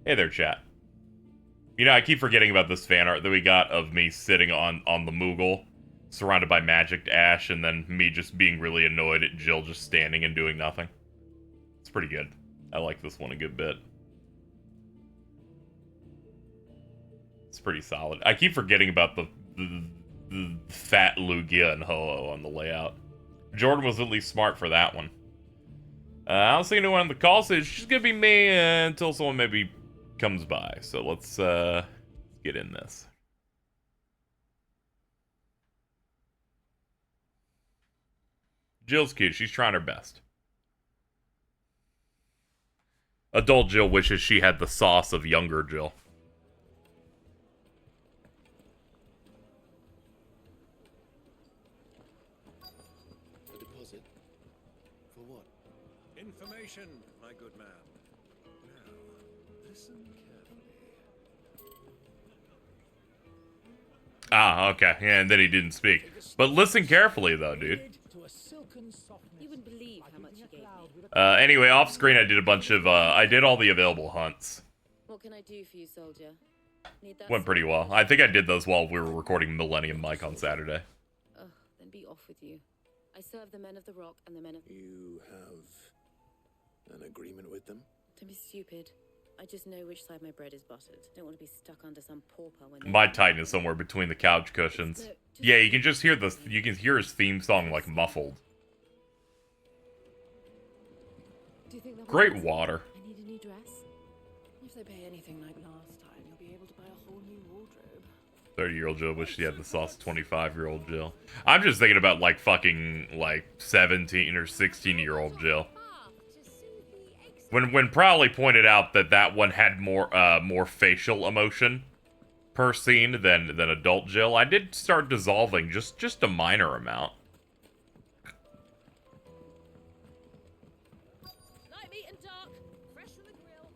Hey there, chat. You know, I keep forgetting about this fan art that we got of me sitting on the Moogle, surrounded by magic ash, and then me just being really annoyed at Jill just standing and doing nothing. It's pretty good. I like this one a good bit. It's pretty solid. I keep forgetting about the fat Lugia and Ho-Oh on the layout. Jordan was at least smart for that one. I don't see anyone on the call, so it's just gonna be me until someone maybe comes by. So let's get in this. Jill's cute. She's trying her best. Adult Jill wishes she had the sauce of younger Jill. A deposit? For what? Information, my good man. Now, listen carefully. Ah, okay. Yeah, and then he didn't speak. But listen carefully, though, dude. You wouldn't believe how much you gave me. Anyway, off screen, I did a bunch of, I did all the available hunts. What can I do for you, soldier? Need that Went pretty well. I think I did those while we were recording Millennium Mike on Saturday. Ugh, then be off with you. I serve the men of the rock and the men of... You have an agreement with them? Don't be stupid. I just know which side my bread is buttered. Don't want to be stuck under some pauper when... My Titan is somewhere between the couch cushions. Yeah, you can just hear the, you can hear his theme song, like, muffled. Do you think that Great will... water. I need a new dress. If they pay anything like last time, you'll be able to buy a whole new wardrobe. 30-year-old Jill wish she had the sauce. 25-year-old Jill. I'm just thinking about, like, fucking, like, 17 or 16-year-old Jill. When Prowley pointed out that that one had more facial emotion per scene than adult Jill, I did start dissolving just a minor amount. Light meat and dark, fresh from the grill.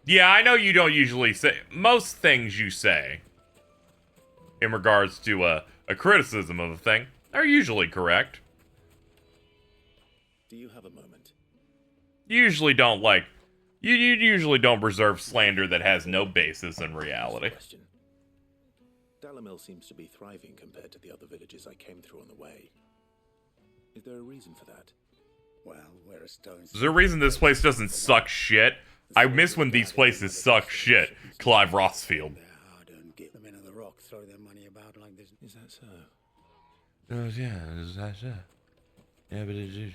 Yeah, I know you don't usually say most things you say in regards to a criticism of a thing are usually correct. Do you have a moment? You usually don't like you usually don't reserve slander that has no basis in reality. Question. Dalamil seems to be thriving compared to the other villages I came through on the way. Is there a reason for that? Well, we're a stone's... Is there a reason this place doesn't suck shit? I miss when these places suck shit. Clive Rossfield. They're hard-earned. Get them into the rock, throw their money about like this. Is that so? Oh yeah, is that so? Yeah, but it is.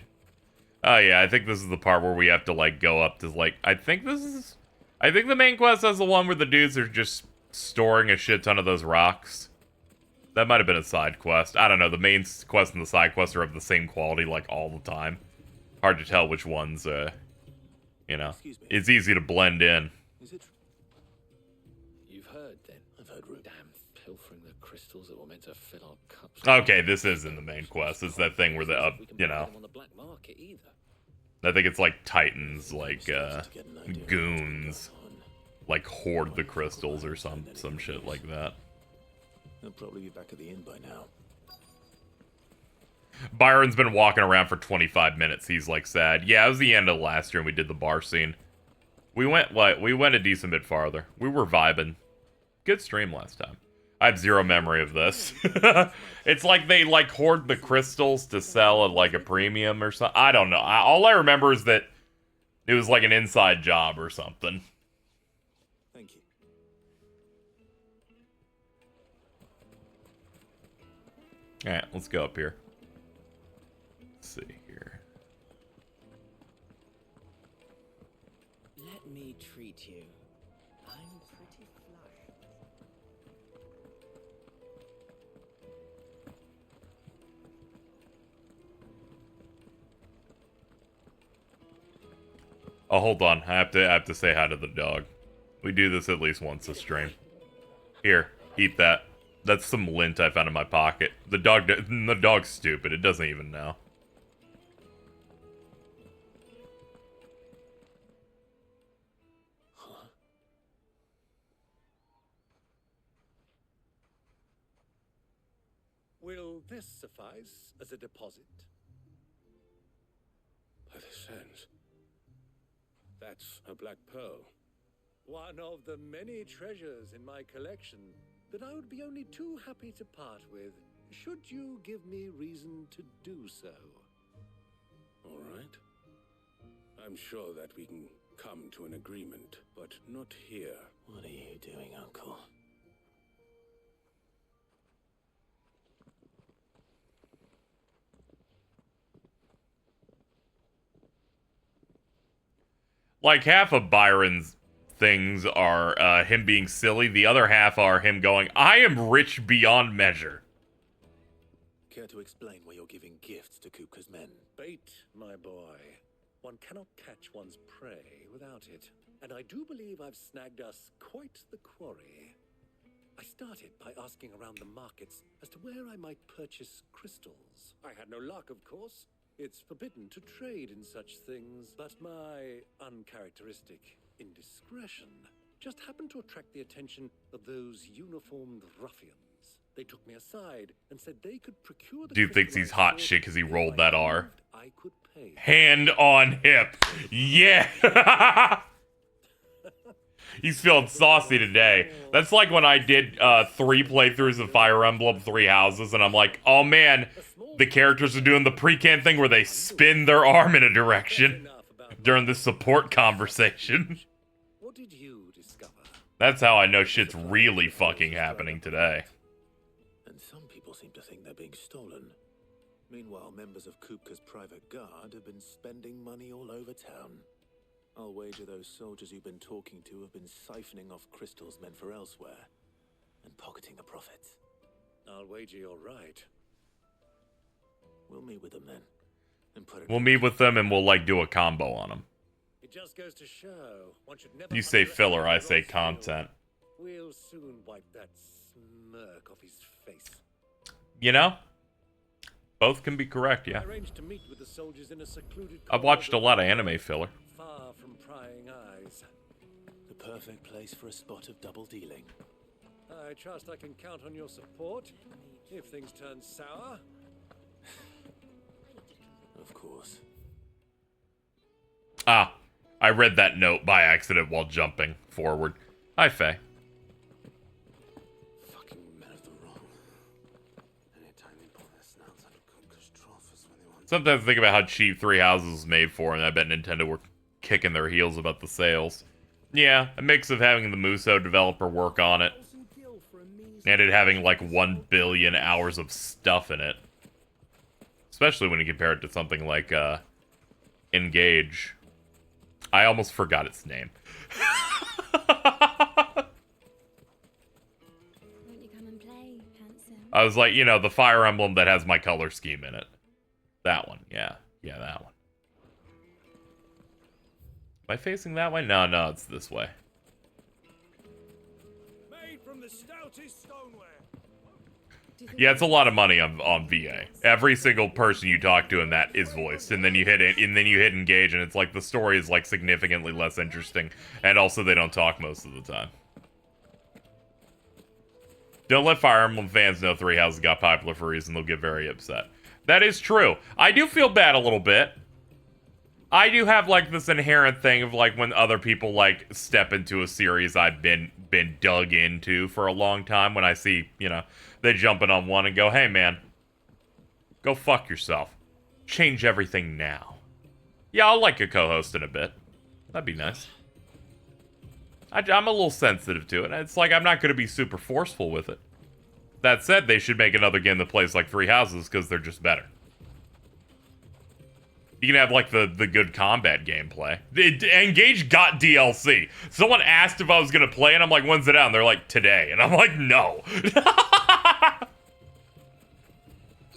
Oh yeah, I think this is the part where we have to like go up to like I think the main quest has the one where the dudes are just storing a shit ton of those rocks. That might have been a side quest. I don't know, the main quest and the side quest are of the same quality like all the time. Hard to tell which ones you know. It's easy to blend in. Is it? You've heard then. I've heard rumors. Damn, pilfering the crystals that were meant to fill our cups. Okay, this is in the main quest. It's that thing where the you know. On the black market either. I think it's like Titans, like goons, like hoard the crystals or some shit like that. They'll probably be back at the inn by now. Byron's been walking around for 25 minutes. He's like sad. Yeah, it was the end of last year and we did the bar scene. We went a decent bit farther. We were vibing. Good stream last time. I have zero memory of this. It's like they like hoard the crystals to sell at like a premium or something. I don't know. All I remember is that it was like an inside job or something. Thank you. Alright, let's go up here. Let's see here. Let me treat you. I'm pretty flush. Oh, hold on. I have to say hi to the dog. We do this at least once a stream. Here, eat that. That's some lint I found in my pocket. The dog's stupid. It doesn't even know. Huh? Will this suffice as a deposit? By the sands. That's a black pearl. One of the many treasures in my collection that I would be only too happy to part with, should you give me reason to do so. All right. I'm sure that we can come to an agreement, but not here. What are you doing, Uncle? Like, half of Byron's things are him being silly. The other half are him going, I am rich beyond measure. Care to explain why you're giving gifts to Kupka's men? Bait, my boy. One cannot catch one's prey without it. And I do believe I've snagged us quite the quarry. I started by asking around the markets as to where I might purchase crystals. I had no luck, of course. It's forbidden to trade in such things, but my uncharacteristic indiscretion just happened to attract the attention of those uniformed ruffians. They took me aside and said they could procure the Dude thinks he's hot shit because he rolled that R. I could pay. Hand on hip. Yeah. He's feeling saucy today. That's like when I did 3 playthroughs of Fire Emblem 3 Houses, and I'm like, oh man, the characters are doing the pre-can thing where they spin their arm in a direction during the support conversation. What did you discover? That's how I know shit's really fucking happening today. And some people seem to think they're being stolen. Meanwhile, members of Kupka's private guard have been spending money all over town. I'll wager those soldiers you've been talking to have been siphoning off crystals meant for elsewhere and pocketing the profits. I'll wager you're right. We'll meet with them then. And put it We'll meet with them and we'll like do a combo on them. It just goes to show one should never You say filler, I say underestimate content. We'll soon wipe that smirk off his face. You know? Both can be correct, yeah. I arranged to meet with the soldiers in a secluded I've watched a lot of anime filler. far from prying eyes. the perfect place for a spot of double dealing. I trust I can count on your support if things turn sour. Of course. Ah, I read that note by accident while jumping forward. Hi, Faye. Fucking men of the wrong. Anytime they pull their snouts out of Kupka's trough is when they want. Sometimes I think about how cheap Three Houses was made for, and I bet Nintendo were kicking their heels about the sales. Yeah, a mix of having the Muso developer work on it, and it having like 1 billion hours of stuff in it. Especially when you compare it to something like, Engage. I almost forgot its name. Won't you come and play, handsome? I was like, you know, the Fire Emblem that has my color scheme in it. That one, yeah. Yeah, that one. Am I facing that way? No, no, it's this way. Made from the stoutest stoneware. Yeah, it's a lot of money on VA. Every single person you talk to in that is voiced, and then you hit it, and then you hit engage, and it's like the story is like significantly less interesting, and also they don't talk most of the time. Don't let Fire Emblem fans know Three Houses got popular for a reason; they'll get very upset. That is true. I do feel bad a little bit. I do have like this inherent thing of like when other people like step into a series I've been dug into for a long time, when I see, you know, they jump in on one and go, hey man, go fuck yourself. Change everything now. Yeah, I'll like a co-host in a bit. That'd be nice. I'm a little sensitive to it. It's like I'm not going to be super forceful with it. That said, they should make another game that plays like Three Houses because they're just better. You can have, like, the good combat gameplay. Engage got DLC. Someone asked if I was going to play, and I'm like, when's it out? And they're like, today. And I'm like, no.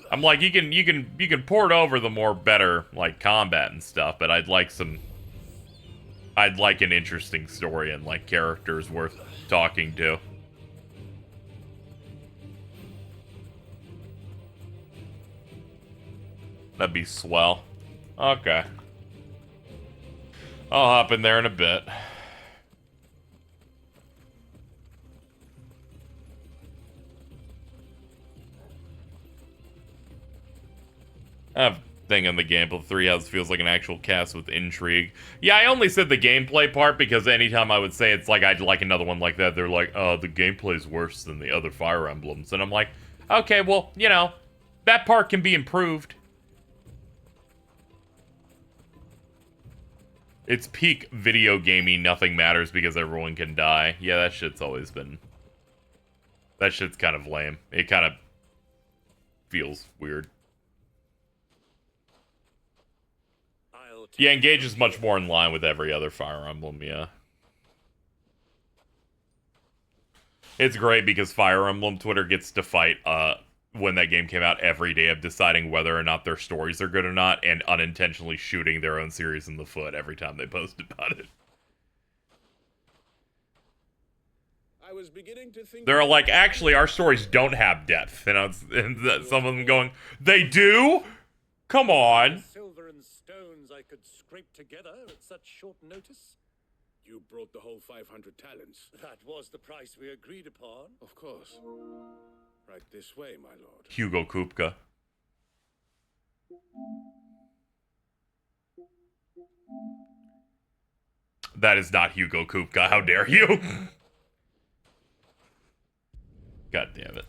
I'm like, you can port over the more better, like, combat and stuff, but I'd like an interesting story and, like, characters worth talking to. That'd be swell. Okay. I'll hop in there in a bit. I have thing on the game, but 3 Houses feels like an actual cast with intrigue. Yeah, I only said the gameplay part because anytime I would say it's like I'd like another one like that, they're like, oh, the gameplay's worse than the other Fire Emblems. And I'm like, okay, well, you know, that part can be improved. It's peak video gaming, nothing matters because everyone can die. Yeah, that shit's always been... That shit's kind of lame. It kind of feels weird. Yeah, Engage is much more in line with every other Fire Emblem, yeah. It's great because Fire Emblem Twitter gets to fight, when that game came out every day of deciding whether or not their stories are good or not, and unintentionally shooting their own series in the foot every time they post about it. I was beginning to think They're like, actually, our stories don't have depth. You know, and some of them going, they do? Come on. Silver and stones I could scrape together at such short notice. you brought the whole 500 talents. That was the price we agreed upon. Of course. Right this way, my lord. Hugo Kupka. That is not Hugo Kupka. How dare you? God damn it.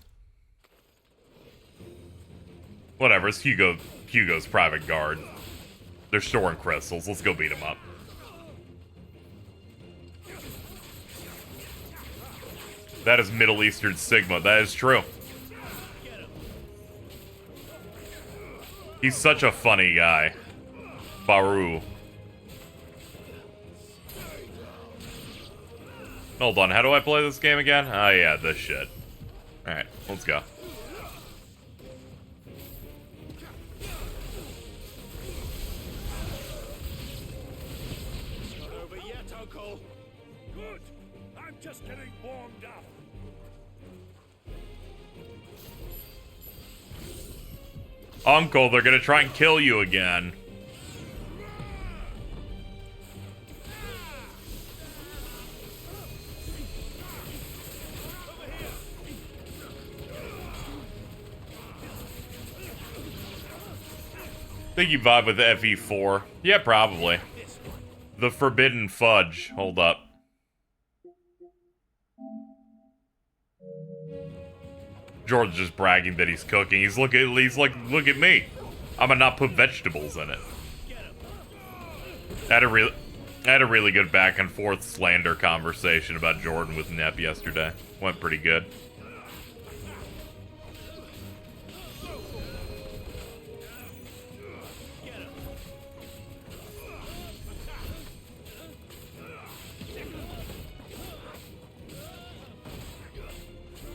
Whatever, it's Hugo's private guard. They're storing crystals. Let's go beat them up. That is Middle Eastern Sigma. That is true. He's such a funny guy. Baru. Hold on, how do I play this game again? Oh yeah, this shit. Alright, let's go. Not over yet, Uncle. Good. I'm just getting warmed up. Uncle, they're gonna try and kill you again. Think you vibe with the FE4? Yeah, probably. The Forbidden Fudge. Hold up. George's just bragging that he's cooking. He's like, look at me. I'm gonna not put vegetables in it. I had a really good back and forth slander conversation about Jordan with Nep yesterday. Went pretty good.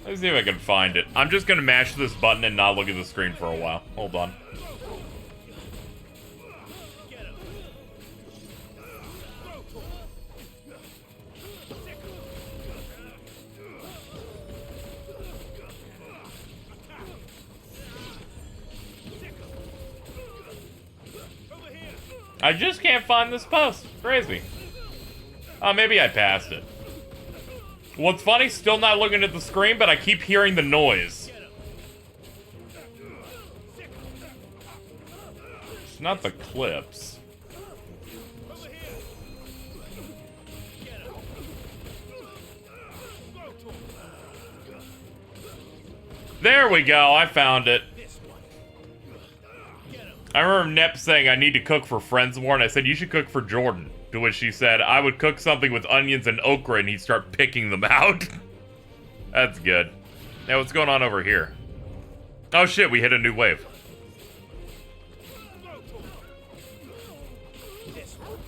Let's see if I can find it. I'm just gonna mash this button and not look at the screen for a while. Hold on. I just can't find this post. Crazy. Oh, maybe I passed it. What's funny, still not looking at the screen, but I keep hearing the noise. It's not the clips. There we go, I found it. I remember Nep saying I need to cook for friends more, and I said you should cook for Jordan. To which she said, I would cook something with onions and okra and he'd start picking them out. That's good. Now what's going on over here? Oh shit, we hit a new wave.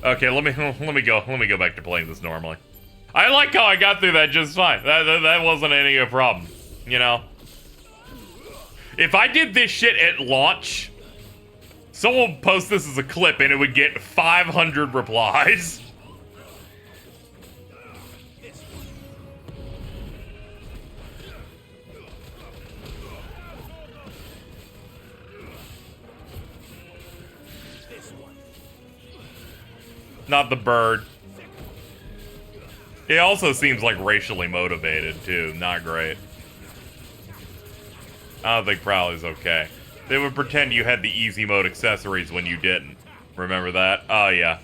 Okay, let me go back to playing this normally. I like how I got through that just fine. That wasn't any of a problem, you know? If I did this shit at launch, someone would post this as a clip and it would get 500 replies. Not the bird. It also seems like racially motivated too. Not great. I don't think Prowley's okay. They would pretend you had the easy mode accessories when you didn't. Remember that? Oh, yeah.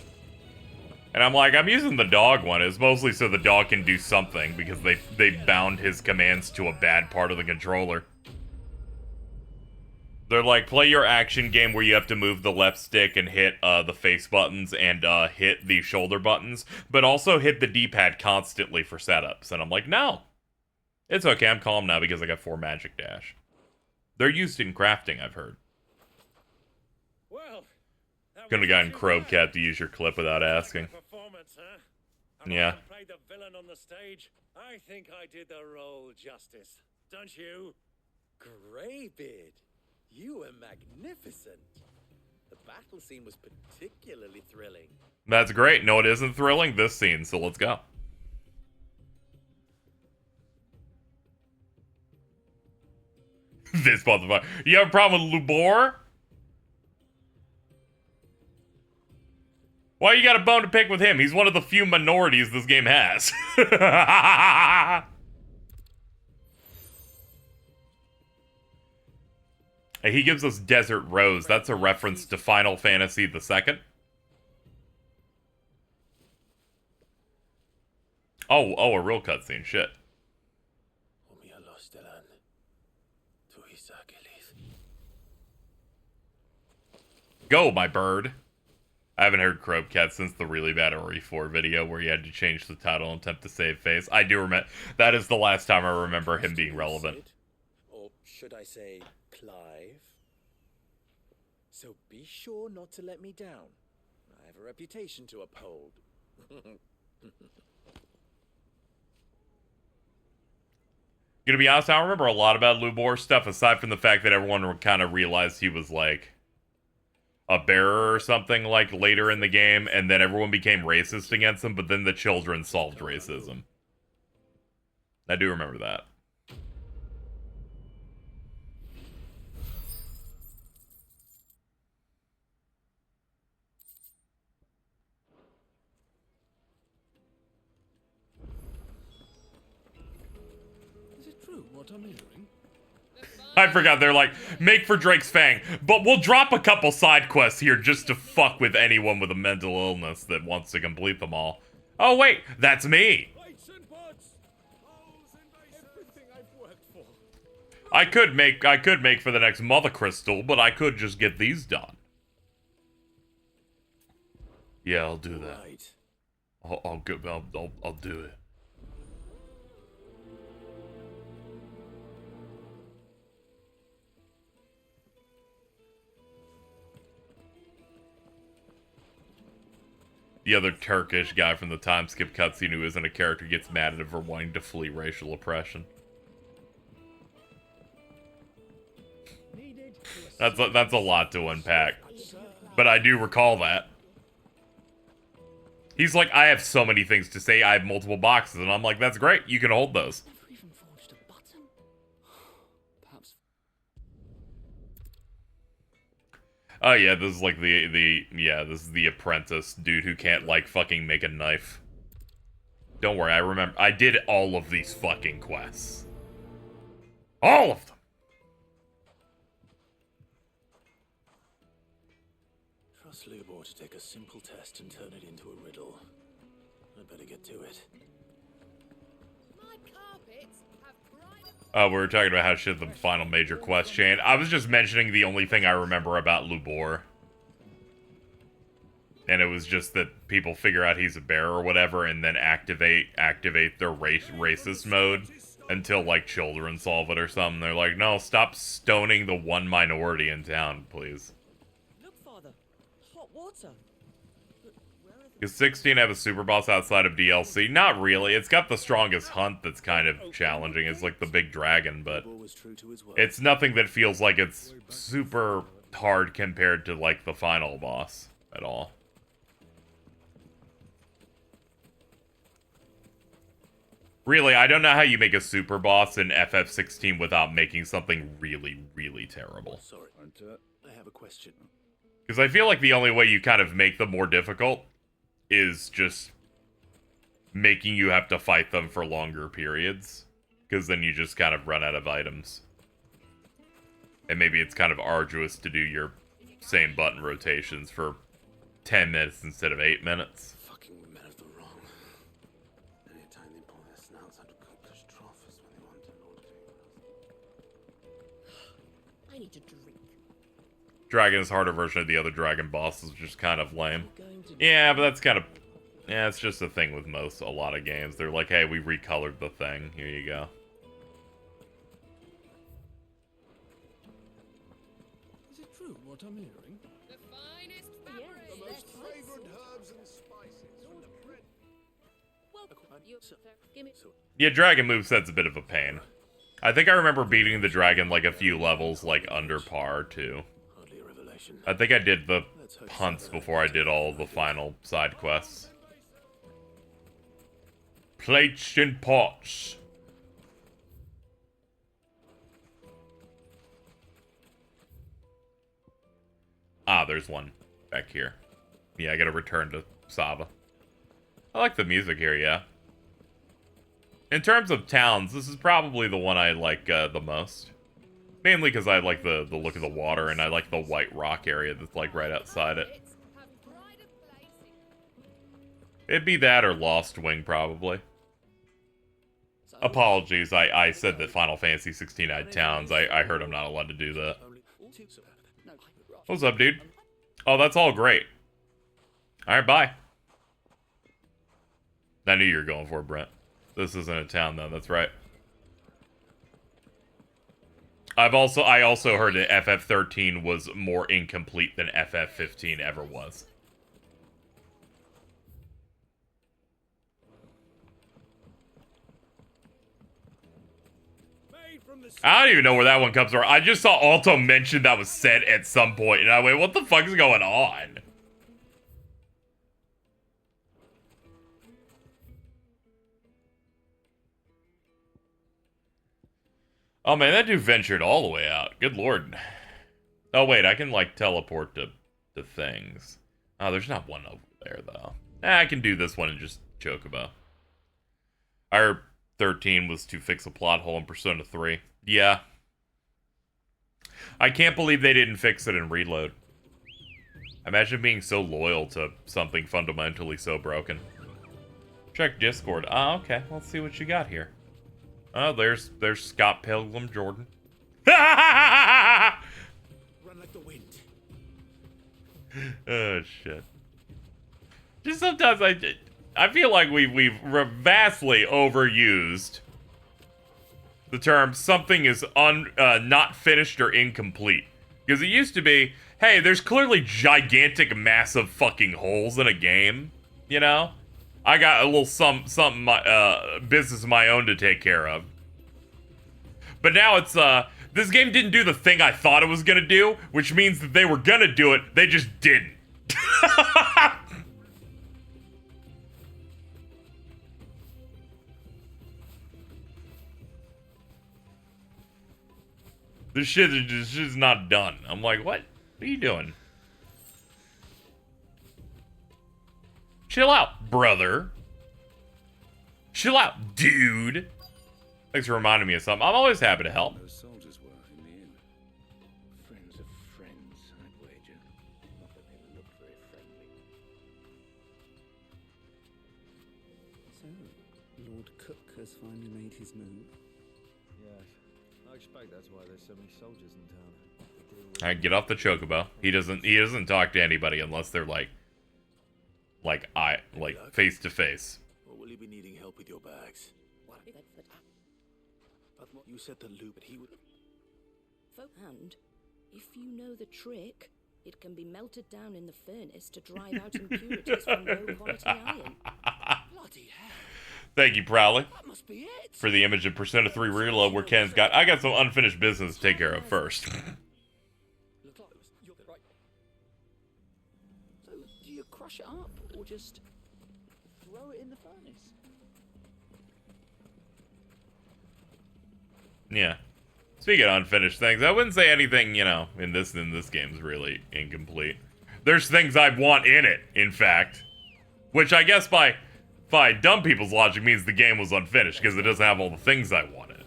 And I'm like, I'm using the dog one. It's mostly so the dog can do something, because they bound his commands to a bad part of the controller. They're like, play your action game where you have to move the left stick and hit the face buttons and hit the shoulder buttons, but also hit the D-pad constantly for setups. And I'm like, no. It's okay, I'm calm now because I got 4 magic dash. They're used in crafting, I've heard. Well, Couldn't have gotten Crowcat to use your clip without asking. Huh? Yeah. Played the villain on the stage. I think I did the role justice. Don't you? Greybeard, you were magnificent. The battle scene was particularly thrilling. That's great. No, it isn't thrilling, this scene, so let's go. This motherfucker. You have a problem with Lubor? Why you got a bone to pick with him? He's one of the few minorities this game has. Hey, he gives us Desert Rose. That's a reference to Final Fantasy II. Oh, a real cutscene. Shit. Go, my bird. I haven't heard Crowcat since the really bad RE4 video where he had to change the title and attempt to save face. I do remember. That is the last time I remember him being relevant. Or should I say, Clive? So be sure not to let me down. I have a reputation to uphold. Gonna be honest, I don't remember a lot about Lubor stuff aside from the fact that everyone kind of realized he was like a bearer or something like later in the game, and then everyone became racist against him, but then the children solved racism. I do remember that. Is it true what I'm hearing? I forgot, they're like, make for Drake's Fang, but we'll drop a couple side quests here just to fuck with anyone with a mental illness that wants to complete them all. Oh wait, that's me! I could make for the next Mother Crystal, but I could just get these done. Yeah, I'll do that. I'll do it. The other Turkish guy from the time skip cutscene who isn't a character gets mad at him for wanting to flee racial oppression. That's a lot to unpack. But I do recall that. He's like, I have so many things to say, I have multiple boxes, and I'm like, that's great, you can hold those. Oh yeah, this is like this is the apprentice dude who can't like fucking make a knife. Don't worry, I remember, I did all of these fucking quests. All of them! Trust Lubor to take a simple test and turn it into a riddle. I'd better get to it. My carpets have bright. We were talking about how shit the final major quest chain. I was just mentioning the only thing I remember about Lubor. And it was just that people figure out he's a bear or whatever and then activate their racist mode until, like, children solve it or something. They're like, no, stop stoning the one minority in town, please. Look, Father. Hot water. Does 16 have a super boss outside of DLC? Not really. It's got the strongest hunt that's kind of challenging. It's like the big dragon, but it's nothing that feels like it's super hard compared to, like, the final boss at all. Really, I don't know how you make a super boss in FF16 without making something really, really terrible. Sorry, I have a question. Because I feel like the only way you kind of make them more difficult is just making you have to fight them for longer periods. Because then you just kind of run out of items. And maybe it's kind of arduous to do your same button rotations for 10 minutes instead of 8 minutes. Fucking men of the wrong. Anytime they pull their snouts out of cookers troughs when they want to Lord I need to drink. Dragon is harder version of the other dragon bosses, which is kind of lame. Yeah, but that's kind of... Yeah, it's just a thing with a lot of games. They're like, hey, we recolored the thing. Here you go. Is it true what I'm hearing? The finest Yes, fabric. most Favored herbs and spices from the bread. Give me. Yeah, dragon moveset's a bit of a pain. I think I remember beating the dragon like a few levels like under par, too. Hardly a revelation. I think I did the hunts before I did all the final side quests. Plates and pots. Ah, there's one back here. Yeah, I gotta return to Sava. I like the music here, yeah. In terms of towns, this is probably the one I like the most. Mainly because I like the look of the water, and I like the white rock area that's like right outside it. It'd be that or Lost Wing, probably. Apologies, I said that Final Fantasy 16 had towns. I heard I'm not allowed to do that. What's up, dude? Oh, that's all great. Alright, bye. I knew you were going for it, Brent. This isn't a town, though. That's right. I also heard that FF13 was more incomplete than FF15 ever was. I don't even know where that one comes from. I just saw Alto mention that was said at some point, and I went, what the fuck is going on? Oh man, that dude ventured all the way out. Good lord. Oh wait, I can like teleport to things. Oh, there's not one over there though. I can do this one and just Chocobo. Our 13 was to fix a plot hole in Persona 3. Yeah. I can't believe they didn't fix it in Reload. Imagine being so loyal to something fundamentally so broken. Check Discord. Ah, okay. Let's see what you got here. Oh, there's Scott Pilgrim Jordan. Run like the wind. Oh shit. Just sometimes I feel like we've vastly overused the term something is not finished or incomplete. Because it used to be, hey, there's clearly gigantic, massive fucking holes in a game, you know? I got a little something business of my own to take care of. But now it's, this game didn't do the thing I thought it was gonna do, which means that they were gonna do it, they just didn't. This shit is not done. I'm like, what? What are you doing? Chill out, brother. Chill out, dude. Thanks for reminding me of something. I'm always happy to help. Those soldiers were in the inn. Friends of friends, I'd wager. Not that they looked very friendly. So, Lord Cook has finally made his move. Yes. I expect that's why there's so many soldiers in town. Alright, get off the Chocobo. He doesn't talk to anybody unless they're like face to face. Or will you be needing help with your bags? You said the loop, but he would. And if you know the trick, it can be melted down in the furnace to drive out impurities from low-quality iron. Bloody hell! Thank you, Prowley, That must be it. for the image of Persona 3 Reload where Ken's got... I got some unfinished business to take care of first. Look like you're right. So, do you crush it up or just throw it in the furnace? Yeah. Speaking of unfinished things, I wouldn't say anything, you know, in this game's really incomplete. There's things I want in it, in fact. Which I guess by dumb people's logic means the game was unfinished, because it doesn't have all the things I wanted.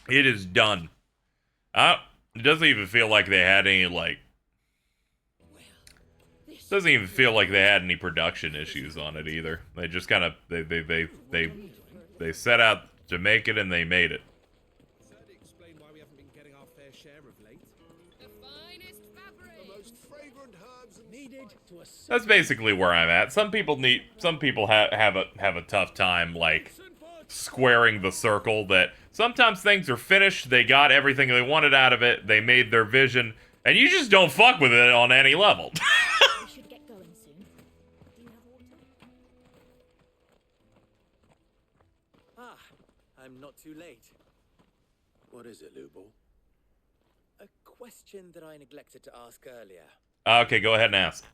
It is done. It doesn't even feel like they had any, like... Doesn't even feel like they had any production issues on it either. They just kind of... They set out to make it and they made it. That's basically where I'm at. Some people have a tough time, like, squaring the circle that sometimes things are finished, they got everything they wanted out of it, they made their vision, and you just don't fuck with it on any level. We should get going soon. Do you have water? Ah, I'm not too late. What is it, Lubal? A question that I neglected to ask earlier. Okay, go ahead and ask.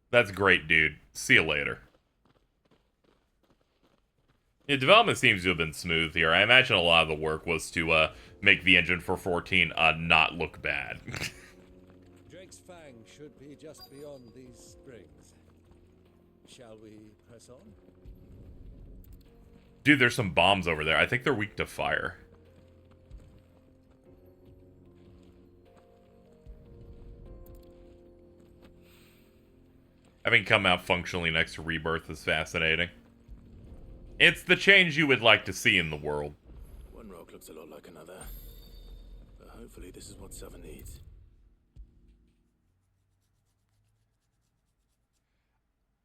That's great, dude. See you later. Yeah, development seems to have been smooth here. I imagine a lot of the work was to make the engine for 14 not look bad. Drake's Fang should be just beyond these springs. Shall we press on? Dude, there's some bombs over there. I think they're weak to fire. Having come out functionally next to Rebirth is fascinating. It's the change you would like to see in the world. One rock looks a lot like another. But hopefully this is what Seven needs.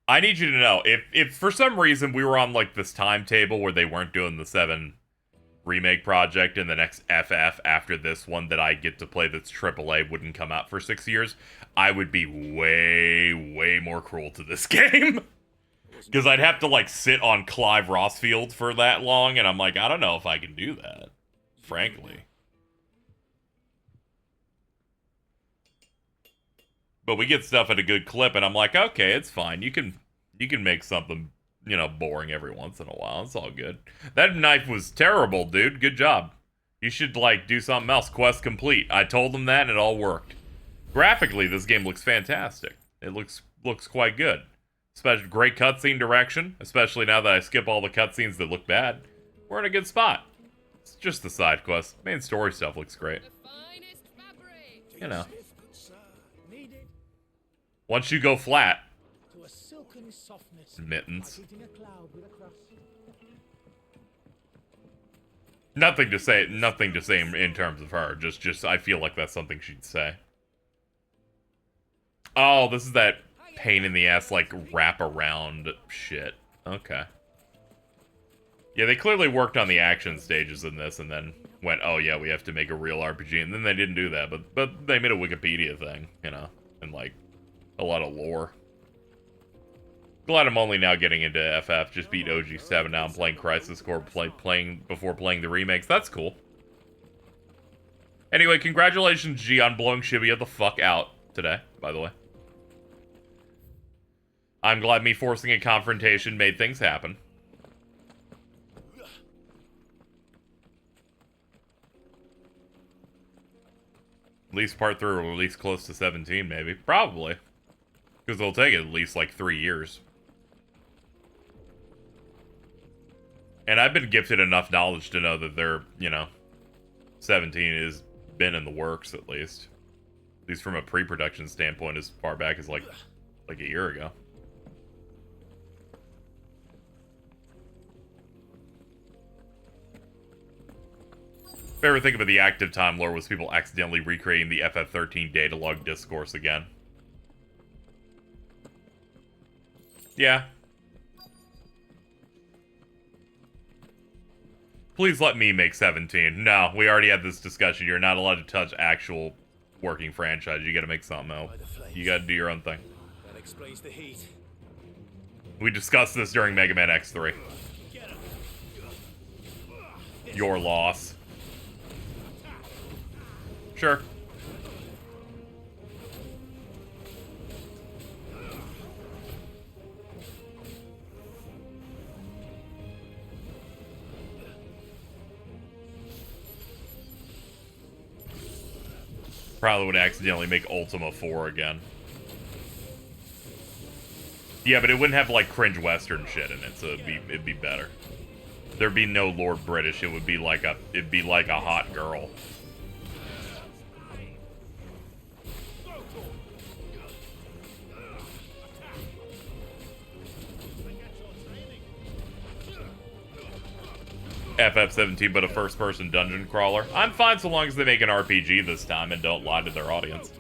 I need you to know, if for some reason we were on, like, this timetable where they weren't doing the 7 remake project and the next FF after this one that I get to play that's AAA wouldn't come out for 6 years, I would be way, way more cruel to this game. Because I'd have to, like, sit on Clive Rossfield for that long, and I'm like, I don't know if I can do that, frankly. But we get stuff at a good clip, and I'm like, okay, it's fine. You can make something, you know, boring every once in a while. It's all good. That knife was terrible, dude. Good job. You should, like, do something else. Quest complete. I told them that, and it all worked. Graphically, this game looks fantastic. It looks quite good. Especially great cutscene direction, especially now that I skip all the cutscenes that look bad. We're in a good spot. It's just the side quest. Main story stuff looks great. You know. Once you go flat. Mittens. Nothing to say in terms of her. Just I feel like that's something she'd say. Oh, this is that pain in the ass, like, wrap around shit. Okay. Yeah, they clearly worked on the action stages in this and then went, oh yeah, we have to make a real RPG, and then they didn't do that, but they made a Wikipedia thing, you know, and, like, a lot of lore. Glad I'm only now getting into FF, just beat OG7, now I'm playing Crisis Core, before playing the remakes. That's cool. Anyway, congratulations, G, on blowing Shibuya the fuck out today, by the way. I'm glad me forcing a confrontation made things happen. At least part 3 will release close to 17, maybe. Probably. Because it'll take at least, like, 3 years. And I've been gifted enough knowledge to know that they're, you know, 17 has been in the works, at least. At least from a pre-production standpoint, as far back as, like a year ago. Favorite thing about the active time lore was people accidentally recreating the FF13 datalog discourse again. Yeah. Please let me make 17. No, we already had this discussion. You're not allowed to touch actual working franchise. You gotta make something else. You gotta do your own thing. That explains the heat. We discussed this during Mega Man X3. Your loss. Sure. Probably would accidentally make Ultima 4 again. Yeah, but it wouldn't have, like, cringe Western shit in it, so it'd be better. There'd be no Lord British. It'd be like a hot girl. FF17, but a first-person dungeon crawler. I'm fine so long as they make an RPG this time and don't lie to their audience.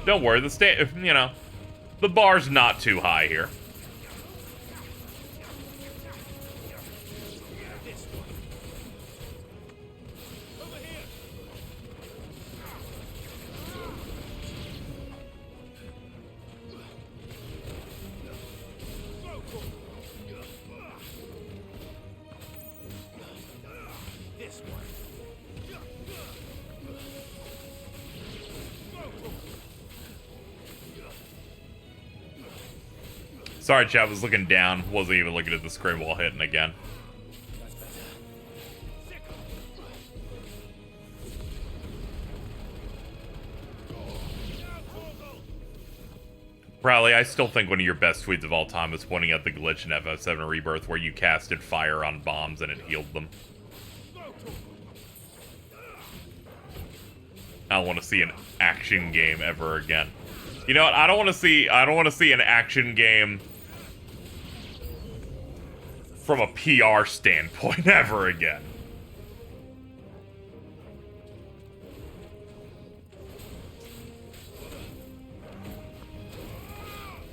Don't worry, the bar's not too high here. Sorry, chat, was looking down. Wasn't even looking at the screen while hitting again. Probably, I still think one of your best tweets of all time was pointing out the glitch in FF7 Rebirth where you casted fire on bombs and it healed them. I don't want to see an action game ever again. You know what? I don't want to see an action game from a PR standpoint ever again.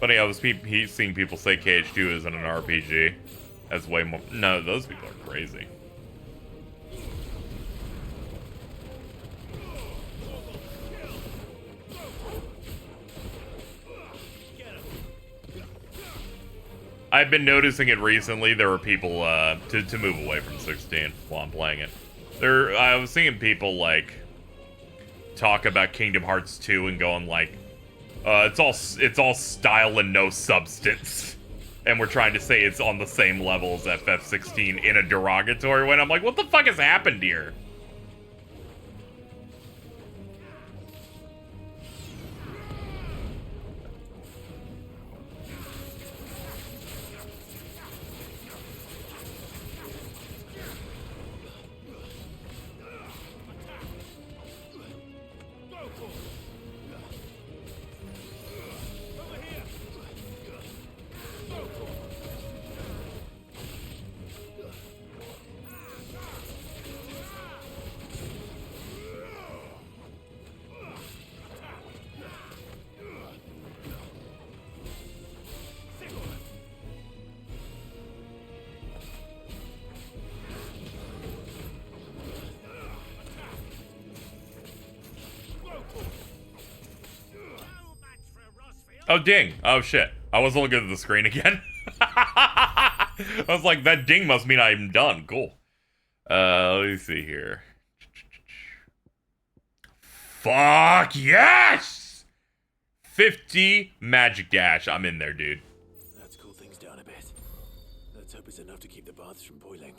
Funny, I was seeing people say KH2 isn't an RPG. That's way more. No, those people are crazy. I've been noticing it recently. There were people to move away from 16 while I'm playing it. I was seeing people like talk about Kingdom Hearts 2 and going like, it's all style and no substance, and we're trying to say it's on the same level as FF16 in a derogatory way. And I'm like, what the fuck has happened here? Oh, ding. Oh, shit. I wasn't looking at the screen again. I was like, that ding must mean I'm done. Cool. Let me see here. Fuck yes! 50 magic dash. I'm in there, dude. Let's cool things down a bit. Let's hope it's enough to keep the baths from boiling.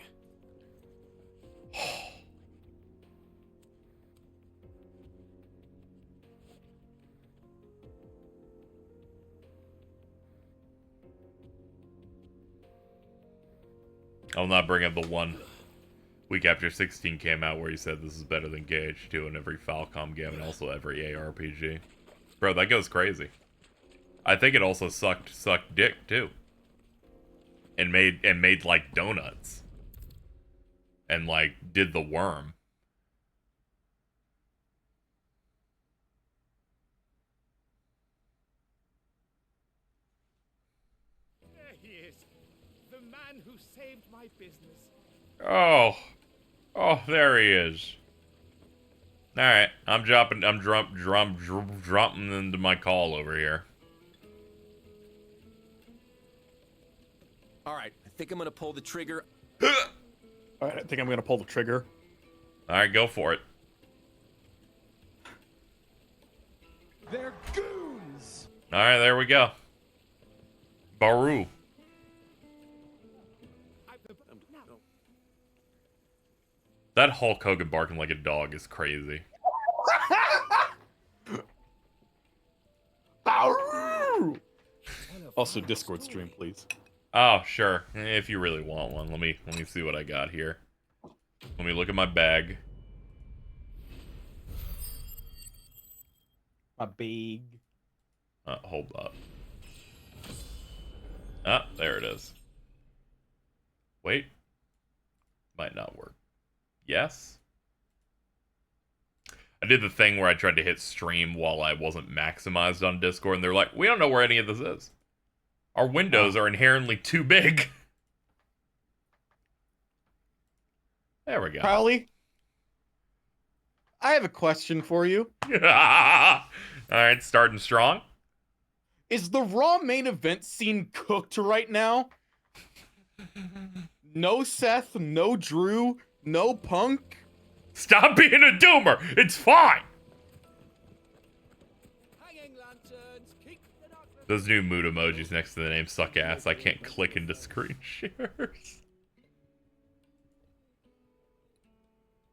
I'll not bring up the one week after 16 came out where he said this is better than KH2 in every Falcom game and also every ARPG. Bro, that goes crazy. I think it also sucked dick too. And made like donuts. And like did the worm. There he is. The man who saved my business. Oh, there he is. All right, I'm dropping into my call over here. All right, I think I'm gonna pull the trigger. All right, I think I'm gonna pull the trigger. All right, go for it. They're goons. All right, there we go. Baru. That Hulk Hogan barking like a dog is crazy. Also, Discord stream, please. Oh, sure. If you really want one, let me see what I got here. Let me look at my bag. My big. Hold up. Ah, there it is. Wait. Might not work. Yes? I did the thing where I tried to hit stream while I wasn't maximized on Discord, and they're like, we don't know where any of this is. Our windows are inherently too big. There we go. Crowley, I have a question for you. Alright, starting strong. Is the Raw main event scene cooked right now? No Seth, no Drew, no Punk. Stop being a doomer! It's fine! Those new mood emojis next to the name suck ass. I can't click into screen shares.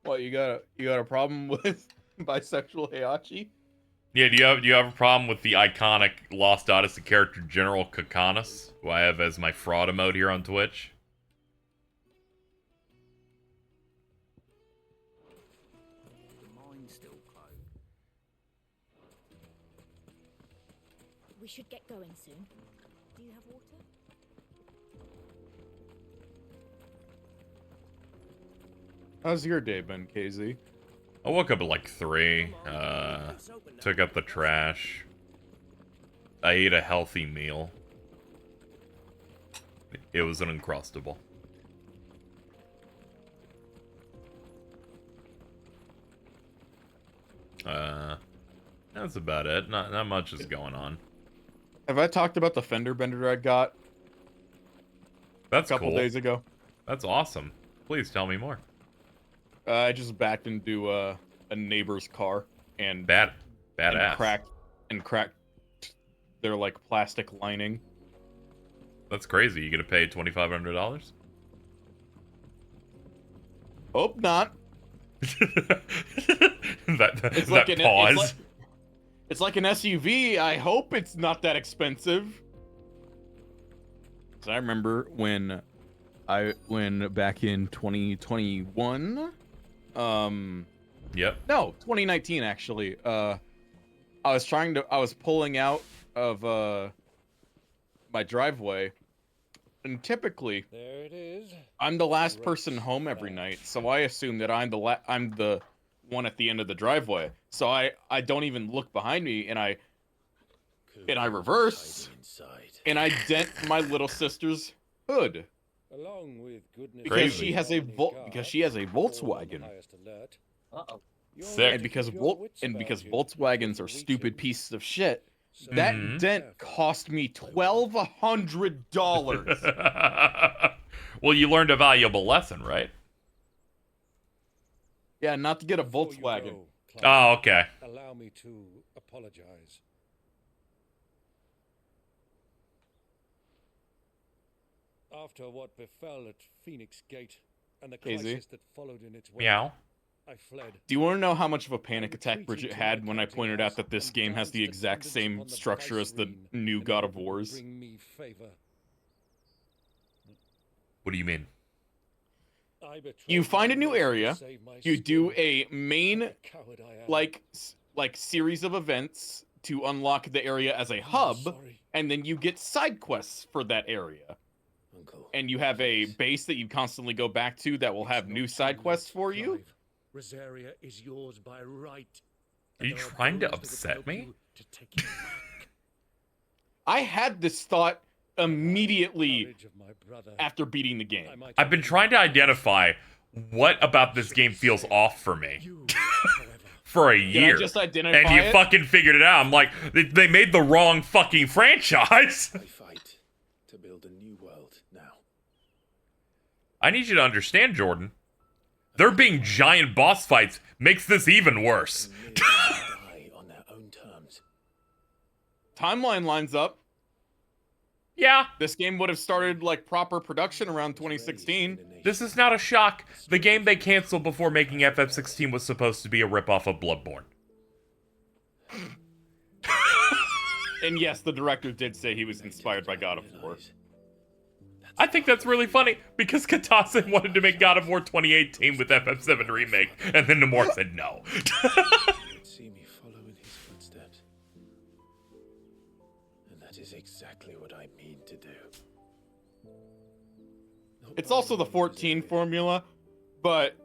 What, you got a problem with bisexual Heihachi? Yeah, do you have a problem with the iconic Lost Odyssey character General Kakanis, who I have as my fraud emote here on Twitch? We should get going soon. Do you have water? How's your day been, KZ? I woke up at like 3, took out the trash. I ate a healthy meal. It was an Uncrustable. That's about it. Not much is going on. Have I talked about the fender bender I got? That's a couple cool. days ago. That's awesome. Please tell me more. I just backed into a neighbor's car and badass and cracked their like plastic lining. That's crazy. You gonna pay $2,500? Hope not. that pause. It's like an SUV. I hope it's not that expensive. So I remember when back in 2021, Yep. No, 2019 actually. I was pulling out of my driveway, and typically there it is. I'm the last person home every night, so I assume that I'm the one at the end of the driveway. So I don't even look behind me, and I reverse and I dent my little sister's hood. Along with goodness Because she has a Volkswagen. Uh-oh. Sick. And because Volkswagens are stupid pieces of shit, that dent cost me $1,200. Well, you learned a valuable lesson, right? Yeah, not to get a Volkswagen. Oh, okay. Allow me to apologize. After what befell at Phoenix Gate and the crisis that followed in its wake, Meow. I fled. Do you want to know how much of a panic attack Bridget had when I pointed out that this game has the exact same structure as the new God of Wars? What do you mean? You find a new area, you do a main like series of events to unlock the area as a hub, and then you get side quests for that area. And you have a base that you constantly go back to that will have new side quests for you. Rosaria is yours by right. Are you trying to upset me? I had this thought immediately after beating the game. I've been trying to identify what about this game feels off for me for a year. Just identify and you it? fucking figured it out. I'm like, they made the wrong fucking franchise. They fight to build a new world now. I need you to understand, Jordan. There being giant boss fights makes this even worse. Die on their own terms. Timeline lines up. Yeah. This game would have started like proper production around 2016. This is not a shock. The game they canceled before making FF16 was supposed to be a ripoff of Bloodborne. And yes, the director did say he was inspired by God of War. I think that's really funny because Katase wanted to make God of War 2018 with FF7 Remake, and then Nomura said no. See me follow in his footsteps. And that is exactly what I mean to do. It's also the 14 formula, but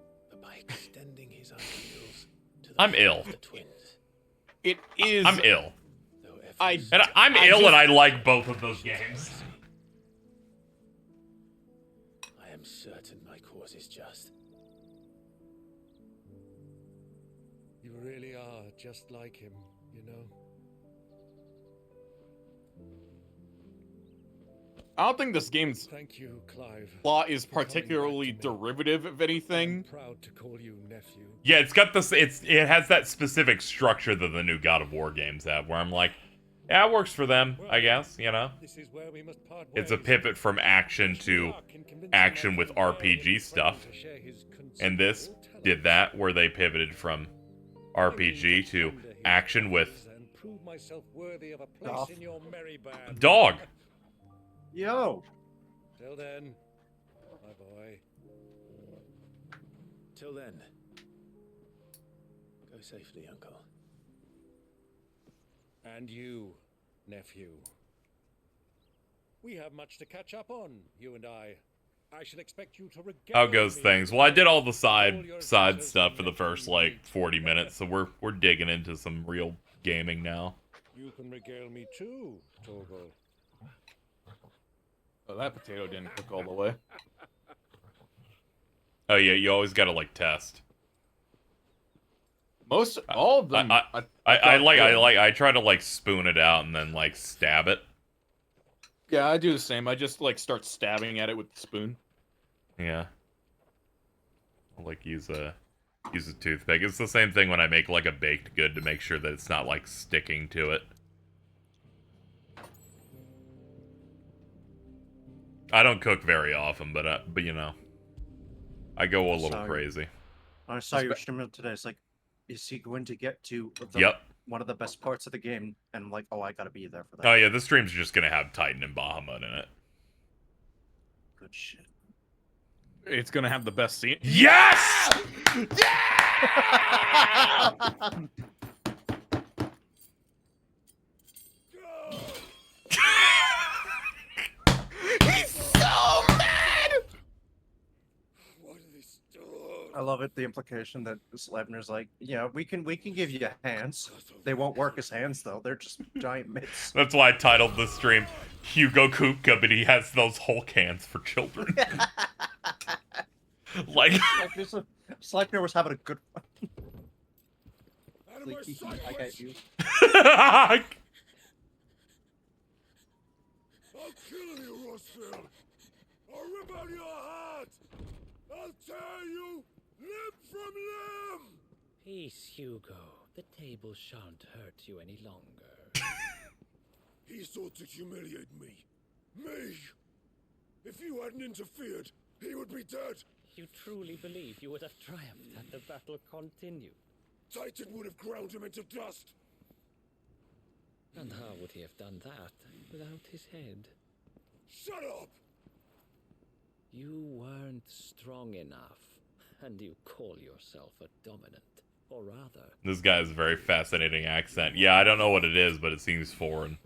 by extending his ideals to I'm ill. the twins. It is. I'm ill. I'm ill, and I like both of those games. I am certain my cause is just. You really are just like him, you know. I don't think this game's Thank you, Clive. plot is particularly derivative, if anything. I'm proud to call you nephew. Yeah, it's got this. It has that specific structure that the new God of War games have, where I'm like, yeah, it works for them, I guess. You know, This is where we must part it's a ways. pivot from action to action with RPG stuff, and this did that, where they pivoted from RPG to action with And prove myself worthy of a place in your merry band. dog. Yo. Till then, my boy. Till then. Go safely, Uncle. And you, nephew. We have much to catch up on, you and I. I shall expect you to regale How goes me things? Well, I did all the side stuff for the first like 40 minutes, so we're digging into some real gaming now. You can regale me too, Torgal. Oh, that potato didn't cook all the way. Oh yeah, you always gotta like test. All of them. I try to like spoon it out and then like stab it. Yeah, I do the same. I just like start stabbing at it with the spoon. Yeah. I'll like use a toothpick. It's the same thing when I make like a baked good to make sure that it's not like sticking to it. I don't cook very often, but you know, I go a little crazy. I saw your stream today. It's like, is he going to get to one of the best parts of the game? And I'm like, oh, I gotta be there for that. Oh yeah, this stream's just gonna have Titan and Bahamut in it. Good shit. It's gonna have the best scene. Yes! He's so mad! I love it. The implication that Slevner's like, yeah, we can give you hands. They won't work as hands though. They're just giant mitts. That's why I titled the stream Hugo Kupka, but he has those Hulk hands for children. Like Slevner was having a good one. Like, I got you. I'll kill you, Rossfield. I'll rip out your heart. I'll tear you limb from limb. Peace, Hugo. The table shan't hurt you any longer. He sought to humiliate me. Me! If you hadn't interfered, he would be dead. You truly believe you would have triumphed had the battle continued? Titan would have ground him into dust. And how would he have done that without his head? Shut up! You weren't strong enough, and you call yourself a dominant, or rather... This guy has a very fascinating accent. Yeah, I don't know what it is, but it seems foreign.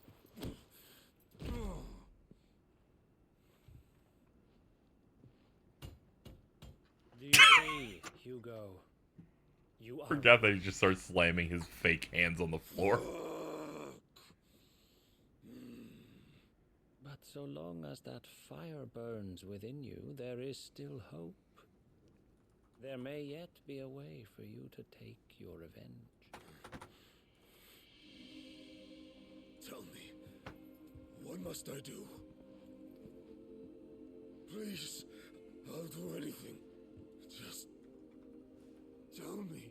Do you see, Hugo? You are... Forgot that he just starts slamming his fake hands on the floor. But so long as that fire burns within you, there is still hope. There may yet be a way for you to take your revenge. Tell me, what must I do? Please, I'll do anything. Just tell me.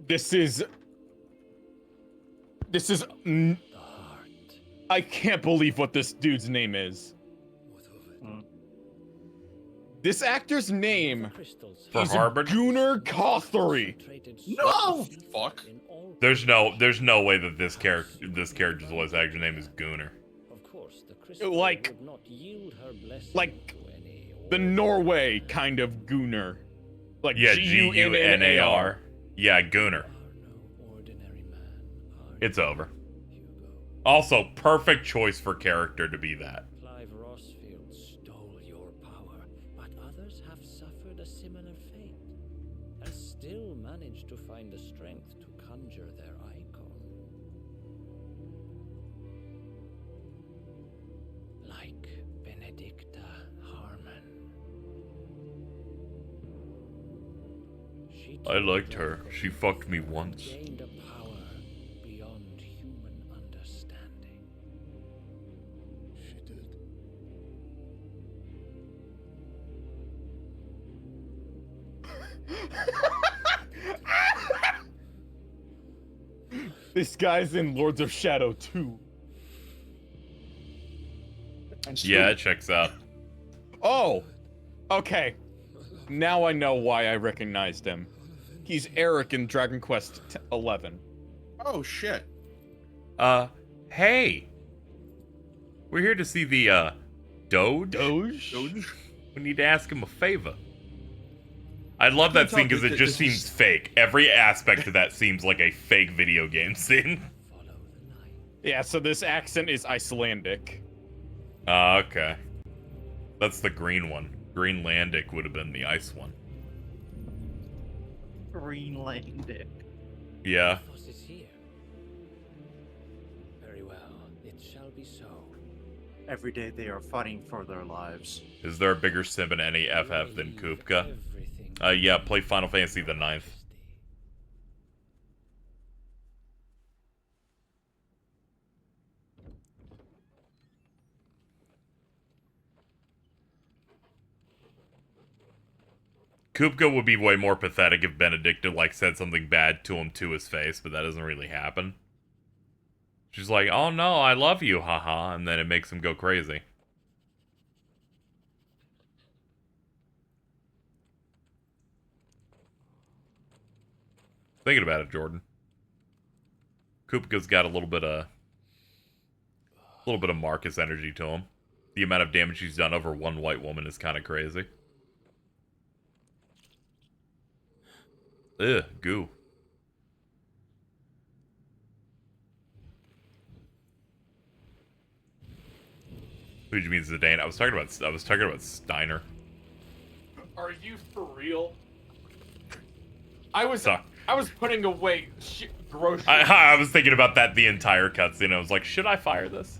This is I can't believe what this dude's name is. This actor's name For is Harvard? Gunnar Cothary. No! Fuck. There's no way that this character's voice actor's name is Gooner. crystal Like- would not yield her blessing like to any the Norway kind of gooner. Like Yeah, Gunnar. Gunnar. Yeah, Gunnar. no ordinary man. It's over. Also, perfect choice for character to be that. Clive Rossfield stole your power, but others have suffered a similar fate and still managed to find the strength to conjure their icon. Like Benedicta Harmon. I liked her. She fucked me once. Gained a power beyond human understanding. She did. This guy's in Lords of Shadow 2. Yeah, it checks out. Oh, okay. Now I know why I recognized him. He's Eric in Dragon Quest 11. Oh shit. Hey. We're here to see the Doge. Doge? We need to ask him a favor. I love that scene because it just seems fake. Every aspect of that seems like a fake video game scene. Yeah, so this accent is Icelandic. Okay. That's the green one. Greenlandic would have been the ice one. Greenlandic. Yeah. Athos is here. Very well, it shall be so. Every day they are fighting for their lives. Is there a bigger sim in any FF than Kupka? Yeah, play Final Fantasy the 9th. Kupka would be way more pathetic if Benedicta, like, said something bad to him to his face, but that doesn't really happen. She's like, oh no, I love you, haha, and then it makes him go crazy. Thinking about it, Jordan. Kupka's got a little bit of Marcus energy to him. The amount of damage he's done over one white woman is kind of crazy. Ugh, goo. Who do you mean Zidane? I was talking about Steiner. Are you for real? I was putting away groceries. I was thinking about that the entire cutscene. I was like, should I fire this?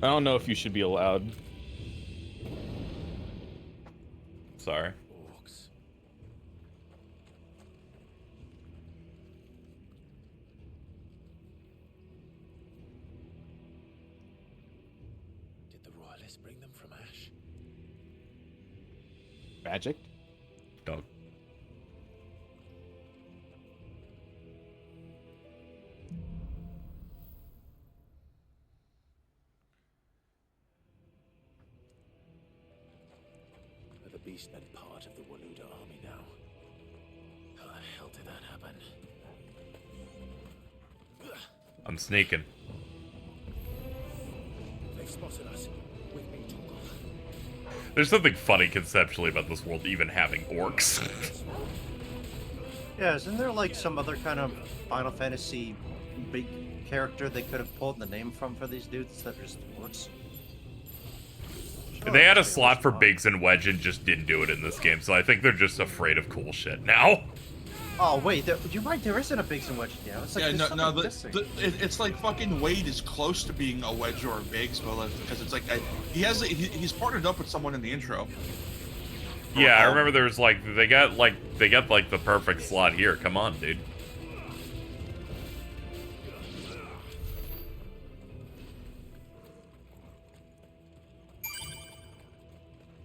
I don't know if you should be allowed. Sorry. Orcs. Did the royalists bring them from Ash? Magic? Dog. Are the beastmen part of the Waluda army now? How the hell did that happen? I'm sneaking. They've spotted us. With me, Toggle. There's something funny conceptually about this world even having orcs. Yeah, isn't there like some other kind of Final Fantasy big character they could have pulled the name from for these dudes that are just orcs? They had a slot for Biggs and Wedge and just didn't do it in this game, so I think they're just afraid of cool shit now. Oh wait, you're right. There isn't a Biggs and Wedge now. It's like Yeah, there's no, something missing. it's like fucking Wade is close to being a Wedge or a Biggs, but like, because it's like he's partnered up with someone in the intro. Yeah, I remember there was like they got the perfect slot here. Come on, dude.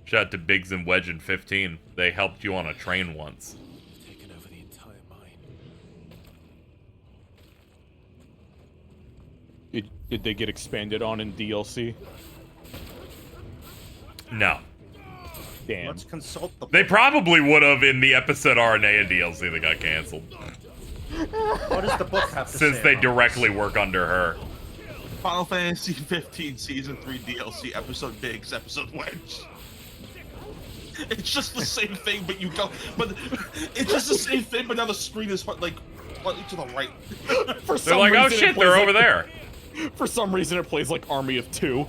Shout out to Biggs and Wedge in 15. They helped you on a train once. Taken over the entire mine. Did they get expanded on in DLC? No. Damn. Let's consult the. They probably would have in the episode RNA DLC that got canceled. What does the book have to say? Since they about directly work under her. Final Fantasy 15 Season 3 DLC, Episode Biggs, Episode Wedge. It's just the same thing, but you go. But it's just the same thing, but now the screen is like slightly to the right. For They're like, oh shit, they're over there. For some reason, it plays like Army of Two.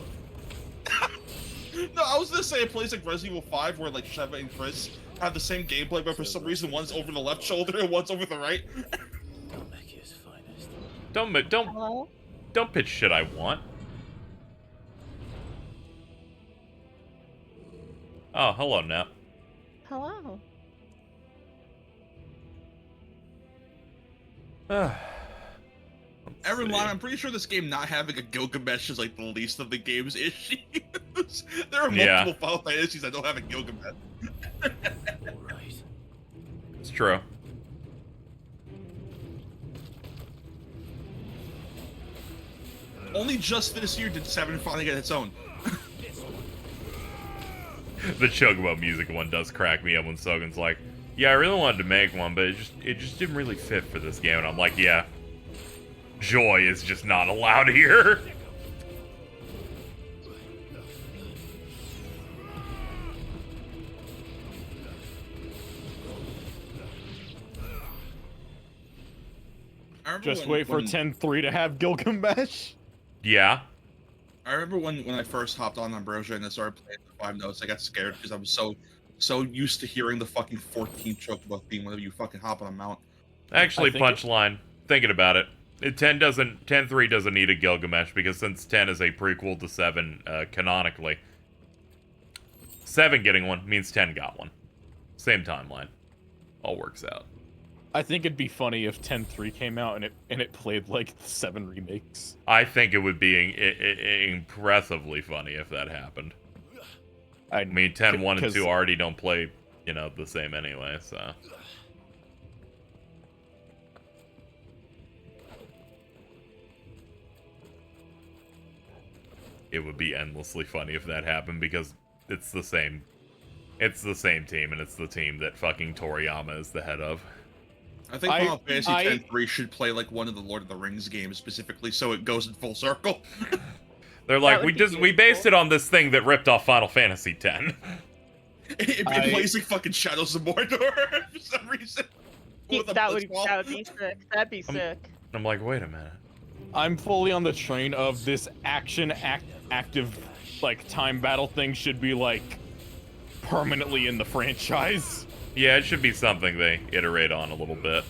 No, I was gonna say it plays like Resident Evil 5, where like Sheva and Chris have the same gameplay, but for some reason one's over the left shoulder and one's over the right. Don't pitch shit I want. Oh, hello, Nep. Hello. Everyone, I'm pretty sure this game not having a Gilgamesh is like the least of the game's issues. There are multiple Final Fantasies that don't have a Gilgamesh. It's true. Only just this year did 7 finally get its own. The Chocobo music one does crack me up when Sogan's like, yeah, I really wanted to make one, but it just didn't really fit for this game. And I'm like, yeah, joy is just not allowed here. Just wait for 10.3 to have Gilgamesh. Yeah. I remember when I first hopped on Ambrosia and I started playing the 5 notes, I got scared because I was so used to hearing the fucking 14th chocobo theme whenever you fucking hop on a mount. Actually, punchline. Thinking about it, 10.3 doesn't need a Gilgamesh because since 10 is a prequel to 7 canonically, 7 getting one means 10 got one. Same timeline. All works out. I think it'd be funny if 10.3 came out and it played like the 7 remakes. I think it would be impressively funny if that happened. I mean, 10.1 and 2 already don't play, you know, the same anyway, so. It would be endlessly funny if that happened because it's the same team and it's the team that fucking Toriyama is the head of. I think Final Fantasy X-3 should play like one of the Lord of the Rings games specifically, so it goes in full circle. They're like, we based it on this thing that ripped off Final Fantasy X. It plays like fucking Shadows of Mordor for some reason. That would be sick. That'd be sick. I'm like, wait a minute. I'm fully on the train of this active like time battle thing should be like permanently in the franchise. Yeah, it should be something they iterate on a little bit.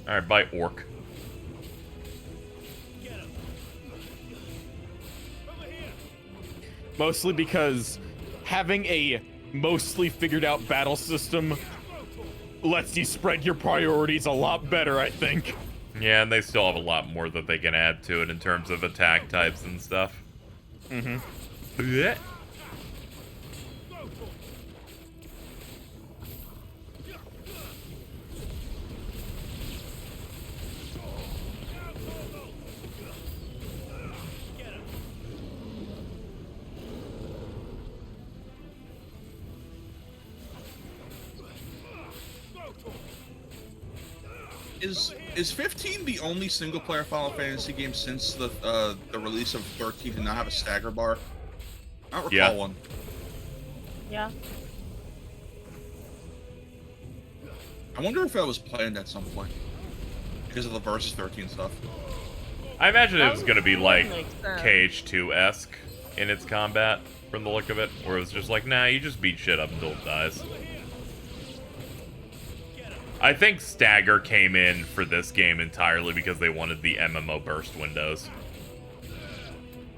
Alright, bye, Orc. Mostly because having a mostly figured out battle system lets you spread your priorities a lot better, I think. Yeah, and they still have a lot more that they can add to it in terms of attack types and stuff. Mm-hmm. Is 15 the only single-player Final Fantasy game since the release of 13 to not have a stagger bar? I don't recall one. Yeah. I wonder if that was planned at some point because of the Versus 13 stuff. I imagine it was going to be like KH2-esque in its combat from the look of it, where it was just like, nah, you just beat shit up until it dies. I think Stagger came in for this game entirely because they wanted the MMO burst windows.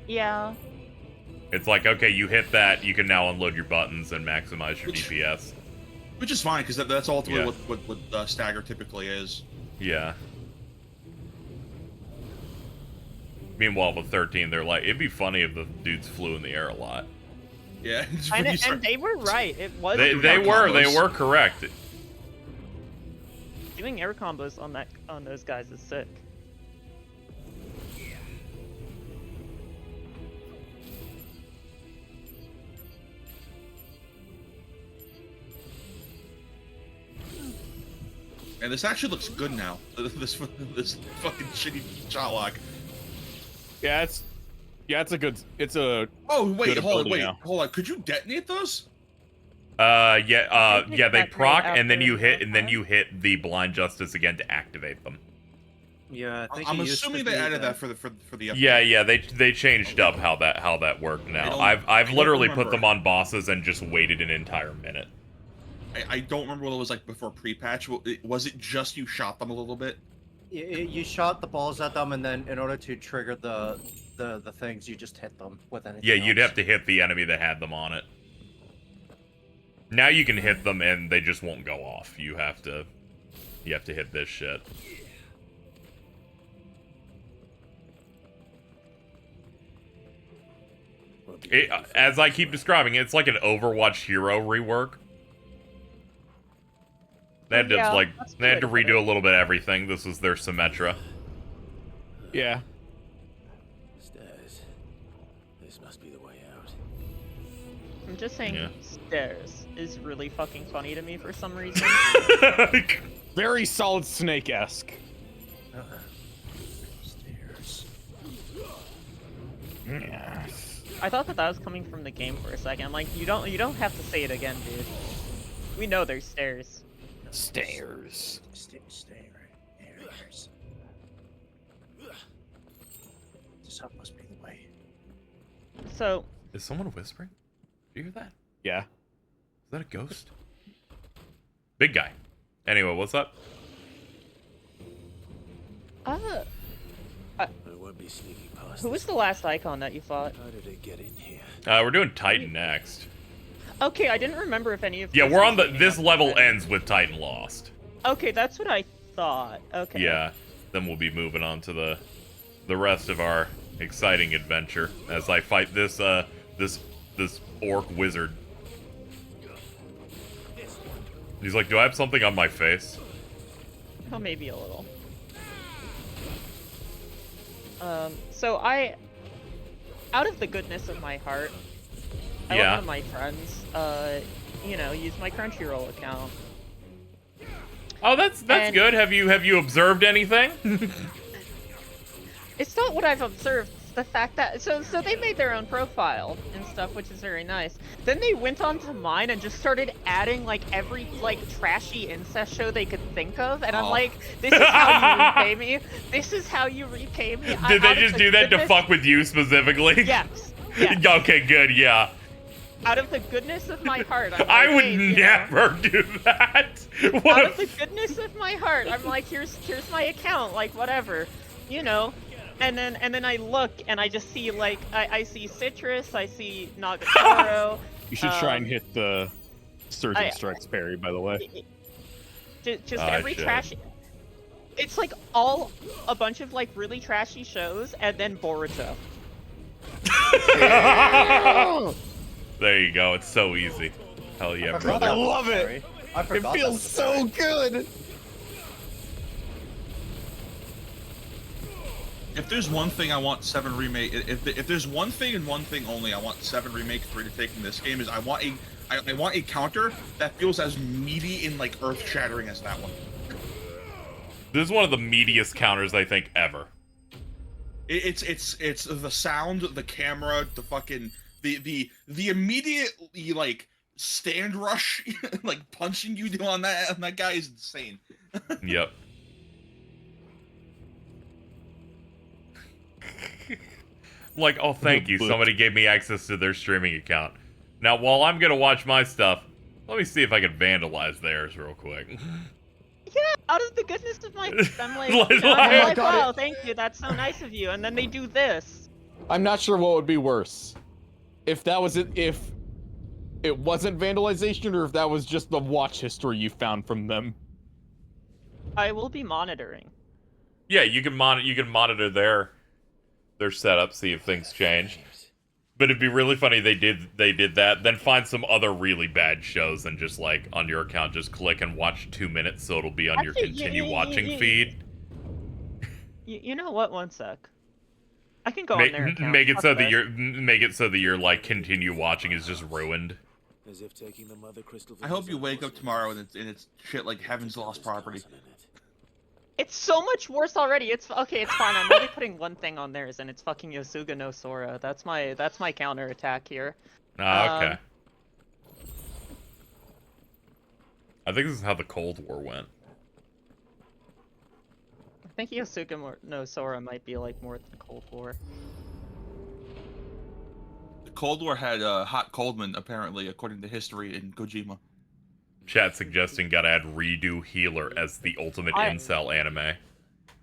Yeah. It's like, okay, you hit that, you can now unload your buttons and maximize your DPS. Which is fine, because that's ultimately what Stagger typically is. Yeah. Meanwhile, with 13, they're like, it'd be funny if the dudes flew in the air a lot. Yeah. And they were right. It was. They were correct. Doing air combos on those guys is sick. And this actually looks good now. This fucking shitty shot lock. Yeah, it's a good. It's a. Oh wait, hold on. Could you detonate those? Yeah, they that proc, right and then you after hit, and then you hit the blind justice again to activate them. Yeah, I think I'm assuming they added that for the update. Yeah, they changed up how that worked now. I've literally put them on bosses and just waited an entire minute. I don't remember what it was like before pre-patch. Was it just you shot them a little bit? You shot the balls at them, and then in order to trigger the things, you just hit them with anything. Yeah, you'd have to hit the enemy that had them on it. Now you can hit them and they just won't go off. You have to hit this shit. As I keep describing, it's like an Overwatch hero rework. They had to they had to redo a little bit of everything. This was their Symmetra. Yeah. Stairs. This must be the way out. I'm just saying, stairs is really fucking funny to me for some reason. Very Solid Snake-esque. Stairs. Yeah. I thought that was coming from the game for a second. I'm like, you don't have to say it again, dude. We know there's stairs. Stairs. Stairs. This must be the way. So. Is someone whispering? Do you hear that? Yeah. Is that a ghost? Big guy. Anyway, what's up? I won't be sneaking past. Who was the last icon that you fought? How did it get in here? We're doing Titan next. Okay, I didn't remember if any of. Yeah, we're on this level ends with Titan Lost. Okay, that's what I thought. Okay. Yeah, then we'll be moving on to the rest of our exciting adventure as I fight this orc wizard. He's like, do I have something on my face? Oh, maybe a little. So out of the goodness of my heart, I let one of my friends, use my Crunchyroll account. Oh, that's good. Have you observed anything? It's not what I've observed. It's the fact that so they made their own profile and stuff, which is very nice. Then they went on to mine and just started adding every trashy incest show they could think of, and I'm like, this is how you repay me. This is how you repay me. Did they just do that to fuck with you specifically? Yes. Okay, good. Yeah. Out of the goodness of my heart, I would never do that. Out of the goodness of my heart, I'm like, here's my account, whatever, And then I look and I just see I see Citrus, I see Nagatoro. You should try and hit the Surgeon Strikes parry, by the way. Just every trashy. It's all a bunch of really trashy shows, and then Boruto. There you go. It's so easy. Hell yeah, brother. I love it. It feels so good. If there's one thing I want 7 Remake, if there's one thing and one thing only I want 7 Remake 3 to take in this game is I want a counter that feels as meaty and earth-shattering as that one. This is one of the meatiest counters I think ever. It's the sound, the camera, the fucking the immediately stand rush punching you on that guy is insane. Yep. Oh, thank you. Somebody gave me access to their streaming account. Now, while I'm gonna watch my stuff, let me see if I can vandalize theirs real quick. Yeah, out of the goodness of my, I'm like, wow, thank you, that's so nice of you. And then they do this. I'm not sure what would be worse, if that was if it wasn't vandalization, or if that was just the watch history you found from them. I will be monitoring. Yeah, you can monitor their setup, see if things change. But it'd be really funny they did that, then find some other really bad shows and just on your account just click and watch 2 minutes so it'll be on your continue watching feed. You know what? One sec. I can go on their account. Make it so that your continue watching is just ruined. As if taking the mother crystal. I hope you wake up tomorrow and it's shit like Heaven's Lost Property. It's so much worse already. It's okay. It's fine. I'm only putting one thing on theirs, and it's fucking Yosuga no Sora. That's my counter attack here. Ah, okay. I think this is how the Cold War went. I think Yosuga no Sora might be like more than Cold War. The Cold War had Hot Coldman, apparently, according to history in Kojima. Chat suggesting gotta add Redo Healer as the ultimate incel anime.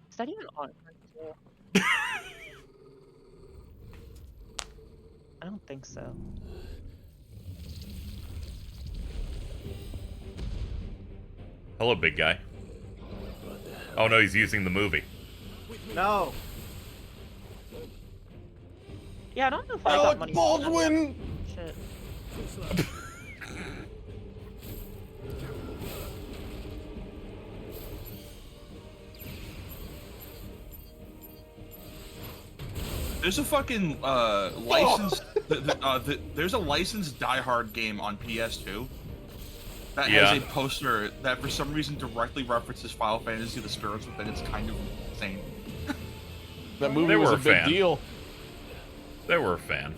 Is that even on? I don't think so. Hello, big guy. Oh no, he's using the movie. No. Yeah, I don't know if I got money. Baldwin! Shit. There's a fucking licensed. There's a licensed Die Hard game on PS2 that has a poster that for some reason directly references Final Fantasy: The Spirits Within. It's kind of insane. That movie was a big deal. They were a fan.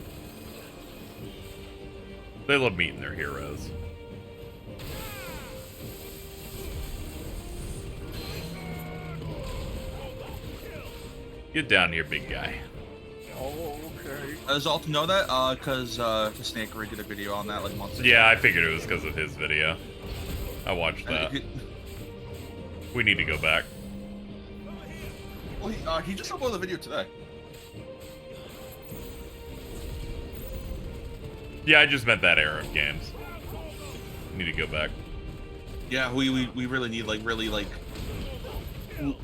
They love meeting their heroes. Get down here, big guy. Oh, okay. Does Alt know that? Because Snakery did a video on that like months ago. Yeah, I figured it was because of his video. I watched that. We need to go back. Well, he just uploaded the video today. Yeah, I just meant that era of games. Need to go back. Yeah, we really need like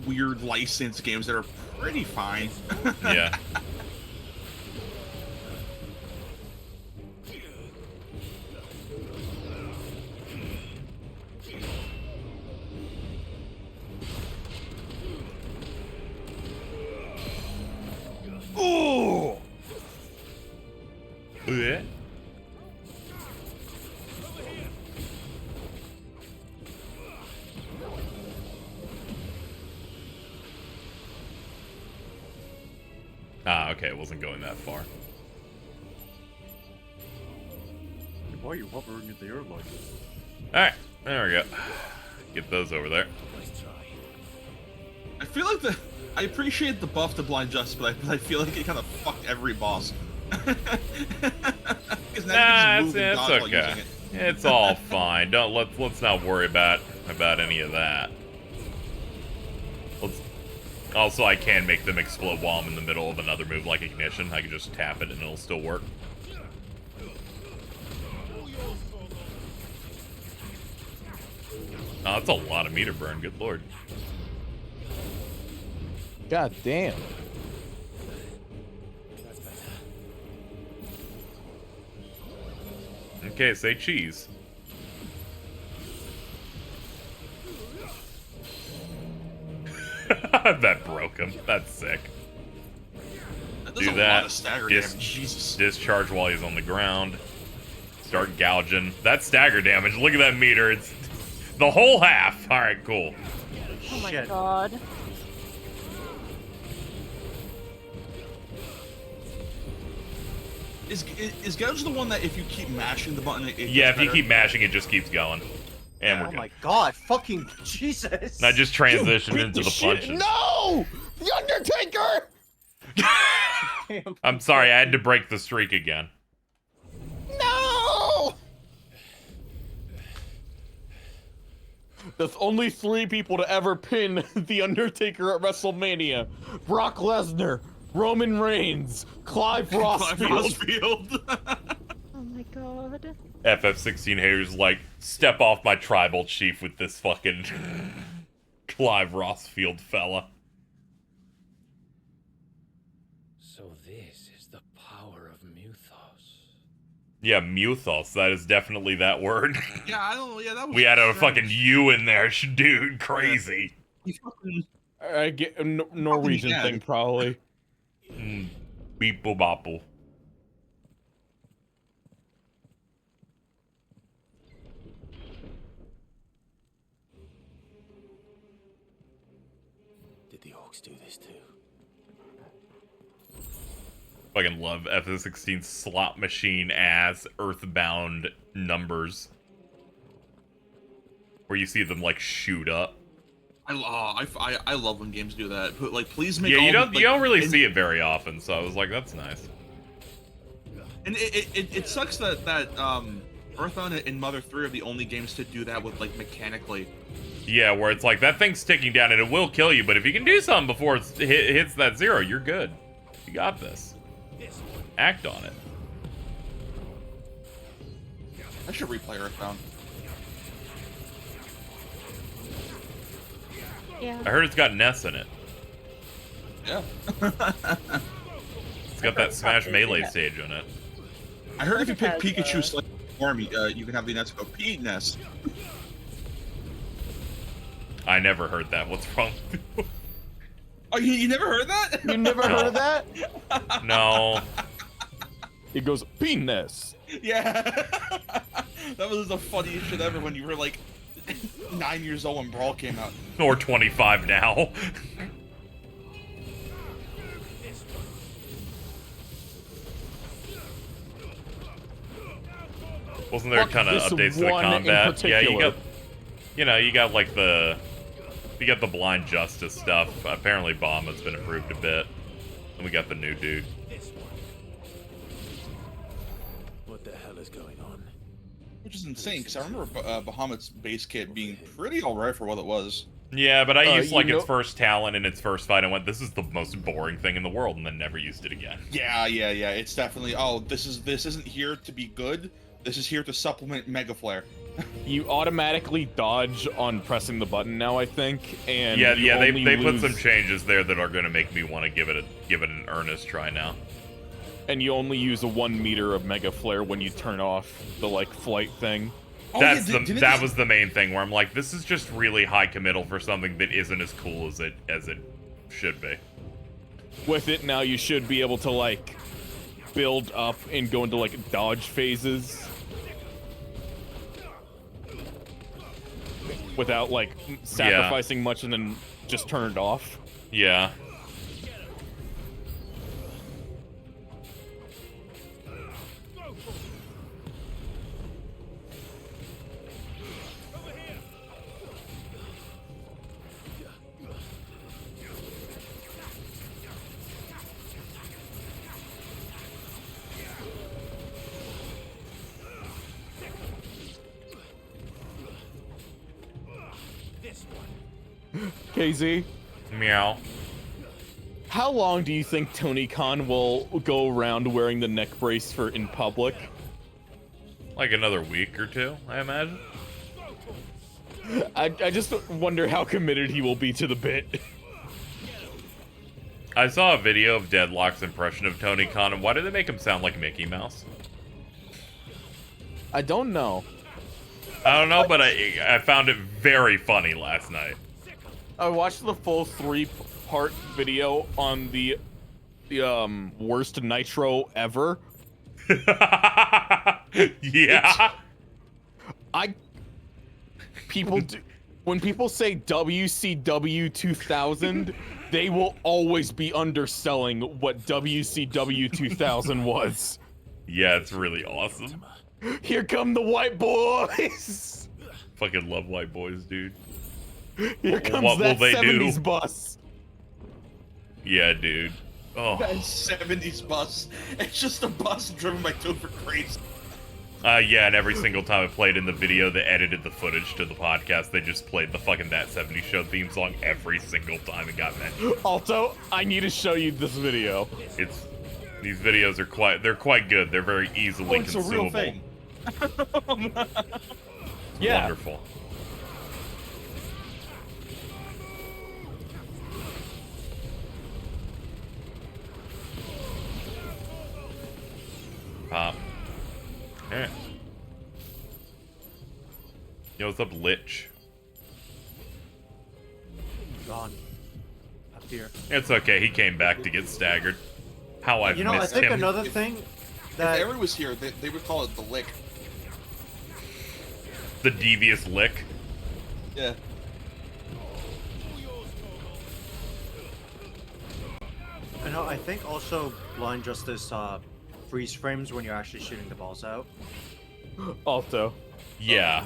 weird licensed games that are pretty fine. Yeah. Ooh! Yeah. Ah, okay, it wasn't going that far. Why are you hovering in the air like this? Alright, there we go. Get those over there. I feel like I appreciate the buff to Blind Justice, but I feel like it kind of fucked every boss. Nah, it's okay. It's all fine. Let's not worry about any of that. Also, I can make them explode while I'm in the middle of another move like Ignition. I can just tap it and it'll still work. Oh, that's a lot of meter burn. Good lord. God damn. Okay, say cheese. That broke him. That's sick. Do that. Discharge while he's on the ground. Start gouging. That's stagger damage. Look at that meter. It's the whole half. All right, cool. Oh my god. Is gouge the one that if you keep mashing the button, yeah, if you keep mashing, it just keeps going. And we're Oh good. my god, fucking Jesus! I just transitioned into the shit. punches. No! The Undertaker! I'm sorry, I had to break the streak again. No! There's only 3 people to ever pin The Undertaker at WrestleMania. Brock Lesnar, Roman Reigns, Clive Rossfield. Oh my god. FF16 haters like, step off my tribal chief with this fucking Clive Rossfield fella. So this is the power of Muthos. Yeah, Muthos, that is definitely that word. Yeah, I don't know. Yeah, that was. We had a fucking U in there, dude. Crazy. I get a Norwegian thing, probably. Beeple bopple. did the orcs do this too? Fucking love FS16 slot machine ass Earthbound numbers, where you see them like shoot up. I love when games do that. But, like, please make. Yeah, you all, don't really see it very often, so I was like, that's nice. And it sucks that Earthbound and Mother 3 are the only games to do that with, like, mechanically. Yeah, where it's like that thing's ticking down and it will kill you, but if you can do something before it hits that 0, you're good. You got this. Act on it. I should replay Earthbound. Yeah. I heard it's got Ness in it. Yeah. It's got that Smash Melee stage in it. I heard if you pick Pikachu form, you can have the Ness go Pete Ness. I never heard that. What's wrong? Oh, you never heard that? You never heard of that? No. It goes penis. Yeah. That was the funniest shit ever when you were like 9 years old when Brawl came out. Or 25 now. Wasn't there a ton of updates to the combat? Yeah, you got like you got the blind justice stuff. Apparently Bahamut's been improved a bit. And we got the new dude. What the hell is going on? Which is insane, because I remember Bahamut's base kit being pretty alright for what it was. Yeah, but I used like its first talent in its first fight and went, this is the most boring thing in the world, and then never used it again. Yeah. It's definitely, this isn't here to be good. This is here to supplement Mega Flare. You automatically dodge on pressing the button now, I think, and yeah, they put some changes there that are going to make me want to give it an earnest try now. And you only use a 1 meter of Mega Flare when you turn off the like flight thing. That was the main thing where I'm like, this is just really high committal for something that isn't as cool as it should be. With it now, you should be able to like build up and go into like dodge phases without like sacrificing much and then just turn it off. Yeah. KZ? Meow. How long do you think Tony Khan will go around wearing the neck brace for in public? Like another week or two, I imagine. I just wonder how committed he will be to the bit. I saw a video of Deadlock's impression of Tony Khan, and why did they make him sound like Mickey Mouse? I don't know. I don't know, but I found it very funny last night. I watched the full 3-part video on the worst Nitro ever. Yeah. When people say WCW 2000, they will always be underselling what WCW 2000 was. Yeah, it's really awesome. Here come the white boys. Fucking love white boys, dude. Here comes what that will they 70s do? bus. Yeah, dude. Oh. That 70s bus. It's just a bus driven by Topher Crazy. Yeah, and every single time I played in the video, they edited the footage to the podcast. They just played the fucking That 70s Show theme song every single time it got mentioned. Also, I need to show you this video. These videos are they're quite good. They're very easily it's consumable. A real thing. Yeah. Wonderful. Pop. Yeah. Yo, what's up, Lich? Gone. Up here. It's okay. He came back to get staggered. How I've missed him. I think another thing that if Aaron was here, they would call it the lick. The devious lick. Yeah. No, I think also blind justice freeze frames when you're actually shooting the balls out. Also. Yeah.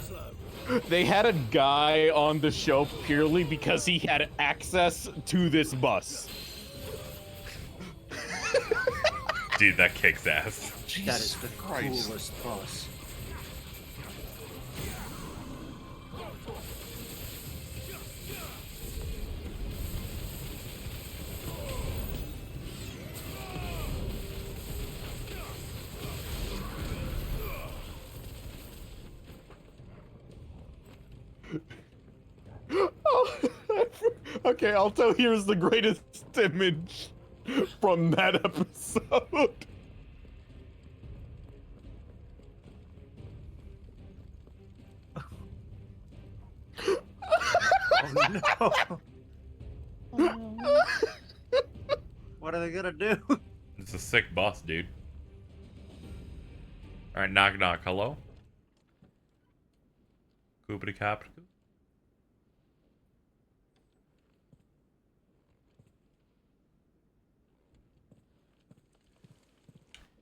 They had a guy on the show purely because he had access to this bus. Dude, that kicks ass. That is the coolest bus. Okay, Alto, here's the greatest image from that episode. Oh no. What are they gonna do? It's a sick boss, dude. Alright, knock knock, hello? Koopity Copity.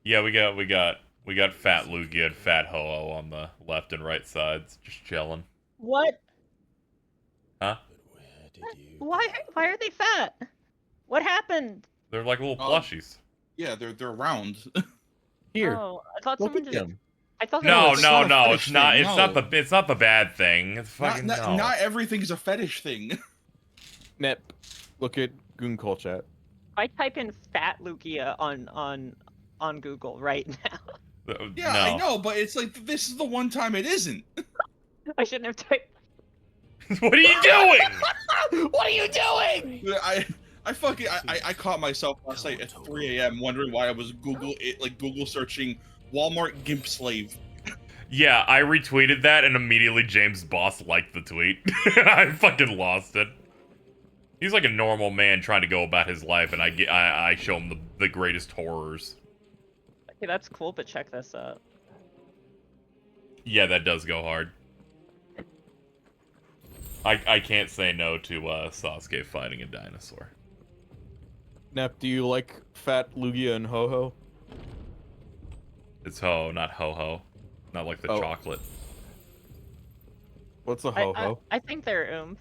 Yeah, we got Fat Lugia and Fat Ho-Oh on the left and right sides, just chilling. What? Huh? Why are they fat? What happened? They're like little plushies. Yeah, they're round. Here. Oh, I thought Look someone at just. them. I thought. No, they no, were- no, it's not. thing, It's no. not the bad thing. It's fucking no. Not everything's a fetish thing. Nep, look at Goon Chat. I type in Fat Lugia on Google right now. Yeah, no. I know, but it's like this is the one time it isn't. I shouldn't have typed. What are you doing? What are you doing? I caught myself last night at 3 a.m. wondering why I was Google searching Walmart Gimp Slave. Yeah, I retweeted that and immediately James Boss liked the tweet. I fucking lost it. He's like a normal man trying to go about his life, and I show him the greatest horrors. Okay, that's cool, but check this out. Yeah, that does go hard. I can't say no to Sasuke fighting a dinosaur. Nep, do you like Fat Lugia and Ho-Ho? It's Ho, not Ho-Ho. Not like the chocolate. What's a Ho-Ho? I think they're oomph.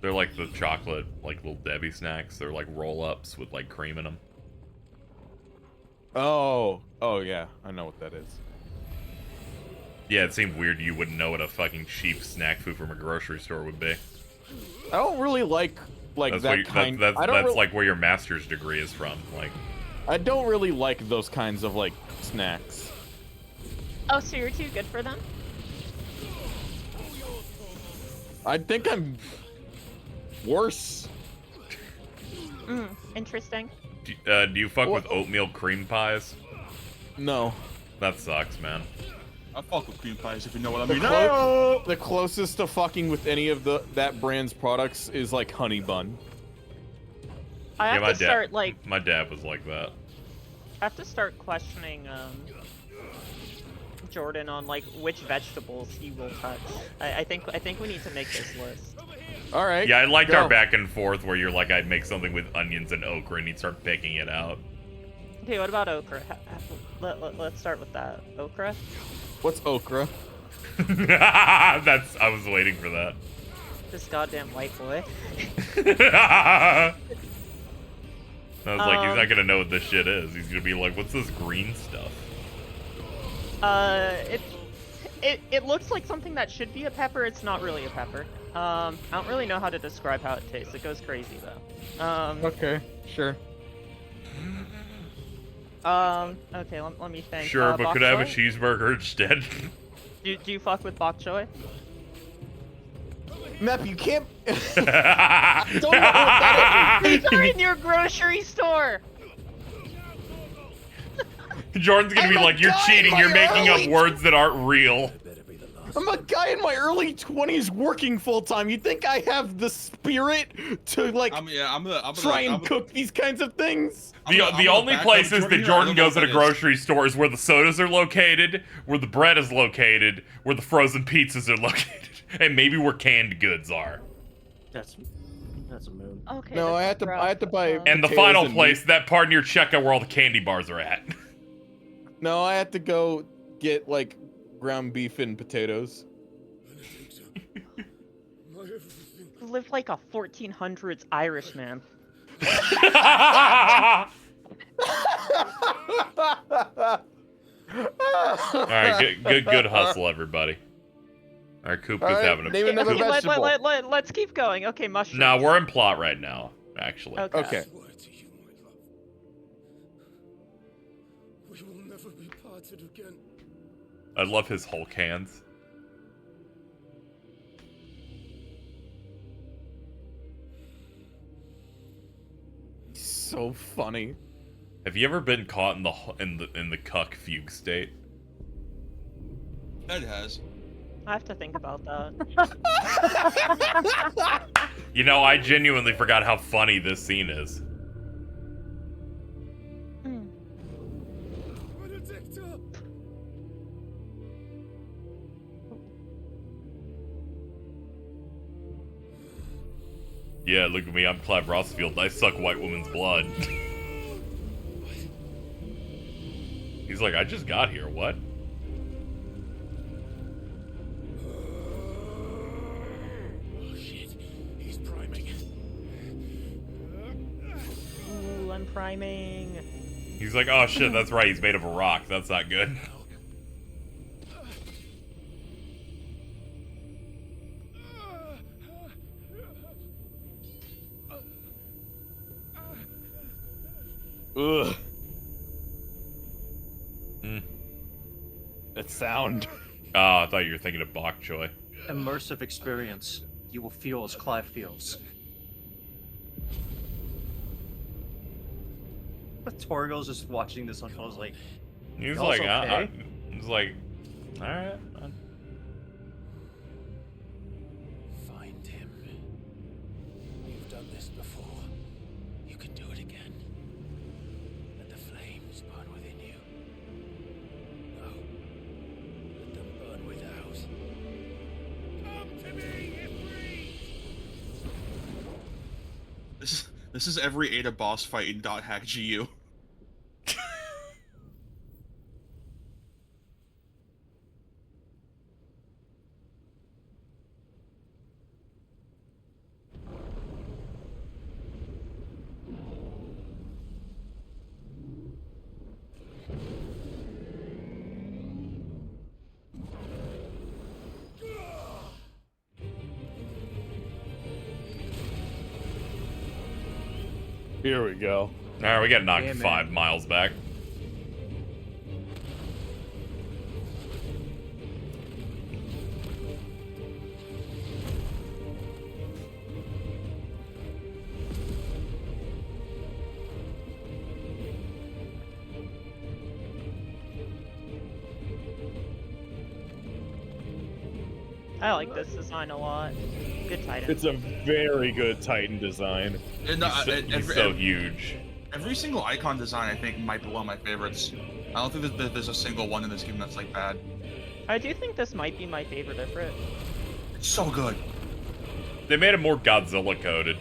They're like the chocolate, like little Debbie snacks. They're like roll-ups with like cream in them. Oh yeah, I know what that is. Yeah, it seemed weird you wouldn't know what a fucking cheap snack food from a grocery store would be. I don't really like That's that what kind. that's I don't like where your master's degree is from. Like, I don't really like those kinds of like snacks. Oh, so you're too good for them? I think I'm worse. Interesting. do you fuck with oatmeal cream pies? No. That sucks, man. I fuck with cream pies if you know what I mean. The closest to fucking with any of that brand's products is like honey bun. I have my to start like. My dad was like that. I have to start questioning Jordan on like which vegetables he will touch. I think we need to make this list. All right. Yeah, I liked our back and forth where you're like, I'd make something with onions and okra, and he'd start picking it out. Okay, what about okra? Let's start with that. Okra? What's okra? I was waiting for that. This goddamn white boy. I was like, he's not gonna know what this shit is. He's gonna be like, what's this green stuff? It looks like something that should be a pepper. It's not really a pepper. I don't really know how to describe how it tastes. It goes crazy though. Okay, sure. Okay, let me think. Sure, but bok could I have a choy? cheeseburger instead? Do you fuck with bok choy? Map, you can't. I don't know what that is. These are in your grocery store. Jordan's gonna be like, you're cheating, you're making up words that aren't real. I'm a guy in my early 20s working full time. You think I have the spirit to like try and cook these kinds of things? The only places that Jordan goes at a grocery store is where the sodas are located, where the bread is located, where the frozen pizzas are located, and maybe where canned goods are. That's That's a moon. Okay. No, I had to buy. And the potatoes final and place, that part near Cheka where all the candy bars are at. No, I had to go get like ground beef and potatoes. You live like a 1400s Irish man. All right, good hustle, everybody. All right, Coop is having a. Name another vegetable. Let's keep going. Okay, mushrooms. No, we're in plot right now, actually. Okay. We will never be parted again. I love his Hulk hands. So funny. Have you ever been caught in the cuck fugue state? Ed has. I have to think about that. You know, I genuinely forgot how funny this scene is. Yeah, look at me, I'm Clive Rossfield. I suck white woman's blood. He's like, I just got here, what? Oh shit, he's priming. Ooh, I'm priming. He's like, oh shit, that's right, he's made of a rock. That's not good. Ugh. Mm. That sound. Oh, I thought you were thinking of bok choy. Immersive experience. You will feel as Clive feels. Torgo's just watching this unfold, like. He's "Y'all's like, okay?" he's like, all right. Find him. You've done this before. You can do it again. Let the flames burn within you. No. Let them burn without. Come to me, Ifrit! This is every Ada boss fight in .hack GU. Here we go. All right, we got knocked Yeah, man. 5 miles back. I like this design a lot. Good Titan. It's a very good Titan design. And, He's so huge. Every single icon design, I think, might be one of my favorites. I don't think that there's a single one in this game that's like bad. I do think this might be my favorite Ifrit. It's so good. They made it more Godzilla coded.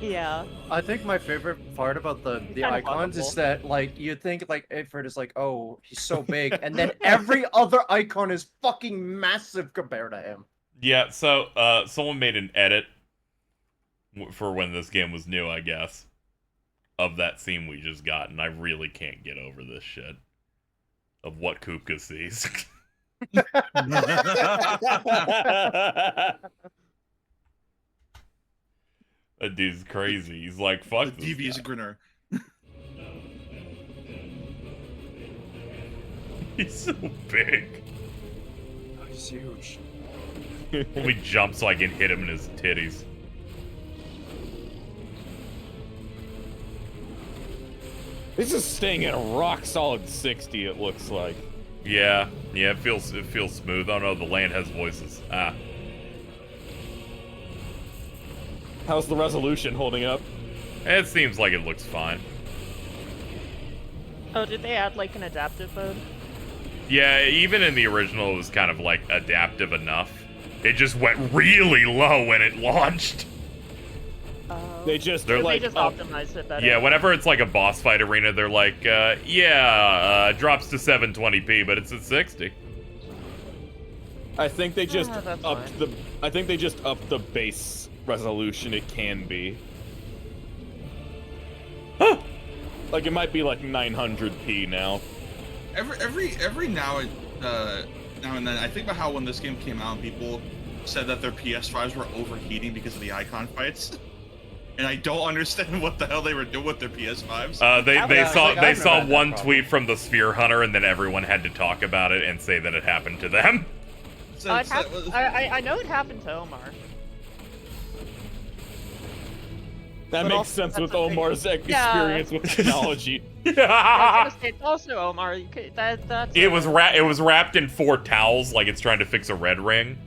Yeah. I think my favorite part about the Kinda icons is lovable. that, like, you think, like, Ifrit is like, oh, he's so big, and then every other icon is fucking massive compared to him. Yeah, so someone made an edit for when this game was new, I guess, of that scene we just got, and I really can't get over this shit of what Kupka sees. That dude's crazy. He's like, fuck this devious guy. grinner. He's so big. He's huge. Let me jump so I can hit him in his titties. This is staying at a rock solid 60. It looks like. Yeah, it feels smooth. Oh no, the land has voices. Ah. How's the resolution holding up? It seems like it looks fine. Oh, did they add like an adaptive mode? Yeah, even in the original, it was kind of like adaptive enough. It just went really low when it launched. They just optimized it better. Yeah, whenever it's like a boss fight arena, they're like, drops to 720p, but it's at 60. I think they just upped the. I think they just upped the base resolution it can be. Like it might be like 900p now. Every now and then, I think about how when this game came out, people said that their PS5s were overheating because of the icon fights. And I don't understand what the hell they were doing with their PS5s. They saw one tweet from the Sphere Hunter, and then everyone had to talk about it and say that it happened to them. I know it happened to Omar. That makes sense with Omar's experience with technology. I was gonna say, it's also Omar. It was wrapped in 4 towels, like it's trying to fix a red ring.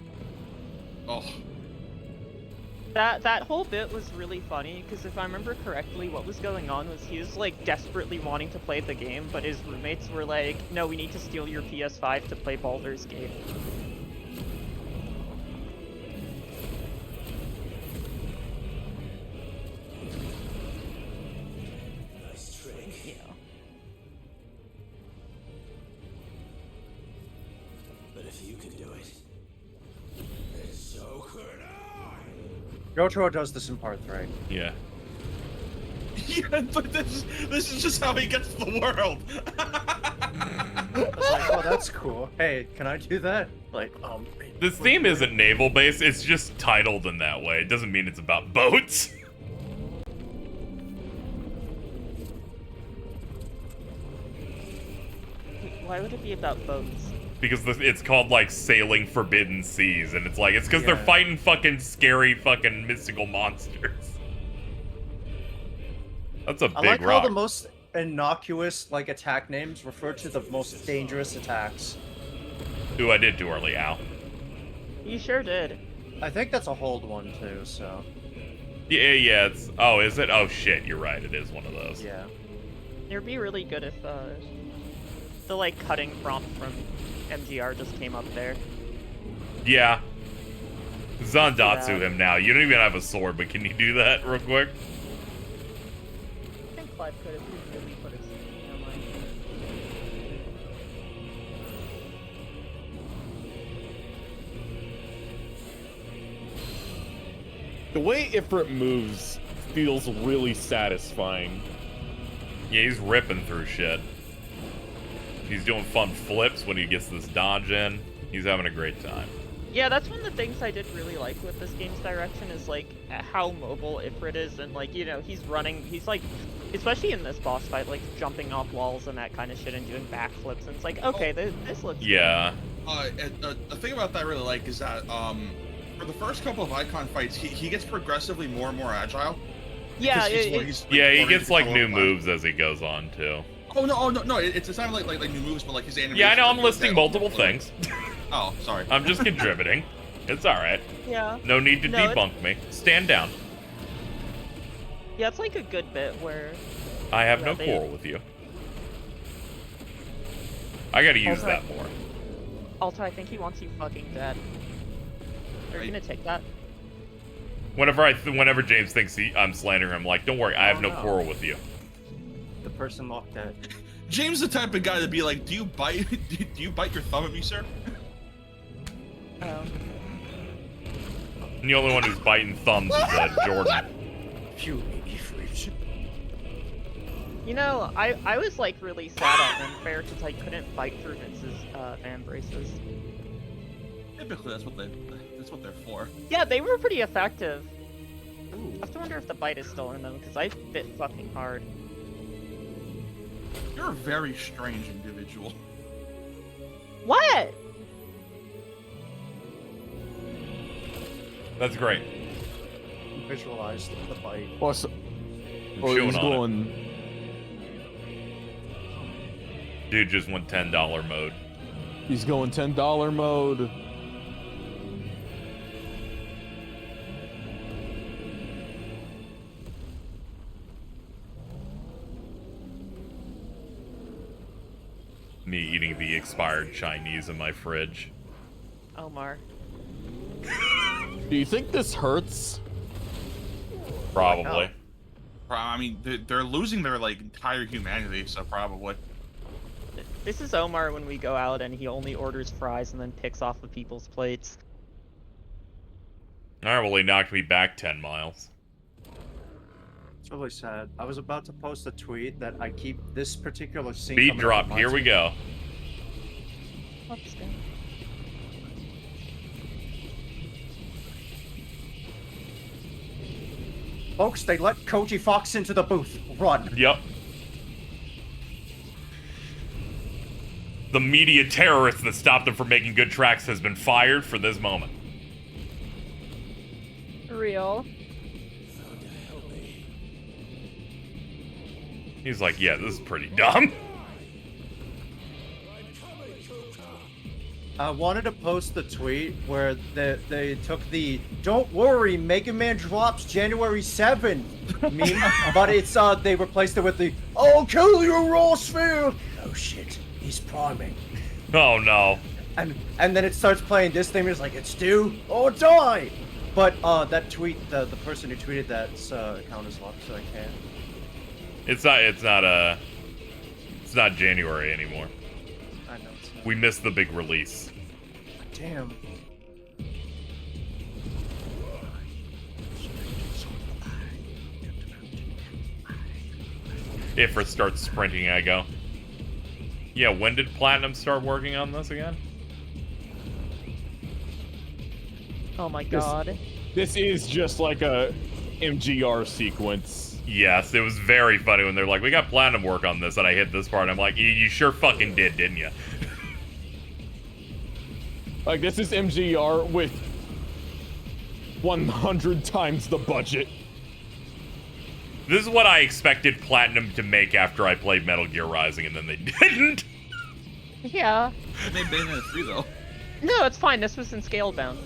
Oh. That whole bit was really funny because if I remember correctly, what was going on was he was like desperately wanting to play the game, but his roommates were like, "No, we need to steal your PS5 to play Baldur's Gate." Nice trick. Yeah. But if you can do it, then so could I. Jotaro does this in part 3. Yeah. Yeah, but this is just how he gets to the world. I was like, oh, that's cool. Hey, can I do that? Like, This theme isn't naval based, it's just titled in that way. It doesn't mean it's about boats. Why would it be about boats? Because it's called like Sailing Forbidden Seas, and it's because they're fighting fucking scary fucking mystical monsters. That's a big I like rock. how the most innocuous attack names refer to the most dangerous attacks. Ooh, I did too early, ow. You sure did. I think that's a hold one too, so. Yeah, it's... Oh, is it? Oh shit, you're right, it is one of those. Yeah. It'd be really good if the cutting prompt from MGR just came up there. Yeah. Zandatsu him now. You don't even have a sword, but can you do that real quick? I think Clive could if he really put his mind. The way Ifrit moves feels really satisfying. Yeah, he's ripping through shit. He's doing fun flips when he gets this dodge in. He's having a great time. Yeah, that's one of the things I did really like with this game's direction is how mobile Ifrit is, and he's running, he's especially in this boss fight, jumping off walls and that kind of shit and doing backflips, and it's okay, this looks yeah. The thing about that I really like is that for the first couple of icon fights, he gets progressively more and more agile. Yeah, he gets new moves as he goes on too. Oh no! It's not like new moves, but his animation. Yeah, I know. I'm listing multiple things. Oh, sorry. I'm just contributing. It's all right. Yeah. No need to debunk me. Stand down. Yeah, it's a good bit where. I have no quarrel with you. I gotta use that more. Alta, I think he wants you fucking dead. Are you gonna take that? Whenever James thinks I'm slandering him, don't worry, I have no quarrel with you. The person locked dead. James is the type of guy to be like, do you bite your thumb at me, sir? And the only one who's biting thumbs is Jordan. I was really sad at Renfair because I couldn't fight through Vince's fan braces. Typically, that's what they're for. Yeah, they were pretty effective. Ooh. I have to wonder if the bite is still in them because I bit fucking hard. You're a very strange individual. What? That's great. Visualized the bite. Awesome. He's going. Dude just went $10 mode. He's going $10 mode. Me eating the expired Chinese in my fridge. Omar. Do you think this hurts? Probably. I mean, they're losing their like entire humanity, so probably. This is Omar when we go out and he only orders fries and then picks off the people's plates. Alright, well, he knocked me back 10 miles. It's really sad. I was about to post a tweet that I keep this particular scene. Speed drop, here we go. Let's go. Folks, they let Koji Fox into the booth. Run. Yep. The media terrorist that stopped them from making good tracks has been fired for this moment. Real. He's like, yeah, this is pretty dumb. I wanted to post the tweet where they took the "Don't worry, Mega Man drops January 7th" meme, but it's they replaced it with the "I'll kill you, Rossfield." Oh shit, he's priming. Oh no. And then it starts playing this thing. It's like it's do or die. But that tweet, the person who tweeted that account is locked, so I can't. It's not January anymore. I know it's not. We missed the big release. Damn. If it starts sprinting, I go. Yeah, when did Platinum start working on this again? Oh my god. This is just like a MGR sequence. Yes, it was very funny when they're like, we got Platinum work on this, and I hit this part, and I'm like, you sure fucking did, didn't you? Like, this is MGR with 100 times the budget. This is what I expected Platinum to make after I played Metal Gear Rising, and then they didn't. Yeah. They made Bayonetta 3 though. No, it's fine. This was in Scalebound.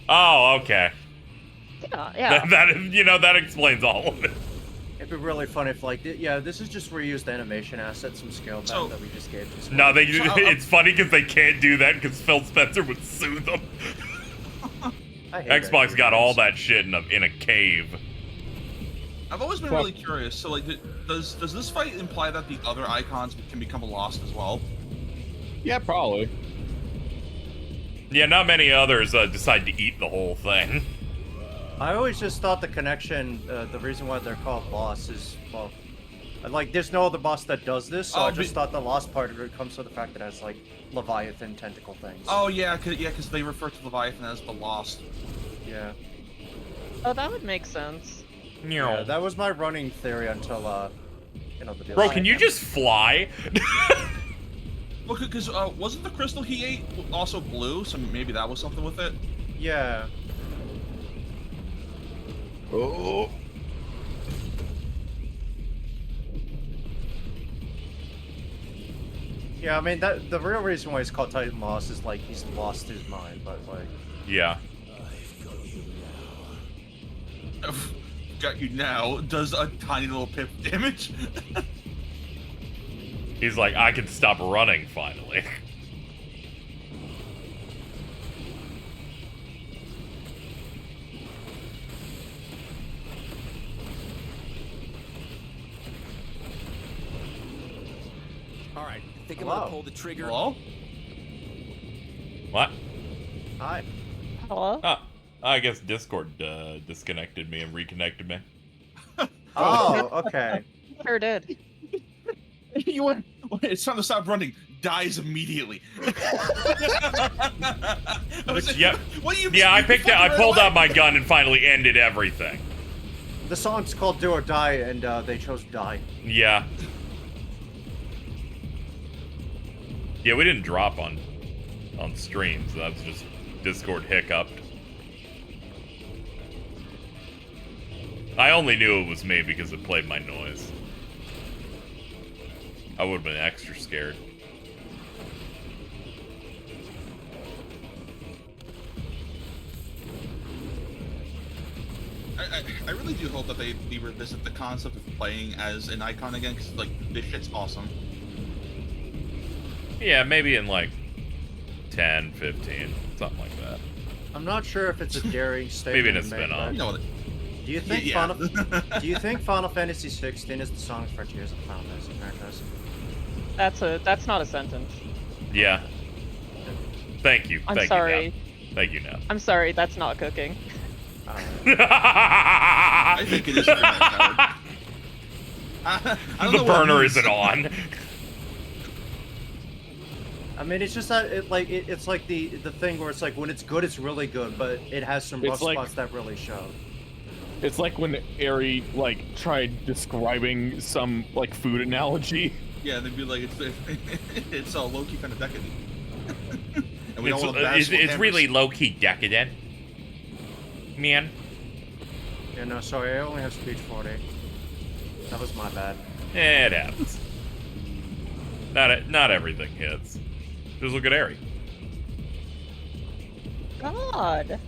Oh, okay. Yeah. That explains all of it. It'd be really fun if, like, yeah, this is just reused animation assets from Scalebound that we just gave to Square. No, it's funny because they can't do that because Phil Spencer would sue them. Xbox got all that shit in a cave. I've always been really curious. So, like, does this fight imply that the other icons can become lost as well? Yeah, probably. Yeah, not many others decide to eat the whole thing. I always just thought the connection, the reason why they're called boss is, well, like, there's no other boss that does this, so I just thought the lost part of it comes from the fact that it has, like, Leviathan tentacle things. Oh, yeah, because they refer to Leviathan as the Lost. Yeah. Oh, that would make sense. Yeah, that was my running theory until, the DLC. Bro, can you just fly? Well, because wasn't the crystal he ate also blue? So maybe that was something with it. Yeah. Oh. Yeah, I mean, the real reason why he's called Titan Lost is, like, he's lost his mind, but, like... Yeah. Got you now. Does a tiny little pip damage? He's like, I can stop running, finally. Alright, I think I'm gonna pull the trigger. Hello? What? Hi. Hello? Ah, I guess Discord disconnected me and reconnected me. Oh, okay. Sure did. You went. It's time to stop running. Dies immediately. Yep. What do you mean? Yeah, I pulled out my gun and finally ended everything. The song's called Do or Die, and they chose Die. Yeah. Yeah, we didn't drop on streams. That's just Discord hiccuped. I only knew it was me because it played my noise. I would have been extra scared. I really do hope that they revisit the concept of playing as an icon again, because, like, this shit's awesome. Yeah, maybe in, like, 10, 15, something like that. I'm not sure if it's a daring statement. Maybe in a spin-off. You know what? Do you think Yeah. Do you think Final Fantasy 16 is the song for Tears of the Final Fantasy franchise? That's not a sentence. Yeah. Thank you. I'm Thank sorry. You, Thank you, now. I'm sorry, that's not cooking. I think it is. I don't The know what it burner means. isn't on. I mean, it's just that it's like the thing where it's like when it's good, it's really good, but it has some rough It's like- spots that really show. It's like when Ari like tried describing some like food analogy. Yeah, they'd be like, it's low-key kind of decadent. And we don't want to bash It's hammers. really low-key decadent. Man. Yeah, no, sorry, I only have speech 40. That was my bad. It happens. Not everything hits. Just look at Ari. God.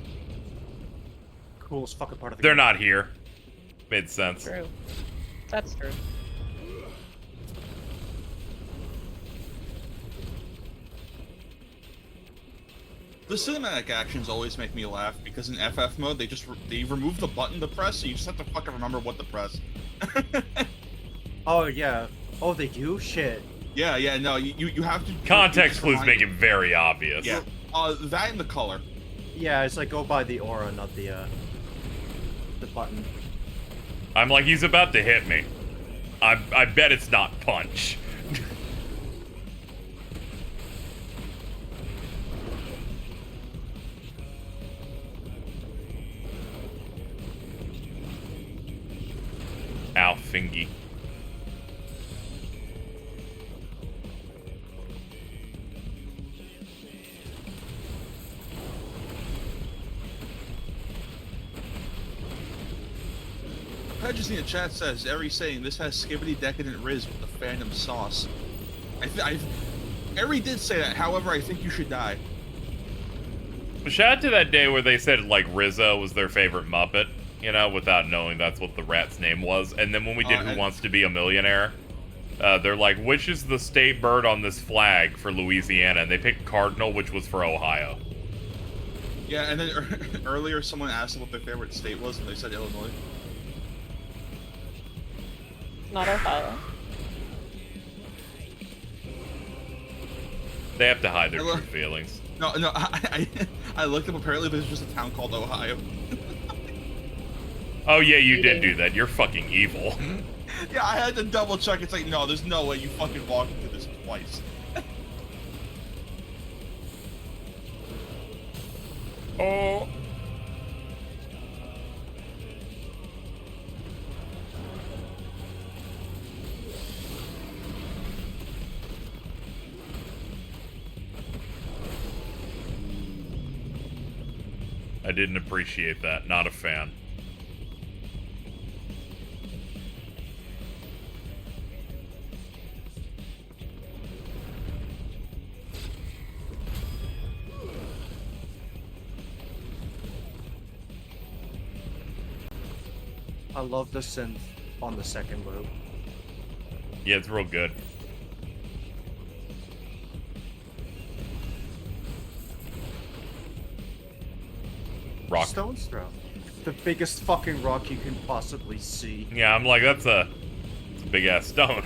Coolest fucking part of the They're game. not here. Made sense. True. That's true. The cinematic actions always make me laugh because in FF mode they remove the button to press, so you just have to fucking remember what to press. Oh yeah. Oh, they do? Shit. Yeah, no, you have to. Context clues remind- make it very obvious. Yeah. That and the color. Yeah, it's like go by the aura, not the button. I'm like, he's about to hit me. I bet it's not punch. Ow, fingy. Pedges in the chat says, Eri saying this has skibbity decadent Riz with the Phantom sauce. Eri did say that, however, I think you should die. Shout out to that day where they said, like, Rizzo was their favorite Muppet, you know, without knowing that's what the rat's name was. And then when we did Who Wants to Be a Millionaire, they're like, which is the state bird on this flag for Louisiana? And they picked Cardinal, which was for Ohio. Yeah, and then earlier someone asked them what their favorite state was, and they said Illinois. Not Ohio. They have to hide their true feelings. No, I looked up. Apparently, there's just a town called Ohio. Oh yeah, you did do that. You're fucking evil. Yeah, I had to double check. It's like, no, there's no way you fucking walked into this twice. Oh. I didn't appreciate that. Not a fan. I love the synth on the second loop. Yeah, it's real good. Rock. Stone's throw. The biggest fucking rock you can possibly see. Yeah, I'm like, that's a big ass stone.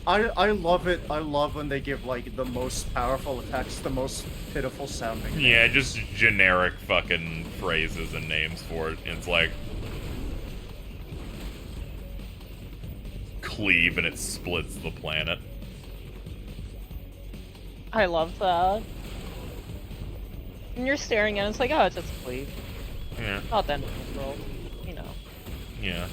I love it. I love when they give like the most powerful attacks, the most pitiful sounding. Yeah, just generic fucking phrases and names for it. It's like cleave and it splits the planet. I love that. And you're staring at it, it's like, oh, it's just a cleave. Yeah. Not the end of the world, you know. Yeah.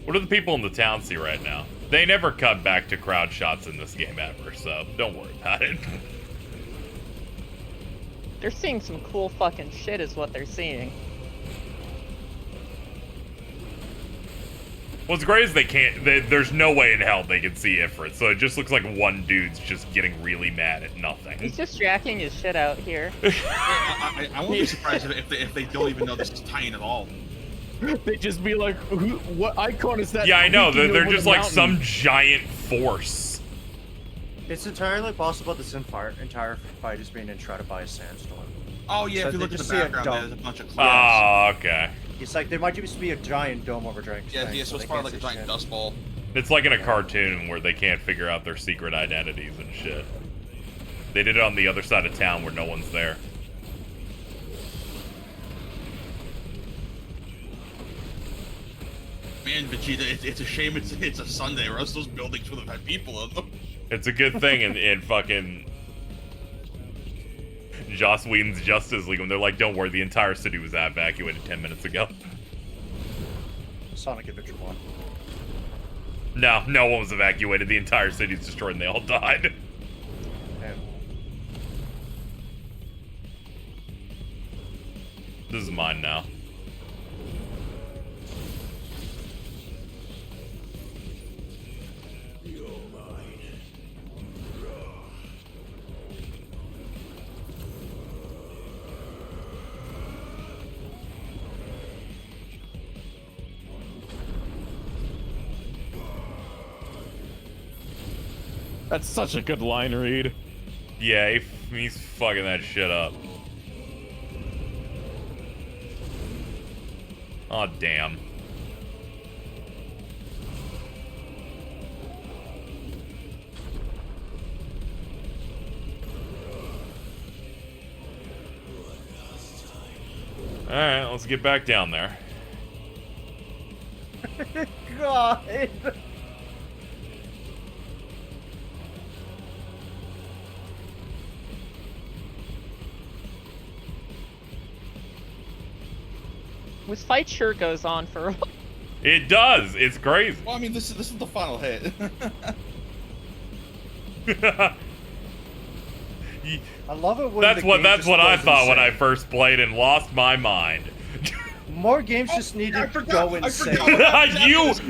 What do the people in the town see right now? They never cut back to crowd shots in this game ever, so don't worry about it. They're seeing some cool fucking shit is what they're seeing. What's great is they can't, there's no way in hell they can see Ifrit, so it just looks like one dude's just getting really mad at nothing. He's just jacking his shit out here. I won't be surprised if they don't even know this is Titan at all. They just be like, what icon is that? Yeah, I know, peeking they're over just the like mountain? some giant force. It's entirely possible this entire fight is being enshrouded by a sandstorm. Oh yeah, So if you they look at the just see a background, dome. there's a bunch of clouds. Oh, okay. It's like there might just be a giant dome over Drake's Yeah, thing, yeah, so it's they probably can't like a see giant shit. dust ball. It's like in a cartoon where they can't figure out their secret identities and shit. They did it on the other side of town where no one's there. Man, Vegeta, it's a shame it's a Sunday, or else those buildings would have had people in them. It's a good thing in fucking Joss Whedon's Justice League when they're like, don't worry, the entire city was evacuated 10 minutes ago. Sonic Adventure 1. No, no one was evacuated. The entire city's destroyed and they all died. Damn. This is mine now. That's such a good line read. Yeah, he's fucking that shit up. Oh, damn. Alright, let's get back down there. God. This fight sure goes on for a while. It does. It's crazy. Well, I mean, this is the final hit. I love it when That's the what game that's just what I goes thought when I insane. first played and lost my mind. More games just need to go insane. you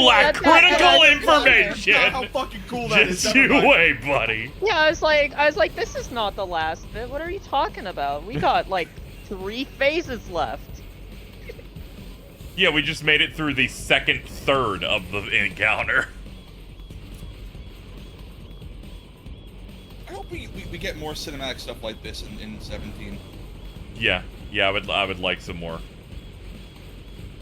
lack critical information. How fucking cool that is. Just you wait, buddy. Yeah, I was like, this is not the last bit. What are you talking about? We got like 3 phases left. Yeah, we just made it through the second third of the encounter. I hope we get more cinematic stuff like this in 17. Yeah, I would like some more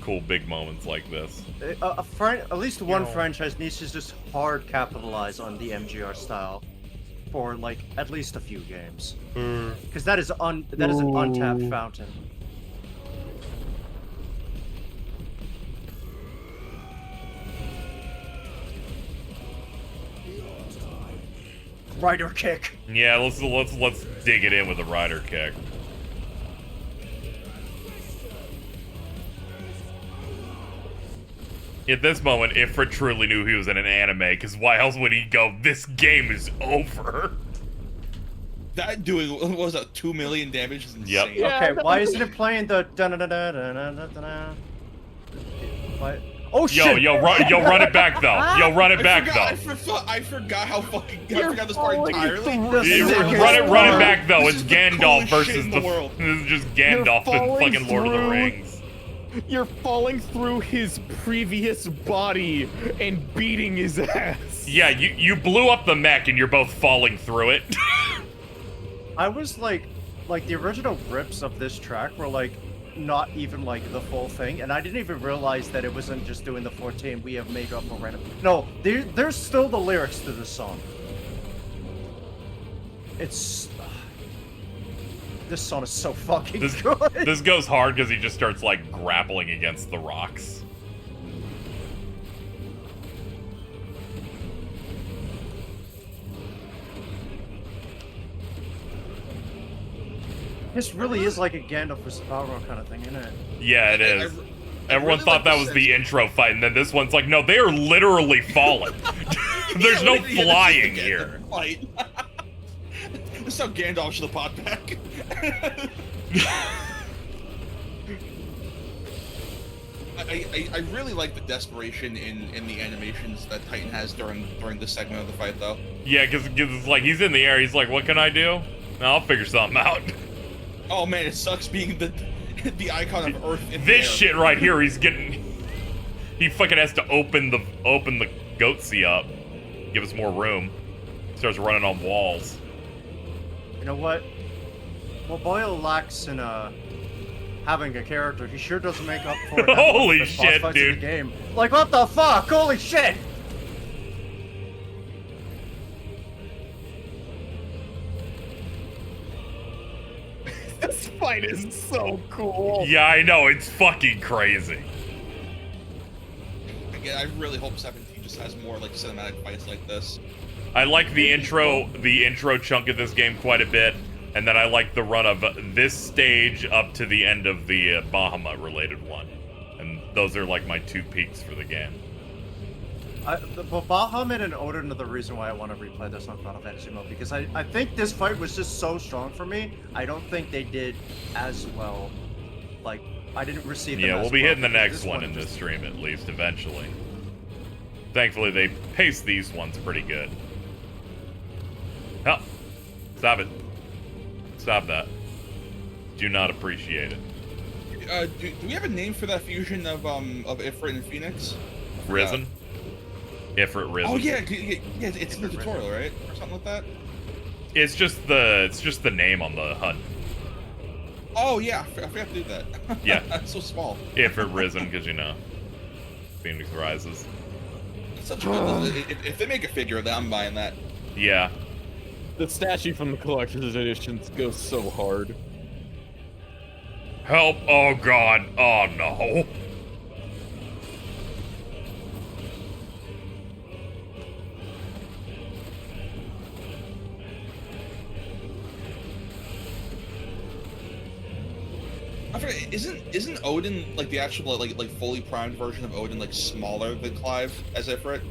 cool big moments like this. At least one franchise needs to just hard capitalize on the MGR style for like at least a few games, because that is an untapped fountain. Rider kick. Yeah, let's dig it in with a rider kick. At this moment, Ifrit truly knew he was in an anime, because why else would he go, this game is over? That doing, what was that, 2 million damage is insane. Yep. Okay, why isn't it playing the da-da-da-da-da-da-da-da? What? Oh shit! Yo, run it back though. Yo, run it back though. I forgot how fucking. I forgot this part entirely. Run it back though. It's Gandalf versus the world. This is just Gandalf and fucking Lord of the Rings. You're falling through his previous body and beating his ass. Yeah, you blew up the mech and you're both falling through it. I was like the original rips of this track were like not even like the full thing, and I didn't even realize that it wasn't just doing the 14 we have made up for random. No, there's still the lyrics to this song. It's this song is so fucking good. This goes hard because he just starts like grappling against the rocks. This really is like a Gandalf versus Balrog kind of thing, isn't it? Yeah, it is. Everyone really thought like that the was the intro fight, and then this one's like, no, they are literally falling. There's no flying here. Fight. This is how Gandalf should have popped back. I really like the desperation in the animations that Titan has during this segment of the fight, though. Yeah, because it's like he's in the air. He's like, what can I do? I'll figure something out. Oh man, it sucks being the icon of Earth. In This shit right here, he fucking has to open the goatsy up. Give us more room. Starts running on walls. You know what? Well, Boyle lacks in having a character. He sure doesn't make up for it. Holy the boss shit, fights in dude. the game. Like, what the fuck? Holy shit! This fight is so cool. Yeah, I know. It's fucking crazy. Again, I really hope 17 just has more like cinematic fights like this. I like the intro chunk of this game quite a bit, and then I like the run of this stage up to the end of the Bahamut related one, and those are like my 2 peaks for the game. But Bahamut and Odin are the reason why I want to replay this on Final Fantasy mode, because I think this fight was just so strong for me. I don't think they did as well. Like, I didn't receive them Yeah, as we'll be well, hitting the because next this one in this stream at least eventually. Thankfully, they pace these ones pretty good. Oh, stop it. Stop that. Do not appreciate it. Do we have a name for that fusion of Ifrit and Phoenix? Risen? Ifrit Risen. Oh yeah, it's in the tutorial, right? Or something like that? It's just the name on the HUD. Oh yeah, I forgot to do that. Yeah. That's so small. Ifrit Risen, because you know, Phoenix Rises. It's such a good, if they make a figure of that, I'm buying that. Yeah. The statue from the collector's editions goes so hard. Help! Oh god! Oh no! I forget, isn't Odin like the actual like fully primed version of Odin like smaller than Clive as Ifrit?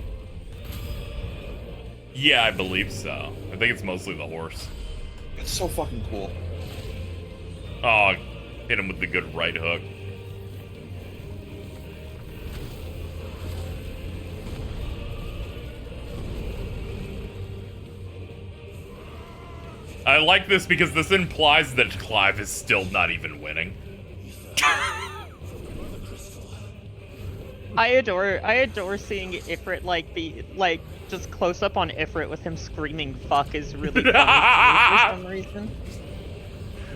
Yeah, I believe so. I think it's mostly the horse. It's so fucking cool. Oh, hit him with the good right hook. I like this because this implies that Clive is still not even winning. I adore seeing Ifrit just close up on Ifrit with him screaming "fuck" is really funny for some reason.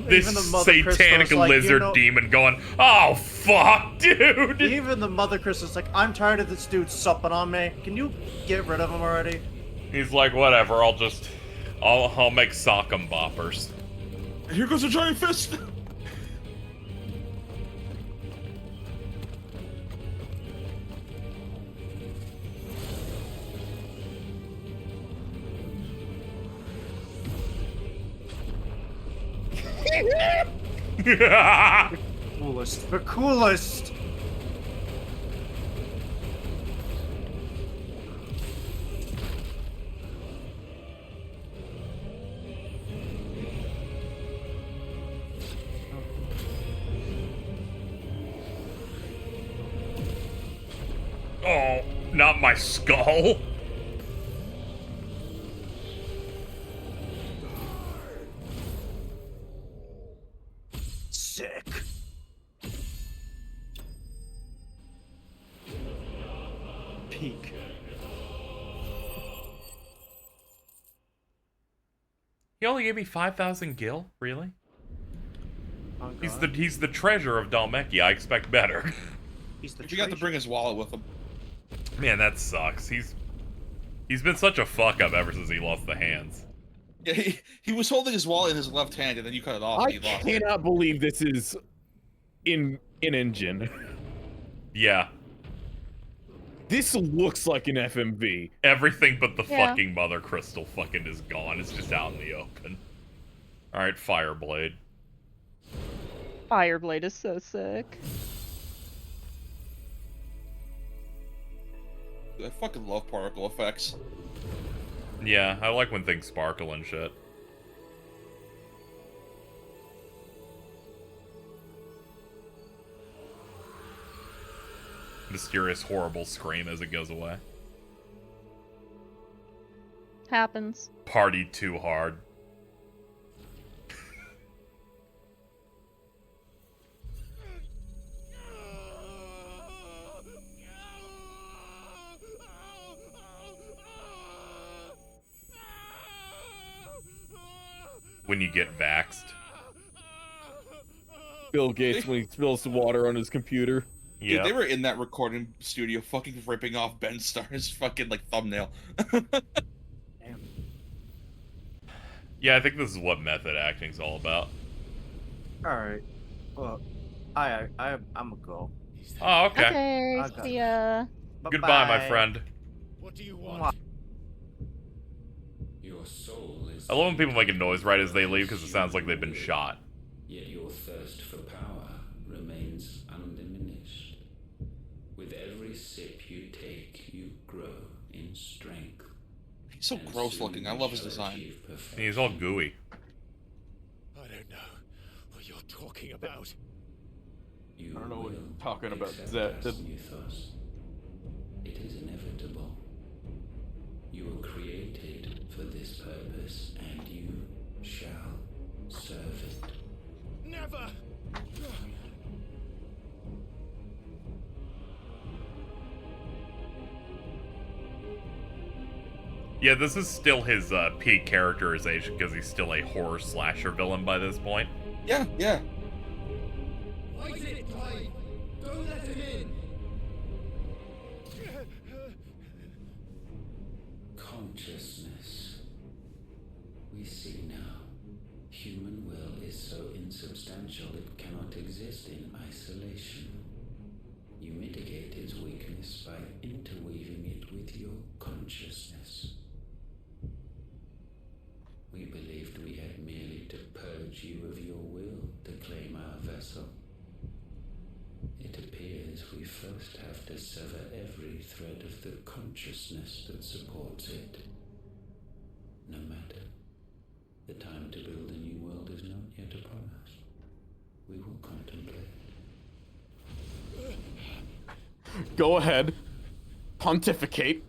This satanic lizard demon going, "Oh fuck, dude!" Even the Mother Crystal's like, "I'm tired of this dude supping on me. Can you get rid of him already?" He's like, "Whatever. I'll make sock'em boppers." And here goes a giant fist. Coolest. The coolest. Oh, not my skull. Sick. Peak. He only gave me 5,000 gil? Really? Oh, He's the treasure of Dalmeki. I expect better. He's the He got to bring his wallet with him. Man, that sucks. He's been such a fuck up ever since he lost the hands. Yeah, he was holding his wallet in his left hand, and then you cut it off. I and he lost it. cannot believe this is in engine. Yeah. This looks like an FMV. Everything but the Yeah. fucking Mother Crystal fucking is gone. It's just out in the open. Alright, Fireblade. Fireblade is so sick. I fucking love particle effects. Yeah, I like when things sparkle and shit. Mysterious, horrible scream as it goes away. Happens. Party too hard. when you get vaxxed. Bill Gates when he spills the water on his computer. Yeah, they were in that recording studio, fucking ripping off Ben Starr's fucking like thumbnail. Yeah, I think this is what method acting's all about. All right. Well, I'm a go. Oh, okay. Okay, see ya. Goodbye, my friend. What do you want? Your soul is. I love when people make a noise right as they leave because it sounds like they've been shot. Yet your thirst for power remains undiminished. With every sip you take, you grow in strength. He's so gross looking. I love his design. He's all gooey. I don't know what you're talking about. I don't know what you're talking about, Zed. It is inevitable. You were created for this purpose, and you shall serve it. Never! Yeah, this is still his peak characterization because he's still a horror slasher villain by this point. Yeah, yeah. Fight it, Clive! Don't let him in! Consciousness. We see now. Human will is so insubstantial it cannot exist in isolation. You mitigate its weakness by interweaving it with your consciousness. We believed we had merely to purge you of your will to claim our vessel. It appears we first have to sever every thread of the consciousness that supports it. No matter. The time to build a new world is not yet upon us. We will contemplate. Go ahead. Pontificate.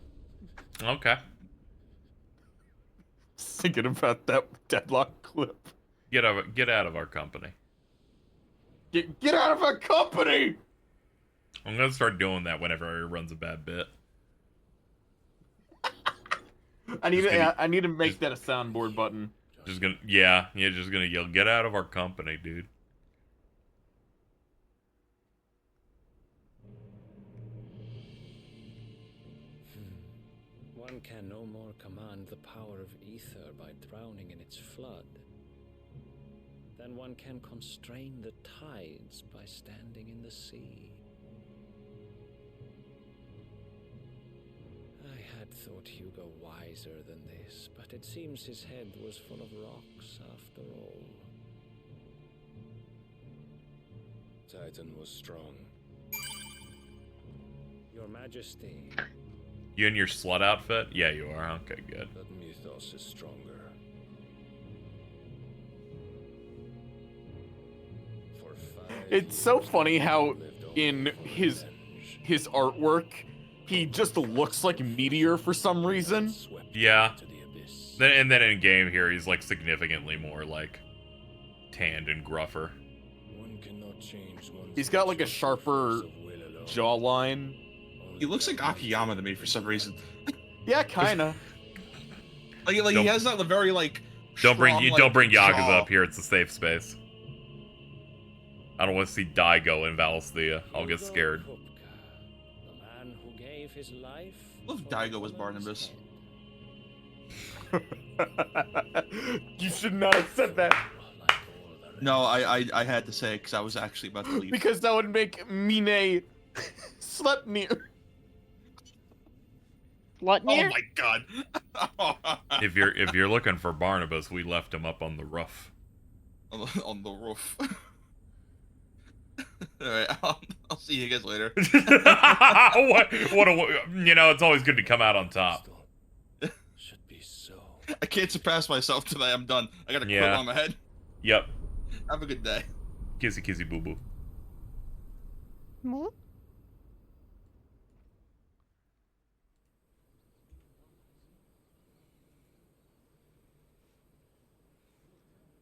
Okay. Thinking about that deadlock clip. Get out of our company. Get out of our company! I'm gonna start doing that whenever he runs a bad bit. I need to make that a soundboard button. Just gonna just gonna yell, "Get out of our company, dude." One can no more command the power of ether by drowning in its flood than one can constrain the tides by standing in the sea. I had thought Hugo wiser than this, but it seems his head was full of rocks after all. Titan was strong. Your Majesty. You in your slut outfit? Yeah, you are. Okay, good. That mythos is stronger. It's so funny how in his artwork he just looks like Meteor for some reason. Yeah. And then in game here he's like significantly more like tanned and gruffer. One cannot change one's He's got like a sharper jawline. He looks like Akiyama to me for some reason. Yeah, kinda. like he has that very like. Don't bring Yakuza Yakuza up here. It's a safe space. I don't want to see Daigo in Valisthea. I'll get scared. The man who gave his life. I love Daigo as Barnabas. You should not have said that. No, I had to say it because I was actually about to leave. Because that would make Mine Slutnir. Slutnir? Oh my god. If you're looking for Barnabas, we left him up on the roof. On the roof. Alright, I'll see you guys later. It's always good to come out on top. Should be so. I can't surpass myself today. I'm done. I got a quill on my head. Yep. Have a good day. Kissy kissy boo boo.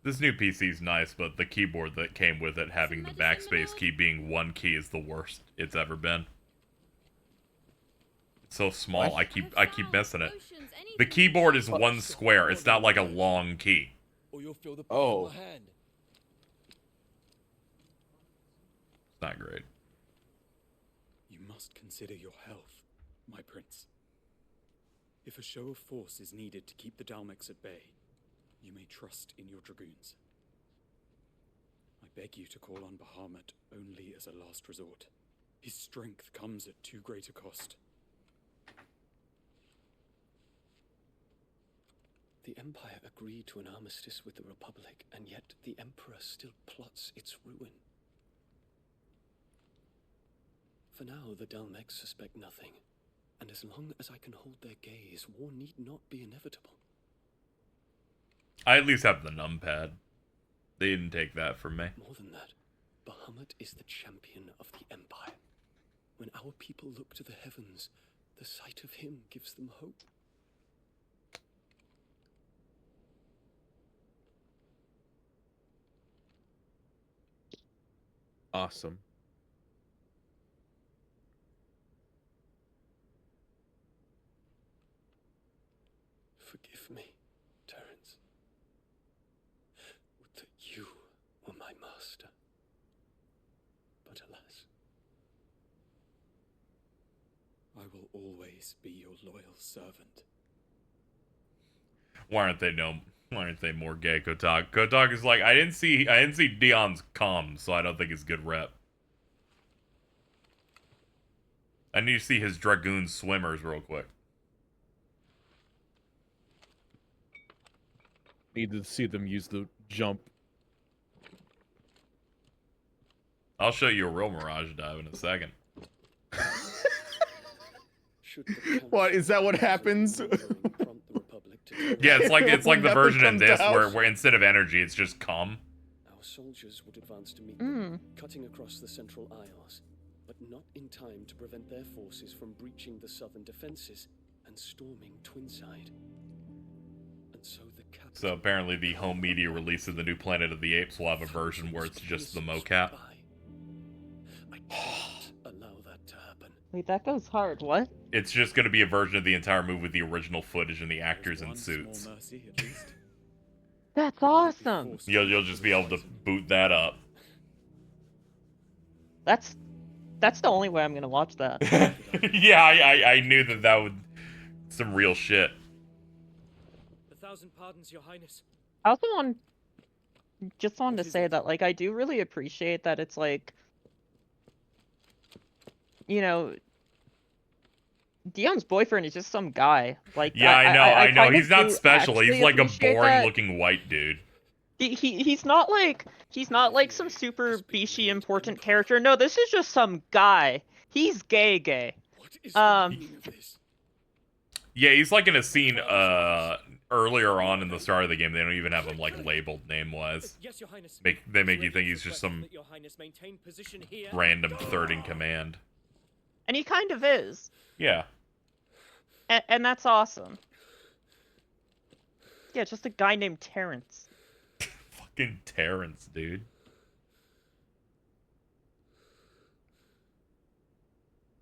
This new PC's nice, but the keyboard that came with it, having the backspace key being one key, is the worst it's ever been. It's so small. I keep missing it. The keyboard is one square. It's not like a long key. or you'll feel the palm of Oh. my hand. It's not great. You must consider your health, my prince. If a show of force is needed to keep the Dalmex at bay, you may trust in your dragoons. I beg you to call on Bahamut only as a last resort. His strength comes at too great a cost. The Empire agreed to an armistice with the Republic, and yet the Emperor still plots its ruin. For now, the Dalmex suspect nothing, and as long as I can hold their gaze, war need not be inevitable. I at least have the numpad. They didn't take that from me. More than that, Bahamut is the champion of the Empire. When our people look to the heavens, the sight of him gives them hope. Awesome. Forgive me, Terence. Would that you were my master. But alas. I will always be your loyal servant. Why aren't they more gay, Kotak? Kotak is like, I didn't see Dion's comms, so I don't think it's good rep. I need to see his Dragoon swimmers real quick. Need to see them use the jump. I'll show you a real Mirage dive in a second. What is that? What happens? Yeah, it's like the Nothing version in comes this out. where instead of energy, it's just cum. Our soldiers would advance to meet them, cutting across the Central Isles, but not in time to prevent their forces from breaching the southern defenses and storming Twinside. And so the capital... So apparently the home media release of the new Planet of the Apes will have a version where it's just the mocap. I can't allow that to happen. Wait, that goes hard. What? It's just going to be a version of the entire movie with the original footage and the actors in suits. That's awesome. You'll just be able to boot that up. That's the only way I'm gonna watch that. Yeah, I knew that would some real shit. 1,000 pardons, Your Highness. I also wanted to say that, like, I do really appreciate that it's like, you know, Dion's boyfriend is just some guy. Like, Yeah, I know. kind He's of not do special. He's actually like a appreciate boring that. looking white dude. He's not like some super beachy important character. No, this is just some guy. He's gay. Yeah, he's like in a scene earlier on in the start of the game. They don't even have him like labeled name wise. Yes, Your Highness. They make you think he's just some That Your Highness maintain position here. random third in command. And he kind of is. Yeah. And that's awesome. Yeah, just a guy named Terrence. Fucking Terrence, dude.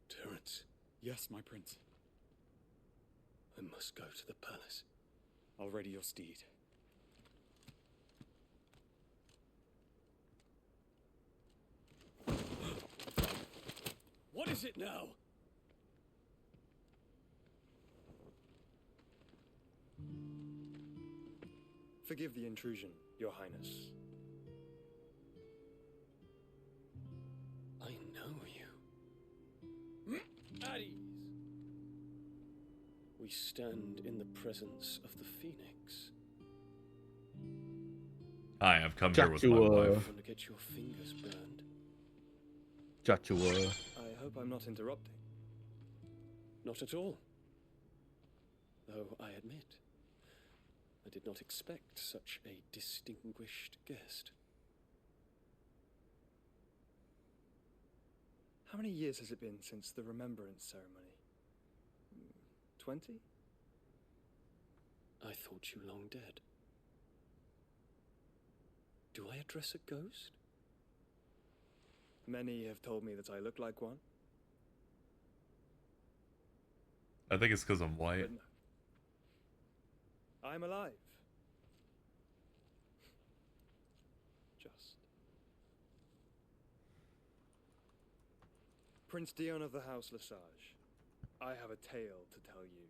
Terence, Yes, my prince. I must go to the palace. I'll ready your steed. What is it now? Forgive the intrusion, Your Highness. I know you. At ease. We stand in the presence of the Phoenix. Hi, I've come here with my Joshua. wife. Want to get your fingers burned? Joshua. I hope I'm not interrupting. Not at all. Though I admit, I did not expect such a distinguished guest. How many years has it been since the remembrance ceremony? 20? I thought you long dead. Do I address a ghost? Many have told me that I look like one. I think it's because I'm white. I'm alive. Prince Dion of the House Lesage. I have a tale to tell you.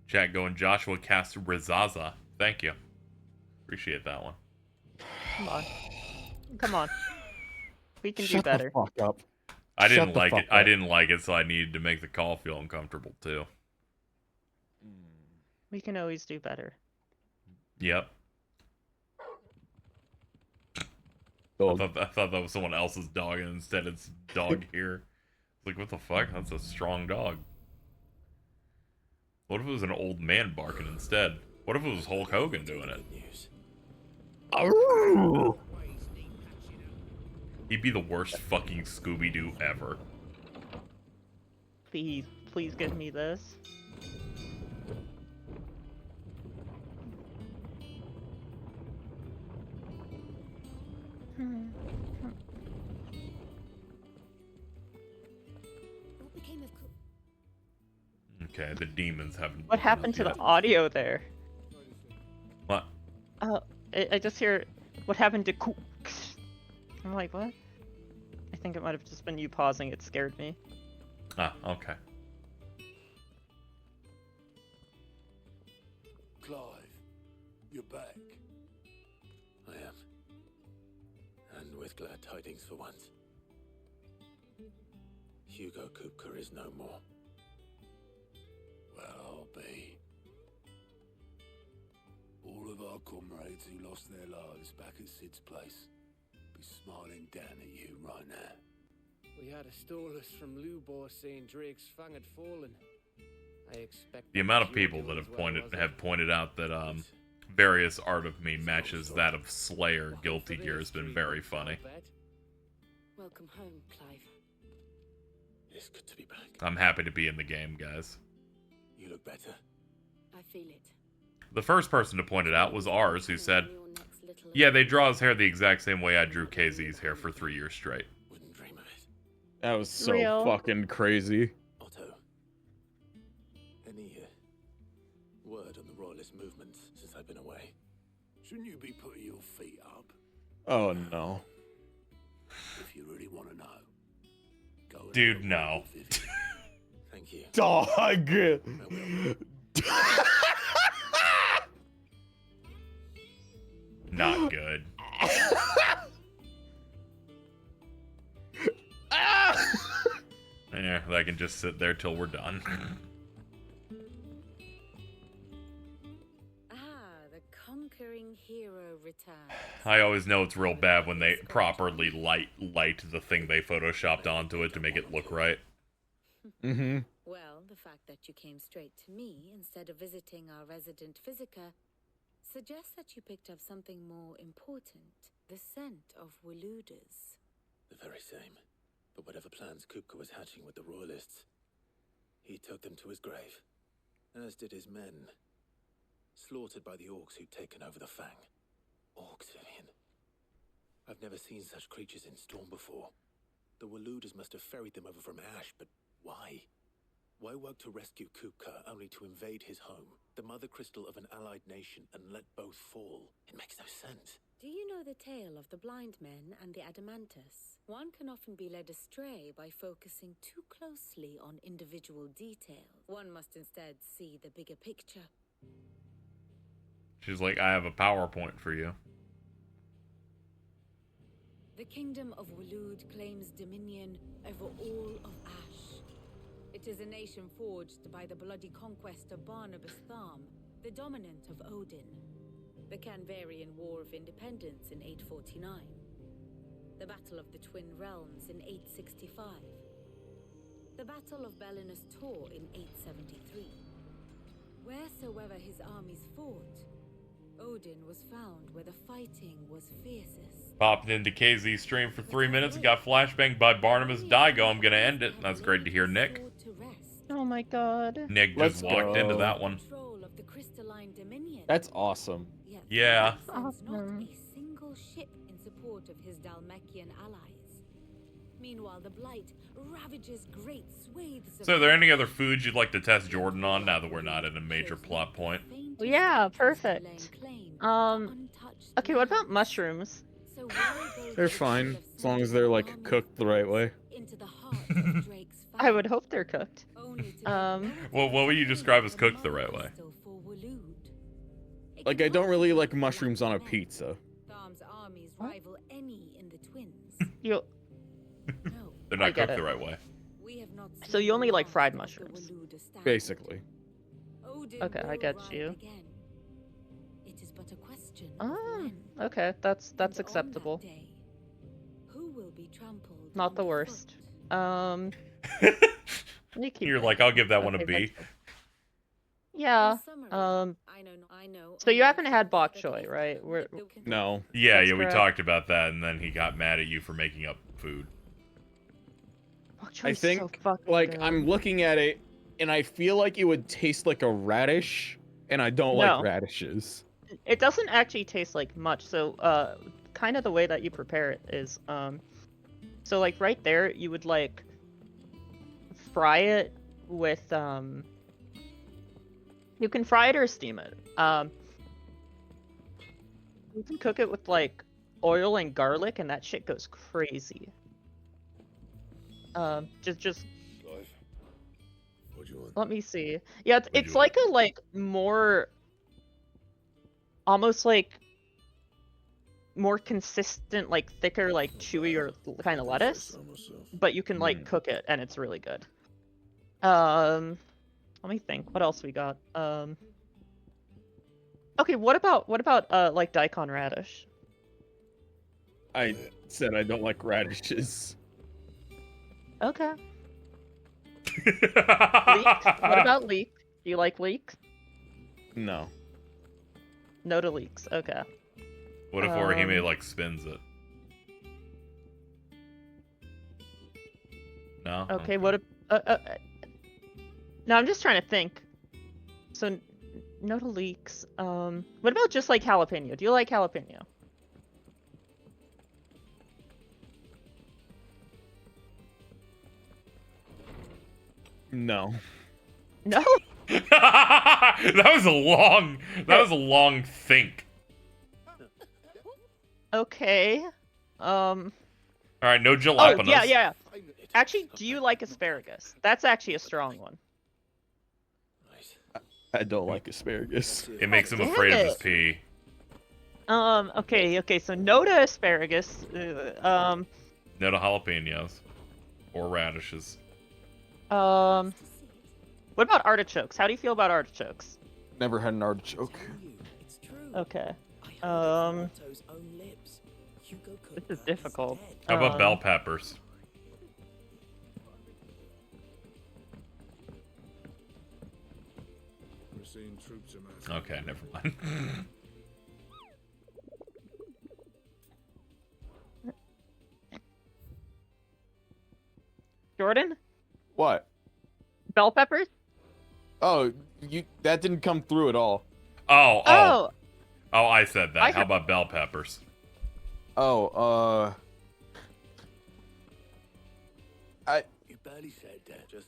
Chat going, Joshua cast Rizaza. Thank you. Appreciate that one. Come on. Come on. We can Shut do better. the fuck up. I Shut didn't the like fuck it. I up. didn't like it, so I needed to make the call feel uncomfortable too. We can always do better. Yep. I thought that was someone else's dog, and instead it's dog here. It's like, what the fuck? That's a strong dog. What if it was an old man barking instead? What if it was Hulk Hogan doing it? He'd be the worst fucking Scooby-Doo ever. Please, please give me this. What became of Okay, the demons haven't. What happened to the audio there? What? I just hear what happened to I'm like, what? I think it might have just been you pausing. It scared me. Ah, okay. Clive, you're back. I am. And with glad tidings for once. Hugo Kupka is no more. Well, I'll be. All of our comrades who lost their lives back at Sid's place be smiling down at you right now. We had a stolus from Lubor saying Drake's fang had fallen. I expect The amount of people that have pointed out that various art of me matches that of Slayer Guilty Gear has been very funny. Welcome home, Clive. It's good to be back. I'm happy to be in the game, guys. You look better. I feel it. The first person to point it out was ours, who said, yeah, they draw his hair the exact same way I drew KZ's hair for 3 years straight. Wouldn't dream of it. That was so Real. fucking crazy. Otto, any word on the royalist movements since I've been away? Shouldn't you be putting your feet up? Oh no. If you really want to know. Go and Dude, have a no. word with Vivian. Thank you. Dog. Not good. Yeah, I can just sit there till we're done. The conquering hero returns. I always know it's real bad when they properly light the thing they photoshopped onto it to make it look right. Mm-hmm. Well, the fact that you came straight to me instead of visiting our resident physiker suggests that you picked up something more important. The scent of Waludas. The very same. But whatever plans Kupka was hatching with the royalists, he took them to his grave. As did his men. Slaughtered by the orcs who'd taken over the Fang. Orcs, Vivian. I've never seen such creatures in Storm before. The Waludas must have ferried them over from Ash, but why? Why work to rescue Kupka only to invade his home, the mother crystal of an allied nation, and let both fall? It makes no sense. Do you know the tale of the blind men and the Adamantus? One can often be led astray by focusing too closely on individual details. One must instead see the bigger picture. She's like, I have a PowerPoint for you. The kingdom of Walud claims dominion over all of Ash. It is a nation forged by the bloody conquest of Barnabas Tharm, the dominant of Odin. The Canvarian War of Independence in 849. The Battle of the Twin Realms in 865. The Battle of Belinus Tor in 873. Wheresoever his armies fought, Odin was found where the fighting was fiercest. Popped into KZ stream for 3 minutes and got flashbanged by Barnabas Daigo. I'm gonna end it. That's great to hear, Nick. Oh my god. Nick just walked into that one. That's awesome. Yeah. Sends not a single ship in support of his Dalmekian allies. Meanwhile, the Blight ravages great swathes of... So are there any other foods you'd like to test Jordan on now that we're not at a major plot point? Yeah, perfect. Okay, what about mushrooms? They're fine, as long as they're, like, cooked the right way. I would hope they're cooked. Well, what would you describe as cooked the right way? Like, I don't really like mushrooms on a pizza. You... They're not cooked the right way. So you only like fried mushrooms? Basically. Okay, I get you. Okay, that's acceptable. Not the worst. You're like, I'll give that one a B. Yeah. So you haven't had bok choy, right? No. Yeah, That's we correct. talked about that, and then he got mad at you for making up food. Bok choy I is think, so fucking like, good. I'm looking at it, and I feel like it would taste like a radish, and I don't like No. radishes. It doesn't actually taste like much. So, kind of the way that you prepare it is, so like right there, you would like fry it with, you can fry it or steam it. You can cook it with like oil and garlic, and that shit goes crazy. Just let me see. Yeah, it's like a more, almost like more consistent, like thicker, like chewier kind of lettuce, but you can like cook it, and it's really good. Let me think. What else we got? Okay, what about like daikon radish? I said I don't like radishes. Okay. Leek? What about leek? Do you like leek? No. No to leeks. Okay. What if Orihime, like, spins it? No? Okay, what if... No, I'm just trying to think. So, no to leeks. What about just, like, jalapeno? Do you like jalapeno? No. No? That was a long think. Okay. Alright, no Oh, jalapenos. yeah. Actually, do you like asparagus? That's actually a strong one. I don't like asparagus. It makes him Damn afraid of his it. pee. Okay, so no to asparagus. No to jalapenos. Or radishes. What about artichokes? How do you feel about artichokes? Never had an artichoke. Okay. This is difficult. How about bell peppers? We're seeing troops amassing. Okay, never mind. Jordan? What? Bell peppers? Oh, that didn't come through at all. Oh, I said that. How about bell peppers? Oh, You barely said that. Just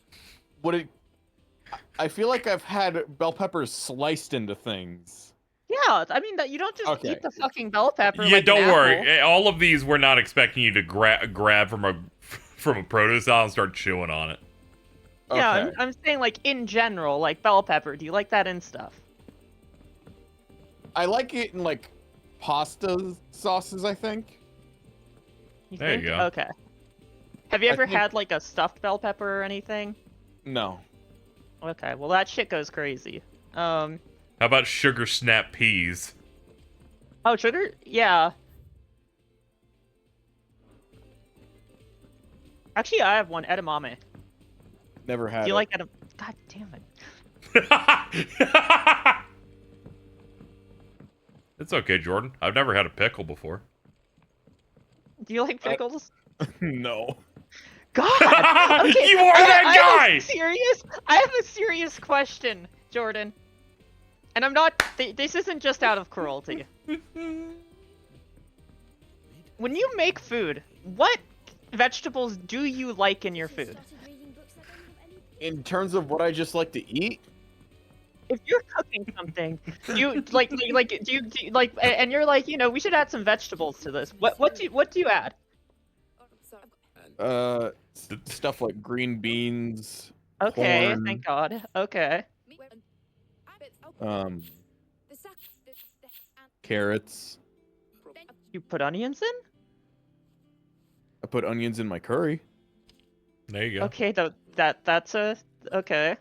I feel like I've had bell peppers sliced into things. Yeah, I mean that you don't just Okay. eat the fucking bell pepper. Yeah, like don't an worry. apple. All of these, we're not expecting you to grab from a produce aisle and start chewing on it. Yeah, Okay. I'm saying like in general, like bell pepper. Do you like that in stuff? I like it in like pasta sauces, I think. There you go. Okay. Have you I ever think- had like a stuffed bell pepper or anything? No. Okay, well that shit goes crazy. How about sugar snap peas? Oh, sugar? Yeah. Actually, I have one edamame. Never had Do you it. like edamame? God damn it. It's okay, Jordan. I've never had a pickle before. Do you like pickles? No. God! Okay, You are that guy! I have a serious question, Jordan. And I'm not. This isn't just out of cruelty. When you make food, what vegetables do you like in your food? In terms of what I just like to eat, if you're cooking something, you like do you like and you're like, we should add some vegetables to this. What do you add? Stuff like green beans. Okay, corn, thank God. Okay. Carrots. You put onions in? I put onions in my curry. There you go. Okay, that's a okay.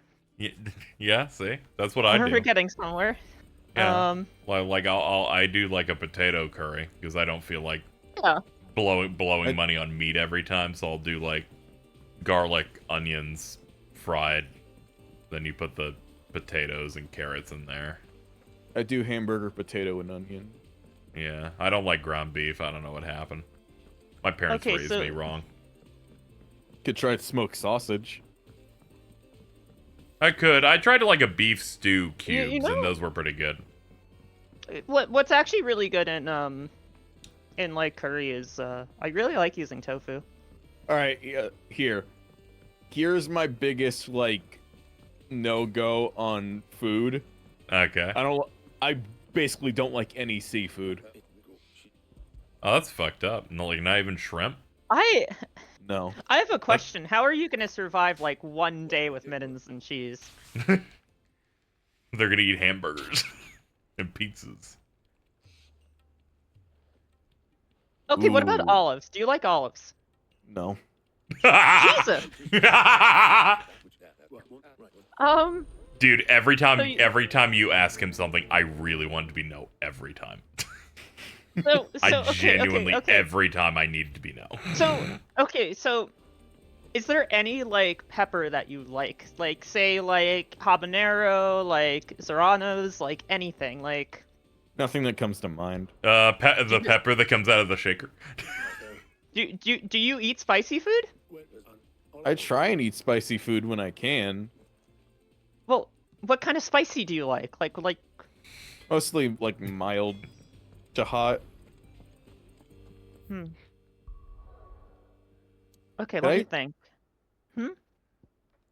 Yeah, see, that's what I do. We're getting somewhere. Yeah. Like I do like a potato curry because I don't feel like blowing money on meat every time, so I'll do like garlic, onions, fried. Then you put the potatoes and carrots in there. I do hamburger, potato, and onion. Yeah, I don't like ground beef. I don't know what happened. My parents raised me wrong. Could try smoked sausage. I could. I tried like a beef stew cubes, and those were pretty good. What's actually really good in like curry is I really like using tofu. All right, here's my biggest like no-go on food. Okay. I basically don't like any seafood. Oh, that's fucked up. No, like not even shrimp. No. I have a question. How are you gonna survive like one day with mittens and cheese? They're gonna eat hamburgers and pizzas. Okay, what about olives? Do you like olives? No. Jesus. Dude, every time you ask him something, I really want it to be no every time. I genuinely every time I need it to be no. So is there any like pepper that you like? Like say like habanero, like serranos, like anything, like Nothing that comes to mind. The pepper that comes out of the shaker. Do you eat spicy food? I try and eat spicy food when I can. Well, what kind of spicy do you like? Like Mostly like mild to hot. Okay, let me think.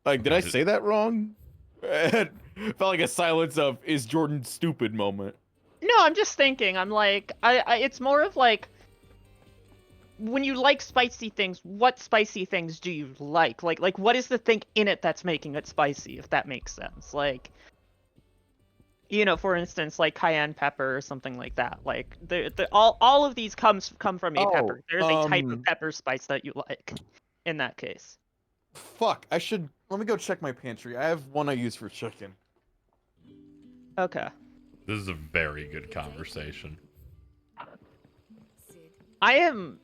Like, did I say that wrong? Felt like a silence of "is Jordan stupid" moment. No, I'm just thinking. I'm like, it's more of like, when you like spicy things, what spicy things do you like? Like what is the thing in it that's making it spicy, if that makes sense? Like, for instance, like cayenne pepper or something like that. Like, all of these come from a pepper. There's a type of pepper spice that you like in that case. Fuck, let me go check my pantry. I have one I use for chicken. Okay. This is a very good conversation. I am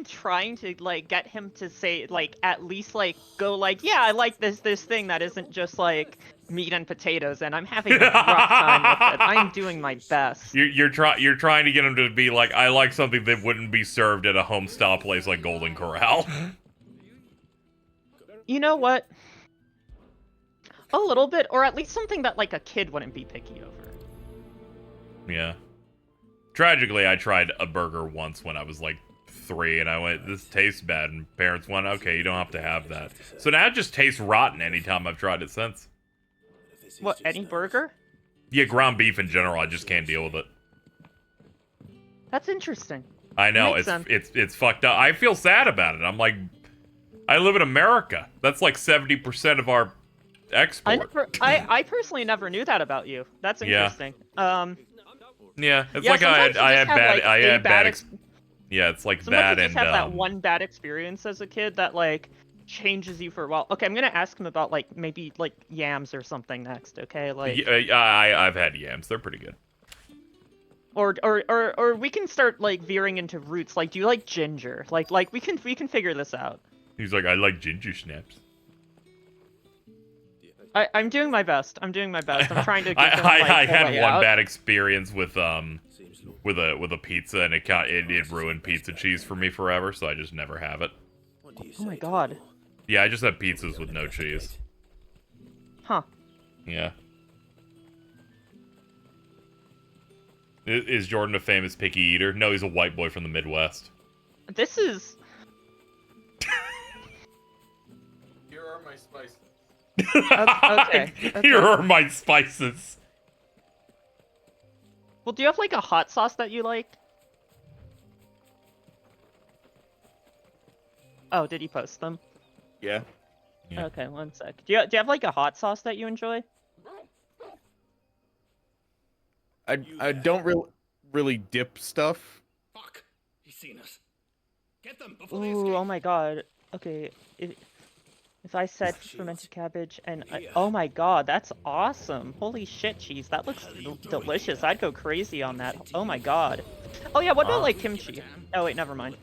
trying to like get him to say like at least like go like, yeah, I like this thing that isn't just like meat and potatoes, and I'm having a rough time with it. I'm doing my best. You're trying to get him to be like, I like something that wouldn't be served at a home style place like Golden Corral. You know what? A little bit, or at least something that like a kid wouldn't be picky over. Yeah. Tragically, I tried a burger once when I was like 3, and I went, this tastes bad, and parents went, okay, you don't have to have that. So now it just tastes rotten anytime I've tried it since. What, any burger? Yeah, ground beef in general, I just can't deal with it. That's interesting. I know, it's fucked up. I feel sad about it. I'm like, I live in America. That's like 70% of our export. I personally never knew that about you. That's interesting. Yeah, it's like I had bad yeah, it's like sometimes that you just have that one bad experience as a kid that like changes you for a while. Okay, I'm gonna ask him about like maybe like yams or something next. Okay, like I've had yams. They're pretty good. Or we can start like veering into roots. Like, do you like ginger? Like we can figure this out. He's like, I like ginger snaps. I'm doing my best. I'm trying to. Get I had one bad experience with a pizza, and it ruined pizza cheese for me forever. So I just never have it. Oh my god. Yeah, I just have pizzas with no cheese. Huh. Yeah. Is Jordan a famous picky eater? No, he's a white boy from the Midwest. This is. Here are my spices. Okay. Here are my spices. Well, do you have like a hot sauce that you like? Oh, did he post them? Yeah. Okay, one sec. Do you have like a hot sauce that you enjoy? I don't really dip stuff. Fuck! He's seen us. Get them before they Ooh, oh my god. Okay, if I said fermented cabbage and oh my god, that's awesome. Holy shit, cheese. That looks delicious. I'd go crazy on that. Oh my god. Oh yeah, what about like kimchi? Oh wait, never mind.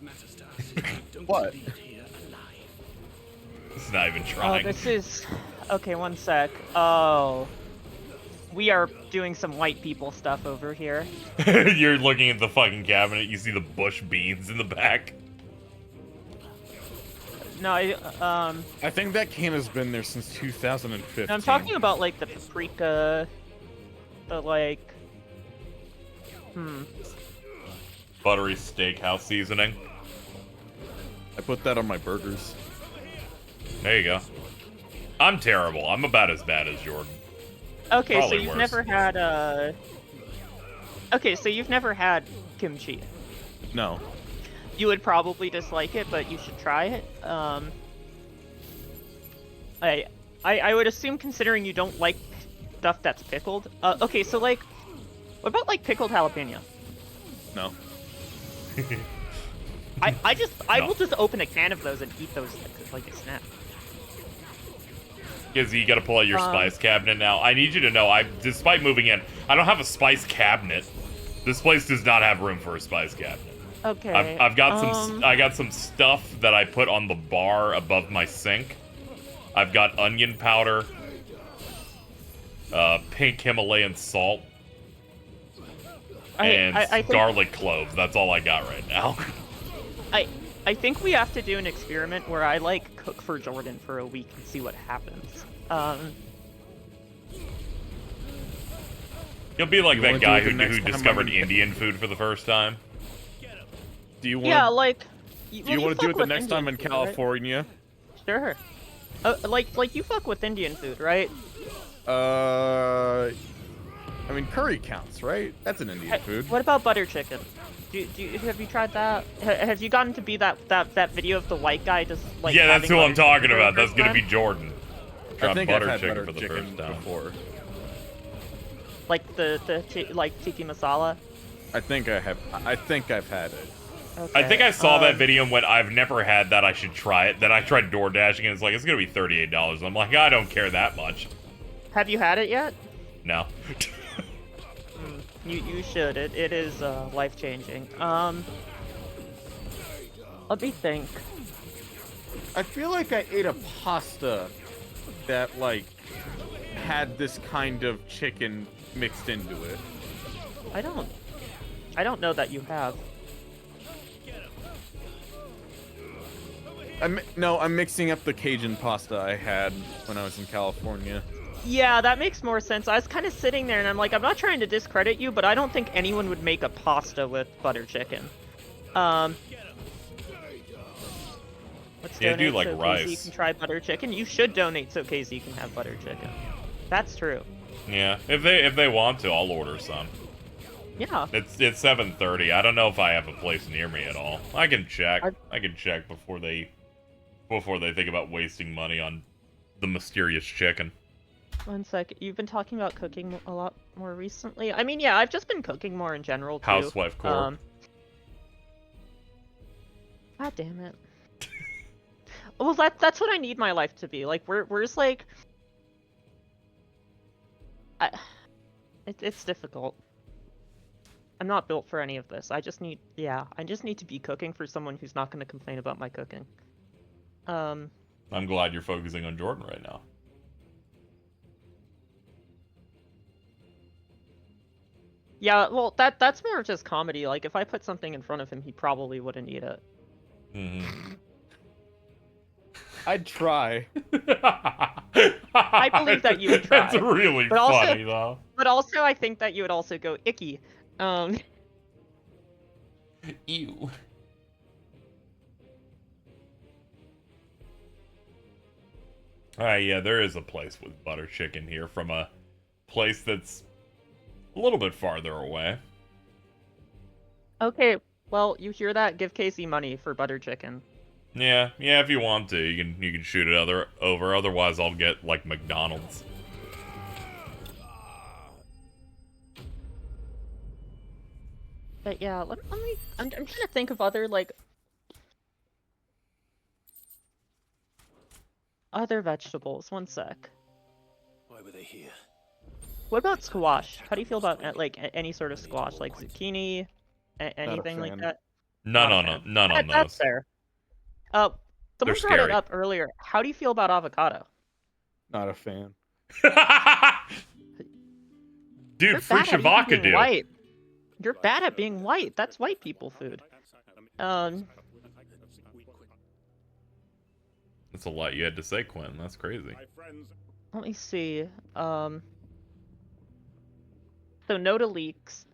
What? It's not even Oh, trying. this is... Okay, one sec. Oh. We are doing some white people stuff over here. You're looking at the fucking cabinet, you see the bush beans in the back. No, I think that can has been there since 2015. I'm talking about like the paprika, the like... Buttery steakhouse seasoning. I put that on my burgers. There you go. I'm terrible. I'm about as bad as Jordan. Okay, Probably so you've worse. never had, Okay, so you've never had kimchi. No. You would probably dislike it, but you should try it. I would assume, considering you don't like stuff that's pickled. Okay, so like, what about like pickled jalapeno? No. I will just open a can of those and eat those like a snack. Izzy, you gotta pull out your spice cabinet now. I need you to know, despite moving in, I don't have a spice cabinet. This place does not have room for a spice cabinet. Okay. I've got I got some stuff that I put on the bar above my sink. I've got onion powder, pink Himalayan salt, and I think, garlic cloves. That's all I got right now. I think we have to do an experiment where I like cook for Jordan for a week and see what happens. You'll be like that guy who discovered Indian food for the first time. Do you want? Yeah, like. Do you want to do it the next time in California? Right? Sure. Like you fuck with Indian food, right? I mean, curry counts, right? That's an Indian food. What about butter chicken? Have you tried that? Have you gotten to be that video of the white guy just like? Yeah, that's who I'm talking about. for the That's gonna first be time? Jordan. I Tried think butter I've had chicken butter for the chicken first time. before. Like like tiki masala. I think I have. I think I've had it. Okay. I think I saw that video and went, I've never had that, I should try it. Then I tried door dashing and it's like, it's gonna be $38. I'm like, I don't care that much. Have you had it yet? No. You should. It is life changing. Let me think. I feel like I ate a pasta that like had this kind of chicken mixed into it. I don't know that you have. I'm mixing up the Cajun pasta I had when I was in California. Yeah, that makes more sense. I was kind of sitting there and I'm like, I'm not trying to discredit you, but I don't think anyone would make a pasta with butter chicken. Let's Yeah, I do donate like so rice. KZ can try butter chicken. You should donate so KZ can have butter chicken. That's true. Yeah, if they want to, I'll order some. Yeah. It's 7:30. I don't know if I have a place near me at all. I can check. I can check before they think about wasting money on the mysterious chicken. One sec. You've been talking about cooking a lot more recently. I mean, yeah, I've just been cooking more in general too. Housewife core. God damn it. Well, that's what I need my life to be. Like, where's like, it's difficult. I'm not built for any of this. I just need to be cooking for someone who's not going to complain about my cooking. I'm glad you're focusing on Jordan right now. Yeah, well, that's more of just comedy. Like, if I put something in front of him, he probably wouldn't eat it. Mm-hmm. I'd try. I believe that you would try. That's really funny, though. But also, I think that you would also go icky. Ew. Yeah, there is a place with butter chicken here from a place that's a little bit farther away. Okay, well, you hear that? Give Casey money for butter chicken. Yeah, if you want to, you can shoot it over. Otherwise, I'll get like McDonald's. But yeah, let me. I'm trying to think of other like other vegetables. One sec. Why were they here? What about squash? How do you feel about like any sort of squash, like zucchini, anything like that? None on those. That's fair. Someone brought scary. it up earlier. How do you feel about avocado? Not a fan. Dude, You're free bad at shavaka, being dude. white. You're bad at being white. That's white people food. That's a lot you had to say, Quentin. That's crazy. Let me see. So no to leeks.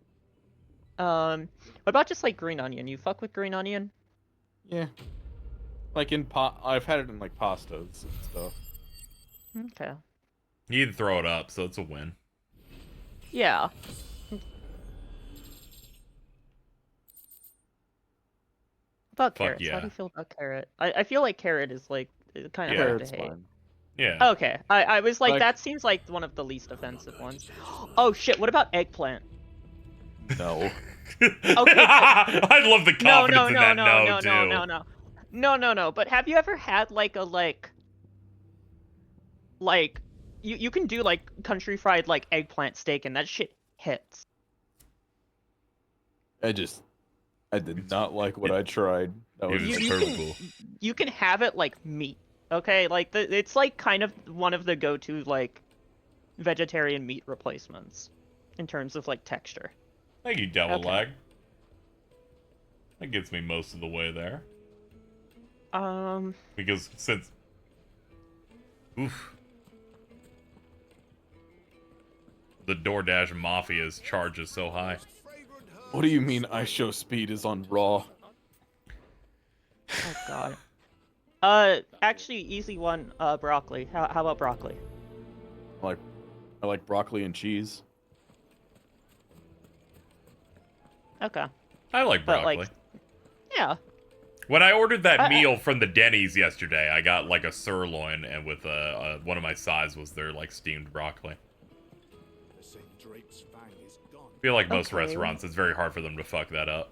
What about just like green onion? You fuck with green onion? Yeah. Like in I've had it in like pastas and stuff. Okay. You can throw it up, so it's a win. Yeah. About carrots. yeah. How do you feel about carrot? I feel like carrot is like kind of hard to hate. Fine. Yeah. Okay. I was like, Like- that seems like one of the least offensive ones. Oh shit, what about eggplant? No. Okay. I love the confidence in that No. But have you ever had like a like you can do like country fried like eggplant steak and that shit hits. I did not like what I tried. That was You can have it like meat. Okay, like it's like kind of one of the go-to like vegetarian meat replacements in terms of like texture. Thank you, Devil Lag. That gets me most of the way there. Because since... Oof. The DoorDash Mafia's charge is so high. What do you mean I show speed is on raw? Oh god. Actually, easy one, broccoli. How about broccoli? I like broccoli and cheese. Okay. I like But, broccoli. like, yeah. When I ordered that meal from the Denny's yesterday, I got like a sirloin, and with one of my sides was their like steamed broccoli. I feel like most restaurants, it's very hard for them to fuck that up.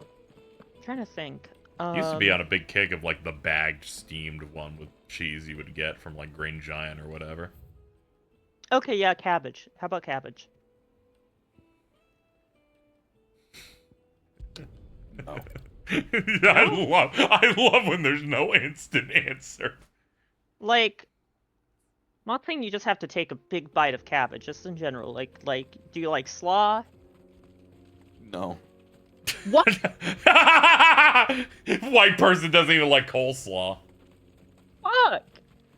I'm trying to think. Used to be on a big kick of like the bagged steamed one with cheese you would get from like Green Giant or whatever. Okay, yeah, cabbage. How about cabbage? No. I love when there's no instant answer. Like, I'm not saying you just have to take a big bite of cabbage, just in general. Like, do you like slaw? No. What? White person doesn't even like coleslaw. Fuck!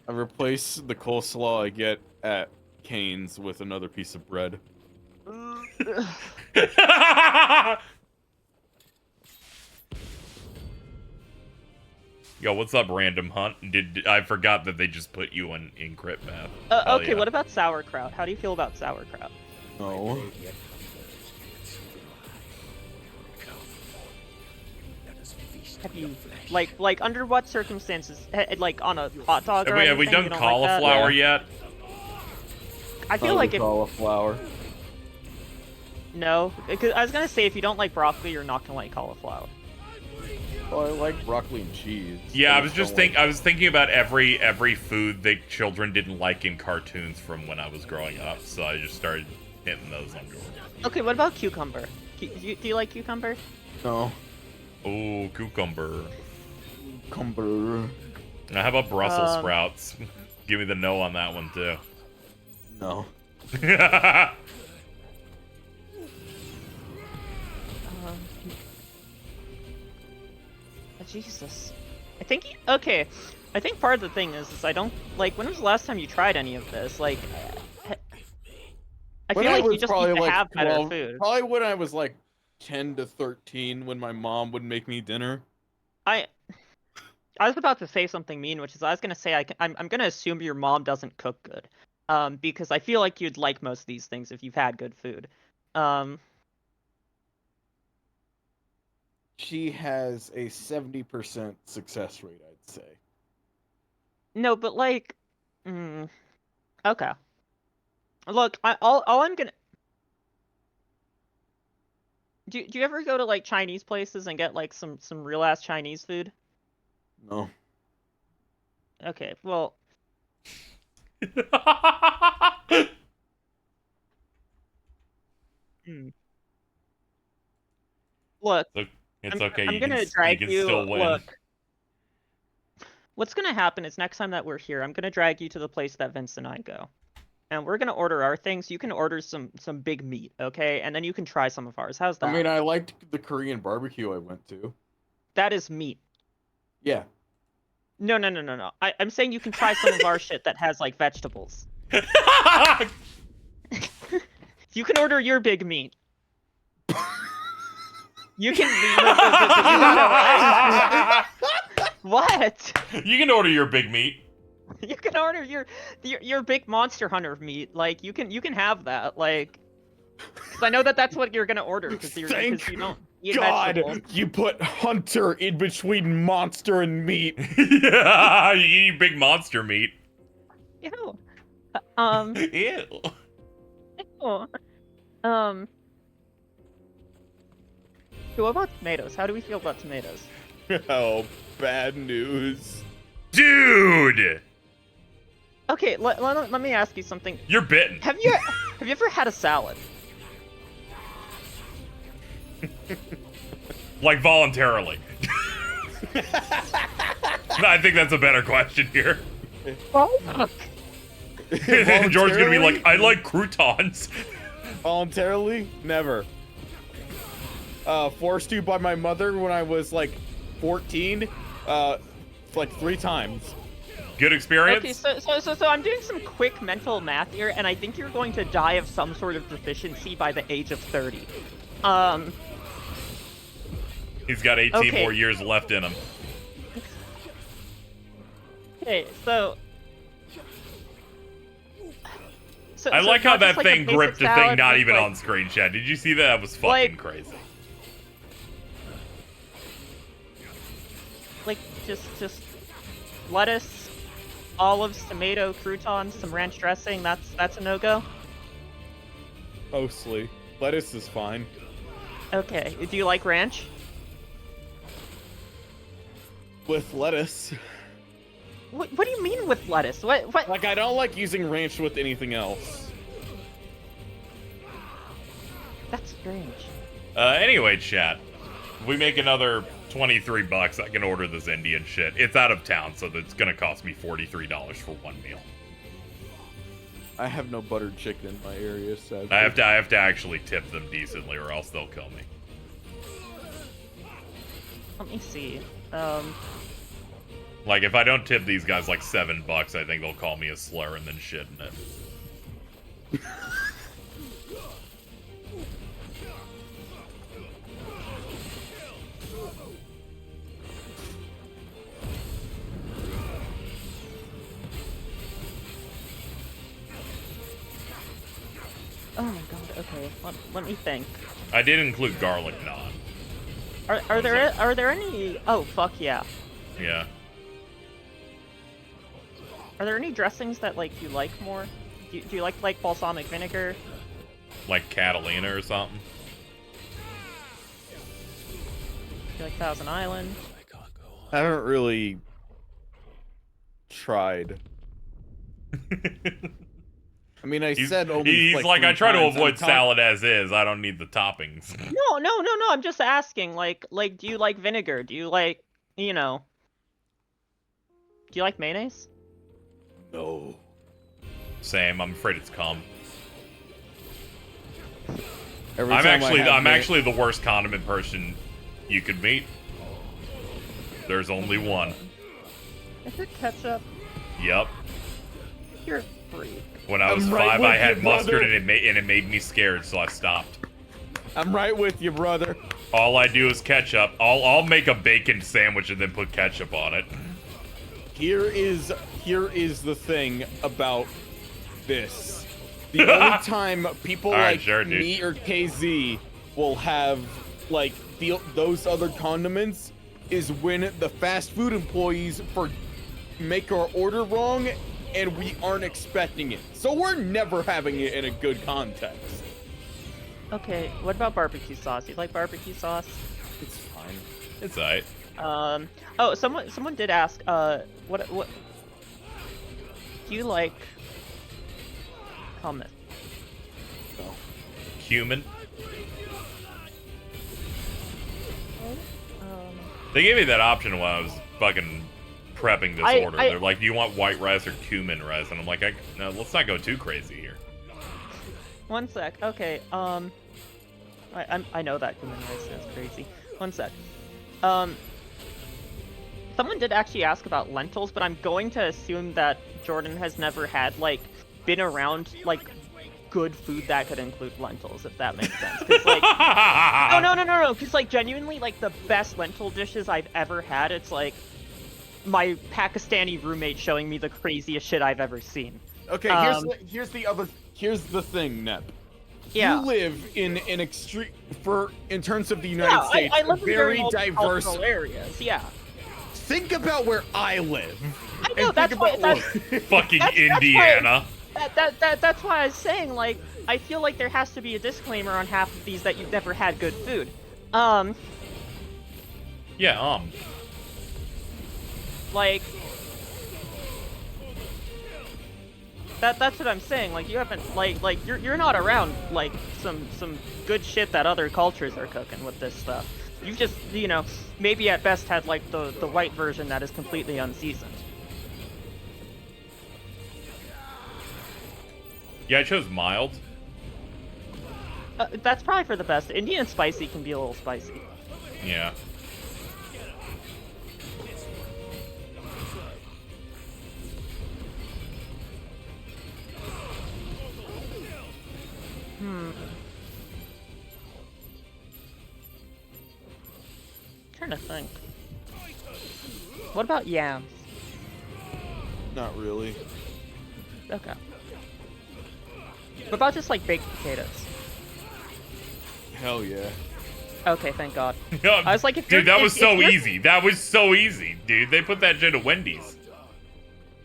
I replace the coleslaw I get at Cane's with another piece of bread. Yo, what's up, Random Hunt? I forgot that they just put you in crit path. Okay, what about sauerkraut? How do you feel about sauerkraut? No. Have you, like under what circumstances, like on a hot dog or Have we anything, done you don't cauliflower like that? yet? I feel like if... cauliflower. No, because I was gonna say if you don't like broccoli, you're not gonna like cauliflower. Oh, I like broccoli and cheese. Yeah, I was thinking about every food that children didn't like in cartoons from when I was growing up, so I just started hitting those on door. Okay, what about cucumber? Do you like cucumber? No. Oh, cucumber. Cucumber. Now, how about Brussels sprouts? Give me the no on that one too. No. Jesus. I think okay. I think part of the thing is I don't like. When was the last time you tried any of this? Like, I feel like you just need to have better food. Probably when I was like 10 to 13, when my mom would make me dinner. I was about to say something mean, which is I was gonna say I'm gonna assume your mom doesn't cook good, because I feel like you'd like most of these things if you've had good food. She has a 70% success rate, I'd say. No, but like, okay. Look, all I'm gonna. Do you ever go to like Chinese places and get like some real ass Chinese food? No. Okay, well. Look, it's okay. I'm gonna drag you. Look, what's gonna happen is next time that we're here, I'm gonna drag you to the place that Vince and I go, and we're gonna order our things. You can order some big meat, okay? And then you can try some of ours. How's that? I mean, I liked the Korean barbecue I went to. That is meat. Yeah. No. I'm saying you can try some of our shit that has like vegetables. You can order your big meat. You can. What? You can order your big meat. You can order your big Monster Hunter meat. Like you can have that. Like, because I know that's what you're gonna order because you don't eat vegetables. You put Hunter in between monster and meat. Yeah, you eat big monster meat. Ew. Ew. Ew. So what about tomatoes? How do we feel about tomatoes? Oh, bad news. Dude! Okay, let me ask you something. You're bitten. Have you ever had a salad? Like voluntarily. I think that's a better question here. Oh. George's gonna be like, I like croutons. Voluntarily? Never. Forced to by my mother when I was like 14, like 3 times. Good experience? Okay, so I'm doing some quick mental math here, and I think you're going to die of some sort of deficiency by the age of 30. He's got 18 more years left in him. Okay, so I like how that like thing gripped a thing not even like, on screen, Chad. Did you see that? That was fucking crazy. Like, just lettuce, olives, tomato, croutons, some ranch dressing, that's a no-go? Mostly. Lettuce is fine. Okay, do you like ranch? With lettuce. What do you mean with lettuce? What? Like, I don't like using ranch with anything else. That's strange. Anyway, chat. If we make another $23, I can order this Indian shit. It's out of town, so it's gonna cost me $43 for one meal. I have no buttered chicken in my area, so I have to actually tip them decently, or else they'll kill me. Let me see. Like, if I don't tip these guys like $7, I think they'll call me a slur and then shit in it. Oh my god, okay. Let me think. I did include garlic naan. Are there any... Oh, fuck yeah. Yeah. Are there any dressings that, like, you like more? Do you like balsamic vinegar? Like Catalina or something? Do you like Thousand Island? I haven't really tried. I mean, I said only. He's like I try to avoid salad as is. I don't need the toppings. No. I'm just asking. Like, do you like vinegar? Do you like, you know? Do you like mayonnaise? No. Same. I'm afraid it's cum. I'm actually the worst condiment person you could meet. There's only one. Is it ketchup? Yep. You're a freak. When I was 5, I had mustard and it made me scared, so I stopped. I'm right with you, brother. All I do is ketchup. I'll make a bacon sandwich and then put ketchup on it. Here is the thing about this. The only time people me or KZ will have like those other condiments is when the fast food employees make our order wrong and we aren't expecting it. So we're never having it in a good context. Okay, what about barbecue sauce? You like barbecue sauce? It's fine. It's alright. Oh, someone did ask, what do you like hummus? No. Human? They gave me that option when I was fucking prepping this order. They're like, do you want white rice or cumin rice? And I'm like, no, let's not go too crazy here. One sec. Okay, I know that cumin rice is crazy. One sec. Someone did actually ask about lentils, but I'm going to assume that Jordan has never had, like, been around, like, good food that could include lentils, if that makes sense. 'Cause, like, no, because, like, genuinely, like, the best lentil dishes I've ever had, it's, like, my Pakistani roommate showing me the craziest shit I've ever seen. Okay, here's the thing, Nep. Yeah. You live in an extreme, in terms of the United States, I live in very diverse areas, yeah. Think about where I live. I know, that's why, fucking Indiana. That's why I was saying, like, I feel like there has to be a disclaimer on half of these that you've never had good food. Yeah, like, that's what I'm saying. Like, you haven't, like you're not around, like, some good shit that other cultures are cooking with this stuff. You've just, you know, maybe at best had, like, the white version that is completely unseasoned. Yeah, I chose mild. That's probably for the best. Indian spicy can be a little spicy. Yeah. Trying to think. What about yams? Not really. Okay. What about just, like, baked potatoes? Hell yeah. Okay, thank God. I was like, dude, that was so easy. That was so easy, dude. They put that shit at Wendy's.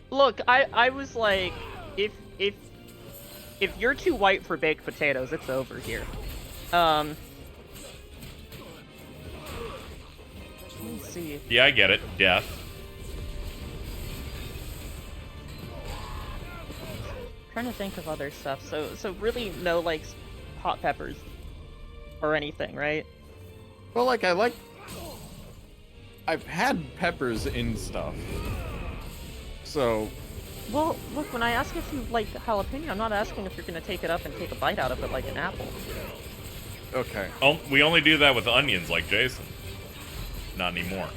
Look, I was like, if you're too white for baked potatoes, it's over here. Let's see. Yeah, I get it. Death. Trying to think of other stuff. So really no, like, hot peppers or anything, right? Well, like, I've had peppers in stuff. So. Well, look, when I ask if you like jalapeno, I'm not asking if you're gonna take it up and take a bite out of it like an apple. Okay. Oh, we only do that with onions, like Jason. Not anymore.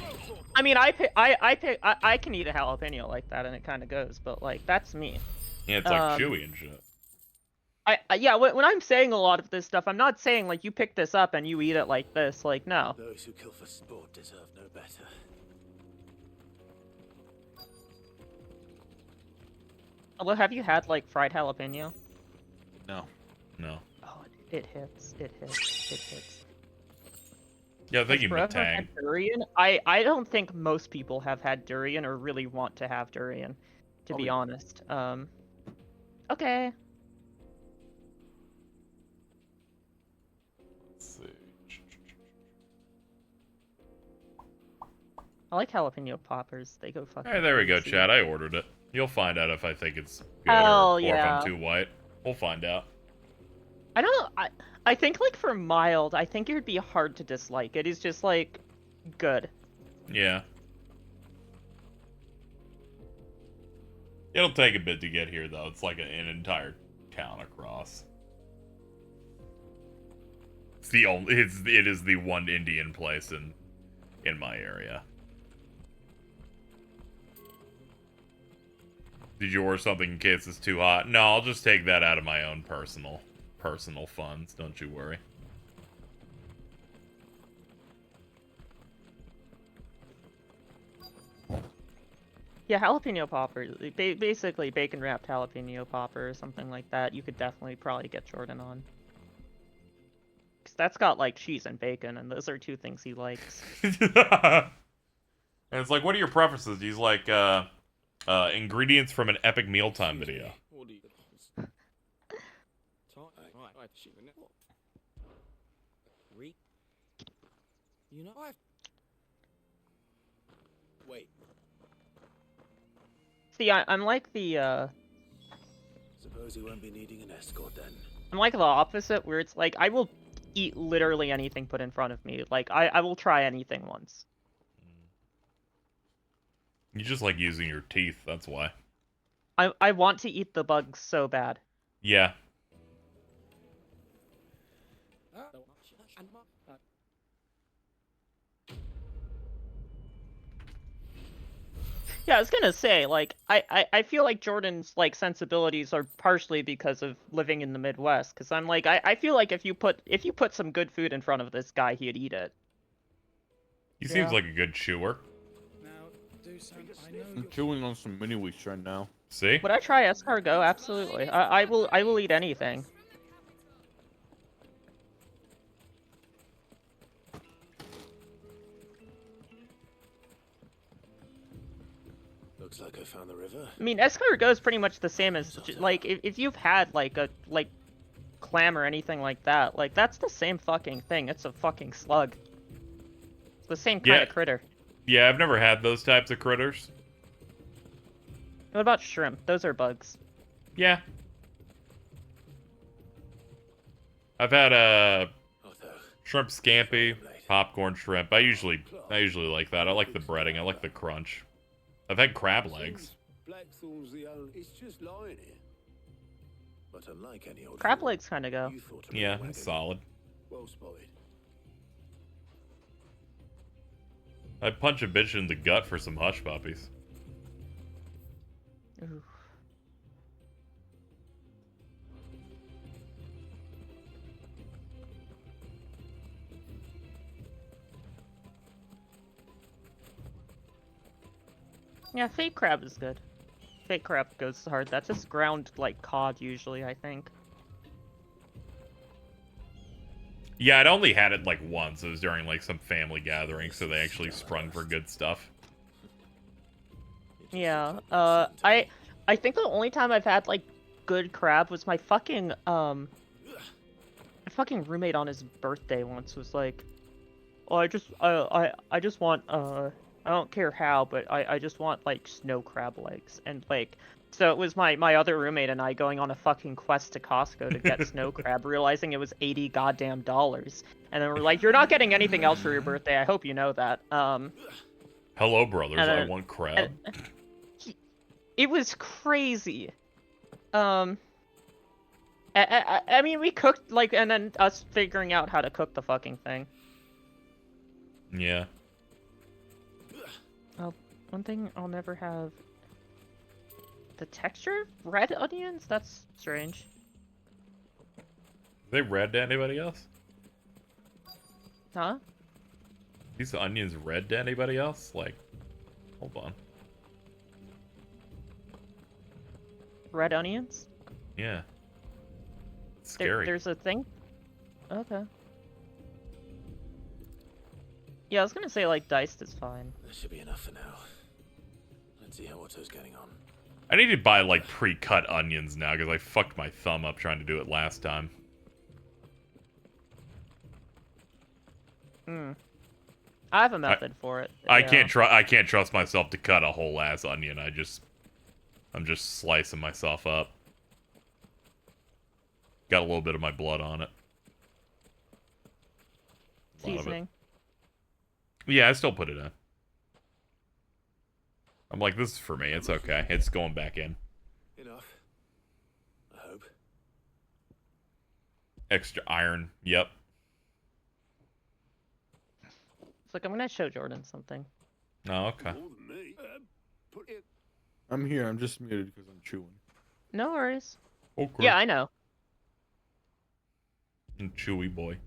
I mean, I can eat a jalapeno like that, and it kind of goes, but, like, that's me. Yeah, it's like chewy and shit. Yeah, when I'm saying a lot of this stuff, I'm not saying, like, you pick this up and you eat it like this. Like, no. Those who kill for sport deserve no better. Well, have you had, like, fried jalapeno? No. No. Oh, it hits. It hits. It hits. Yeah, I think you meant Forever tang. had durian? I don't think most people have had durian or really want to have durian, to be honest. Okay. Let's see. I like jalapeno poppers. They go fucking. Alright, there we go, crazy. Chad. I ordered it. You'll find out if I think it's good Hell or if yeah. I'm too white. We'll find out. I don't. I think, like, for mild, I think it would be hard to dislike. It is just, like, good. Yeah. It'll take a bit to get here, though. It's like an entire town across. It's the only. It is the one Indian place in my area. Did you order something in case it's too hot? No, I'll just take that out of my own personal funds. Don't you worry. Yeah, jalapeno poppers. Basically, bacon wrapped jalapeno popper or something like that. You could definitely probably get Jordan on. Cause that's got like cheese and bacon, and those are two things he likes. And it's like, what are your preferences? He's like, ingredients from an epic mealtime video. You know, wait. See, I'm like the Suppose he won't be needing an escort then. I'm like the opposite, where it's like I will eat literally anything put in front of me. Like I will try anything once. You just like using your teeth, that's why. I want to eat the bugs so bad. Yeah. Yeah, I was gonna say, like, I feel like Jordan's, like, sensibilities are partially because of living in the Midwest, because I'm like, I feel like if you put some good food in front of this guy, he'd eat it. He seems like a good chewer. I'm chewing on some mini wheats right now. See? Would I try escargot? Absolutely. I will eat anything. Looks like I found the river. I mean, escargot is pretty much the same as, like, if you've had, like, clam or anything like that, like, that's the same fucking thing. It's a fucking slug. It's the same kind of critter. Yeah, I've never had those types of critters. What about shrimp? Those are bugs. Yeah. I've had shrimp scampi, popcorn shrimp. I usually like that. I like the breading. I like the crunch. I've had crab legs. Blackthorn's the only. It's just lying here. But unlike any old Crab legs kind of go. Yeah, it's solid. Well spotted. I'd punch a bitch in the gut for some hush puppies. Ooh. Yeah, fake crab is good. Fake crab goes hard. That's just ground, like, cod, usually, I think. Yeah, I'd only had it, like, once. It was during, like, some family gathering, so they actually sprung for good stuff. Yeah, I think the only time I've had, like, good crab was my fucking, my fucking roommate on his birthday once was like, oh, I just want, I don't care how, but I just want, like, snow crab legs. And, like, so it was my other roommate and I going on a fucking quest to Costco to get snow crab, realizing it was $80 goddamn. And then we're like, you're not getting anything else for your birthday. I hope you know that. Hello, brothers. I want crab. It was crazy. I mean, we cooked, like, and then us figuring out how to cook the fucking thing. Yeah. One thing I'll never have. The texture of red onions? That's strange. Are they red to anybody else? Huh? These onions red to anybody else? Like, hold on. Red onions? Yeah. It's scary. There's a thing? Okay. Yeah, I was gonna say, like, diced is fine. That should be enough for now. Let's see how Otto's getting on. I need to buy, like, pre-cut onions now, because I fucked my thumb up trying to do it last time. I have a method for it. I can't trust myself to cut a whole ass onion. I'm just slicing myself up. Got a little bit of my blood on it. Seasoning. Yeah, I still put it in. I'm like, this is for me. It's okay. It's going back in. Enough. I hope. Extra iron. Yep. It's like, I'm gonna show Jordan something. Oh, okay. I'm here. I'm just muted because I'm chewing. No worries. Okay. Yeah, I know. Chewy boy.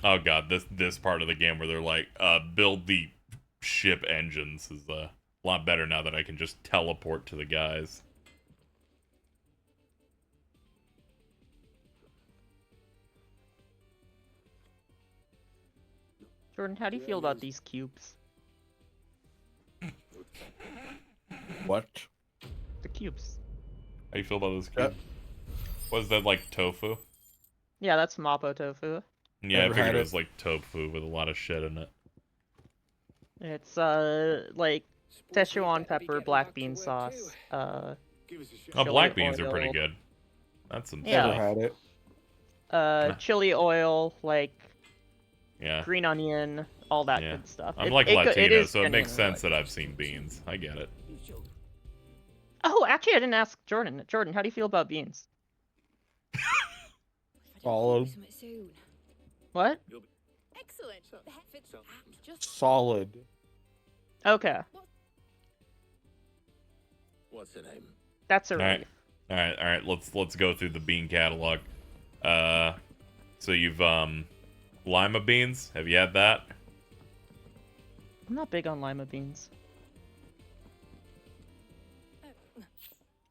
Oh god, this part of the game where they're like, build the ship engines is a lot better now that I can just teleport to the guys. Jordan, how do you feel about these cubes? What? The cubes. How do you feel about those cubes? Was that like tofu? Yeah, that's Mapo tofu. Yeah, I Never figured had it it. was like tofu with a lot of shit in it. It's like Szechuan pepper, black bean sauce. Oh, chili black beans are oil. pretty good. That's some Yeah. Never stuff. had it. Chili oil, like Yeah. green onion, all that Yeah. good stuff. I'm It- like it go- it Latino, is so it makes genuinely sense that I've seen beans. I get it. Oh, actually, I didn't ask Jordan. Jordan, how do you feel about beans? Solid. What? Excellent. Solid. Okay, What's her name? that's a All right. All right. Let's go through the bean catalog. So you've lima beans. Have you had that? I'm not big on lima beans.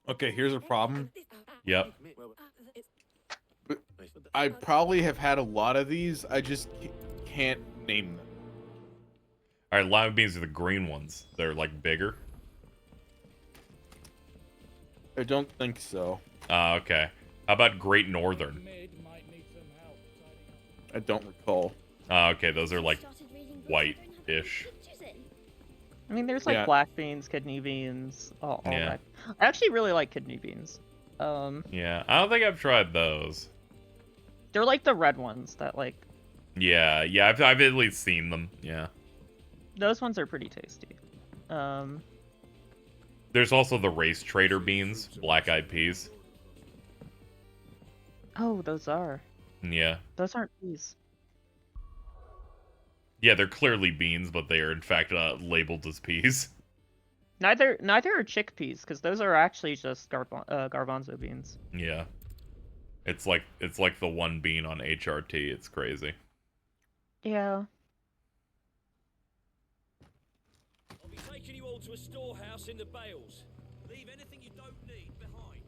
Okay, here's a problem. Yep. I probably have had a lot of these. I just can't name them. All right, lima beans are the green ones. They're like bigger. I don't think so. Okay. How about Great Northern? I don't recall. Okay, those are like white-ish. I mean, there's like Yeah. black beans, kidney beans, all Yeah. that. I actually really like kidney beans. Yeah, I don't think I've tried those. They're like the red ones that like. Yeah, I've at least seen them. Yeah. Those ones are pretty tasty. There's also the Race Trader beans, black-eyed peas. Oh, those are. Yeah. Those aren't peas. Yeah, they're clearly beans, but they are in fact labeled as peas. Neither are chickpeas, because those are actually just garbanzo beans. Yeah. It's like the one bean on HRT. It's crazy. Yeah. I'll be taking you all to a storehouse in the Bales. Leave anything you don't need behind.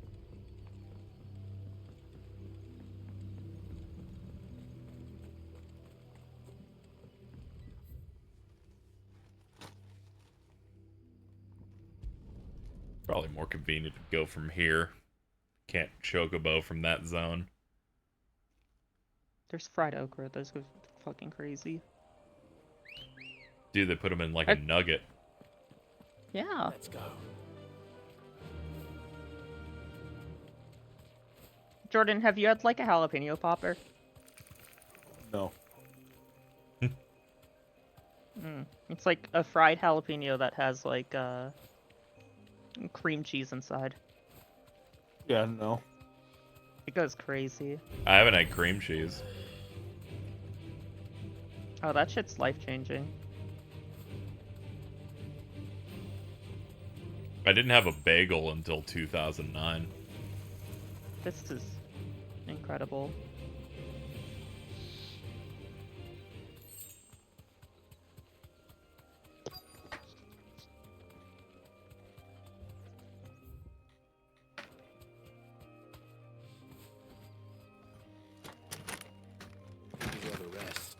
Probably more convenient to go from here. Can't chocobo from that zone. There's fried okra. Those go fucking crazy. Dude, they put them in like a nugget. Yeah. Let's go. Jordan, have you had like a jalapeno popper? No. It's like a fried jalapeno that has like cream cheese inside. Yeah, no. It goes crazy. I haven't had cream cheese. Oh, that shit's life-changing. I didn't have a bagel until 2009. This is incredible. These are the rest.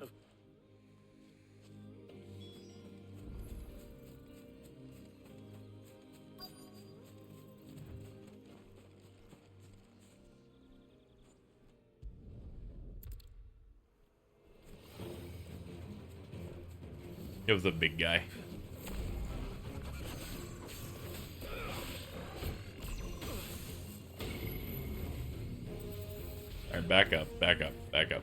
Oh. It was a big guy. Alright, back up, back up, back up.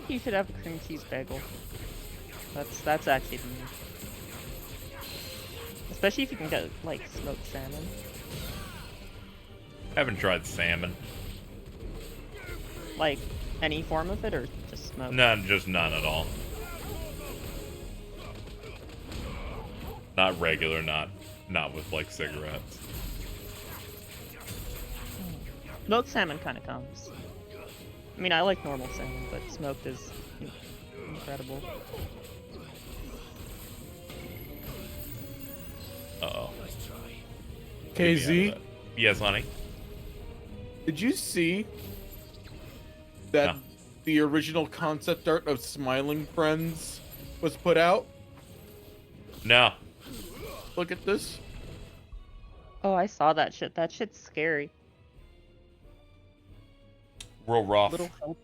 think you should have a cream cheese bagel. That's actually the move. Especially if you can get like smoked salmon. Haven't tried salmon. Like any form of it, or just smoked? None, just none at all. Not regular, not with like cigarettes. Smoked salmon kind of comes. I mean, I like normal salmon, but smoked is incredible. Uh-oh. KZ? Yes, honey? Did you see that No. the original concept art of Smiling Friends was put out? No. Look at this. Oh, I saw that shit. That shit's scary. Real rough. Little help.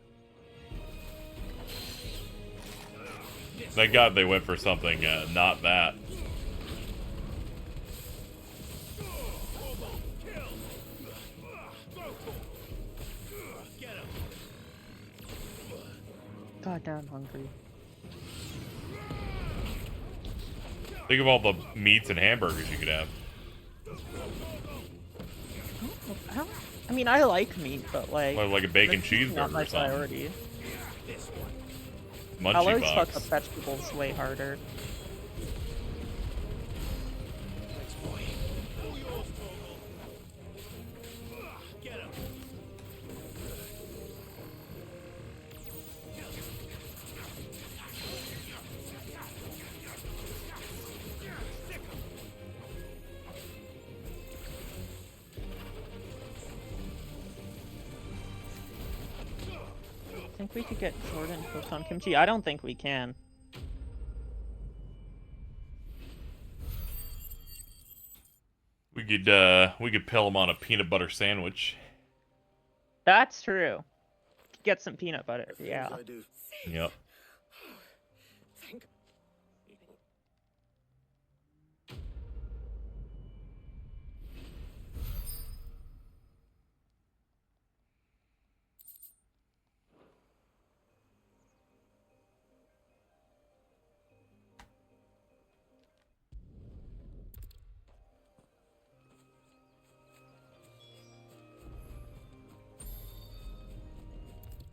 Thank God they went for something not that. God damn hungry. Think of all the meats and hamburgers you could have. I mean, I like meat, but like... Like a bacon that's just not cheeseburger my or something. priority. Munchie I'll always box. fuck up vegetables way harder. Think we could get Jordan hooked on kimchi? I don't think we can. We could pill him on a peanut butter sandwich. That's true. Get some peanut butter. Yeah. Yep.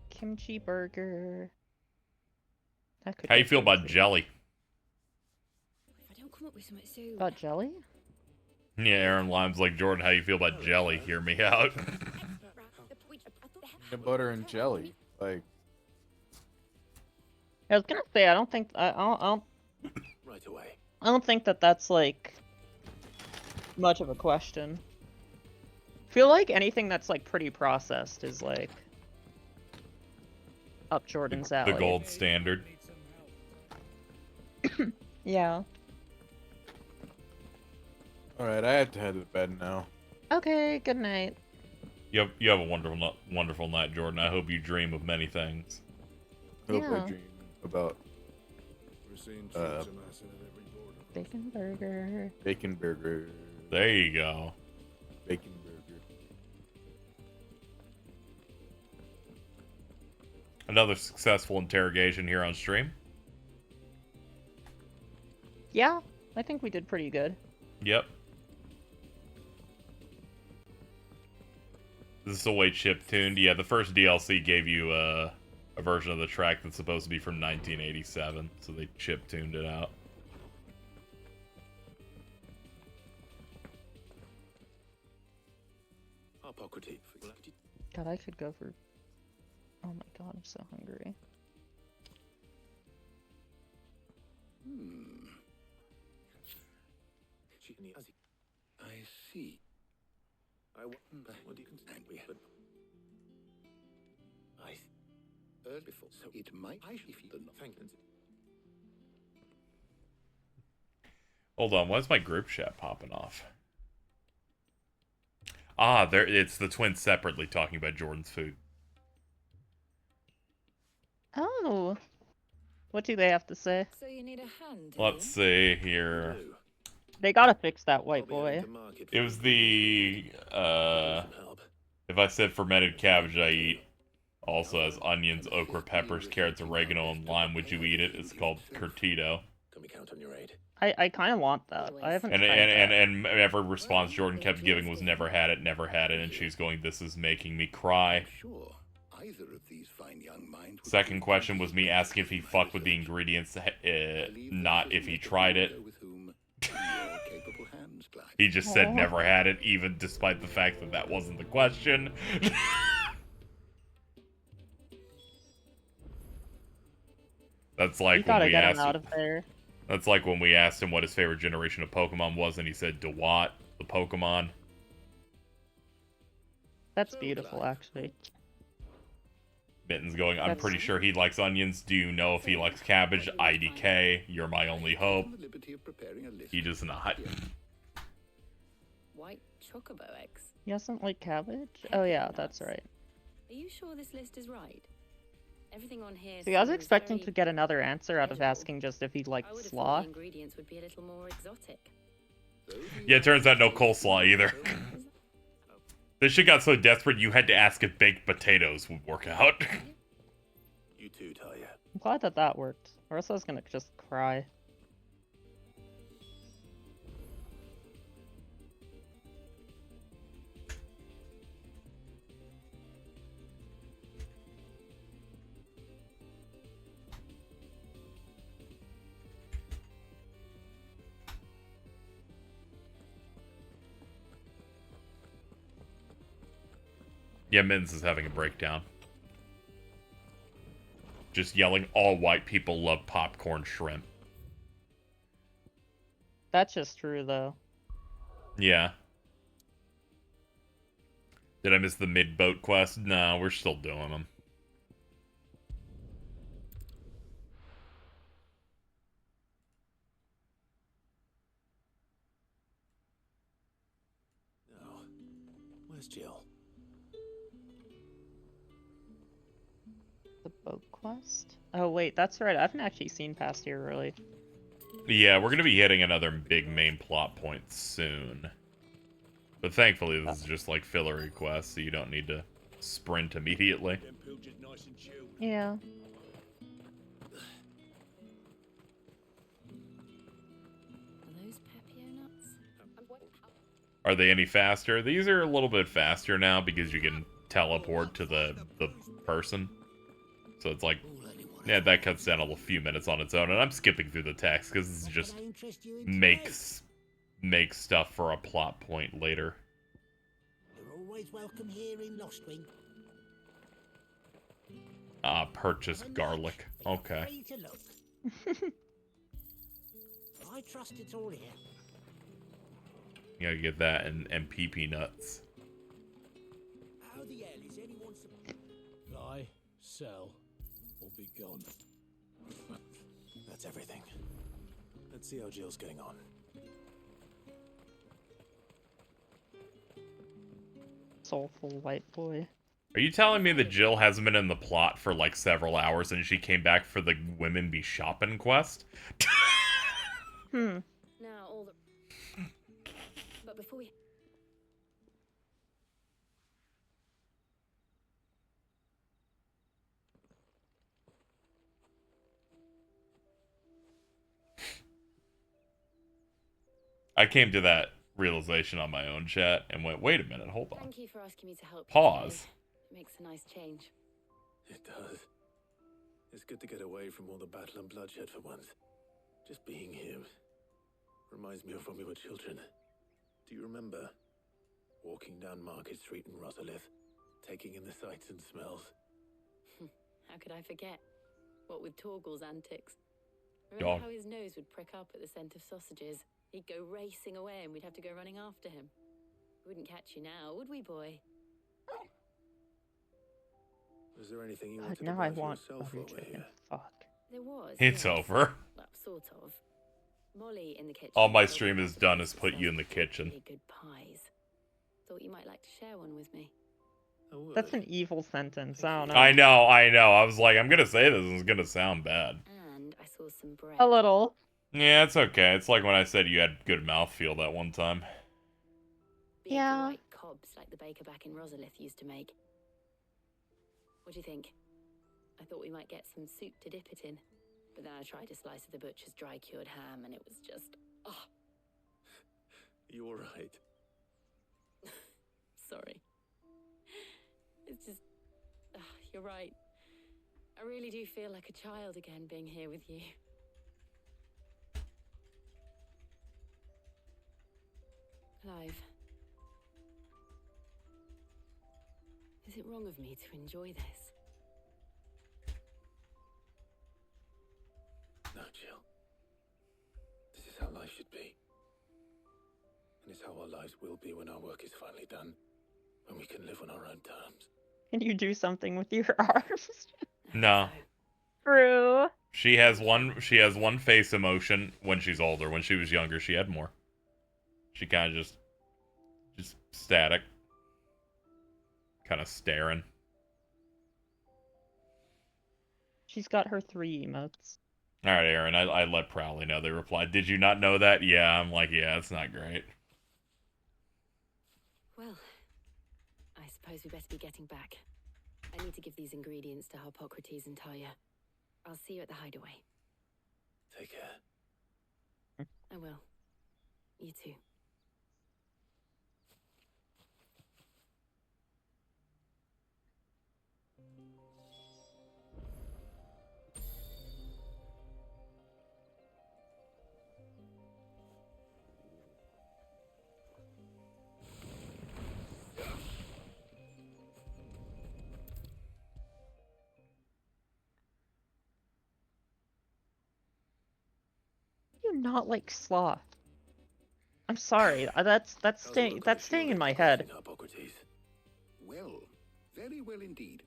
Kimchi burger. That could How you go feel about crazy. jelly? If I don't come up with something soon. About jelly? Yeah, Aaron Lime's like, Jordan, how you feel about jelly? Hear me out. Peanut butter and jelly. Like, I was gonna say I don't think I don't Right away. I don't think that that's like much of a question. I feel like anything that's like pretty processed is like up Jordan's alley. The gold standard. Yeah. alright, I have to head to bed now. Okay, good night. You have a wonderful night, Jordan. I hope you dream of many things. Hope Yeah. I dream about Bacon burger. bacon burger. There you go. Bacon burger. Another successful interrogation here on stream. Yeah, I think we did pretty good. Yep. This is the way chip tuned. Yeah, the first DLC gave you a version of the track that's supposed to be from 1987, so they chip tuned it out. God, I could go for... Oh my god, I'm so hungry. I see. What do you contend with? But I heard before, so it might. If you thank you. Hold on, why is my group chat popping off? Ah, there it's the twins separately talking about Jordan's food. Oh. What do they have to say? So you need a hand? Let's see here. They gotta fix that white boy. It was the if I said fermented cabbage I eat. Also has onions, okra, peppers, carrots, oregano, and lime. Would you eat it? It's called curtido. Can we count on your aid? I kind of want that. I haven't And tried that. every response Jordan kept giving was never had it, and she's going, this is making me cry. Sure, either of these fine young minds. Second question was me asking if he fucked with the ingredients, not if he tried it. He just said never had it, even despite the fact that that wasn't the question. That's like when we asked out of there. That's like when we asked him what his favorite generation of Pokemon was, and he said DeWatt, the Pokemon. That's beautiful, actually. Mitten's going, I'm pretty sure he likes onions. Do you know if he likes cabbage? IDK, you're my only hope. He does not. White chocobo eggs. He doesn't like cabbage? Oh yeah, that's right. Are you sure this list is right? Everything on here. See, I was expecting to get another answer out of asking just if he liked slaw. The ingredients would be a little more exotic. Yeah, it turns out no coleslaw either. This shit got so desperate you had to ask if baked potatoes would work out. You too, Talia. I'm glad that that worked, or else I was gonna just cry. Yeah, Mittens is having a breakdown. Just yelling, all white people love popcorn shrimp. That's just true, though. Yeah. Did I miss the mid-boat quest? No, we're still doing them. Oh, where's Jill? The boat quest? Oh wait, that's right. I haven't actually seen past here, really. Yeah, we're gonna be hitting another big main plot point soon. But thankfully, this is just like filler quests, so you don't need to sprint immediately. Yeah. Are they any faster? These are a little bit faster now because you can teleport to the person. So it's like, yeah, that cuts down a few minutes on its own. And I'm skipping through the text because this just makes stuff for a plot point later. You're always welcome here in Lostwing. Purchase garlic. Okay. I trust it's all here. You gotta get that and PP nuts. How the hell is anyone Buy, sell, or be gone. That's everything. Let's see how Jill's getting on. Soulful white boy. Are you telling me that Jill hasn't been in the plot for like several hours and she came back for the women be shopping quest? Now all the. But before we. I came to that realization on my own, chat, and went, wait a minute, hold on. Thank you for asking me to help. Pause. It makes a nice change. It does. It's good to get away from all the battle and bloodshed for once. Just being here reminds me of when we were children. Do you remember walking down Market Street in Rosalith, taking in the sights and smells? How could I forget? What with Torgal's antics. Remember Dog. how his nose would prick up at the scent of sausages? He'd go racing away and we'd have to go running after him. We wouldn't catch you now, would we, boy? Was there anything you wanted now to I buy for want yourself butter over chicken. here? Fuck. There was. It's yes. over. Well, sort of. Molly in the kitchen. All my stream has done is put you in the kitchen. Really good pies. Thought you might like to share one with me. That's an evil sentence. I don't know. I know. I was like, I'm gonna say this and it's gonna sound bad. And I saw some bread. A little. Yeah, it's okay. It's like when I said you had good mouthfeel that one time. Big white cobs like the baker back in Rosalith used to make. What do you think? I thought we might get some soup to dip it in, but then I tried a slice of the butcher's dry-cured ham, and it was just, oh. You all right? Sorry. It's just, you're right. I really do feel like a child again being here with you. Clive. Is it wrong of me to enjoy this? No, Jill. This is how life should be. And it's how our lives will be when our work is finally done. When we can live on our own terms. Can you do something with your arms? No. True. She has one face emotion when she's older. When she was younger, she had more. She kind of just static. Kind of staring. She's got her 3 emotes. All right, Aaron, I let Prowley know. They replied, "Did you not know that?" Yeah, I'm like, yeah, it's not great. Well, I suppose we better be getting back. I need to give these ingredients to Harpocrates and Talia. I'll see you at the hideaway. Take care. I will. You too. You not like sloth. I'm sorry. That's staying in my head. Well, very well indeed.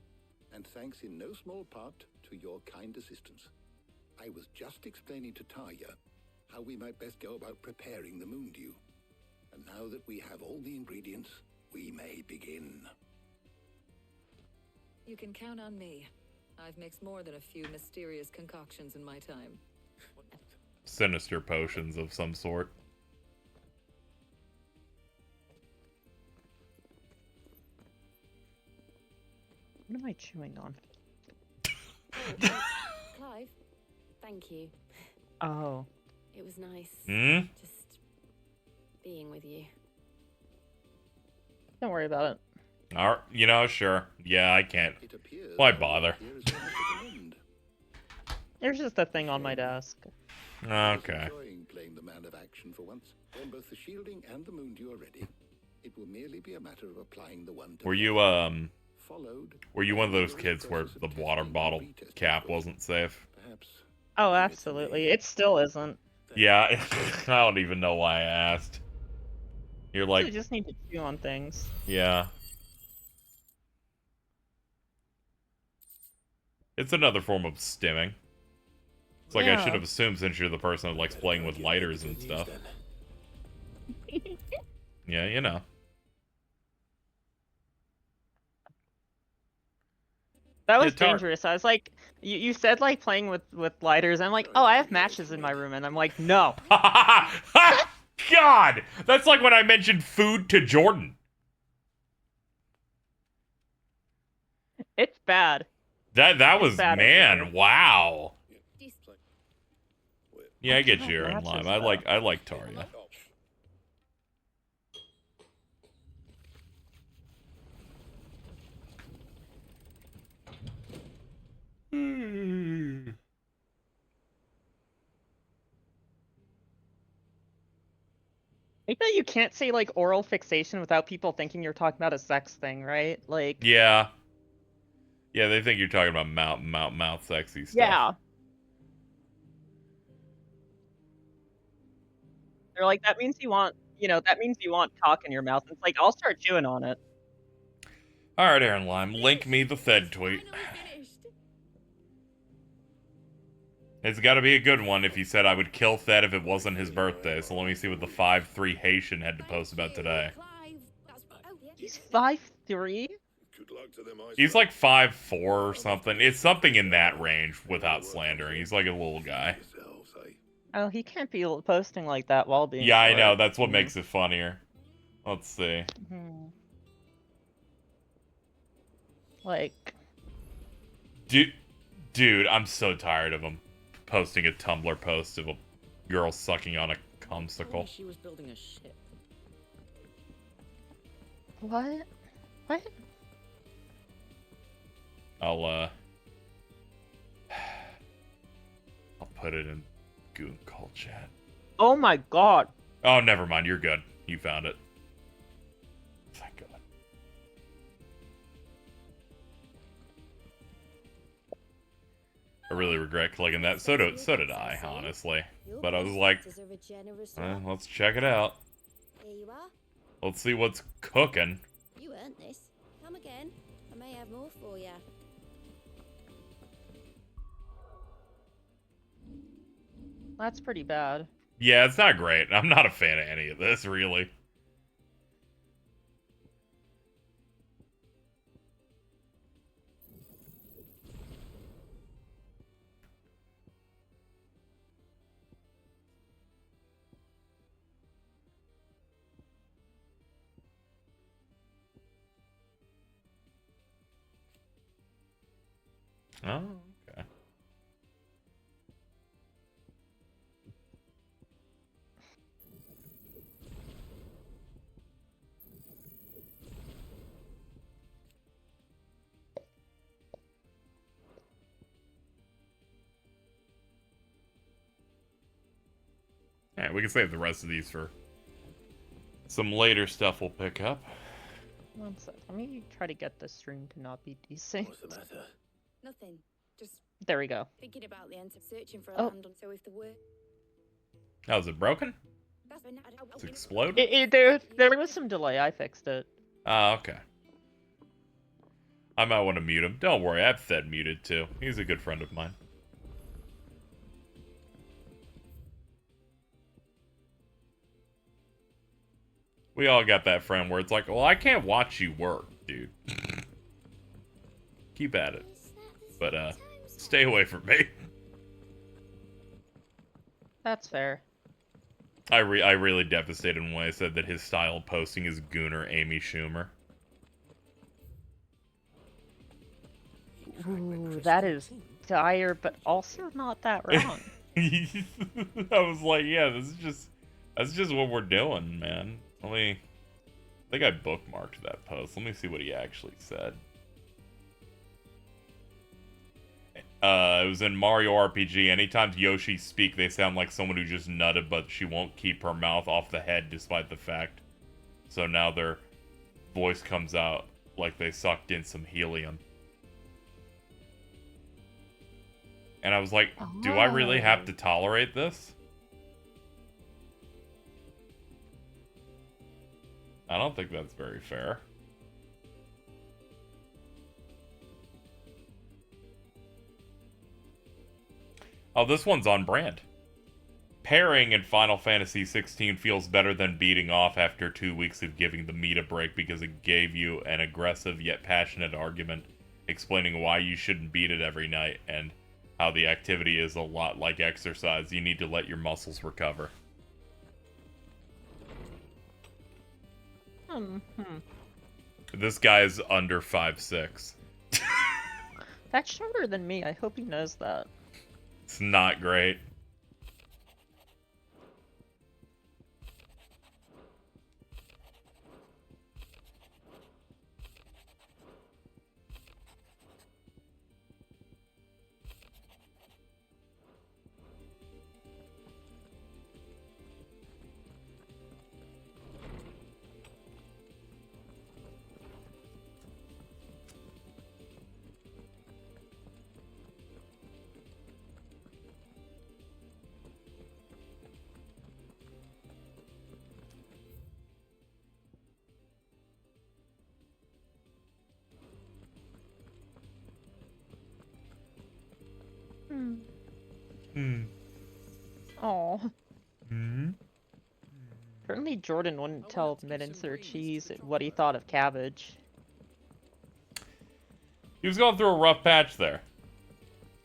And thanks in no small part to your kind assistance. I was just explaining to Tarja how we might best go about preparing the moon dew. And now that we have all the ingredients, we may begin. You can count on me. I've mixed more than a few mysterious concoctions in my time. Sinister potions of some sort. What am I chewing on? Clive, thank you. Oh. It was nice. Just being with you. Don't worry about it. All right, you know, sure. Yeah, I can't. Why bother? There's just a thing on my desk. Okay. Enjoying playing the man of action for once. When both the shielding and the moon dew are ready, it will merely be a matter of applying the one to Were you one of those kids where the water bottle cap wasn't safe? Oh, absolutely. It still isn't. Yeah, I don't even know why I asked. You're like, You just need to chew on things. yeah. It's another form of stimming. It's like I should have assumed since you're the person that likes playing with lighters and stuff. Yeah, you know. That was dangerous. I was like, you said like playing with lighters. I'm like, oh, I have matches in my room, and I'm like, no. God, that's like when I mentioned food to Jordan. It's bad. That was bad man, wow. Yeah, I get you, Aaron Lime. I like Tarja. I know you can't say like oral fixation without people thinking you're talking about a sex thing, right? Like Yeah. Yeah, they think you're talking about mouth sexy stuff. Yeah. They're like, that means you want cock in your mouth. It's like, I'll start chewing on it. Alright, Aaron Lime, link me the Fed tweet. It's gotta be a good one if he said I would kill Thed if it wasn't his birthday, so let me see what the 5'3" Haitian had to post about today. He's 5'3"? He's like 5'4" or something. It's something in that range without slandering. He's like a little guy. Oh, he can't be posting like that while being Yeah, I short. know. That's what makes it funnier. Let's see. Like, Dude, I'm so tired of him posting a Tumblr post of a girl sucking on a cumsicle. She was building a ship. What? What? I'll put it in Goon Call chat. Oh my god. Oh, never mind. You're good. You found it. Thank God. I really regret clicking that. So did I, honestly. But I was like, let's check it out. Here you are. Let's see what's cooking. You earned this. Come again. I may have more for you. That's pretty bad. Yeah, it's not great. I'm not a fan of any of this, really. Oh, okay. Alright, we can save the rest of these for some later stuff we'll pick up. One sec. Let me try to get this stream to not be desync. What's the matter? Nothing. Just There we go. thinking about the answer, searching for a Oh. land on. So if the word. Oh, is it broken? That's It's exploded? There was some delay. I fixed it. Oh, okay. I might want to mute him. Don't worry, I have Fed muted too. He's a good friend of mine. We all got that friend where it's like, well, I can't watch you work, dude. Keep at it. But, stay away from me. That's fair. I really devastated him when I said that his style of posting is Gooner Amy Schumer. Ooh, that is dire, but also not that wrong. I was like, yeah, that's just what we're doing, man. I think I bookmarked that post. Let me see what he actually said. It was in Mario RPG. Anytime Yoshi speak, they sound like someone who just nutted, but she won't keep her mouth off the head despite the fact. So now their voice comes out like they sucked in some helium. And I was like, do I really have to tolerate this? I don't think that's very fair. Oh, this one's on brand. Pairing in Final Fantasy XVI feels better than beating off after 2 weeks of giving the meat a break because it gave you an aggressive yet passionate argument explaining why you shouldn't beat it every night and how the activity is a lot like exercise. You need to let your muscles recover. This guy is under 5'6". That's shorter than me. I hope he knows that. It's not great. Oh. Apparently Jordan wouldn't tell Mittens or Cheese what he thought of cabbage. He was going through a rough patch there.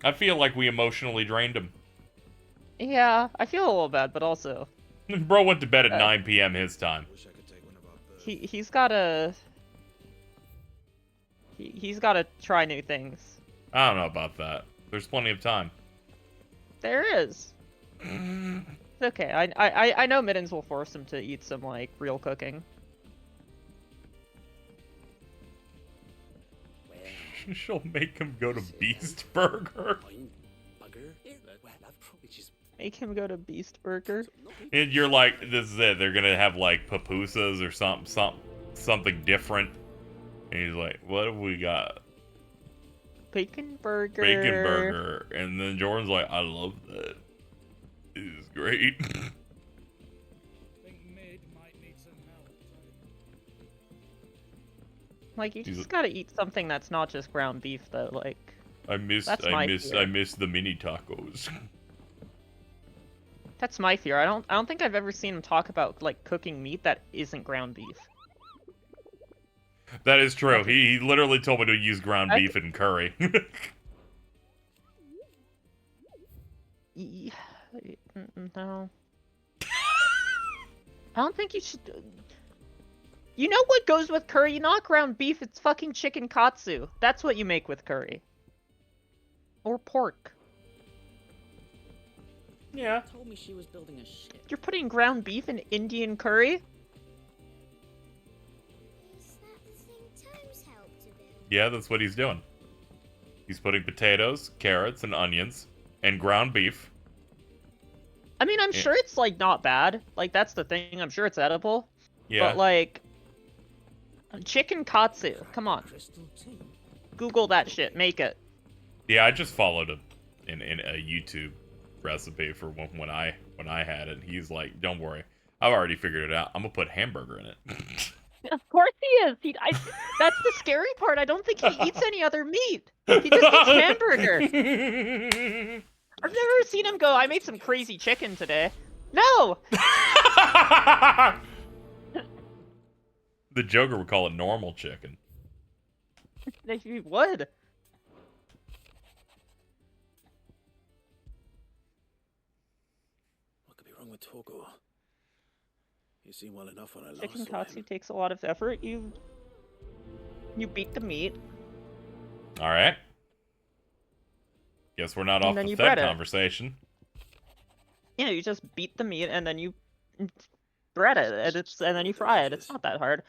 I feel like we emotionally drained him. Yeah, I feel a little bad, but also... Bro went to bed at 9 p.m. his time. He's gotta... He's gotta try new things. I don't know about that. There's plenty of time. There is. It's okay. I know Mittens will force him to eat some like real cooking. She'll make him go to Beast Burger. Make him go to Beast Burger. And you're like, this is it. They're gonna have like pupusas or something different. And he's like, what have we got? Bacon burger. Bacon burger. And then Jordan's like, I love that. This is great. Like, you just gotta eat something that's not just ground beef, though. Like, I miss the mini tacos. That's my fear. I don't think I've ever seen him talk about like cooking meat that isn't ground beef. That is true. He literally told me to use ground beef and curry. No. I don't think you should. You know what goes with curry? Not ground beef, it's fucking chicken katsu. That's what you make with curry. Or pork. Yeah. Told me she was building a ship. You're putting ground beef in Indian curry? Yeah, that's what he's doing. He's putting potatoes, carrots, and onions, and ground beef. I mean, I'm sure it's, like, not bad. Like, that's the thing. I'm sure it's edible. Yeah. But, like, chicken katsu. Come on. Google that shit. Make it. Yeah, I just followed a YouTube recipe for when I had it. He's like, don't worry. I've already figured it out. I'm going to put hamburger in it. Of course he is. That's the scary part. I don't think he eats any other meat. He just eats hamburger. I've never seen him go, I made some crazy chicken today. No! The Joker would call it normal chicken. He would. What could be wrong with Torgor? You seem well enough when I last Chicken saw katsu him. takes a lot of effort. You beat the meat. All right. Guess we're not off the Fed conversation. Yeah, you just beat the meat and then you bread it, and then you fry it. It's not that hard.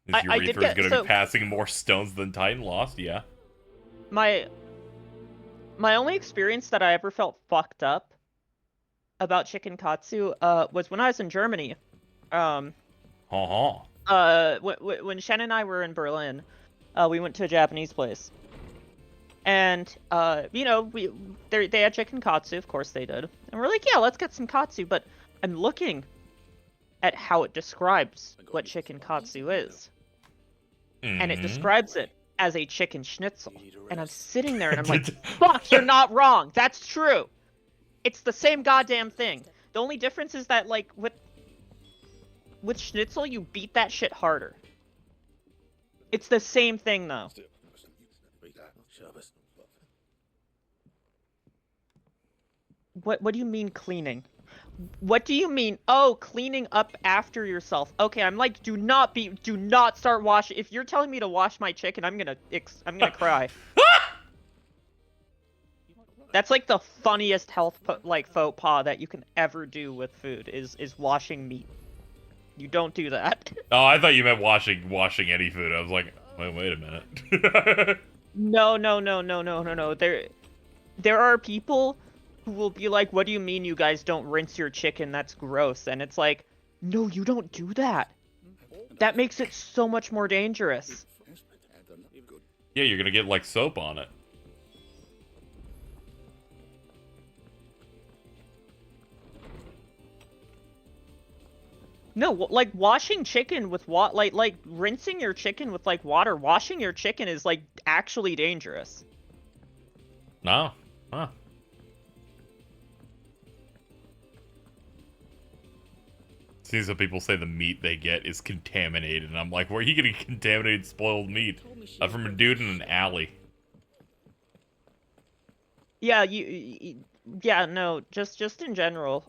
Is Urethra's going to be passing more stones than Titan Lost? Yeah. My only experience that I ever felt fucked up about chicken katsu was when I was in Germany. When Shen and I were in Berlin, we went to a Japanese place. And, you know, they had chicken katsu, of course they did. And we're like, yeah, let's get some katsu. But I'm looking at how it describes what chicken katsu is. And it describes it as a chicken schnitzel. And I'm sitting there and I'm like, fuck, you're not wrong. That's true. It's the same goddamn thing. The only difference is that, like, with schnitzel, you beat that shit harder. It's the same thing, though. What do you mean cleaning? What do you mean? Oh, cleaning up after yourself. Okay, I'm like, do not start washing. If you're telling me to wash my chicken, I'm gonna cry. That's like the funniest health faux pas that you can ever do with food is washing meat. You don't do that. Oh, I thought you meant washing any food. I was like, wait a minute. No. There are people who will be like, what do you mean you guys don't rinse your chicken? That's gross. And it's like, no, you don't do that. That makes it so much more dangerous. Yeah, you're gonna get like soap on it. No, like washing chicken with like rinsing your chicken with like water. Washing your chicken is like actually dangerous. No. Huh. See, some people say the meat they get is contaminated, and I'm like, where are you getting contaminated, spoiled meat? From a dude in an alley. Yeah, yeah, no, just in general.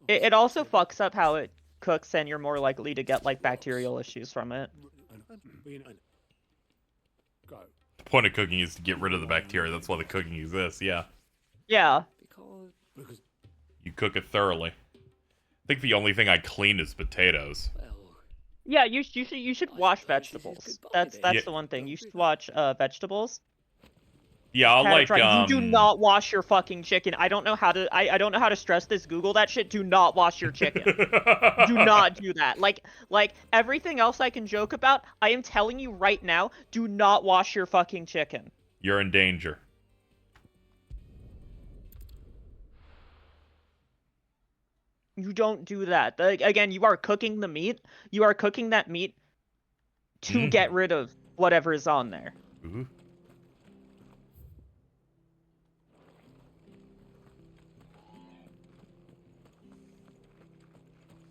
It also fucks up how it cooks, and you're more likely to get like bacterial issues from it. Go. The point of cooking is to get rid of the bacteria. That's why the cooking exists, yeah. Yeah. Because You cook it thoroughly. I think the only thing I clean is potatoes. Yeah, you should wash vegetables. That's Yeah. the one thing. You should watch vegetables. Yeah, I'll like, You do not wash your fucking chicken. I don't know how to I don't know how to stress this. Google that shit. Do not wash your chicken. Do not do that. Like everything else I can joke about, I am telling you right now, do not wash your fucking chicken. You're in danger. You don't do that. Again, you are cooking the meat. You are cooking that meat to get rid of whatever is on there. Ooh.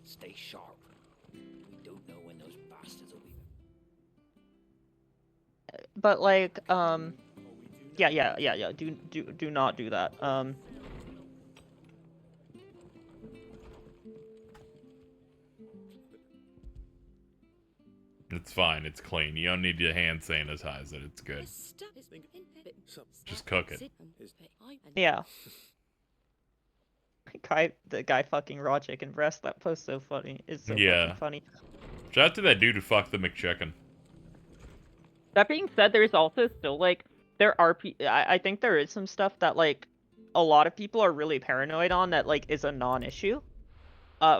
Stay sharp. We don't know when those bastards will be. But like, yeah. Do not do that. It's fine. It's clean. You don't need to hand sanitize it. It's good. Just cook it. Yeah. The guy fucking raw chicken breast. That post's so funny. It's so fucking funny. Shout out to that dude who fucked the McChicken. That being said, there's also still like I think there is some stuff that like a lot of people are really paranoid on that like is a non-issue.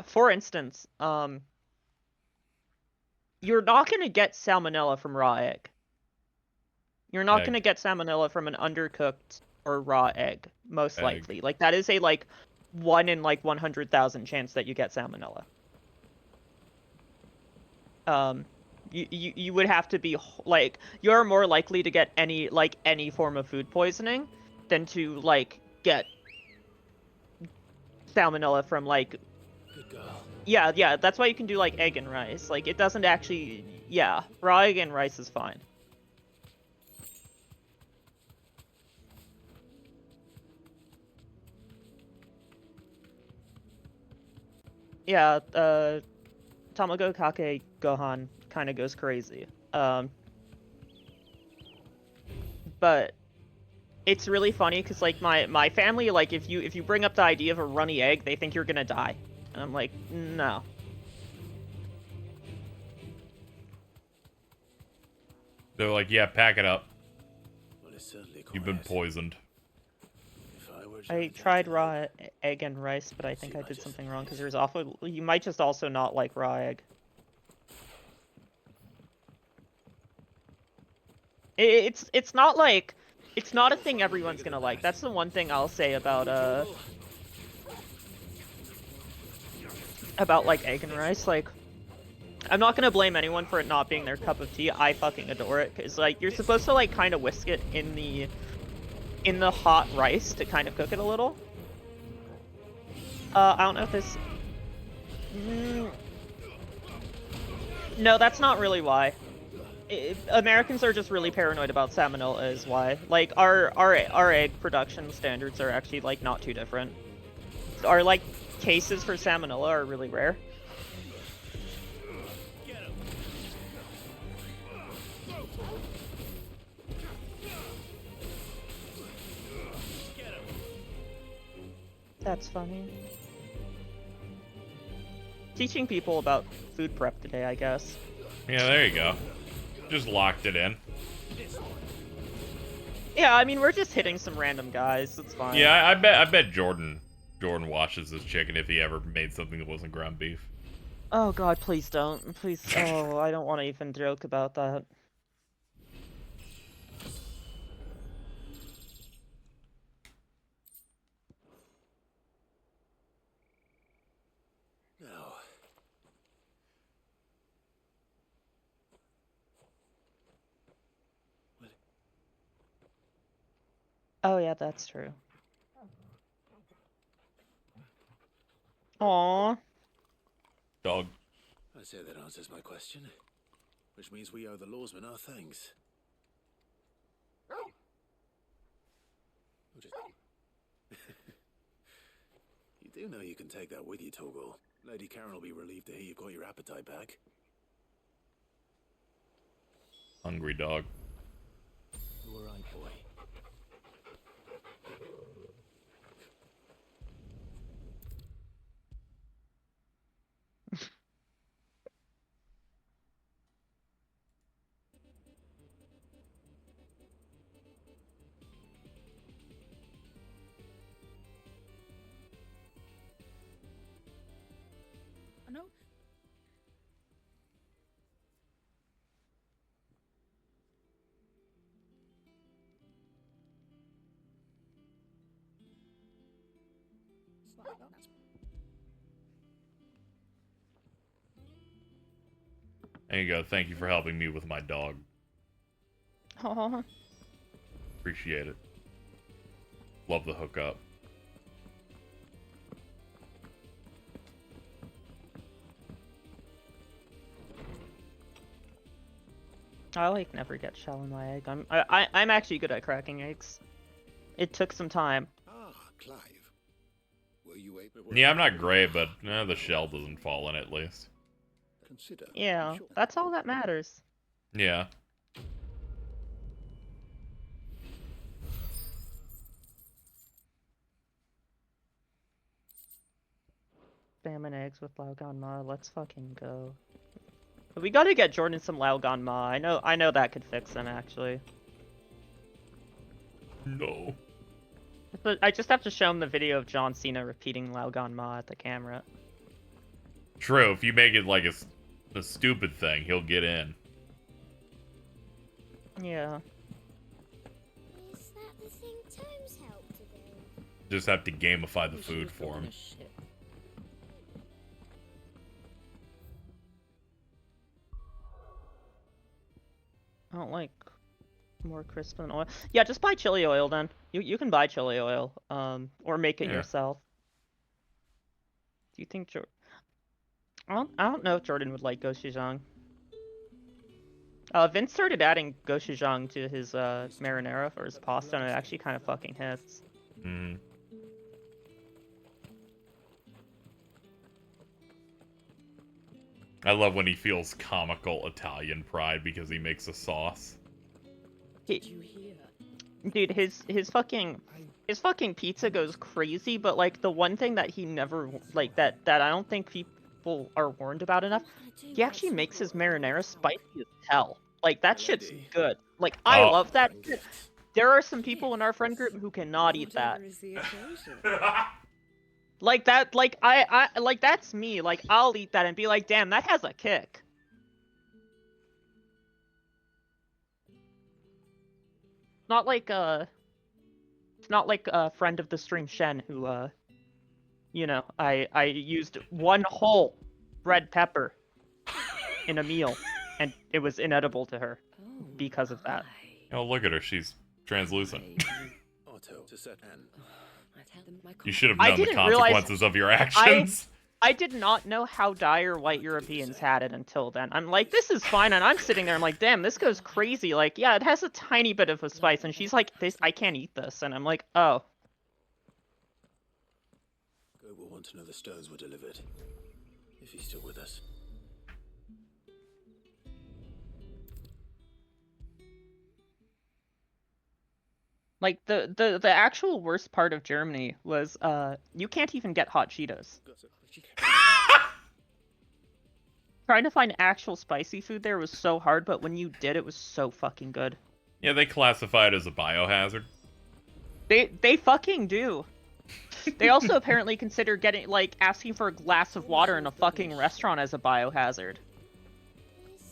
For instance, you're not gonna get salmonella from raw egg. You're not gonna get salmonella from an undercooked or raw egg, most likely. Like that is a like 1 in like 100,000 chance that you get salmonella. You would have to be like, you're more likely to get any form of food poisoning than to like get salmonella from like. Yeah, that's why you can do like egg and rice. Like it doesn't actually, yeah, raw egg and rice is fine. Yeah, Tamago Kake Gohan kind of goes crazy. But it's really funny because like my family, like if you bring up the idea of a runny egg, they think you're gonna die. And I'm like, no. They're like, yeah, pack it up. Well, it's certainly You've been poisoned. I tried raw egg and rice, but I think I did something wrong because there's awful. You might just also not like raw egg. It's not like it's not a thing everyone's gonna like. That's the one thing I'll say about like egg and rice. Like, I'm not gonna blame anyone for it not being their cup of tea. I fucking adore it because like you're supposed to like kind of whisk it in the hot rice to kind of cook it a little. I don't know if this. No, that's not really why. Americans are just really paranoid about salmonella is why. Like our egg production standards are actually like not too different. Our like cases for salmonella are really rare. That's funny. Teaching people about food prep today, I guess. Yeah, there you go. Just locked it in. Yeah, I mean, we're just hitting some random guys. It's fine. Yeah, I bet Jordan washes his chicken if he ever made something that wasn't ground beef. Oh god, please don't. Please. Oh, I don't want to even joke about that. No. Oh yeah, that's true. Aww. Dog. I say that answers my question. Which means we owe the lawsmen our thanks. You do know you can take that with you, Torgal. Lady Karen will be relieved to hear you've got your appetite back. Hungry dog. You all right, boy? I know. There you go. Thank you for helping me with my dog. Oh. Appreciate it. Love the hookup. I like never get shell in my egg. I'm actually good at cracking eggs. It took some time. Ah, Clive. Were you able? Yeah, I'm not great, but the shell doesn't fall in it, at least. Consider. Yeah, that's all that matters. Yeah. Salmon eggs with Laogan Ma. Let's fucking go. We gotta get Jordan some Laogan Ma. I know that could fix him actually. No. But I just have to show him the video of John Cena repeating Laogan Ma at the camera. True. If you make it like a stupid thing, he'll get in. Yeah. Is that the thing Tomes helped to do? Just have to gamify the food for him. I don't like more crisp than oil. Yeah, just buy chili oil then. You can buy chili oil, or make it yourself. Do you think I don't know if Jordan would like gochujang. Vince started adding gochujang to his marinara for his pasta, and it actually kind of fucking hits. Mm. I love when he feels comical Italian pride because he makes a sauce. Dude, his fucking pizza goes crazy, but like the one thing that he never like that I don't think people are warned about enough, he actually makes his marinara spicy as hell. Like that shit's good. Like I love that shit. There are some people in our friend group who cannot eat that. Like that, like I like that's me. Like I'll eat that and be like, damn, that has a kick. Not like a friend of the stream, Shen, who you know, I used one whole red pepper in a meal, and it was inedible to her because of that. Oh, look at her. She's translucent. Otto to set an. You should have known the consequences of your actions. I did not know how dire white Europeans had it until then. I'm like, this is fine, and I'm sitting there, I'm like, damn, this goes crazy. Like, yeah, it has a tiny bit of a spice, and she's like, this, I can't eat this, and I'm like, oh. Goat will want to know the stones were delivered. If he's still with us. Like, the actual worst part of Germany was, you can't even get hot Cheetos. Trying to find actual spicy food there was so hard, but when you did, it was so fucking good. Yeah, they classify it as a biohazard. They fucking do. They also apparently consider asking for a glass of water in a fucking restaurant as a biohazard.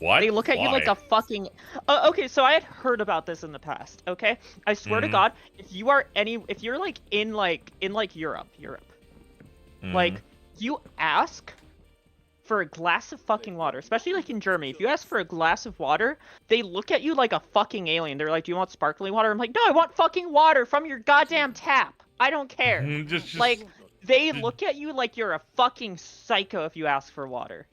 What? They look at you like a fucking... okay, so I had heard about this in the past, okay? I swear to God, if you're like in Europe, like, you ask for a glass of fucking water, especially like in Germany, if you ask for a glass of water, they look at you like a fucking alien. They're like, do you want sparkling water? I'm like, no, I want fucking water from your goddamn tap. I don't care. Like, they look at you like you're a fucking psycho if you ask for water.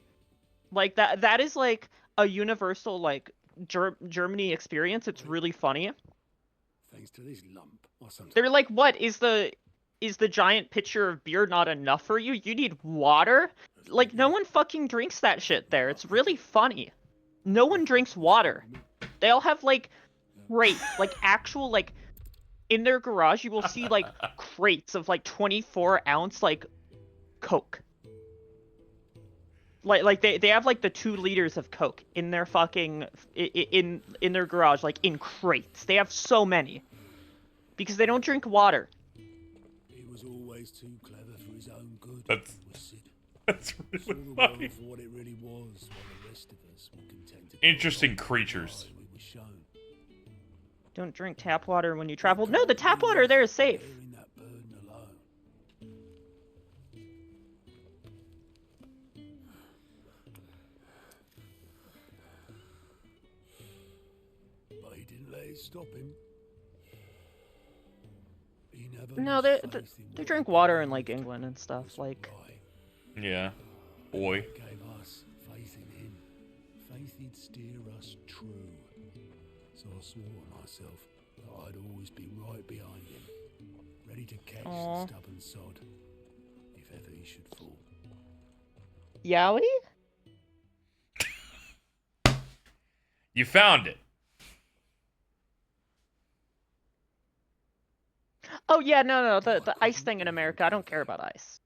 Like, that is like a universal, like, Germany experience. It's really funny. Thanks to this lump or something. They're like, what, is the giant pitcher of beer not enough for you? You need water? Like, no one fucking drinks that shit there. It's really funny. No one drinks water. They all have like crates, like actual like in their garage. You will see like crates of like 24-ounce like Coke. Like they have like the 2 liters of Coke in their fucking in their garage, like in crates. They have so many because they don't drink water. He was always too clever for his own good. That's really funny. For what it really was, while the rest of us were content to Interesting creatures. we were shown. Don't drink tap water when you travel. No, the tap water there is safe. Bearing that burden alone. But he didn't let it stop him. He never No, lost they faith in they what drink water in like England and stuff. Like, Yeah. Boy. gave us faith in him. Faith he'd steer us true. So I swore to myself that I'd always be right behind him, ready to catch Aw. the stubborn sod if ever he should fall. Yowie? You found it. Oh yeah, no, the ice thing in America. I don't care about ice.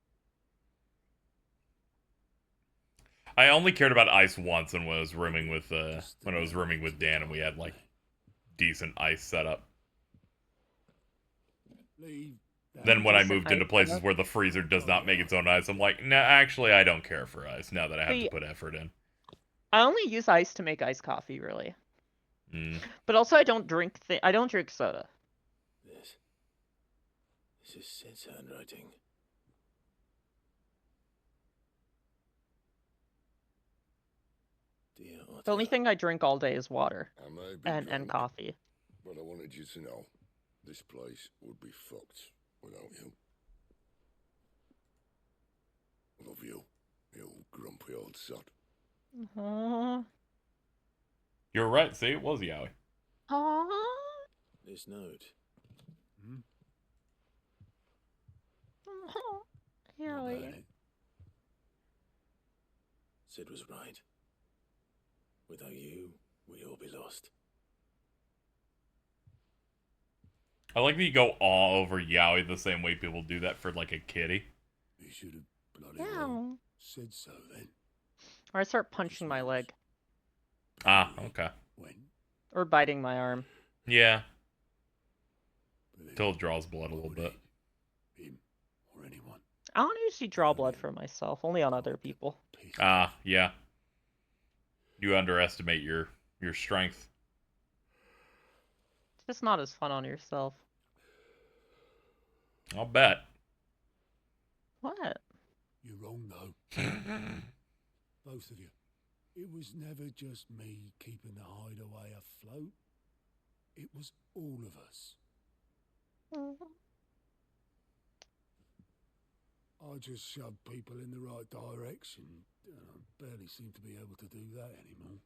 I only cared about ice once, and when I was rooming with Dan, and we had like decent ice setup. Then when I moved into places where the freezer does not make its own ice, I'm like, nah, actually, I don't care for ice now that I have to put effort in. I only use ice to make iced coffee, really. Mm. But also, I don't drink soda. This is Sid's handwriting. Dear Otto, The only thing I drink all day is water I may be and drunk, coffee. but I wanted you to know this place would be fucked without you. Love you, you grumpy old sod. Aww. You're right. See, it was Yowie. Aww. this note. Yowie. Sid was right. Without you, we'd all be lost. I like that you go all over Yowie the same way people do that for like a kitty. You should have bloody well said so then. Or I start punching my leg. Ah, okay. Or biting my arm. Yeah. Till it draws blood a little bit. I don't usually draw blood from myself, only on other people. Ah, yeah. You underestimate your strength. It's just not as fun on yourself. I'll bet. What? You're wrong, though. Both of you. It was never just me keeping the hideaway afloat. It was all of us. I just shoved people in the right direction. I barely seem to be able to do that anymore.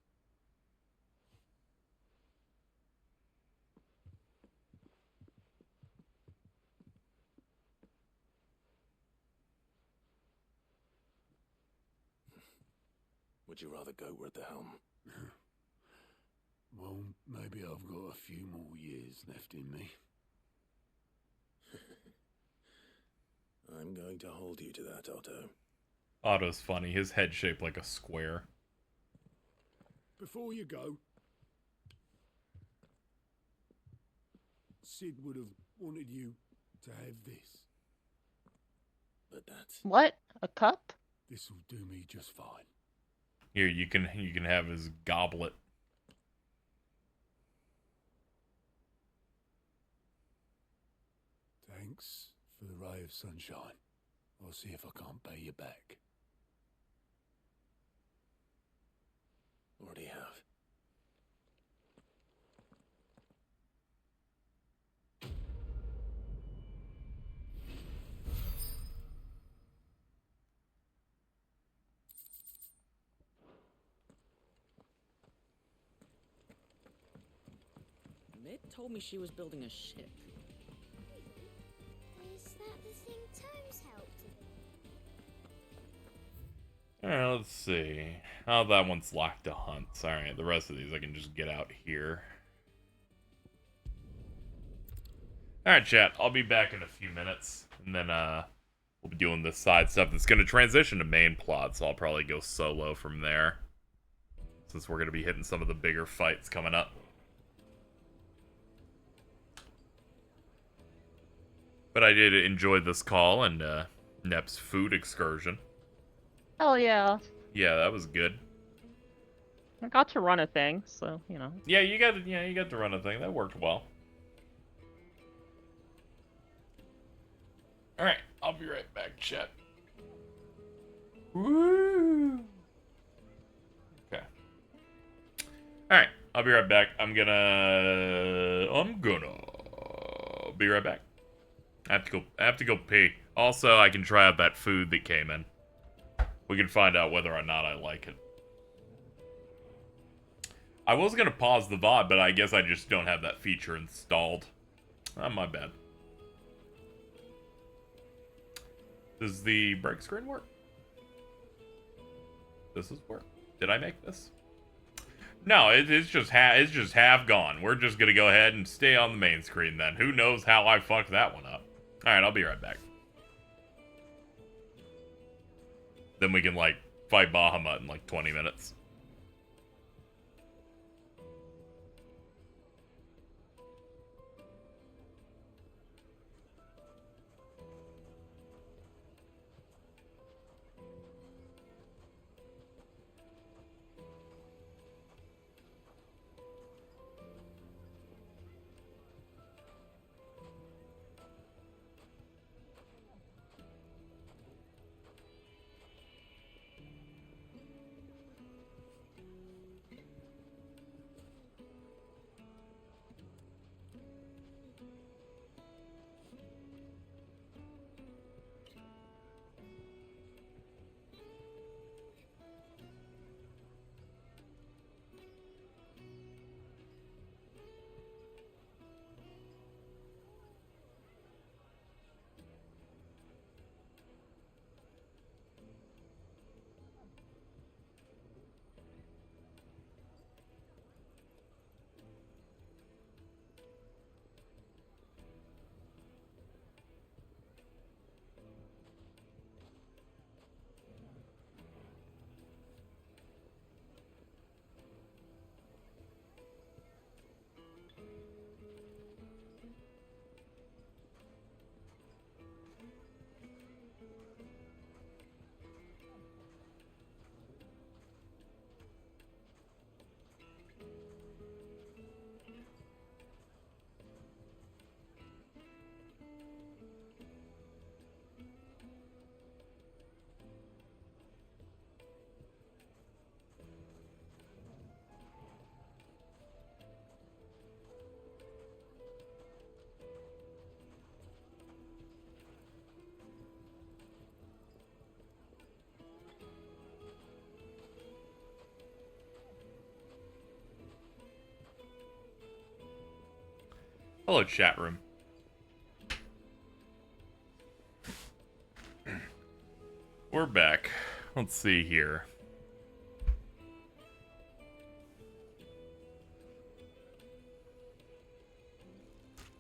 Would you rather go at the helm? Well, maybe I've got a few more years left in me. I'm going to hold you to that, Otto. Otto's funny. His head shaped like a square. Before you go, Sid would have wanted you to have this. But that's... What? A cup? This'll do me just fine. Here, you can have his goblet. Thanks for the ray of sunshine. I'll see if I can't pay you back. Already have. Mid told me she was building a ship. Is that the thing Tomes helped with? Alright, let's see. Oh, that one's locked to hunts. Alright, the rest of these I can just get out here. Alright, chat. I'll be back in a few minutes. And then, we'll be doing this side stuff that's gonna transition to main plot, so I'll probably go solo from there. Since we're gonna be hitting some of the bigger fights coming up. But I did enjoy this call and, Nep's food excursion. Hell yeah. Yeah, that was good. I got to run a thing, so, you know. Yeah, you got to run a thing. That worked well. Alright, I'll be right back, chat. Woo! Okay. Alright, I'll be right back. I'm gonna be right back. I have to go pee. Also, I can try out that food that came in. We can find out whether or not I like it. I was gonna pause the VOD, but I guess I just don't have that feature installed. My bad. Does the break screen work? This is work. Did I make this? No, it's just half gone. We're just gonna go ahead and stay on the main screen then. Who knows how I fucked that one up? Alright, I'll be right back. Then we can, like, fight Bahamut in, like, 20 minutes. Hello, chat room. We're back. Let's see here.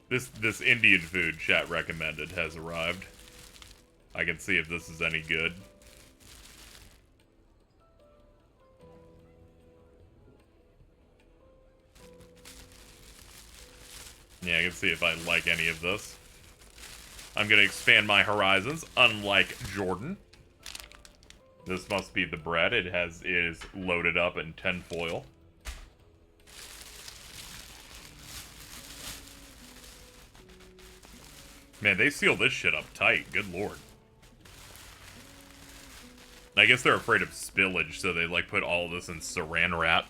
This Indian food chat recommended has arrived. I can see if this is any good. Yeah, I can see if I like any of this. I'm gonna expand my horizons, unlike Jordan. This must be the bread. It is loaded up in tinfoil. Man, they seal this shit up tight. Good lord. I guess they're afraid of spillage, so they like put all this in saran wrap.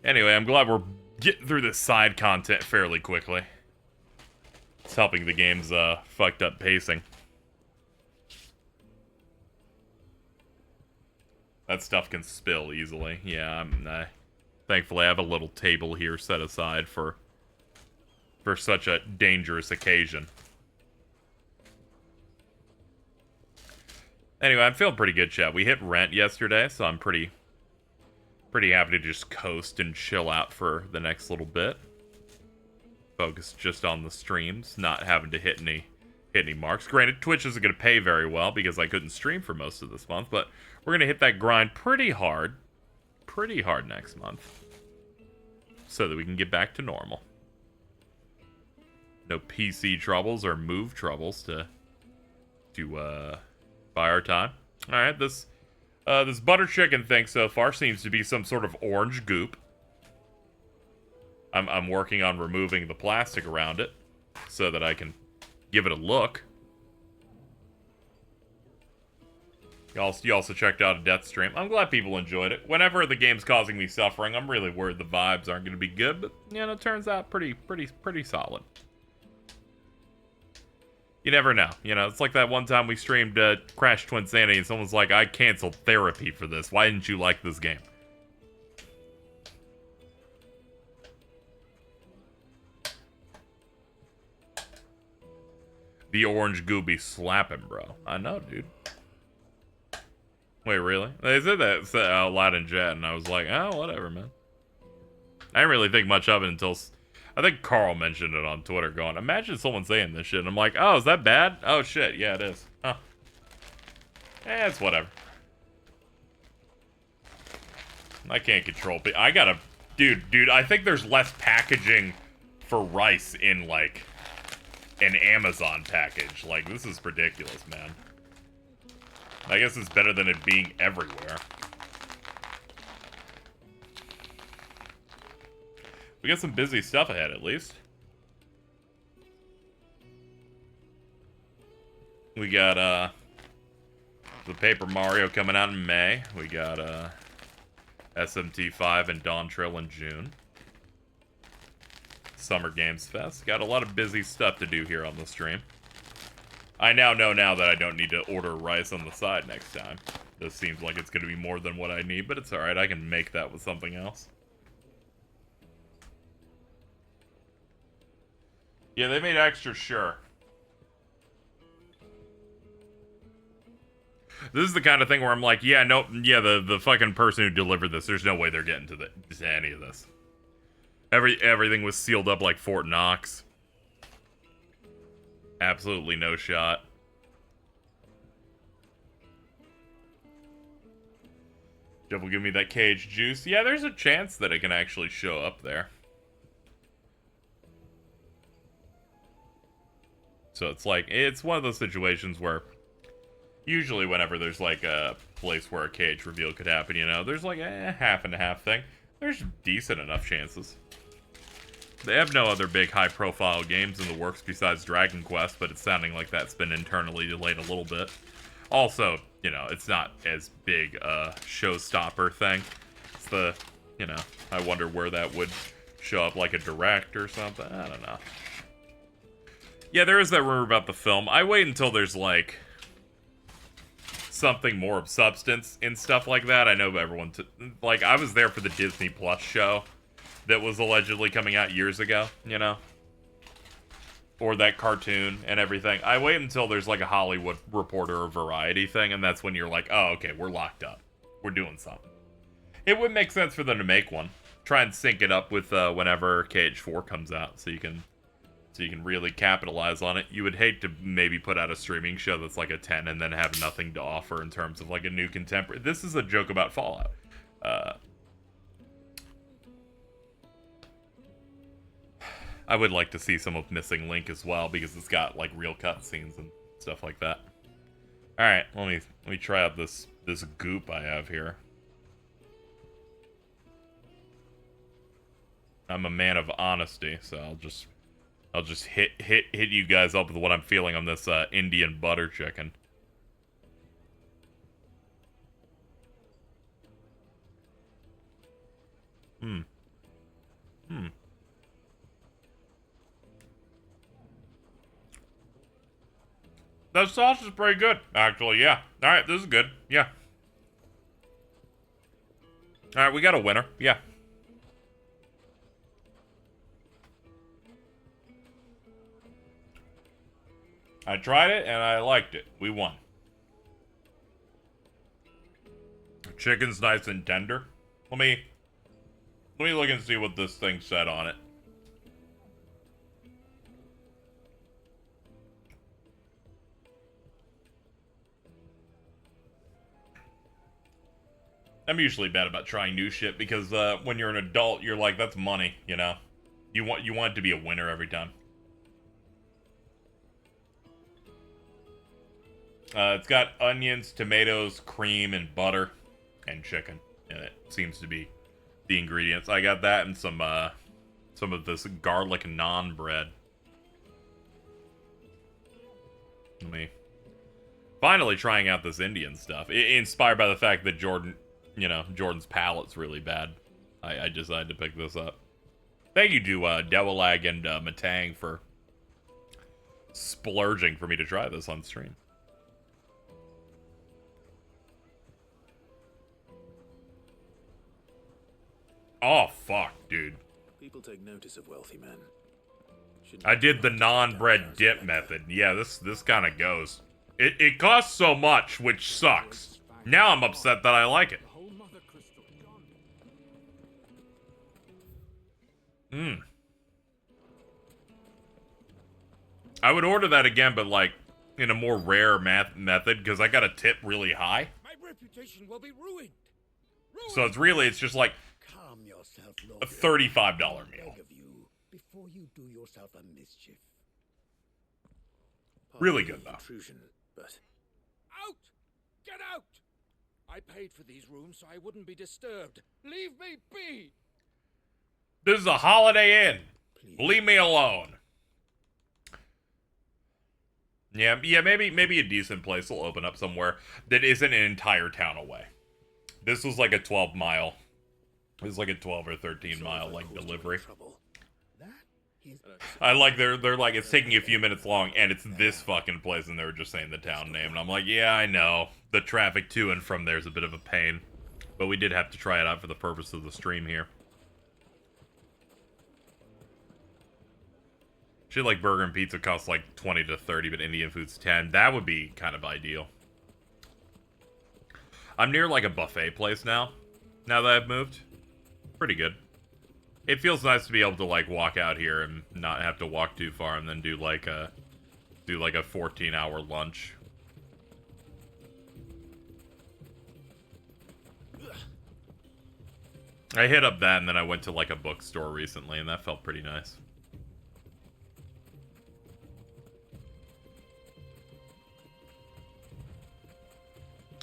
Anyway, I'm glad we're getting through this side content fairly quickly. It's helping the game's fucked up pacing. That stuff can spill easily. Yeah, thankfully I have a little table here set aside for for such a dangerous occasion. Anyway, I'm feeling pretty good, chat. We hit rent yesterday, so I'm pretty happy to just coast and chill out for the next little bit. Focus just on the streams, not having to hit any marks. Granted, Twitch isn't going to pay very well because I couldn't stream for most of this month, but we're going to hit that grind pretty hard next month so that we can get back to normal. No PC troubles or move troubles to buy our time. All right, this butter chicken thing so far seems to be some sort of orange goop. I'm working on removing the plastic around it so that I can give it a look. You also checked out a death stream. I'm glad people enjoyed it. Whenever the game's causing me suffering, I'm really worried the vibes aren't going to be good, but you know, it turns out pretty solid. You never know. You know, it's like that one time we streamed Crash Twinsanity and someone's like, I canceled therapy for this. Why didn't you like this game? The orange gooby slapping, bro. I know, dude. Wait, really? They said that out loud in chat, and I was like, oh, whatever, man. I didn't really think much of it until I think Carl mentioned it on Twitter, going, imagine someone saying this shit. And I'm like, oh, is that bad? Oh, shit. Yeah, it is. Huh. It's whatever. I can't control people. I gotta... Dude, I think there's less packaging for rice in, like, an Amazon package. Like, this is ridiculous, man. I guess it's better than it being everywhere. We got some busy stuff ahead, at least. We got, the Paper Mario coming out in May. We got, SMT5 and Dawn Trail in June. Summer Games Fest. Got a lot of busy stuff to do here on the stream. I now know that I don't need to order rice on the side next time. This seems like it's going to be more than what I need, but it's alright. I can make that with something else. Yeah, they made extra sure. This is the kind of thing where I'm like, yeah, no, yeah, the fucking person who delivered this, there's no way they're getting to any of this. Everything was sealed up like Fort Knox. Absolutely no shot. Jeff will give me that cage juice. Yeah, there's a chance that it can actually show up there. So it's like, it's one of those situations where usually whenever there's like a place where a cage reveal could happen, you know, there's like a half and half thing. There's decent enough chances. They have no other big high-profile games in the works besides Dragon Quest, but it's sounding like that's been internally delayed a little bit. Also, you know, it's not as big a showstopper thing. It's the, you know, I wonder where that would show up, like a direct or something. I don't know. Yeah, there is that rumor about the film. I wait until there's, like, something more of substance in stuff like that. I know everyone... like, I was there for the Disney Plus show that was allegedly coming out years ago, you know? Or that cartoon and everything. I wait until there's like a Hollywood Reporter or Variety thing, and that's when you're like, oh, okay, we're locked up. We're doing something. It would make sense for them to make one. Try and sync it up with whenever KH4 comes out, so you can really capitalize on it. You would hate to maybe put out a streaming show that's like a 10 and then have nothing to offer in terms of like a new contemporary. This is a joke about Fallout. I would like to see some of Missing Link as well, because it's got like real cutscenes and stuff like that. All right, let me try out this goop I have here. I'm a man of honesty, so I'll just hit you guys up with what I'm feeling on this Indian butter chicken. That sauce is pretty good, actually, yeah. Alright, this is good, yeah. Alright, we got a winner, yeah. I tried it, and I liked it. We won. Chicken's nice and tender. Let me look and see what this thing said on it. I'm usually bad about trying new shit because when you're an adult, you're like, that's money, you know? You want it to be a winner every time. It's got onions, tomatoes, cream, and butter, and chicken in it. Seems to be the ingredients. I got that and some of this garlic naan bread. Let me finally trying out this Indian stuff. Inspired by the fact that Jordan's palate's really bad. I decided to pick this up. Thank you to Dewalag and Matang for splurging for me to try this on stream. Oh, fuck, dude. People take notice of wealthy men. I did the non-bread dip method. Yeah, this kind of goes. It costs so much, which sucks. Now I'm upset that I like it. I would order that again, but like in a more rare method, because I got a tip really high. My reputation will be ruined. So it's just like Calm yourself, a $35 meal. Before you do yourself a mischief. Really good though. But out! Get out! I paid for these rooms so I wouldn't be disturbed. Leave me be! This is a Holiday Inn. Leave me alone. Yeah, maybe a decent place will open up somewhere that isn't an entire town away. This was like a 12-mile. It was like a 12 or 13-mile like delivery. I like they're like it's taking a few minutes long and it's this fucking place and they were just saying the town name and I'm like, yeah, I know. The traffic to and from there is a bit of a pain. But we did have to try it out for the purpose of the stream here. Shit like burger and pizza costs like 20 to 30, but Indian food's 10. That would be kind of ideal. I'm near like a buffet place now that I've moved. Pretty good. It feels nice to be able to like walk out here and not have to walk too far and then do like a 14-hour lunch. I hit up that and then I went to like a bookstore recently and that felt pretty nice.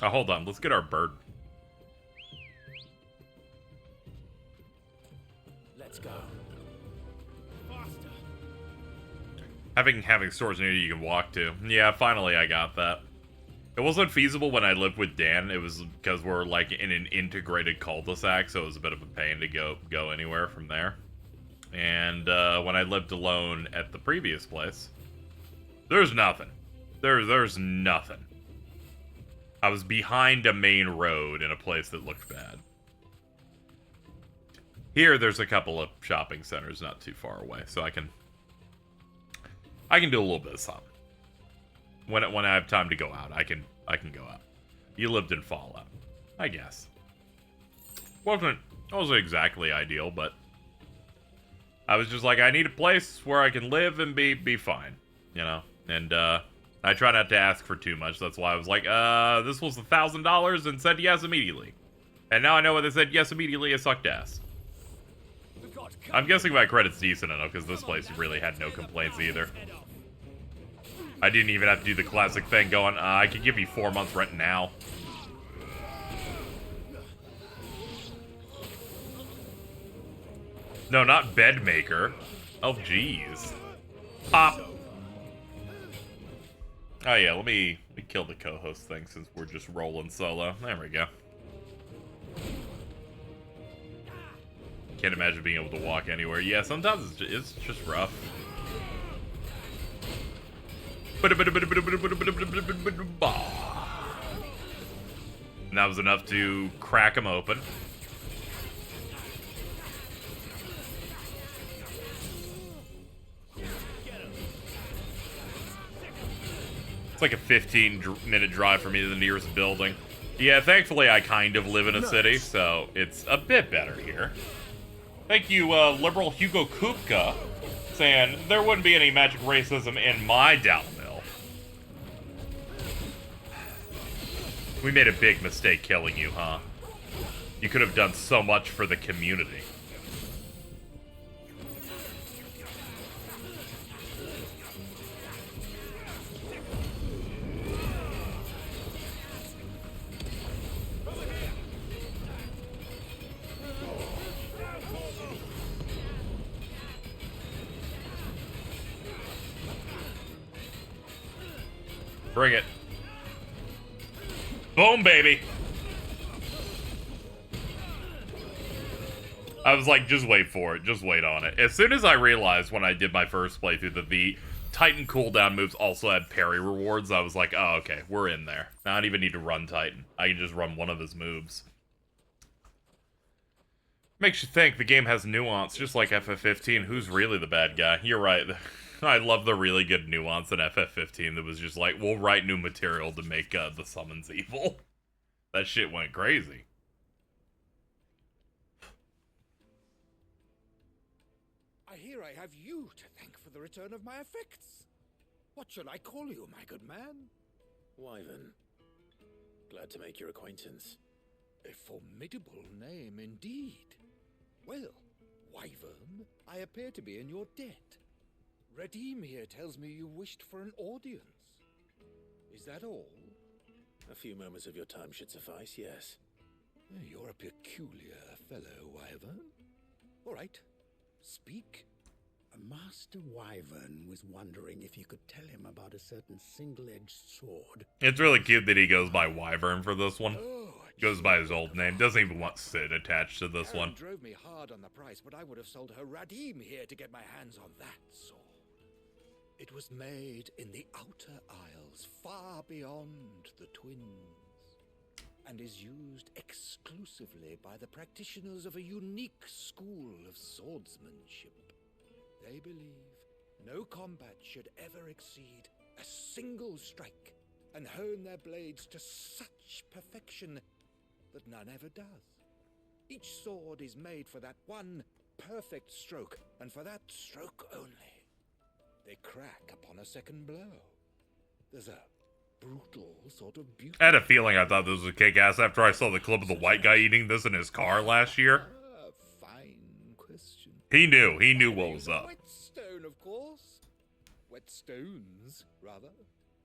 Oh, hold on. Let's get our bird. Let's go. Having stores near you can walk to. Yeah, finally I got that. It wasn't feasible when I lived with Dan. It was because we're like in an integrated cul-de-sac, so it was a bit of a pain to go anywhere from there. And when I lived alone at the previous place, there's nothing. There's nothing. I was behind a main road in a place that looked bad. Here, there's a couple of shopping centers not too far away, so I can do a little bit of something. When I have time to go out, I can go out. You lived in Fallout, I guess. Wasn't exactly ideal, but I was just like, I need a place where I can live and be fine, you know. And I try not to ask for too much. That's why I was like, this was $1,000 and said yes immediately. And now I know when they said yes immediately, it sucked ass. I'm guessing my credit's decent enough because this place really had no complaints either. I didn't even have to do the classic thing going, I could give you 4 months rent now. No, not bed maker. Oh, jeez. Pop. Oh yeah, let me kill the co-host thing since we're just rolling solo. There we go. Can't imagine being able to walk anywhere. Yeah, sometimes it's just rough. And that was enough to crack them open. like a 15-minute drive for me to the nearest building. Yeah, thankfully I kind of live in a city, so it's a bit better here. Thank you, liberal Hugo Kupka, saying there wouldn't be any magic racism in my Down Mill. We made a big mistake killing you, huh? You could have done so much for the community. Bring it. Boom, baby. I was like, just wait for it. Just wait on it. As soon as I realized when I did my first playthrough that the Titan cooldown moves also had parry rewards, I was like, oh, okay, we're in there. I don't even need to run Titan. I can just run one of his moves. Makes you think the game has nuance, just like FF15. Who's really the bad guy? You're right. I love the really good nuance in FF15 that was just like, we'll write new material to make the summons evil. That shit went crazy. I hear I have you to thank for the return of my effects. What shall I call you, my good man? Wyvern. Glad to make your acquaintance. A formidable name indeed. Well, Wyvern, I appear to be in your debt. Redeem here tells me you wished for an audience. Is that all? A few moments of your time should suffice, yes. You're a peculiar fellow, Wyvern. All right, speak. Master Wyvern was wondering if you could tell him about a certain single-edged sword. It's really cute that he goes by Wyvern for this one. Goes by his old name. Doesn't even want Sid attached to this one. Drove me hard on the price, but I would have sold her Radim here to get my hands on that sword. It was made in the Outer Isles, far beyond the Twins, and is used exclusively by the practitioners of a unique school of swordsmanship. They believe no combat should ever exceed a single strike, and hone their blades to such perfection that none ever does. Each sword is made for that one perfect stroke, and for that stroke only. They crack upon a second blow. There's a brutal sort of beauty. I had a feeling I thought this was a kick-ass after I saw the clip of the white guy eating this in his car last year. Fine question. He knew what was up. Whetstone, of course. Whetstones, rather.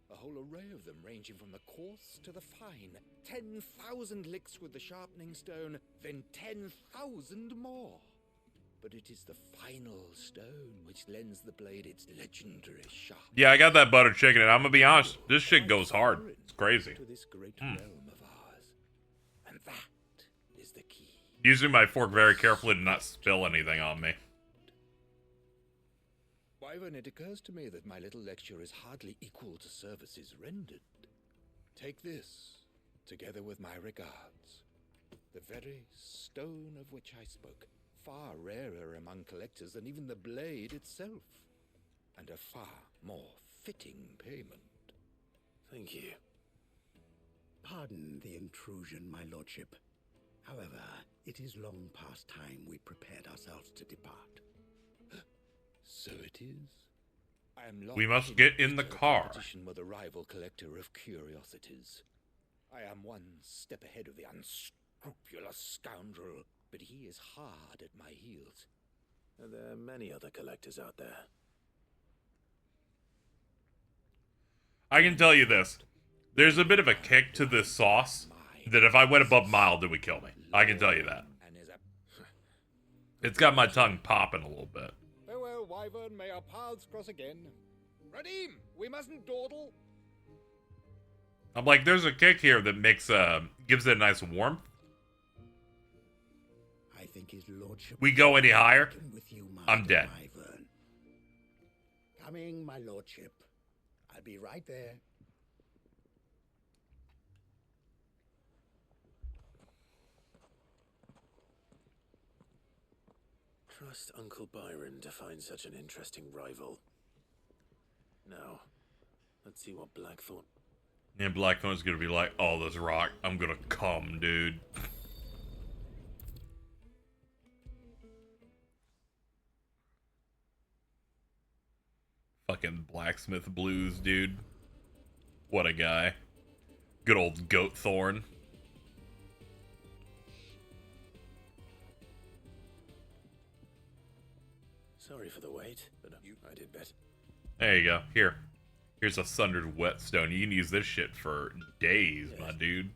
A whole array of them, ranging from the coarse to the fine. 10,000 licks with the sharpening stone, then 10,000 more. But it is the final stone which lends the blade its legendary sharp. Yeah, I got that butter chicken, and I'm gonna be honest, this shit goes hard. It's crazy. To this great realm of ours. And that is the key. Using my fork very carefully to not spill anything on me. Wyvern, it occurs to me that my little lecture is hardly equal to services rendered. Take this, together with my regards. The very stone of which I spoke. Far rarer among collectors than even the blade itself, and a far more fitting payment. Thank you. Pardon the intrusion, my lordship. However, it is long past time we prepared ourselves to depart. So it is. I am We must get in the car. Competition with a rival collector of curiosities. I am one step ahead of the unscrupulous scoundrel, but he is hard at my heels. And there are many other collectors out there. I can tell you this. There's a bit of a kick to this sauce that if I went above mild, it would kill me. I can tell you that. It's got my tongue popping a little bit. Farewell, Wyvern. May our paths cross again. Radim, we mustn't dawdle. I'm like, there's a kick here that makes gives it a nice warmth. I think his lordship. We go any higher, with you, I'm dead. Wyvern. Coming, my lordship. I'll be right there. Trust Uncle Byron to find such an interesting rival. Now, Let's see what Blackthorn... And Blackthorn's gonna be like, oh, this rock, I'm gonna come, dude. Fucking blacksmith blues, dude. What a guy. Good old Goat Thorn. Sorry for the wait, but I did better. There you go. Here. Here's a sundered whetstone. You can use this shit for days, my dude.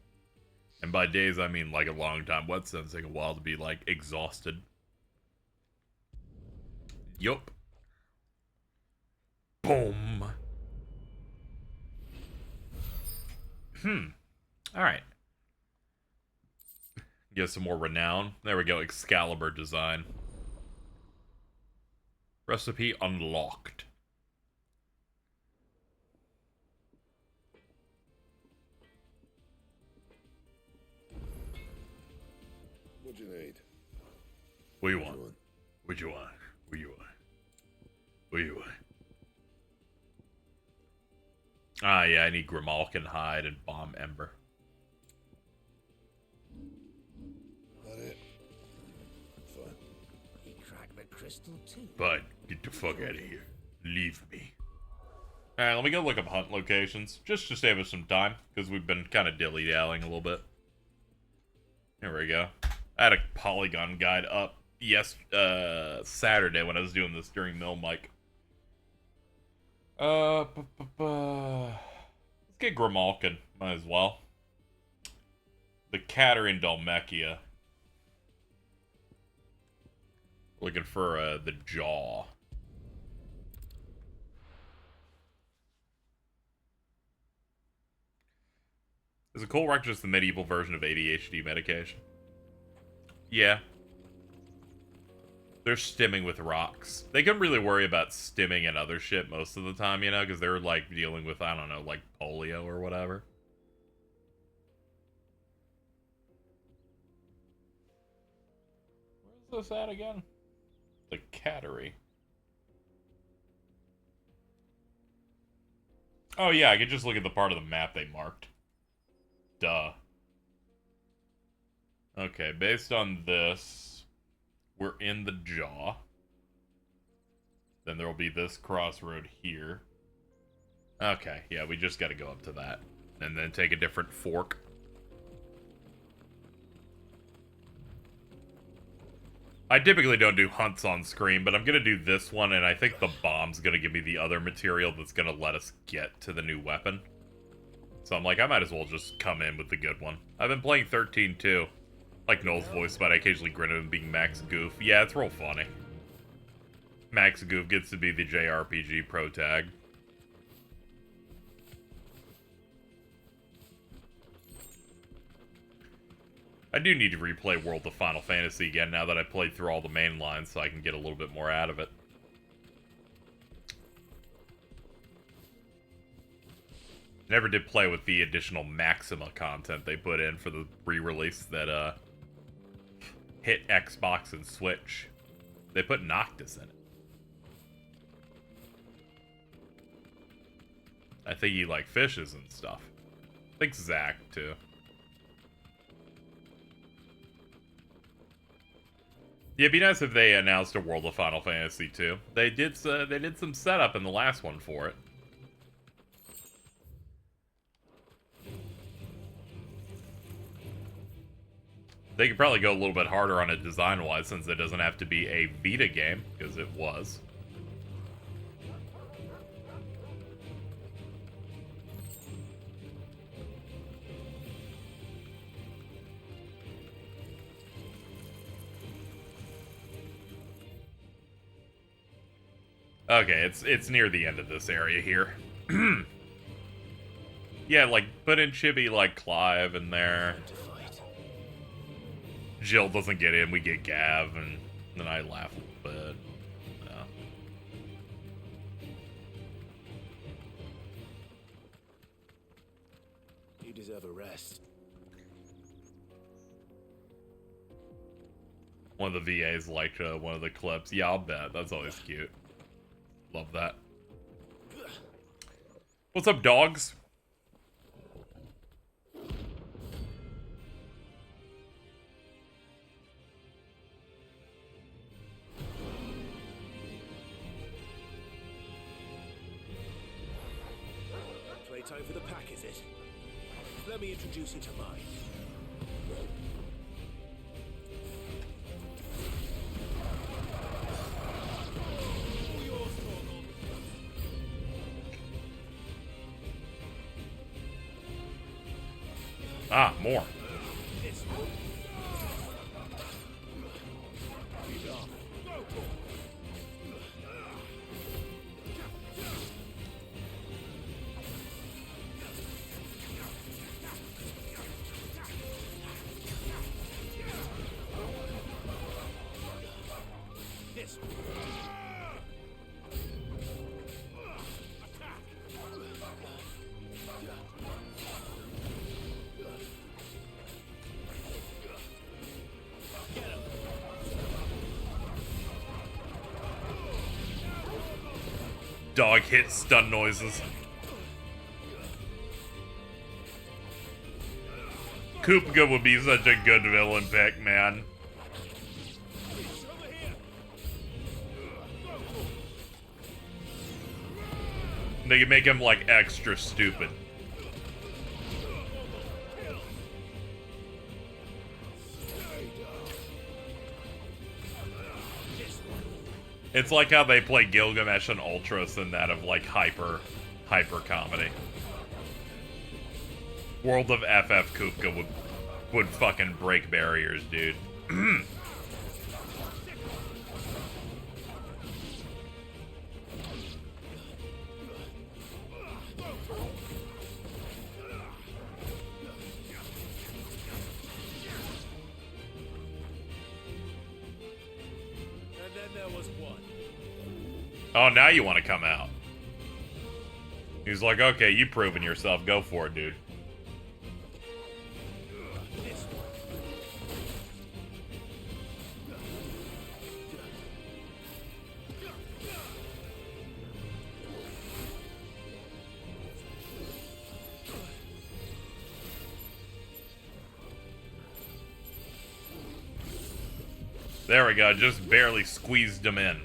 And by days, I mean like a long time. Whetstones take a while to be, like, exhausted. Yup. Boom. Alright. Get some more renown. There we go. Excalibur design. Recipe unlocked. What do you need? What do you want? What do you want? What do you want? What do you want? Ah, yeah, I need Grimalkin hide and bomb ember. That it? Fine. He cracked the crystal too. But get the fuck out of here. Leave me. Alright, let me go look up hunt locations, just to save us some time, because we've been kind of dilly-dallying a little bit. Here we go. I had a polygon guide up Saturday when I was doing this during Mill Mic. Let's get Grimalkin, might as well. The Catter in Dalmekia. Looking for the jaw. Is a cool wreck just the medieval version of ADHD medication? Yeah. They're stimming with rocks. They couldn't really worry about stimming and other shit most of the time, you know, because they're, like, dealing with, I don't know, like, polio or whatever. Where's this at again? The Cattery. Oh, yeah, I could just look at the part of the map they marked. Duh. Okay, based on this, we're in the jaw. Then there will be this crossroad here. Okay, yeah, we just gotta go up to that. And then take a different fork. I typically don't do hunts on screen, but I'm gonna do this one, and I think the bomb's gonna give me the other material that's gonna let us get to the new weapon. So I'm like, I might as well just come in with the good one. I've been playing 13 too. Like Noel's voice, but I occasionally grin at him being Max Goof. Yeah, it's real funny. Max Goof gets to be the JRPG pro tag. I do need to replay World of Final Fantasy again now that I played through all the main lines so I can get a little bit more out of it. Never did play with the additional Maxima content they put in for the re-release that hit Xbox and Switch. They put Noctis in it. I think he like fishes and stuff. I think Zach too. Yeah, it'd be nice if they announced a World of Final Fantasy 2. They did some setup in the last one for it. They could probably go a little bit harder on it design-wise since it doesn't have to be a Vita game, because it was. Okay, it's near the end of this area here. Yeah, like, put in Chibi like Clive in there. Jill doesn't get in, we get Gav, and then I laugh a little bit. Yeah. You deserve a rest. One of the VAs liked one of the clips. Yeah, I'll bet. That's always cute. Love that. What's up, dogs? Playtime for the pack, is it? Let me introduce you to mine. Ah, more. Dog hit stun noises. Kupka would be such a good villain pick, man. They could make him, like, extra stupid. It's like how they play Gilgamesh and Ultras in that of, like, hyper comedy. World of FF Kupka would fucking break barriers, dude. Oh, now you want to come out. He's like, okay, you've proven yourself. Go for it, dude. There we go. Just barely squeezed him in.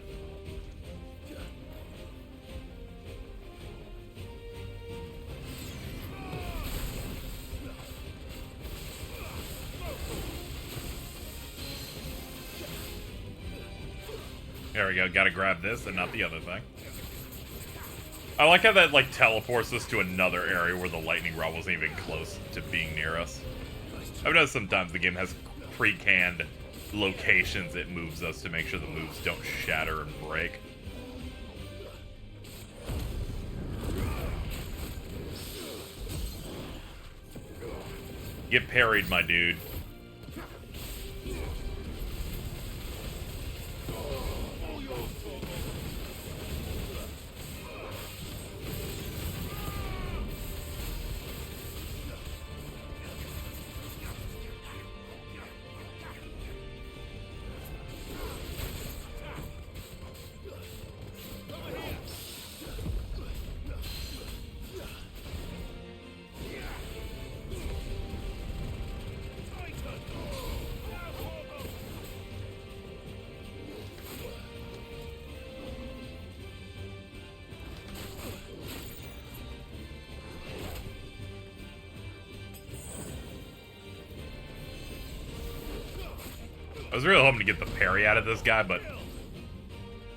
There we go, gotta grab this and not the other thing. I like how that, like, teleports us to another area where the lightning rod wasn't even close to being near us. I've noticed sometimes the game has pre-canned locations it moves us to make sure the moves don't shatter and break. Get parried, my dude. I was really hoping to get the parry out of this guy, but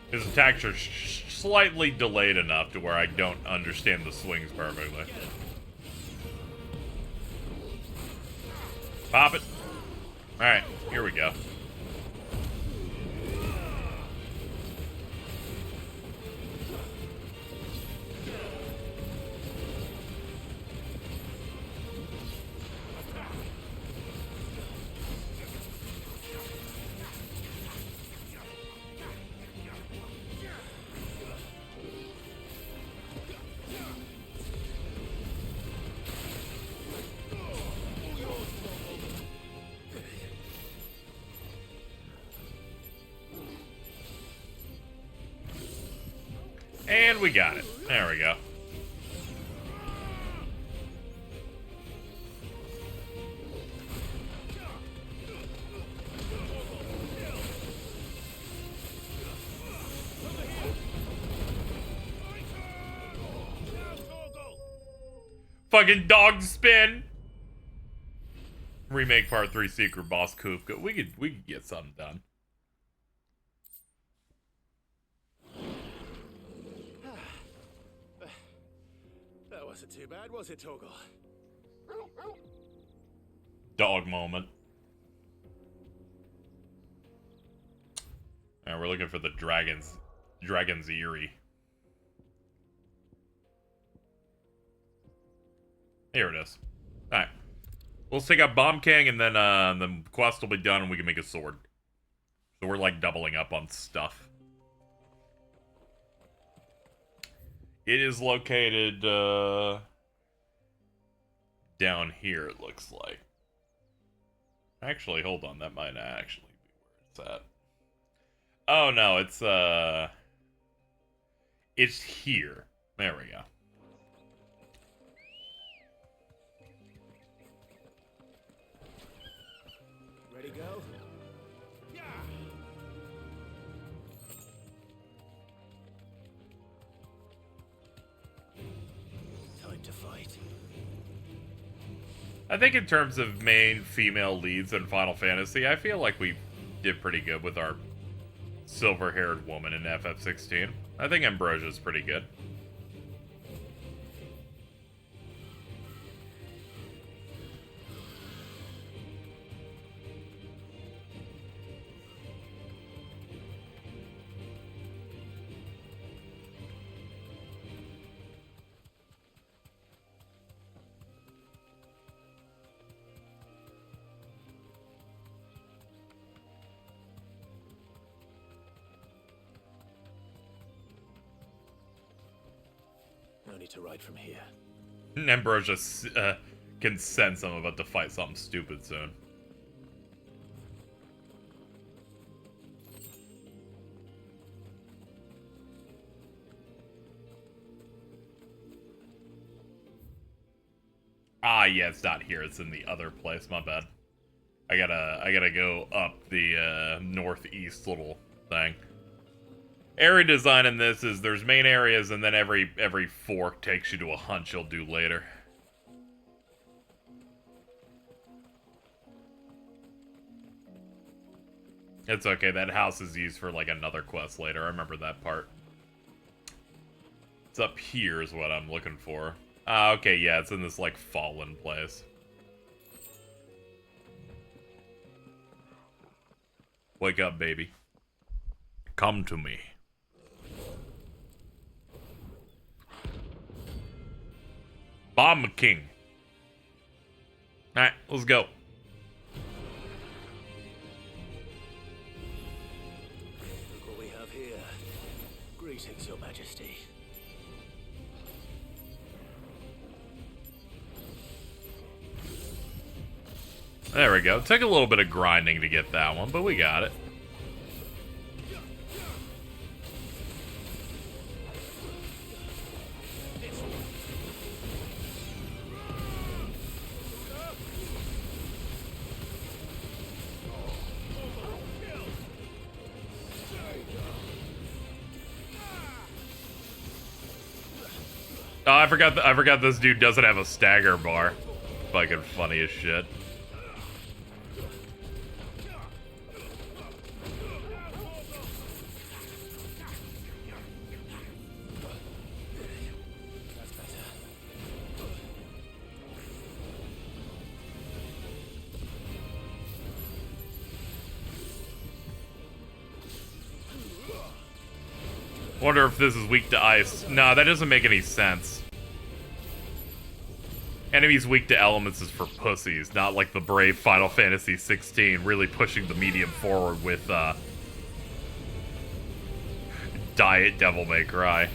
his attacks are slightly delayed enough to where I don't understand the swings perfectly. Pop it. Alright, here we go. And we got it. There we go. Fucking dog spin. Remake part 3 secret boss coup. We could get something done. That wasn't too bad, was it, Torgal? Dog moment. And we're looking for the dragon's eyrie. Here it is. Alright. We'll take out Bomb King and then the quest will be done and we can make a sword. So we're like doubling up on stuff. It is located down here, it looks like. Actually, hold on, that might not actually be where it's at. Oh no, it's here. There we go. Ready, go? Yeah. Time to fight. I think in terms of main female leads in Final Fantasy, I feel like we did pretty good with our silver-haired woman in FF16. I think Ambrosia's pretty good. No need to ride from here. Ambrosia can sense I'm about to fight something stupid soon. Ah, yeah, it's not here. It's in the other place. My bad. I gotta go up the northeast little thing. Area design in this is there's main areas and then every fork takes you to a hunt you'll do later. It's okay, that house is used for like another quest later. I remember that part. It's up here is what I'm looking for. Ah, okay, yeah, it's in this like fallen place. Wake up, baby. Come to me. Bomb King. Alright, let's go. Look what we have here. Greetings, Your Majesty. There we go. Took a little bit of grinding to get that one, but we got it. Oh, I forgot this dude doesn't have a stagger bar. Fucking funny as shit. Wonder if this is weak to ice. Nah, that doesn't make any sense. Enemies weak to elements is for pussies, not like the brave Final Fantasy 16 really pushing the medium forward with Diet Devil May Cry.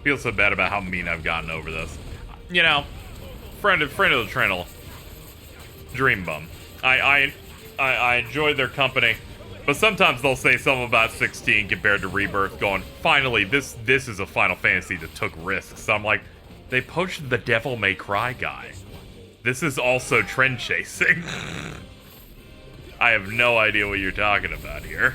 Feel so bad about how mean I've gotten over this. You know, friend of the channel. Dream bum. I enjoy their company, but sometimes they'll say something about 16 compared to Rebirth, going, finally, this is a Final Fantasy that took risks. So I'm like, they poached the Devil May Cry guy. This is also trend chasing. I have no idea what you're talking about here.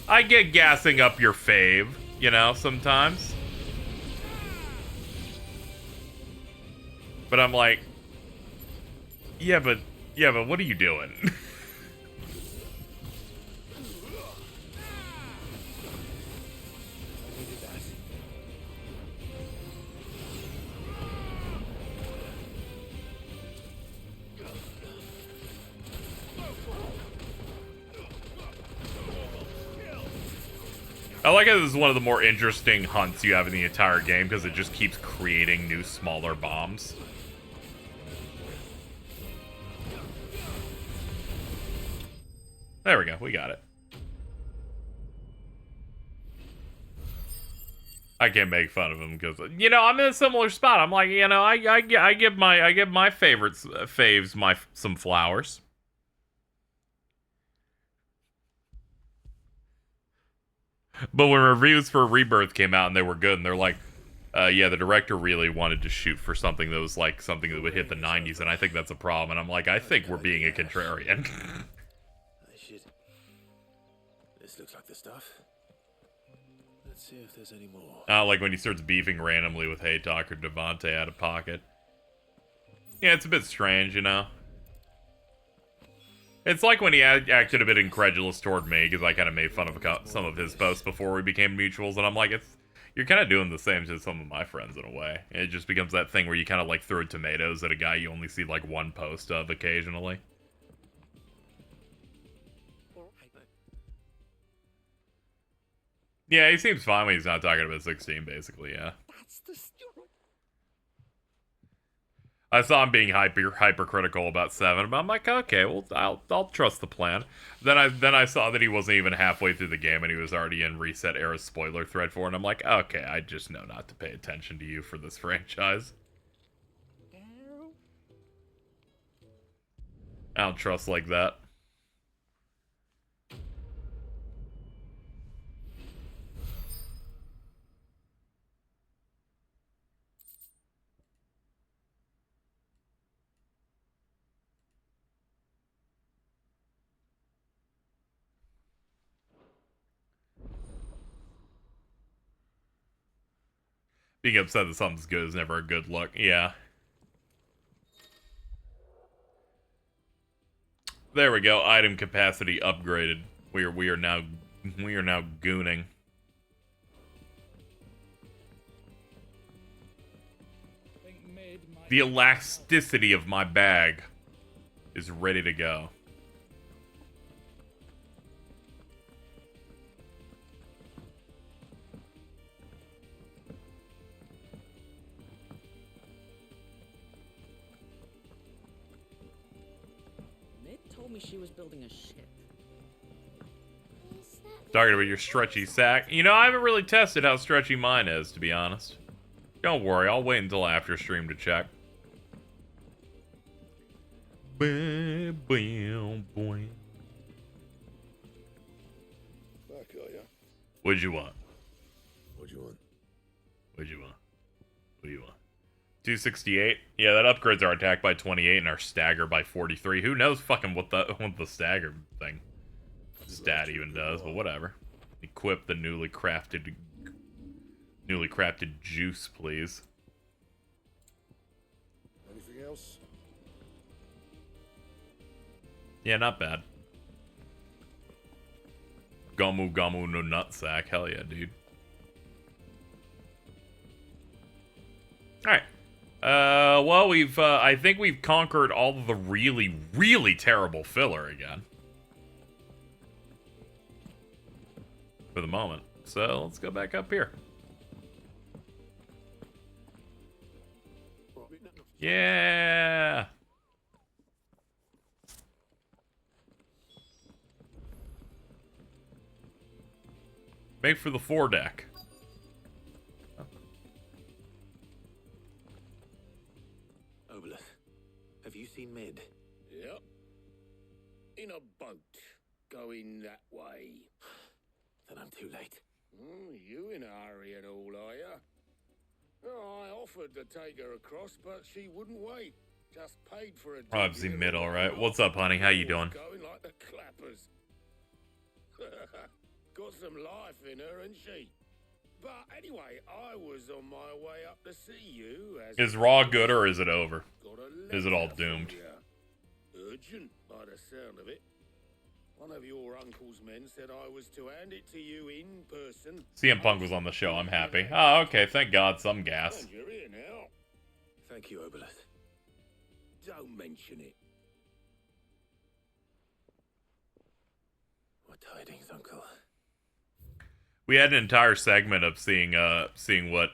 I get gassing up your fave, you know, sometimes. But I'm like, yeah, but what are you doing? I like how this is one of the more interesting hunts you have in the entire game because it just keeps creating new, smaller bombs. There we go, we got it. I can't make fun of him because, you know, I'm in a similar spot. I'm like, you know, I give my favorites faves some flowers. But when reviews for Rebirth came out and they were good, and they're like, yeah, the director really wanted to shoot for something that was like something that would hit the 90s, and I think that's a problem. And I'm like, I think we're being a contrarian. This looks like the stuff. Let's see if there's any more. Like when he starts beefing randomly with Haytalk or Devante out of pocket. Yeah, it's a bit strange, you know? It's like when he acted a bit incredulous toward me, because I kind of made fun of some of his posts before we became mutuals, and I'm like, you're kind of doing the same to some of my friends in a way. It just becomes that thing where you kind of like throw tomatoes at a guy you only see like one post of occasionally. Yeah, he seems fine when he's not talking about 16, basically, yeah. I saw him being hypercritical about 7, but I'm like, okay, well, I'll trust the plan. Then I saw that he wasn't even halfway through the game and he was already in Reset Era's spoiler thread for it, and I'm like, okay, I just know not to pay attention to you for this franchise. I don't trust like that. Being upset that something's good is never a good look. Yeah. There we go. Item capacity upgraded. We are now gooning. The elasticity of my bag is ready to go. Told me she was building a ship. Talking about your stretchy sack. You know, I haven't really tested how stretchy mine is, to be honest. Don't worry, I'll wait until after stream to check. Back, are ya? What'd you want? What'd you want? What'd you want? What do you want? 268? Yeah, that upgrades our attack by 28 and our stagger by 43. Who knows fucking what the stagger thing stat even does, but whatever. Equip the newly crafted juice, please. Anything else? Yeah, not bad. Gomu Gomu no nutsack. Hell yeah, dude. Alright. Well, I think we've conquered all of the really, really terrible filler again. For the moment. So, let's go back up here. Yeah. Make for the foredeck. Obolus, have you seen Mid? Yep. In a boat, going that way. Then I'm too late. You in a hurry and all, are ya? Oh, I offered to take her across, but she wouldn't wait. Just paid for a Obviously Mid, alright. What's up, honey? How you doing? Going like the clappers. Got some life in her, and she. But anyway, I was on my way up to see you. Is Raw good or is it over? Is it all doomed? Urgent, by the sound of it. One of your uncle's men said I was to hand it to you in person. CM Punk was on the show. I'm happy. Oh, okay. Thank God. Some gas. And you're here now. Thank you, Obolus. Don't mention it. What tidings, Uncle? We had an entire segment of seeing what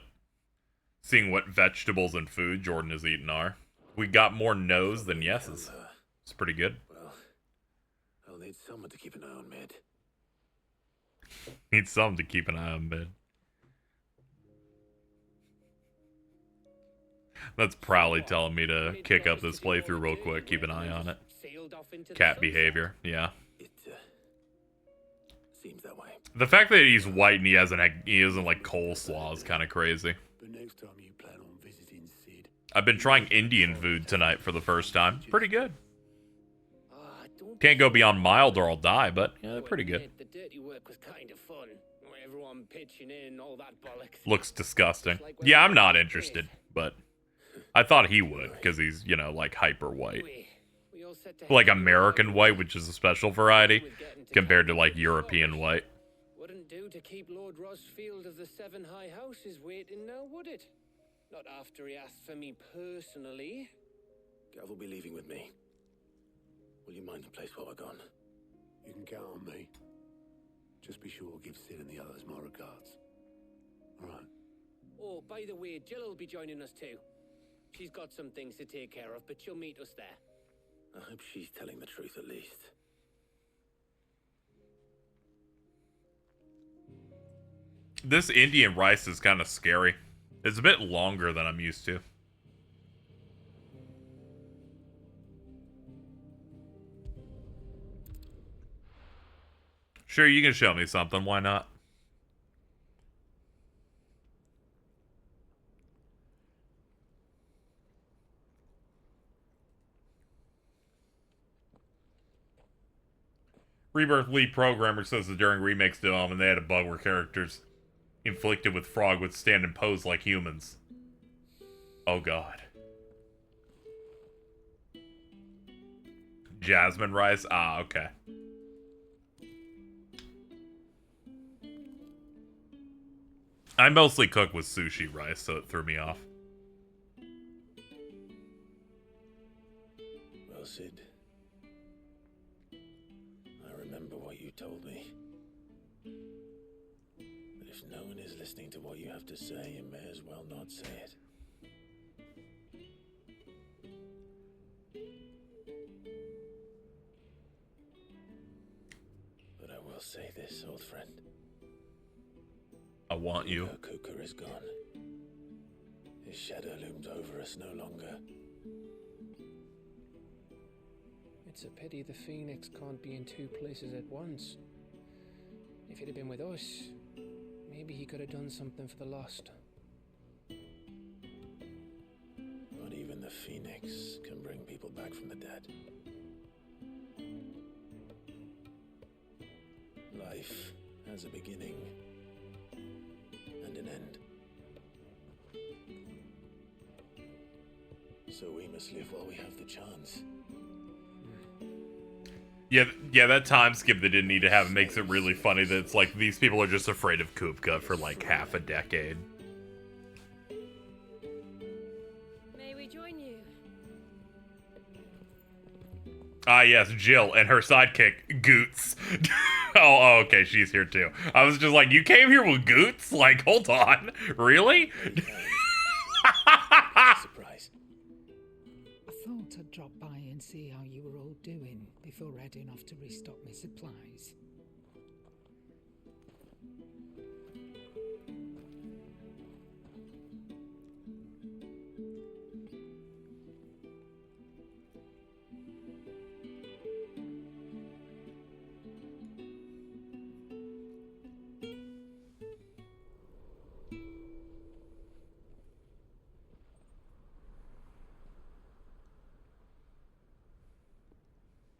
vegetables and food Jordan has eaten are. We got more no's than yeses. It's pretty good. Well, I'll need someone to keep an eye on Mid. Need some to keep an eye on Mid. That's probably telling me to kick up this playthrough real quick. Keep an eye on it. Cat behavior, yeah. It seems that way. The fact that he's white and he isn't like coleslaw is kind of crazy. But next time you plan on visiting Sid, I've been trying Indian food tonight for the first time. Pretty good. Can't go beyond mild or I'll die, but yeah, pretty good. The dirty work was kind of fun. Everyone pitching in, all that bollocks. Looks disgusting. Yeah, I'm not interested, but I thought he would because he's, you know, like hyper white. Like American white, which is a special variety, compared to like European white. Wouldn't do to keep Lord Rosfield of the Seven High Houses waiting now, would it? Not after he asked for me personally. Gav will be leaving with me. Will you mind the place while we're gone? you can count on me. Just be sure to give Sid and the others my regards. All right. Oh, by the way, Jill will be joining us too. She's got some things to take care of, but she'll meet us there. I hope she's telling the truth at least. This Indian rice is kind of scary. It's a bit longer than I'm used to. Sure, you can show me something. Why not? Rebirth Lead programmer says that during remakes delam and they had a bug where characters inflicted with frog would stand and pose like humans. Oh god. Jasmine rice? Ah, okay. I mostly cook with sushi rice, so it threw me off. Well, Sid, I remember what you told me. But if no one is listening to what you have to say, you may as well not say it. But I will say this, old friend. I want you. Kuka is gone. His shadow looms over us no longer. It's a pity the Phoenix can't be in two places at once. If he'd have been with us, maybe he could have done something for the lost. Not even the Phoenix can bring people back from the dead. Life has a beginning and an end. So we must live while we have the chance. Yeah, that time skip they didn't need to have makes it really funny that it's like these people are just afraid of Kupka for like half a decade. May we join you? Ah, yes, Jill and her sidekick, Goots. Oh, okay, she's here too. I was just like, you came here with Goots? Like, hold on. Really? Surprise. and see how you were all doing before heading off to restock my supplies.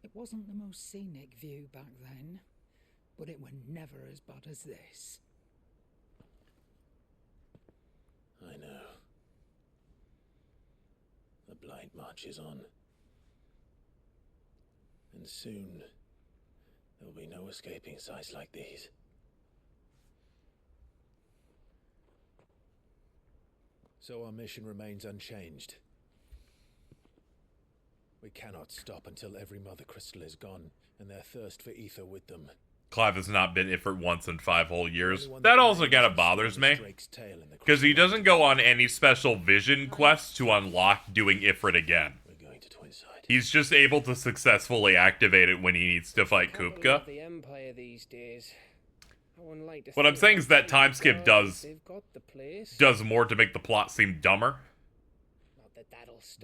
It wasn't the most scenic view back then, but it were never as bad as this. I know. The Blight marches on. And soon, there'll be no escaping sights like these. So our mission remains unchanged. We cannot stop until every Mother Crystal is gone, and their thirst for ether with them. Clive has not been Ifrit once in 5 whole years. That also kind of bothers me. Because he doesn't go on any special vision quests to unlock doing Ifrit again. He's just able to successfully activate it when he needs to fight Kupka. The Empire these days. What I'm saying is that time skip does more to make the plot seem dumber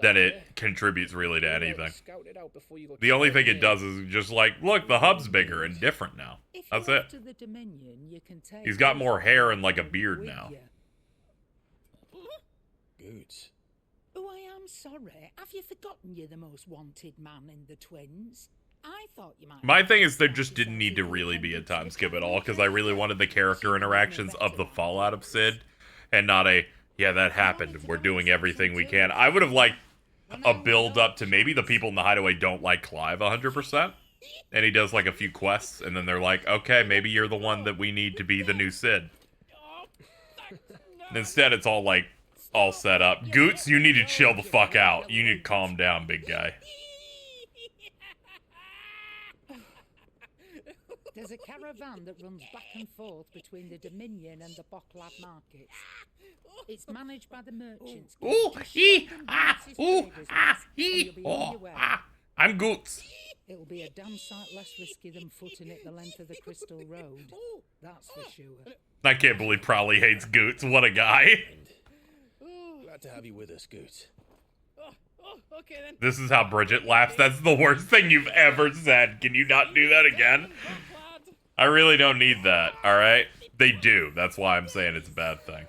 than it contributes really to anything. The only thing it does is just like, look, the hub's bigger and different now. That's it. He's got more hair and like a beard now. Goots. Oh, I am sorry. Have you forgotten you're the most wanted man in the Twins? I thought you might. My thing is there just didn't need to really be a time skip at all, because I really wanted the character interactions of the fallout of Sid, and not a, yeah, that happened, we're doing everything we can. I would have liked a build up to maybe the people in the hideaway don't like Clive 100%, and he does like a few quests, and then they're like, okay, maybe you're the one that we need to be the new Sid. And instead it's all like, all set up. Goots, you need to chill the fuck out. You need to calm down, big guy. There's a caravan that runs back and forth between the Dominion and the Bocklab markets. It's managed by the merchants. I'm Goots. It'll be a damn sight less risky than footing it the length of the Crystal Road. That's for sure. I can't believe Prowley hates Goots. What a guy. Glad to have you with us, Goots. Okay, then. This is how Bridget laughs. That's the worst thing you've ever said. Can you not do that again? I really don't need that, alright? They do. That's why I'm saying it's a bad thing.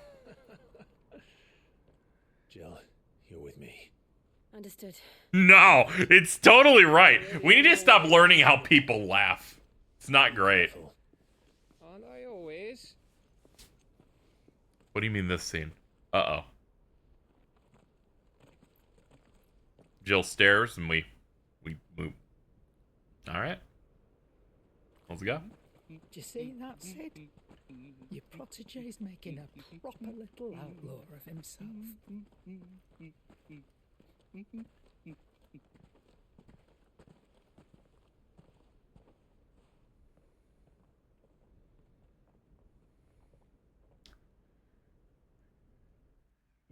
Jill, you're with me. Understood. No, it's totally right. We need to stop learning how people laugh. It's not great. Aren't I always? What do you mean this scene? Uh-oh. Jill stares and we move. Alright. Let's go. Do you see that, Sid? Your protege's making a proper little outlaw of himself.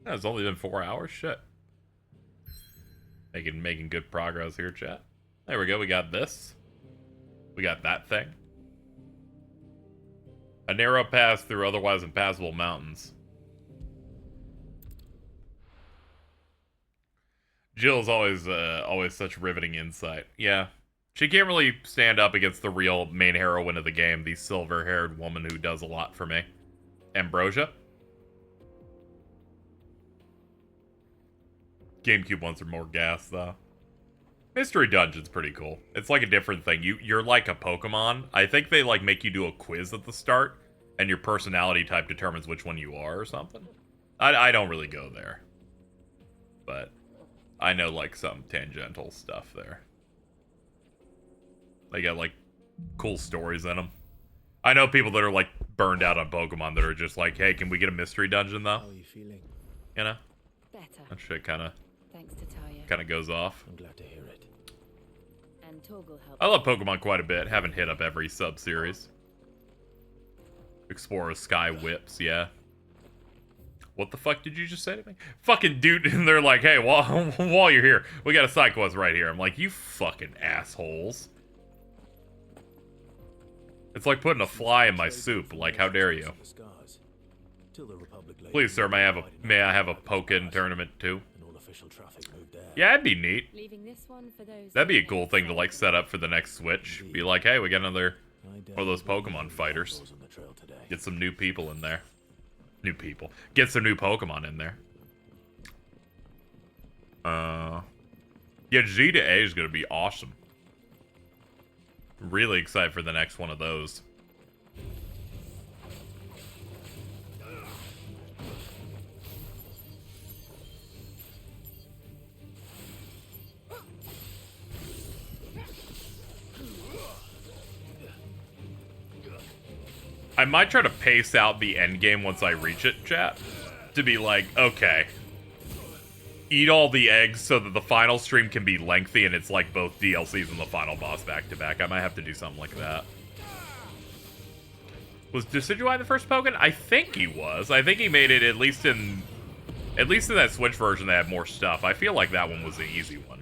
It's only been 4 hours. Shit. Making good progress here, chat. There we go. We got this. We got that thing. A narrow pass through otherwise impassable mountains. Jill's always such riveting insight. Yeah. She can't really stand up against the real main heroine of the game, the silver-haired woman who does a lot for me. Ambrosia. GameCube ones are more gas, though. Mystery Dungeon's pretty cool. It's like a different thing. You're like a Pokemon. I think they like make you do a quiz at the start, and your personality type determines which one you are or something. I don't really go there. But I know like some tangential stuff there. They got like cool stories in them. I know people that are like burned out on Pokemon that are just like, hey, can we get a Mystery Dungeon though? How are you feeling? You know? Better. That shit kinda Thanks to goes off. I'm glad to hear it. And Torgal helped. I love Pokemon quite a bit. Haven't hit up every sub-series. Explorer Sky Whips, yeah. What the fuck did you just say to me? Fucking dude, and they're like, hey, while you're here, we got a side quest right here. I'm like, you fucking assholes. It's like putting a fly in my soup. Like, how dare you? Please, sir, may I have a poke-in tournament too? Yeah, that'd be neat. That'd be a cool thing to like set up for the next Switch. Be like, hey, we got another one of those Pokemon fighters. Get some new people in there. New people. Get some new Pokemon in there. Yeah, G to A is gonna be awesome. Really excited for the next one of those. I might try to pace out the end game once I reach it, chat. To be like, okay. Eat all the eggs so that the final stream can be lengthy and it's like both DLCs and the final boss back to back. I might have to do something like that. Was Decidueye the first Pokemon? I think he was. I think he made it at least in that Switch version that had more stuff. I feel like that one was the easy one.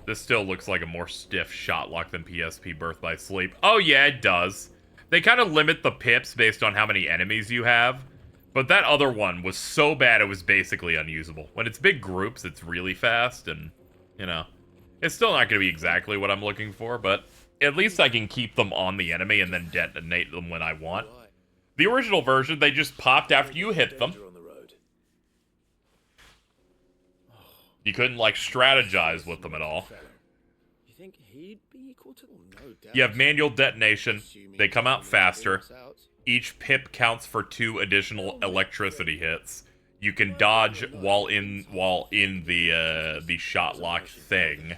This still looks like a more stiff shot lock than PSP Birth by Sleep. Oh yeah, it does. They kind of limit the pips based on how many enemies you have. But that other one was so bad it was basically unusable. When it's big groups, it's really fast, and, you know, it's still not going to be exactly what I'm looking for, but at least I can keep them on the enemy and then detonate them when I want. The original version, they just popped after you hit them. You couldn't, like, strategize with them at all. You think he'd be equal to them? No doubt. You have manual detonation. They come out faster. Each pip counts for 2 additional electricity hits. You can dodge while in the shot lock thing.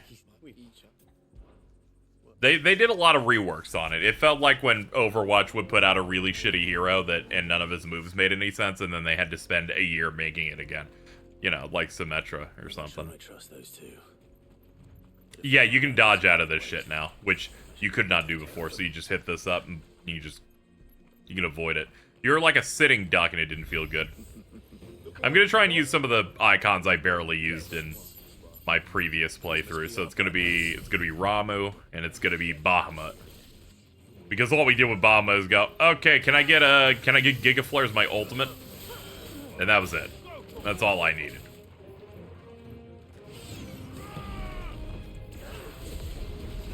They did a lot of reworks on it. It felt like when Overwatch would put out a really shitty hero and none of his moves made any sense, and then they had to spend a year making it again. You know, like Symmetra or something. Yeah, you can dodge out of this shit now, which you could not do before, so you just hit this up and you can avoid it. You're like a sitting duck and it didn't feel good. I'm gonna try and use some of the icons I barely used in my previous playthrough. So it's gonna be Ramu and it's gonna be Bahamut. Because all we did with Bahamut is go, okay, can I get Giga Flare as my ultimate? And that was it. That's all I needed.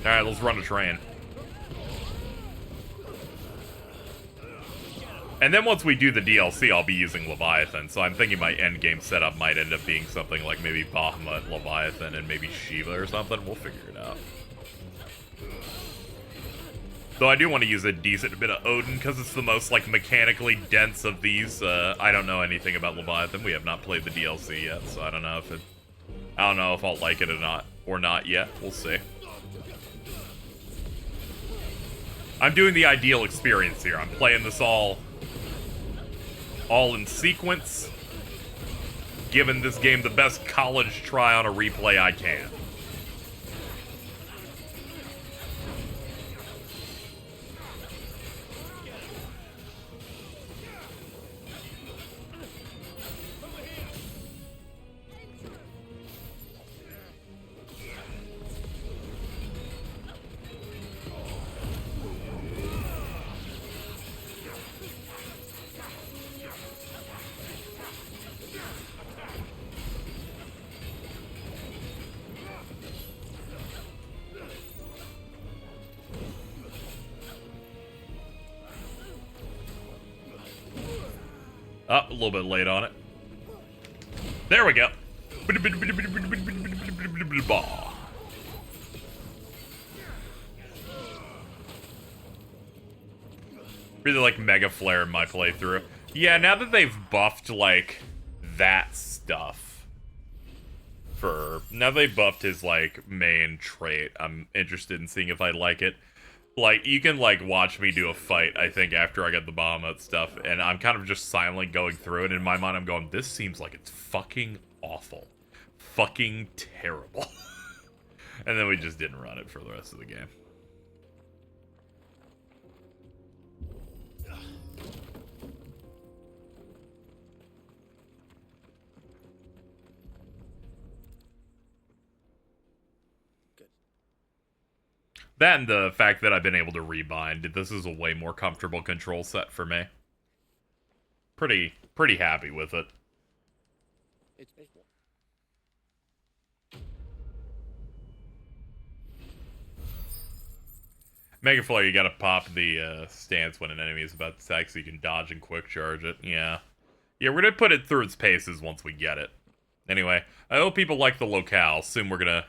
Alright, let's run a train. And then once we do the DLC, I'll be using Leviathan, so I'm thinking my endgame setup might end up being something like maybe Bahamut, Leviathan, and maybe Shiva or something. We'll figure it out. Though I do want to use a decent bit of Odin, because it's the most, like, mechanically dense of these. I don't know anything about Leviathan. We have not played the DLC yet, so I don't know if I'll like it or not yet. We'll see. I'm doing the ideal experience here. I'm playing this all in sequence, giving this game the best college try on a replay I can. Oh, a little bit late on it. There we go. Really like Mega Flare in my playthrough. Yeah, now that they've buffed, like, that stuff. Now they buffed his, like, main trait. I'm interested in seeing if I like it. Like, you can, like, watch me do a fight, I think, after I get the Bahamut stuff, and I'm kind of just silently going through it. In my mind, I'm going, this seems like it's fucking awful. Fucking terrible. And then we just didn't run it for the rest of the game. That and the fact that I've been able to rebind. This is a way more comfortable control set for me. Pretty happy with it. Mega Flare, you gotta pop the stance when an enemy is about to attack so you can dodge and quick charge it. Yeah. Yeah, we're gonna put it through its paces once we get it. Anyway, I hope people like the locale. Soon we're gonna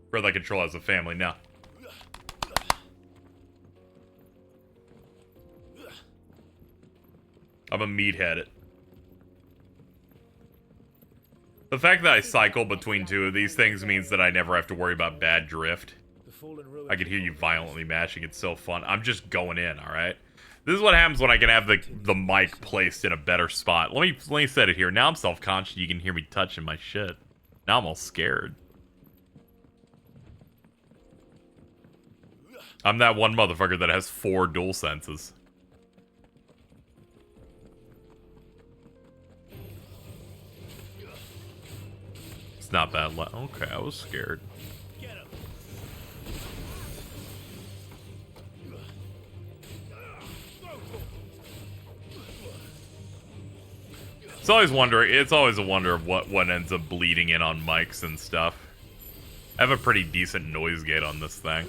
spread that control as a family now. I'm a meathead it. The fact that I cycle between two of these things means that I never have to worry about bad drift. I can hear you violently mashing. It's so fun. I'm just going in, alright? This is what happens when I can have the mic placed in a better spot. Let me set it here. Now I'm self-conscious. You can hear me touching my shit. Now I'm all scared. I'm that one motherfucker that has 4 dual senses. It's not bad. Okay, I was scared. It's always a wonder of what ends up bleeding in on mics and stuff. I have a pretty decent noise gate on this thing.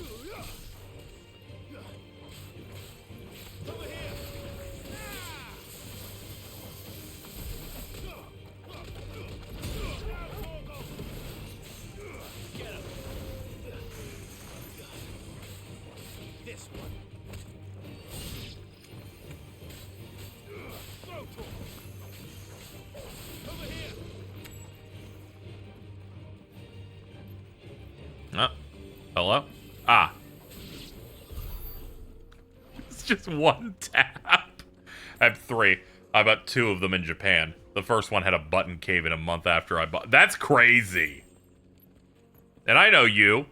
Hello? Ah. It's just one tap. I have 3. I bought 2 of them in Japan. The first one had a button cave in a month after I bought. That's crazy. And I know you.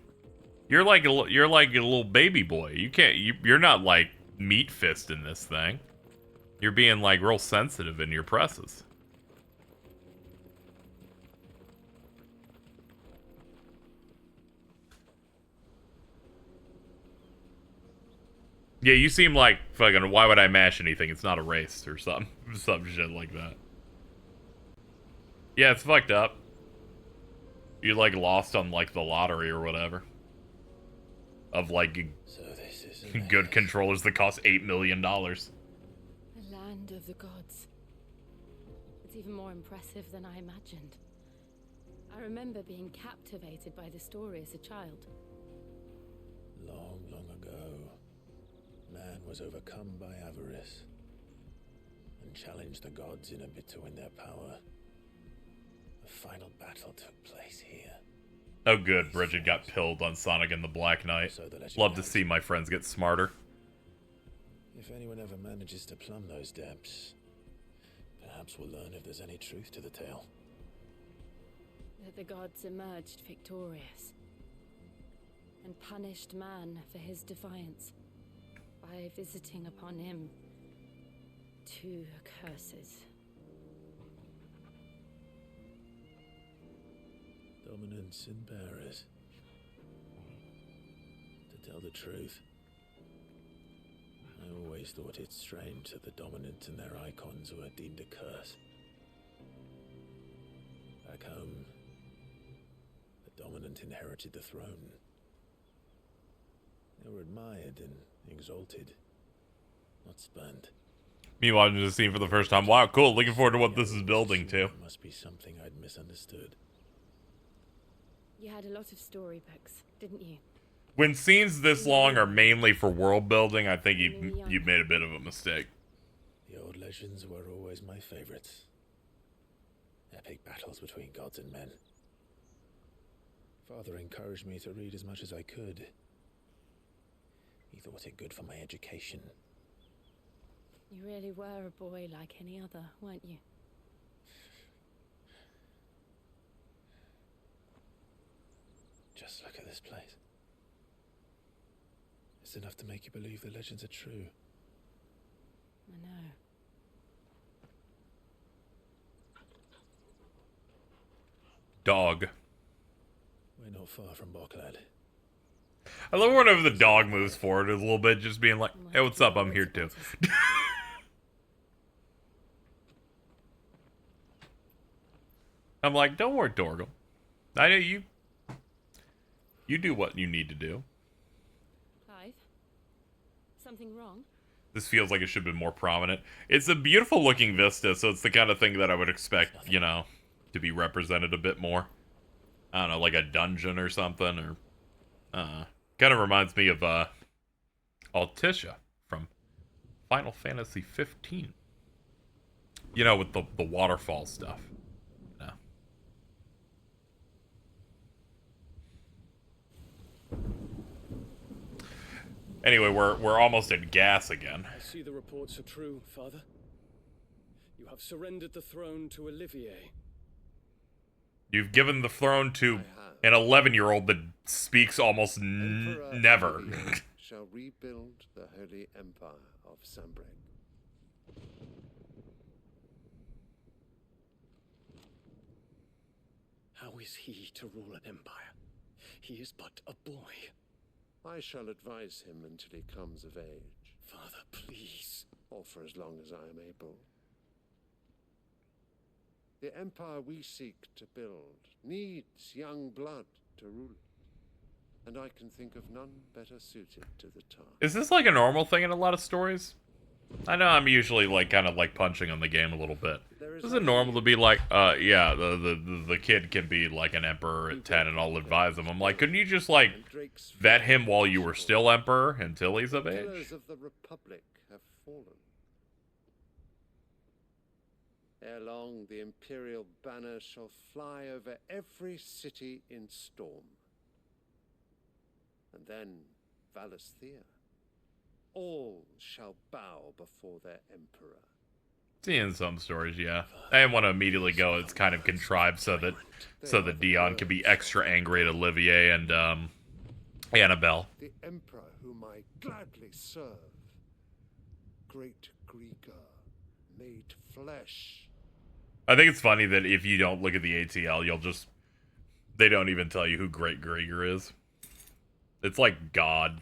You're like a little baby boy. You're not like meat fist in this thing. You're being like real sensitive in your presses. Yeah, you seem like fucking, why would I mash anything? It's not erased or something. Some shit like that. Yeah, it's fucked up. You like lost on like the lottery or whatever. Of like good controllers that cost $8 million. The land of the gods. It's even more impressive than I imagined. I remember being captivated by the story as a child. Long, long ago, man was overcome by avarice and challenged the gods in a bid to win their power. The final battle took place here. Oh good, Bridget got pilled on Sonic and the Black Knight. Love to see my friends get smarter. If anyone ever manages to plumb those depths, perhaps we'll learn if there's any truth to the tale. That the gods emerged victorious and punished man for his defiance by visiting upon him 2 curses. Dominance and bearers. To tell the truth, I always thought it strange that the dominant and their icons were deemed a curse. Back home, the dominant inherited the throne. They were admired and exalted, not spurned. Me watching this scene for the first time. Wow, cool. Looking forward to what this is building to. Must be something I'd misunderstood. You had a lot of storybooks, didn't you? When scenes this long are mainly for world building, I think you made a bit of a mistake. The old legends were always my favorites. Epic battles between gods and men. Father encouraged me to read as much as I could. He thought it good for my education. You really were a boy like any other, weren't you? Just look at this place. It's enough to make you believe the legends are true. I know. Dog. We're not far from Boklad. I love whenever the dog moves forward a little bit, just being like, hey, what's up? I'm here too. I'm like, don't worry, Dorgle. I know you. You do what you need to do. Clive? Something wrong? This feels like it should have been more prominent. It's a beautiful looking vista, so it's the kind of thing that I would expect, you know, to be represented a bit more. I don't know, like a dungeon or something, or kind of reminds me of Altissia from Final Fantasy 15. You know, with the waterfall stuff. Yeah. Anyway, we're almost at gas again. I see the reports are true, Father. You have surrendered the throne to Olivier. You've given the throne to an 11-year-old that speaks almost never. Olivier shall rebuild the Holy Empire of Sanbreque. How is he to rule an empire? He is but a boy. I shall advise him until he comes of age. Father, please. Or for as long as I am able. The empire we seek to build needs young blood to rule it. And I can think of none better suited to the task. Is this like a normal thing in a lot of stories? I know I'm usually like kind of like punching on the game a little bit. Is it normal to be like, yeah, the kid can be like an emperor at 10 and I'll advise him. I'm like, couldn't you just like vet him while you were still emperor until he's of age? The pillars of the Republic have fallen. Ere long, the imperial banner shall fly over every city in storm. And then Valisthea. All shall bow before their emperor. See, in some stories, yeah. I didn't want to immediately go, it's kind of contrived so that Dion can be extra angry at Olivier and Annabelle. The emperor whom I gladly serve. Great Grieger, made flesh. I think it's funny that if you don't look at the ATL, you'll just... They don't even tell you who Great Grieger is. It's like God.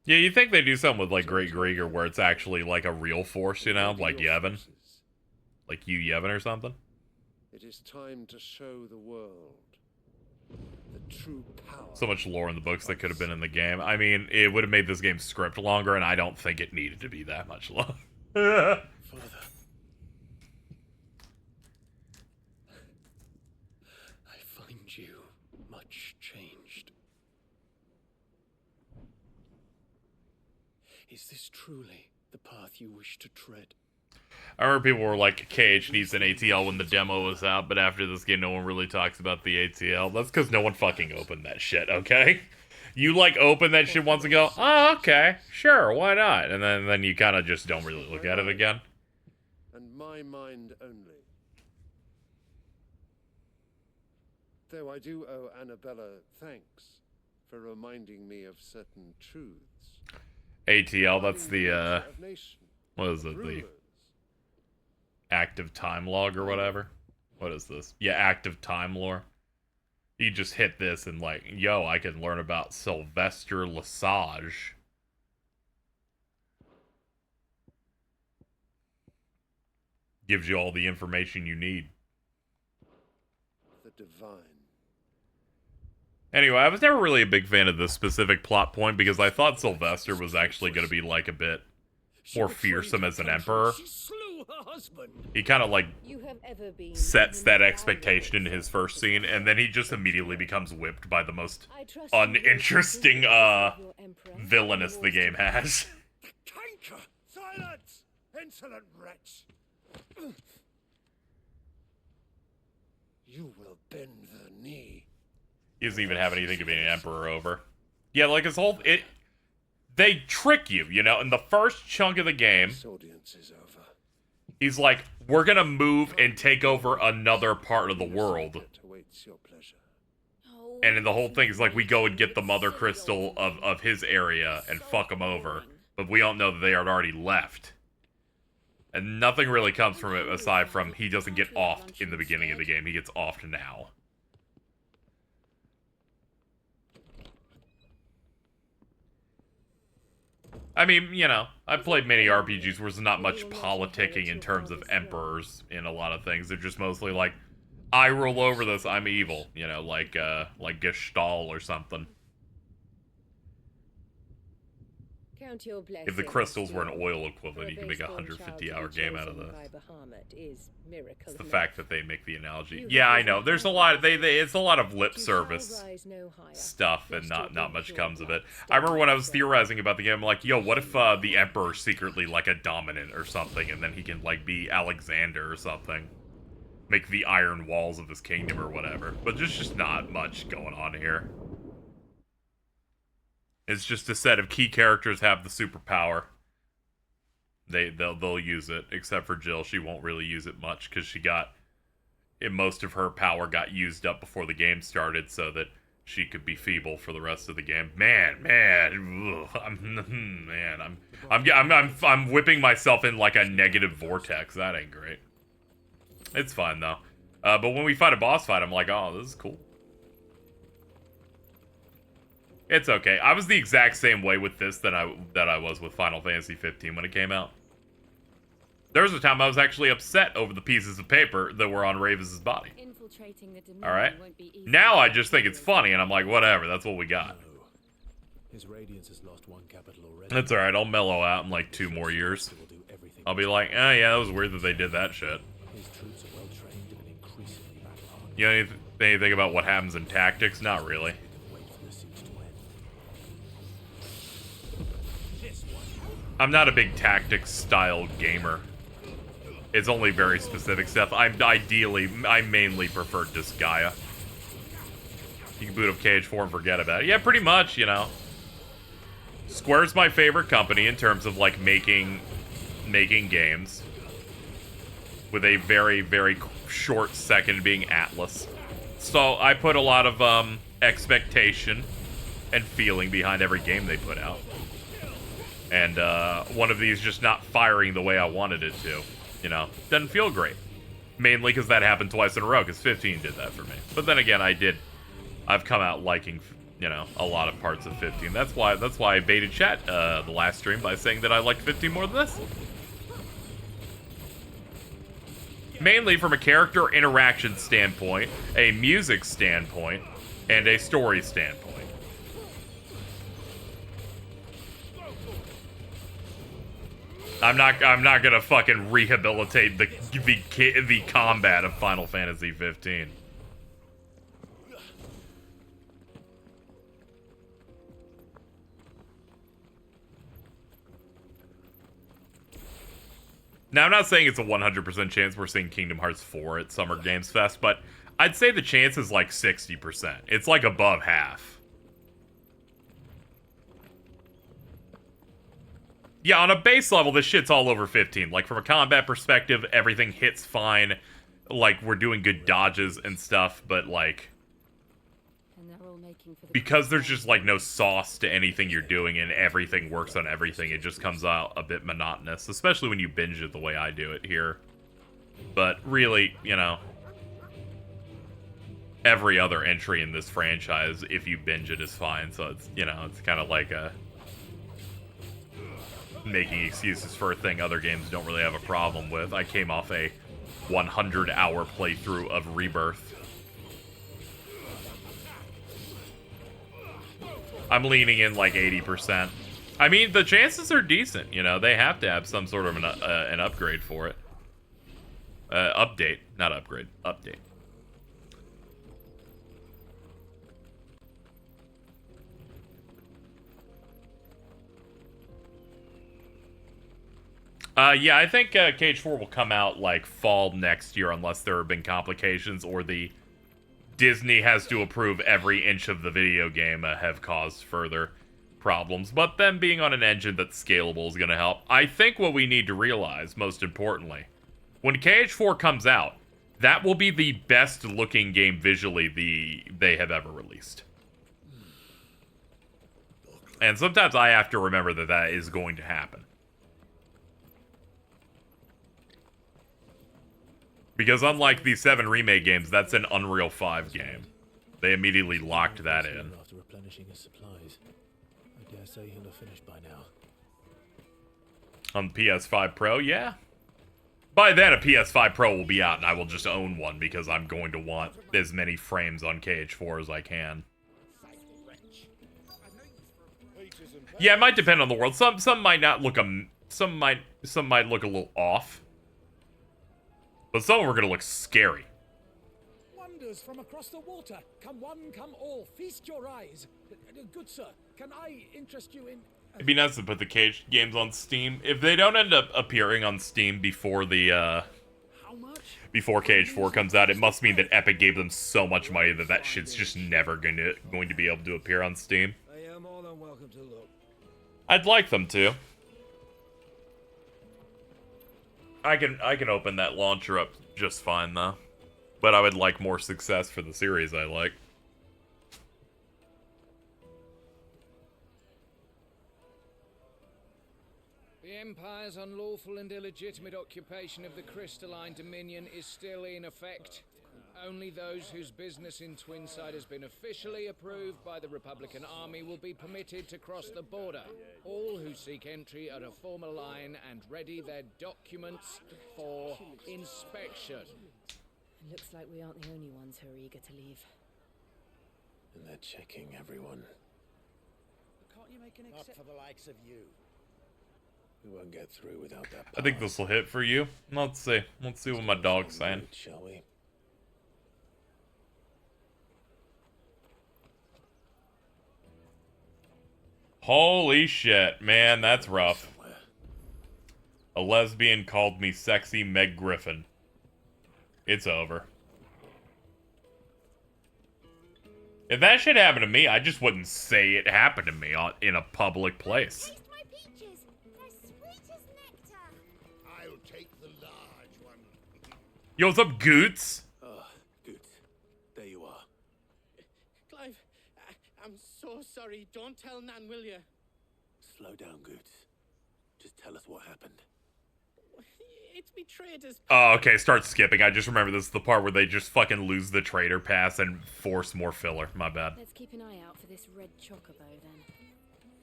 Yeah, you think they do something with, like, Great Grieger where it's actually, like, a real force, you know? Like Yevon. Like Hugh Yevon or something. It is time to show the world the true power. So much lore in the books that could have been in the game. I mean, it would have made this game's script longer, and I don't think it needed to be that much longer. Father. I find you much changed. Is this truly the path you wish to tread? I remember people were like, KH needs an ATL when the demo was out, but after this game, no one really talks about the ATL. That's because no one fucking opened that shit, okay? You, like, open that shit once and go, oh, okay, sure, why not? And then you kind of just don't really look at it again. And my mind only. Though I do owe Annabella thanks for reminding me of certain truths. ATL, that's the, what is it, the active time log or whatever? What is this? Yeah, active time lore. You just hit this and like, yo, I can learn about Sylvester Lesage. Gives you all the information you need. The divine. Anyway, I was never really a big fan of this specific plot point because I thought Sylvester was actually going to be like a bit more fearsome as an emperor. He kind of like sets that expectation in his first scene, and then he just immediately becomes whipped by the most uninteresting villainous the game has. Canker! Silence! Insolent wretch! You will bend the knee. He doesn't even have anything to be an emperor over. Yeah, like his whole... They trick you, you know? In the first chunk of the game, This audience is over. he's like, we're gonna move and take over another part of the world. Awaits your pleasure. Oh, And then the whole thing is like we go and get the mother crystal of his area and fuck him over. But we don't know that they had already left. And nothing really comes from it aside from he doesn't get offed in the beginning of the game. He gets offed now. I mean, you know, I've played many RPGs where there's not much politicking in terms of emperors in a lot of things. They're just mostly like, I rule over this, I'm evil. You know, like Gestalt or something. Count your blessings, If the crystals were an oil equivalent, you could make a 150-hour game out of this. It's the fact that they make the analogy. Yeah, I know. There's a lot. It's a lot of lip service stuff, and not much comes of it. I remember when I was theorizing about the game, I'm like, yo, what if the Emperor's secretly like a dominant or something, and then he can like be Alexander or something, make the iron walls of his kingdom or whatever. But there's just not much going on here. It's just a set of key characters have the superpower. They'll use it, except for Jill. She won't really use it much because most of her power got used up before the game started, so that she could be feeble for the rest of the game. I'm whipping myself in like a negative vortex. That ain't great. It's fine though. But when we fight a boss fight, I'm like, oh, this is cool. It's okay. I was the exact same way with this that I was with Final Fantasy 15 when it came out. There was a time I was actually upset over the pieces of paper that were on Ravis's body. Alright? Now I just think it's funny, and I'm like, whatever, that's what we got. His radiance has lost one capital already. That's alright, I'll mellow out in like 2 more years. I'll be like, oh yeah, that was weird that they did that shit. You know anything about what happens in tactics? Not really. I'm not a big tactics-style gamer. It's only very specific stuff. I mainly prefer Disgaea. You can boot up KH4 and forget about it. Yeah, pretty much, you know. Square's my favorite company in terms of, like, making games. With a very, very short second being Atlas. So, I put a lot of, expectation and feeling behind every game they put out. And one of these just not firing the way I wanted it to, you know, doesn't feel great. Mainly because that happened twice in a row, because 15 did that for me. But then again, I've come out liking, you know, a lot of parts of 15. That's why I baited chat the last stream by saying that I liked 15 more than this. Mainly from a character interaction standpoint, a music standpoint, and a story standpoint. I'm not gonna fucking rehabilitate the combat of Final Fantasy 15. Now, I'm not saying it's a 100% chance we're seeing Kingdom Hearts 4 at Summer Games Fest, but I'd say the chance is like 60%. It's like above half. Yeah, on a base level, this shit's all over 15. Like, from a combat perspective, everything hits fine. Like, we're doing good dodges and stuff, but, like... because there's just, like, no sauce to anything you're doing and everything works on everything, it just comes out a bit monotonous. Especially when you binge it the way I do it here. But, really, you know... every other entry in this franchise, if you binge it, is fine. So, it's, you know, it's kind of like a... making excuses for a thing other games don't really have a problem with. I came off a 100-hour playthrough of Rebirth. I'm leaning in like 80%. I mean, the chances are decent, you know. They have to have some sort of an upgrade for it. Update, not upgrade. Update. Yeah, I think KH4 will come out, like, fall next year unless there have been complications or the Disney has to approve every inch of the video game have caused further problems. But them being on an engine that's scalable is going to help. I think what we need to realize, most importantly, when KH4 comes out, That will be the best looking game visually they have ever released. And sometimes I have to remember that that is going to happen. Because unlike the 7 remake games, that's an Unreal 5 game. They immediately locked that in. After replenishing his supplies, I dare say he'll have finished by now. On PS5 Pro, yeah. By then, a PS5 Pro will be out, and I will just own one because I'm going to want as many frames on KH4 as I can. Yeah, it might depend on the world. Some might not look some might look a little off, but some are gonna look scary. Wonders from across the water. Come one, come all. Feast your eyes. Good sir, can I interest you in? It'd be nice to put the Cage games on Steam. If they don't end up appearing on Steam before the before Cage 4 comes out, it must mean that Epic gave them so much money that that shit's just never going to be able to appear on Steam. I am more than welcome to look. I'd like them to. I can open that launcher up just fine though. But I would like more success for the series I like. The Empire's unlawful and illegitimate occupation of the crystalline dominion is still in effect. Only those whose business in Twinside has been officially approved by the Republican Army will be permitted to cross the border. All who seek entry are to form a line and ready their documents for inspection. It looks like we aren't the only ones who are eager to leave. And they're checking everyone. Can't you make an Not for the likes of you. We won't get through without that. I think this will hit for you. Let's see. Let's see what my dog's saying. Shall we? Holy shit, man, that's rough. A lesbian called me sexy Meg Griffin. It's over. If that shit happened to me, I just wouldn't say it happened to me in a public place. I'll take the large one. Yo, what's up, Goots? Oh, Goots. There you are. Clive, I'm so sorry. Don't tell Nan, will you? Slow down, Goots. Just tell us what happened. It's me traders. Oh, okay, start skipping. I just remember this is the part where they just fucking lose the trader pass and force more filler. My bad. Let's keep an eye out for this red chocobo then.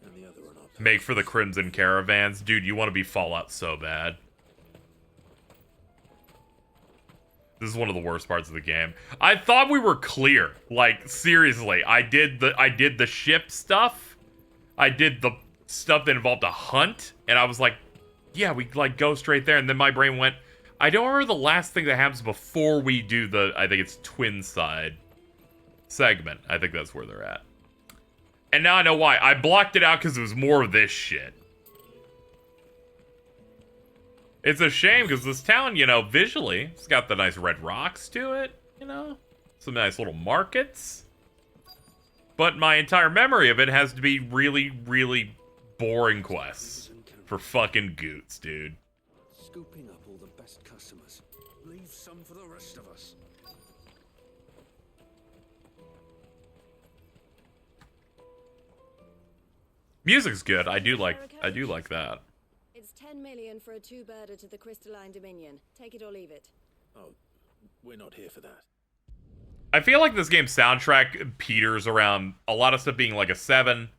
And the other one up. Make for the Crimson Caravans. Dude, you want to be Fallout so bad. This is one of the worst parts of the game. I thought we were clear. Like, seriously. I did the ship stuff. I did the stuff that involved a hunt. And I was like, yeah, we like go straight there. And then my brain went, I don't remember the last thing that happens before we do the, I think it's Twinside segment. I think that's where they're at. And now I know why. I blocked it out because it was more of this shit. It's a shame because this town, you know, visually, it's got the nice red rocks to it, you know? Some nice little markets. But my entire memory of it has to be really, really boring quests. For fucking Goots, dude. Scooping up all the best customers. Leave some for the rest of us. Music's good. I do like that. It's 10 million for a two-birder to the crystalline dominion. Take it or leave it. Oh, we're not here for that. I feel like this game's soundtrack peters around a lot of stuff being like a 7.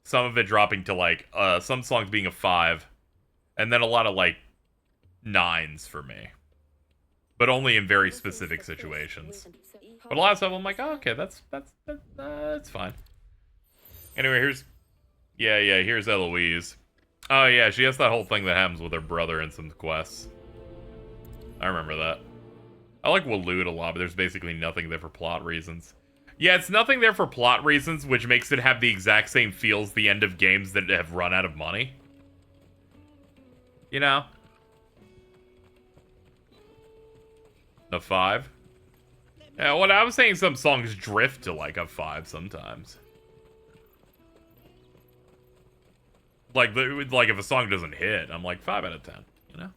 Some of it dropping to like, some songs being a 5. And then a lot of like 9s for me. But only in very specific situations. But a lot of stuff I'm like, oh, okay, that's fine. Anyway, here's Eloise. Oh yeah, she has that whole thing that happens with her brother in some quests. I remember that. I like Waloed a lot, but there's basically nothing there for plot reasons. Yeah, it's nothing there for plot reasons, which makes it have the exact same feel as the end of games that have run out of money. You know? A 5? Yeah, what I was saying, some songs drift to like a 5 sometimes. Like if a song doesn't hit, I'm like 5 out of 10, you know?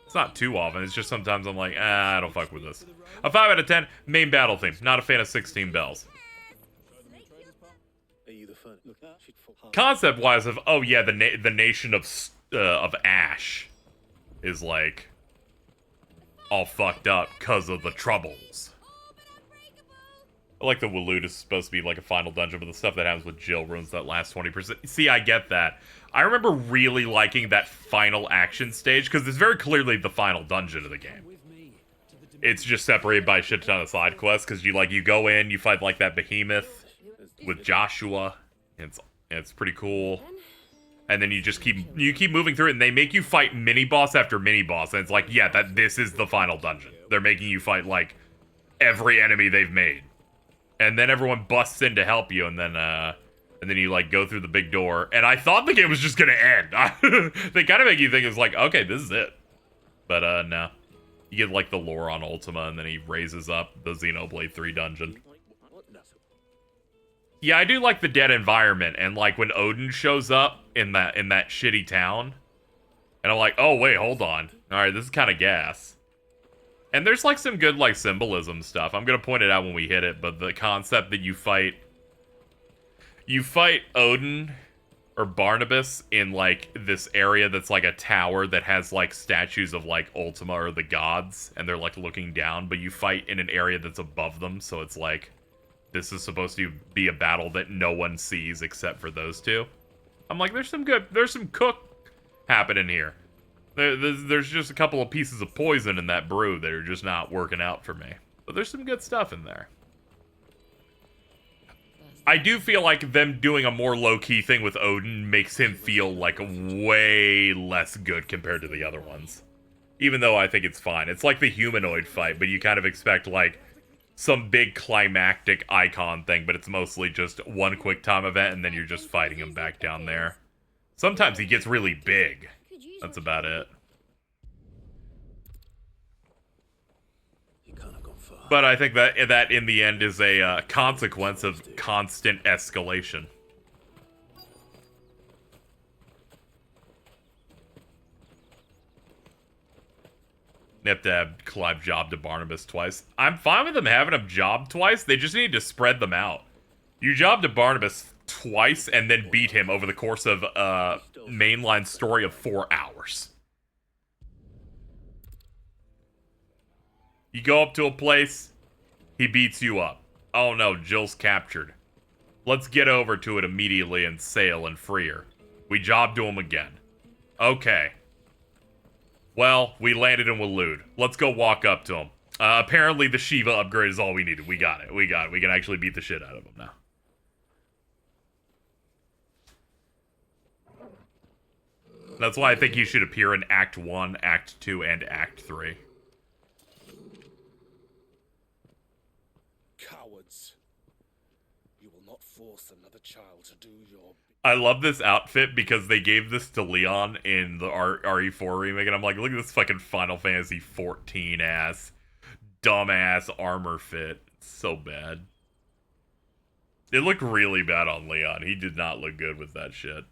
It's not too often. It's just sometimes I'm like, I don't fuck with this. A 5 out of 10, main battle theme. Not a fan of 16 bells. Concept-wise, of oh yeah, the nation of Ash is like all fucked up because of the troubles. I like the Waloed is supposed to be like a final dungeon, but the stuff that happens with Jill ruins that last 20%. See, I get that. I remember really liking that final action stage, because it's very clearly the final dungeon of the game. It's just separated by a shit ton of side quests, because you go in, you fight like that behemoth with Joshua, and it's pretty cool. And then you just keep moving through it, and they make you fight mini-boss after mini-boss, and it's like, yeah, this is the final dungeon. They're making you fight, like, every enemy they've made. And then everyone busts in to help you, and then you, like, go through the big door. And I thought the game was just gonna end. They kind of make you think it's like, okay, this is it. But, no. You get, like, the lore on Ultima, and then he raises up the Xenoblade 3 dungeon. Yeah, I do like the dead environment, and, like, when Odin shows up in that shitty town, and I'm like, oh, wait, hold on. Alright, this is kind of gas. And there's, like, some good, like, symbolism stuff. I'm gonna point it out when we hit it, but the concept that you fight Odin or Barnabas in, like, this area that's, like, a tower that has, like, statues of, like, Ultima or the gods, and they're, like, looking down, but you fight in an area that's above them, so it's, like, this is supposed to be a battle that no one sees except for those two. I'm like, there's some cook happening here. There's just a couple of pieces of poison in that brew that are just not working out for me. But there's some good stuff in there. I do feel like them doing a more low-key thing with Odin makes him feel like way less good compared to the other ones. Even though I think it's fine. It's like the humanoid fight, but you kind of expect, like, some big climactic icon thing, but it's mostly just one quick time event, and then you're just fighting him back down there. Sometimes he gets really big. That's about it. But I think that in the end is a consequence of constant escalation. They have to have Clive job to Barnabas twice. I'm fine with them having him job twice. They just need to spread them out. You job to Barnabas twice and then beat him over the course of a mainline story of 4 hours. You go up to a place, he beats you up. Oh no, Jill's captured. Let's get over to it immediately and sail and free her. We job to him again. Okay. Well, we landed in Waloed. Let's go walk up to him. Apparently the Shiva upgrade is all we needed. We got it. We can actually beat the shit out of him now. That's why I think he should appear in Act 1, Act 2, and Act 3. Cowards. You will not force another child to do your... I love this outfit because they gave this to Leon in the RE4 remake, and I'm like, look at this fucking Final Fantasy 14-ass, dumbass armor fit. It's so bad. It looked really bad on Leon. He did not look good with that shit.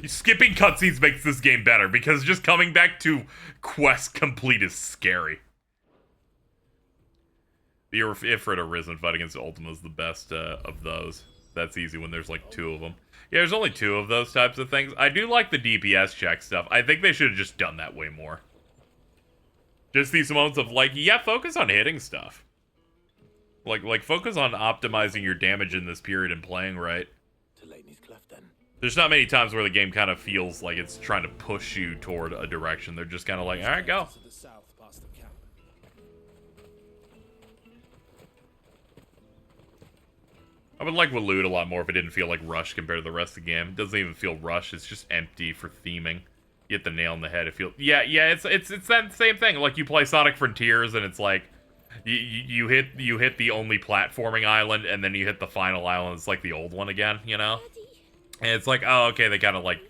Skipping cutscenes makes this game better, because just coming back to quest complete is scary. The Ifrit Arisen fight against Ultima is the best of those. That's easy when there's like 2 of them. Yeah, there's only 2 of those types of things. I do like the DPS check stuff. I think they should have just done that way more. Just these moments of like, yeah, focus on hitting stuff. Like focus on optimizing your damage in this period and playing right. There's not many times where the game kind of feels like it's trying to push you toward a direction. They're just kind of like, alright, go. I would like Waloed a lot more if it didn't feel like rushed compared to the rest of the game. It doesn't even feel rushed. It's just empty for theming. You hit the nail on the head. It feels... Yeah, it's that same thing. Like, you play Sonic Frontiers, and it's like... You hit the only platforming island, and then you hit the final island. It's like the old one again, you know? And it's like, oh, okay, they kind of like...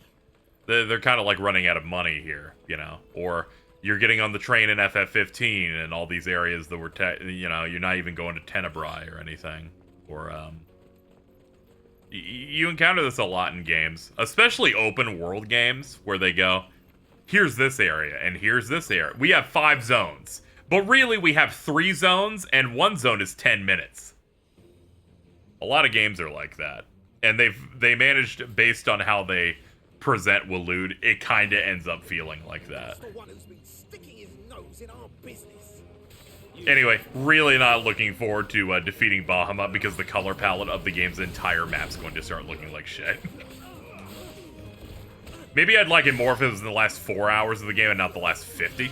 They're kind of like running out of money here, you know? Or you're getting on the train in FF15 and all these areas that were... you know, you're not even going to Tenebrae or anything. Or, You encounter this a lot in games, especially open world games, where they go, here's this area, and here's this area. We have 5 zones, but really we have 3 zones, and 1 zone is 10 minutes. A lot of games are like that. And they managed, based on how they present Waloed, it kind of ends up feeling like that. Anyway, really not looking forward to defeating Bahamut because the color palette of the game's entire map's going to start looking like shit. Maybe I'd like it more if it was in the last 4 hours of the game and not the last 50.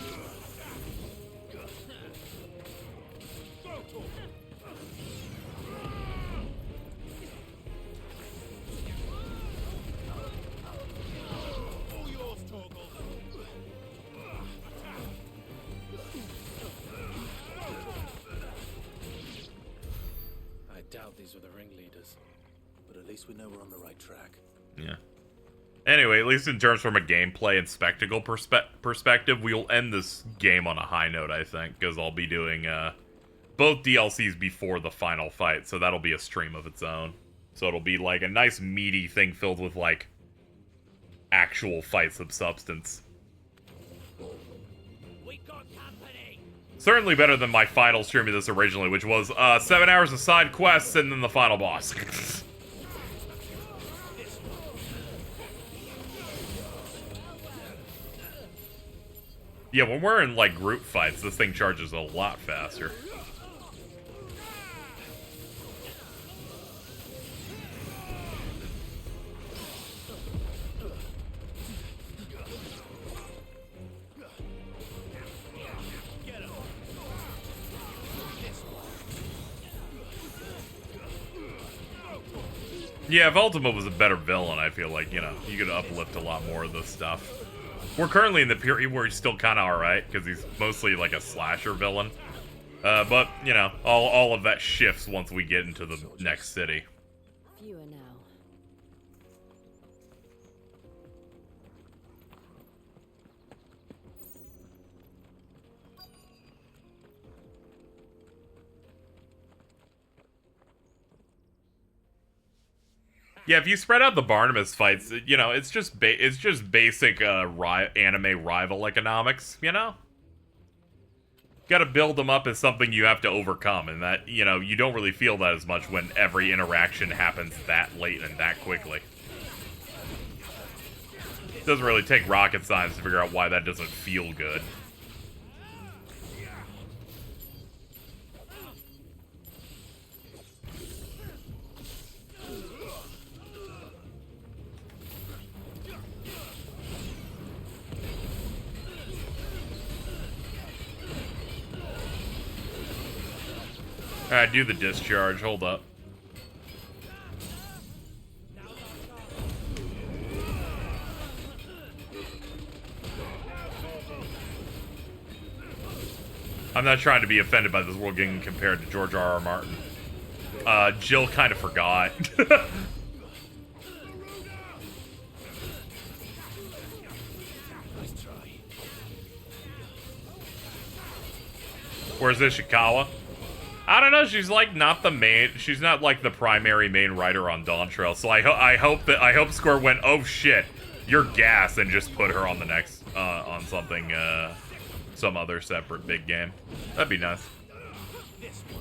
We know we're on the right track. Yeah. Anyway, at least in terms from a gameplay and spectacle perspective, we'll end this game on a high note, I think, because I'll be doing both DLCs before the final fight, so that'll be a stream of its own. So it'll be like a nice meaty thing filled with like actual fights of substance. Certainly better than my final stream of this originally, which was 7 hours of side quests and then the final boss. Yeah, when we're in, like, group fights, this thing charges a lot faster. Yeah, if Ultima was a better villain, I feel like, you know, you could uplift a lot more of this stuff. We're currently in the period where he's still kind of alright, because he's mostly like a slasher villain. But, you know, all of that shifts once we get into the next city. Fewer now. Yeah, if you spread out the Barnabas fights, you know, it's just basic anime rival economics, you know? Gotta build them up as something you have to overcome, and that, you know, you don't really feel that as much when every interaction happens that late and that quickly. It doesn't really take rocket science to figure out why that doesn't feel good. Alright, do the discharge. Hold up. I'm not trying to be offended by this world getting compared to George R.R. Martin. Jill kind of forgot. Where's Ishikawa? I don't know, she's like not the main, she's not like the primary main writer on Dawn Trail, so I hope Square went, oh shit, you're gas, and just put her on the next, on something, some other separate big game. That'd be nice.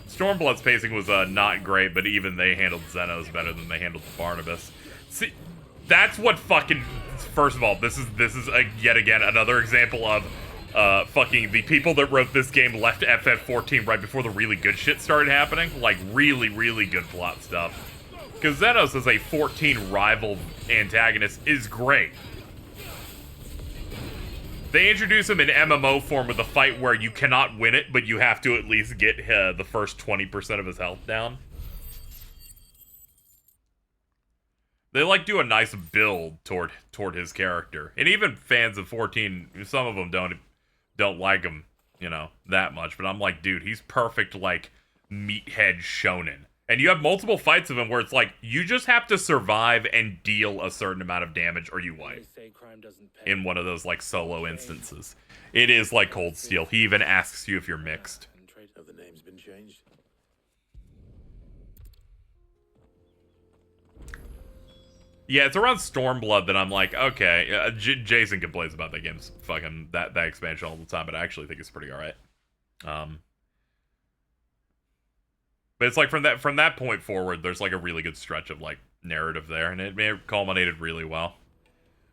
Stormblood's pacing was, not great, but even they handled Xenos better than they handled Barnabas. See, that's what fucking, first of all, this is yet again another example of, fucking the people that wrote this game left FF14 right before the really good shit started happening. Like, really, really good plot stuff. Because Xenos as a 14 rival antagonist is great. They introduce him in MMO form with a fight where you cannot win it, but you have to at least get the first 20% of his health down. They, like, do a nice build toward his character. And even fans of 14, some of them don't like him, you know, that much. But I'm like, dude, he's perfect, like, meathead shonen. And you have multiple fights of him where it's like, you just have to survive and deal a certain amount of damage or you wipe. In one of those, like, solo instances. It is like Cold Steel. He even asks you if you're mixed. Have the names been changed? Yeah, it's around Stormblood that I'm like, okay, Jason complains about that game's fucking, that expansion all the time, but I actually think it's pretty alright. But it's like from that point forward, there's like a really good stretch of like narrative there, and it culminated really well.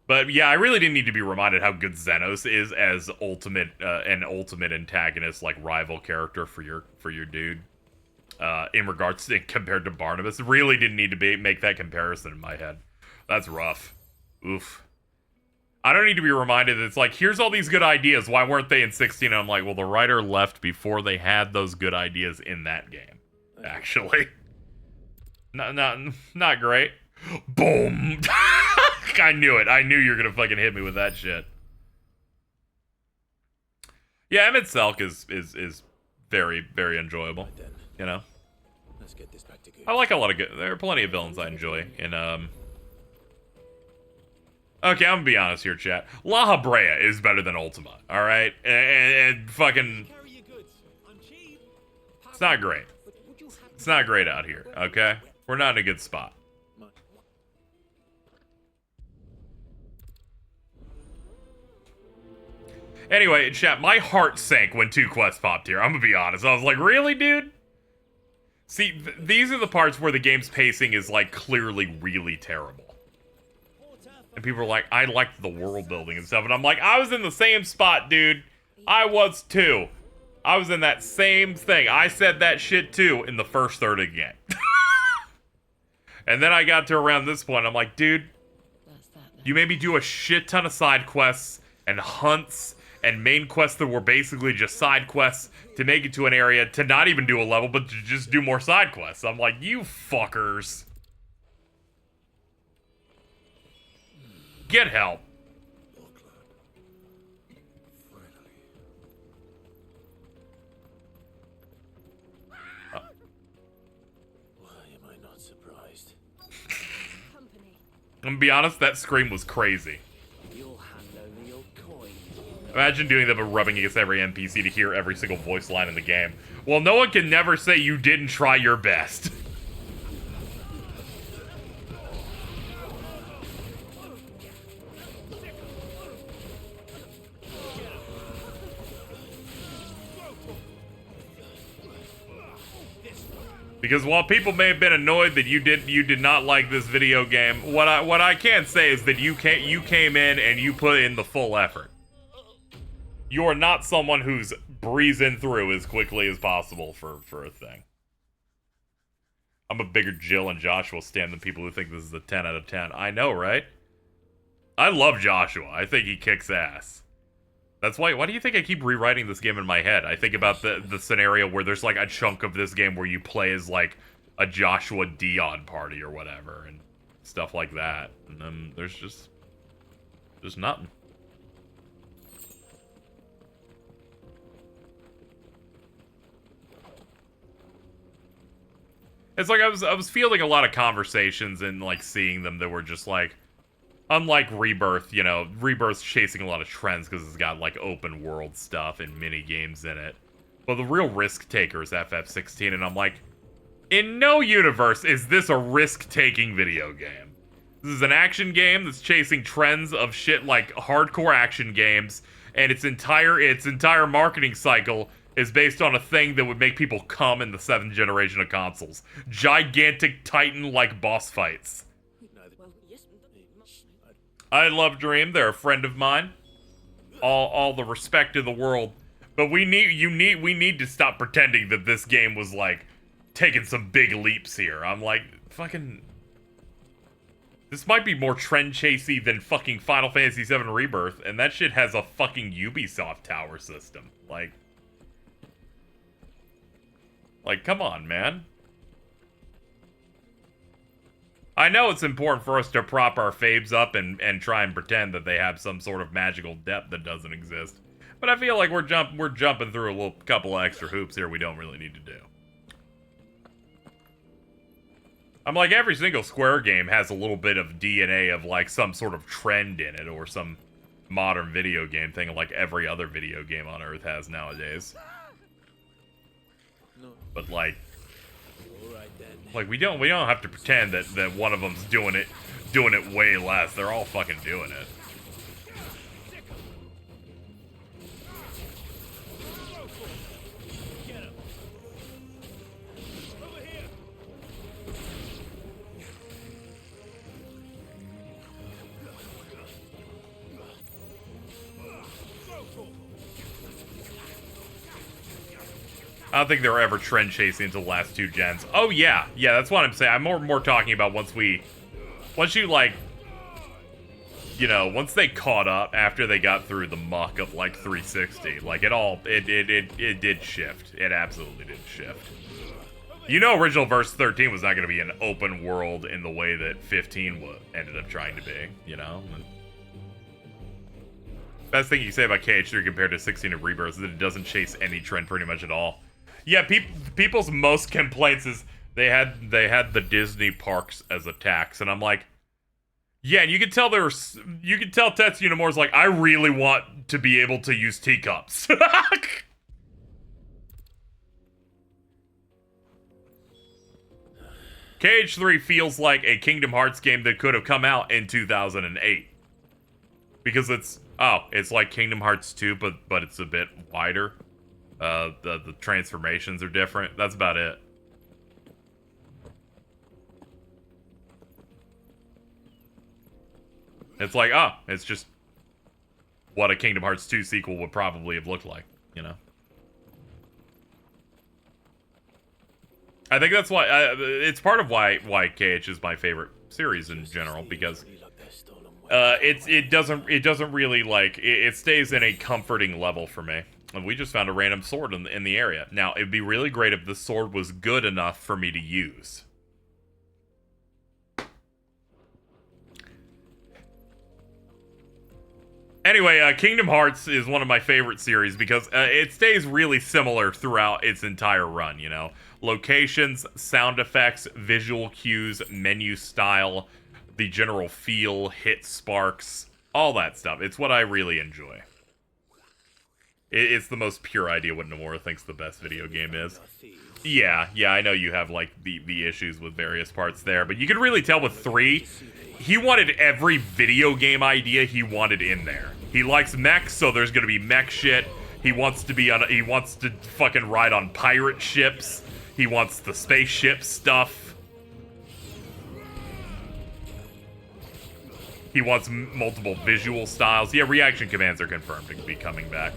But yeah, I really didn't need to be reminded how good Xenos is as an ultimate antagonist, like rival character for your dude. In regards to compared to Barnabas, really didn't need to make that comparison in my head. That's rough. Oof. I don't need to be reminded that it's like, here's all these good ideas. Why weren't they in 16? And I'm like, well, the writer left before they had those good ideas in that game. Actually, not great. Boom. I knew it. I knew you were gonna fucking hit me with that shit. Yeah, Emmett Selk is very, very enjoyable. You know, Let's get this back to good. I like a lot of good. There are plenty of villains I enjoy in Okay, I'm gonna be honest here, chat. La Habrea is better than Ultima. All right, and fucking, it's not great. It's not great out here. Okay, we're not in a good spot. Anyway, chat, my heart sank when 2 quests popped here. I'm gonna be honest. I was like, really, dude? See, these are the parts where the game's pacing is, like, clearly really terrible. And people are like, I liked the world building and stuff. And I'm like, I was in the same spot, dude. I was too. I was in that same thing. I said that shit too in the first third of the game. And then I got to around this point. I'm like, dude, you made me do a shit ton of side quests and hunts and main quests that were basically just side quests to make it to an area, to not even do a level, but to just do more side quests. I'm like, you fuckers. Get help. Why am I not surprised? I'm gonna be honest, that scream was crazy. Imagine doing that but rubbing against every NPC to hear every single voice line in the game. Well, no one can never say you didn't try your best. Because while people may have been annoyed that you did not like this video game, what I can say is that you came in and you put in the full effort. You are not someone who's breezing through as quickly as possible for a thing. I'm a bigger Jill and Joshua stan than people who think this is a 10 out of 10. I know, right? I love Joshua. I think he kicks ass. That's why do you think I keep rewriting this game in my head? I think about the scenario where there's like a chunk of this game where you play as like a Joshua Dion party or whatever and stuff like that. And then there's just nothing. It's like I was fielding a lot of conversations and like seeing them that were just like, unlike Rebirth, you know, Rebirth's chasing a lot of trends because it's got like open world stuff and mini games in it. But the real risk taker is FF16, and I'm like, in no universe is this a risk-taking video game. This is an action game that's chasing trends of shit like hardcore action games, and its entire marketing cycle is based on a thing that would make people come in the 7th generation of consoles. Gigantic Titan-like boss fights. I love Dream. They're a friend of mine. All the respect in the world. But we need to stop pretending that this game was like taking some big leaps here. I'm like, fucking, this might be more trend chasey than fucking Final Fantasy VII Rebirth, and that shit has a fucking Ubisoft tower system. Like, come on, man. I know it's important for us to prop our faves up and try and pretend that they have some sort of magical depth that doesn't exist. But I feel like we're jumping through a couple of extra hoops here we don't really need to do. I'm like, every single Square game has a little bit of DNA of like some sort of trend in it or some modern video game thing like every other video game on Earth has nowadays. But like we don't have to pretend that one of them's doing doing it way less. They're all fucking doing it. I don't think they were ever trend chasing until the last 2 gens. Oh yeah, yeah, that's what I'm saying. I'm more talking about once you like, you know, once they caught up after they got through the muck of like 360, like it did shift. It absolutely did shift. You know, original verse 13 was not going to be an open world in the way that 15 ended up trying to be. You know. Best thing you can say about KH3 compared to 16 of Rebirth is that it doesn't chase any trend pretty much at all. Yeah, people's most complaints is they had the Disney parks as a tax, and I'm like, yeah, and you could tell Tetsuya Nomura's like, I really want to be able to use teacups. KH3 feels like a Kingdom Hearts game that could have come out in 2008. Because it's like Kingdom Hearts 2, but it's a bit wider. The transformations are different. That's about it. It's like, it's just what a Kingdom Hearts 2 sequel would probably have looked like, you know? I think that's why, it's part of why KH is my favorite series in general, because it doesn't really, like, it stays in a comforting level for me. And we just found a random sword in the area. Now, it'd be really great if the sword was good enough for me to use. Anyway, Kingdom Hearts is one of my favorite series because it stays really similar throughout its entire run, you know? Locations, sound effects, visual cues, menu style, the general feel, hit sparks, all that stuff. It's what I really enjoy. It's the most pure idea what Nomura thinks the best video game is. Yeah, I know you have, like, the issues with various parts there, but you can really tell with 3, he wanted every video game idea he wanted in there. He likes mechs, so there's gonna be mech shit. He wants to fucking ride on pirate ships. He wants the spaceship stuff. He wants multiple visual styles. Yeah, reaction commands are confirmed to be coming back.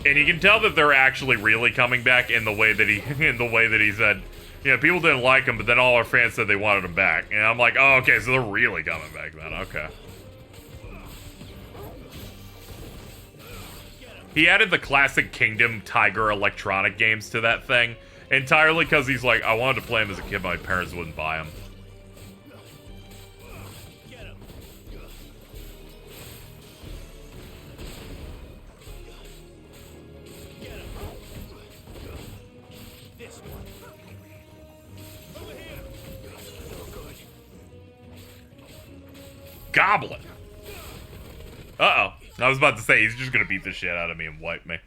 And you can tell that they're actually really coming back in the way that he said, you know, people didn't like him, but then all our fans said they wanted him back. And I'm like, oh, okay, so they're really coming back then. Okay. He added the classic Kingdom Tiger electronic games to that thing entirely because he's like, I wanted to play him as a kid, but my parents wouldn't buy him. Goblin. Uh-oh. I was about to say he's just gonna beat the shit out of me and wipe me.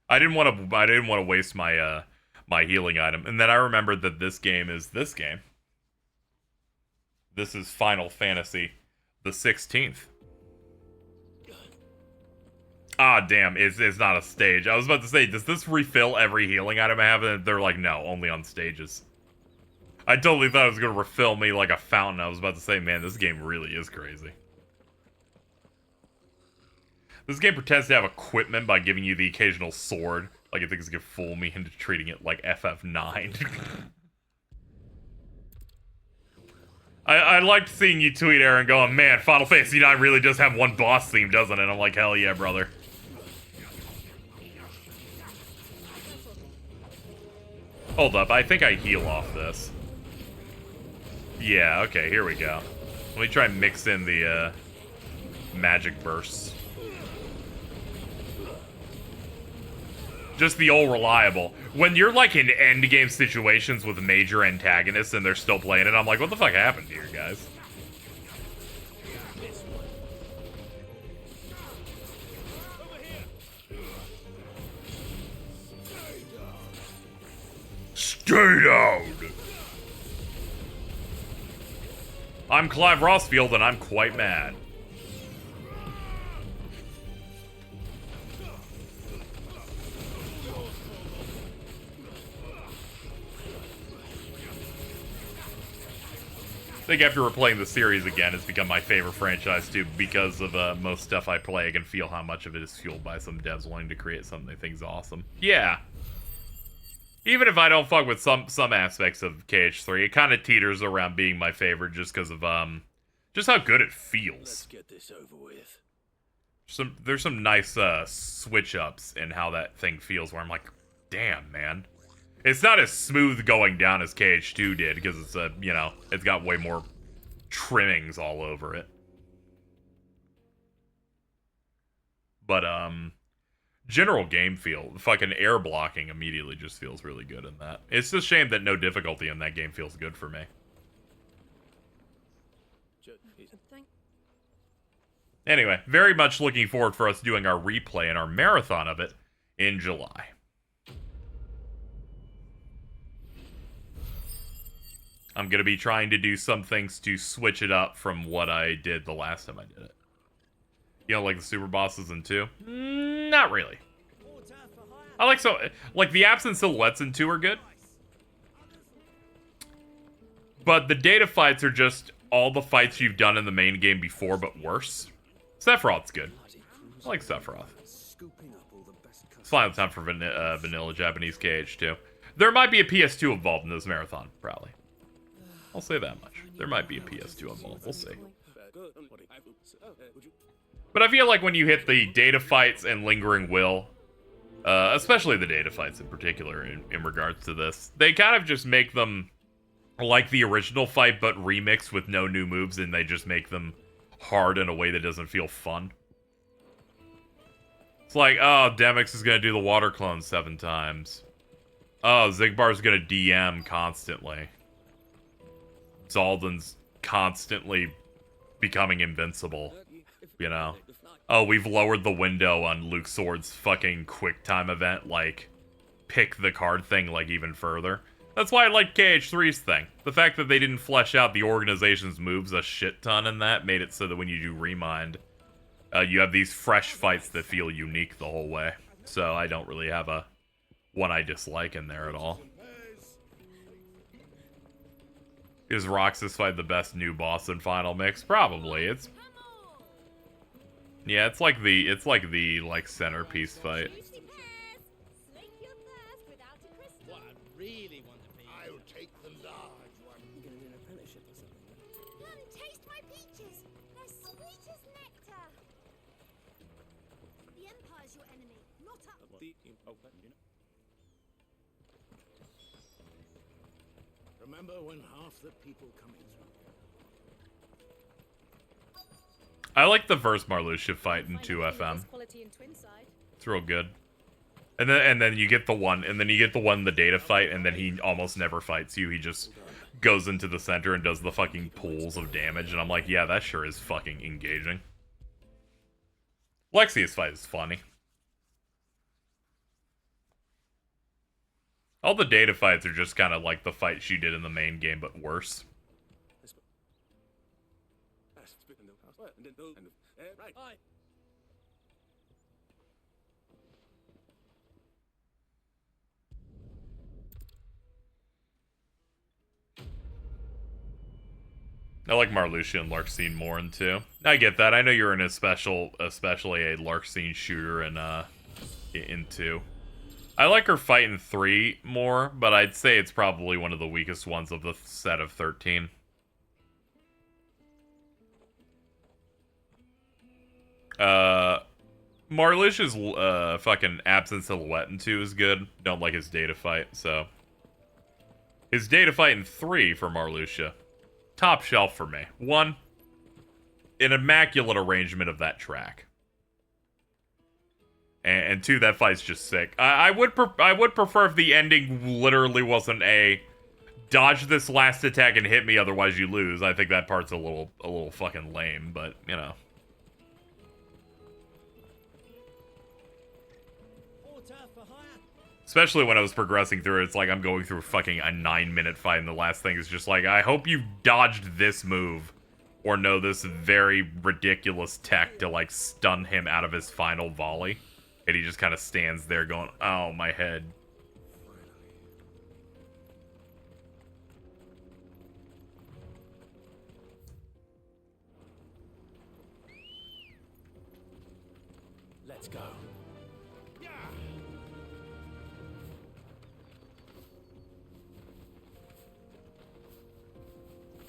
I didn't want to waste my my healing item. And then I remembered that this game is this game. This is Final Fantasy the 16th. Ah, damn, it's not a stage. I was about to say, does this refill every healing item I have? And they're like, no, only on stages. I totally thought it was going to refill me like a fountain. I was about to say, man, this game really is crazy. This game pretends to have equipment by giving you the occasional sword. Like, it thinks it can fool me into treating it like FF9. I liked seeing you tweet, Aaron, going, man, Final Fantasy IX really does have one boss theme, doesn't it? And I'm like, hell yeah, brother. Hold up, I think I heal off this. Yeah, okay, here we go. Let me try and mix in the magic bursts. Just the old reliable. When you're like in endgame situations with major antagonists and they're still playing it, I'm like, what the fuck happened here, guys? Stay down! I'm Clive Rossfield and I'm quite mad. I think after replaying the series again, it's become my favorite franchise too, because of most stuff I play. I can feel how much of it is fueled by some devs wanting to create something they think is awesome. Yeah. Even if I don't fuck with some aspects of KH3, it kind of teeters around being my favorite just because of just how good it feels. Let's get this over with. There's some nice switch ups in how that thing feels where I'm like, damn, man. It's not as smooth going down as KH2 did because it's you know, it's got way more trimmings all over it. But general game feel, fucking air blocking immediately just feels really good in that. It's a shame that no difficulty in that game feels good for me. Anyway, very much looking forward for us doing our replay and our marathon of it in July. I'm going to be trying to do some things to switch it up from what I did the last time I did it. You know, like the super bosses in 2? Not really. I like the absent silhouettes in 2 are good. But the data fights are just all the fights you've done in the main game before, but worse. Sephiroth's good. I like Sephiroth. It's final time for vanilla Japanese KH2. There might be a PS2 involved in this marathon, probably. I'll say that much. There might be a PS2 involved. We'll see. But I feel like when you hit the data fights and lingering will, especially the data fights in particular in regards to this, they kind of just make them like the original fight but remixed with no new moves, and they just make them hard in a way that doesn't feel fun. It's like, oh, Demix is going to do the water clone 7 times. Oh, Zigbar's going to DM constantly. Zaldan's constantly becoming invincible, you know? Oh, we've lowered the window on Luke Sword's fucking quick time event, like, pick the card thing, like, even further. That's why I like KH3's thing. The fact that they didn't flesh out the organization's moves a shit ton in that made it so that when you do Remind, you have these fresh fights that feel unique the whole way. So I don't really have a one I dislike in there at all. Is Roxas fight the best new boss in Final Mix? Probably. It's like the centerpiece fight. I'll take the large one. You're gonna do an apprenticeship or something? Come taste my peaches. They're sweet as nectar. The Empire's your enemy, not us. Remember when half the people coming through? I like the first Marluxia fight in 2FM. It's real good. And then you get the one, the data fight, and then he almost never fights you. He just goes into the center and does the fucking pools of damage, and I'm like, yeah, that sure is fucking engaging. Lexia's fight is funny. All the data fights are just kind of like the fight she did in the main game, but worse. I like Marluxia and Larxene more in 2. I get that. I know you're in especially a Larxene shooter in 2. I like her fight in 3 more, but I'd say it's probably one of the weakest ones of the set of 13. Marluxia's fucking absent silhouette in 2 is good. Don't like his data fight, so. His data fight in 3 for Marluxia. Top shelf for me. 1, an immaculate arrangement of that track. And 2, that fight's just sick. I would prefer if the ending literally wasn't a dodge this last attack and hit me, otherwise you lose. I think that part's a little fucking lame, but you know. Especially when I was progressing through it, it's like I'm going through fucking a 9-minute fight, and the last thing is just like, I hope you dodged this move or know this very ridiculous tech to like stun him out of his final volley. And he just kind of stands there going, oh, my head. Let's go.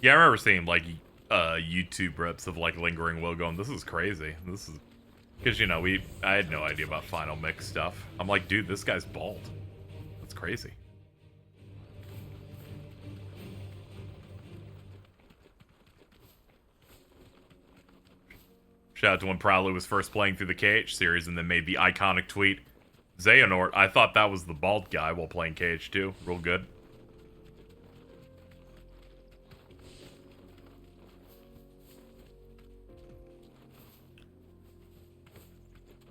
Yeah, I remember seeing like YouTube rips of like Lingering Will going, this is crazy. This is because, you know, I had no idea about Final Mix stuff. I'm like, dude, this guy's bald. That's crazy. Shout out to when Prowler was first playing through the KH series and then made the iconic tweet, Xehanort, I thought that was the bald guy while playing KH2. Real good.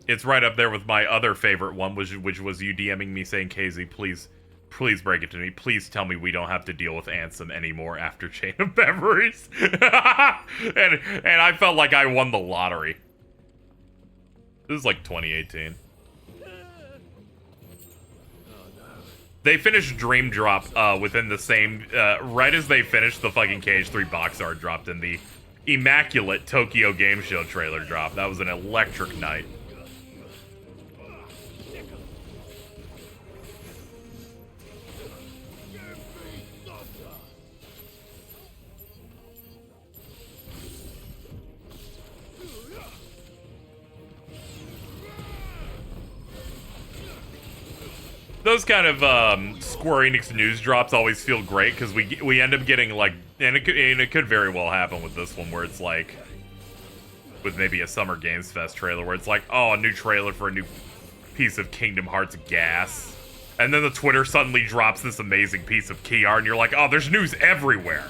It's right up there with my other favorite one, which was you DMing me saying, KZ, please break it to me. Please tell me we don't have to deal with Ansem anymore after Chain of Memories. and I felt like I won the lottery. This is like 2018. They finished Dream Drop within the same... right as they finished, the fucking KH3 box art dropped and the immaculate Tokyo Game Show trailer dropped. That was an electric night. Those kind of Square Enix news drops always feel great because we end up getting like, and it could very well happen with this one where it's like, with maybe a Summer Games Fest trailer where it's like, oh, a new trailer for a new piece of Kingdom Hearts gas, and then the Twitter suddenly drops this amazing piece of key art, and you're like, oh, there's news everywhere.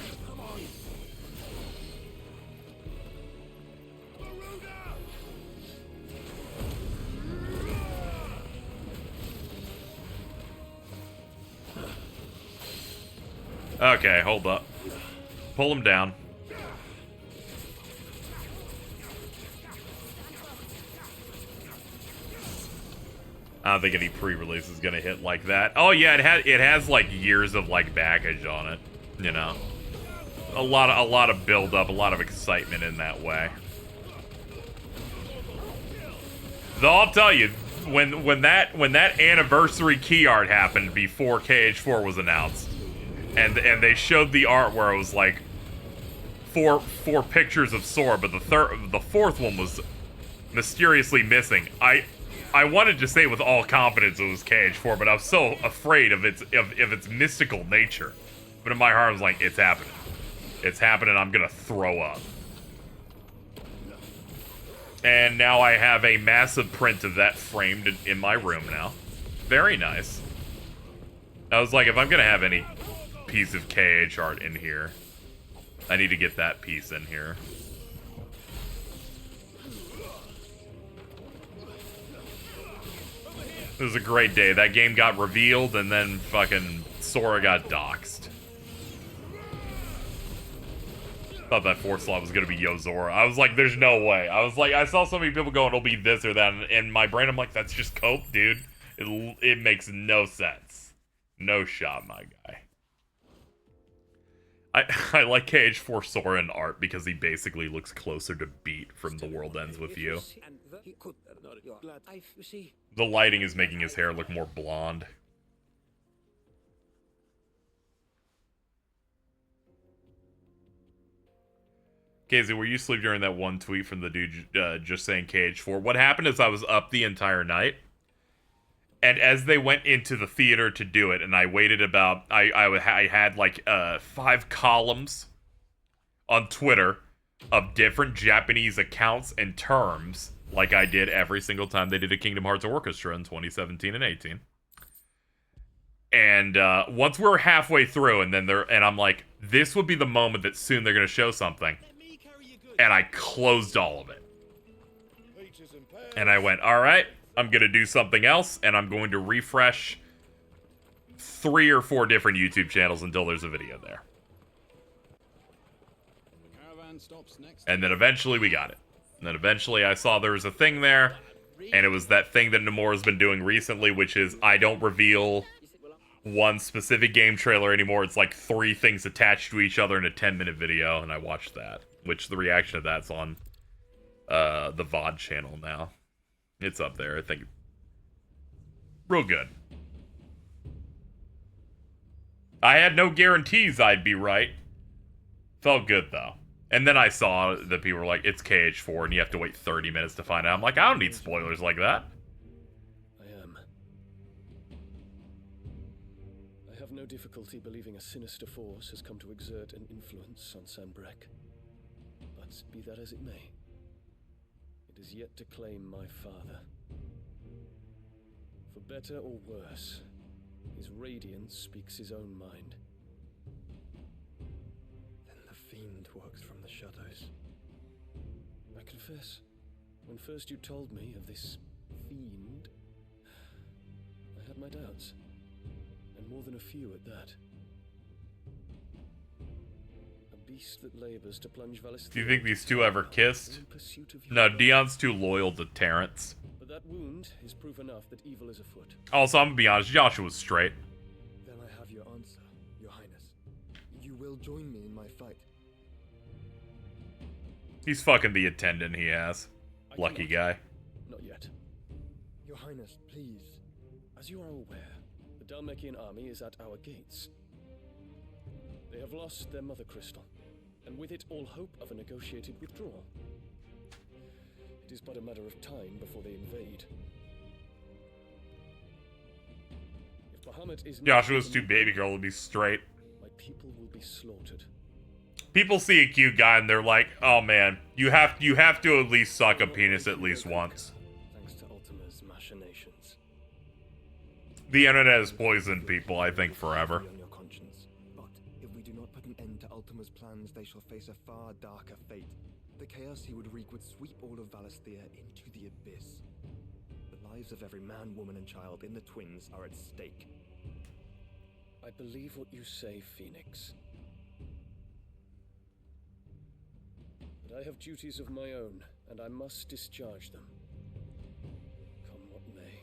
Okay, hold up. Pull him down. I don't think any pre-release is gonna hit like that. Oh yeah, it has like years of like baggage on it, you know. A lot of build up, a lot of excitement in that way. Though I'll tell you, when that anniversary key art happened before KH4 was announced, and they showed the art where it was like four pictures of Sora, but the fourth one was mysteriously missing. I wanted to say with all confidence it was KH4, but I was so afraid of its mystical nature. But in my heart I was like, it's happening. It's happening, I'm gonna throw up. And now I have a massive print of that framed in my room now. Very nice. I was like, if I'm gonna have any piece of KH art in here, I need to get that piece in here. It was a great day. That game got revealed and then fucking Sora got doxxed. Thought that fourth slot was gonna be Yozora. I was like, there's no way. I was like, I saw so many people going, it'll be this or that, and in my brain I'm like, that's just cope, dude. It makes no sense. No shot, my guy. I like KH4 Sora in art because he basically looks closer to Beat from The World Ends With You. The lighting is making his hair look more blonde. KZ, were you asleep during that one tweet from the dude just saying KH4? What happened is I was up the entire night. And as they went into the theater to do it, and I waited about, I had like 5 columns on Twitter of different Japanese accounts and terms, like I did every single time they did a Kingdom Hearts Orchestra in 2017 and 18. And once we were halfway through, and I'm like, this would be the moment that soon they're gonna show something. And I closed all of it. And I went, all right. I'm going to do something else, and I'm going to refresh 3 or 4 different YouTube channels until there's a video there. And then eventually we got it. And then eventually I saw there was a thing there, and it was that thing that Nomura's been doing recently, which is I don't reveal one specific game trailer anymore. It's like 3 things attached to each other in a 10-minute video, and I watched that. Which the reaction of that's on the VOD channel now. It's up there, I think. Real good. I had no guarantees I'd be right. Felt good, though. And then I saw that people were like, it's KH4, and you have to wait 30 minutes to find out. I'm like, I don't need spoilers like that. I have no difficulty believing a sinister force has come to exert an influence on Sanbreque. But be that as it may, it is yet to claim my father. For better or worse, his radiance speaks his own mind. Then the fiend works from the shadows. I confess, when first you told me of this fiend, I had my doubts. And more than a few at that. A beast that labors to plunge Valis. Do you think these two ever kissed? No, Dion's too loyal to Terrence. But that wound is proof enough that evil is afoot. Also, I'm gonna be honest, Joshua was straight. Then I have your answer, Your Highness. You will join me in my fight. He's fucking the attendant he has. Lucky guy. Not yet. Your Highness, please. As you are aware, the Dhalmekian army is at our gates. They have lost their mother crystal, and with it all hope of a negotiated withdrawal. It is but a matter of time before they invade. If Bahamut is Joshua's too baby girl to be straight. My people will be slaughtered. People see a cute guy and they're like, oh man, you have to at least suck a penis at least once. Thanks to Ultima's machinations. The internet has poisoned people, I think, forever. On your conscience. But if we do not put an end to Ultima's plans, they shall face a far darker fate. The chaos he would wreak would sweep all of Valisthea into the abyss. The lives of every man, woman, and child in the Twins are at stake. I believe what you say, Phoenix. But I have duties of my own, and I must discharge them. Come what may.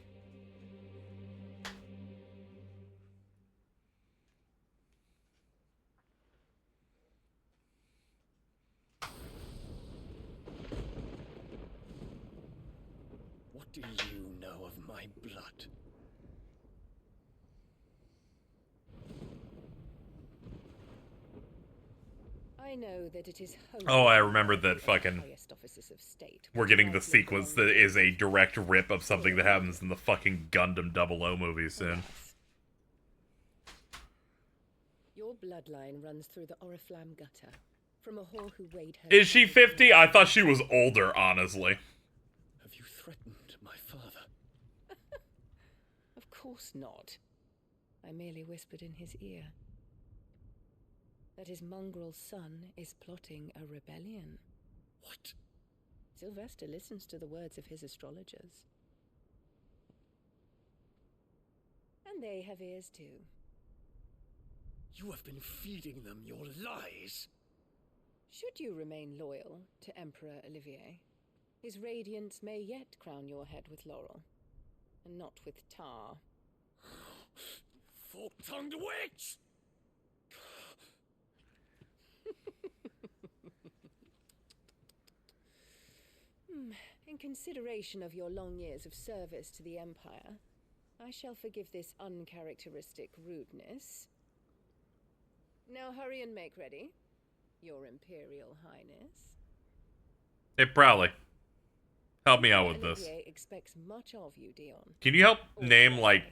What do you know of my blood? I know that it is Oh, I remember that fucking... highest officers of state. We're getting the sequence that is a direct rip of something that happens in the fucking Gundam 00 movie soon. Your bloodline runs through the Oriflamme gutter. From a whore who weighed her... Is she 50? I thought she was older, honestly. Have you threatened my father? Of course not. I merely whispered in his ear that his mongrel son is plotting a rebellion. What? Sylvester listens to the words of his astrologers. And they have ears too. You have been feeding them your lies. Should you remain loyal to Emperor Olivier, his radiance may yet crown your head with laurel, and not with tar. Fork-tongued witch! In consideration of your long years of service to the Empire, I shall forgive this uncharacteristic rudeness. Now hurry and make ready, Your Imperial Highness. Hey, Prowley. Help me out with this. Olivier expects much of you, Dion. Can you help name, like,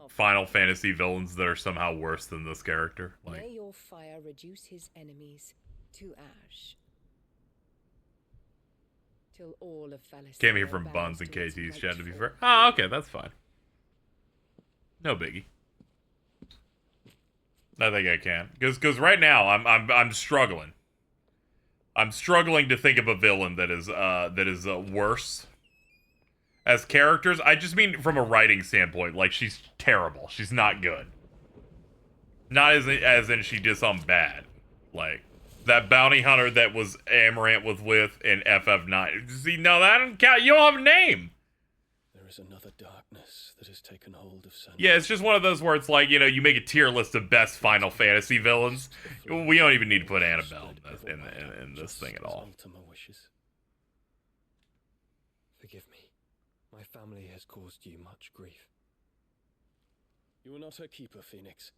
Final Fantasy villains that are somehow worse than this character? Like, May your fire reduce his enemies to ash. Till all of Valisthea came here from bows Buns and to its KT's chat, to be rightful fair. Oh, okay, that's fine. No biggie. I think I can, because right now I'm struggling. I'm struggling to think of a villain that is worse as characters. I just mean from a writing standpoint. Like, she's terrible. She's not good. Not as in she did something bad. Like, That bounty hunter that was Amaranth was with in FF9. See, no, that doesn't count. You don't have a name. There is another darkness that has taken hold of Sun. Yeah, it's just one of those where it's like, you know, you make a tier list of best Final Fantasy villains. We don't even need to put Annabelle in this thing at all. Forgive me. My family has caused you much grief. You are not her keeper, Phoenix.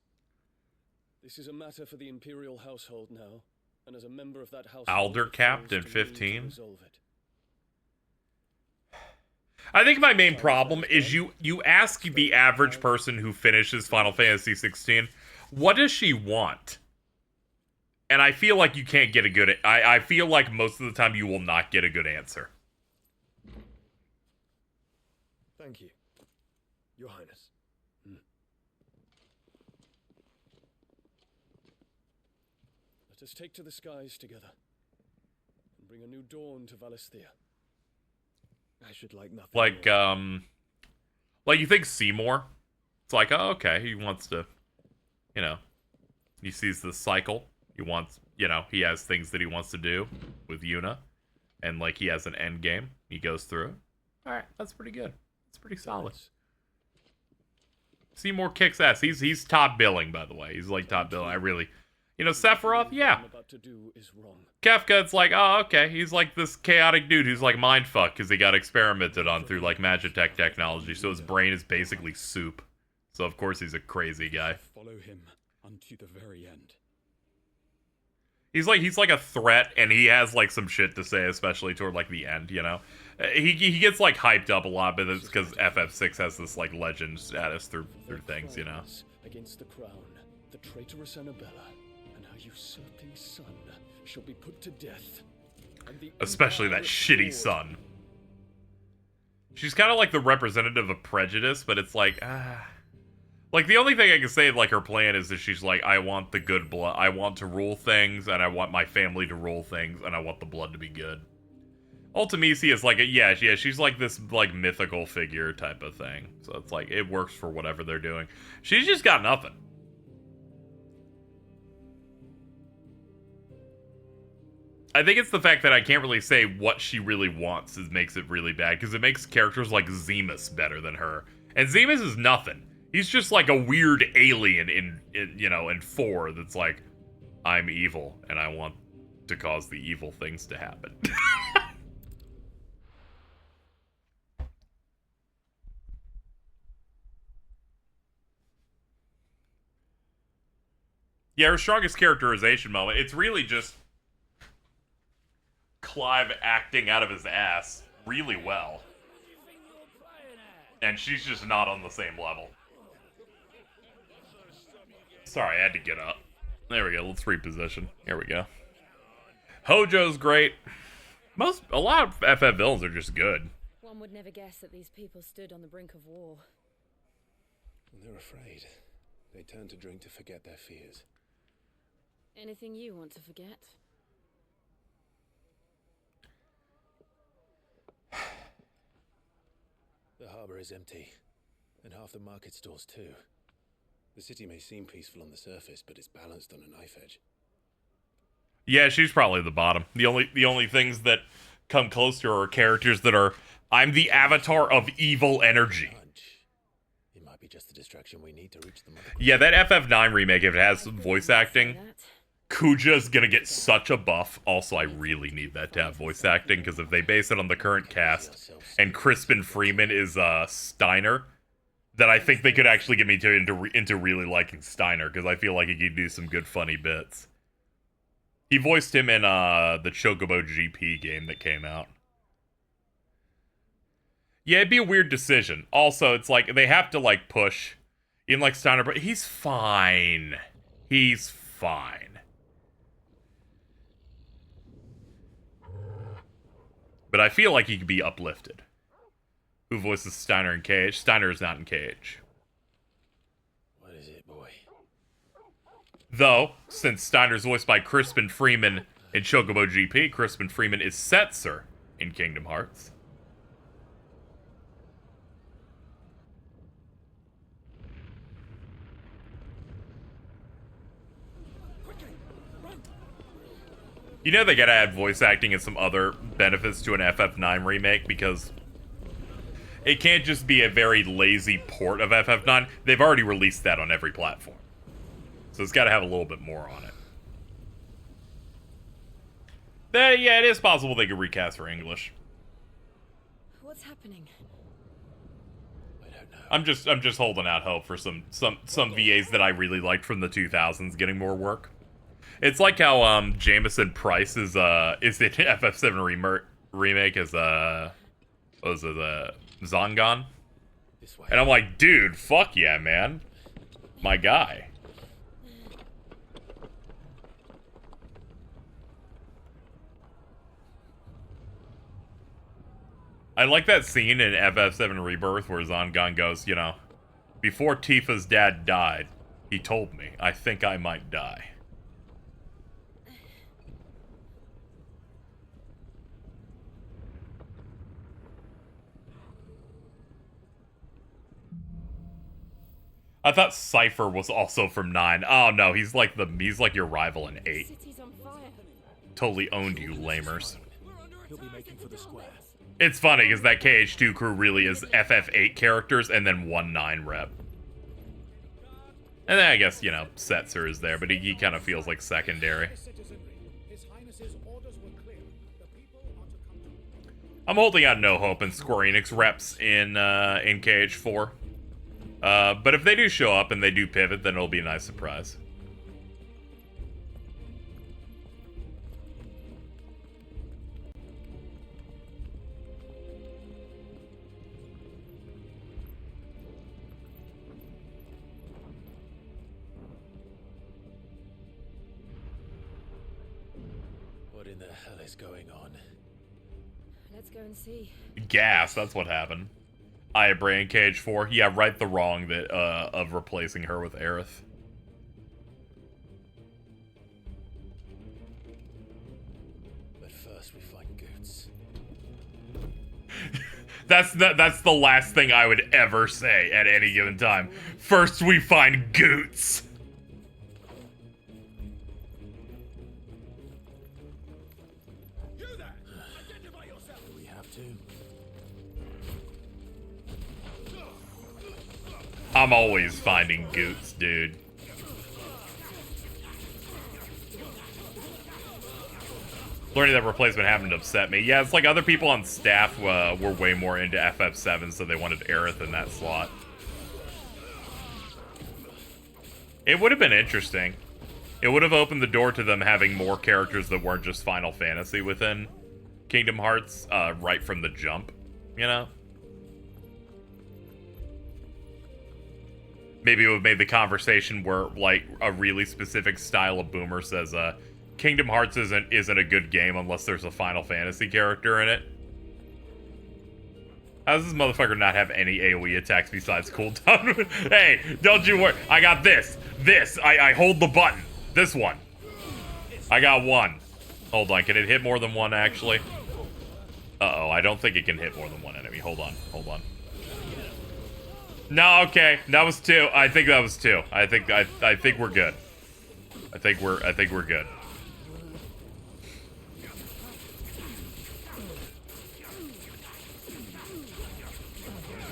This is a matter for the Imperial household now, and as a member of that household, Alder capped in it falls to me to 15. resolve it. I think my main problem is you ask the average person who finishes Final Fantasy 16, what does she want? And I feel like you can't get a good... I feel like most of the time you will not get a good answer. Thank you, Your Highness. Let us take to the skies together, and bring a new dawn to Valisthea. I should like nothing like you think Seymour? It's like, oh, okay, he wants to, you know, he sees the cycle. He wants, you know, he has things that he wants to do with Yuna, and like he has an end game. He goes through it. All right, that's pretty good. It's pretty solid. Seymour kicks ass. He's top billing, by the way. He's like top billing. I really, you know, Sephiroth, yeah. Kefka, it's like, oh, okay. He's like this chaotic dude who's like mindfuck because he got experimented on through like Magitech technology, so his brain is basically soup. So of course he's a crazy guy. Follow him unto the very end. He's like a threat, and he has like some shit to say, especially toward like the end, you know. He gets like hyped up a lot, but it's because FF6 has this like legend status through things, you know. Against the crown, the traitorous Annabella and her usurping son shall be put to death. Especially that shitty son. She's kind of like the representative of prejudice, but it's like, like, the only thing I can say, like, her plan is that she's like, I want the good blood. I want to rule things, and I want my family to rule things, and I want the blood to be good. Ultimisi is like, yeah, she's like this, like, mythical figure type of thing. So it's like, it works for whatever they're doing. She's just got nothing. I think it's the fact that I can't really say what she really wants makes it really bad, because it makes characters like Zemus better than her. And Zemus is nothing. He's just like a weird alien in you know, in 4 that's like, I'm evil, and I want to cause the evil things to happen. Yeah, her strongest characterization moment, it's really just Clive acting out of his ass really well. And she's just not on the same level. Sorry, I had to get up. There we go, let's reposition. Here we go. Hojo's great. A lot of FF villains are just good. One would never guess that these people stood on the brink of war. They're afraid. They turn to drink to forget their fears. Anything you want to forget? The harbor is empty, and half the market stores too. The city may seem peaceful on the surface, but it's balanced on a knife edge. Yeah, she's probably the bottom. The only things that come close to her are characters that are, I'm the avatar of evil energy. It might be just the distraction we need to reach the mother. Yeah, that FF9 remake, if it has some voice acting, Kuja's gonna get such a buff. Also, I really need that to have voice acting, because if they base it on the current cast, and Crispin Freeman is Steiner, then I think they could actually get me into really liking Steiner, because I feel like he could do some good funny bits. He voiced him in the Chocobo GP game that came out. Yeah, it'd be a weird decision. Also, it's like, they have to, like, push in, like, Steiner, but he's fine. He's fine. But I feel like he could be uplifted. Who voices Steiner in KH? Steiner is not in KH. What is it, boy? Though, since Steiner's voiced by Crispin Freeman in Chocobo GP, Crispin Freeman is Setzer in Kingdom Hearts. You know they gotta add voice acting and some other benefits to an FF9 remake because it can't just be a very lazy port of FF9. They've already released that on every platform. So it's gotta have a little bit more on it. Yeah, it is possible they could recast for English. What's happening? I'm just holding out hope for some VAs that I really liked from the 2000s getting more work. It's like how Jameson Price is in FF7 remake as what was it, Zangan? And I'm like, dude, fuck yeah, man. My guy. I like that scene in FF7 Rebirth where Zangan goes, you know, before Tifa's dad died, he told me, I think I might die. I thought Cypher was also from 9. Oh no, he's like your rival in 8. City's on fire. Totally owned you, lamers. He'll be making for the square. It's funny, because that KH2 crew really is FF8 characters and then 1-9 rep. And then I guess, you know, Setzer is there, but he kind of feels like secondary. I'm holding out no hope in Square Enix reps in KH4. But if they do show up and they do pivot, then it'll be a nice surprise. What in the hell is going on? Let's go and see. Gas, that's what happened. Aya Brain KH4. Yeah, right the wrong that of replacing her with Aerith. But first we find Goots. That's the last thing I would ever say at any given time. First we find Goots. We have to. I'm always finding Goots, dude. Learning that replacement happened to upset me. Yeah, it's like other people on staff were way more into FF7, so they wanted Aerith in that slot. It would have been interesting. It would have opened the door to them having more characters that weren't just Final Fantasy within Kingdom Hearts right from the jump, you know? Maybe it would have made the conversation where, like, a really specific style of boomer says, Kingdom Hearts isn't a good game unless there's a Final Fantasy character in it. How does this motherfucker not have any AoE attacks besides cooldown? Hey, don't you worry. I got this. I hold the button. This one. I got one. Hold on. Can it hit more than one, actually? Uh-oh. I don't think it can hit more than one enemy. Hold on. No, okay. That was 2. I think that was 2. I think we're good. I think we're good.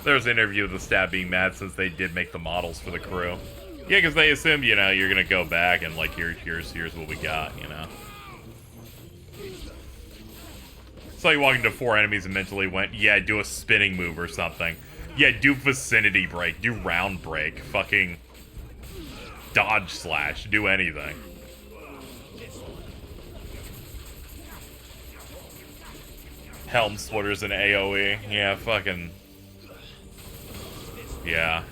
There's an interview with the staff being mad since they did make the models for the crew. Yeah, because they assumed, you know, you're gonna go back and like here's what we got, you know. So you walk into 4 enemies and mentally went, yeah, do a spinning move or something. Yeah, do vicinity break, do round break, fucking dodge slash, do anything. Helm splitters and AoE, yeah, fucking, yeah.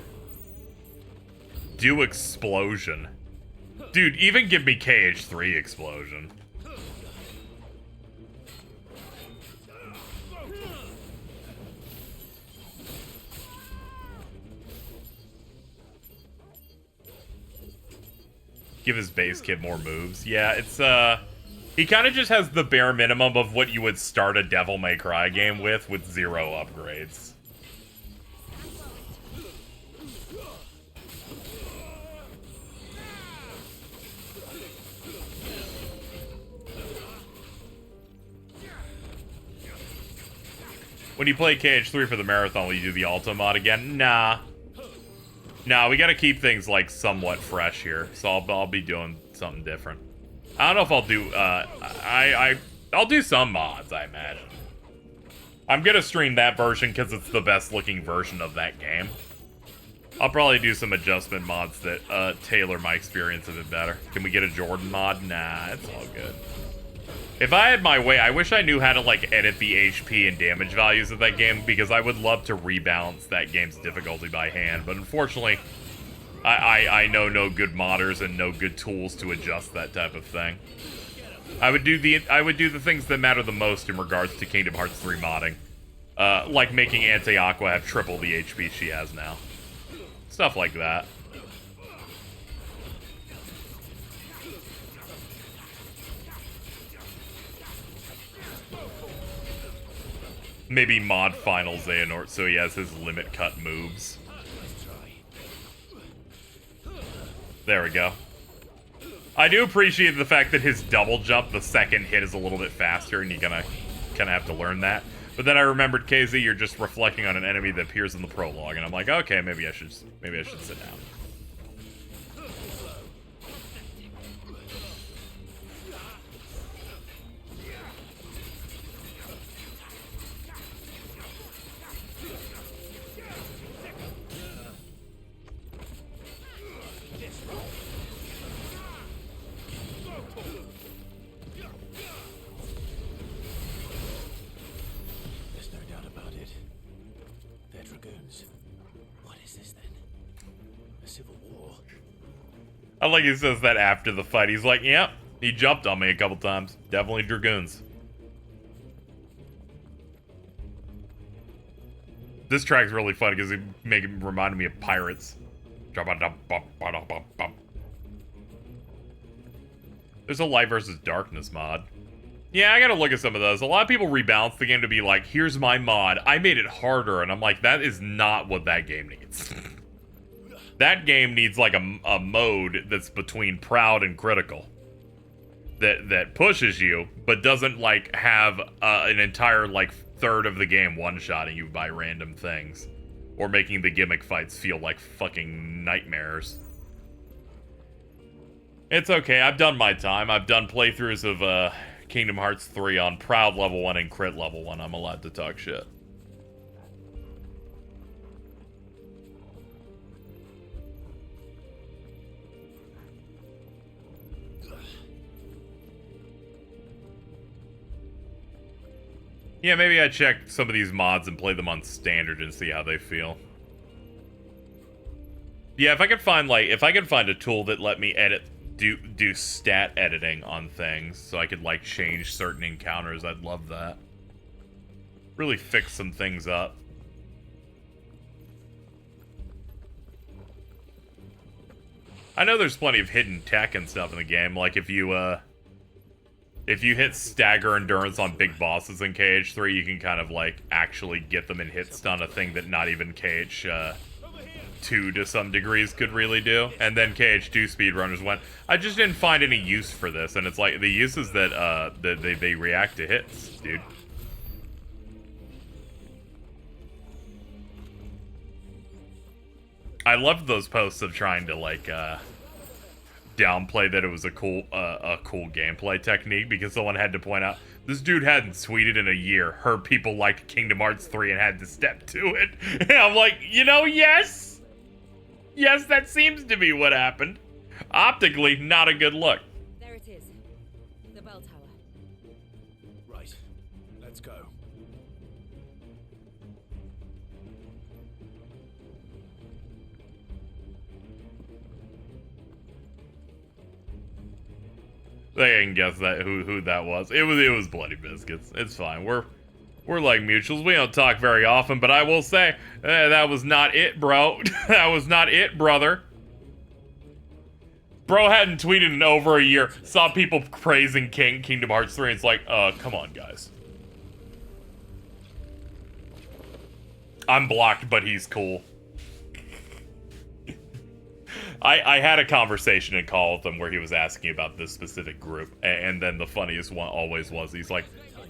Do explosion. Dude, even give me KH3 explosion. Give his base kid more moves. Yeah, it's, he kind of just has the bare minimum of what you would start a Devil May Cry game with 0 upgrades. When you play KH3 for the marathon, will you do the Alto mod again? Nah. Nah, we gotta keep things, like, somewhat fresh here. So I'll be doing something different. I don't know if I'll do, I'll do some mods, I imagine. I'm gonna stream that version because it's the best looking version of that game. I'll probably do some adjustment mods that tailor my experience a bit better. Can we get a Jordan mod? Nah, it's all good. If I had my way, I wish I knew how to, like, edit the HP and damage values of that game, because I would love to rebalance that game's difficulty by hand, but unfortunately, I know no good modders and no good tools to adjust that type of thing. I would do the things that matter the most in regards to Kingdom Hearts 3 modding. Like making Anti-Aqua have triple the HP she has now. Stuff like that. Maybe mod Final Xehanort so he has his limit cut moves. There we go. I do appreciate the fact that his double jump, the second hit, is a little bit faster, and you're gonna kind of have to learn that. But then I remembered, KZ, you're just reflecting on an enemy that appears in the prologue, and I'm like, okay, maybe I should sit down. There's no doubt about it. They're dragoons. What is this then? A civil war? I like he says that after the fight. He's like, yep, he jumped on me a couple times. Definitely dragoons. This track's really fun because it reminded me of Pirates. There's a Light versus Darkness mod. Yeah, I gotta look at some of those. A lot of people rebalance the game to be like, here's my mod. I made it harder, and I'm like, that is not what that game needs. That game needs like a mode that's between proud and critical. That pushes you, but doesn't like have an entire like third of the game one-shotting you by random things. Or making the gimmick fights feel like fucking nightmares. It's okay, I've done my time. I've done playthroughs of Kingdom Hearts 3 on Proud level 1 and Crit level 1. I'm allowed to talk shit. Yeah, maybe I check some of these mods and play them on standard and see how they feel. Yeah, if I could find a tool that let me do stat editing on things so I could like change certain encounters, I'd love that. Really fix some things up. I know there's plenty of hidden tech and stuff in the game, like if you hit stagger endurance on big bosses in KH3, you can kind of like actually get them in hit stun, a thing that not even KH2 to some degrees could really do. And then KH2 speedrunners went, I just didn't find any use for this. And it's like the use is that they react to hits, dude. I loved those posts of trying to like downplay that it was a cool gameplay technique, because someone had to point out this dude hadn't tweeted in a year, heard people liked Kingdom Hearts 3 and had to step to it. And I'm like, you know, yes, that seems to be what happened. Optically, not a good look. There it is. The bell tower. Right. Let's go. They can guess that who that was. It was Bloody Biscuits. It's fine. We're like mutuals. We don't talk very often, but I will say that was not it, bro. That was not it, brother. Bro hadn't tweeted in over a year. Saw people praising Kingdom Hearts 3. And it's like, come on, guys. I'm blocked, but he's cool. I had a conversation in call with him where he was asking about this specific group, and then the funniest one always was, he's like,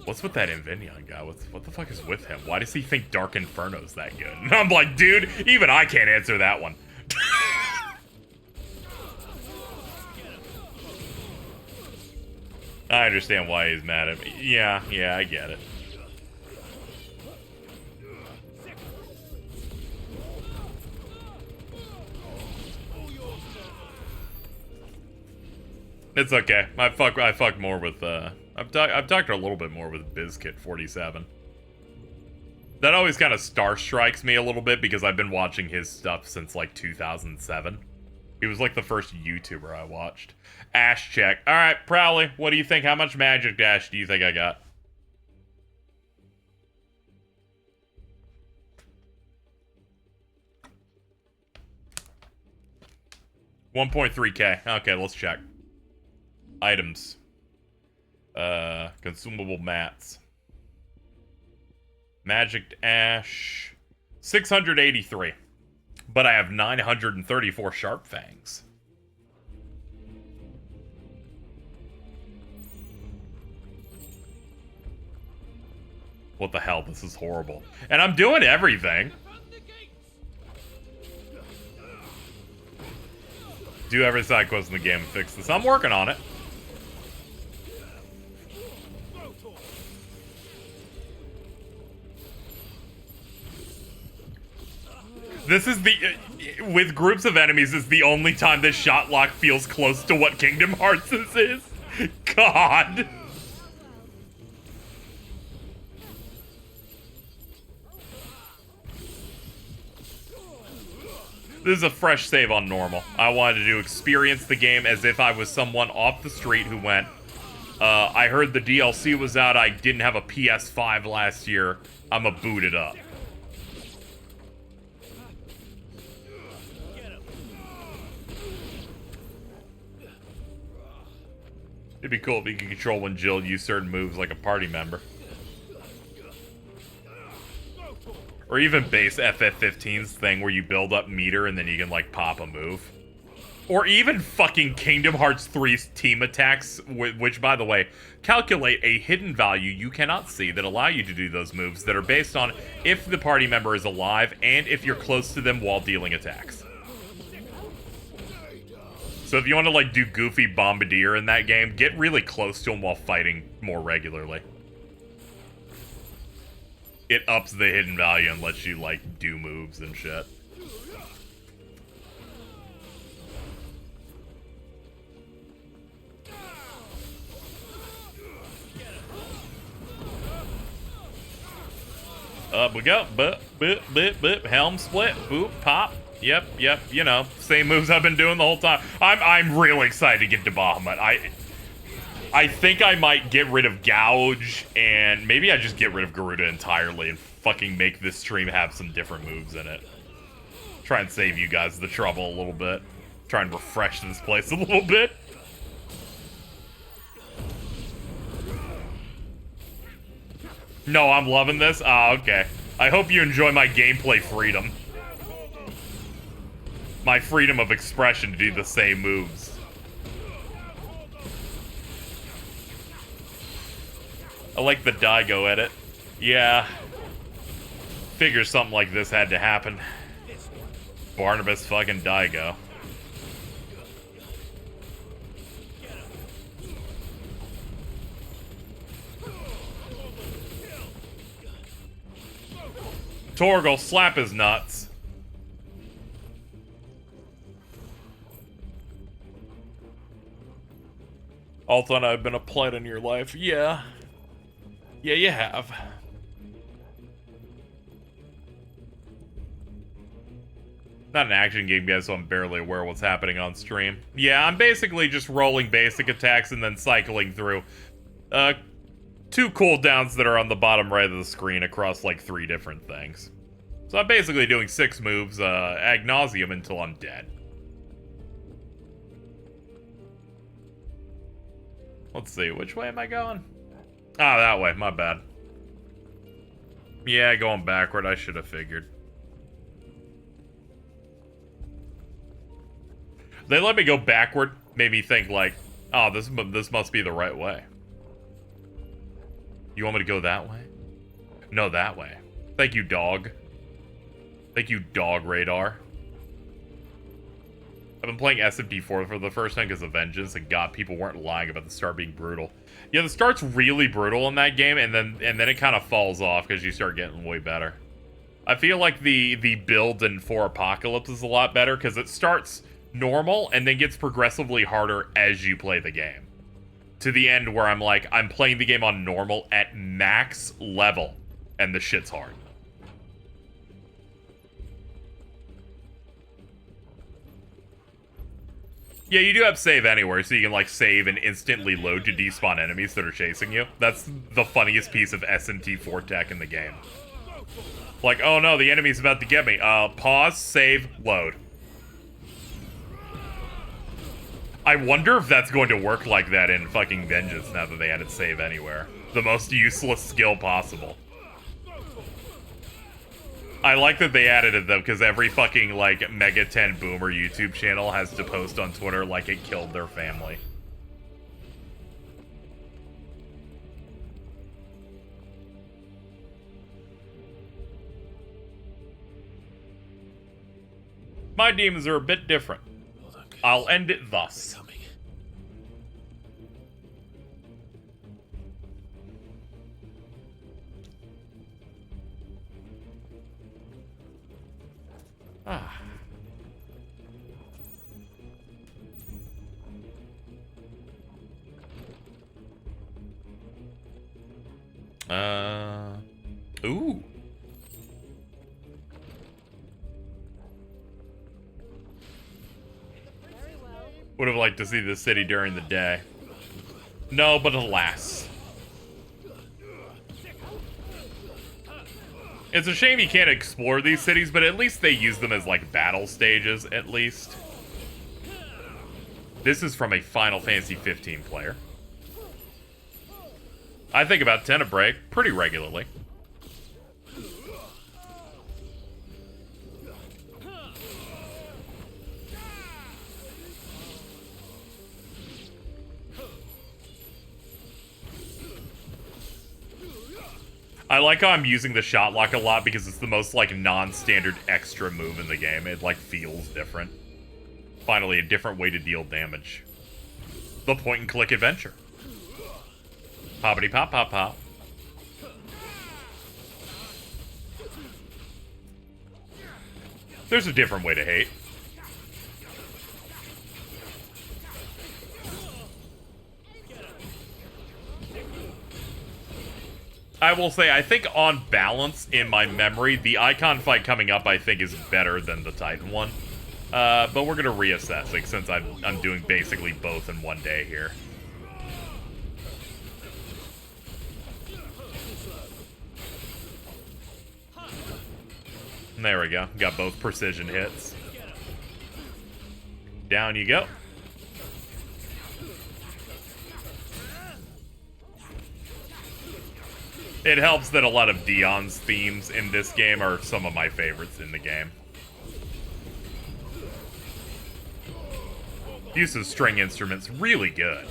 What's with that Invidion guy? What the fuck is with him? Why does he think Dark Inferno's that good? And I'm like, dude, even I can't answer that one. I understand why he's mad at me. Yeah, I get it. It's okay. I fuck more with I've talked a little bit more with BizKit47. That always kind of star strikes me a little bit because I've been watching his stuff since like 2007. He was like the first YouTuber I watched. Ash check. All right, Prowley, what do you think? How much magic dash do you think I got? $1.3K. Okay, let's check. Items. Consumable mats. Magic ash. 683. But I have 934 sharp fangs. What the hell? This is horrible. And I'm doing everything. Do every side quest in the game and fix this. I'm working on it. This is the... with groups of enemies, is the only time this shot lock feels close to what Kingdom Hearts is. God. This is a fresh save on normal. I wanted to experience the game as if I was someone off the street who went, I heard the DLC was out, I didn't have a PS5 last year, I'ma boot it up. It'd be cool if you could control when Jill used certain moves like a party member. Or even base FF15's thing where you build up meter and then you can, like, pop a move. Or even fucking Kingdom Hearts 3's team attacks, which, by the way, calculate a hidden value you cannot see that allow you to do those moves that are based on if the party member is alive and if you're close to them while dealing attacks. So if you want to, like, do goofy bombardier in that game, get really close to him while fighting more regularly. It ups the hidden value and lets you, like, do moves and shit. Up we go. Boop, boop, boop, boop. Helm split. Boop, pop. Yep, you know, same moves I've been doing the whole time. I'm real excited to get to Bahamut. I think I might get rid of Gouge, and maybe I just get rid of Garuda entirely and fucking make this stream have some different moves in it. Try and save you guys the trouble a little bit. Try and refresh this place a little bit. No, I'm loving this? Ah, okay. I hope you enjoy my gameplay freedom. My freedom of expression to do the same moves. I like the Daigo edit. Yeah. Figure something like this had to happen. Barnabas fucking Daigo. Torgal, slap his nuts. Alton, I've been a plight in your life. Yeah. Yeah, you have. Not an action game, guys, so I'm barely aware of what's happening on stream. Yeah, I'm basically just rolling basic attacks and then cycling through 2 cooldowns that are on the bottom right of the screen across, like, 3 different things. So I'm basically doing 6 moves ad nauseum until I'm dead. Let's see, which way am I going? Ah, that way, my bad. Yeah, going backward, I should have figured. They let me go backward, made me think like, oh, this must be the right way. You want me to go that way? No, that way. Thank you, dog. Thank you, dog radar. I've been playing SMT4 for the first time because of Vengeance, and God, people weren't lying about the start being brutal. Yeah, the start's really brutal in that game, and then it kind of falls off because you start getting way better. I feel like the build in 4 Apocalypse is a lot better because it starts normal and then gets progressively harder as you play the game. To the end where I'm like, I'm playing the game on normal at max level, and the shit's hard. Yeah, you do have save anywhere, so you can, like, save and instantly load to despawn enemies that are chasing you. That's the funniest piece of SMT4 tech in the game. Like, oh no, the enemy's about to get me. Pause, save, load. I wonder if that's going to work like that in fucking Vengeance now that they added save anywhere. The most useless skill possible. I like that they added it, though, because every fucking, like, Mega 10 Boomer YouTube channel has to post on Twitter like it killed their family. My demons are a bit different. I'll end it thus. Ah. Ooh. Would have liked to see the city during the day. No, but alas. It's a shame you can't explore these cities, but at least they use them as, like, battle stages, at least. This is from a Final Fantasy 15 player. I think about 10 a break pretty regularly. I like how I'm using the shot lock a lot because it's the most, like, non-standard extra move in the game. It, like, feels different. Finally, a different way to deal damage. The point-and-click adventure. Poppity pop pop pop. There's a different way to hate. I will say, I think on balance, in my memory, the Icon fight coming up, I think, is better than the Titan one. But we're going to reassess, like, since I'm doing basically both in one day here. There we go. Got both precision hits. Down you go. It helps that a lot of Dion's themes in this game are some of my favorites in the game. Use of string instruments, really good.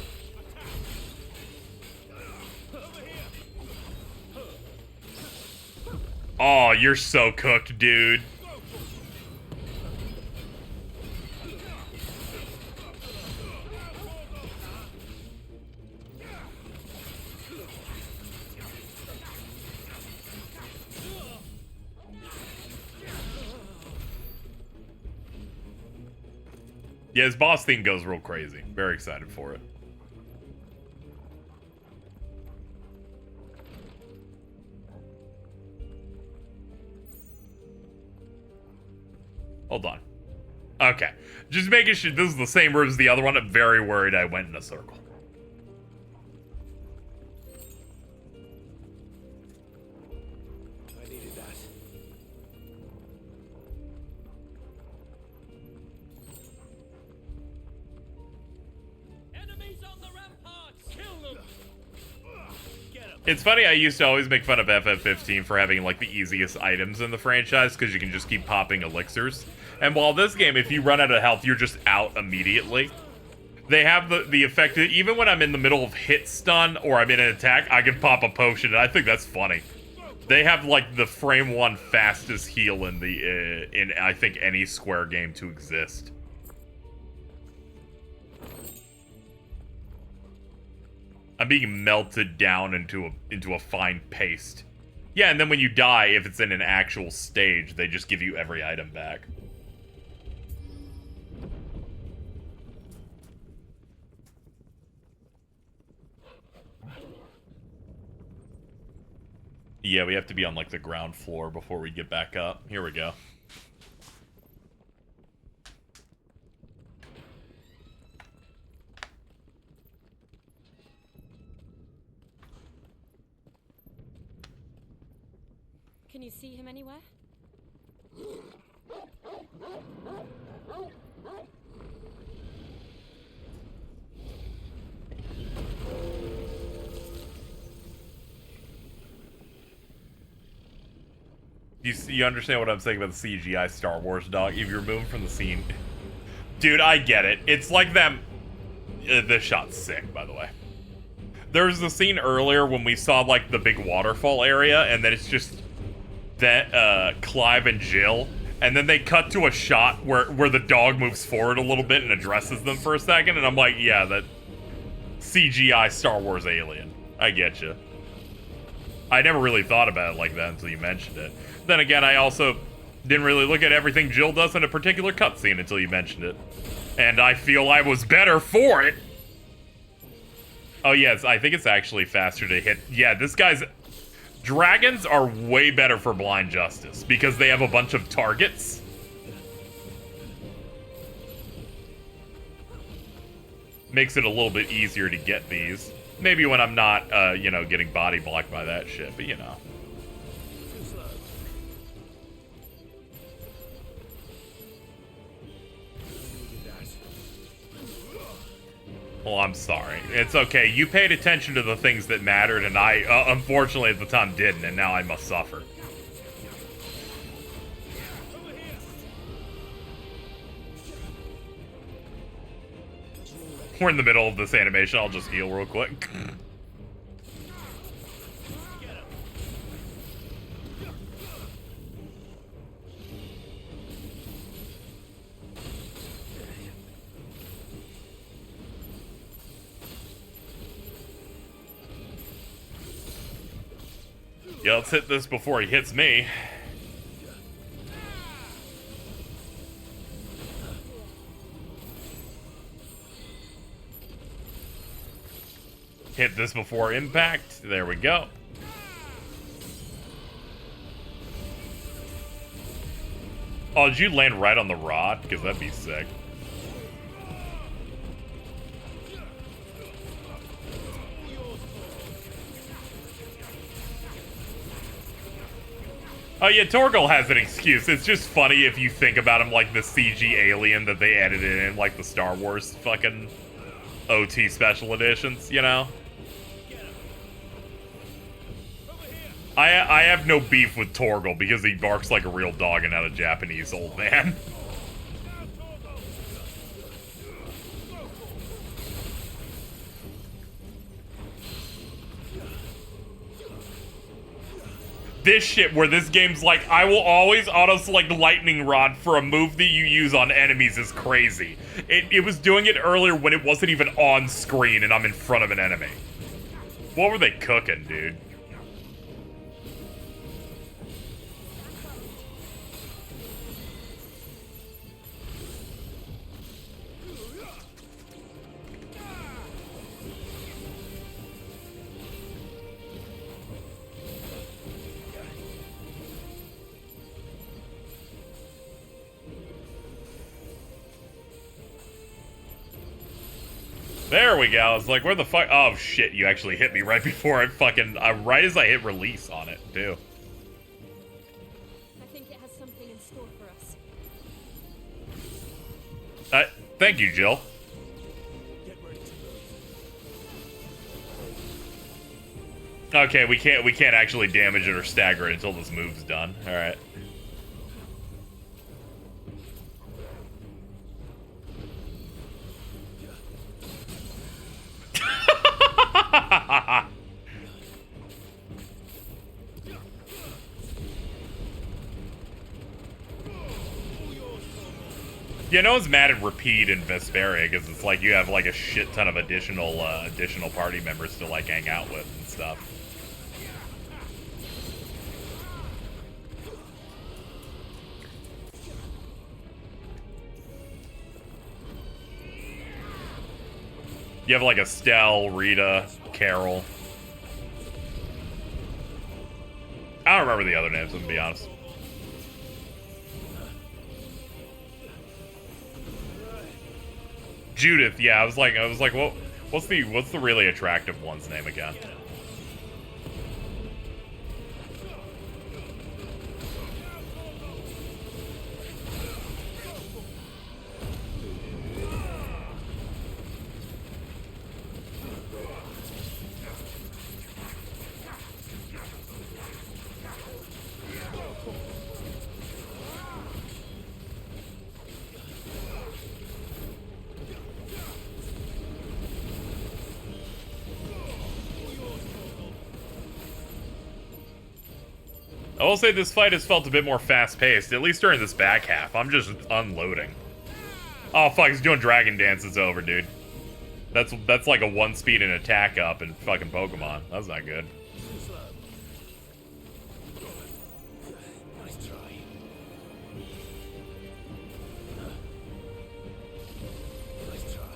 Oh, you're so cooked, dude. Yeah, his boss theme goes real crazy. Very excited for it. Hold on. Okay. Just making sure this is the same route as the other one. I'm very worried I went in a circle. I needed that. Enemies on the ramparts! Kill them! It's funny, I used to always make fun of FF15 for having, like, the easiest items in the franchise, because you can just keep popping elixirs. And while this game, if you run out of health, you're just out immediately. They have the effect that even when I'm in the middle of hit stun or I'm in an attack, I can pop a potion, and I think that's funny. They have like the frame 1 fastest heal in the in I think any Square game to exist. I'm being melted down into a fine paste. Yeah, and then when you die, if it's in an actual stage, they just give you every item back. Yeah, we have to be on like the ground floor before we get back up. Here we go. Can you see him anywhere? You understand what I'm saying about the CGI Star Wars, dog? If you're moving from the scene... Dude, I get it. It's like them... this shot's sick, by the way. There's the scene earlier when we saw, like, the big waterfall area, and then it's just that, Clive and Jill, and then they cut to a shot where the dog moves forward a little bit and addresses them for a second, and I'm like, yeah, that CGI Star Wars alien. I get you. I never really thought about it like that until you mentioned it. Then again, I also didn't really look at everything Jill does in a particular cutscene until you mentioned it. And I feel I was better for it! Oh yes, I think it's actually faster to hit. Yeah, this guy's... Dragons are way better for blind justice, because they have a bunch of targets. Makes it a little bit easier to get these. Maybe when I'm not, you know, getting body blocked by that shit, but you know. Well, I'm sorry. It's okay. You paid attention to the things that mattered, and I, unfortunately, at the time didn't, and now I must suffer. We're in the middle of this animation. I'll just heal real quick. Yeah, let's hit this before he hits me. Hit this before impact. There we go. Oh, did you land right on the rod? Because that'd be sick. Oh yeah, Torgal has an excuse. It's just funny if you think about him like the CG alien that they edited in like the Star Wars fucking OT special editions, you know? I have no beef with Torgal because he barks like a real dog and not a Japanese old man. This shit where this game's like, I will always auto-select lightning rod for a move that you use on enemies is crazy. It was doing it earlier when it wasn't even on screen and I'm in front of an enemy. What were they cooking, dude? There we go. I was like, where the fuck? Oh shit, you actually hit me right before I fucking, right as I hit release on it, too. I think it has something in store for us. Thank you, Jill. Okay, we can't actually damage it or stagger it until this move's done. Alright. Yeah, no one's mad at repeat in Vesperia because it's like you have like a shit ton of additional party members to like hang out with and stuff. You have like Estelle, Rita, Carol. I don't remember the other names, to be honest. Judith, yeah, I was like, what's the really attractive one's name again? I will say this fight has felt a bit more fast-paced, at least during this back half. I'm just unloading. Oh fuck, he's doing dragon dances over, dude. That's like a 1 speed and attack up in fucking Pokemon. That's not good. Nice try. Nice try.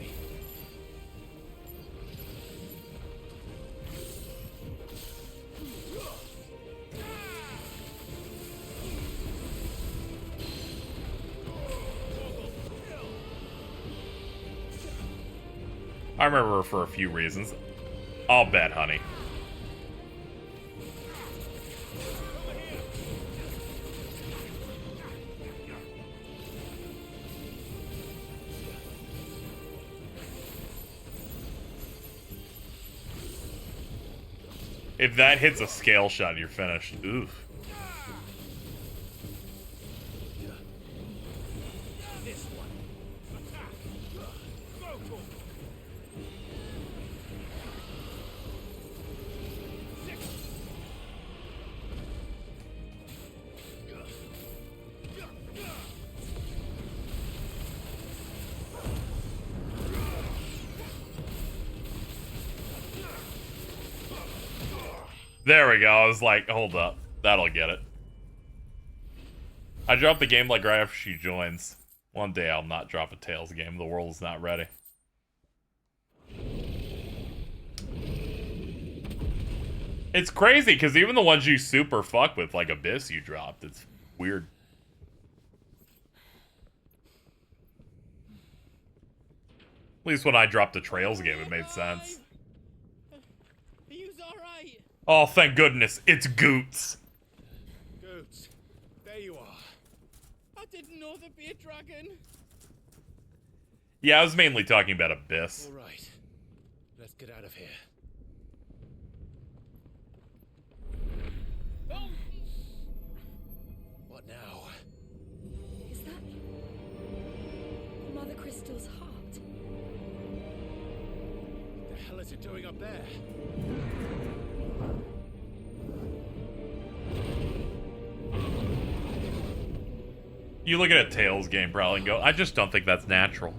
I remember her for a few reasons. I'll bet, honey. If that hits a scale shot, you're finished. Oof. There we go. I was like, hold up. That'll get it. I dropped the game like right after she joins. One day I'll not drop a Tails game. The world is not ready. It's crazy because even the ones you super fuck with, like Abyss, you dropped. It's weird. At least when I dropped the Trails game, it made sense. Oh, thank goodness. It's Goots. Goots, there you are. I didn't know there'd be a dragon. Yeah, I was mainly talking about Abyss. All right, let's get out of here. What now? Is that Mother Crystal's heart? The hell is it doing up there? You look at a Tails game, probably, and go, I just don't think that's natural.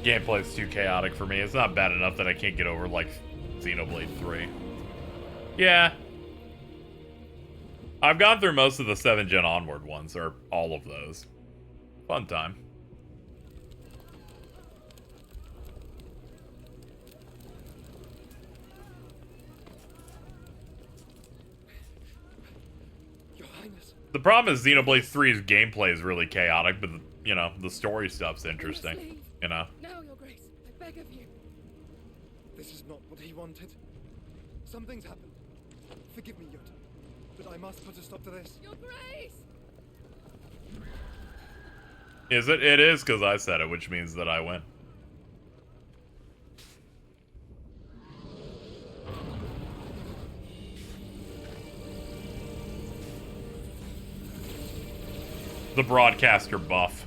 Gameplay's too chaotic for me. It's not bad enough that I can't get over, like, Xenoblade 3. Yeah. I've gone through most of the 7th gen onward ones, or all of those. Fun time. Your Highness. The problem is Xenoblade 3's gameplay is really chaotic, but, you know, the story stuff's interesting. You know? Now, Your Grace, I beg of you. This is not what he wanted. Something's happened. Forgive me, Yota. but I must put a stop to this. Your Grace! Is it? It is, because I said it, which means that I win. The broadcaster buff.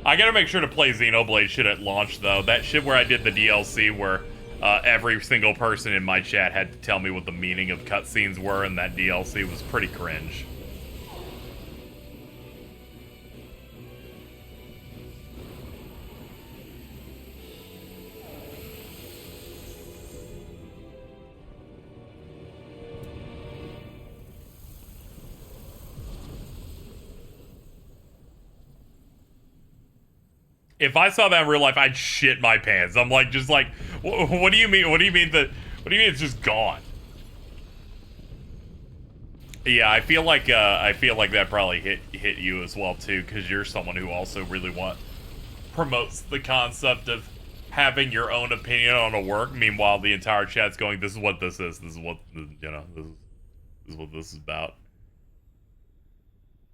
I gotta make sure to play Xenoblade shit at launch, though. That shit where I did the DLC where every single person in my chat had to tell me what the meaning of cutscenes were in that DLC was pretty cringe. If I saw that in real life, I'd shit my pants. I'm like, just like, what do you mean? What do you mean it's just gone? Yeah, I feel like that probably hit you as well too, because you're someone who also really promotes the concept of having your own opinion on a work. Meanwhile, the entire chat's going, "This is what this is. This is what this is what this is about.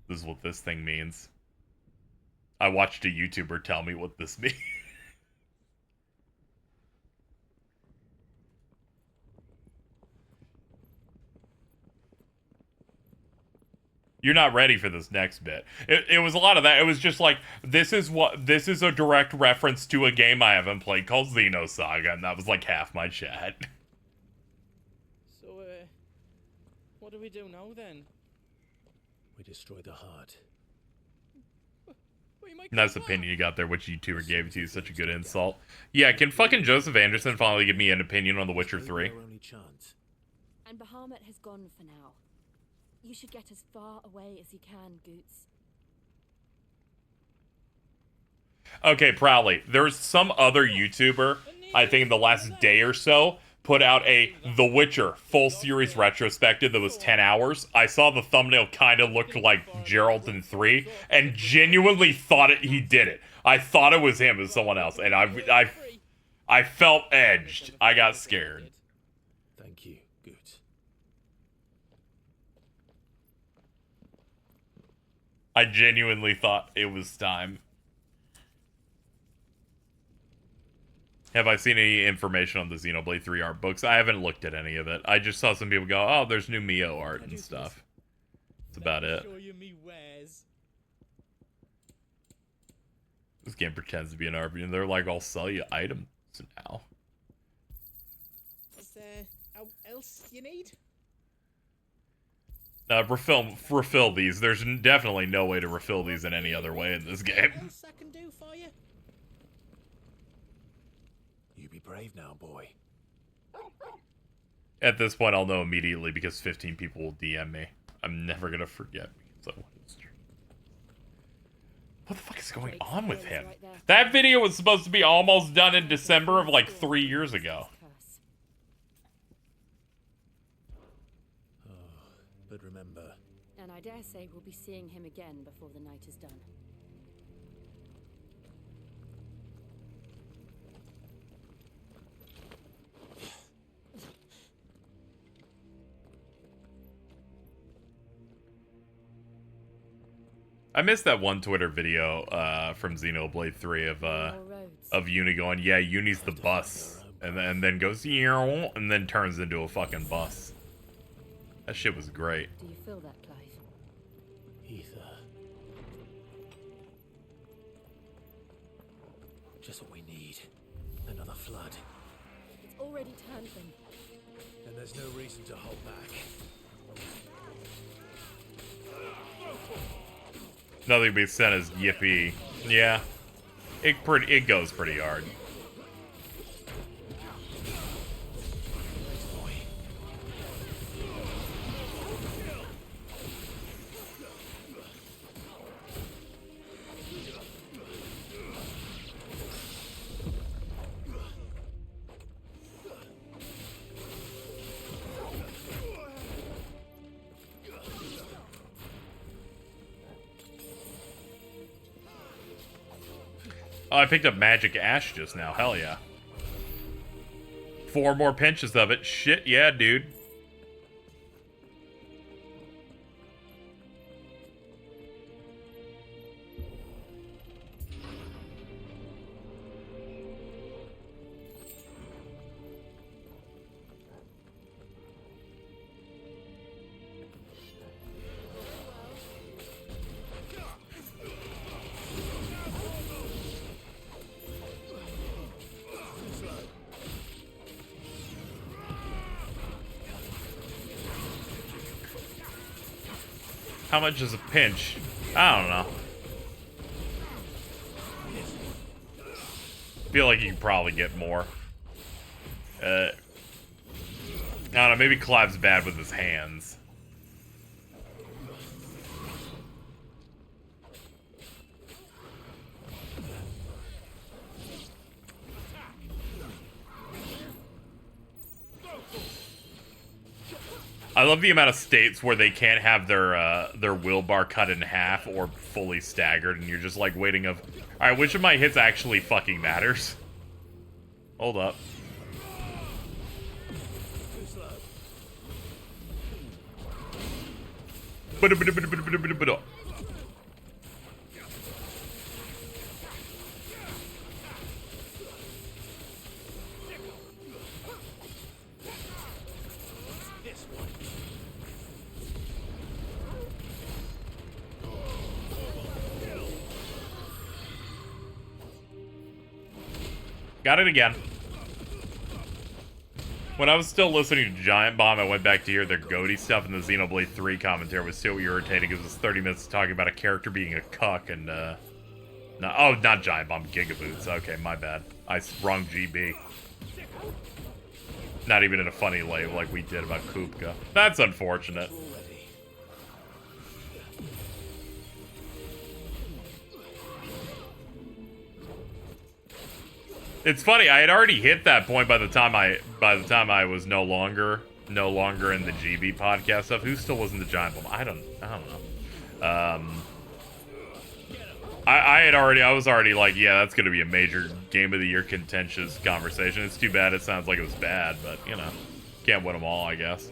This is what this thing means." I watched a YouTuber tell me what this means. You're not ready for this next bit. It was a lot of that. It was just like, this is a direct reference to a game I haven't played called Xenosaga, and that was like half my chat. So, what do we do now then? We destroy the heart. Nice opinion you got there, which YouTuber gave to you. Such a good insult. Yeah, can fucking Joseph Anderson finally give me an opinion on The Witcher 3? And Bahamut has gone for now. You should get as far away as you can, Goots. Okay, Prowley. There's some other YouTuber, I think in the last day or so, put out a The Witcher full series retrospective that was 10 hours. I saw the thumbnail kind of looked like Geralt in 3, and genuinely thought he did it. I thought it was him as someone else, and I felt edged. I got scared. Thank you, Goot. I genuinely thought it was time. Have I seen any information on the Xenoblade 3 art books? I haven't looked at any of it. I just saw some people go, "Oh, there's new Mio art and stuff." That's about it. This game pretends to be an RPG, and they're like, "I'll sell you items now." Is there else you need? Refill these. There's definitely no way to refill these in any other way in this game. Else I can do for you? You be brave now, boy. At this point, I'll know immediately because 15 people will DM me. I'm never gonna forget. What the fuck is going on with him? That video was supposed to be almost done in December of like 3 years ago. But remember... And I dare say we'll be seeing him again before the night is done. I missed that one Twitter video from Xenoblade 3 of Uni going, "Yeah, Uni's the bus," and then goes, "Yeah," and then turns into a fucking bus. That shit was great. Do you feel that, Clive? Ether. Just what we need. Another flood. It's already turned them. And there's no reason to hold back. Nothing being said as yippee. Yeah, it goes pretty hard. Oh, I picked up Magic Ash just now. Hell yeah. 4 more pinches of it. Shit, yeah, dude. How much is a pinch? I don't know. Feel like you could probably get more. I don't know, maybe Clive's bad with his hands. I love the amount of states where they can't have their will bar cut in half or fully staggered, and you're just like waiting of, all right, which of my hits actually fucking matters? Hold up. Got it again. When I was still listening to Giant Bomb, I went back to hear their goatee stuff, and the Xenoblade 3 commentary was so irritating. It was 30 minutes talking about a character being a cuck, and, not Giant Bomb, Gigaboots. Okay, my bad. Wrong GB. Not even in a funny way like we did about Kupka. That's unfortunate. It's funny, I had already hit that point by the time I was no longer in the GB podcast stuff. Who still wasn't the Giant Bomb? I don't know. I was already like, yeah, that's gonna be a major game of the year contentious conversation. It's too bad it sounds like it was bad, but you know, can't win them all, I guess.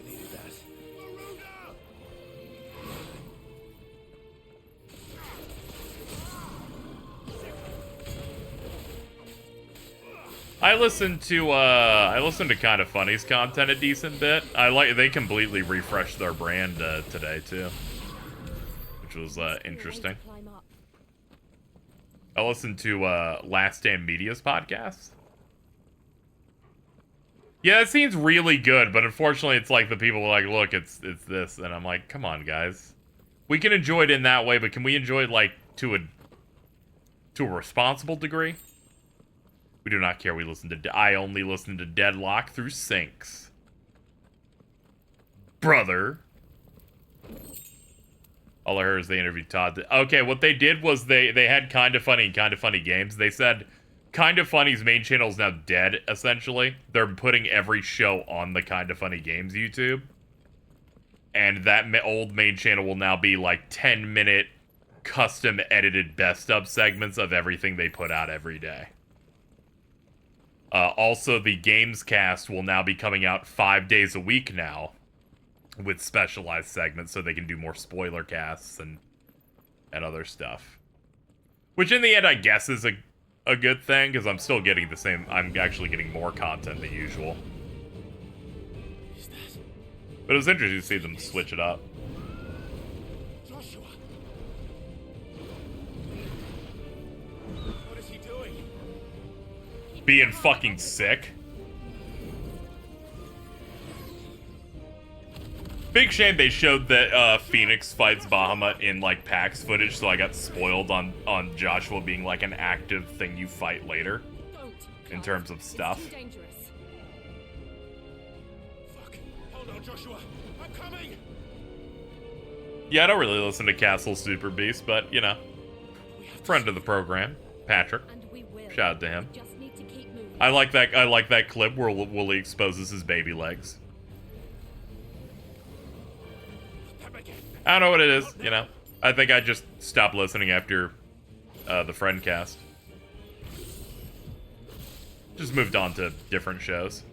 I listened to Kind of Funny's content a decent bit. They completely refreshed their brand today too, which was interesting. I listened to Last Stand Media's podcast. Yeah, it seems really good, but unfortunately, it's like the people are like, look, it's this, and I'm like, come on, guys, we can enjoy it in that way, but can we enjoy it like to a responsible degree? We do not care. I only listen to Deadlock through syncs. Brother. All I heard is they interviewed Todd. Okay, what they did was they had Kind of Funny and Kind of Funny Games. They said Kind of Funny's main channel is now dead, essentially. They're putting every show on the Kind of Funny Games YouTube. And that old main channel will now be like 10-minute custom edited best of segments of everything they put out every day. Also, the Games Cast will now be coming out 5 days a week now, with specialized segments, so they can do more spoiler casts and other stuff. Which, in the end, I guess is a good thing, because I'm still getting the same. I'm actually getting more content than usual. But it was interesting to see them switch it up. Being fucking sick. Big shame they showed that Phoenix fights Bahamut in like PAX footage, so I got spoiled on Joshua being like an active thing you fight later in terms of stuff. Fuck. Hold on, Joshua. I'm coming. Yeah, I don't really listen to Castle Super Beast, but you know, friend of the program, Patrick. Shout out to him. I like that clip where Wooly exposes his baby legs. I don't know what it is, you know. I think I just stopped listening after the friend cast. Just moved on to different shows.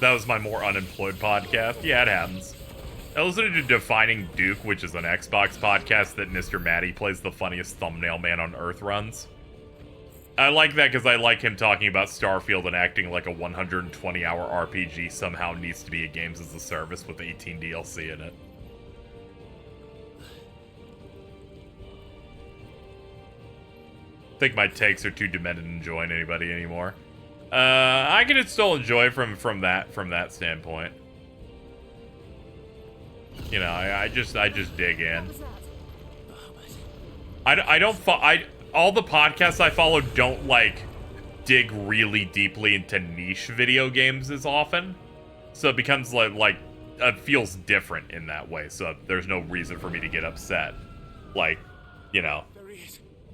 That was my more unemployed podcast. Yeah, it happens. I listened to Defining Duke, which is an Xbox podcast that Mr. Matty plays the funniest thumbnail man on Earth runs. I like that because I like him talking about Starfield and acting like a 120-hour RPG somehow needs to be a games as a service with 18 DLC in it. I think my takes are too demented to join anybody anymore. I can still enjoy from that standpoint. You know, I just dig in. All the podcasts I follow don't like dig really deeply into niche video games as often, so it becomes like it feels different in that way. So there's no reason for me to get upset, like, you know,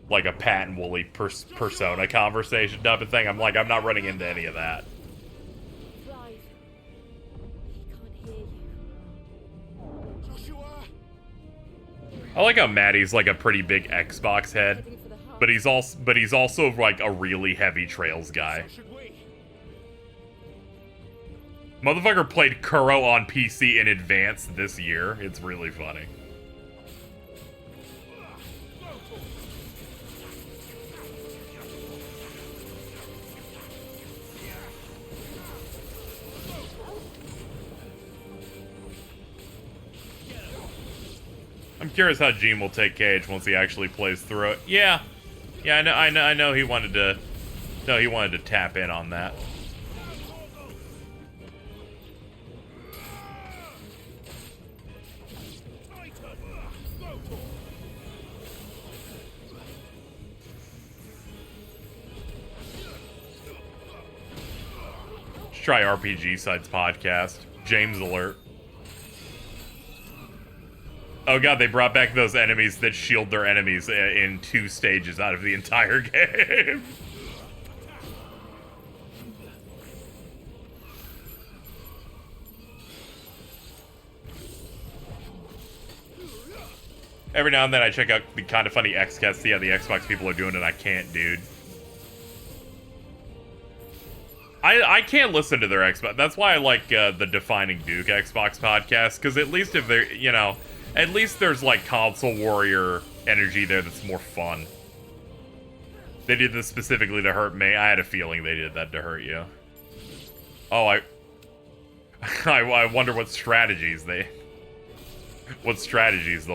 like a Pat and Wooly persona conversation type of thing. I'm not running into any of that. I like how Maddie's like a pretty big Xbox head, but he's also like a really heavy Trails guy. Motherfucker played Kuro on PC in advance this year. It's really funny. I'm curious how Gene will take Cage once he actually plays through it. Yeah, I know he wanted to. No, he wanted to tap in on that. Let's try RPG Sites podcast. James alert. Oh god, they brought back those enemies that shield their enemies in 2 stages out of the entire game. Every now and then I check out the Kind of Funny Xcast, see how the Xbox people are doing, and I can't, dude. I can't listen to their Xbox. That's why I like the Defining Duke Xbox podcast, because at least if they're, you know, at least there's like console warrior energy there that's more fun. They did this specifically to hurt me. I had a feeling they did that to hurt you. Oh, I wonder what strategies they'll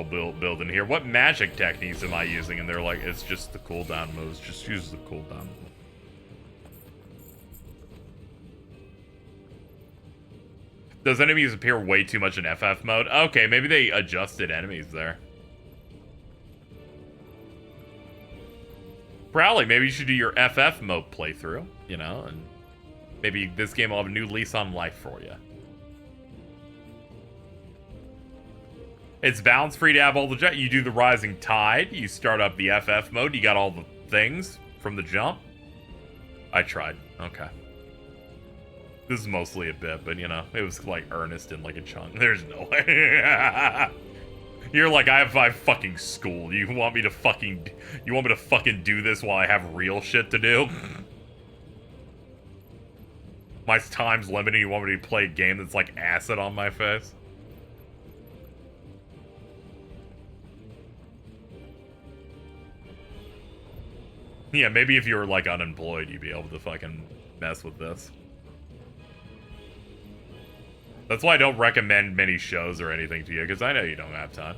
build in here. What magic techniques am I using? And they're like, it's just the cooldown moves. Just use the cooldown. Those enemies appear way too much in FF mode. Okay, maybe they adjusted enemies there. Probably, maybe you should do your FF mode playthrough, you know, and maybe this game will have a new lease on life for you. It's balance free to have all the jet. You do the Rising Tide, you start up the FF mode, you got all the things from the jump. I tried. Okay. This is mostly a bit, but you know, it was like earnest in like a chunk. There's no way. You're like, I have fucking school. You want me to fucking do this while I have real shit to do? My time's limited. You want me to play a game that's like acid on my face? Yeah, maybe if you were like unemployed, you'd be able to fucking mess with this. That's why I don't recommend many shows or anything to you, because I know you don't have time.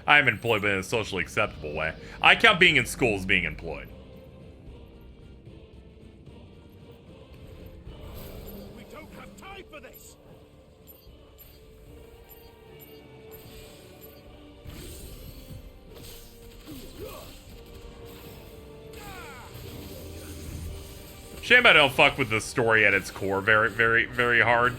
I am employed, but in a socially acceptable way. I count being in school as being employed. We don't have time for this. Shame I don't fuck with the story at its core very, very, very hard.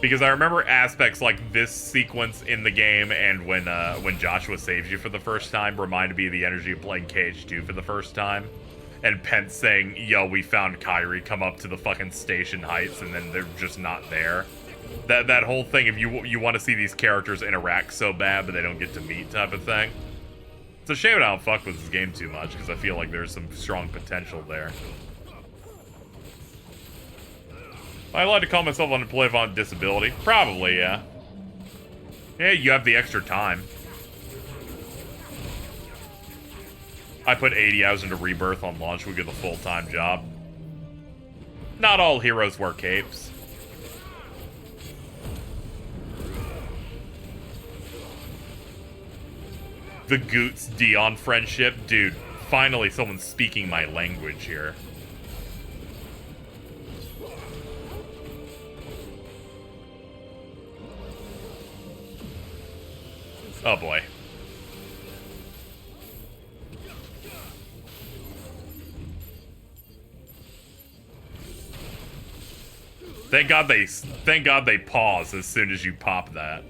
Because I remember aspects like this sequence in the game and when Joshua saves you for the first time reminded me of the energy of playing KH2 for the first time. And Pence saying, yo, we found Kyrie, come up to the fucking station heights, and then they're just not there. That whole thing, if you want to see these characters interact so bad but they don't get to meet type of thing. It's a shame I don't fuck with this game too much, because I feel like there's some strong potential there. Am I allowed to call myself unemployed on disability? Probably, yeah. Yeah, you have the extra time. I put 80 hours into Rebirth on launch. We get the full-time job. Not all heroes wear capes. The Goots Dion friendship. Dude, finally someone's speaking my language here. Oh boy. Thank God they pause as soon as you pop that.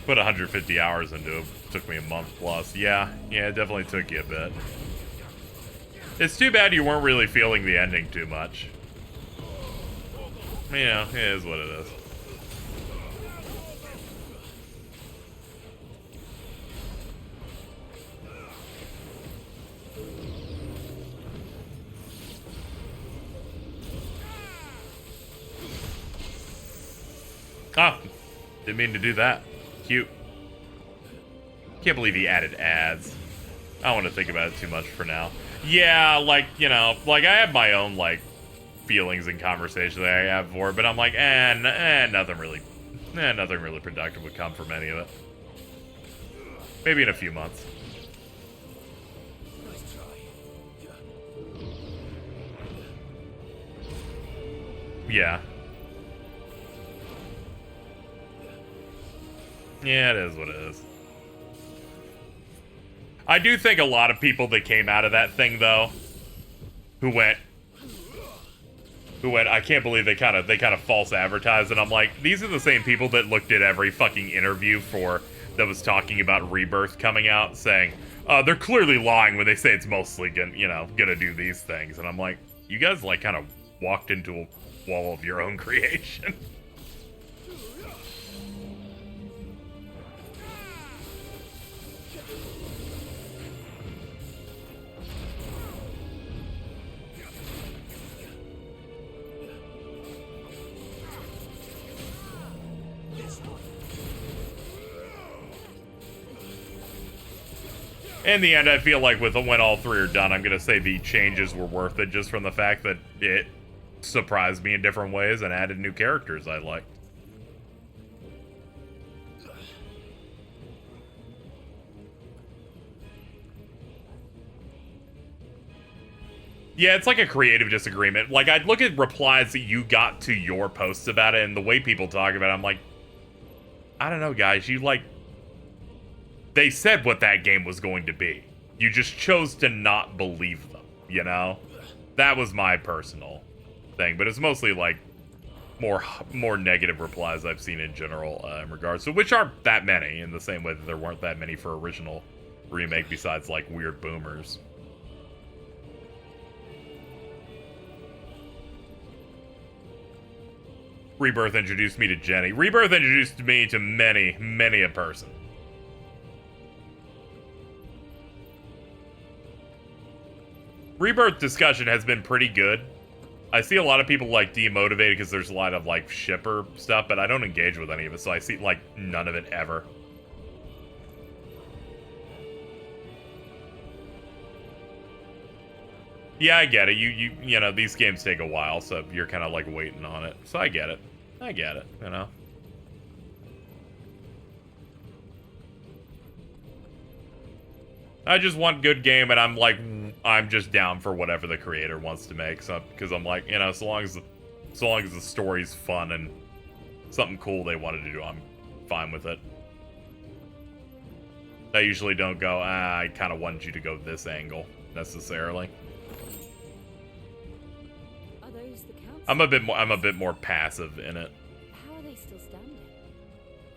Put 150 hours into it. Took me a month plus. Yeah, it definitely took you a bit. It's too bad you weren't really feeling the ending too much. You know, it is what it is. Ah, didn't mean to do that. Cute. Can't believe he added ads. I don't want to think about it too much for now. Yeah, like, you know, like I have my own, like, feelings and conversations that I have for it, but I'm like, nothing really productive would come from any of it. Maybe in a few months. Yeah. Yeah, it is what it is. I do think a lot of people that came out of that thing, though, who went, I can't believe they kind of false advertised, and I'm like, these are the same people that looked at every fucking interview that was talking about Rebirth coming out, saying, they're clearly lying when they say it's mostly gonna do these things, and I'm like, you guys, like, kind of walked into a wall of your own creation. In the end, I feel like when all three are done, I'm going to say the changes were worth it just from the fact that it surprised me in different ways and added new characters I liked. Yeah, it's like a creative disagreement. Like, I'd look at replies that you got to your posts about it and the way people talk about it, I'm like, I don't know, guys, they said what that game was going to be. You just chose to not believe them, you know? That was my personal thing, but it's mostly like more negative replies I've seen in general in regards to, which aren't that many, in the same way that there weren't that many for original remake besides like weird boomers. Rebirth introduced me to Jenny. Rebirth introduced me to many a person. Rebirth discussion has been pretty good. I see a lot of people, like, demotivated because there's a lot of, like, shipper stuff, but I don't engage with any of it, so I see, like, none of it ever. Yeah, I get it. You know, these games take a while, so you're kind of, like, waiting on it. So I get it. I get it, you know? I just want good game, and I'm just down for whatever the creator wants to make. So, because I'm like, you know, so long as the story's fun and something cool they wanted to do, I'm fine with it. I usually don't go, I kind of wanted you to go this angle necessarily. Are those the council? I'm a bit more passive in it. How are they still standing?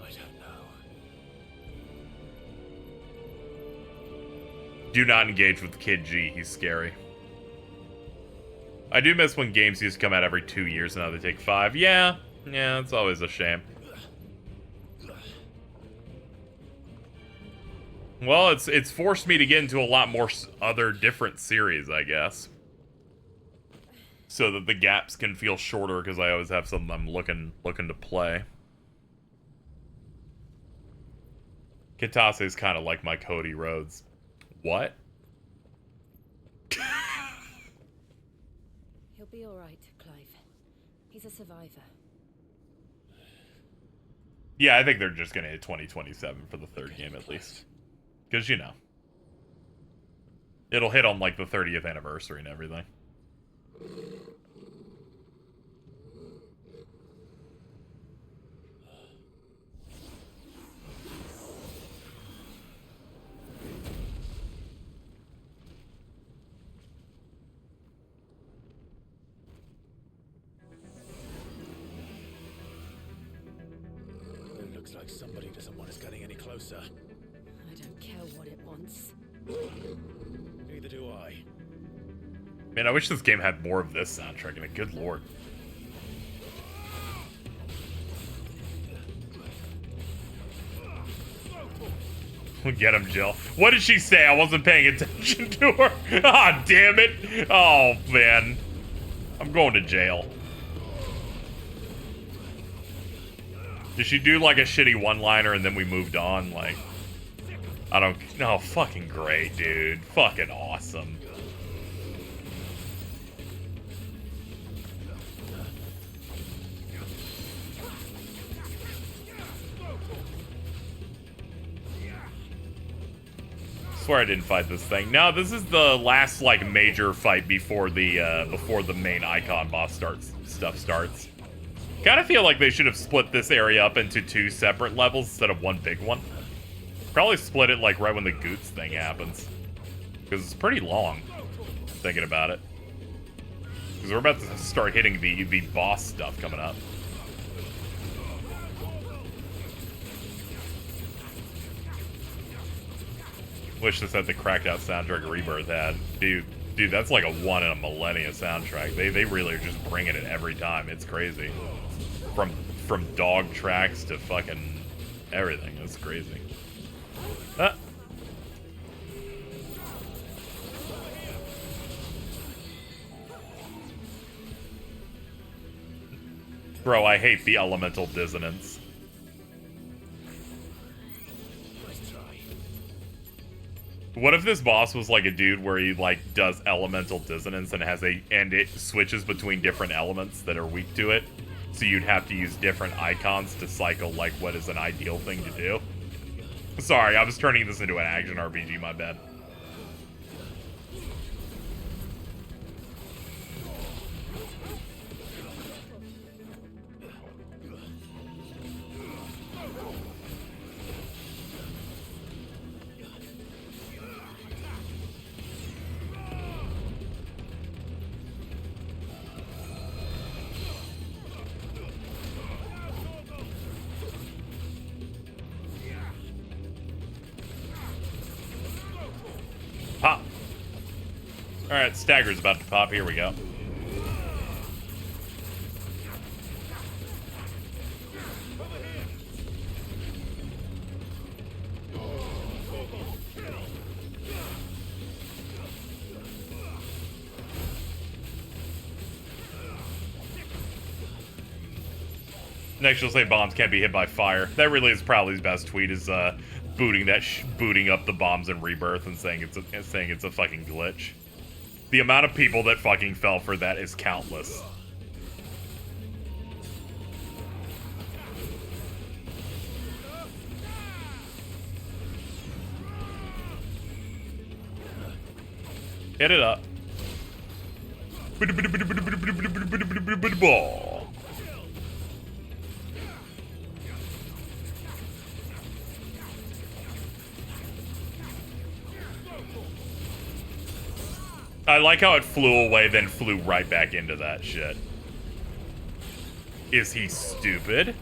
I don't know. Do not engage with Kid G. He's scary. I do miss when games used to come out every 2 years and now they take 5. Yeah, it's always a shame. Well, it's forced me to get into a lot more other different series, I guess. So that the gaps can feel shorter, because I always have something I'm looking to play. Kitase is kind of like my Cody Rhodes. What? He'll be all right, Clive. He's a survivor. Yeah, I think they're just going to hit 2027 for the third game at least. Because, you know. It'll hit on, like, the 30th anniversary and everything. It looks like somebody doesn't want us getting any closer. I don't care what it wants. Neither do I. Man, I wish this game had more of this soundtrack in it. Good lord. Get him, Jill. What did she say? I wasn't paying attention to her. Ah, damn it. Oh, man. I'm going to jail. Did she do like a shitty one-liner and then we moved on? Like, I don't... No, fucking great, dude. Fucking awesome. Swear I didn't fight this thing. No, this is the last like major fight before the main icon boss starts. Kind of feel like they should have split this area up into 2 separate levels instead of one big one. Probably split it like right when the Goots thing happens, because it's pretty long. Thinking about it, because we're about to start hitting the boss stuff coming up. Wish this had the cracked out soundtrack Rebirth had. Dude, that's like a one in a millennia soundtrack. They really are just bringing it every time. It's crazy. From dog tracks to fucking everything. It's crazy. Ah. Bro, I hate the elemental dissonance. What if this boss was like a dude where he like does elemental dissonance and it switches between different elements that are weak to it? So you'd have to use different icons to cycle like what is an ideal thing to do. Sorry, I was turning this into an action RPG, my bad. Pop. Alright, Stagger's about to pop. Here we go. Next, you'll say bombs can't be hit by fire. That really is probably his best tweet. Is booting up the bombs in Rebirth and saying it's a fucking glitch. The amount of people that fucking fell for that is countless. Hit it up. I like how it flew away, then flew right back into that shit. Is he stupid?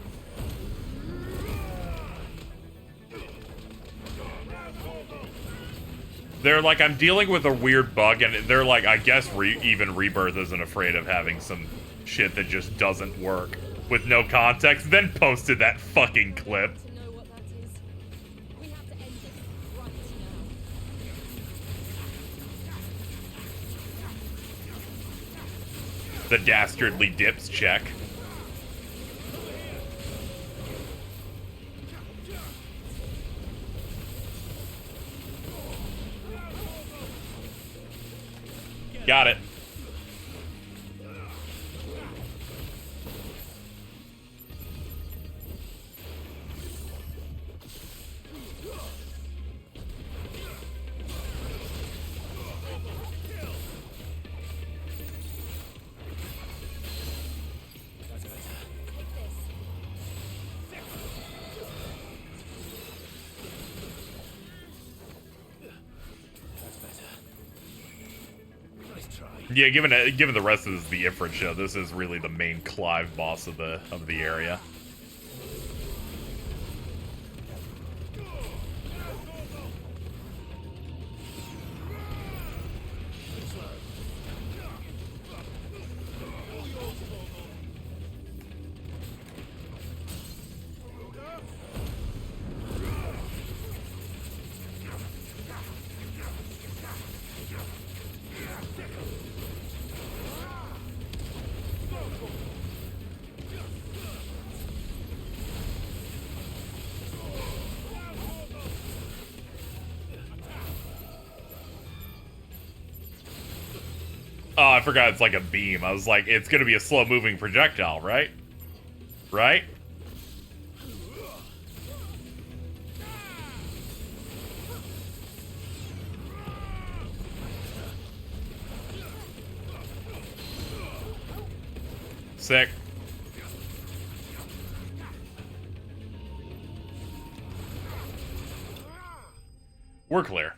They're like, I'm dealing with a weird bug, and they're like, I guess even Rebirth isn't afraid of having some shit that just doesn't work. With no context, then posted that fucking clip. The dastardly dips check. Got it. Yeah, given the rest of this is the Ifrit show, this is really the main Clive boss of the area. Oh, I forgot it's like a beam. I was like, it's gonna be a slow-moving projectile, right? Right? Sick. We're clear.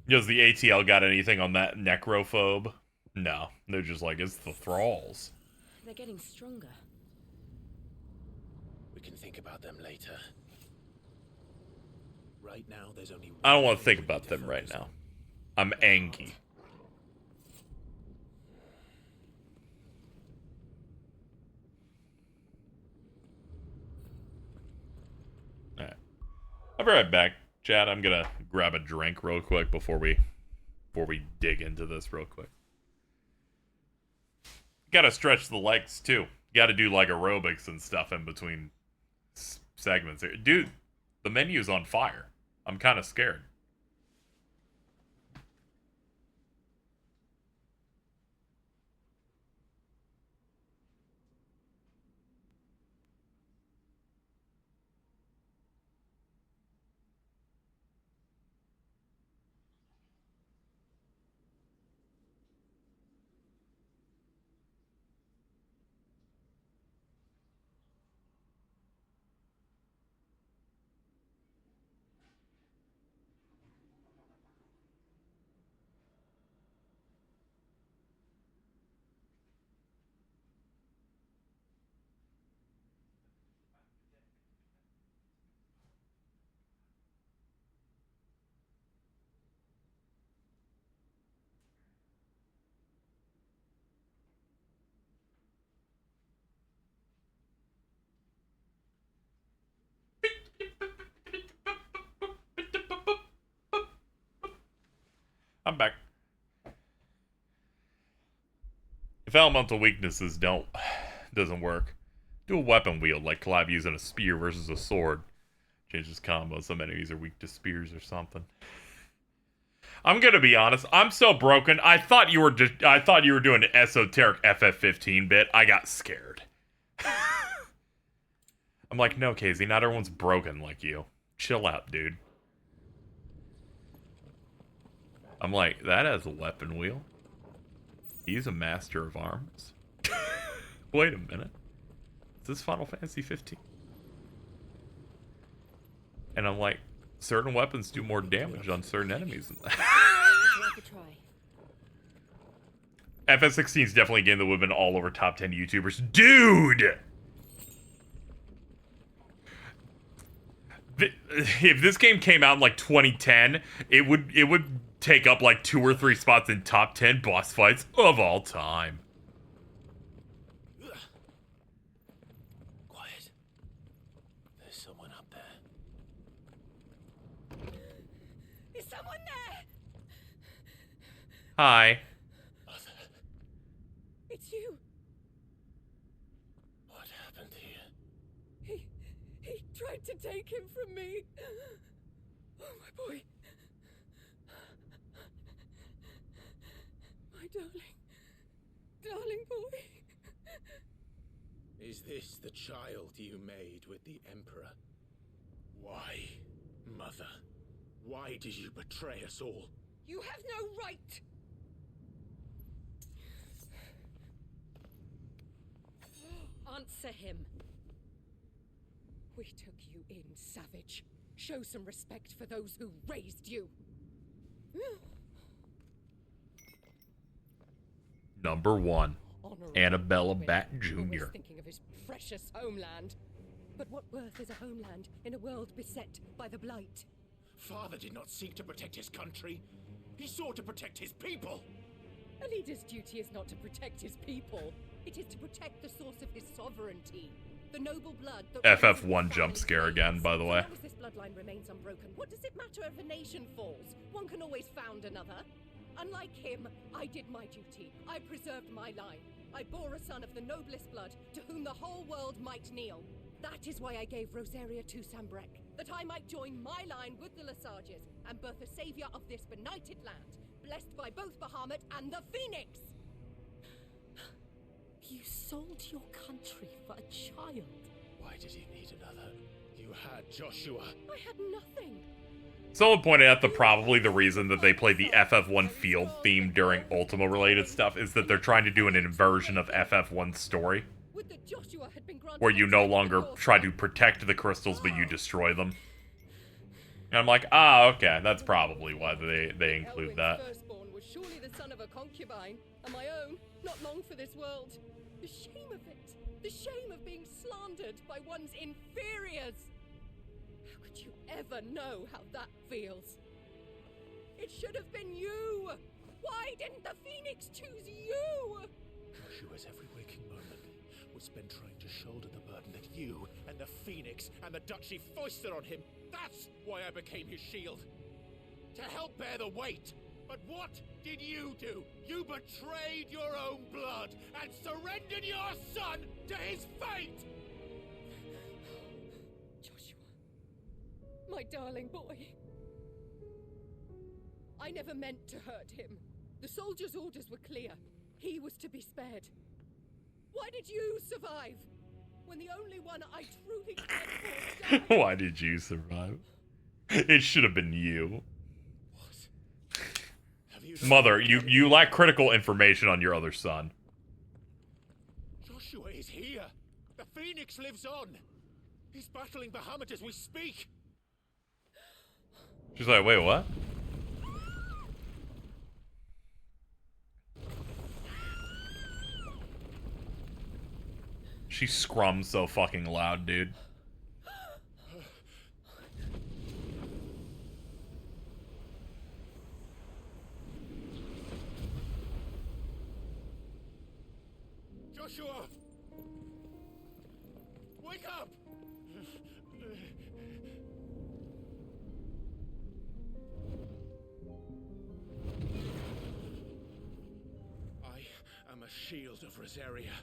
Does the ATL got anything on that necrophobe? No. They're just like, it's the thralls. They're getting stronger. We can think about them later. Right now, there's only I don't want to think about them right now. I'm angry. Alright. I'll be right back. Chat, I'm gonna grab a drink real quick before we dig into this real quick. Gotta stretch the legs too. Gotta do like aerobics and stuff in between segments here. Dude, the menu's on fire. I'm kind of scared. I'm back. If elemental weaknesses doesn't work, do a weapon wield like Clive using a spear versus a sword. Changes combo. Some enemies are weak to spears or something. I'm gonna be honest. I'm so broken. I thought you were doing an esoteric FF15 bit. I got scared. I'm like, no, KZ, not everyone's broken like you. Chill out, dude. I'm like, that has a weapon wheel. He's a master of arms. Wait a minute. Is this Final Fantasy 15? And I'm like, certain weapons do more damage on certain enemies than that. FS16 is definitely a game that would have been all over top 10 YouTubers. Dude! If this game came out in like 2010, it would take up like 2 or 3 spots in top 10 boss fights of all time. Quiet. There's someone up there. Is someone there? Hi. It's you. What happened here? He tried to take him from me. Oh, my boy. My darling boy. Is this the child you made with the Emperor? Why, Mother? Why did you betray us all? You have no right. Answer him. We took you in, savage. Show some respect for those who raised you. Number 1, Annabella Bat Jr. Always thinking of his precious homeland. But what worth is a homeland in a world beset by the Blight? Father did not seek to protect his country. He sought to protect his people. A leader's duty is not to protect his people. It is to protect the source of his sovereignty. The noble blood that FF1 jump scare again, by the way. As long as this bloodline remains unbroken, what does it matter if a nation falls? One can always found another. Unlike him, I did my duty. I preserved my line. I bore a son of the noblest blood, to whom the whole world might kneel. That is why I gave Rosaria to Sambrek, that I might join my line with the Lesages and birth a savior of this benighted land, blessed by both Bahamut and the Phoenix! You sold your country for a child. Why did he need another? You had Joshua. I had nothing. Someone pointed out that probably the reason that they play the FF1 field theme during Ultima related stuff is that they're trying to do an inversion of FF1's story, where you no longer try to protect the crystals, but you destroy them. And I'm like, okay, that's probably why they include that. Firstborn was surely the son of a concubine, and my own, not long for this world. The shame of it. The shame of being slandered by one's inferiors. How could you ever know how that feels? It should have been you. Why didn't the Phoenix choose you? Joshua's every waking moment was spent trying to shoulder the burden that you and the Phoenix and the Duchy foisted on him. That's why I became his shield. To help bear the weight. But what did you do? You betrayed your own blood and surrendered your son to his fate! Joshua, my darling boy. I never meant to hurt him. The soldiers' orders were clear. He was to be spared. Why did you survive? When the only one I truly cared for died? Why did you survive? It should have been you. Mother, you lack critical information on your other son. Joshua is here. The Phoenix lives on. He's battling Bahamut as we speak. She's like, wait, what? She scrums so fucking loud, dude. Joshua! Wake up! I am a shield of Rosaria.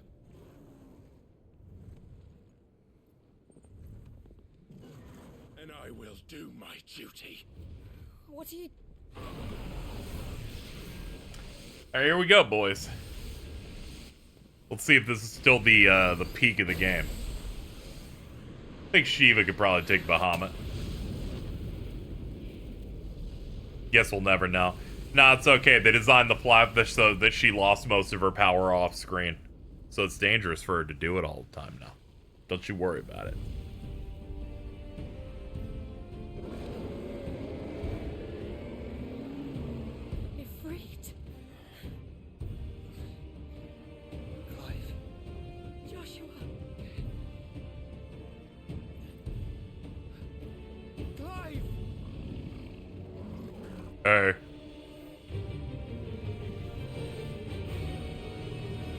And I will do my duty. What are you... Alright, here we go, boys. Let's see if this is still the peak of the game. I think Shiva could probably take Bahamut. Guess we'll never know. Nah, it's okay. They designed the plot so that she lost most of her power off screen. So it's dangerous for her to do it all the time now. Don't you worry about it. Hey.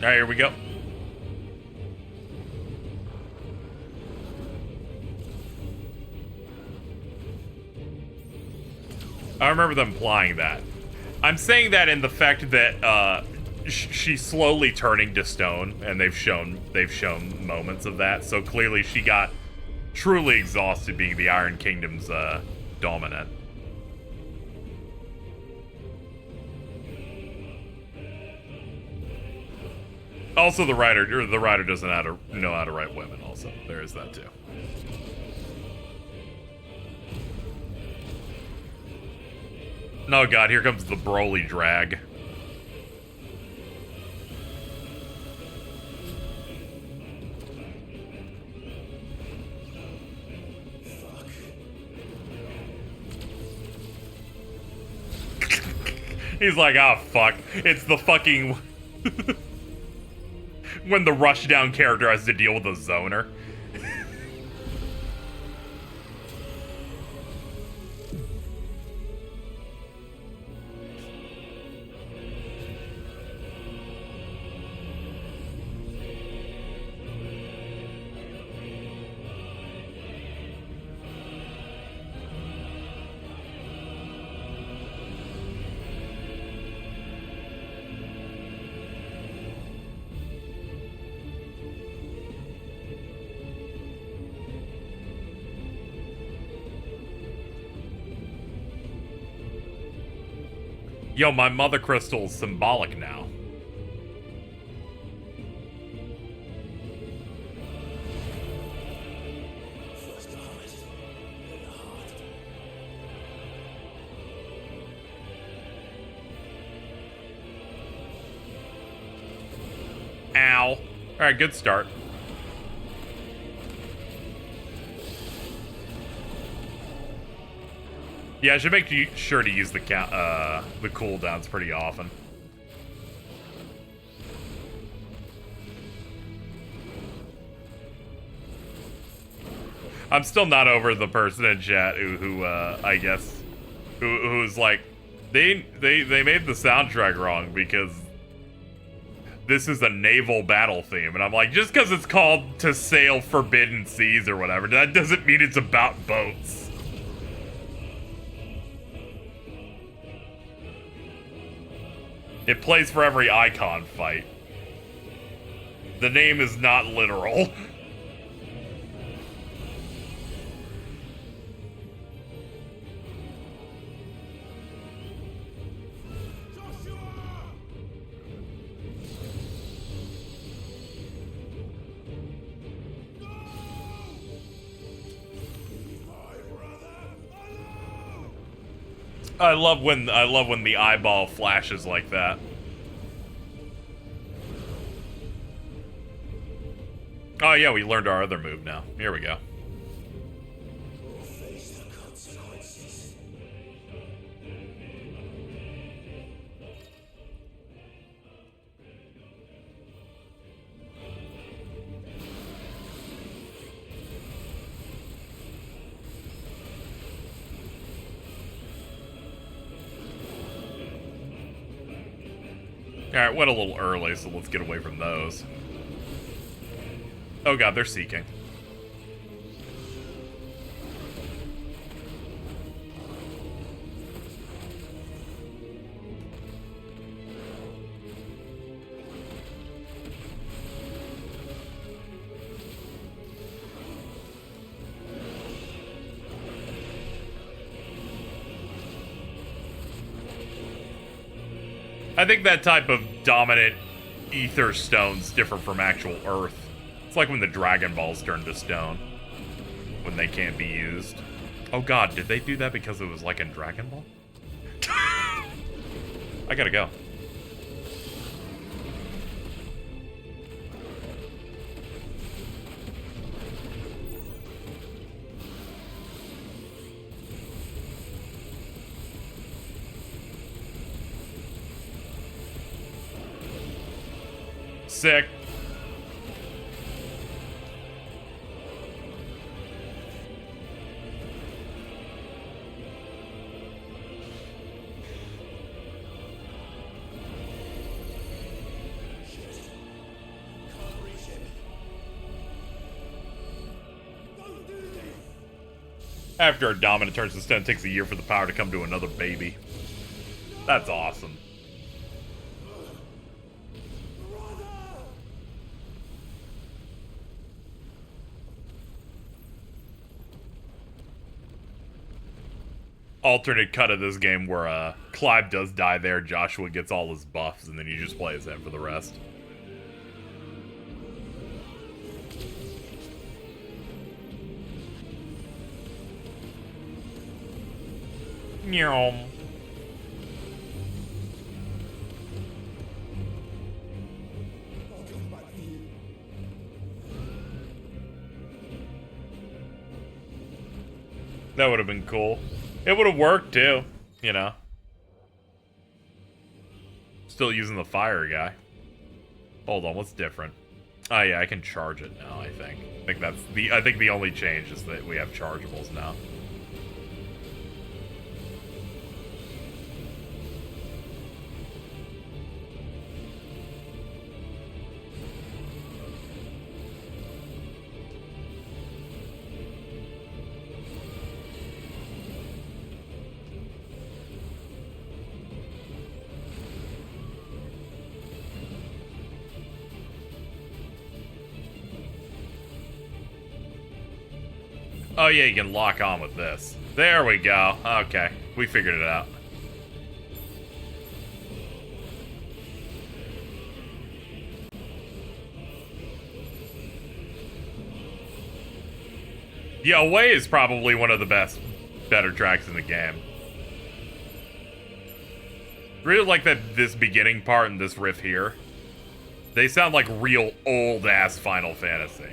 Alright, here we go. I remember them implying that. I'm saying that in the fact that she's slowly turning to stone, and they've shown moments of that. So clearly she got truly exhausted being the Iron Kingdom's dominant. Also, the writer doesn't know how to write women. Also, there is that too. Oh god, here comes the Broly drag. He's like, ah, fuck. It's the fucking... when the rushdown character has to deal with a zoner. Yo, my mother crystal is symbolic now. Ow. Alright, good start. Yeah, I should make sure to use the cooldowns pretty often. I'm still not over the person in chat who I guess, who's like, they made the soundtrack wrong because this is a naval battle theme, and I'm like, just because it's called To Sail Forbidden Seas or whatever, that doesn't mean it's about boats. It plays for every icon fight. The name is not literal. I love when the eyeball flashes like that. Oh yeah, we learned our other move now. Here we go. Alright, went a little early, so let's get away from those. Oh god, they're seeking. I think that type of dominant ether stone's different from actual earth. It's like when the Dragon Balls turn to stone. When they can't be used. Oh god, did they do that because it was like in Dragon Ball? I gotta go. Sick. After a dominant turns to stone, it takes a year for the power to come to another baby. That's awesome. Alternate cut of this game where Clive does die there, Joshua gets all his buffs, and then you just play as him for the rest. Meow. That would have been cool. It would have worked too, you know. Still using the fire guy. Hold on, what's different? Oh yeah, I can charge it now, I think. I think the only change is that we have chargeables now. Oh yeah, you can lock on with this. There we go. Okay, we figured it out. Yeah, Away is probably one of the better tracks in the game. Really like this beginning part and this riff here. They sound like real old-ass Final Fantasy.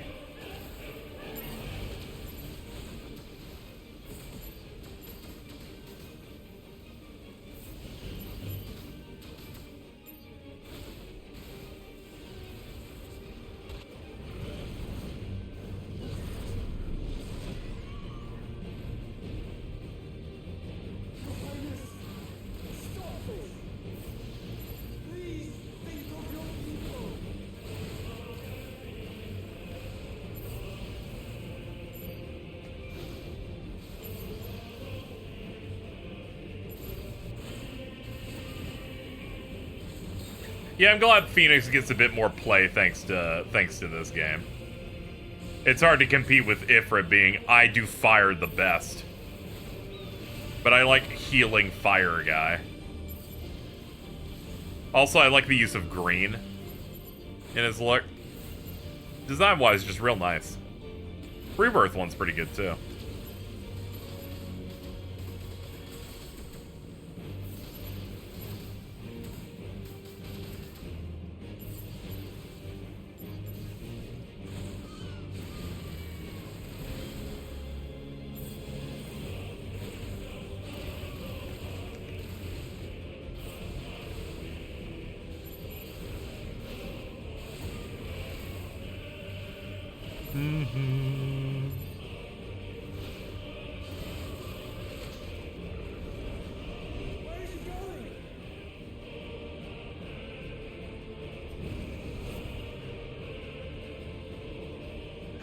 Yeah, I'm glad Phoenix gets a bit more play thanks to this game. It's hard to compete with Ifrit being, I do fire the best. But I like healing fire guy. Also, I like the use of green in his look. Design-wise, just real nice. Rebirth one's pretty good, too.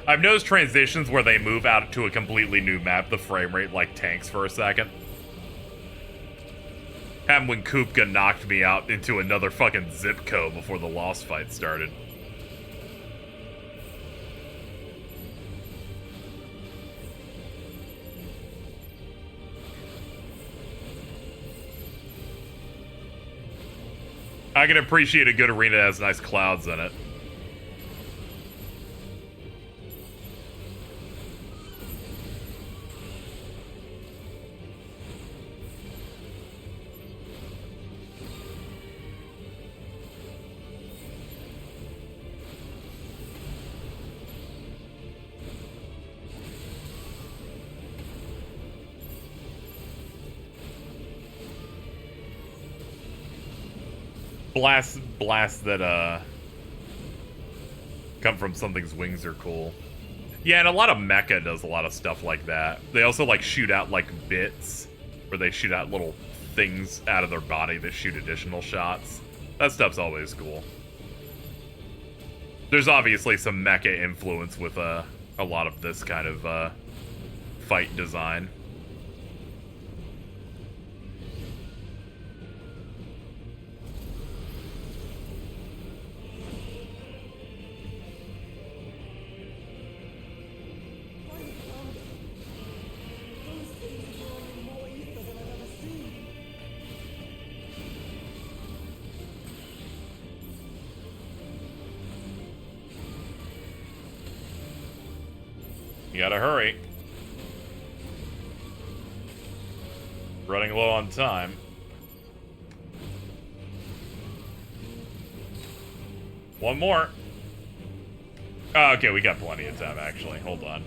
I've noticed transitions where they move out to a completely new map, the frame rate like tanks for a second. Happened when Kupka knocked me out into another fucking zip code before the Lost fight started. I can appreciate a good arena that has nice clouds in it. Blasts that come from something's wings are cool. Yeah, and a lot of mecha does a lot of stuff like that. They also like shoot out like bits, where they shoot out little things out of their body that shoot additional shots. That stuff's always cool. There's obviously some mecha influence with a lot of this kind of fight design. You gotta hurry. Running low on time. One more. Oh, okay, we got plenty of time, actually. Hold on.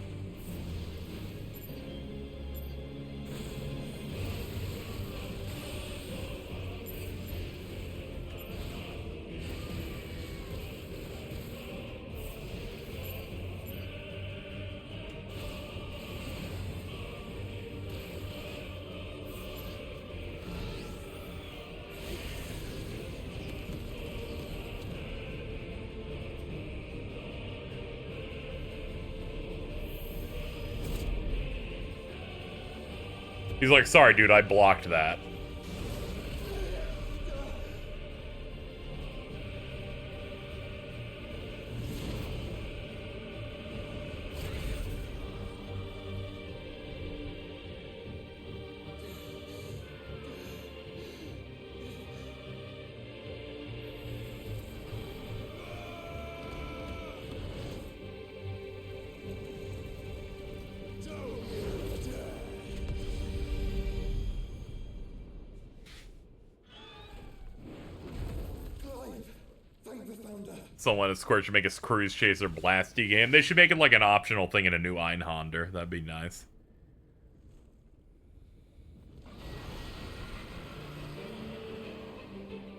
He's like, sorry, dude, I blocked that. Someone at Square should make a Cruise Chaser Blasty game. They should make it like an optional thing in a new Einhander. That'd be nice.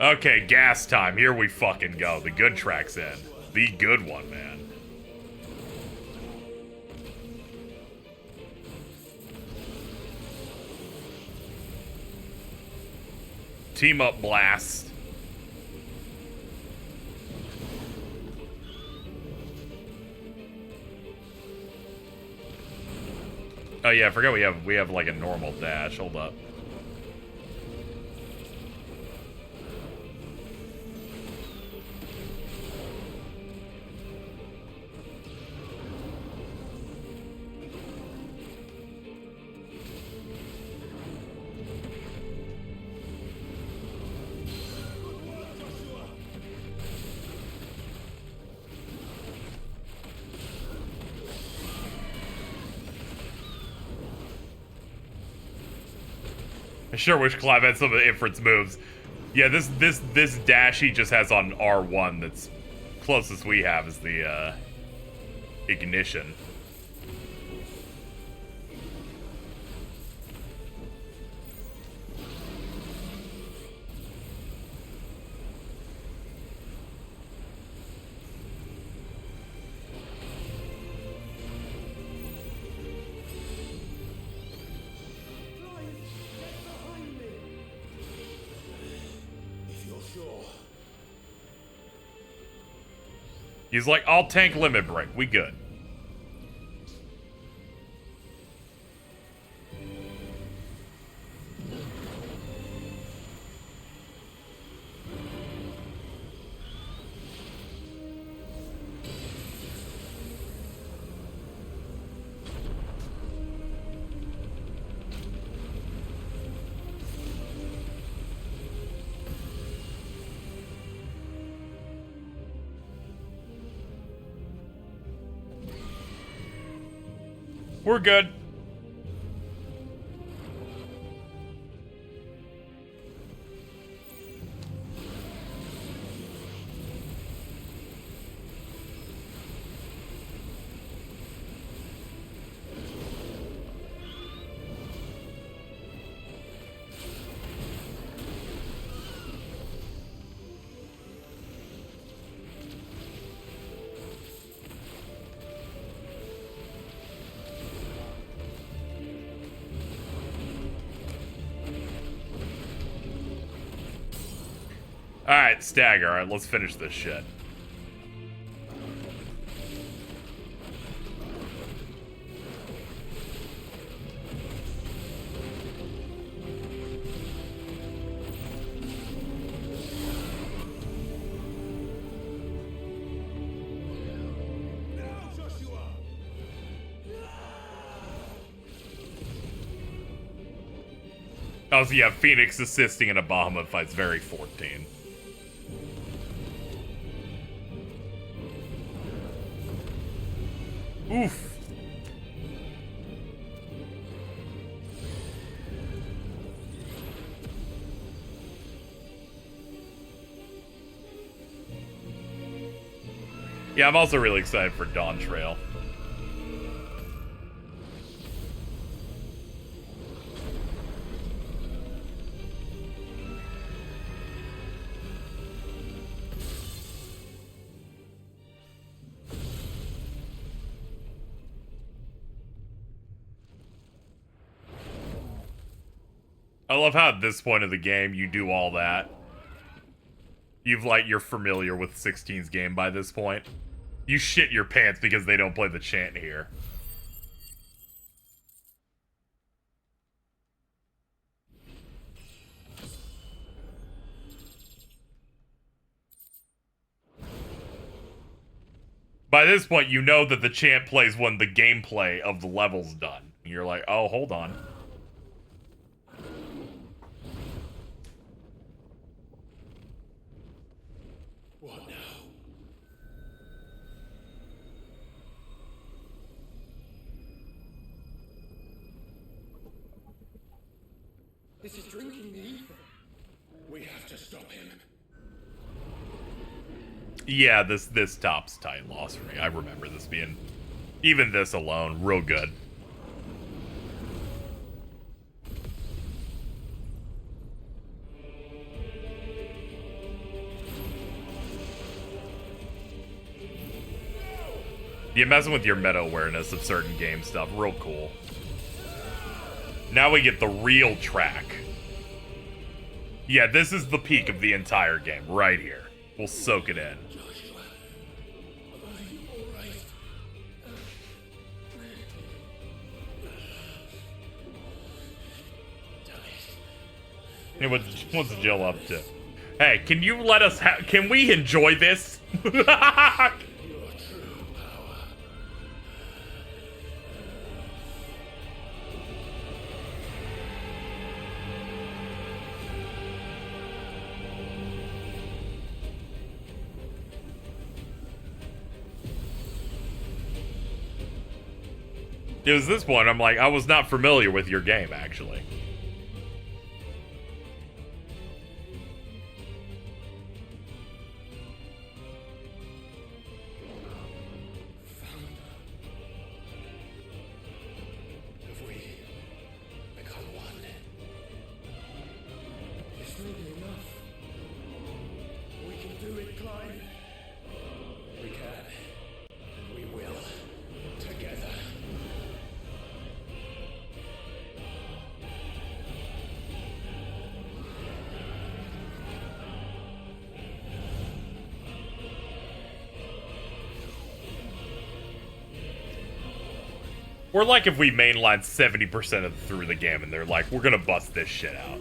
Okay, gas time. Here we fucking go. The good track's in. The good one, man. Team up blast. Oh yeah, I forgot we have like a normal dash. Hold up. I sure wish Clive had some of the inference moves. Yeah, this dash he just has on R1 that's closest we have is the ignition. He's like, I'll tank limit break. We good. We're good. Alright, stagger. Alright, let's finish this shit. Oh, so yeah, Phoenix assisting in a Bahamut fight's very 14. Oof. Yeah, I'm also really excited for Dawn Trail. I love how at this point of the game you do all that. You're familiar with 16's game by this point. You shit your pants because they don't play the chant here. By this point, you know that the chant plays when the gameplay of the level's done. You're like, oh, hold on. What now? This is drinking the ether. We have to stop him. Yeah, this top's tight loss for me. I remember this being, even this alone, real good. Yeah, messing with your meta awareness of certain game stuff, real cool. Now we get the real track. Yeah, this is the peak of the entire game, right here. We'll soak it in. Hey, what's Jill up to? Hey, can you let us can we enjoy this? It was this one, I'm like, I was not familiar with your game, actually. Have we become one? This may be enough. We can do it, Clive. We can. And we will. Together. We're like if we mainline 70% through the game and they're like, we're gonna bust this shit out.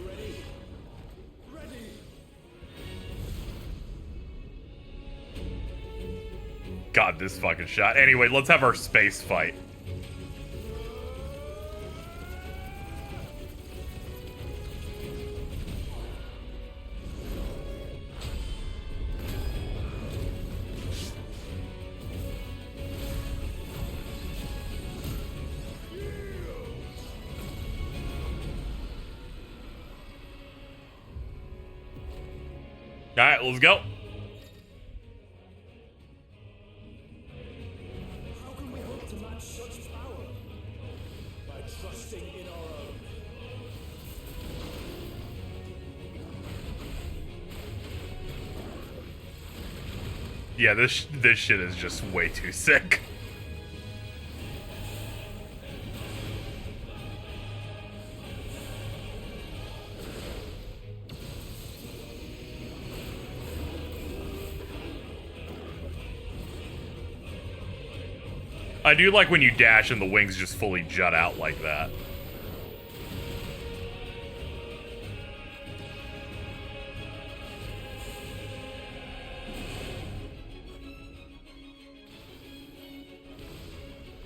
God, this fucking shot. Anyway, let's have our space fight. Alright, let's go. How can we hope to match such power? By trusting in our own. Yeah, this shit is just way too sick. I do like when you dash and the wings just fully jut out like that.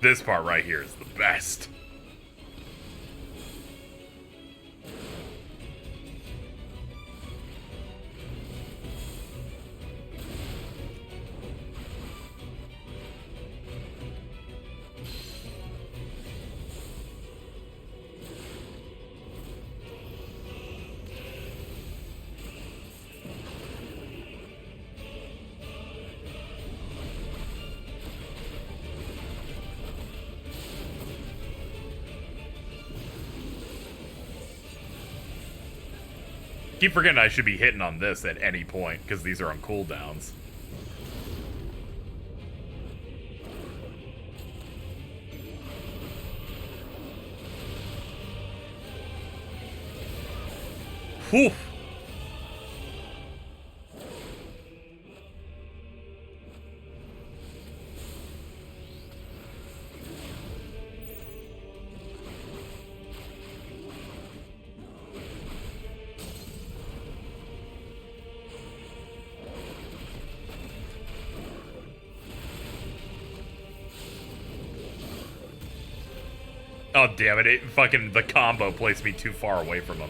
This part right here is the best. Keep forgetting I should be hitting on this at any point, because these are on cooldowns. Whew. Oh, damn it. Fucking the combo placed me too far away from him.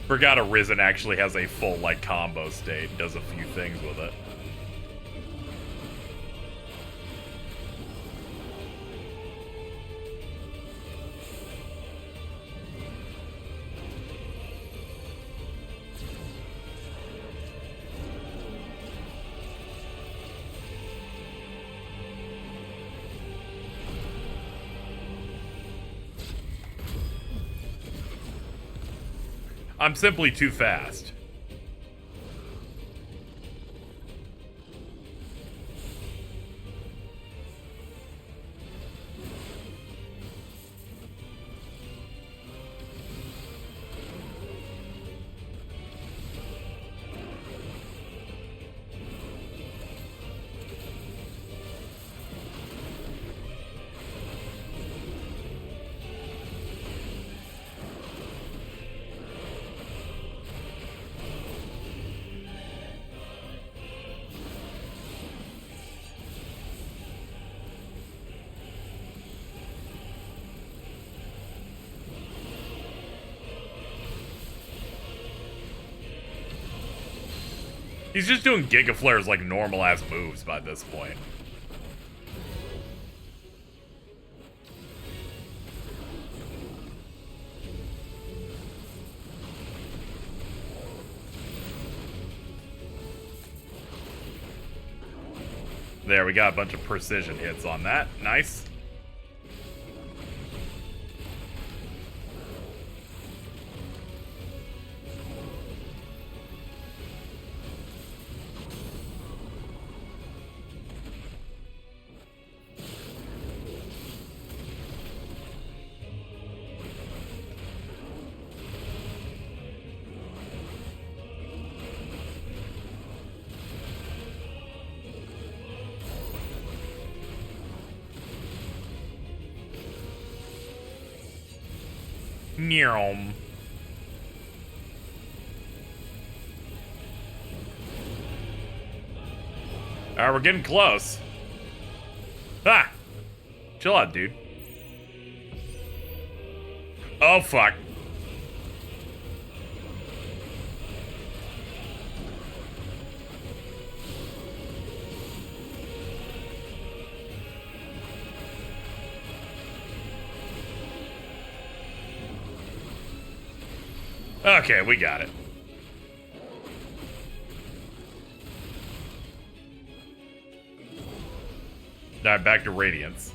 Forgot Arisen actually has a full, like, combo state. Does a few things with it. I'm simply too fast. He's just doing Giga Flares like normal-ass moves by this point. There, we got a bunch of precision hits on that. Nice. Nyom. Alright, we're getting close. Ah! Chill out, dude. Oh, fuck. Okay, we got it. Alright, back to Radiance.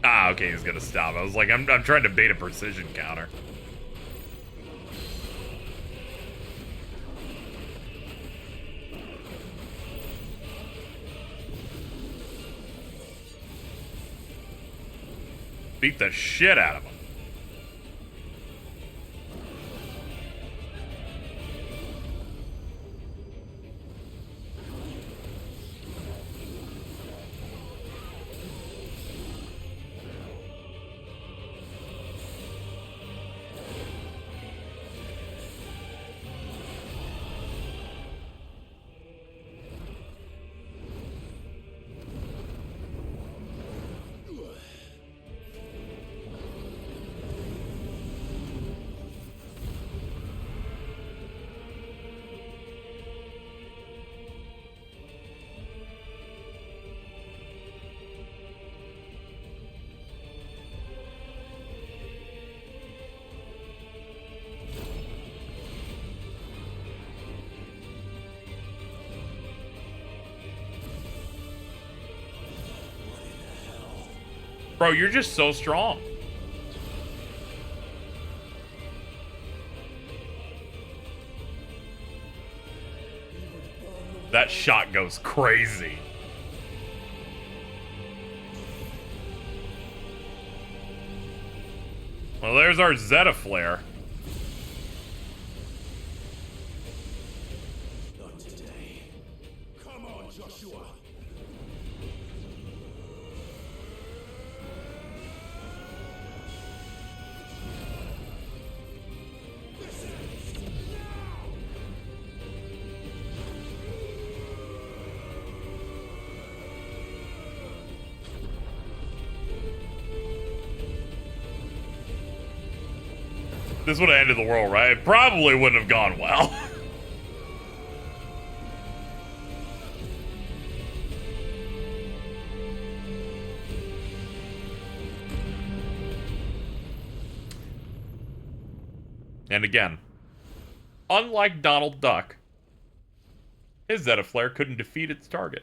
Ah, okay, he's gonna stop. I was like, I'm trying to bait a precision counter. Beat the shit out of him. Bro, you're just so strong. That shot goes crazy. Well, there's our Zeta flare. Not today. Come on, Joshua. This would have ended the world, right? It probably wouldn't have gone well. And again, unlike Donald Duck, his Zeta Flare couldn't defeat its target.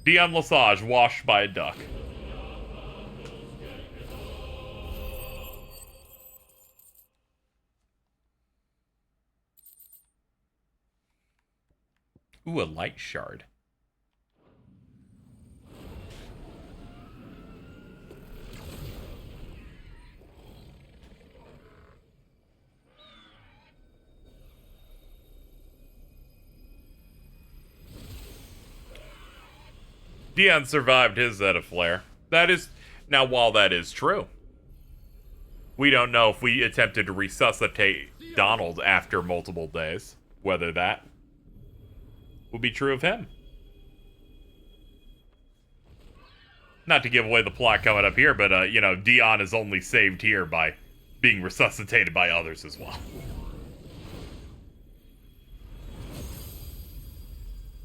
Dion Lesage washed by a duck. Ooh, a light shard. Dion survived his Zeta Flare. That is... Now, while that is true, we don't know if we attempted to resuscitate Donald after multiple days, whether that would be true of him. Not to give away the plot coming up here, but, you know, Dion is only saved here by being resuscitated by others as well.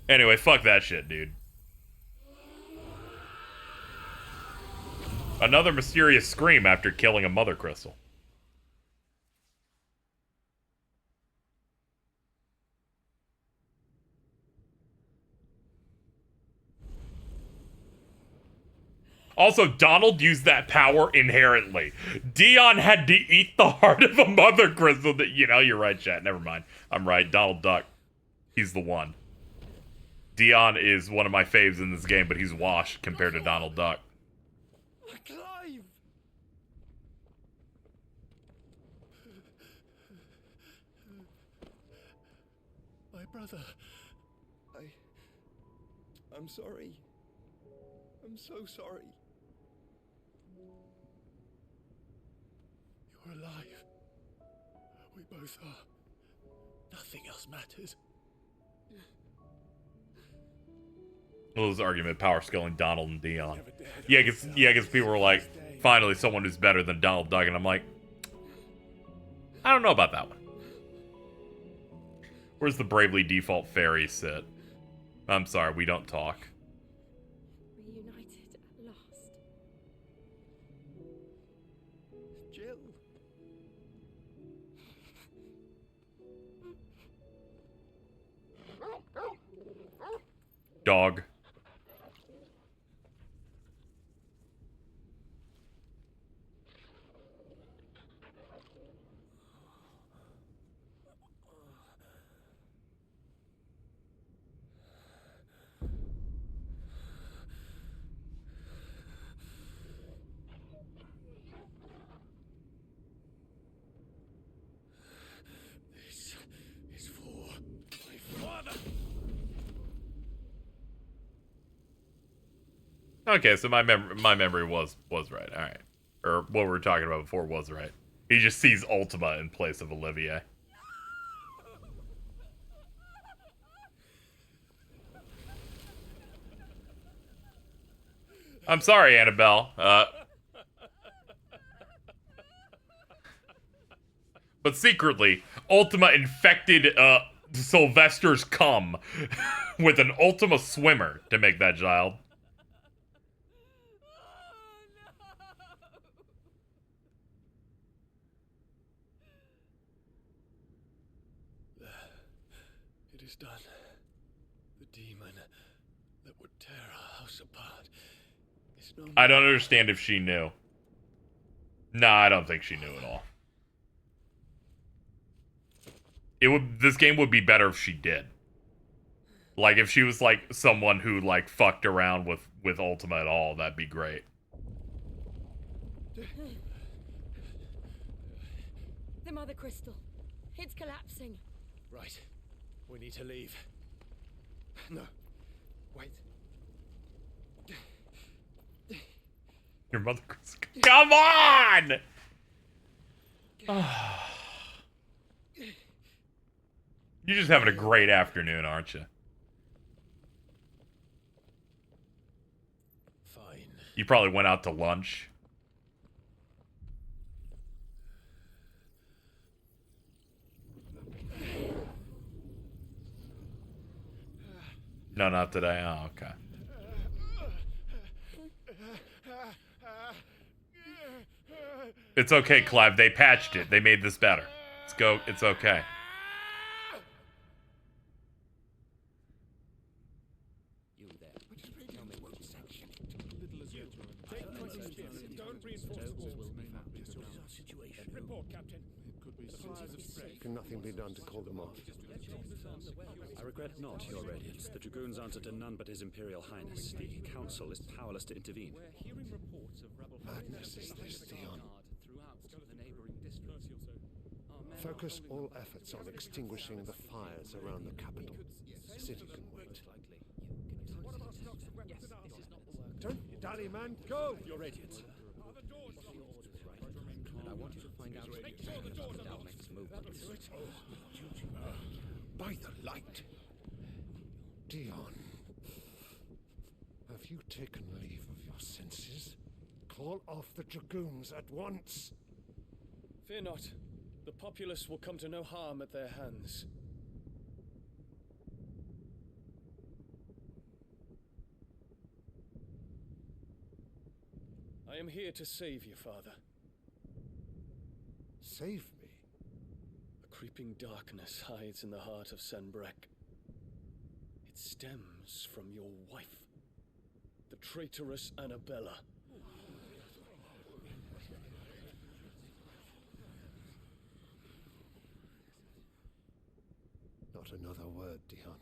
Anyway, fuck that shit, dude. Another mysterious scream after killing a mother crystal. Also, Donald used that power inherently. Dion had to eat the heart of a mother crystal. That, you know, you're right, chat. Never mind. I'm right. Donald Duck. He's the one. Dion is one of my faves in this game, but he's washed compared to Donald Duck. Clive! My brother. I'm sorry. I'm so sorry. You're alive. We both are. Nothing else matters. Well, this argument power scaling Donald and Dion. Yeah, because people were like, finally someone who's better than Donald Duck, and I'm like, I don't know about that one. Where's the bravely default fairy sit? I'm sorry, we don't talk. Reunited at last. Jill. Dog. This is for my father. Okay, so my memory was right. All right, or what we were talking about before was right. He just sees Ultima in place of Olivier. I'm sorry, Annabelle. But secretly, Ultima infected Sylvester's cum with an Ultima swimmer to make that child. It is done. The demon that would tear our house apart is no I don't understand if she knew. Nah, I don't think she knew at all. This game would be better if she did. Like, if she was, like, someone who, like, fucked around with Ultima at all, that'd be great. The Mother Crystal. It's collapsing. Right. We need to leave. No. Wait. Your mother... Come on! You're just having a great afternoon, aren't you? Fine. You probably went out to lunch. No, not today. Oh, okay. It's okay, Clive. They patched it. They made this better. Let's go. It's okay. You there. Tell me what section. Report, Captain. Can nothing be done to call them off? I regret not, Your Radiance. The Dragoons answer to none but His Imperial Highness. The Council is powerless to intervene. Madness is this, Dion. Focus all efforts on extinguishing the fires around the capital. The city can wait. Don't you dally, man. Go! Your Radiance. And I want you to find out our next movement. By the light. Dion. Have you taken leave of your senses? Call off the Dragoons at once. Fear not. The populace will come to no harm at their hands. I am here to save you, Father. Save me? A creeping darkness hides in the heart of Sanbreque. It stems from your wife, the traitorous Annabella. Not another word, Dion.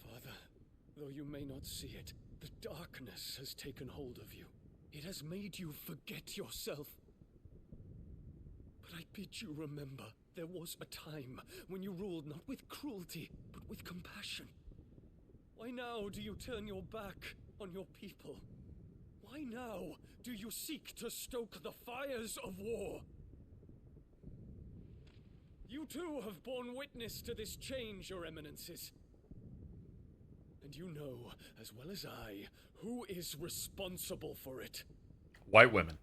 Father, though you may not see it, the darkness has taken hold of you. It has made you forget yourself. But I bid you remember, there was a time when you ruled not with cruelty, but with compassion. Why now do you turn your back on your people? Why now do you seek to stoke the fires of war? You too have borne witness to this change, Your Eminences. And you know, as well as I, who is responsible for it. White women.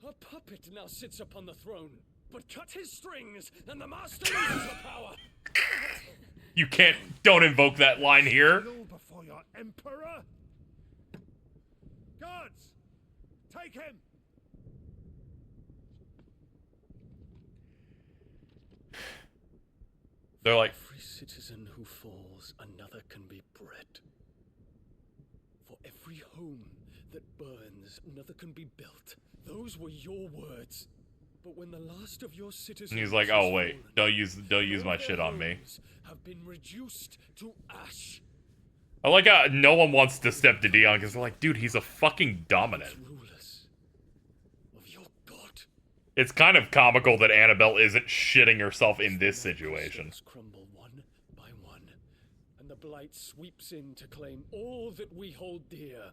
A puppet now sits upon the throne, but cut his strings, and the master loses the power. You can't... Don't invoke that line here. Kneel before your emperor? Guards! Take him! They're like... Every citizen who falls, another can be bred. For every home that burns, another can be built. Those were your words. But when the last of your citizens... And he's like, oh wait, don't use my shit on me. ...have been reduced to ash. I like how no one wants to step to Dion because they're like, dude, he's a fucking dominant. It's kind of comical that Annabelle isn't shitting herself in this situation. Crumble one by one, and the blight sweeps in to claim all that we hold dear.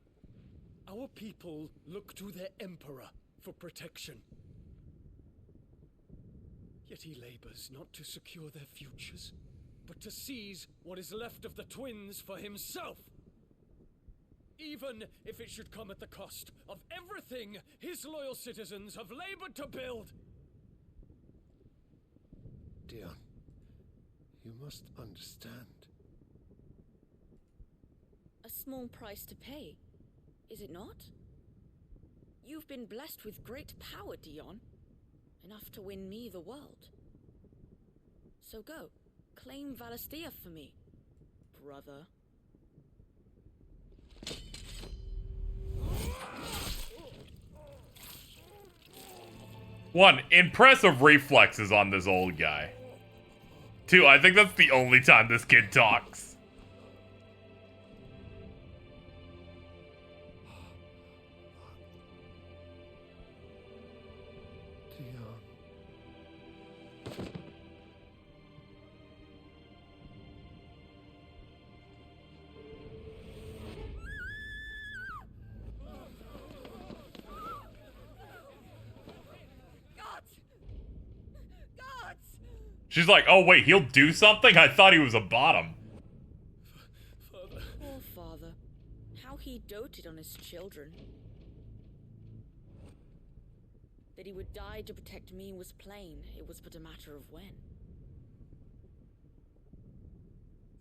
Our people look to their emperor for protection. Yet he labors not to secure their futures, but to seize what is left of the twins for himself. Even if it should come at the cost of everything his loyal citizens have labored to build. Dion, you must understand. A small price to pay, is it not? You've been blessed with great power, Dion. Enough to win me the world. So go, claim Valisthea for me, brother. One, impressive reflexes on this old guy. Two, I think that's the only time this kid talks. She's like, oh wait, he'll do something? I thought he was a bottom. Poor father. How he doted on his children. That he would die to protect me was plain. It was but a matter of when.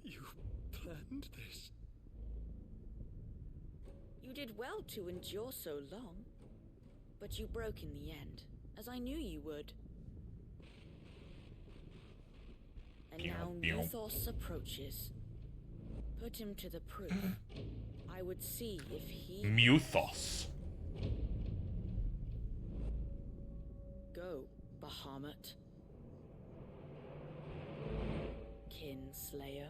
You planned this? You did well to endure so long. But you broke in the end, as I knew you would. And now Mythos approaches. Put him to the proof. I would see if he... Mythos. Go, Bahamut. Kinslayer.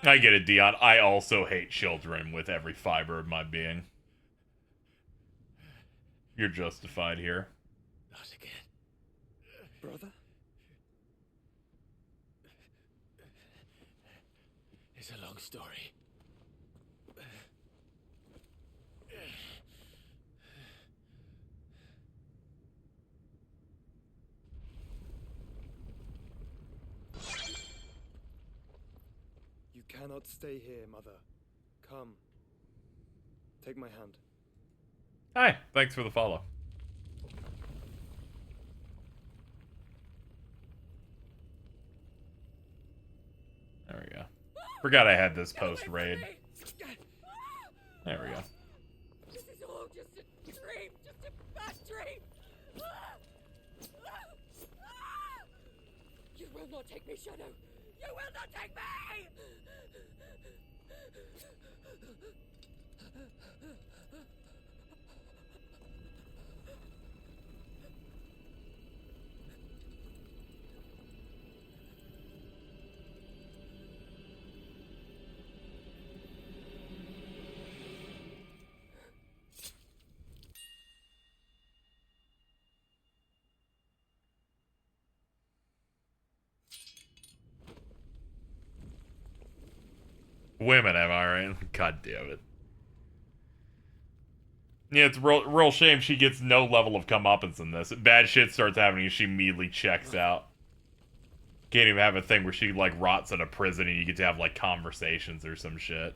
I get it, Dion. I also hate children with every fiber of my being. You're justified here. Not again. Brother? It's a long story. You cannot stay here, Mother. Come. Take my hand. Hi, thanks for the follow. There we go. Forgot I had this post-raid. There we go. This is all just a dream, just a bad dream. You will not take me, Shadow. You will not take me! Women, am I right? God damn it. Yeah, it's real shame she gets no level of comeuppance in this. Bad shit starts happening and she immediately checks out. Can't even have a thing where she, like, rots in a prison and you get to have, like, conversations or some shit.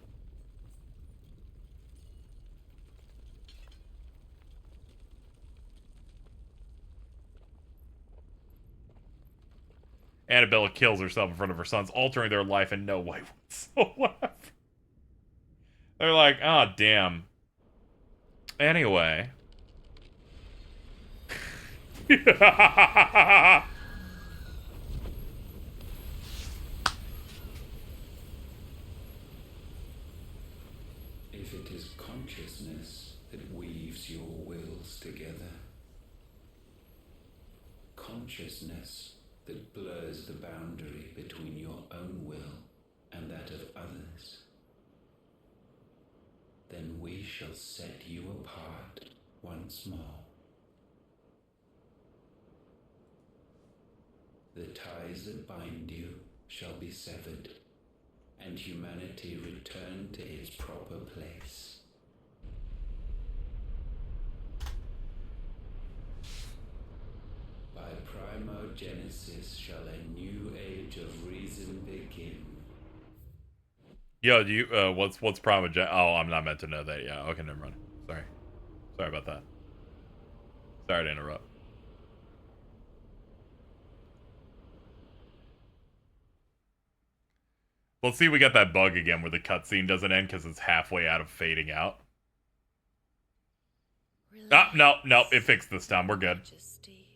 Annabella kills herself in front of her sons, altering their life in no way whatsoever. They're like, oh, damn. Anyway. If it is consciousness that weaves your wills together, consciousness that blurs the boundary between your own will and that of others, then we shall set you apart once more. The ties that bind you shall be severed, and humanity return to its proper place. By primogenesis shall a new age of reason begin. Yo, do you, what's Primogen? Oh, I'm not meant to know that. Yeah, okay, never mind. Sorry about that. Sorry to interrupt. Let's see if we got that bug again where the cutscene doesn't end because it's halfway out of fading out. Relax, Ah, no, it fixed this time. We're good. Majesty.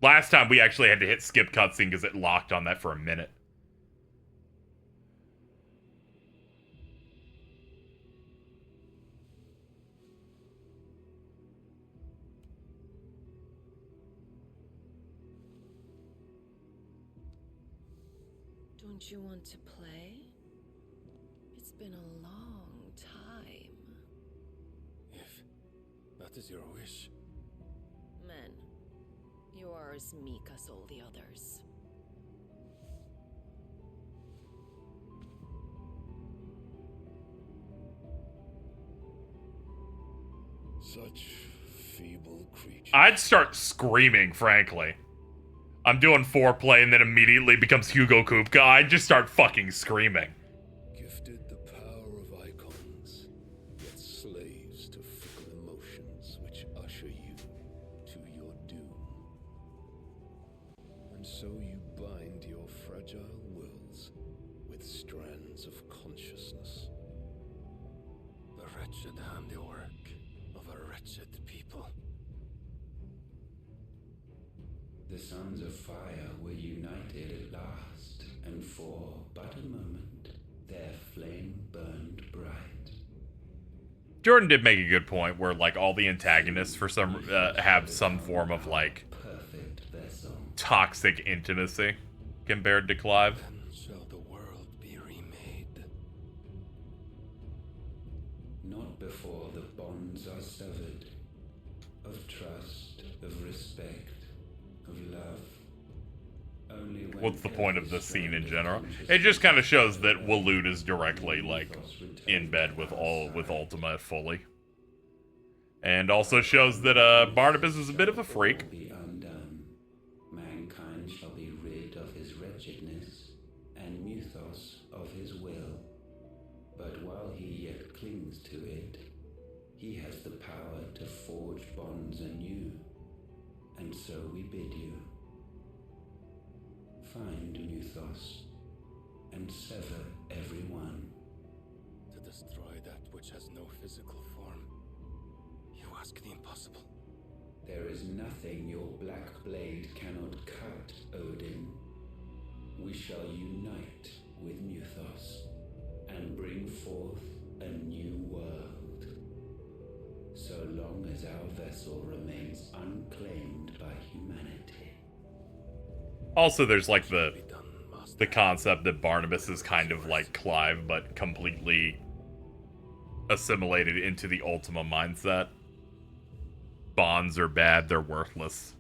Last time we actually had to hit skip cutscene because it locked on that for a minute. Don't you want to play? It's been a long time. If that is your wish. Men, you are as meek as all the others. Such feeble creatures. I'd start screaming, frankly. I'm doing foreplay and then immediately becomes Hugo Kupka. I'd just start fucking screaming. Gifted the power of icons, yet slaves to fickle emotions which usher you to your doom. And so you bind your fragile wills with strands of consciousness. The wretched handiwork of a wretched people. The sons of fire were united at last, and for but a moment their flame burned bright. Jordan did make a good point where, like, all the antagonists for some have some form of, like, toxic intimacy compared to Clive. Then shall the world be remade. Not before the bonds are severed, of trust, of respect, of love. Only when What's the point of this scene in general? It just kind of shows that Waloed is directly, like, in bed with Ultima fully. And also shows that Barnabas is a bit of a freak. be undone. Mankind shall be rid of his wretchedness, and Mythos of his will. But while he yet clings to it, he has the power to forge bonds anew. And so we bid you. Find Mythos, and sever every one. To destroy that which has no physical form. You ask the impossible. There is nothing your black blade cannot cut, Odin. We shall unite with Mythos, and bring forth a new world. So long as our vessel remains unclaimed by humanity. Also, there's, like, the concept that Barnabas is kind of like Clive, but completely assimilated into the Ultima mindset. Bonds are bad, they're worthless.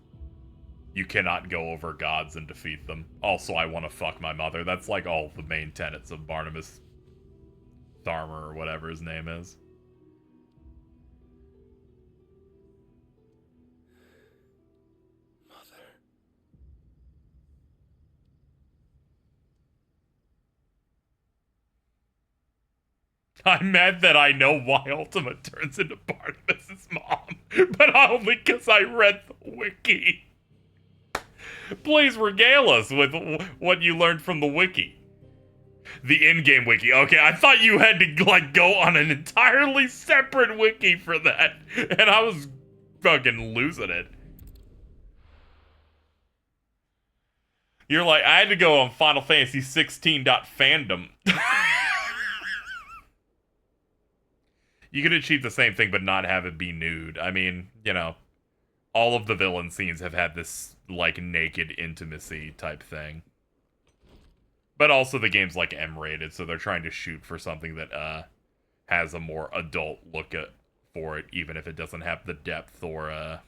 You cannot go over gods and defeat them. Also, I want to fuck my mother. That's, like, all the main tenets of Barnabas Tharmer, or whatever his name is. I'm mad that I know why Ultima turns into Barnabas' mom, but only because I read the wiki. Please regale us with what you learned from the wiki. The in-game wiki. Okay, I thought you had to, like, go on an entirely separate wiki for that, and I was fucking losing it. You're like, I had to go on Final Fantasy 16.fandom. You could achieve the same thing, but not have it be nude. I mean, you know, all of the villain scenes have had this, like, naked intimacy type thing. But also the game's, like, M-rated, so they're trying to shoot for something that, has a more adult look for it, even if it doesn't have the depth or,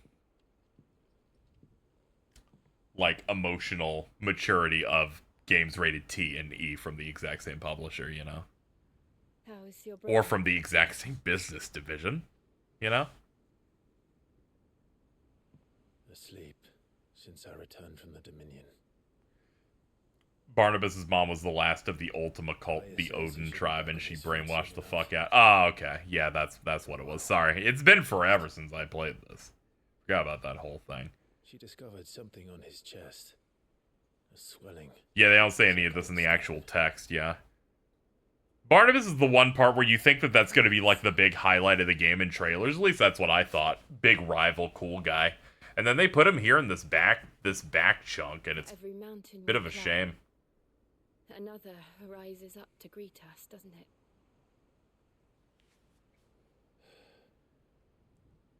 like, emotional maturity of games rated T and E from the exact same publisher, you know? How is your Or from the exact same business division, you know? Asleep since I returned from the Dominion. Barnabas' mom was the last of the Ultima cult, the Odin tribe, and she brainwashed the fuck out. Oh, okay. Yeah, that's what it was. Sorry. It's been forever since I played this. Forgot about that whole thing. She discovered something on his chest. A swelling. Yeah, they don't say any of this in the actual text, yeah. Barnabas is the one part where you think that that's going to be, like, the big highlight of the game in trailers. At least that's what I thought. Big rival, cool guy. And then they put him here in this back chunk, and it's Every mountain a bit we of a climb, shame. Another rises up to greet us, doesn't it?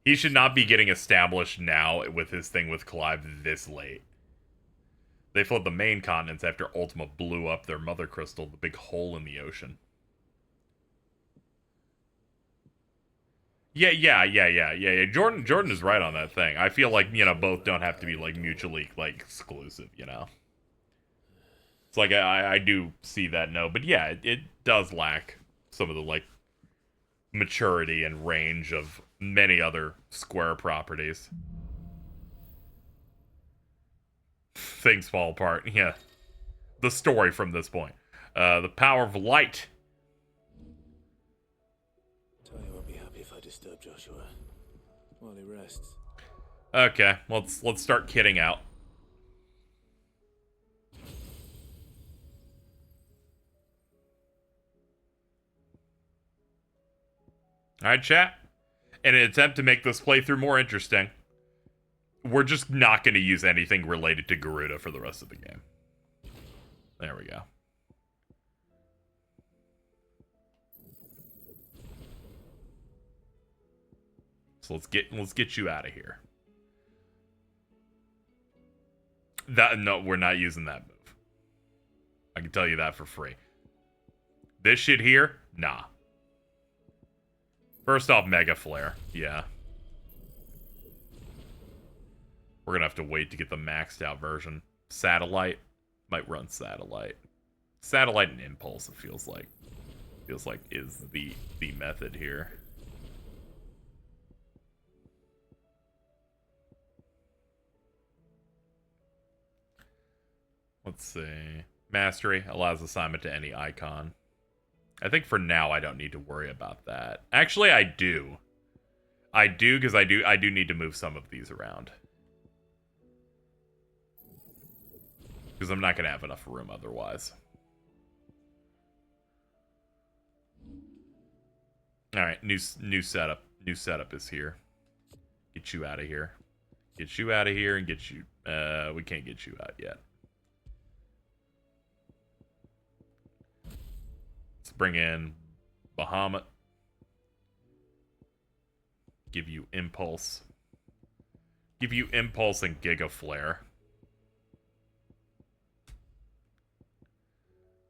He should not be getting established now with his thing with Clive this late. They fled the main continents after Ultima blew up their mother crystal, the big hole in the ocean. Yeah. Jordan is right on that thing. I feel like, you know, both don't have to be, like, mutually, like, exclusive, you know? It's like, I do see that, no. But yeah, it does lack some of the, like, maturity and range of many other Square properties. Things fall apart, yeah. The story from this point. The power of light. Talia won't be happy if I disturb Joshua while he rests. Okay, let's start kitting out. Alright, chat. In an attempt to make this playthrough more interesting, we're just not going to use anything related to Garuda for the rest of the game. There we go. So let's get you out of here. No, we're not using that move. I can tell you that for free. This shit here, nah. First off, Mega Flare, yeah. We're gonna have to wait to get the maxed out version. Satellite might run Satellite. Satellite and Impulse, it feels like is the method here. Let's see. Mastery allows assignment to any icon. I think for now I don't need to worry about that. Actually, I do. I do, because I do need to move some of these around. Because I'm not going to have enough room otherwise. Alright, new setup. New setup is here. Get you out of here. Get you out of here and get you... we can't get you out yet. Let's bring in Bahamut. Give you Impulse. Give you Impulse and Giga Flare.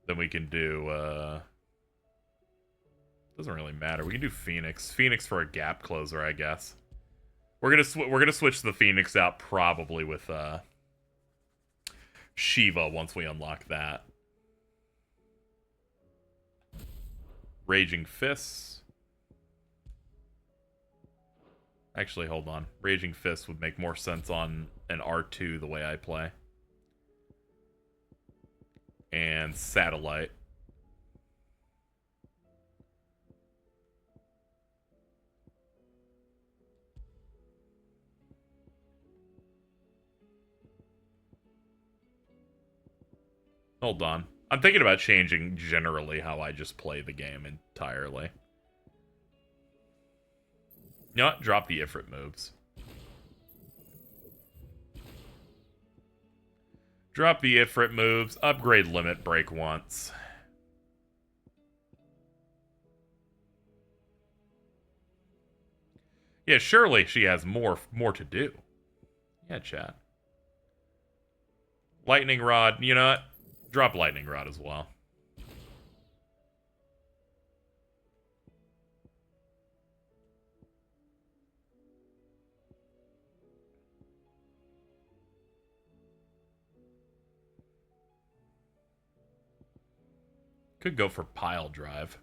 Then we can do, doesn't really matter. We can do Phoenix. Phoenix for a gap closer, I guess. We're gonna switch the Phoenix out probably with, Shiva once we unlock that. Raging Fists. Actually, hold on. Raging Fists would make more sense on an R2 the way I play. And Satellite. Hold on. I'm thinking about changing generally how I just play the game entirely. You know what? Drop the Ifrit moves. Drop the Ifrit moves. Upgrade Limit Break once. Yeah, surely she has more to do. Yeah, chat. Lightning Rod. You know what? Drop Lightning Rod as well. Could go for Pile Drive.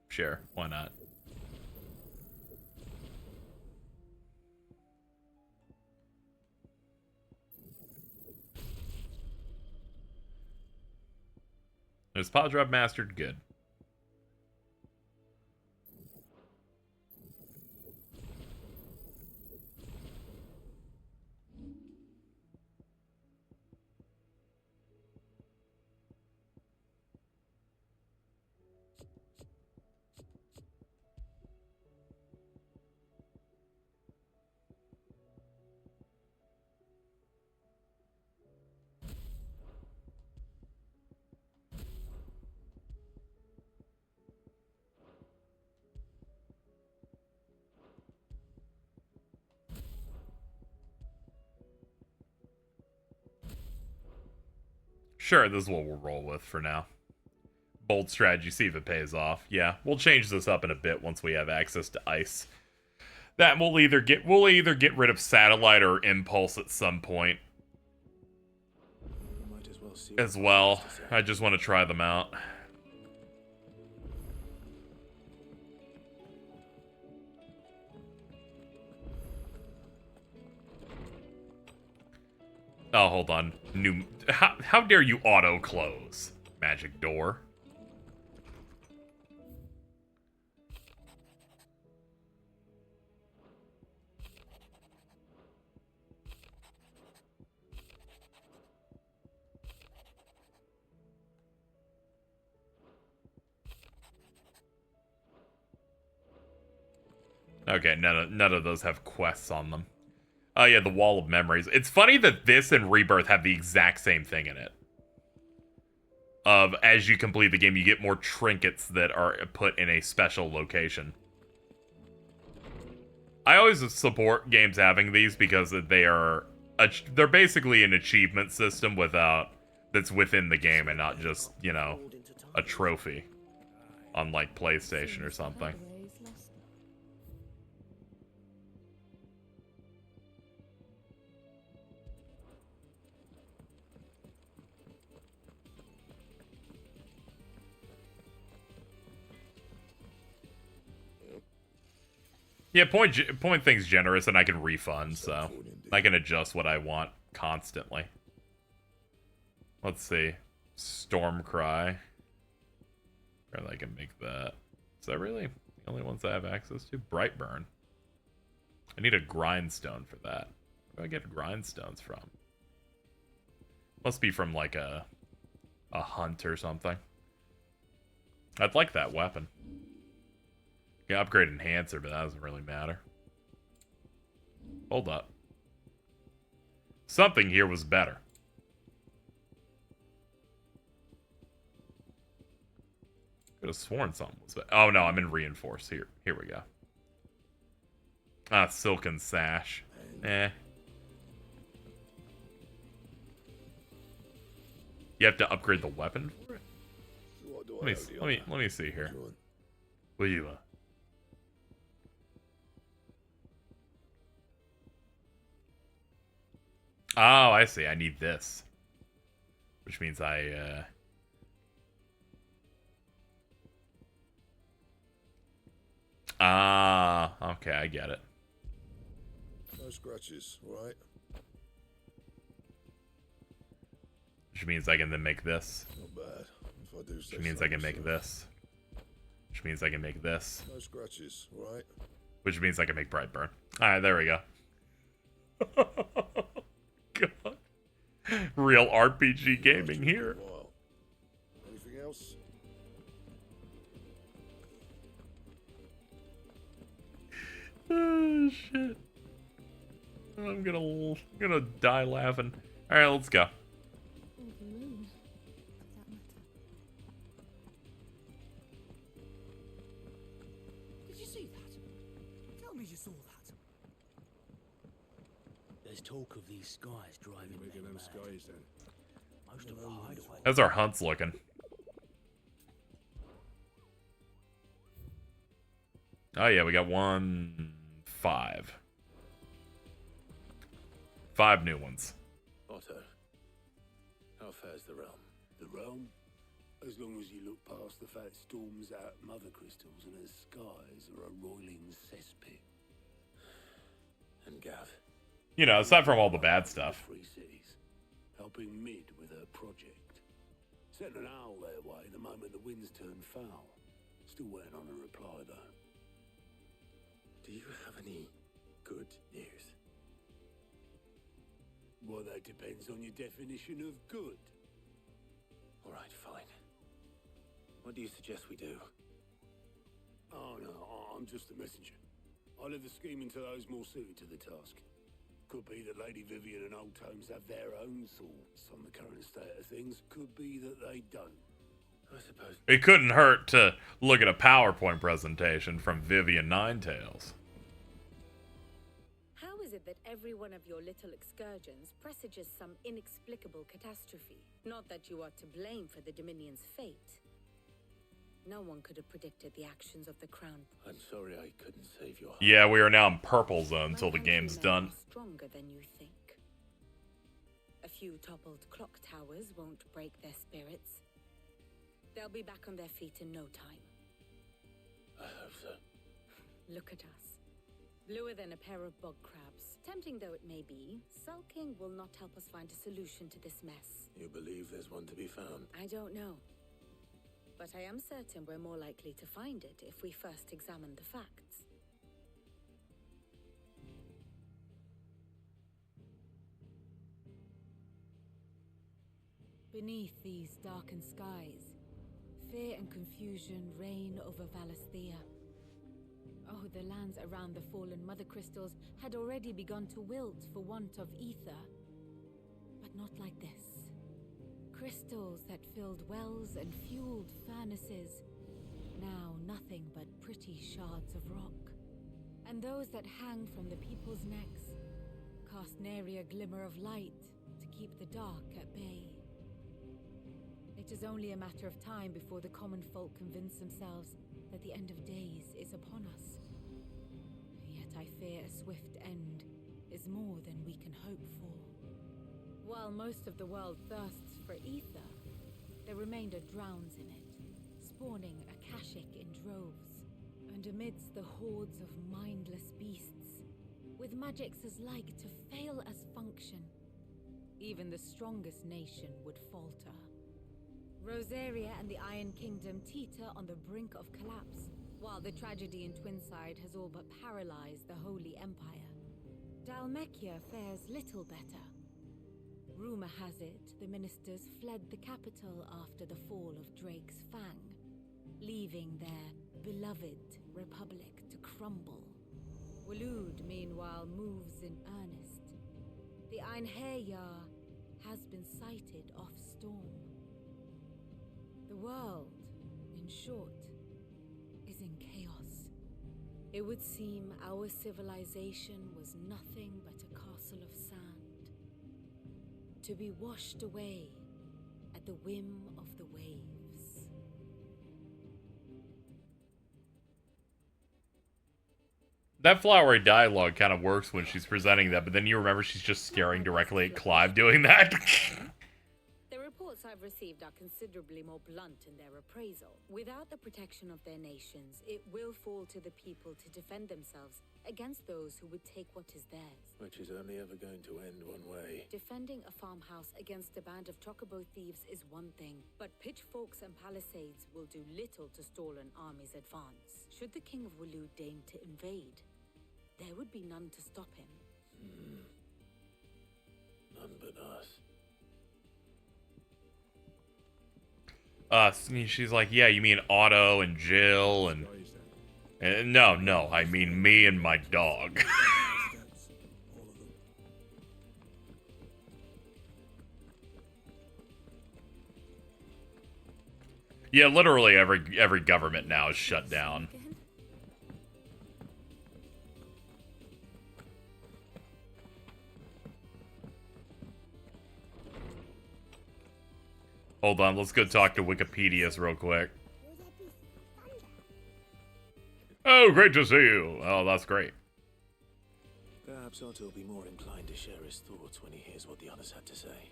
Sure, why not? Is Pile Drive mastered? Good. Sure, this is what we'll roll with for now. Bold strategy, see if it pays off. Yeah, we'll change this up in a bit once we have access to ice. That we'll either get rid of satellite or impulse at some point. As well. I just want to try them out. Oh, hold on. How dare you auto close? Magic door. Okay, none of those have quests on them. Oh yeah, the Wall of Memories. It's funny that this and Rebirth have the exact same thing in it. Of, as you complete the game, you get more trinkets that are put in a special location. I always support games having these because they're basically an achievement system that's within the game and not just, you know, a trophy on like PlayStation or something. Yeah, point things generous, and I can refund, so I can adjust what I want constantly. Let's see. Stormcry. Or I can make that. Is that really the only ones I have access to? Brightburn. I need a grindstone for that. Where do I get grindstones from? Must be from like a hunt or something. I'd like that weapon. Yeah, upgrade enhancer, but that doesn't really matter. Hold up. Something here was better. Could have sworn something was better. Oh no, I'm in reinforce here. Here we go. Ah, silken sash. Eh. You have to upgrade the weapon for it? Let me see here. What do you want? Oh, I see. I need this. Which means I, okay, I get it. No scratches, right? Which means I can then make this. Not bad. If I do Which means I can make this. Which means I can make this. No scratches, right? Which means I can make Brightburn. Alright, there we go. God. Real RPG gaming here. Anything else? Oh shit. I'm gonna die laughing. Alright, let's go. Did you see that? Tell me you saw that. There's talk of these skies driving them skies then. Most of the hideaway. How's our hunts looking? Oh yeah, we got 5. 5 new ones. Otto, how fares the realm? The realm? As long as you look past the fat storms out mother crystals and her skies are a roiling cesspit. And Gav? You know, aside from all the bad stuff. Free cities, helping Mid with her project. Sent an owl their way the moment the winds turned foul. Still waiting on a reply though. Do you have any good news? Well, that depends on your definition of good. All right, fine. What do you suggest we do? Oh no, I'm just a messenger. I leave the scheming to those more suited to the task. Could be that Lady Vivian and Old Tomes have their own thoughts on the current state of things. Could be that they don't. I suppose it couldn't hurt to look at a PowerPoint presentation from Vivian Ninetails. How is it that every one of your little excursions presages some inexplicable catastrophe. Not that you are to blame for the Dominion's fate. No one could have predicted the actions of the Crown. I'm sorry I couldn't save your heart. Yeah, we are now in purple zone until the game's done. Are stronger than you think. A few toppled clock towers won't break their spirits. They'll be back on their feet in no time. I hope so. Look at us. Bluer than a pair of bog crabs. Tempting though it may be, sulking will not help us find a solution to this mess. You believe there's one to be found? I don't know. But I am certain we're more likely to find it if we first examine the facts. Beneath these darkened skies, fear and confusion reign over Valisthea. Oh, the lands around the fallen mother crystals had already begun to wilt for want of ether. But not like this. Crystals that filled wells and fueled furnaces, now nothing but pretty shards of rock. And those that hang from the people's necks cast nary a glimmer of light to keep the dark at bay. It is only a matter of time before the common folk convince themselves that the end of days is upon us. Yet I fear a swift end is more than we can hope for. While most of the world thirsts for ether, the remainder drowns in it, spawning Akashic in droves. And amidst the hordes of mindless beasts, with magics as like to fail as function, even the strongest nation would falter. Rosaria and the Iron Kingdom teeter on the brink of collapse, while the tragedy in Twinside has all but paralyzed the Holy Empire. Dalmekia fares little better. Rumor has it the ministers fled the capital after the fall of Drake's Fang, leaving their beloved republic to crumble. Waloed, meanwhile, moves in earnest. The Einherjar has been sighted off storm. The world, in short, is in chaos. It would seem our civilization was nothing but a castle of sand, to be washed away at the whim of the waves. That flowery dialogue kind of works when she's presenting that, but then you remember she's just staring directly at Clive doing that. The reports I've received are considerably more blunt in their appraisal. Without the protection of their nations, it will fall to the people to defend themselves against those who would take what is theirs. Which is only ever going to end one way. Defending a farmhouse against a band of chocobo thieves is one thing, but pitchforks and palisades will do little to stall an army's advance. Should the King of Waloed deign to invade, there would be none to stop him. None but us. She's like, yeah, you mean Otto and Jill and no, I mean me and my dog. Yeah, literally every government now is shut down. Hold on, let's go talk to Wikipedia's real quick. Oh, great to see you. Oh, that's great. Perhaps Otto will be more inclined to share his thoughts when he hears what the others had to say.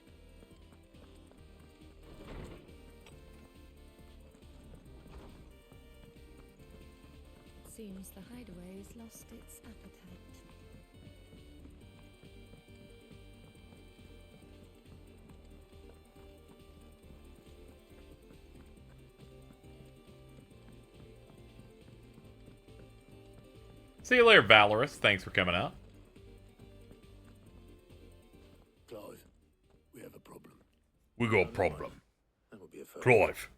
Seems the hideaway has lost its appetite. See you later, Valorous. Thanks for coming out. Clive, we have a problem. We got a problem. That would be a first. Clive,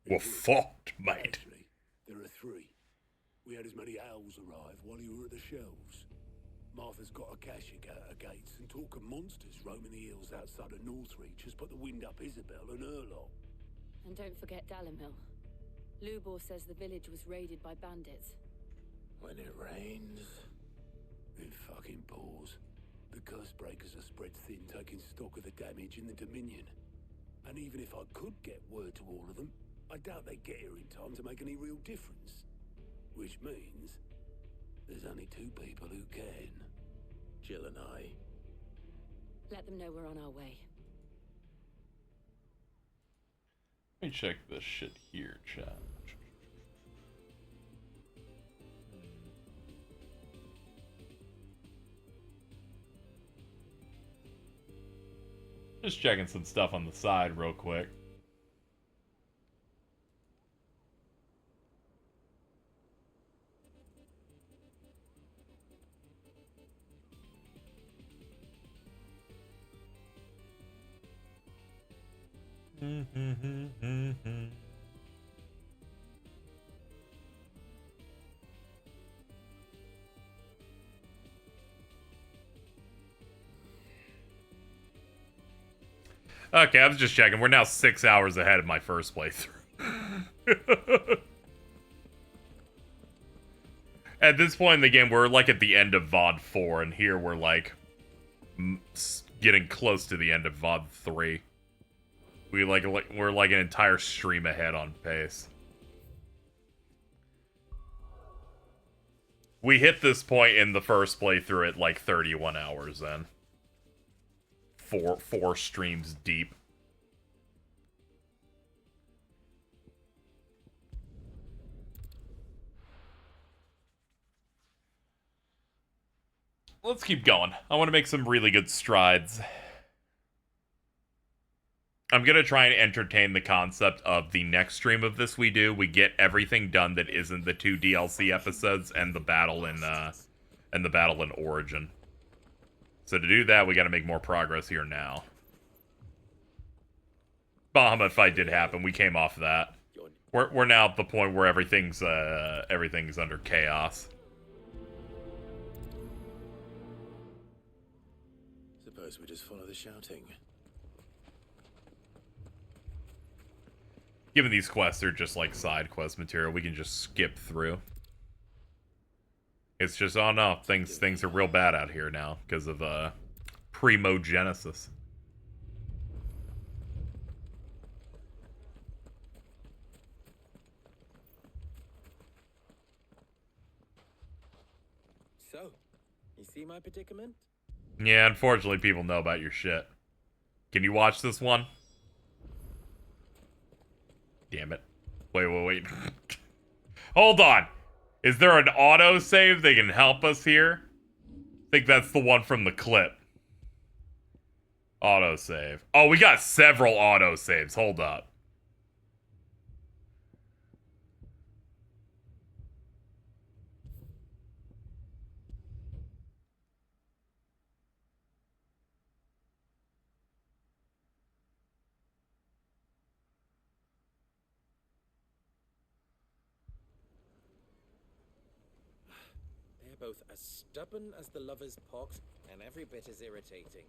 we're fucked, mate. Actually, there are three. We had as many owls arrive while you were at the shelves. Martha's got Akashic out her gates, and talk of monsters roaming the hills outside of Northreach has put the wind up Isabel and her lot. And don't forget Dalamil. Lubor says the village was raided by bandits. When it rains, it fucking pours. The curse breakers are spread thin, taking stock of the damage in the Dominion. And even if I could get word to all of them, I doubt they'd get here in time to make any real difference. Which means there's only two people who can. Jill and I. Let them know we're on our way. Let me check this shit here, chat. Just checking some stuff on the side real quick. Okay, I was just checking. We're now 6 hours ahead of my first playthrough. At this point in the game, we're like at the end of VOD 4, and here we're like getting close to the end of VOD 3. We're like an entire stream ahead on pace. We hit this point in the first playthrough at like 31 hours then. Four streams deep. Let's keep going. I want to make some really good strides. I'm going to try and entertain the concept of the next stream of this we get everything done that isn't the 2 DLC episodes and the battle in Origin. So to do that, we got to make more progress here now. Bahamut fight did happen. We came off that. We're now at the point where everything's under chaos. Suppose we just follow the shouting. Given these quests are just like side quest material, we can just skip through. It's just, oh no, things are real bad out here now because of primogenesis. So, you see my predicament? Yeah, unfortunately people know about your shit. Can you watch this one? Damn it. Wait. Hold on. Is there an autosave that can help us here? I think that's the one from the clip. Autosave. Oh, we got several autosaves. Hold up. Both as stubborn as the lover's pox and every bit as irritating.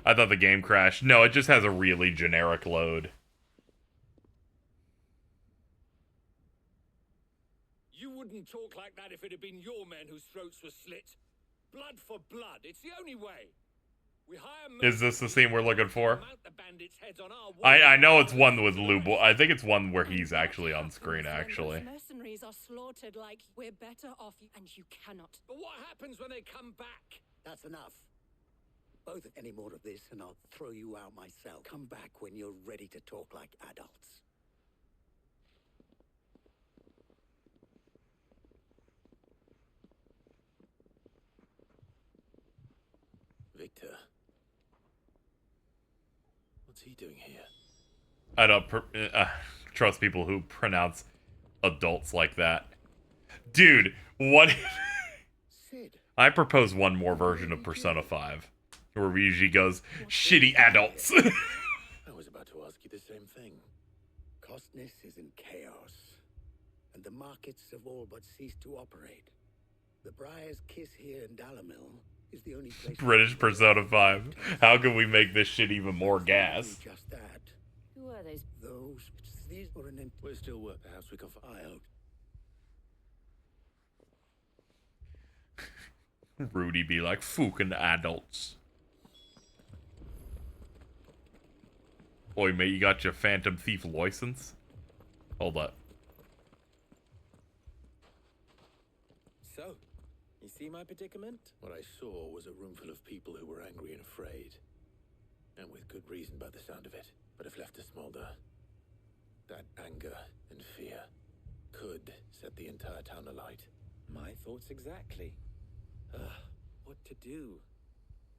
I thought the game crashed. No, it just has a really generic load. You wouldn't talk like that if it had been your men whose throats were slit. Blood for blood. It's the only way. We hire Is this the scene we're looking for? mount the bandits' heads on our I know it's one with Lubo. I think it's one where he's actually on screen, actually. Mercenaries are slaughtered like we're better off, and you cannot. But what happens when they come back? That's enough. Both any more of this and I'll throw you out myself. Come back when you're ready to talk like adults. Victor. What's he doing here? I don't trust people who pronounce adults like that. Dude, what? I propose one more version of Persona 5. Where Ryuji goes, shitty adults. I was about to ask you the same thing. Costness is in chaos, and the markets have all but ceased to operate. The Briar's Kiss here in Dalamil is the only place... British Persona 5. How can we make this shit even more gas? Just that. Who are those? These were an... We're still work. Perhaps we can... I hope. Rudy be like, fucking adults. Oi, mate, you got your Phantom Thief license? Hold up. So, you see my predicament? What I saw was a room full of people who were angry and afraid. And with good reason by the sound of it. But if left to smolder, that anger and fear could set the entire town alight. My thoughts exactly. What to do?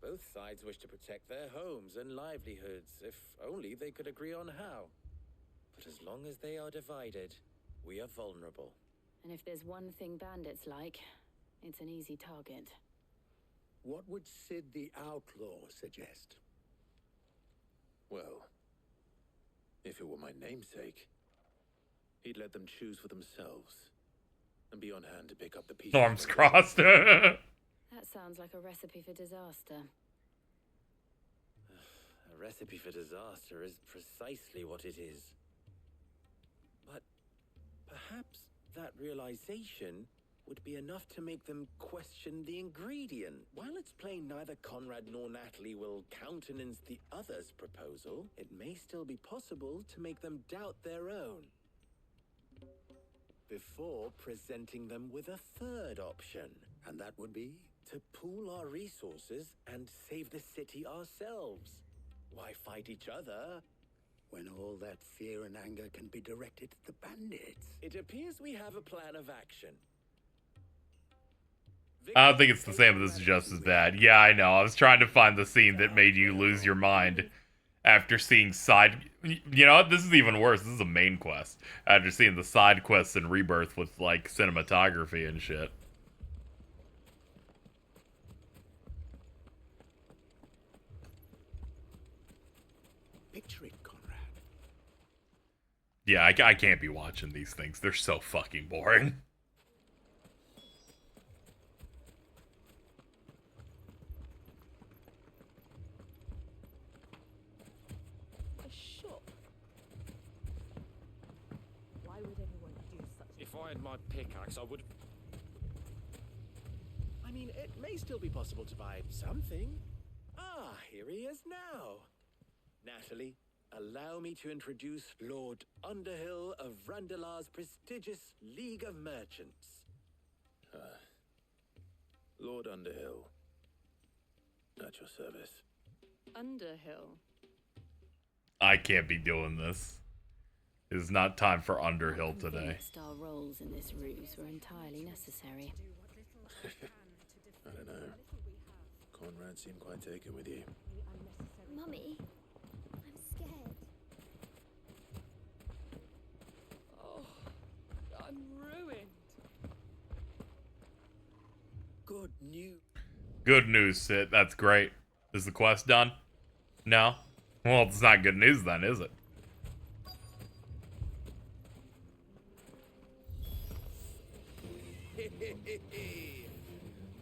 Both sides wish to protect their homes and livelihoods, if only they could agree on how. But as long as they are divided, we are vulnerable. And if there's one thing bandits like, it's an easy target. What would Sid the Outlaw suggest? Well, if it were my namesake, he'd let them choose for themselves and be on hand to pick up the pieces. Arms crossed. That sounds like a recipe for disaster. A recipe for disaster is precisely what it is. But perhaps that realization would be enough to make them question the ingredient. While it's plain neither Conrad nor Natalie will countenance the other's proposal, it may still be possible to make them doubt their own. Before presenting them with a third option. And that would be? To pool our resources and save the city ourselves. Why fight each other when all that fear and anger can be directed at the bandits? It appears we have a plan of action. I don't think it's the same, but this is just as bad. Yeah, I know. I was trying to find the scene that made you lose your mind after seeing side... You know what? This is even worse. This is a main quest. After seeing the side quests in Rebirth with, like, cinematography and shit. Picture it, Conrad. Yeah, I can't be watching these things. They're so fucking boring. If I had my pickaxe, I would... I mean, it may still be possible to buy something. Ah, here he is now. Natalie, allow me to introduce Lord Underhill of Randalar's prestigious League of Merchants. Lord Underhill. At your service. Underhill? I can't be doing this. It is not time for Underhill today. Star roles in this ruse were entirely necessary. I don't know. Conrad seemed quite taken with you. Mummy, I'm scared. Oh, I'm ruined. Good news. Good news, Sid. That's great. Is the quest done? No? Well, it's not good news then, is it?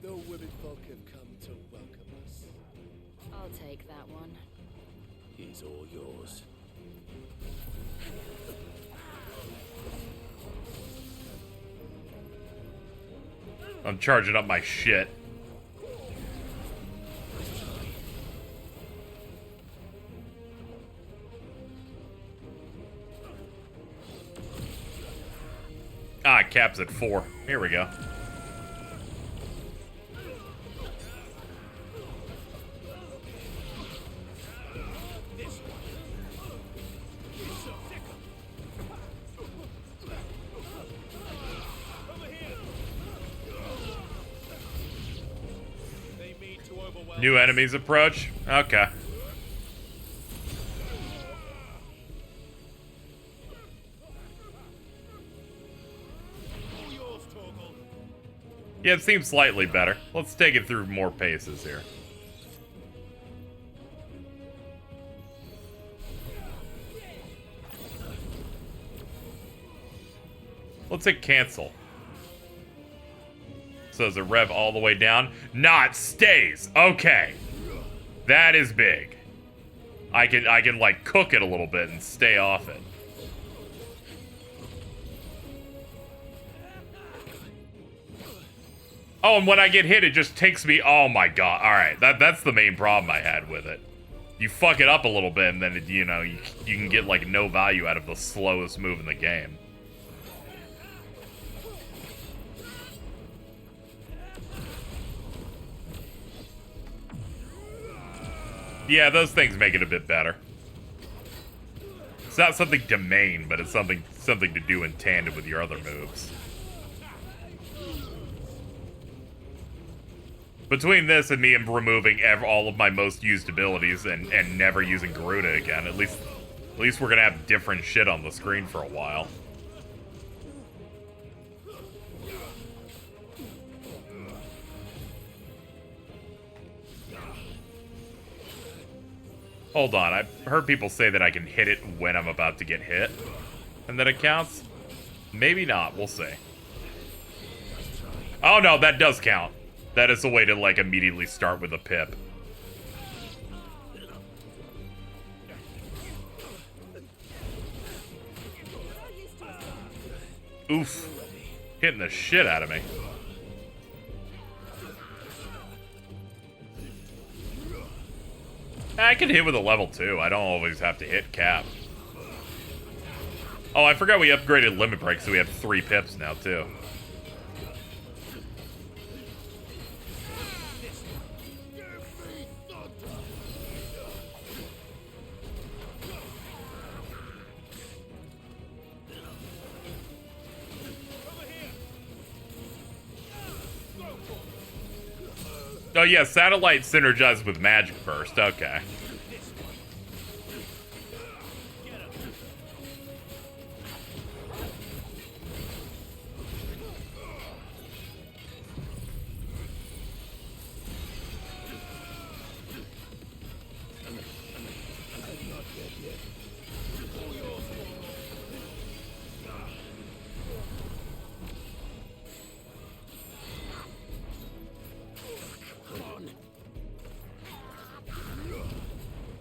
The women folk have come to welcome us. I'll take that one. He's all yours. I'm charging up my shit. Ah, it caps at 4. Here we go. New enemies approach? Okay. Yeah, it seems slightly better. Let's take it through more paces here. Let's hit cancel. So does it rev all the way down? Nah, it stays. Okay. That is big. I can like cook it a little bit and stay off it. Oh, and when I get hit, it just takes me... Oh my god. Alright, that's the main problem I had with it. You fuck it up a little bit, and then, you know, you can get, like, no value out of the slowest move in the game. Yeah, those things make it a bit better. It's not something to main, but it's something to do in tandem with your other moves. Between this and me removing all of my most used abilities and never using Garuda again, at least we're gonna have different shit on the screen for a while. Hold on, I've heard people say that I can hit it when I'm about to get hit, and that it counts. Maybe not, we'll see. Oh no, that does count. That is a way to, like, immediately start with a pip. Oof. Hitting the shit out of me. I can hit with a level 2. I don't always have to hit cap. Oh, I forgot we upgraded limit break, so we have 3 pips now, too. Oh yeah, satellite synergized with magic burst. Okay.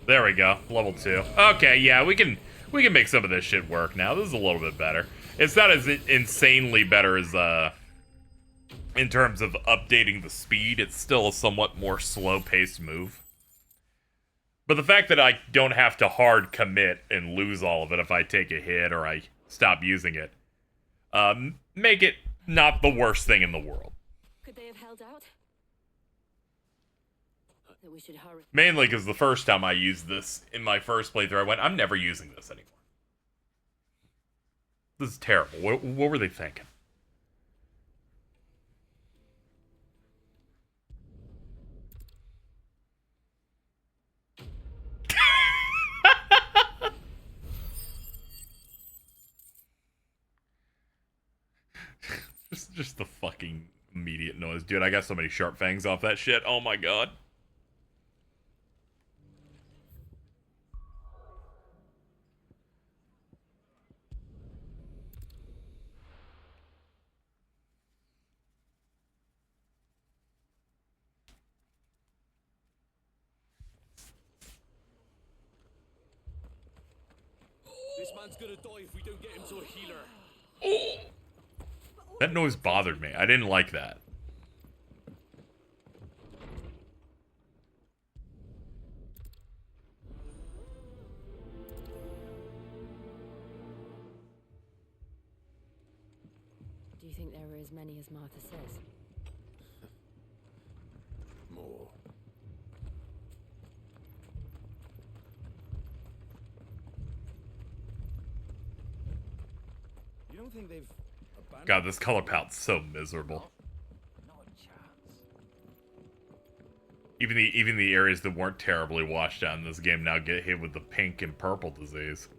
There we go, level 2. Okay, yeah, we can make some of this shit work now. This is a little bit better. It's not as insanely better as in terms of updating the speed. It's still a somewhat more slow-paced move. But the fact that I don't have to hard commit and lose all of it if I take a hit or I stop using it, make it not the worst thing in the world. Could they have held out? That we should hurry. Mainly because the first time I used this in my first playthrough, I went, I'm never using this anymore. This is terrible. What were they thinking? just the fucking immediate noise. Dude, I got so many sharp fangs off that shit. Oh my god. This man's gonna die if we don't get him to a healer. Oh. That noise bothered me. I didn't like that. Do you think there are as many as Martha says? More. You don't think they've abandoned... God, this color palette's so miserable. Not a chance. Even the areas that weren't terribly washed out in this game now get hit with the pink and purple disease.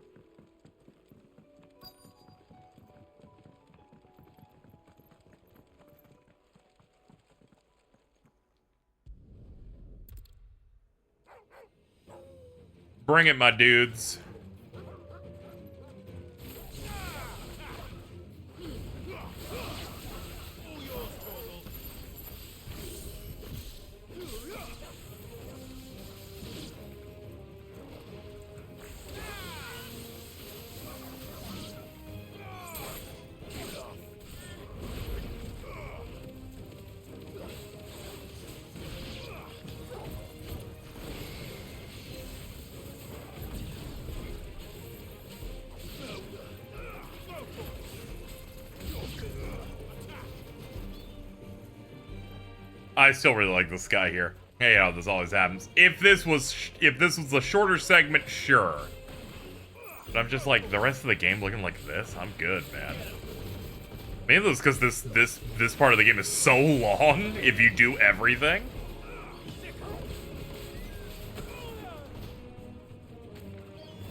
Bring it, my dudes. I still really like this guy here. Hey, how this always happens. If this was a shorter segment, sure. But I'm just like, the rest of the game looking like this? I'm good, man. Mainly it's because this part of the game is so long if you do everything.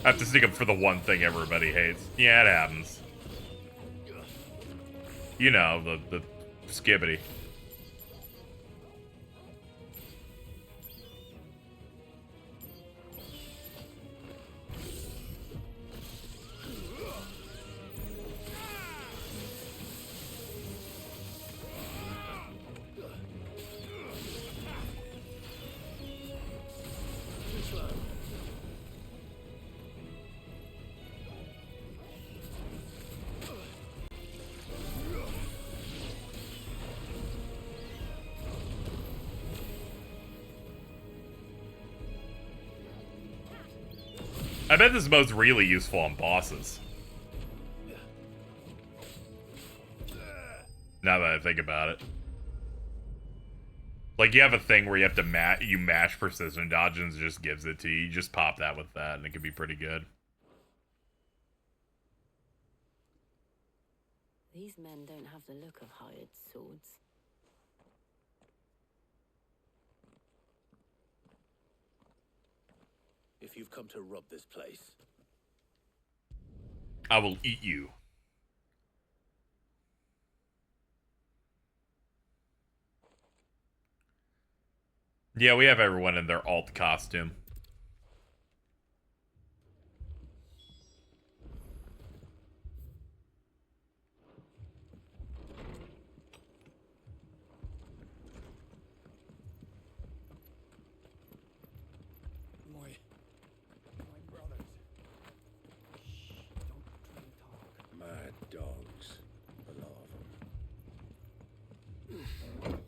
I have to stick up for the one thing everybody hates. Yeah, it happens. You know, the skibbity. I bet this mode's really useful on bosses. Now that I think about it. Like, you have a thing where you have to mash precision dodge and it just gives it to you. You just pop that with that and it can be pretty good. These men don't have the look of hired swords. If you've come to rob this place, I will eat you. Yeah, we have everyone in their alt costume. Mad dogs. A lot of them.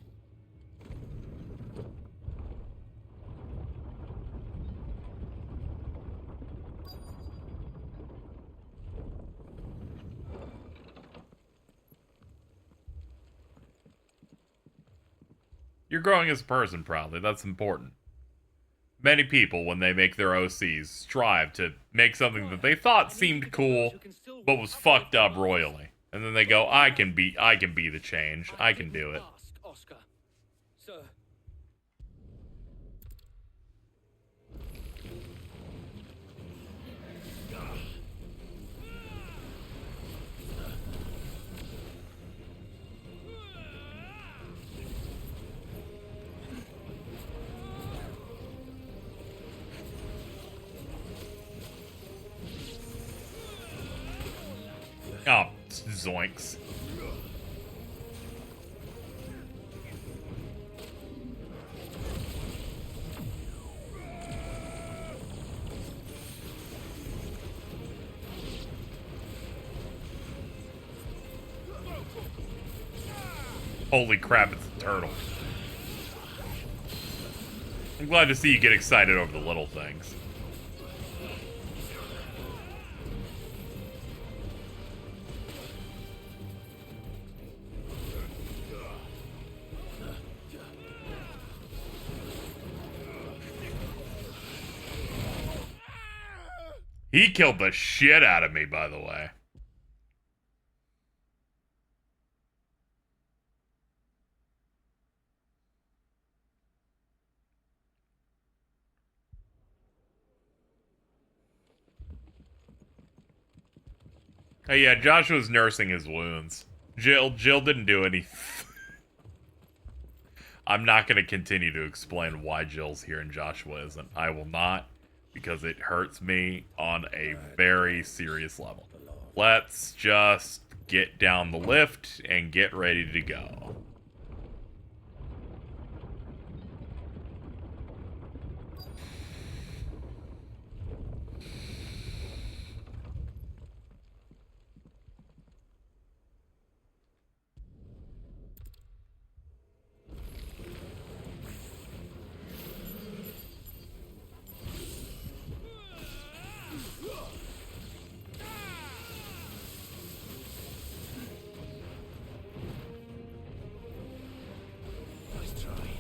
You're growing as a person, probably. That's important. Many people, when they make their OCs, strive to make something that they thought seemed cool, but was fucked up royally. And then they go, I can be the change. I can do it. Oscar. Sir. Oh, zoinks. Holy crap, it's a turtle. I'm glad to see you get excited over the little things. He killed the shit out of me, by the way. Oh yeah, Joshua's nursing his wounds. Jill didn't do anything. I'm not going to continue to explain why Jill's here and Joshua isn't. I will not, because it hurts me on a very serious level. Let's just get down the lift and get ready to go. nice try.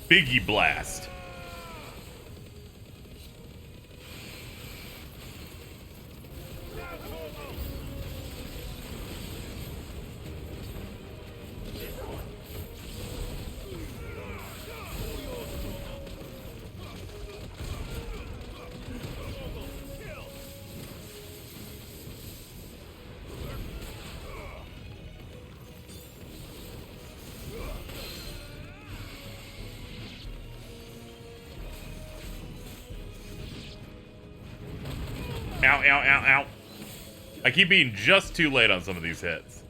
Biggie blast. Ow, ow, ow, ow. I keep being just too late on some of these hits.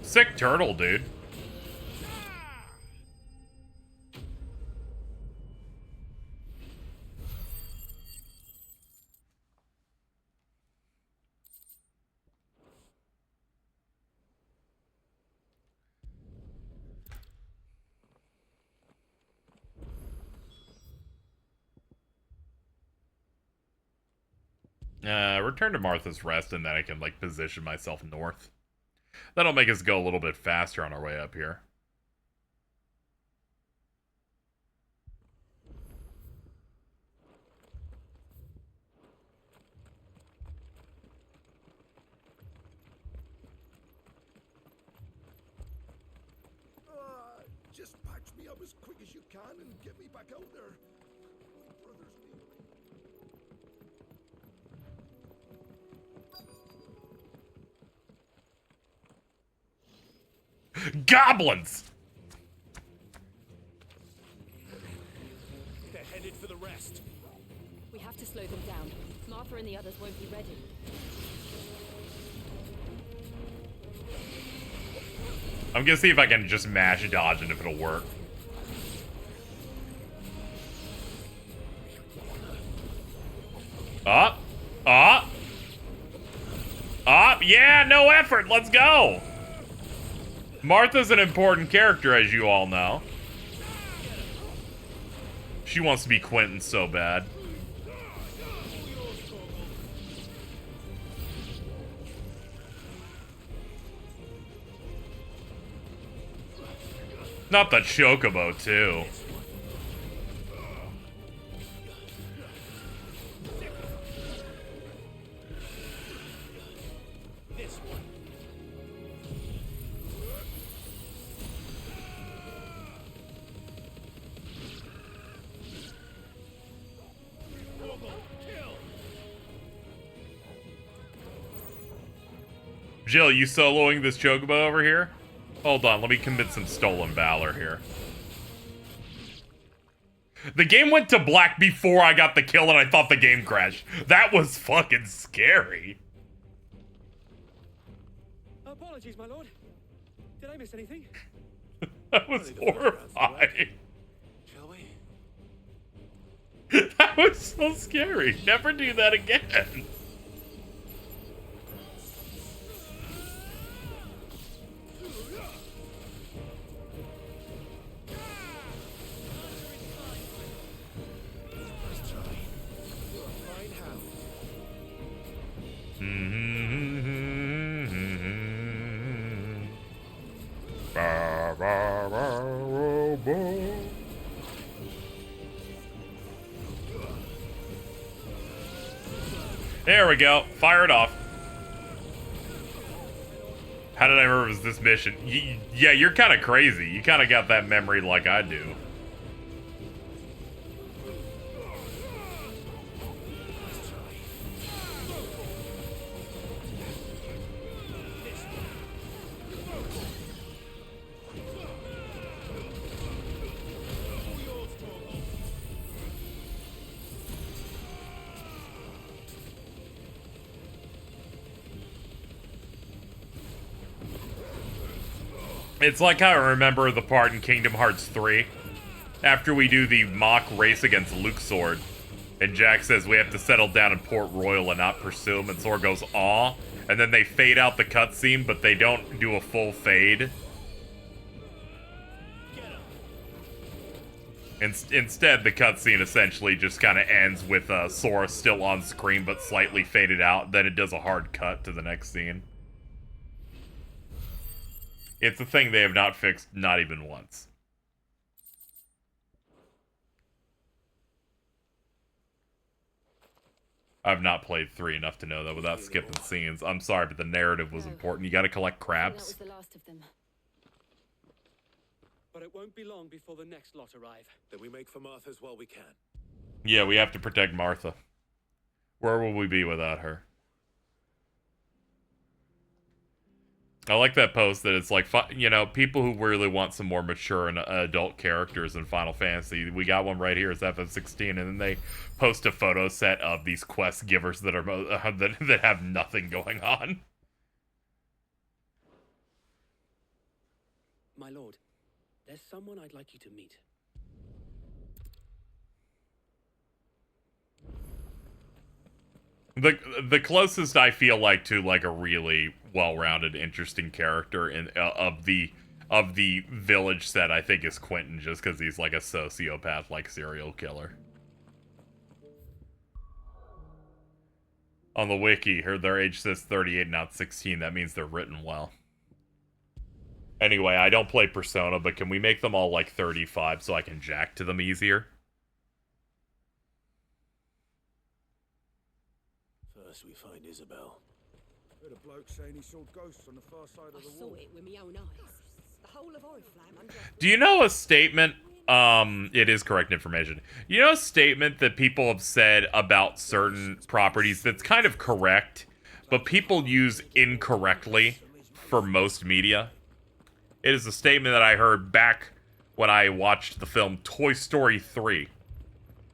Sick turtle, dude. Return to Martha's Rest, and then I can, like, position myself north. That'll make us go a little bit faster on our way up here. Just patch me up as quick as you can and get me back out there. My brothers need me. Goblins! They're headed for the rest. We have to slow them down. Martha and the others won't be ready. I'm gonna see if I can just mash dodge and if it'll work. Up. Up. Up. Yeah, no effort. Let's go. Martha's an important character, as you all know. She wants to be Quentin so bad. Not the chocobo, too. Jill, you soloing this chocobo over here? Hold on, let me commit some stolen valor here. The game went to black before I got the kill and I thought the game crashed. That was fucking scary. Apologies, my lord. Did I miss anything? That was horrifying. Shall we? That was so scary. Never do that again. There we go. Fire it off. How did I remember it was this mission? Yeah, you're kind of crazy. You kind of got that memory like I do. It's like how I remember the part in Kingdom Hearts 3. After we do the mock race against Luke's sword. And Jack says we have to settle down in Port Royal and not pursue him. And Sora goes, aw. And then they fade out the cutscene, but they don't do a full fade. Instead, the cutscene essentially just kind of ends with Sora still on screen, but slightly faded out. Then it does a hard cut to the next scene. It's a thing they have not fixed, not even once. I've not played 3 enough to know that without skipping scenes. I'm sorry, but the narrative was important. You gotta collect crabs. That was the last of them. But it won't be long before the next lot arrive. Then we make for Martha's while we can. Yeah, we have to protect Martha. Where will we be without her? I like that post that it's like, you know, people who really want some more mature and adult characters in Final Fantasy. We got one right here. It's FF16, and then they post a photo set of these quest givers that are that have nothing going on. My lord, there's someone I'd like you to meet. The closest I feel like to like a really well-rounded, interesting character in of the village set, I think, is Quentin, just because he's like a sociopath, like serial killer. On the wiki, their age says 38, not 16. That means they're written well. Anyway, I don't play Persona, but can we make them all like 35 so I can jack to them easier? First we find Isabel. Heard a bloke saying he saw ghosts on the far side of the wall. I saw it with my own eyes. The whole of Oriflamme under... Do you know a statement? It is correct information. You know a statement that people have said about certain properties that's kind of correct, but people use incorrectly for most media? It is a statement that I heard back when I watched the film Toy Story 3.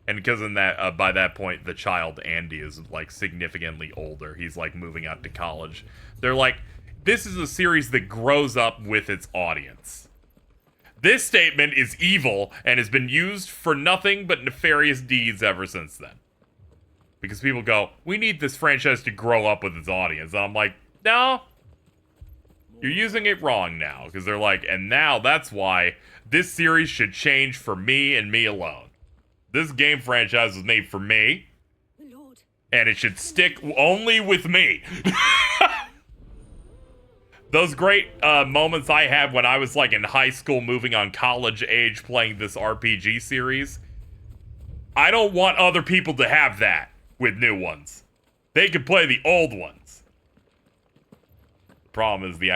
And because in that, by that point, the child, Andy, is, like, significantly older. He's, like, moving out to college. They're like, this is a series that grows up with its audience. This statement is evil and has been used for nothing but nefarious deeds ever since then. Because people go, we need this franchise to grow up with its audience. And I'm like, no. You're using it wrong now. Because they're like, and now that's why this series should change for me and me alone. This game franchise was made for me, and it should stick only with me. Those great moments I had when I was like in high school, moving on college age, playing this RPG series. I don't want other people to have that with new ones. They can play the old ones. The problem is the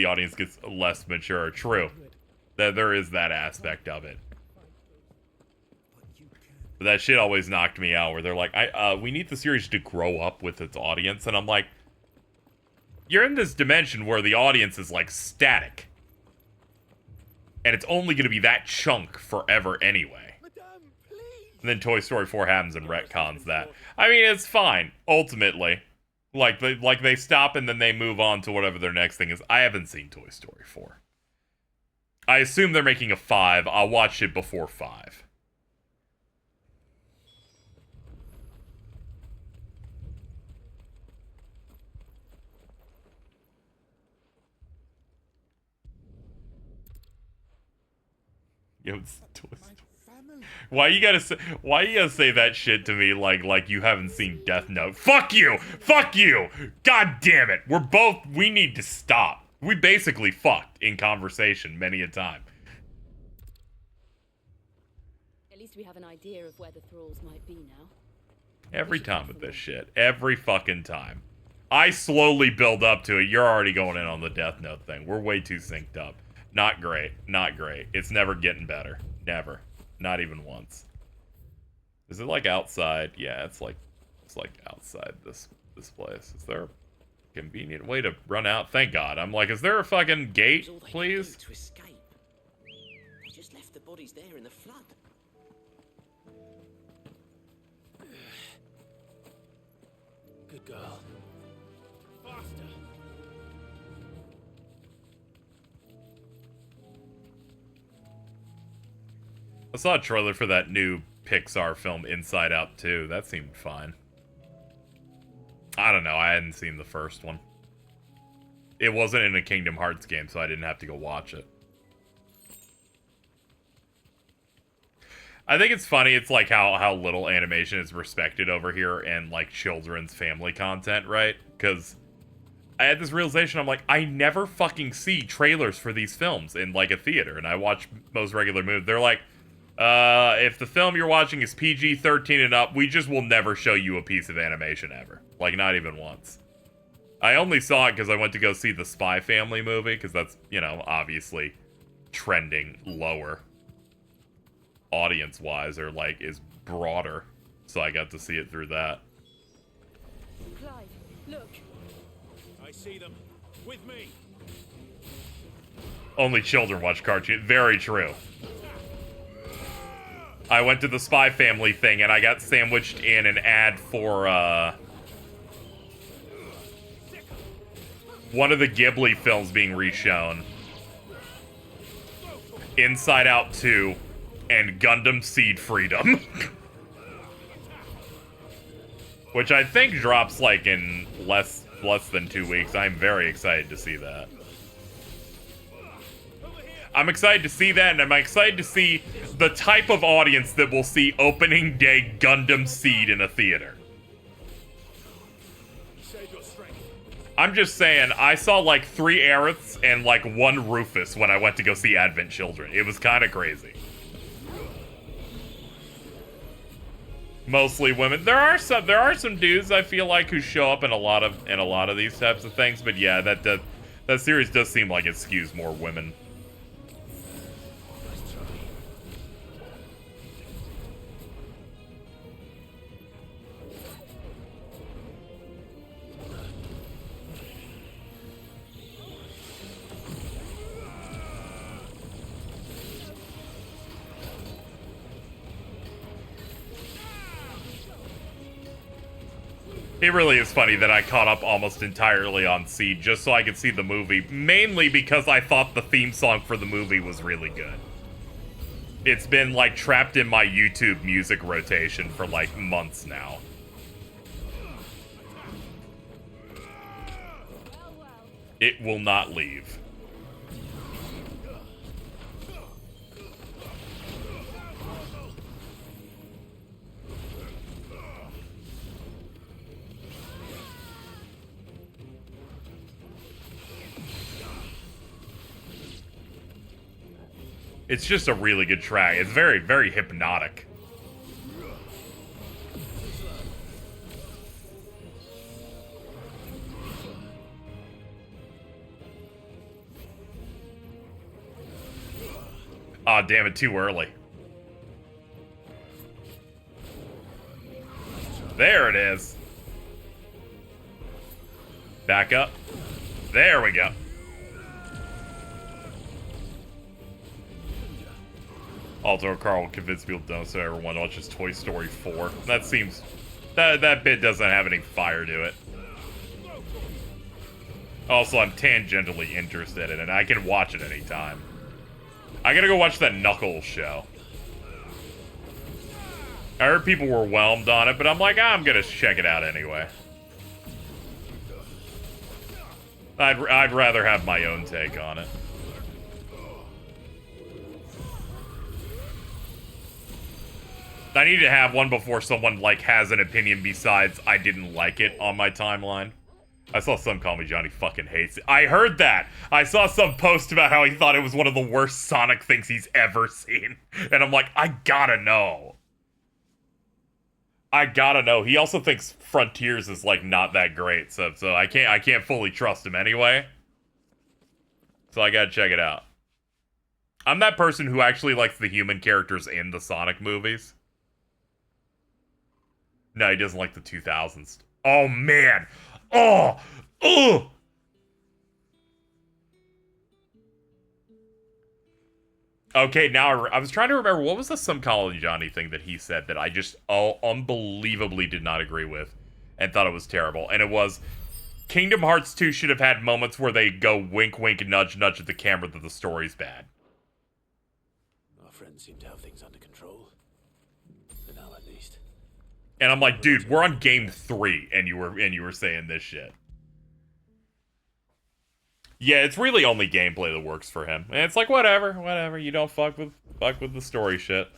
audience gets less mature. True, there is that aspect of it. But that shit always knocked me out, where they're like, we need the series to grow up with its audience. And I'm like, you're in this dimension where the audience is, like, static. And it's only going to be that chunk forever anyway. And then Toy Story 4 happens and retcons that. I mean, it's fine, ultimately. Like they stop and then they move on to whatever their next thing is. I haven't seen Toy Story 4. I assume they're making a 5. I'll watch it before 5. Yo, it's Toy Story. Why you gotta say that shit to me like you haven't seen Death Note? Fuck you! Fuck you! God damn it! We need to stop. We basically fucked in conversation many a time. At least we have an idea of where the thralls might be now. Every time with this shit. Every fucking time. I slowly build up to it. You're already going in on the Death Note thing. We're way too synced up. Not great. Not great. It's never getting better. Never. Not even once. Is it like outside? Yeah, it's like outside this place. Is there a convenient way to run out? Thank God. I'm like, is there a fucking gate, please? To escape. They just left the bodies there in the flood. Good girl. Faster. I saw a trailer for that new Pixar film Inside Out 2. That seemed fine. I don't know. I hadn't seen the first one. It wasn't in a Kingdom Hearts game, so I didn't have to go watch it. I think it's funny. It's like how little animation is respected over here and like children's family content, right? Because I had this realization. I'm like, I never fucking see trailers for these films in like a theater, and I watch most regular movies. They're like, if the film you're watching is PG-13 and up, we just will never show you a piece of animation ever. Like, not even once. I only saw it because I went to go see the Spy Family movie, because that's, you know, obviously trending lower audience-wise, or, like, is broader. So I got to see it through that. Clive, look. I see them. With me. Only children watch cartoons. Very true. I went to the Spy Family thing, and I got sandwiched in an ad for, one of the Ghibli films being reshown. Inside Out 2 and Gundam Seed Freedom. Which I think drops, like, in less than 2 weeks. I'm very excited to see that. I'm excited to see that, and I'm excited to see the type of audience that will see opening day Gundam Seed in a theater. I'm just saying, I saw like 3 Aeriths and like 1 Rufus when I went to go see Advent Children. It was kind of crazy. Mostly women. There are some dudes I feel like who show up in a lot of these types of things, but yeah, that series does seem like it skews more women. It really is funny that I caught up almost entirely on Seed just so I could see the movie, mainly because I thought the theme song for the movie was really good. It's been, like, trapped in my YouTube music rotation for, like, months now. It will not leave. It's just a really good track. It's very, very hypnotic. Aw, damn it, too early. There it is. Back up. There we go. Although Carl convinced people don't, so everyone watches Toy Story 4. That seems... That bit doesn't have any fire to it. Also, I'm tangentially interested in it. I can watch it anytime. I gotta go watch that Knuckles show. I heard people were whelmed on it, but I'm like, I'm gonna check it out anyway. I'd rather have my own take on it. I need to have one before someone, like, has an opinion besides I didn't like it on my timeline. I saw some call me Johnny fucking hates it. I heard that! I saw some post about how he thought it was one of the worst Sonic things he's ever seen. And I'm like, I gotta know. I gotta know. He also thinks Frontiers is, like, not that great, so I can't fully trust him anyway. So I gotta check it out. I'm that person who actually likes the human characters in the Sonic movies. No, he doesn't like the 2000s. Oh, man. Oh! Ugh! Okay, now I was trying to remember, what was the Some Call Me Johnny thing that he said that I just unbelievably did not agree with and thought it was terrible. And it was, Kingdom Hearts 2 should have had moments where they go wink, wink, nudge, nudge at the camera that the story's bad. Our friends seem to have things under control. And I'm like, dude, we're on game 3, and you were saying this shit. Yeah, it's really only gameplay that works for him. And it's like, whatever. You don't fuck with the story shit.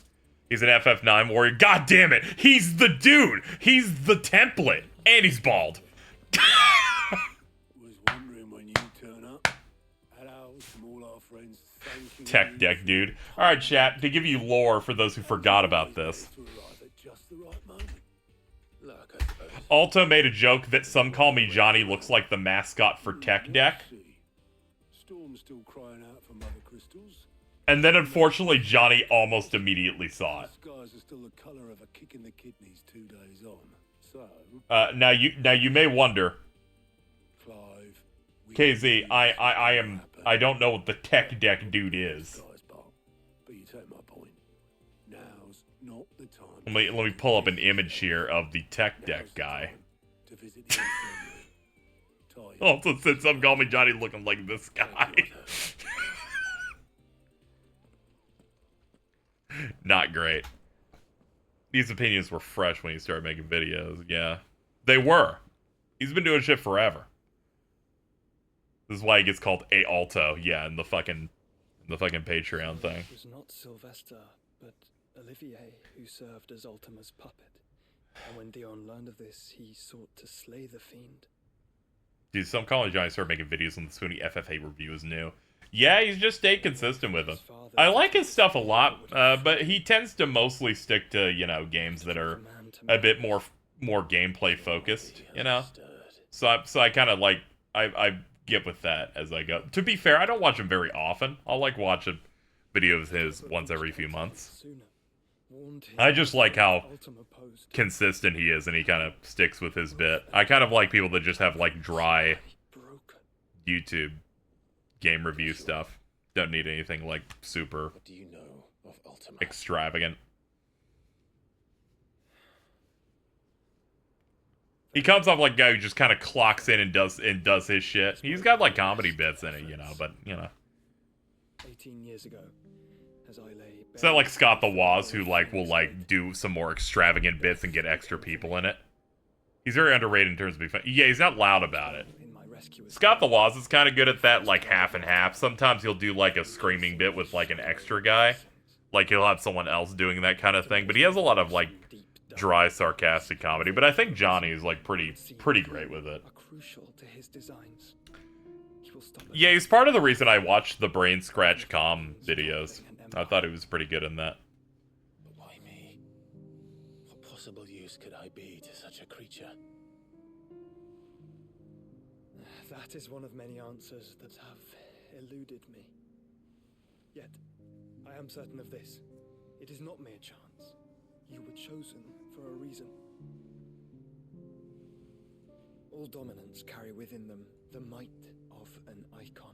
He's an FF9 warrior. God damn it! He's the dude! He's the template! And he's bald. Was wondering when you turn up. Hello, from all our friends. Tech deck, dude. Alright, chat, to give you lore for those who forgot about this. Alto made a joke that some call me Johnny looks like the mascot for Tech Deck. Storm's still crying out for mother crystals. And then unfortunately Johnny almost immediately saw it. Skies are still the colour of a kick in the kidneys 2 days on. So now you may wonder, Clive, KZ, I don't know what the Tech Deck dude is. But you take my point. Now's not the time. Let me pull up an image here of the Tech Deck guy. To visit the Also, said some call me Johnny looking like this guy. Not great. These opinions were fresh when he started making videos. Yeah, they were. He's been doing shit forever. This is why he gets called A Alto. Yeah, in the fucking Patreon thing. It was not Sylvester, but Olivier who served as Ultima's puppet. And when Dion learned of this, he sought to slay the fiend. Dude, some college Johnny started making videos on the Sweeney FFA reviews new. Yeah, he's just stayed consistent with them. I like his stuff a lot, but he tends to mostly stick to, you know, games that are a bit more gameplay focused, you know? So I kind of like, I get with that as I go. To be fair, I don't watch him very often. I'll like watch a video of his once every few months. I just like how consistent he is and he kind of sticks with his bit. I kind of like people that just have like dry YouTube game review stuff. Don't need anything like super extravagant. He comes off like a guy who just kind of clocks in and does his shit. He's got like comedy bits in it, you know, but you know. 18 years ago, as I lay. It's not like Scott the Woz who like will like do some more extravagant bits and get extra people in it. He's very underrated in terms of being fun. Yeah, he's not loud about it. Scott the Woz is kind of good at that, like half and half. Sometimes he'll do like a screaming bit with like an extra guy. Like he'll have someone else doing that kind of thing. But he has a lot of like dry, sarcastic comedy. But I think Johnny is like pretty great with it. Yeah, he's part of the reason I watched the Brain Scratch Com videos. I thought he was pretty good in that. But why me? What possible use could I be to such a creature? That is one of many answers that have eluded me. Yet, I am certain of this. It is not mere chance. You were chosen for a reason. All dominants carry within them the might of an icon.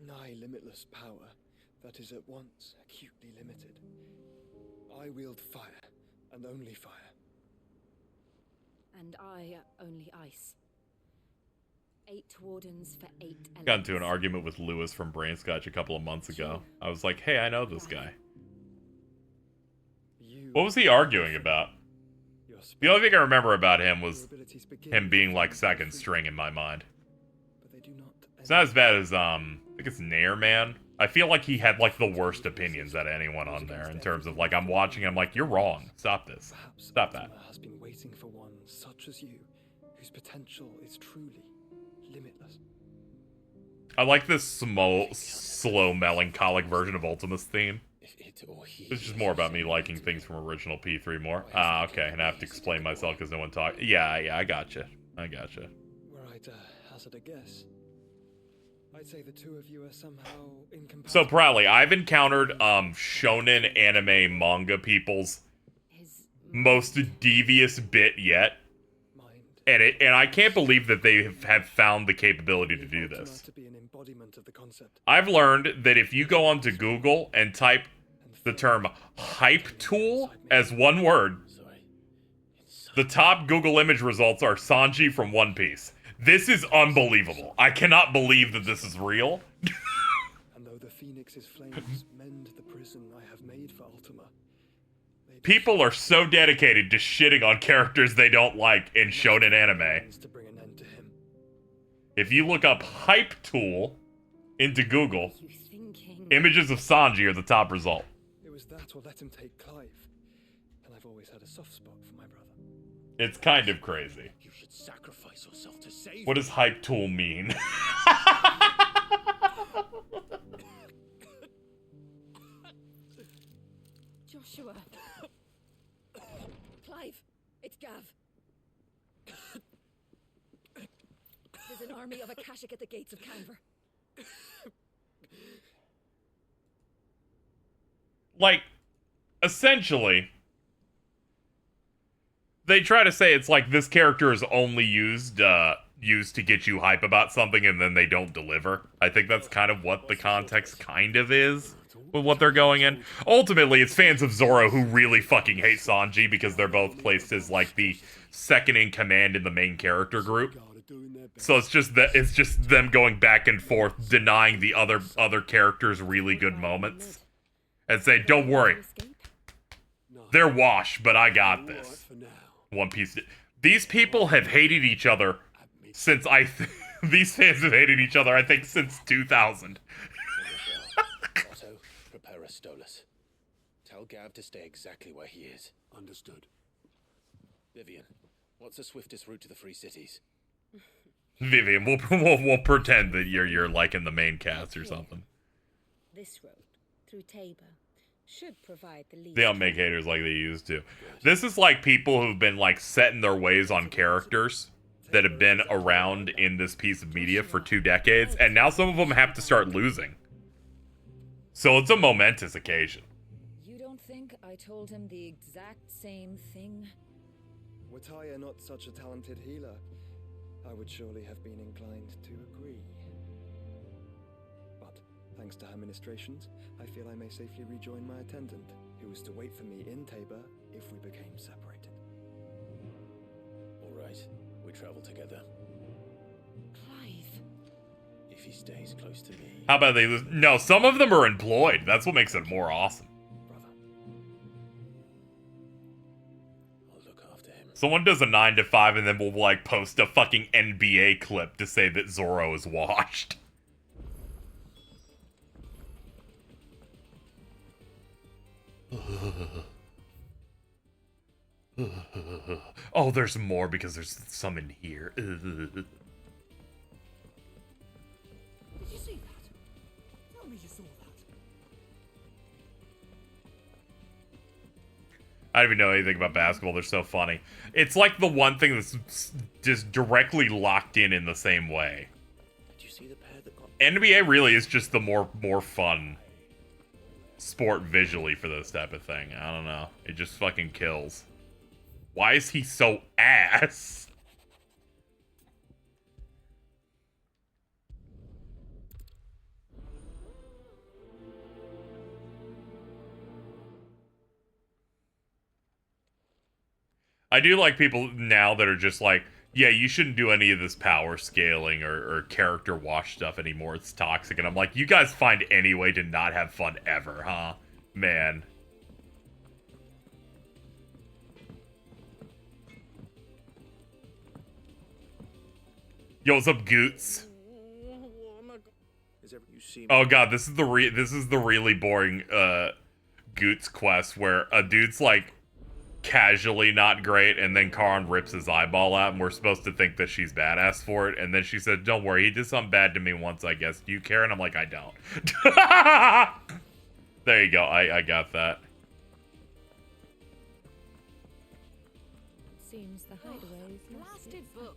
Nigh limitless power that is at once acutely limited. I wield fire, and only fire. And I only ice. 8 wardens for 8 elements. Got into an argument with Lewis from Brain Scratch a couple of months ago. I was like, hey, I know this guy. What was he arguing about? The only thing I remember about him was him being like second string in my mind. It's not as bad as, I think it's Nair Man. I feel like he had like the worst opinions out of anyone on there in terms of like, I'm watching, I'm like, you're wrong. Stop this. Stop that. Has been waiting for one such as you, whose potential is truly limitless. I like this slow, melancholic version of Ultima's theme. It's just more about me liking things from original P3 more. Ah, okay, and I have to explain myself because no one talked. Yeah, I gotcha. Were I to hazard a guess, I'd say the two of you are somehow incompatible. So, Prowley, I've encountered shonen anime manga people's most devious bit yet. And I can't believe that they have found the capability to do this. I've learned that if you go onto Google and type the term hype tool as one word, the top Google image results are Sanji from One Piece. This is unbelievable. I cannot believe that this is real. And though the Phoenix's flames mend the prison I have made for Ultima, People are so dedicated to shitting on characters they don't like in shonen anime. To bring an end to him. If you look up hype tool into Google, images of Sanji are the top result. It was that or let him take Clive. And I've always had a soft spot for my brother. It's kind of crazy. You should sacrifice yourself to save What does hype tool mean? Joshua. Clive, it's Gav. There's an army of Akashic at the gates of Canver. Like, essentially, they try to say it's like this character is only used to get you hype about something and then they don't deliver. I think that's kind of what the context kind of is with what they're going in. Ultimately, it's fans of Zoro who really fucking hate Sanji because they're both placed as like the second in command in the main character group. So it's just them going back and forth denying the other characters' really good moments. And say, don't worry. They're washed, but I got this. One Piece. These people have hated each other since these fans have hated each other, I think, since 2000. Otto, prepare a Stolas. Tell Gav to stay exactly where he is. Understood. Vivian, what's the swiftest route to the Free Cities? Vivian, we'll pretend that you're like in the main cast or something. This road, through Tabor, should provide the least. They don't make haters like they used to. This is like people who've been like set in their ways on characters that have been around in this piece of media for 2 decades, and now some of them have to start losing. So it's a momentous occasion. You don't think I told him the exact same thing? Were Taya not such a talented healer, I would surely have been inclined to agree. But thanks to her ministrations, I feel I may safely rejoin my attendant, who was to wait for me in Tabor if we became separated. All right, we travel together. Clive. If he stays close to me. How about they lose? No, some of them are employed. That's what makes it more awesome. I'll look after him. Someone does a 9 to 5 and then we'll like post a fucking NBA clip to say that Zoro is washed. Oh, there's more because there's some in here. Did you see that? Tell me you saw that. I don't even know anything about basketball. They're so funny. It's like the one thing that's just directly locked in the same way. Did you see the pair that got... NBA really is just the more fun sport visually for this type of thing. I don't know. It just fucking kills. Why is he so ass? I do like people now that are just like, yeah, you shouldn't do any of this power scaling or character wash stuff anymore. It's toxic. And I'm like, you guys find any way to not have fun ever, huh? Man. Yo, what's up, Goots? Oh god, this is the really boring Goots quest where a dude's like casually not great, and then Karin rips his eyeball out, and we're supposed to think that she's badass for it, and then she said, don't worry, he did something bad to me once, I guess. Do you care? And I'm like, I don't. There you go, I got that. Seems the hideaway is blasted book.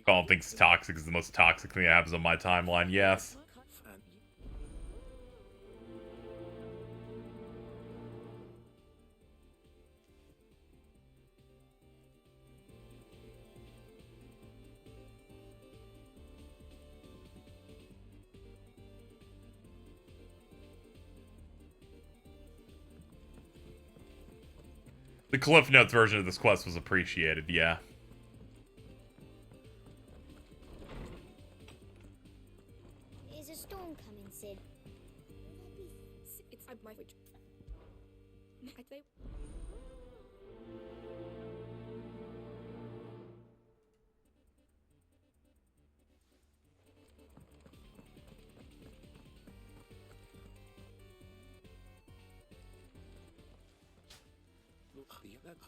Colin thinks toxic is the most toxic thing that happens on my timeline. Yes. The Cliff Notes version of this quest was appreciated, yeah. Is a storm coming, Sid? It's my... I'd say...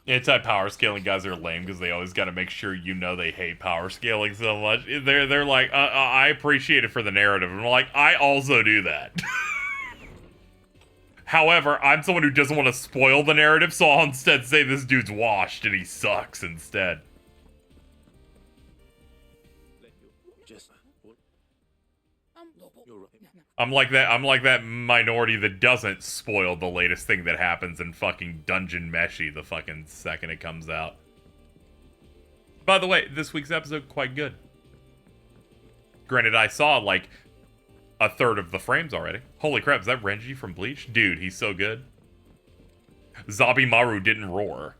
Anti-power scaling guys are lame because they always got to make sure you know they hate power scaling so much. They're like, I appreciate it for the narrative. And I'm like, I also do that. However, I'm someone who doesn't want to spoil the narrative, so I'll instead say this dude's washed and he sucks instead. I'm like that minority that doesn't spoil the latest thing that happens in fucking Dungeon Meshi the fucking second it comes out. By the way, this week's episode quite good. Granted, I saw like a third of the frames already. Holy crap, is that Renji from Bleach? Dude, he's so good. Zabimaru didn't roar.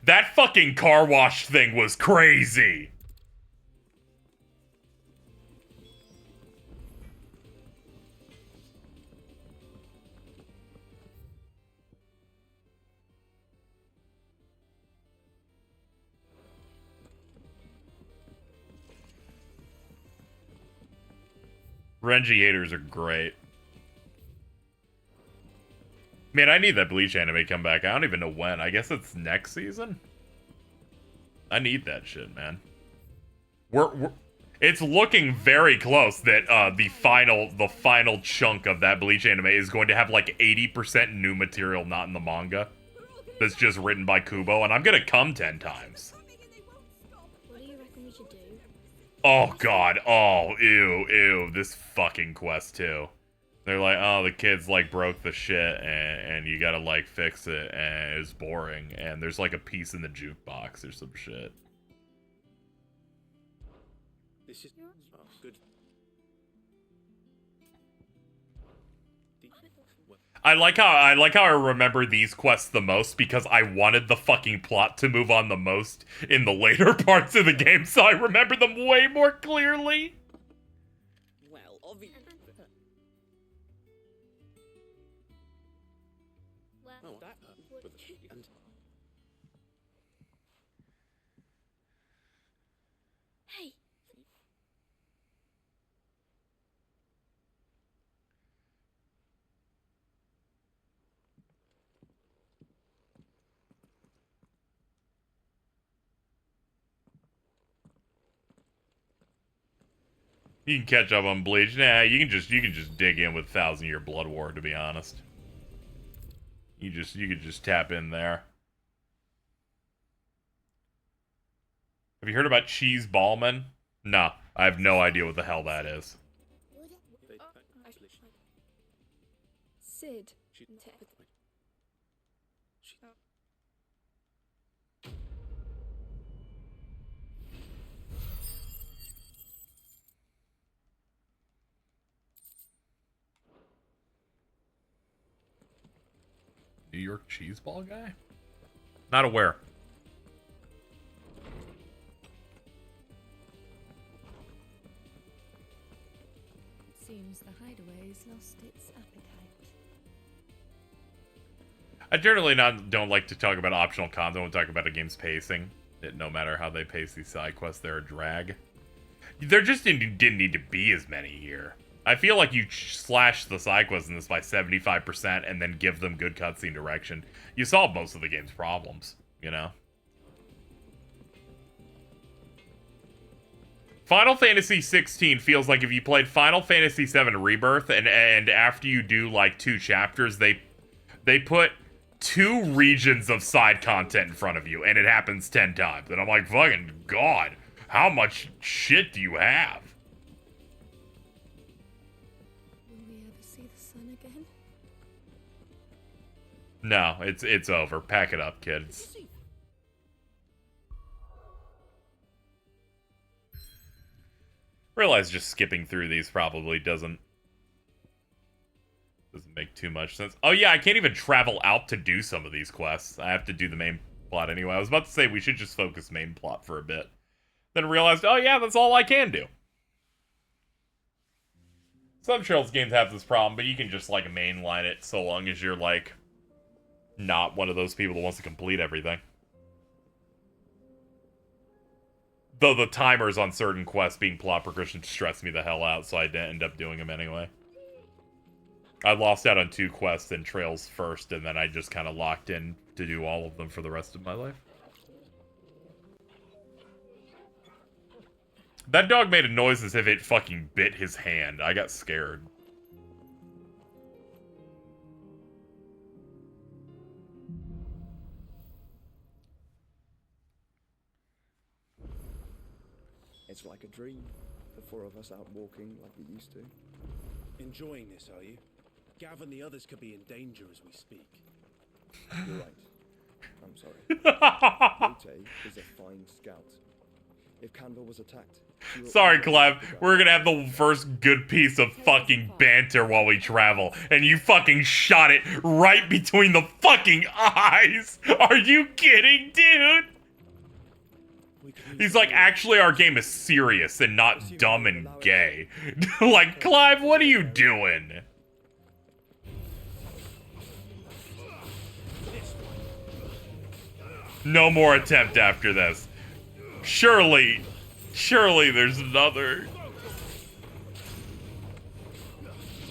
That fucking car wash thing was crazy. Renji-ators are great. Man, I need that Bleach anime come back. I don't even know when. I guess it's next season? I need that shit, man. It's looking very close that the final chunk of that Bleach anime is going to have like 80% new material not in the manga. That's just written by Kubo, and I'm gonna come 10 times. What do you reckon we should do? Oh god, oh, ew, this fucking quest too. They're like, oh, the kids like broke the shit and you gotta like fix it and it's boring and there's like a piece in the jukebox or some shit. This is good. I like how I remember these quests the most because I wanted the fucking plot to move on the most in the later parts of the game, so I remember them way more clearly. Well, obviously. Oh, that. And Hey, You can catch up on Bleach. Nah, you can just dig in with 1,000-Year Blood War, to be honest. You could just tap in there. Have you heard about Cheese Ballman? No, I have no idea what the hell that is. Sid. New York cheese ball guy? Not aware. Seems the hideaway's lost its appetite. I generally don't like to talk about optional content when we talk about a game's pacing. No matter how they pace these side quests, they're a drag. There just didn't need to be as many here. I feel like you slash the side quests in this by 75% and then give them good cutscene direction. You solve most of the game's problems, you know? Final Fantasy 16 feels like if you played Final Fantasy 7 Rebirth and after you do like 2 chapters, they put 2 regions of side content in front of you and it happens 10 times. And I'm like, fucking God, how much shit do you have? No, it's over. Pack it up, kids. Realize just skipping through these probably doesn't make too much sense. Oh yeah, I can't even travel out to do some of these quests. I have to do the main plot anyway. I was about to say we should just focus main plot for a bit. Then realized, oh yeah, that's all I can do. Some Trails games have this problem, but you can just like mainline it so long as you're like not one of those people that wants to complete everything. Though the timers on certain quests being plot progression stress me the hell out, so I didn't end up doing them anyway. I lost out on 2 quests in Trails first, and then I just kind of locked in to do all of them for the rest of my life. That dog made a noise as if it fucking bit his hand. I got scared. It's like a dream. The four of us out walking like we used to. Enjoying this, are you? Gav and the others could be in danger as we speak. You're right. I'm sorry. Yote is a fine scout. If Canville was attacked... Sorry, Clev. We're gonna have the first good piece of fucking banter while we travel, and you fucking shot it right between the fucking eyes! Are you kidding, dude? He's like, actually, our game is serious and not dumb and gay. Like, Clive, what are you doing? No more attempt after this. Surely there's another.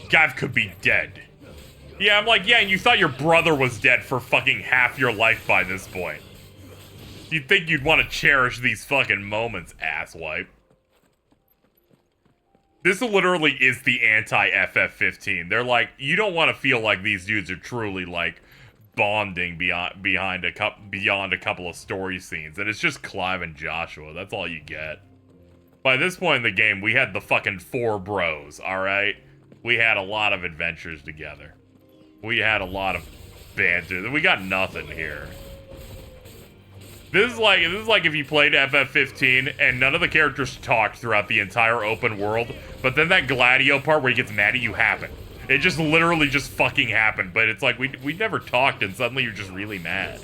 Gav could be dead. Yeah, I'm like, yeah, and you thought your brother was dead for fucking half your life by this point. You'd think you'd want to cherish these fucking moments, asswipe. This literally is the anti-FF15. They're like, you don't want to feel like these dudes are truly, like, bonding beyond a couple of story scenes. And it's just Clive and Joshua. That's all you get. By this point in the game, we had the fucking 4 bros, alright? We had a lot of adventures together. We had a lot of banter. We got nothing here. This is like if you played FF15 and none of the characters talked throughout the entire open world, but then that Gladio part where he gets mad at you happened. It just literally just fucking happened, but it's like we never talked and suddenly you're just really mad.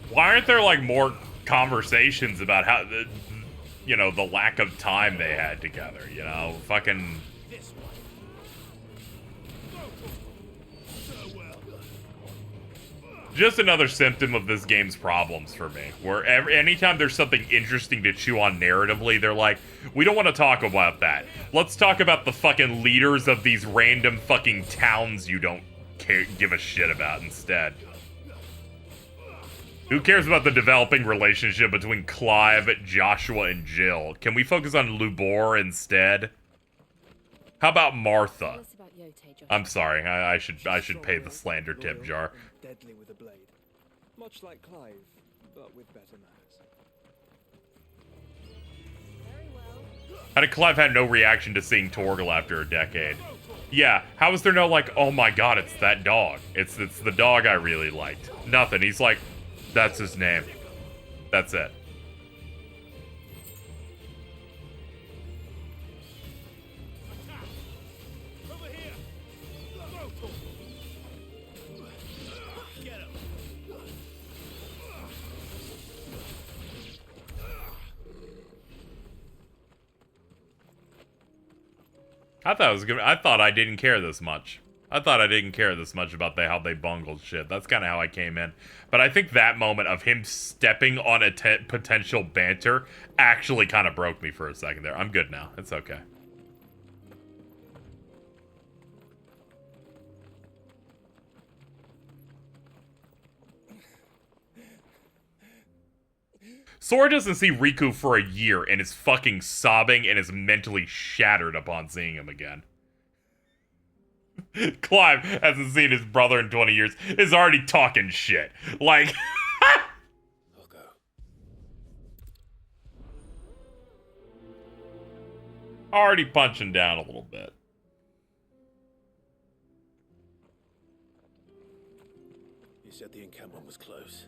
Why aren't there like more conversations about how the lack of time they had together, you know? Fucking just another symptom of this game's problems for me. Where anytime there's something interesting to chew on narratively, they're like, we don't want to talk about that. Let's talk about the fucking leaders of these random fucking towns you don't give a shit about instead. Who cares about the developing relationship between Clive, Joshua, and Jill? Can we focus on Lubor instead? How about Martha? I'm sorry, I should pay the slander tip jar. Deadly with a blade. Much like Clive, but with better manners. How did Clive have no reaction to seeing Torgal after a decade? Yeah, how is there no like, oh my god, it's that dog. It's the dog I really liked. Nothing. He's like, that's his name. That's it. I thought I didn't care this much. I thought I didn't care this much about how they bungled shit. That's kind of how I came in. But I think that moment of him stepping on a potential banter actually kind of broke me for a second there. I'm good now. It's okay. Sora doesn't see Riku for a year and is fucking sobbing and is mentally shattered upon seeing him again. Clive hasn't seen his brother in 20 years, is already talking shit. Like... I'll go. Already punching down a little bit. You said the encampment was close.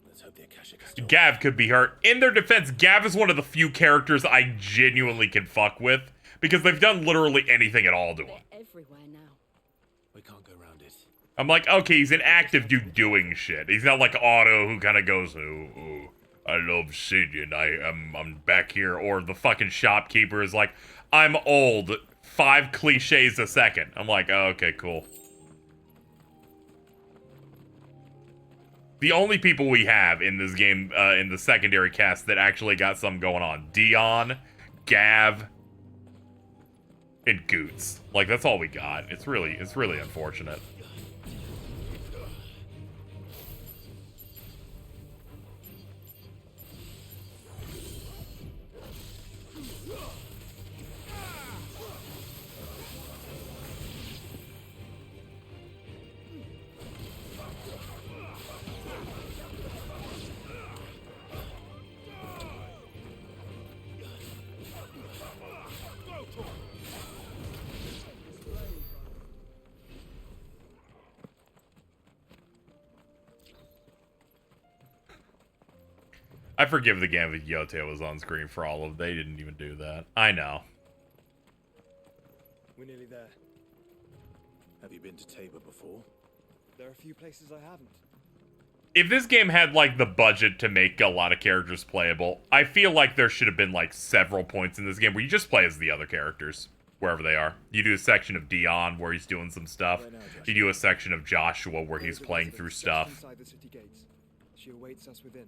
Let's hope the Akashic is still... Gav could be hurt. In their defense, Gav is one of the few characters I genuinely can fuck with, because they've done literally anything at all to him. Everywhere now. We can't go around it. I'm like, okay, he's an active dude doing shit. He's not like Otto who kind of goes, ooh, I love Sidian, I'm back here. Or the fucking shopkeeper is like, I'm old, 5 cliches a second. I'm like, oh, okay, cool. The only people we have in this game, in the secondary cast that actually got something going on. Dion, Gav, and Goots. Like, that's all we got. It's really unfortunate. I forgive the game if Yote was on screen for all of. They didn't even do that. I know. We're nearly there. Have you been to Tabor before? There are a few places I haven't. If this game had, like, the budget to make a lot of characters playable, I feel like there should have been, like, several points in this game where you just play as the other characters, wherever they are. You do a section of Dion where he's doing some stuff. You do a section of Joshua where he's playing through stuff. Inside the city gates. She awaits us within.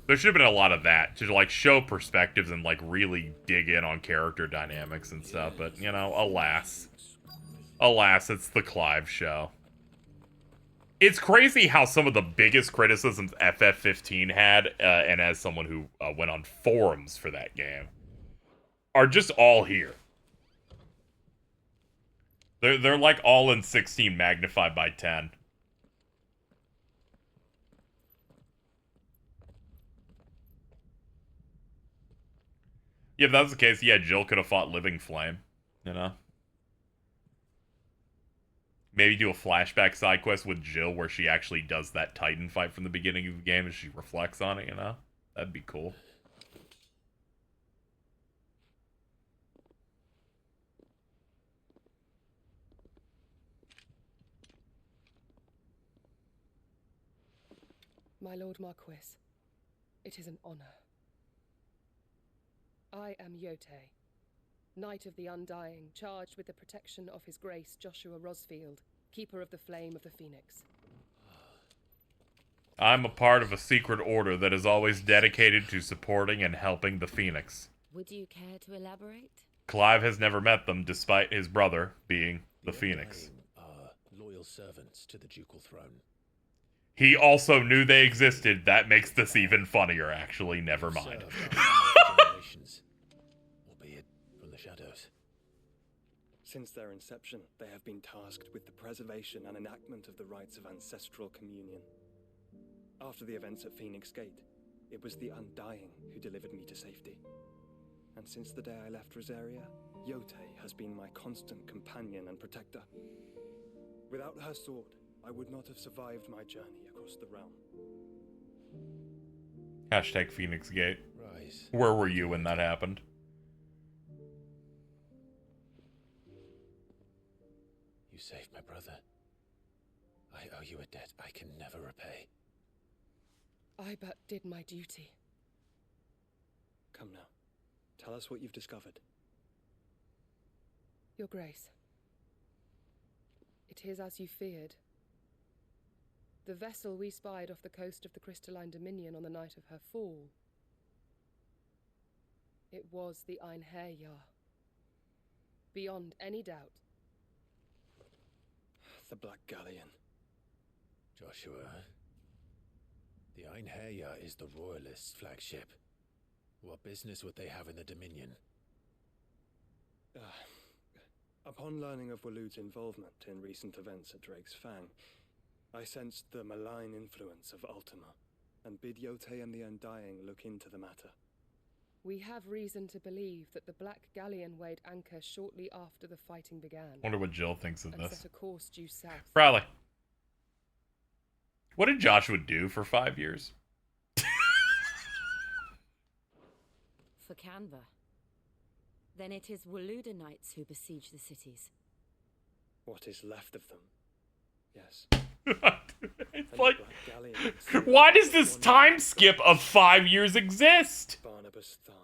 There should have been a lot of that to, like, show perspectives and, like, really dig in on character dynamics and stuff. But, you know, alas. Alas, it's the Clive show. It's crazy how some of the biggest criticisms FF15 had, and as someone who went on forums for that game, are just all here. They're like all in 16 magnified by 10. Yeah, if that was the case, yeah, Jill could have fought Living Flame, you know? Maybe do a flashback side quest with Jill where she actually does that Titan fight from the beginning of the game and she reflects on it, you know? That'd be cool. My Lord Marquis, it is an honor. I am Yote, Knight of the Undying, charged with the protection of His Grace Joshua Rosfield, Keeper of the Flame of the Phoenix. I'm a part of a secret order that is always dedicated to supporting and helping the Phoenix. Would you care to elaborate? Clive has never met them, despite his brother being the Phoenix. Loyal servants to the ducal throne. He also knew they existed. That makes this even funnier, actually. Never mind. Albeit from the shadows. Since their inception, they have been tasked with the preservation and enactment of the rites of ancestral communion. After the events at Phoenix Gate, it was the Undying who delivered me to safety. And since the day I left Rosaria, Yote has been my constant companion and protector. Without her sword, I would not have survived my journey across the realm. Hashtag Phoenix Gate. Rise. Where were you when that happened? You saved my brother. I owe you a debt I can never repay. I but did my duty. Come now. Tell us what you've discovered. Your Grace. It is as you feared. The vessel we spied off the coast of the Crystalline Dominion on the night of her fall. It was the Einherjar. Beyond any doubt. The Black Galleon. Joshua. The Einherjar is the Royalists' flagship. What business would they have in the Dominion? Upon learning of Waloed's involvement in recent events at Drake's Fang, I sensed the malign influence of Ultima, and bid Yote and the Undying look into the matter. We have reason to believe that the Black Galleon weighed anchor shortly after the fighting began. Wonder what Jill thinks of and this. set a course due south. Probably. What did Joshua do for 5 years? For Canva. Then it is Waloed Knights who besiege the cities. What is left of them? Yes. It's like, why does this time skip of 5 years exist? Barnabas Thumb.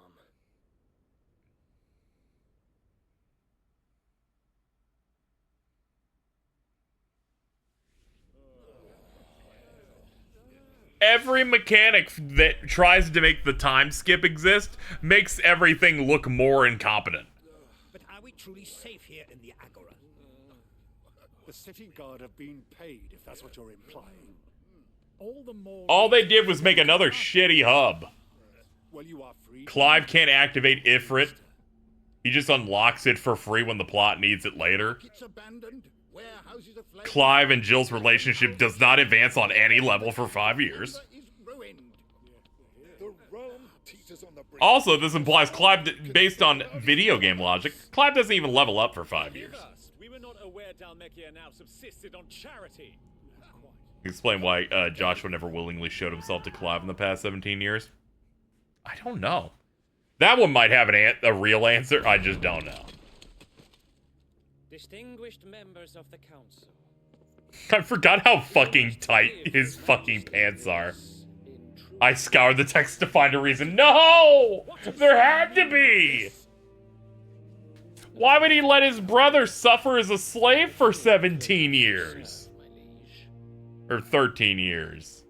Every mechanic that tries to make the time skip exist makes everything look more incompetent. But are we truly safe here in the Agora. The city guard have been paid, if that's what you're implying. All the more. All they did was make another shitty hub. Well, you are free. Clive can't activate Ifrit. He just unlocks it for free when the plot needs it later. It's abandoned. Warehouses are flamed. Clive and Jill's relationship does not advance on any level for 5 years. The realm teeters on the brink. Also, this implies Clive, based on video game logic, Clive doesn't even level up for 5 years. We were not aware Dhalmekia now subsisted on charity. Explain why Joshua never willingly showed himself to Clive in the past 17 years. I don't know. That one might have a real answer. I just don't know. Distinguished members of the council. I forgot how fucking tight his fucking pants are. I scoured the text to find a reason. No! There had to be! Why would he let his brother suffer as a slave for 17 years? Or 13 years.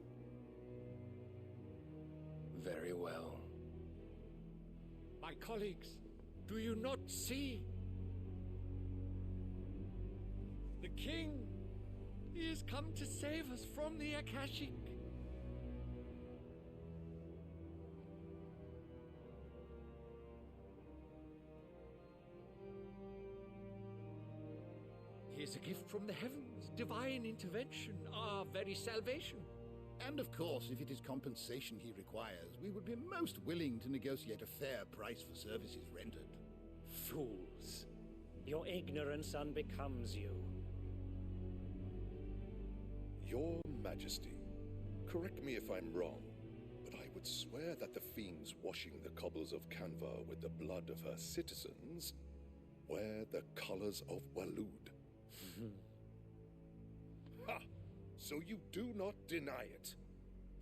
Very well. My colleagues, do you not see? The king, he has come to save us from the Akashic. He is a gift from the heavens, divine intervention, our very salvation. And of course, if it is compensation he requires, we would be most willing to negotiate a fair price for services rendered. Fools. Your ignorance unbecomes you. Your Majesty, correct me if I'm wrong, but I would swear that the fiends washing the cobbles of Canva with the blood of her citizens wear the colors of Waloed. Ha! So you do not deny it.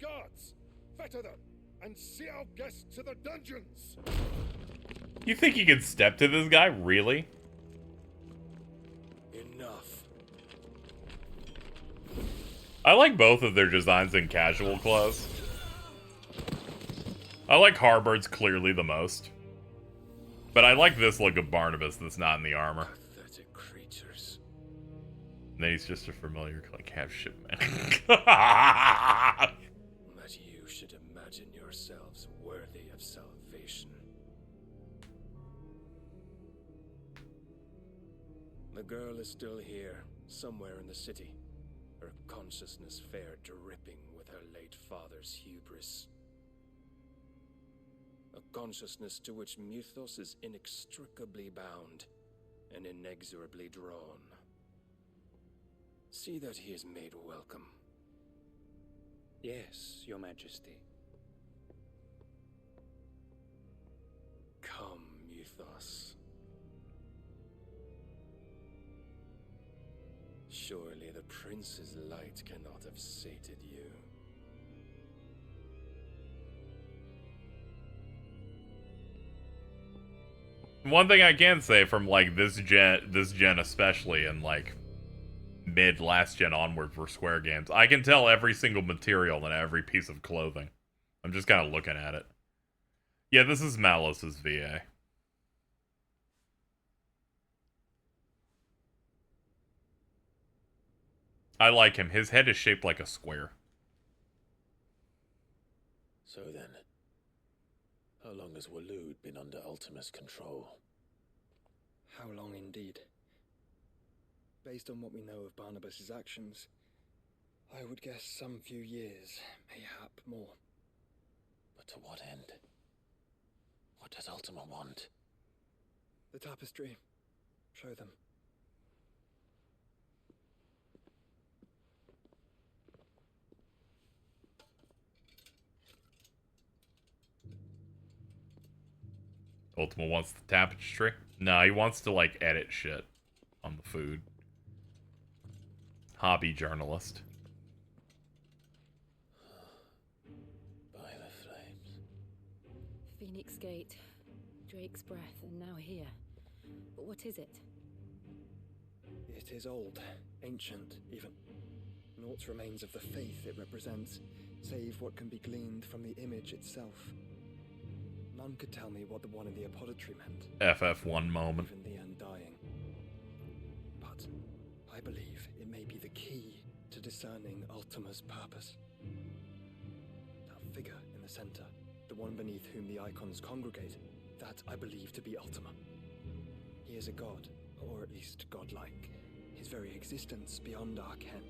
Guards, fetter them, and see our guests to the dungeons! You think you can step to this guy? Really? Enough. I like both of their designs in casual clothes. I like Harbird's clearly the most. But I like this look of Barnabas that's not in the armor. Pathetic creatures. And then he's just a familiar, like, half shipman. That you should imagine yourselves worthy of salvation. The girl is still here, somewhere in the city. Her consciousness fair dripping with her late father's hubris. A consciousness to which Mythos is inextricably bound and inexorably drawn. See that he is made welcome. Yes, Your Majesty. Come, Mythos. Surely the prince's light cannot have sated you. One thing I can say from, like, this gen especially, and, like, mid-last gen onward for Square games, I can tell every single material and every piece of clothing. I'm just kind of looking at it. Yeah, this is Malice's VA. I like him. His head is shaped like a square. So then, how long has Waloed been under Ultima's control? How long indeed? Based on what we know of Barnabas's actions, I would guess some few years, mayhap more. But to what end? What does Ultima want? The tapestry. Show them. Ultima wants the tapestry? No, he wants to, like, edit shit on the food. Hobby journalist. By the flames. Phoenix Gate, Drake's Breath, and now here. But what is it? It is old, ancient, even. Naught remains of the faith it represents, save what can be gleaned from the image itself. none could tell me what the one in the apothecary meant. FF1 moment. Even the undying. But I believe it may be the key to discerning Ultima's purpose. That figure in the center, the one beneath whom the icons congregate, that I believe to be Ultima. He is a god, or at least godlike. His very existence beyond our ken.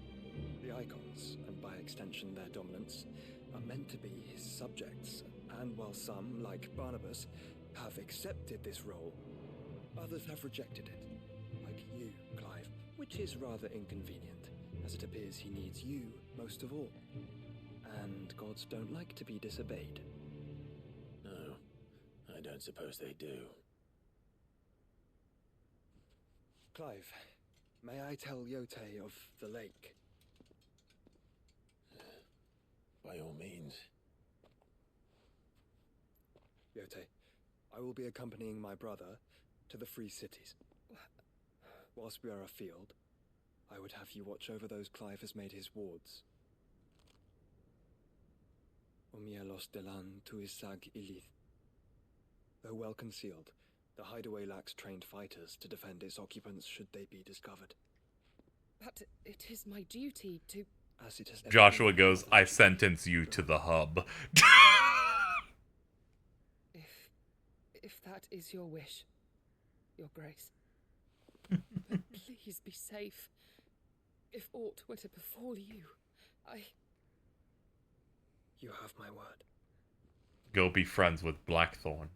The icons, and by extension their dominants, are meant to be his subjects, and while some, like Barnabas, have accepted this role, others have rejected it, like you, Clive, which is rather inconvenient, as it appears he needs you most of all. And gods don't like to be disobeyed. No, I don't suppose they do. Clive, may I tell Yote of the lake? By all means. Yote, I will be accompanying my brother to the Free Cities. Whilst we are afield, I would have you watch over those Clive has made his wards. Omielos delan tu isag ilith. Though well concealed, the hideaway lacks trained fighters to defend its occupants should they be discovered. But it is my duty to... As it has Joshua goes, I sentence you to the hub. If that is your wish, Your Grace. But please be safe. If aught were to befall you, You have my word. Go be friends with Blackthorn.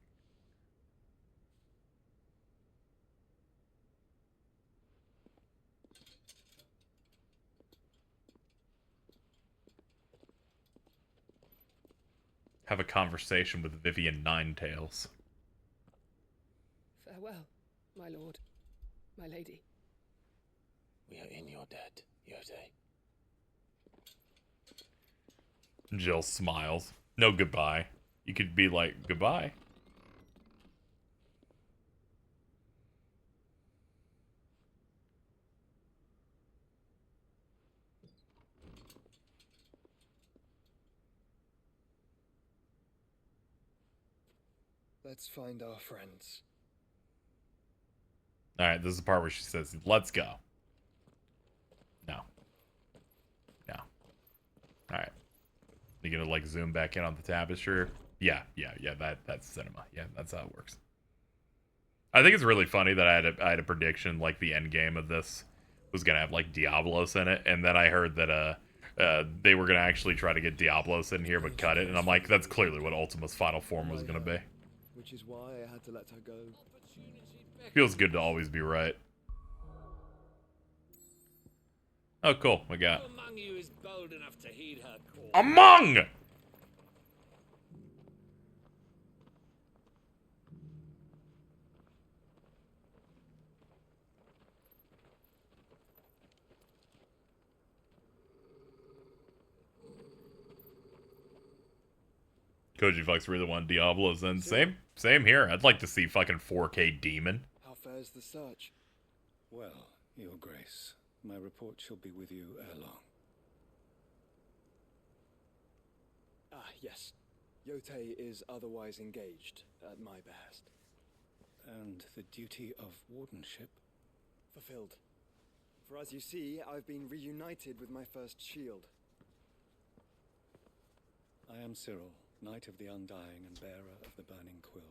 Have a conversation with Vivian Ninetails. Farewell, my lord, my lady. We are in your debt, Yote. Jill smiles. No goodbye. You could be like, goodbye. Let's find our friends. Alright, this is the part where she says, let's go. No. No. Alright. You gonna like zoom back in on the tapestry? Yeah, that's cinema. Yeah, that's how it works. I think it's really funny that I had a prediction like the end game of this was gonna have like Diablos in it, and then I heard that they were gonna actually try to get Diablos in here but cut it, and I'm like, that's clearly what Ultima's final form was gonna be. Which is why I had to let her go. Feels good to always be right. Oh, cool. We got... Among you is bold enough to heed her call. Among! Koji Fox really want Diablos then. Same here. I'd like to see fucking 4K Demon. How fares the search? Well, Your Grace, my report shall be with you ere long. Ah, yes. Yote is otherwise engaged, at my behest. And the duty of wardenship? Fulfilled. For as you see, I've been reunited with my first shield. I am Cyril, Knight of the Undying and bearer of the Burning Quill.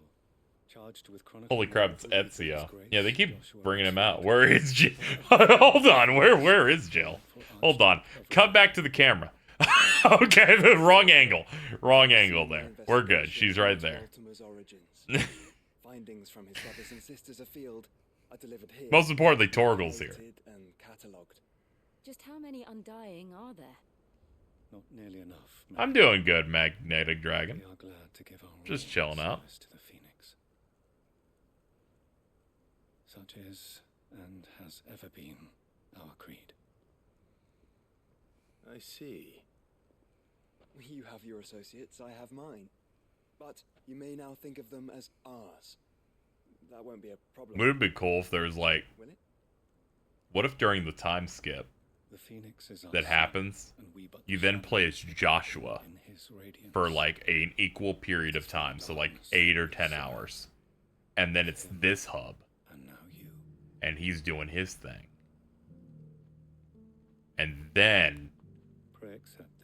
Charged with chronicling... Holy crap, it's Ezio. Yeah, they keep bringing him out. Where is Jill? Hold on, where is Jill? Hold on. Cut back to the camera. Okay, the wrong angle. Wrong angle there. We're good. She's right there. Findings from his brothers and sisters afield are delivered here. Most importantly, Torgal's here. And catalogued. Just how many Undying are there? Not nearly enough. I'm doing good, Magnetic Dragon. We are glad to give our just chilling out. To the Phoenix. Such is, and has ever been, our creed. I see. You have your associates, I have mine. But you may now think of them as ours. That won't be a problem. Would it be cool if there was like... Will it? What if during the time skip, The Phoenix is that happens, you then play as Joshua for like an equal period of time, so like 8 or 10 hours. And then it's this hub. And he's doing his thing. And then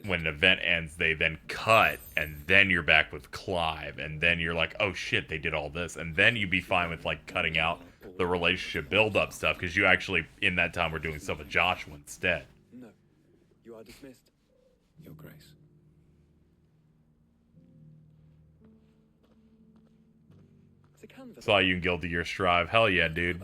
when the event ends, they then cut, and then you're back with Clive, and then you're like, oh shit, they did all this. And then you'd be fine with like cutting out the relationship build-up stuff, because you actually, in that time, were doing stuff with Joshua instead. No, you are dismissed, Your Grace. Saw you in Guilty Gear Strive. Hell yeah, dude.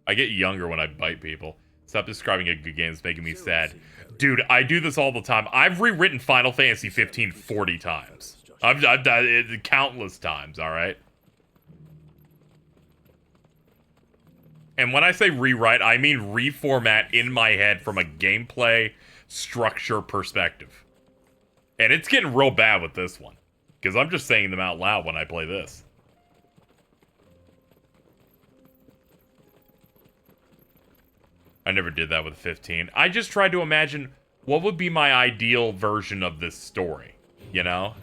I get younger when I bite people. Stop describing a good game. It's making me sad. Dude, I do this all the time. I've rewritten Final Fantasy 15 40 times. I've done it countless times, alright? And when I say rewrite, I mean reformat in my head from a gameplay structure perspective. And it's getting real bad with this one. Because I'm just saying them out loud when I play this. I never did that with 15. I just tried to imagine what would be my ideal version of this story, you know?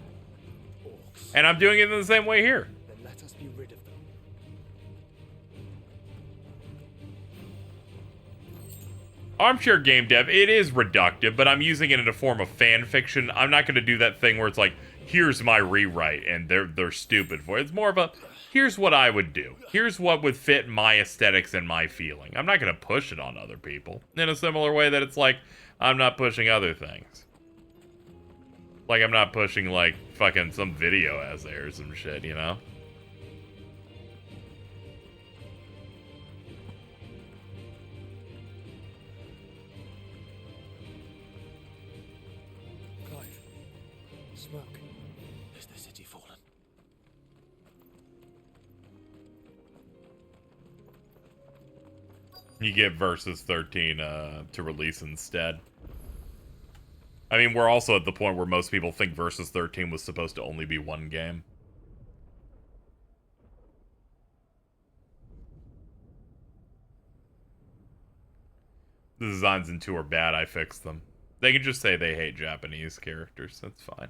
And I'm doing it in the same way here. Then let us be rid of them. Armchair game dev, it is reductive, but I'm using it in a form of fan fiction. I'm not going to do that thing where it's like, here's my rewrite, and they're stupid for it. It's more of a, here's what I would do. Here's what would fit my aesthetics and my feeling. I'm not going to push it on other people. In a similar way that it's like, I'm not pushing other things. Like, I'm not pushing, like, fucking some video as there or some shit, you know? Clive, smoke. Is the city fallen? You get Versus 13 to release instead. I mean, we're also at the point where most people think Versus 13 was supposed to only be one game. The designs in 2 are bad, I fixed them. They can just say they hate Japanese characters, that's fine.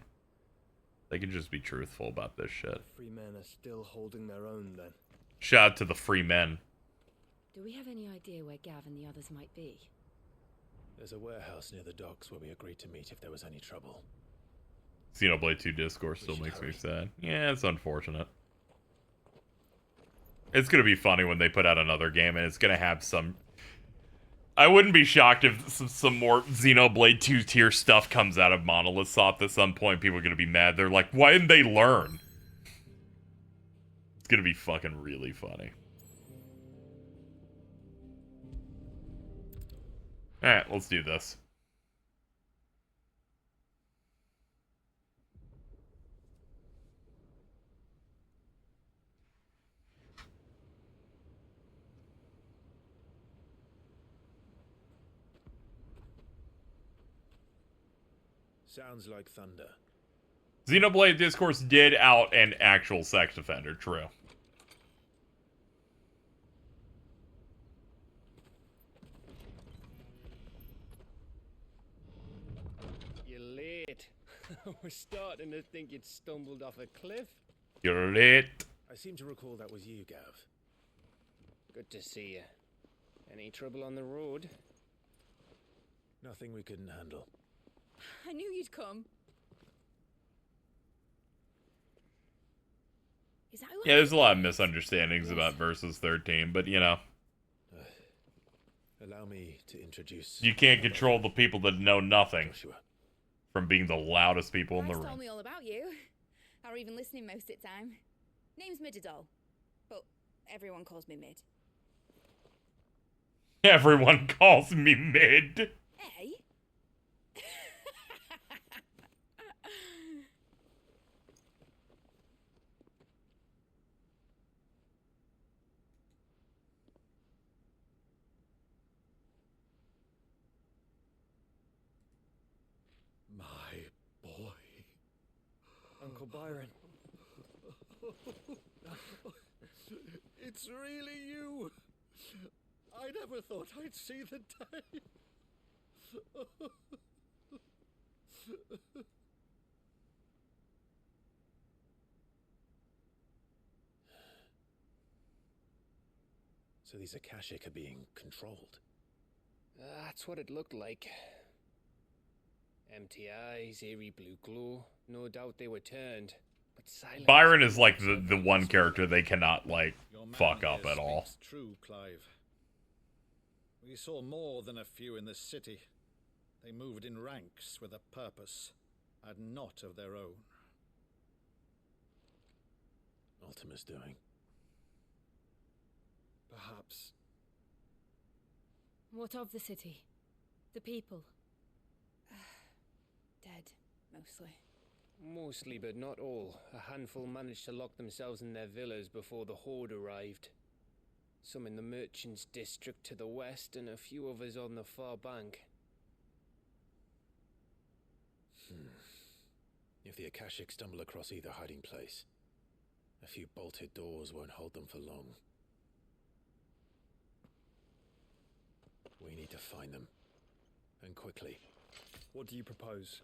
They can just be truthful about this shit. The free men are still holding their own, then. Shout out to the free men. Do we have any idea where Gav and the others might be? There's a warehouse near the docks where we agreed to meet if there was any trouble. Xenoblade 2 Discourse still makes me sad. Yeah, it's unfortunate. It's gonna be funny when they put out another game, and it's gonna have some... I wouldn't be shocked if some more Xenoblade 2 tier stuff comes out of Monolith Soft at some point. People are gonna be mad. They're like, why didn't they learn? It's gonna be fucking really funny. Alright, let's do this. Sounds like thunder. Xenoblade Discourse did out an actual sex offender, true. You're late. We're starting to think you'd stumbled off a cliff. You're late. I seem to recall that was you, Gav. Good to see you. Any trouble on the road? Nothing we couldn't handle. I knew you'd come. Is that Yeah, there's a lot of misunderstandings about Versus 13, but you know. Allow me to introduce... You can't control the people that know nothing from being the loudest people in the Told room. me all about you. Or even listening most of the time. Name's Midadol, but everyone calls me Mid. Everyone calls me Mid. Hey? Uncle Byron. It's really you. I never thought I'd see the day. So these Akashic are being controlled. That's what it looked like. Empty eyes, eerie blue glow. No doubt they were turned. But silence. Byron is like the one character they cannot like fuck up at all. True, Clive. We saw more than a few in the city. They moved in ranks with a purpose, and not of their own. Ultima's doing. Perhaps. What of the city? The people? Dead, mostly. Mostly, but not all. A handful managed to lock themselves in their villas before the Horde arrived. Some in the merchants' district to the west, and a few others on the far bank. If the Akashic stumble across either hiding place, a few bolted doors won't hold them for long. We need to find them. And quickly. What do you propose?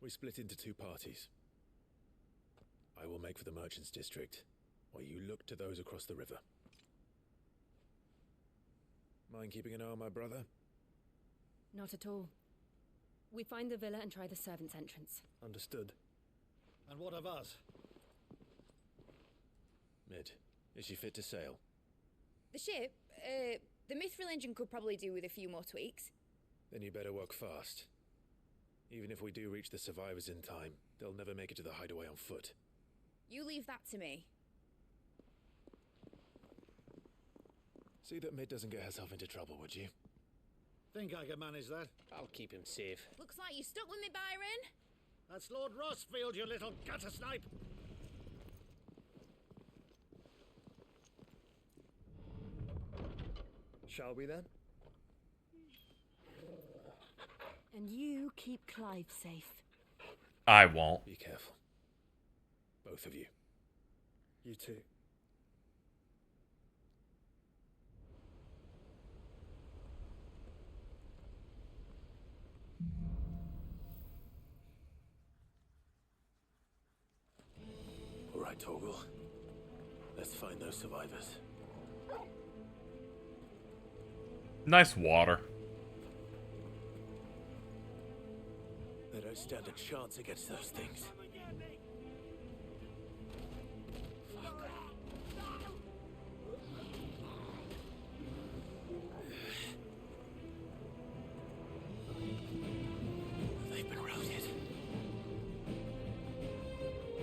We split into two parties. I will make for the merchants' district, while you look to those across the river. Mind keeping an eye on my brother? Not at all. We find the villa and try the servants' entrance. Understood. And what of us? Mid, is she fit to sail? The ship? The mithril engine could probably do with a few more tweaks. Then you better work fast. Even if we do reach the survivors in time, they'll never make it to the hideaway on foot. You leave that to me. See that Mid doesn't get herself into trouble, would you? Think I can manage that? I'll keep him safe. Looks like you stuck with me, Byron. That's Lord Rossfield, you little gutter snipe! Shall we then? And you keep Clive safe. I won't. Be careful. Both of you. You too. All right, Torgal. Let's find those survivors. Nice water. They don't stand a chance against those things. They've been routed.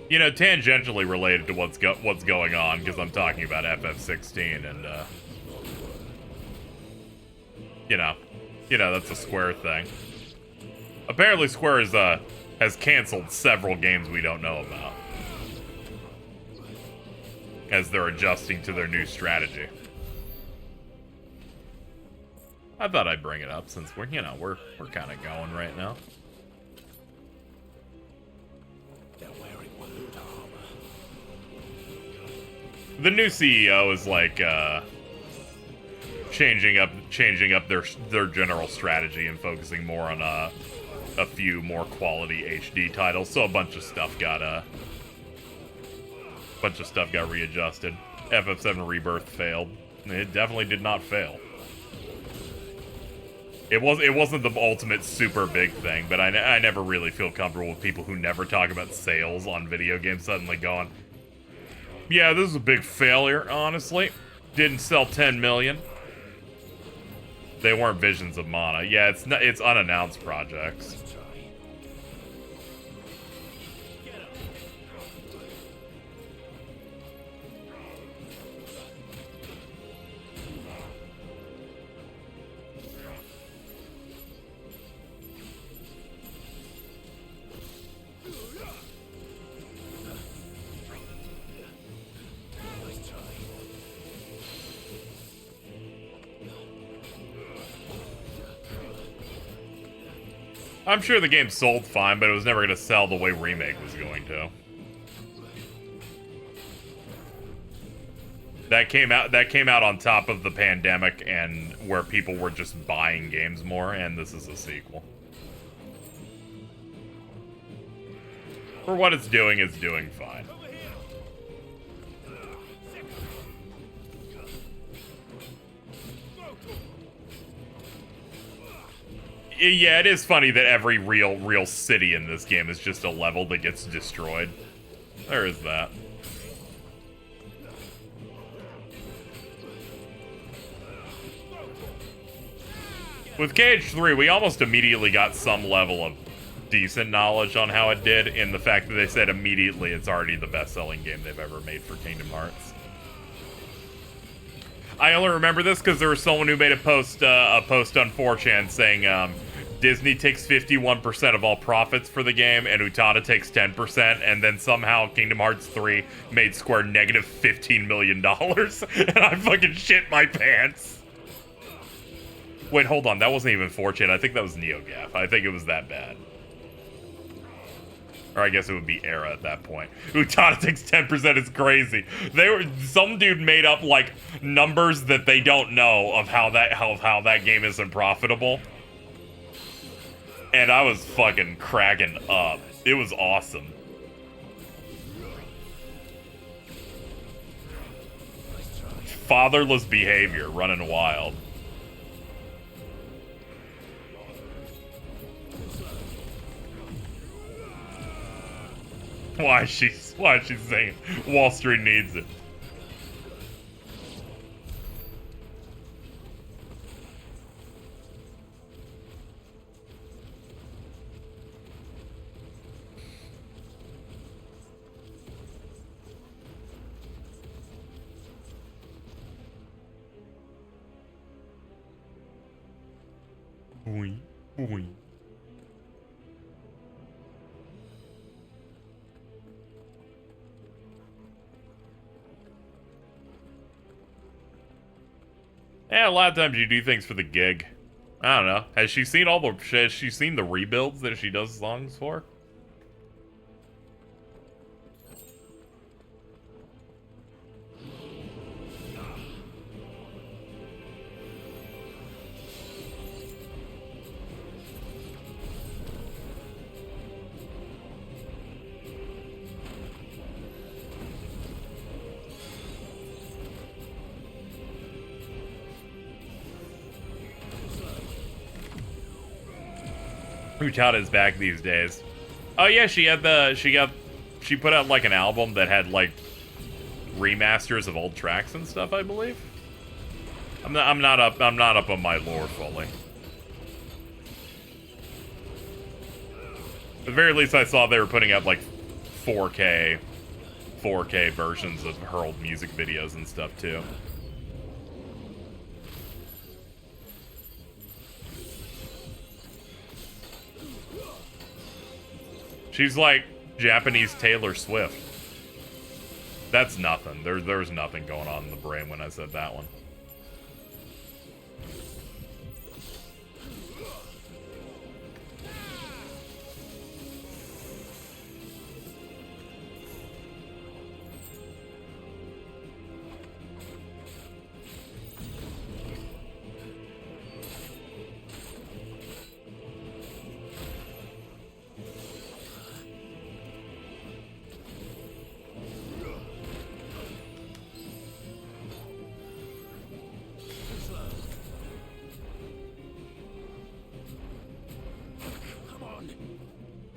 You know, tangentially related to what's going on, because I'm talking about FF16 and you know, that's a Square thing. Apparently Square has canceled several games we don't know about, as they're adjusting to their new strategy. I thought I'd bring it up since we're kind of going right now. They're wearing Waloot armor. The new CEO is like changing up their general strategy and focusing more on a few more quality HD titles. So a bunch of stuff got readjusted. FF7 Rebirth failed. It definitely did not fail. It wasn't the ultimate super big thing, but I never really feel comfortable with people who never talk about sales on video games suddenly going, yeah, this is a big failure, honestly. Didn't sell 10 million. They weren't Visions of Mana. Yeah, it's unannounced projects. I'm sure the game sold fine, but it was never going to sell the way Remake was going to. That came out on top of the pandemic and where people were just buying games more, and this is a sequel. For what it's doing fine. Yeah, it is funny that every real city in this game is just a level that gets destroyed. There is that. With KH3, we almost immediately got some level of decent knowledge on how it did, in the fact that they said immediately it's already the best-selling game they've ever made for Kingdom Hearts. I only remember this because there was someone who made a post on 4chan saying Disney takes 51% of all profits for the game and Utada takes 10%, and then somehow Kingdom Hearts 3 made Square negative $15 million, and I fucking shit my pants. Wait, hold on, that wasn't even 4chan. I think that was NeoGaf. I think it was that bad. Or I guess it would be Era at that point. Utada takes 10%, it's crazy. Some dude made up like numbers that they don't know of how that game isn't profitable. And I was fucking cracking up. It was awesome. Fatherless behavior, running wild. Why is she saying Wall Street needs it? Boing, boing. Yeah, a lot of times you do things for the gig. I don't know. Has she seen the rebuilds that she does songs for? Utada's back these days. Oh yeah, she put out like an album that had like remasters of old tracks and stuff, I believe. I'm not up on my lore fully. At the very least, I saw they were putting out like 4K versions of her old music videos and stuff too. She's like Japanese Taylor Swift. That's nothing. There's nothing going on in the brain when I said that one.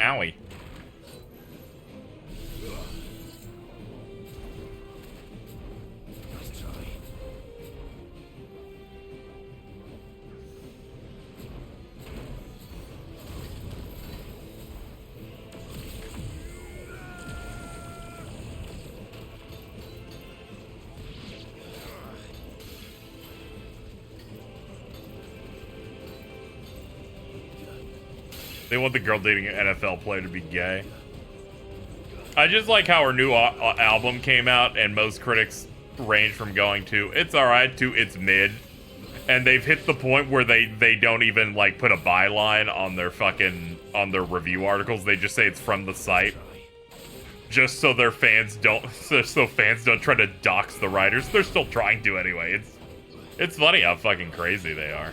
Owie. They want the girl dating an NFL player to be gay. I just like how her new album came out, and most critics range from going to it's alright to it's mid, and they've hit the point where they don't even like put a byline on their review articles. They just say it's from the site, just so their fans don't fans don't try to dox the writers. They're still trying to anyway. It's funny how fucking crazy they are.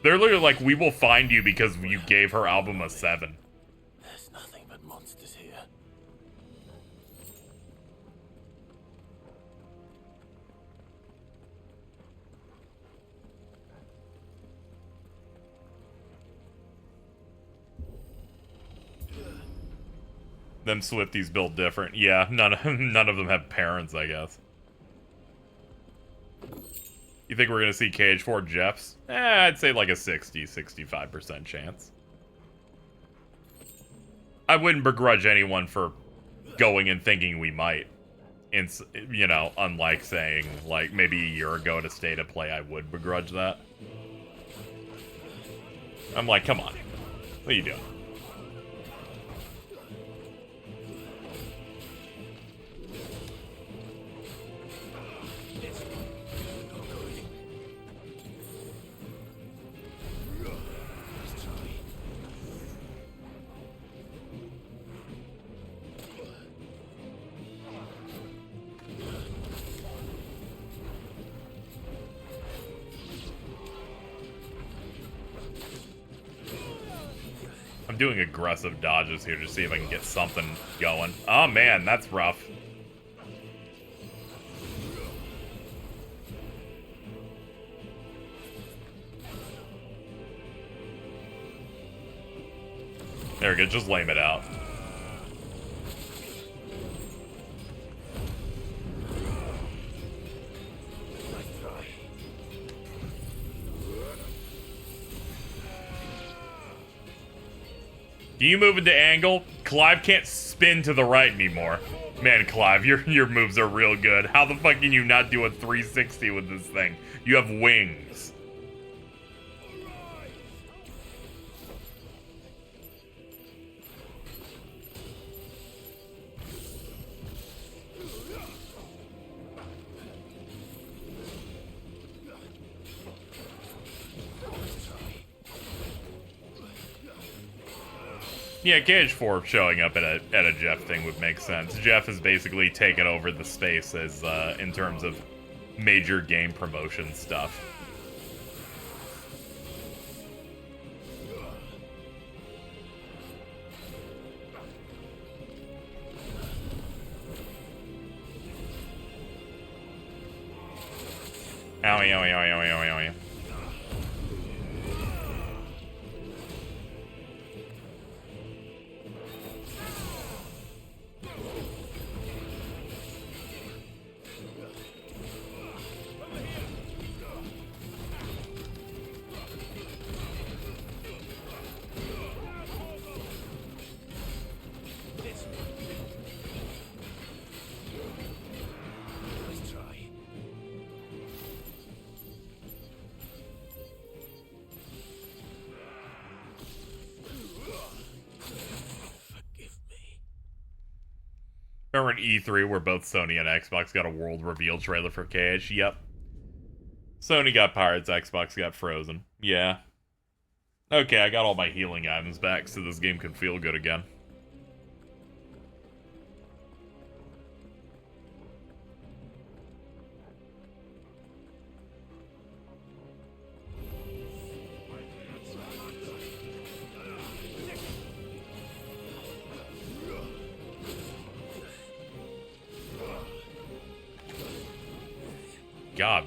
They're literally like, we will find you because you gave her album a 7. There's nothing but monsters here. Them Swifties built different. Yeah, none of them have parents, I guess. You think we're gonna see KH4 Jeffs? I'd say like a 60-65% chance. I wouldn't begrudge anyone for going and thinking we might. You know, unlike saying, like, maybe a year ago at a state of play, I would begrudge that. I'm like, come on. What are you doing? I'm doing aggressive dodges here to see if I can get something going. Oh man, that's rough. There we go, just lame it out. Do you move into angle? Clive can't spin to the right anymore. Man, Clive, your moves are real good. How the fuck can you not do a 360 with this thing? You have wings. Yeah, KH4 showing up at a Jeff thing would make sense. Jeff has basically taken over the space as in terms of major game promotion stuff. Owie, owie, owie, owie, owie, owie. Remember in E3 where both Sony and Xbox got a world reveal trailer for KH? Yep. Sony got Pirates, Xbox got Frozen. Yeah. Okay, I got all my healing items back so this game can feel good again. God,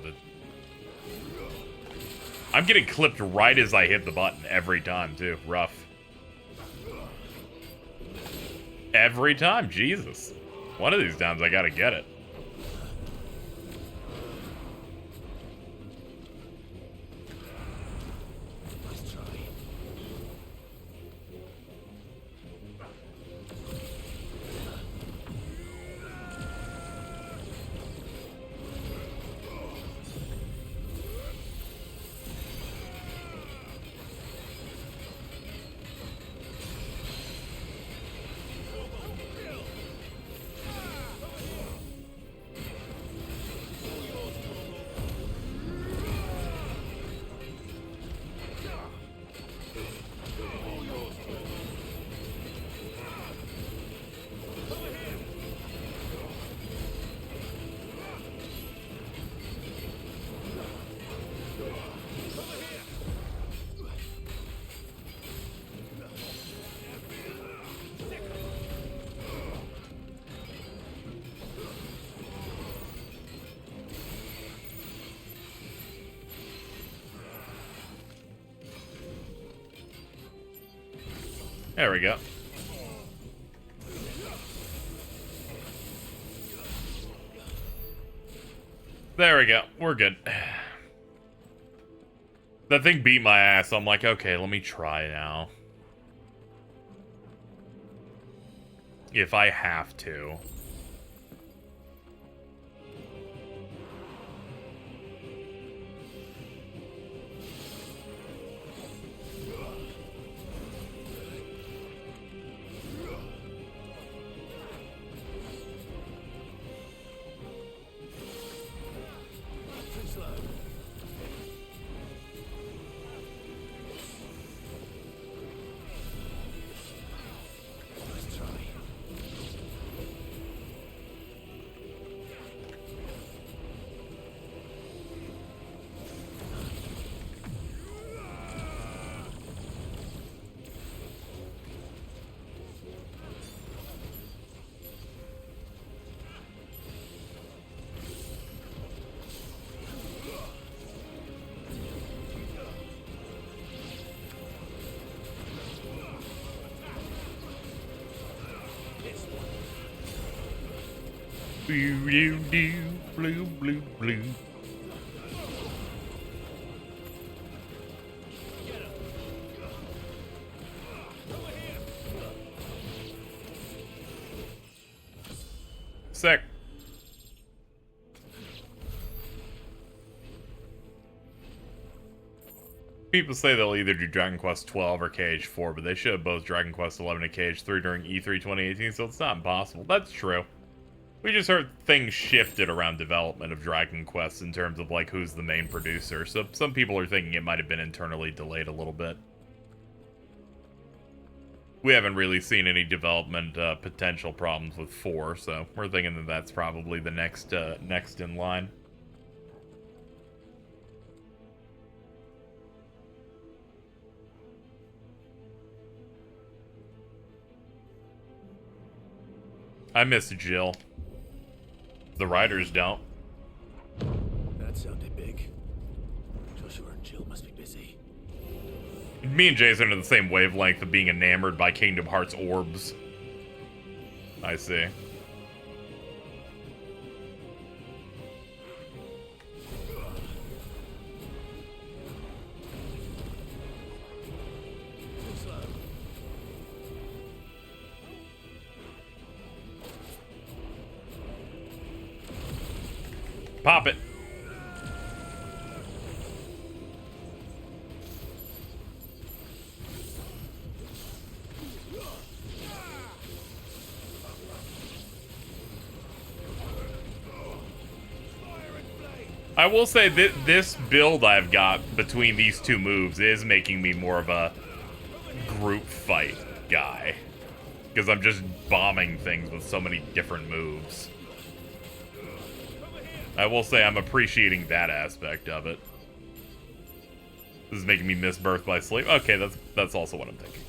I'm getting clipped right as I hit the button every time, too. Rough. Every time, Jesus. One of these times I gotta get it. There we go. There we go. We're good. That thing beat my ass. So I'm like, okay, let me try now. If I have to. Blue, blue, blue. Sick. People say they'll either do Dragon Quest 12 or KH4, but they should have both Dragon Quest 11 and KH3 during E3 2018, so it's not impossible. That's true. We just heard things shifted around development of Dragon Quest in terms of, like, who's the main producer. So some people are thinking it might have been internally delayed a little bit. We haven't really seen any development potential problems with 4, so we're thinking that that's probably the next in line. I miss Jill. The writers don't. That sounded big. Joshua and Jill must be busy. Me and Jason are the same wavelength of being enamored by Kingdom Hearts orbs. I see. Pop it. I will say that this build I've got between these two moves is making me more of a group fight guy. Because I'm just bombing things with so many different moves. I will say I'm appreciating that aspect of it. This is making me miss Birth by Sleep. Okay, that's also what I'm thinking.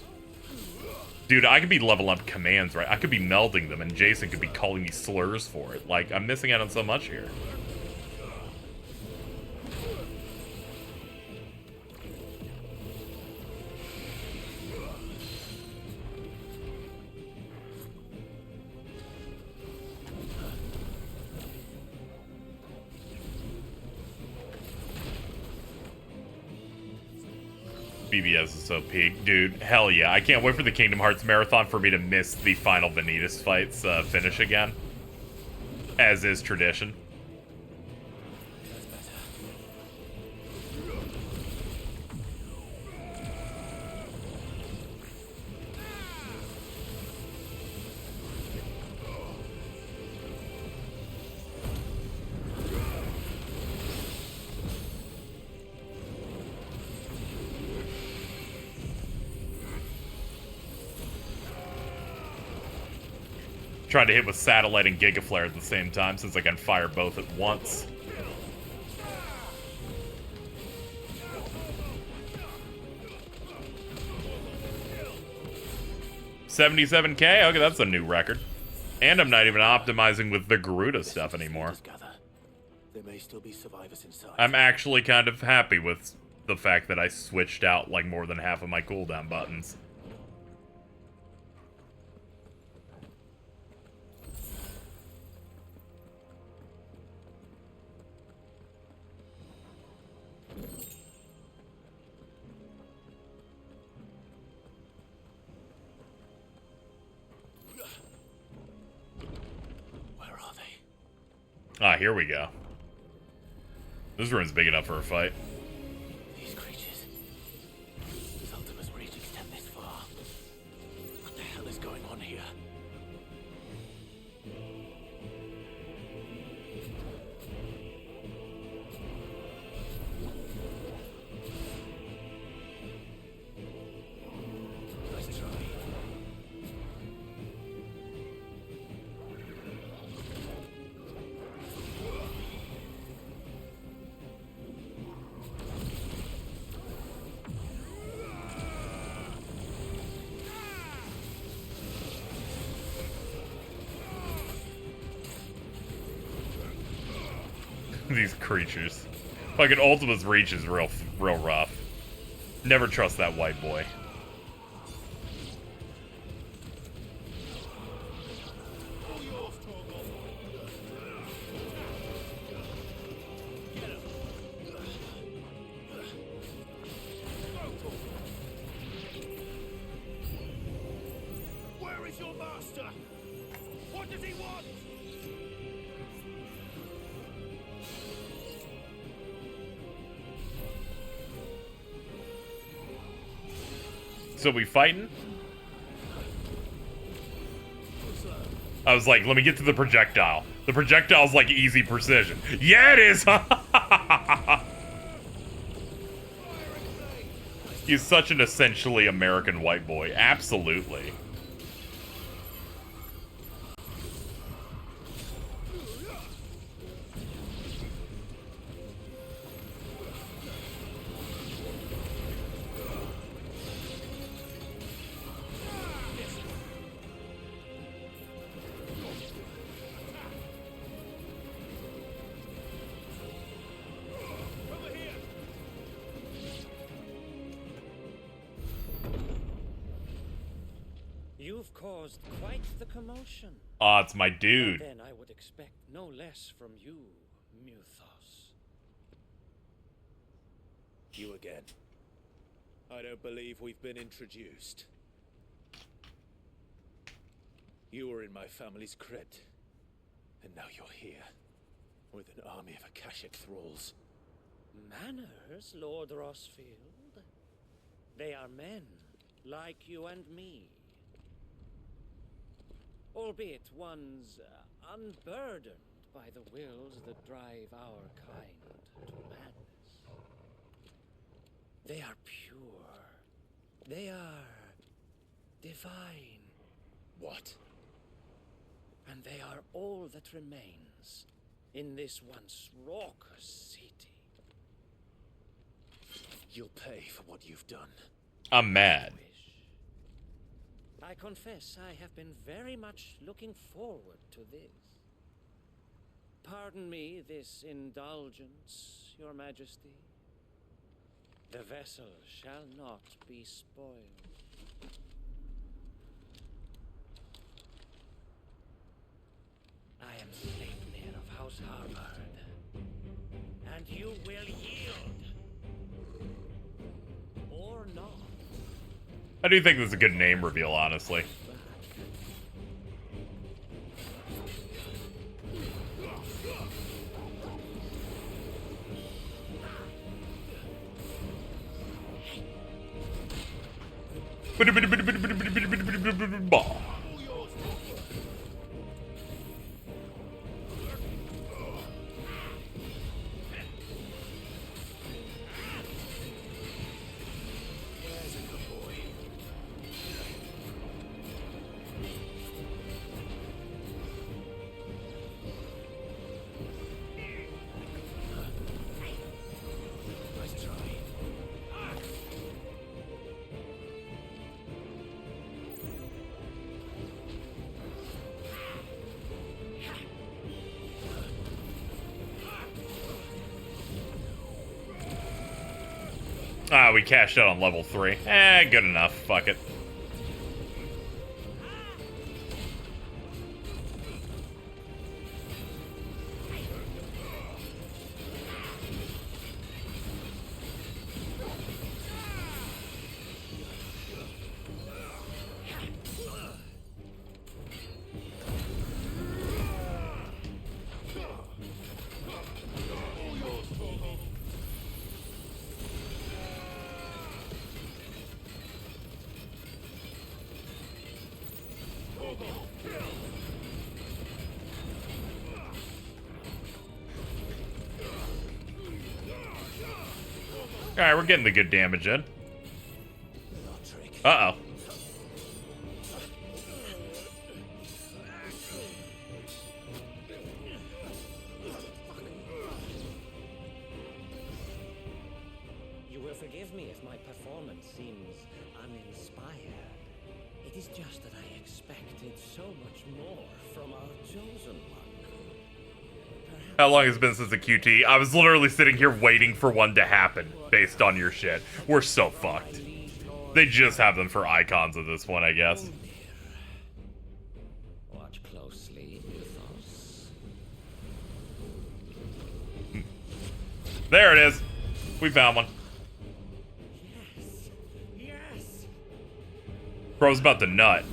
Dude, I could be leveling up commands, right? I could be melding them, and Jason could be calling me slurs for it. Like, I'm missing out on so much here. BBS is so peak. Dude, hell yeah. I can't wait for the Kingdom Hearts Marathon for me to miss the final Vanitas fights finish again. As is tradition. Trying to hit with Satellite and Giga Flare at the same time since I can fire both at once. $77K? Okay, that's a new record. And I'm not even optimizing with the Garuda stuff anymore. There may still be survivors inside. I'm actually kind of happy with the fact that I switched out like more than half of my cooldown buttons. Ah, here we go. This room's big enough for a fight. These creatures. Does Ultima's reach extend this far? What the hell is going on here? Nice try. These creatures. Fucking Ultima's reach is real rough. Never trust that white boy. Where is your master? What does he want? So we fighting? I was like, let me get to the projectile. The projectile's like easy precision. Yeah, it is! He's such an essentially American white boy. Absolutely. You've caused quite the commotion. Ah, it's my dude. Then I would expect no less from you, Muthos. You again. I don't believe we've been introduced. You were in my family's crypt, and now you're here, with an army of Akashic thralls. Manners, Lord Rossfield. They are men, like you and me. Albeit ones unburdened by the wills that drive our kind to madness. They are pure. They are divine. What? And they are all that remains in this once raucous city. You'll pay for what you've done. I'm mad. I confess I have been very much looking forward to this. Pardon me this indulgence, Your Majesty. The vessel shall not be spoiled. I am Sleipnir of House Harvard, and you will yield. Or not. I do think this is a good name reveal, honestly. Ah, we cashed out on level 3. Eh, good enough. Fuck it. Alright, we're getting the good damage in. Uh-oh. You will forgive me if my performance seems uninspired. It is just that I expected so much more from our chosen one. How long has it been since the QT? I was literally sitting here waiting for one to happen based on your shit. We're so fucked. They just have them for icons at this point, I guess. Watch closely, Mythos. There it is. We found one. Yes. Bro's about to nut.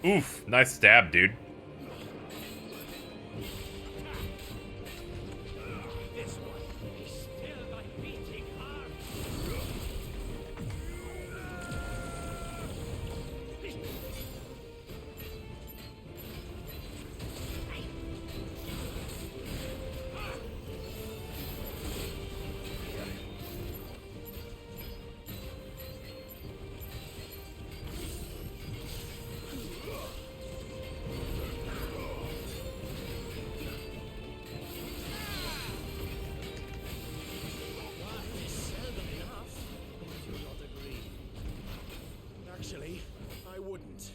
Oof, nice stab, dude. Actually, I wouldn't.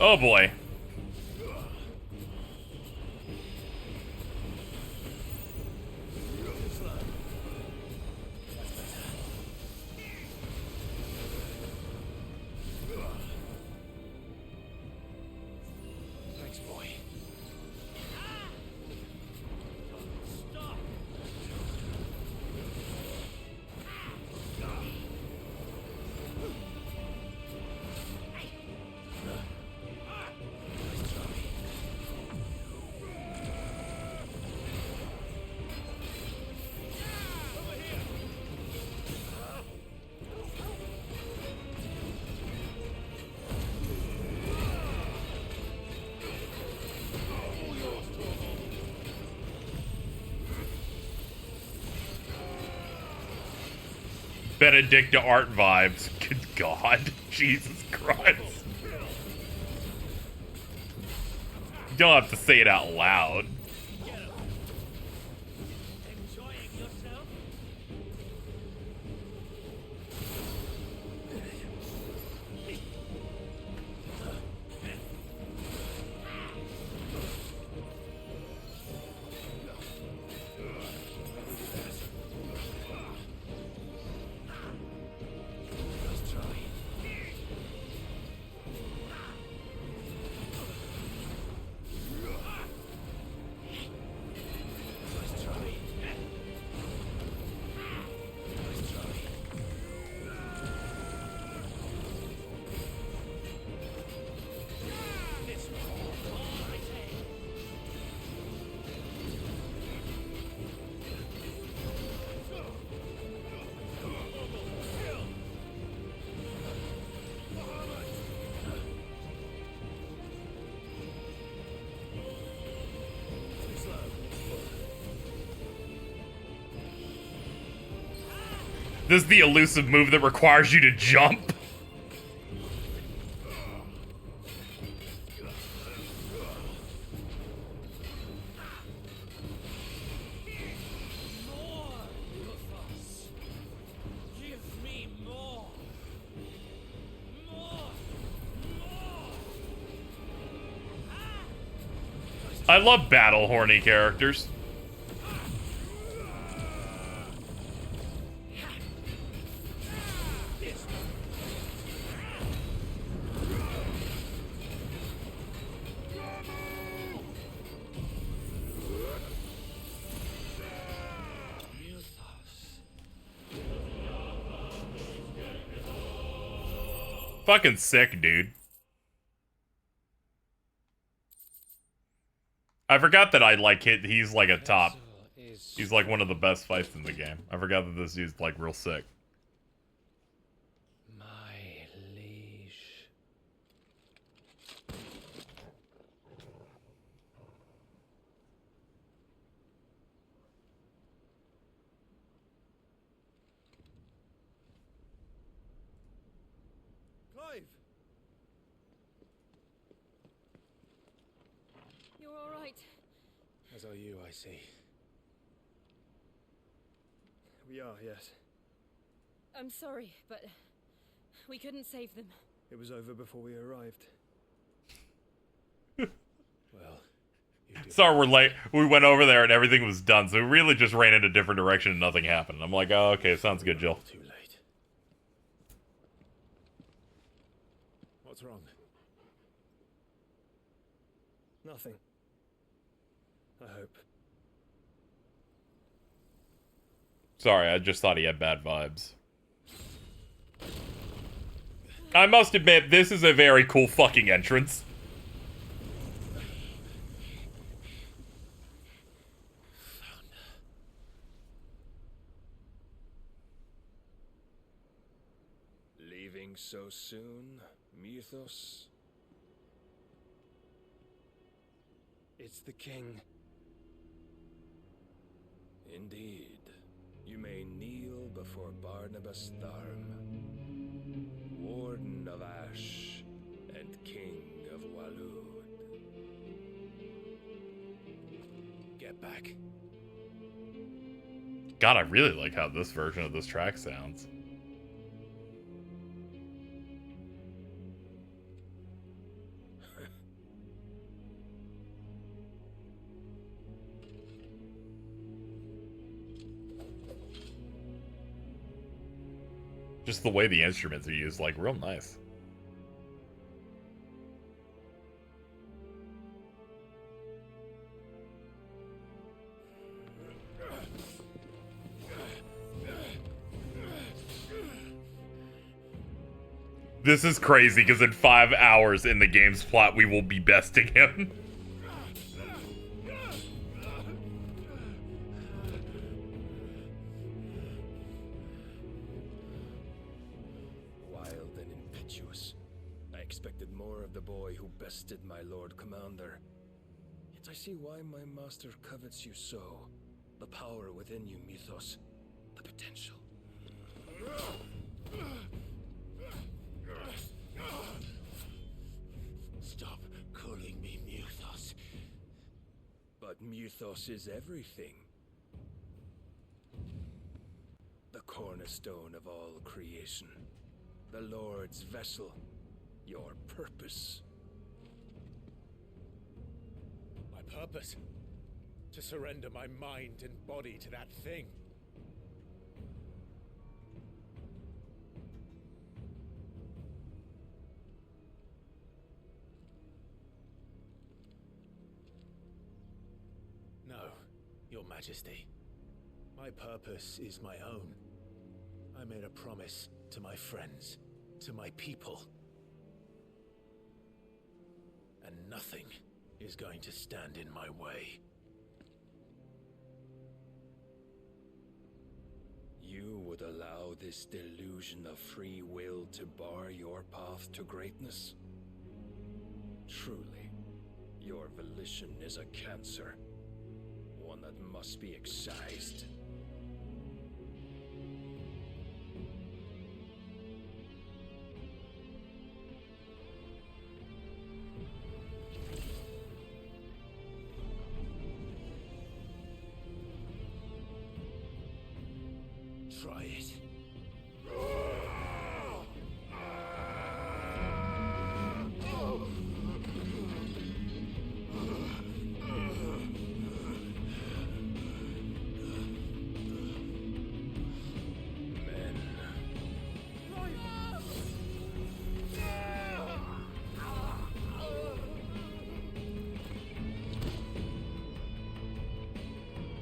Oh boy. Thanks, boy. Benedicta art vibes. Good God. Jesus Christ. You don't have to say it out loud. This is the elusive move that requires you to jump. I love battle horny characters. Fucking sick, dude. I forgot that I like hit. He's like a top. He's like one of the best fights in the game. I forgot that this dude's like real sick. My liege. Clive! You're all right. As are you, I see. We are, yes. I'm sorry, but we couldn't save them. It was over before we arrived. Well, Sorry, we're late. We went over there and everything was done, so we really just ran in a different direction and nothing happened. I'm like, oh, okay, sounds good, Jill. Too late. What's wrong? Nothing. I hope. Sorry, I just thought he had bad vibes. I must admit, this is a very cool fucking entrance. Leaving so soon, Mythos? It's the king. Indeed. You may kneel before Barnabas Tharm, Warden of Ash and King of Walud. Get back. God, I really like how this version of this track sounds. Just the way the instruments are used, like, real nice. This is crazy, because in 5 hours in the game's plot, we will be besting him. The boy who bested my Lord Commander. Yet I see why my master covets you so. The power within you, Mythos. The potential. Stop calling me Mythos. But Mythos is everything. The cornerstone of all creation. The Lord's vessel. Your purpose. My purpose? To surrender my mind and body to that thing. No, Your Majesty. My purpose is my own. I made a promise to my friends, to my people. And nothing is going to stand in my way. You would allow this delusion of free will to bar your path to greatness? Truly, your volition is a cancer, one that must be excised. Try it.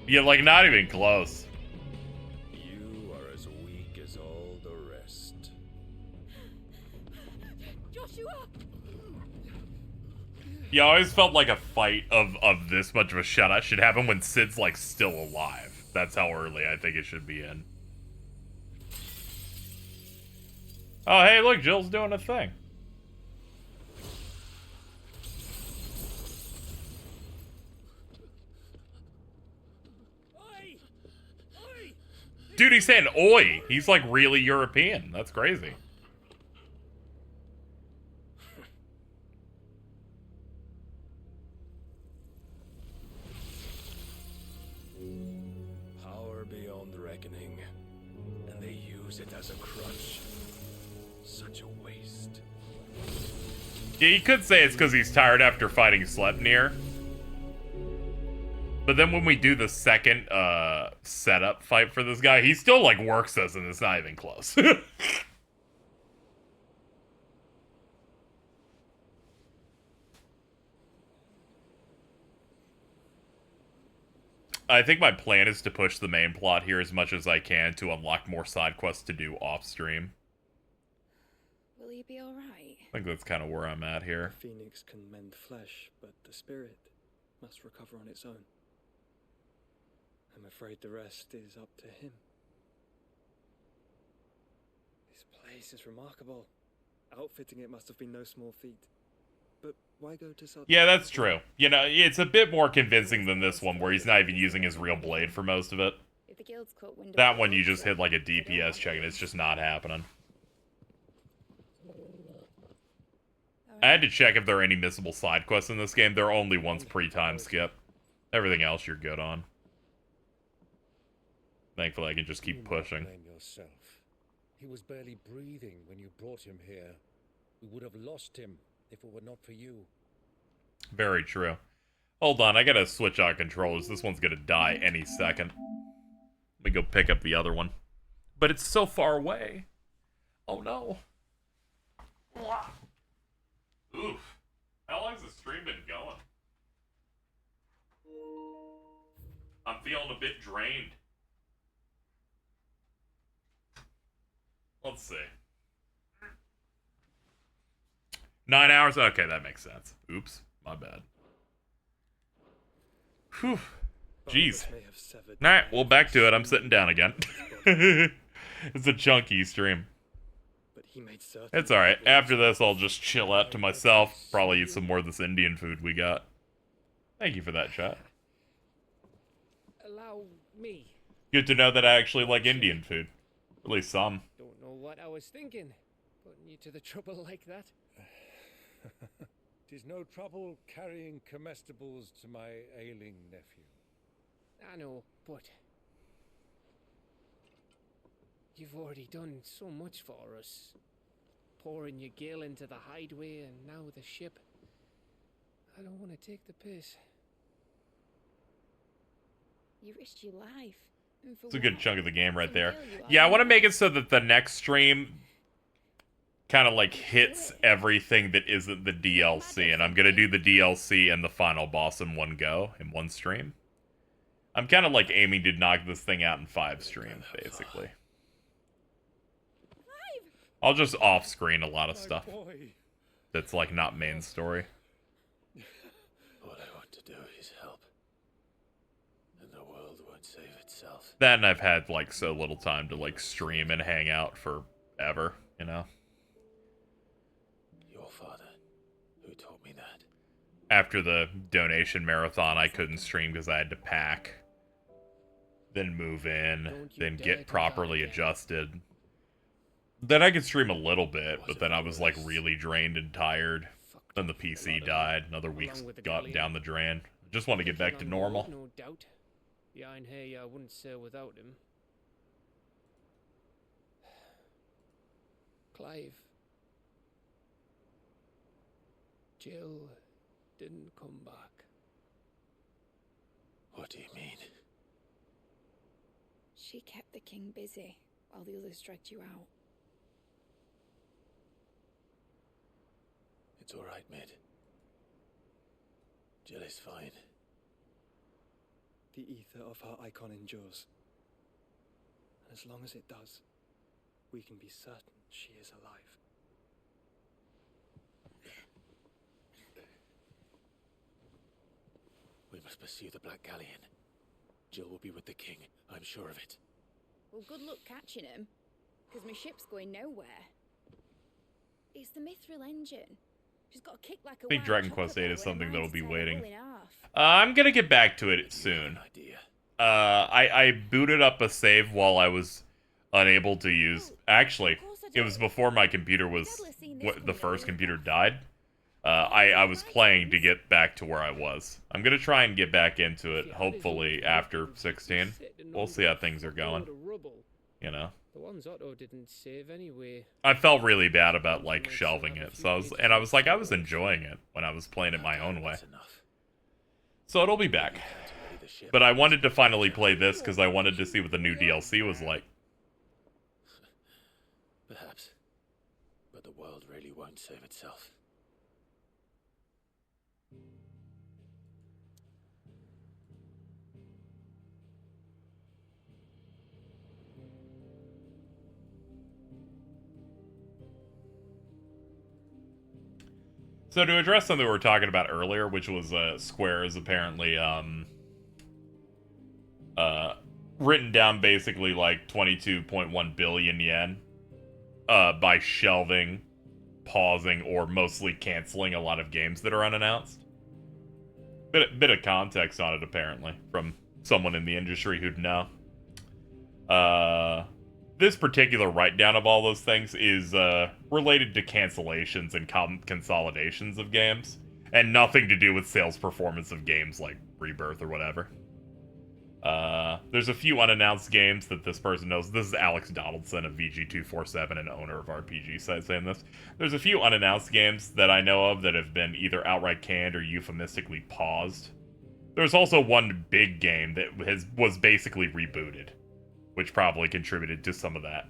Yeah, like, not even close. You are as weak as all the rest. Yeah, I always felt like a fight of this much of a shutout should happen when Sid's, like, still alive. That's how early I think it should be in. Oh, hey, look, Jill's doing a thing. Dude, he's saying oi. He's, like, really European. That's crazy. Power beyond reckoning, and they use it as a crutch. Such a waste. Yeah, you could say it's because he's tired after fighting Sleipnir. But then when we do the second setup fight for this guy, he still, like, works us, and it's not even close. I think my plan is to push the main plot here as much as I can to unlock more side quests to do off-stream. Will you be alright? I think that's kind of where I'm at here. The phoenix can mend flesh, but the spirit must recover on its own. I'm afraid the rest is up to him. This place is remarkable. Outfitting it must have been no small feat. But why go to South? Yeah, that's true. You know, it's a bit more convincing than this one, where he's not even using his real blade for most of it. If the guild's caught wind of That one, you just hit, like, a DPS check, and it's just not happening. I had to check if there are any missable side quests in this game. There are only ones pre-time skip. Everything else you're good on. Thankfully, I can just keep pushing. Blame yourself. He was barely breathing when you brought him here. We would have lost him if it were not for you. Very true. Hold on, I gotta switch out controllers. This one's gonna die any second. Let me go pick up the other one. But it's so far away. Oh no. Oof. How long's the stream been going? I'm feeling a bit drained. Let's see. 9 hours? Okay, that makes sense. Oops, my bad. Whew. Jeez. Alright, well, back to it. I'm sitting down again. It's a chunky stream. It's alright. After this, I'll just chill out to myself. Probably eat some more of this Indian food we got. Thank you for that, chat. Allow me. Good to know that I actually like Indian food. At least some. Don't know what I was thinking. Putting you to the trouble like that. Tis no trouble carrying comestibles to my ailing nephew. I know, but you've already done so much for us. Pouring your gill into the hideaway and now the ship. I don't want to take the piss. You risked your life. It's a good chunk of the game right there. Yeah, I want to make it so that the next stream kind of like hits everything that isn't the DLC, and I'm going to do the DLC and the final boss in one go, in one stream. I'm kind of like aiming to knock this thing out in 5 streams, basically. I'll just off-screen a lot of stuff that's like not main story. All I want to do is help. And the world won't save itself. That, and I've had like so little time to like stream and hang out forever, you know? Your father, who taught me that. After the donation marathon, I couldn't stream because I had to pack. Then move in, then get properly adjusted. Then I could stream a little bit, but then I was like really drained and tired. Then the PC died, another week's got down the drain. Just want to get back to normal. No doubt. Behind here, I wouldn't sail without him. Clive. Jill didn't come back. What do you mean? She kept the king busy while the others dragged you out. It's all right, Mid. Jill is fine. The ether of her icon endures. And as long as it does, we can be certain she is alive. must pursue the Black Galleon. Jill will be with the king, I'm sure of it. Well, good luck catching him, because my ship's going nowhere. It's the Mithril engine. She's got a kick like a I think wild Dragon Quest chocobo 8 is when something a that'll mind's be tear a waiting. bull in half. I'm gonna get back to it soon. I booted up a save while I was unable to use. Actually, it was before my computer was the first computer died. I was playing to get back to where I was. I'm gonna try and get back into it. Hopefully after 16. We'll see how things are going. You know. The ones Otto didn't save anyway. I felt really bad about like shelving it. So I was like I was enjoying it when I was playing it my own way. So it'll be back. But I wanted to finally play this because I wanted to see what the new DLC was like. Perhaps. But the world really won't save itself. So to address something we were talking about earlier, which was Square is apparently written down basically like 22.1 billion yen by shelving, pausing, or mostly canceling a lot of games that are unannounced. Bit of context on it apparently from someone in the industry who'd know. This particular write-down of all those things is related to cancellations and consolidations of games, and nothing to do with sales performance of games like Rebirth or whatever. There's a few unannounced games that this person knows. This is Alex Donaldson of VG247 and owner of RPG Site saying this. There's a few unannounced games that I know of that have been either outright canned or euphemistically paused. There's also one big game that was basically rebooted, which probably contributed to some of that.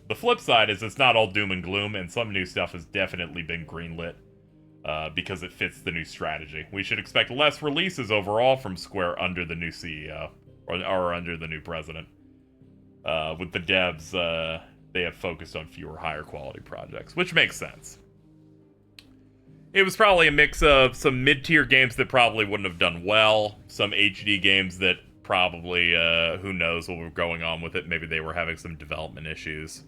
The flip side is it's not all doom and gloom, and some new stuff has definitely been greenlit because it fits the new strategy. We should expect less releases overall from Square under the new CEO, or under the new president. With the devs, they have focused on fewer higher quality projects, which makes sense. It was probably a mix of some mid-tier games that probably wouldn't have done well, some HD games that probably, who knows what was going on with it. Maybe they were having some development issues.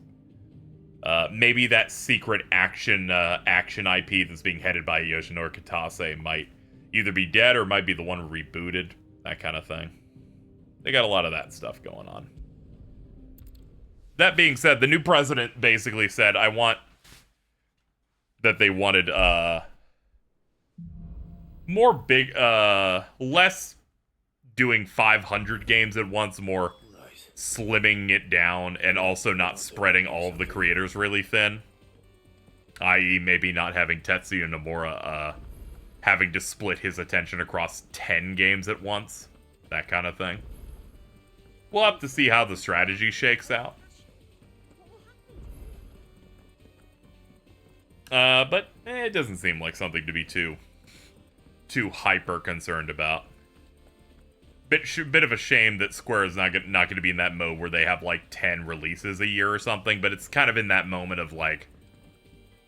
Maybe that secret action IP that's being headed by Yoshinori Kitase might either be dead or might be the one rebooted. That kind of thing. They got a lot of that stuff going on. That being said, the new president basically said, I want... that they wanted, more big, less doing 500 games at once, more slimming it down, and also not spreading all of the creators really thin. I.e. maybe not having Tetsuya Nomura, having to split his attention across 10 games at once. That kind of thing. We'll have to see how the strategy shakes out. But it doesn't seem like something to be too hyper concerned about. Bit of a shame that Square is not going to be in that mode where they have like 10 releases a year or something, but it's kind of in that moment of like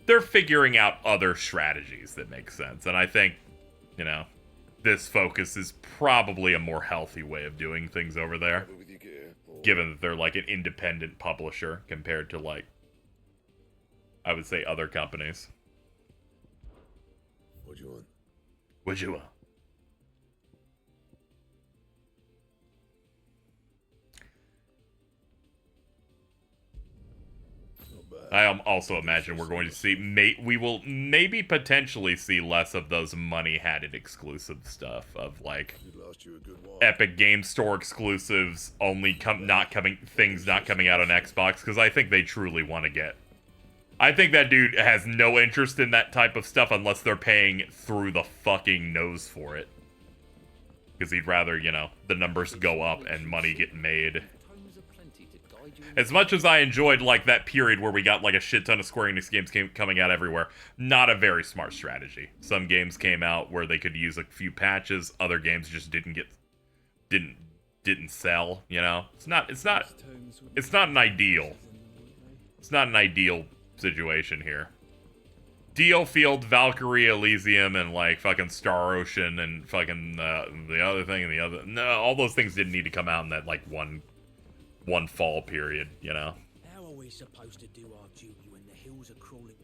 they're figuring out other strategies that make sense. And I think, you know, this focus is probably a more healthy way of doing things over there, given that they're like an independent publisher compared to like, I would say, other companies. What do you want? What you want? I also imagine we're going to see, we will maybe potentially see less of those money-hatted exclusive stuff of like Epic Game Store exclusives only not coming out on Xbox, because I think they truly want to get. I think that dude has no interest in that type of stuff unless they're paying through the fucking nose for it. Because he'd rather, you know, the numbers go up and money get made. As much as I enjoyed, like, that period where we got, like, a shit ton of Square Enix games coming out everywhere, not a very smart strategy. Some games came out where they could use a few patches, other games just didn't sell, you know? It's not an ideal situation here. Deal Field, Valkyrie Elysium, and like fucking Star Ocean, and fucking the other thing, and the other. No, all those things didn't need to come out in that like one fall period, you know. How are we supposed to do our duty when the hills are crawling?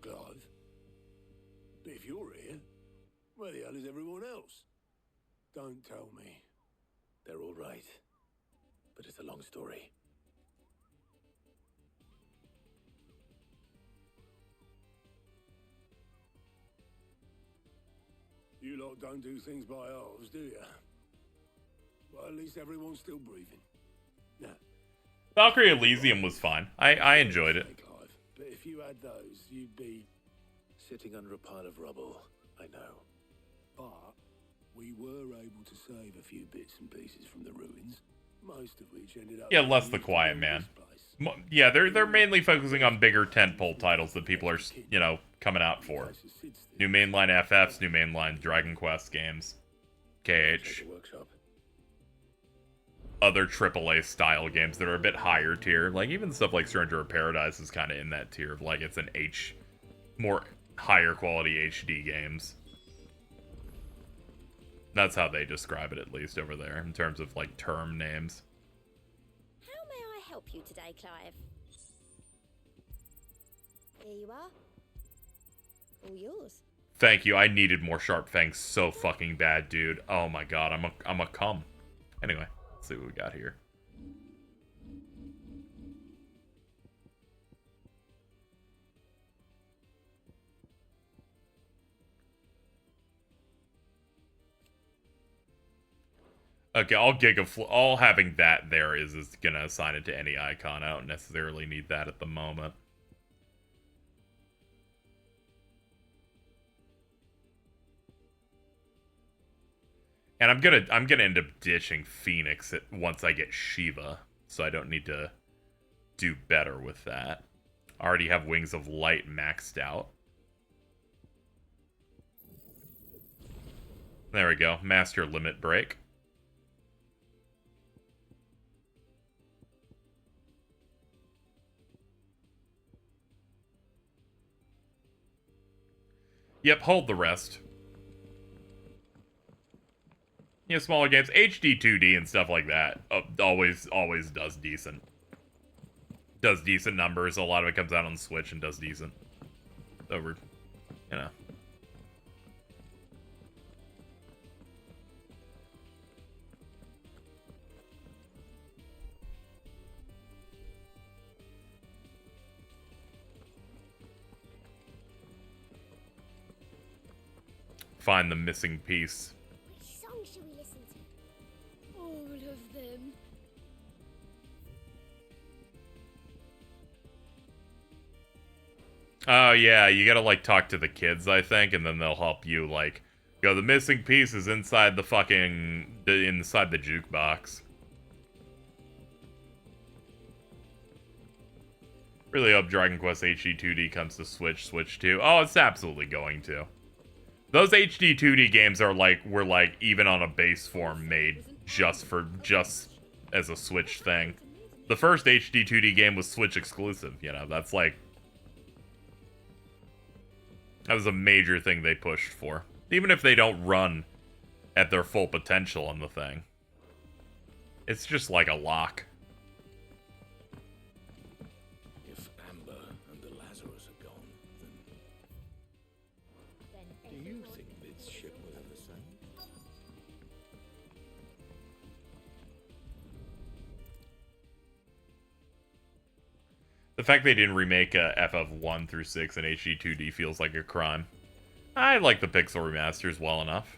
Clive, if you're here, where the hell is everyone else? Don't tell me. They're all right, but it's a long story. You lot don't do things by halves, do you? Well, at least everyone's still breathing. Now, Valkyrie Elysium was fine. I enjoyed it. Clive, but if you had those, you'd be sitting under a pile of rubble. I know. But we were able to save a few bits and pieces from the ruins, most of which ended up. Yeah, less the Quiet Man. Yeah, they're mainly focusing on bigger tentpole titles that people are, you know, coming out for. New mainline FFs, new mainline Dragon Quest games, KH. Other AAA style games that are a bit higher tier, like even stuff like Stranger of Paradise is kind of in that tier of like it's an more higher quality HD games. That's how they describe it, at least over there, in terms of like term names. How may I help you today, Clive? Here you are. All yours. Thank you. I needed more Sharp Fangs so fucking bad, dude. Oh my god, I'm a cum. Anyway, let's see what we got here. Okay, all having that there is gonna assign it to any icon. I don't necessarily need that at the moment. And I'm gonna end up ditching Phoenix once I get Shiva, so I don't need to do better with that. I already have Wings of Light maxed out. There we go, Master Limit Break. Yep, hold the rest. You know, smaller games, HD 2D and stuff like that, always does decent. Does decent numbers. A lot of it comes out on Switch and does decent. Over, you know. Find the missing piece. Which song should we listen to? All of them. Oh yeah, you gotta like talk to the kids, I think, and then they'll help you like go, the missing piece is inside the fucking inside the jukebox. Really hope Dragon Quest HD 2D comes to Switch 2. Oh, it's absolutely going to. Those HD 2D games are were even on a base form made just as a Switch thing. The first HD 2D game was Switch exclusive, you know, that's like, that was a major thing they pushed for. Even if they don't run at their full potential on the thing. It's just like a lock. If Amber and the Lazarus are gone, then do you think this ship will ever sink? The fact they didn't remake FF1 through 6 in HD 2D feels like a crime. I like the pixel remasters well enough,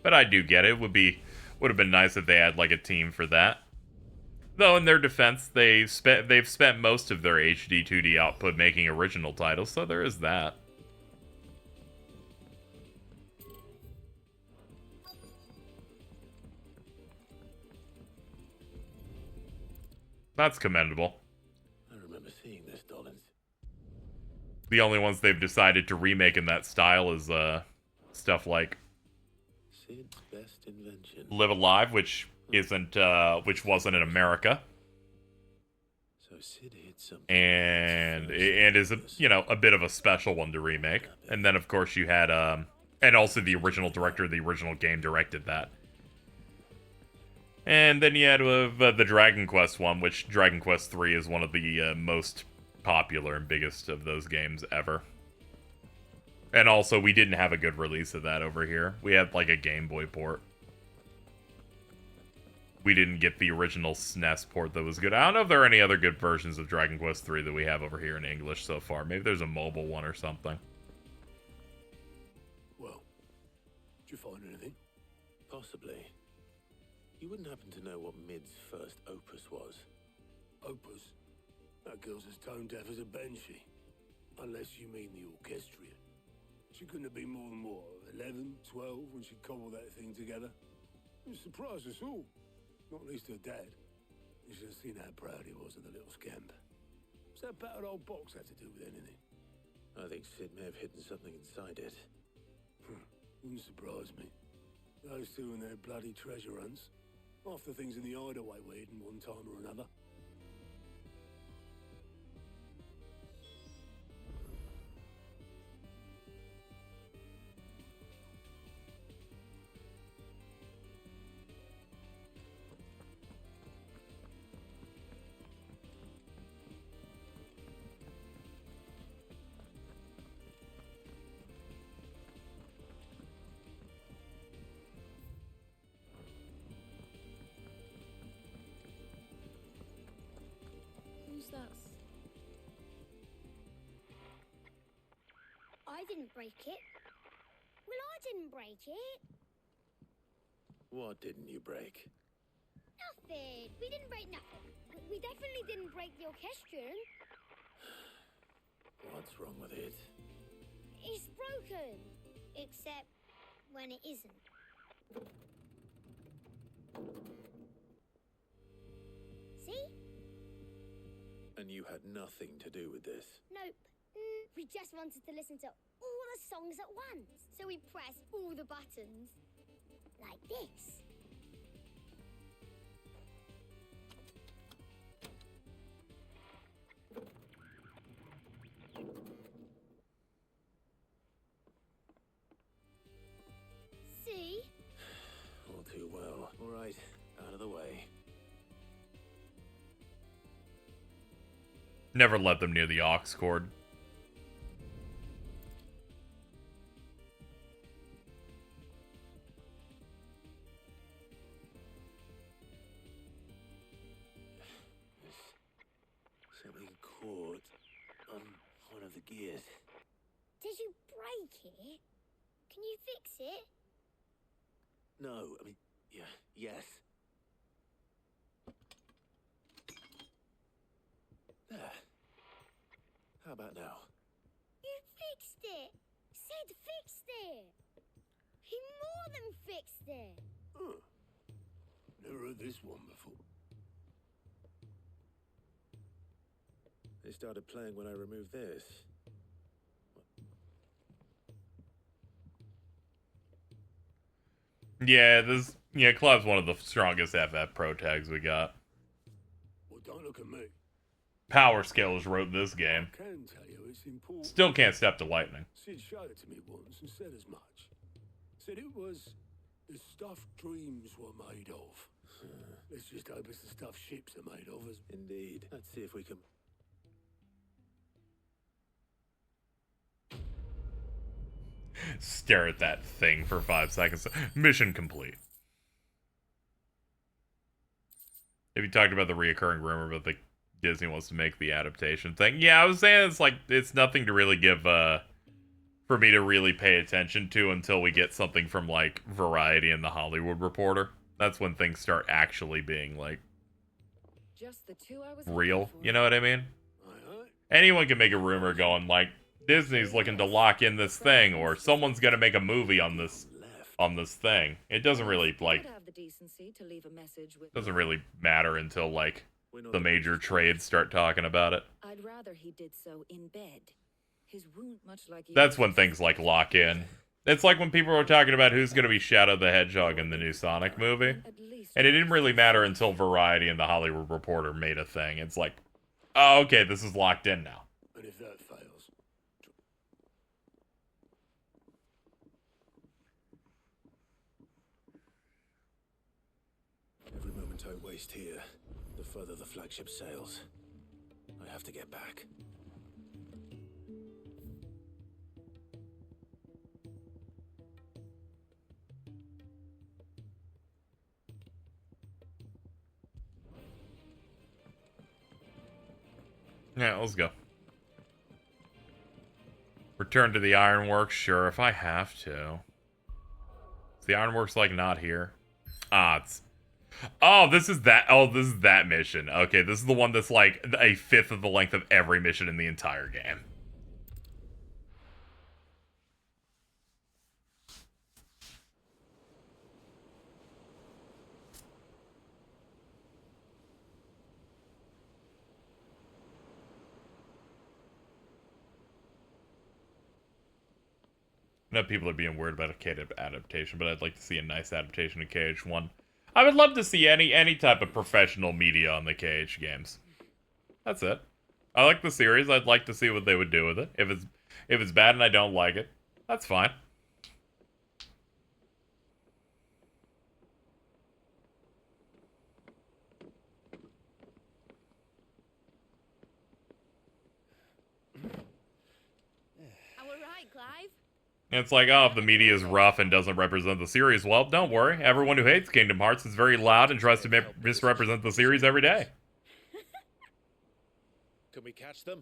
but I do get it. Would have been nice if they had like a team for that. Though in their defense, they've spent most of their HD 2D output making original titles, so there is that. That's commendable. Seeing this, Dollins. The only ones they've decided to remake in that style is stuff like Sid's best invention. Live Alive, which wasn't in America. So Sid hid something. and is a, you know, a bit of a special one to remake. And then of course you had and also the original director of the original game directed that. And then you had the Dragon Quest one, which Dragon Quest 3 is one of the most popular and biggest of those games ever. And also, we didn't have a good release of that over here. We had, like, a Game Boy port. We didn't get the original SNES port that was good. I don't know if there are any other good versions of Dragon Quest 3 that we have over here in English so far. Maybe there's a mobile one or something. Well, did you find anything? Possibly. You wouldn't happen to know what Mid's first opus was? Opus? That girl's as tone deaf as a banshee. Unless you mean the orchestrion. She couldn't have been more than, what, 11, 12 when she cobbled that thing together? It surprised us all. Not least her dad. You should have seen how proud he was of the little scamp. What's that battered old box had to do with anything? I think Sid may have hidden something inside it. Wouldn't surprise me. Those two and their bloody treasure hunts. Half the things in the hideaway were hidden one time or another. I didn't break it. Well, I didn't break it. What didn't you break? Nothing. We didn't break nothing. We definitely didn't break the orchestrion. What's wrong with it? It's broken. Except when it isn't. See? And you had nothing to do with this? Nope. We just wanted to listen to all the songs at once. So we pressed all the buttons. Like this. See? All too well. All right, out of the way. Never let them near the aux cord. Something caught on one of the gears. Did you break it? Can you fix it? No, I mean, yeah, yes. There. How about now? You fixed it! Sid fixed it! He more than fixed it! Huh. Never heard this one before. They started playing when I removed this. Yeah, Club's one of the strongest FF Pro tags we got. Well, don't look at me. Power Scales wrote this game. I can tell you it's important. Still can't step to lightning. Sid showed it to me once and said as much. Said it was the stuff dreams were made of. Let's just hope it's the stuff ships are made of. Indeed. Let's see if we can... Stare at that thing for 5 seconds. Mission complete. Have you talked about the reoccurring rumor about the Disney wants to make the adaptation thing? Yeah, I was saying it's nothing to really give for me to really pay attention to until we get something from like Variety and the Hollywood Reporter. That's when things start actually being like Just the 2 I was real. You know what I mean? Anyone can make a rumor going like Disney's looking to lock in this thing, or someone's gonna make a movie on this thing. It doesn't really doesn't really matter until like the major trades start talking about it. I'd rather he did so in bed. His wound, much like That's when things like lock in. It's like when people were talking about who's gonna be Shadow the Hedgehog in the new Sonic movie, and it didn't really matter until Variety and the Hollywood Reporter made a thing. It's like Oh, okay, this is locked in now. And if that fails... Every moment I waste here, the further the flagship sails. I have to get back. Yeah, let's go. Return to the ironworks, sure, if I have to. Is the ironworks, like, not here? Ah, it's... Oh, this is that... Oh, this is that mission. Okay, this is the one that's, like, a fifth of the length of every mission in the entire game. I know people are being weird about a Cade adaptation, but I'd like to see a nice adaptation of KH1. I would love to see any type of professional media on the KH games. That's it. I like the series. I'd like to see what they would do with it. If it's bad and I don't like it, that's fine. And it's like, oh, if the media is rough and doesn't represent the series, well, don't worry. Everyone who hates Kingdom Hearts is very loud and tries to misrepresent the series every day. Can we catch them?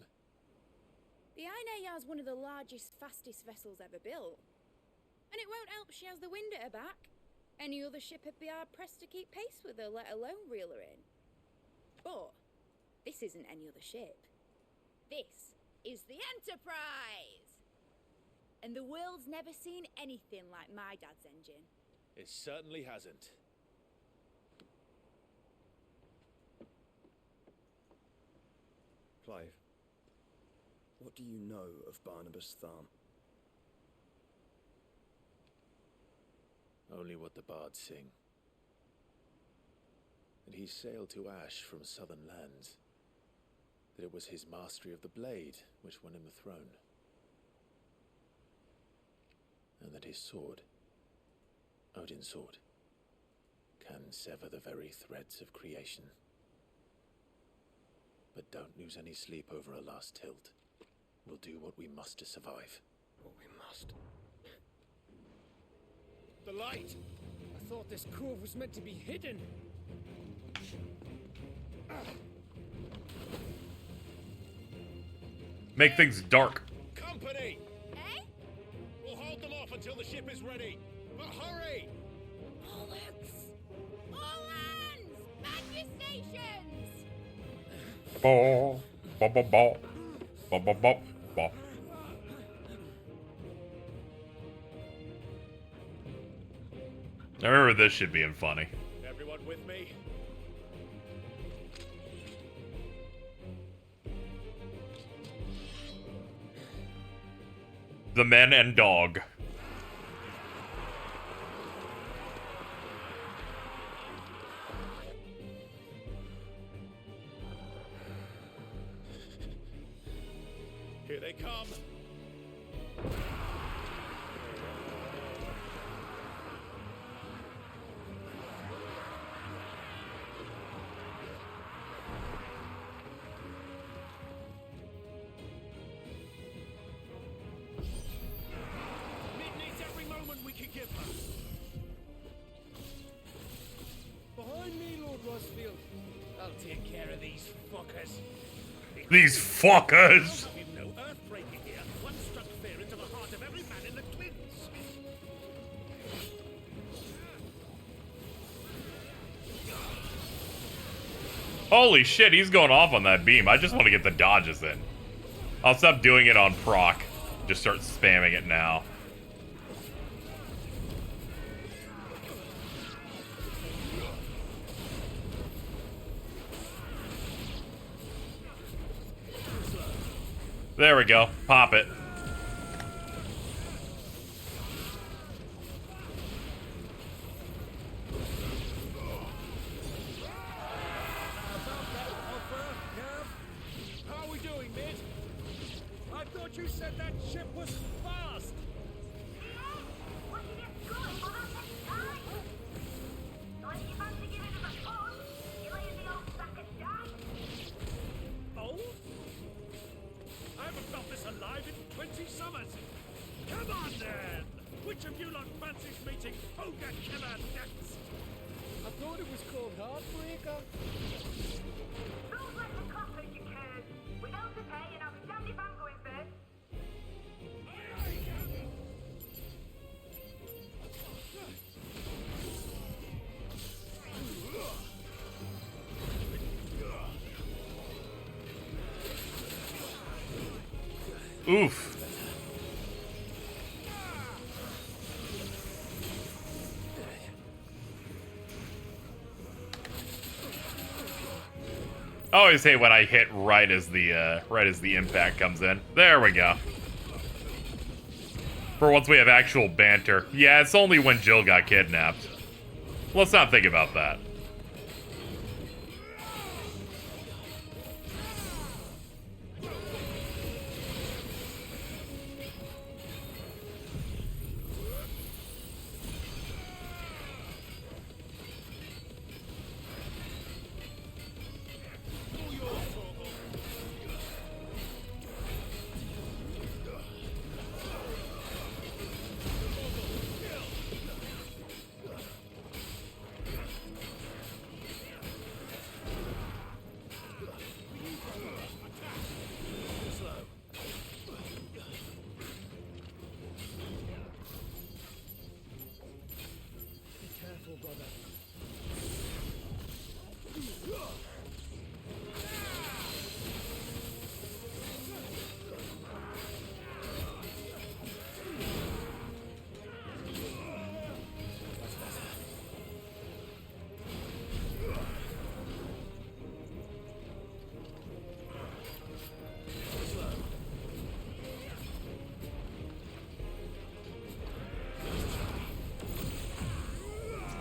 The Aine is one of the largest, fastest vessels ever built. And it won't help she has the wind at her back. Any other ship would be hard-pressed to keep pace with her, let alone reel her in. But this isn't any other ship. This is the Enterprise! And the world's never seen anything like my dad's engine. It certainly hasn't. Clive, what do you know of Barnabas Tharm? Only what the bards sing. That he sailed to Ash from southern lands. That it was his mastery of the blade which won him the throne. And that his sword, Odin's sword, can sever the very threads of creation. But don't lose any sleep over a last tilt. We'll do what we must to survive. What we must. The light! I thought this cove was meant to be hidden. Make things dark. Company! We'll hold them off until the ship is ready. But hurry! Bollocks! All hands! Man your stations! Ball, ball, ball, ball, ball, ball, ball, ball. I remember this shit being funny. Everyone with me? The men and dog. Here they come. Needs every moment we can give her. Behind me, Lord Rosfield. I'll take care of these fuckers. These fuckers! We've no earthbreaker here. One struck fear into the heart of every man in the Twins. Holy shit, he's going off on that beam. I just want to get the dodges in. I'll stop doing it on proc. Just start spamming it now. There we go. Pop it. ship was fast! Old? I haven't felt this alive in 20 summers! Come on then! Which of you lot fancies meeting Ogre Killer next? I thought it was called Heartbreaker. Rules like the coppers, you curd. We don't to pay and I'll be damned if I'm going first. Oof. I always hate when I hit right as the impact comes in. There we go. For once we have actual banter. Yeah, it's only when Jill got kidnapped. Let's not think about that.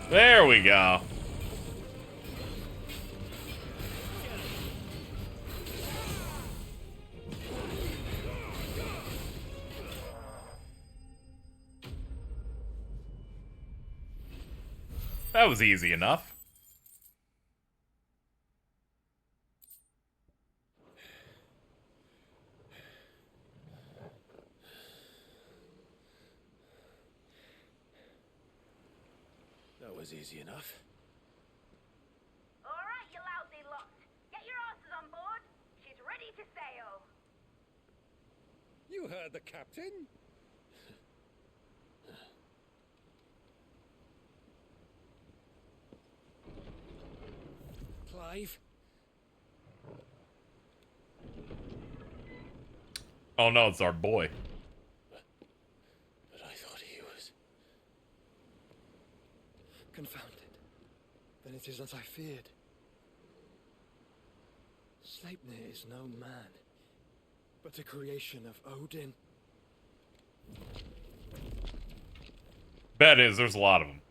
There we go. That was easy enough. That was easy enough. All right, you lousy lot. Get your asses on board. She's ready to sail. You heard the captain? Clive? Oh no, it's our boy. But I thought he was... Confounded. Then it is as I feared. Sleipnir is no man, but a creation of Odin. Bet is, there's a lot of them.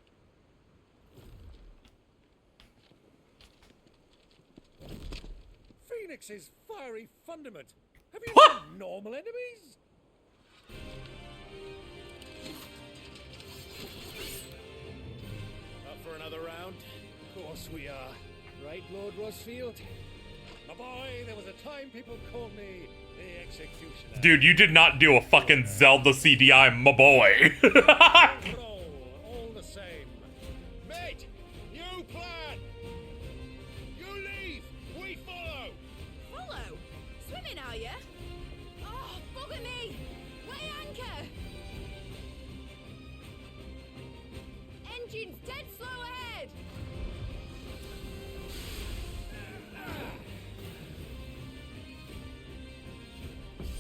Phoenix's fiery fundament. Have you no normal enemies? Up for another round? Of course we are. Right, Lord Rosfield? My boy, there was a time people called me the Executioner. Dude, you did not do a fucking Zelda CDI, my boy. All the same. Mate, new plan! You leave, we follow! Follow? Swimming, are you? Oh, bugger me! Weigh anchor! Engine's dead slow ahead!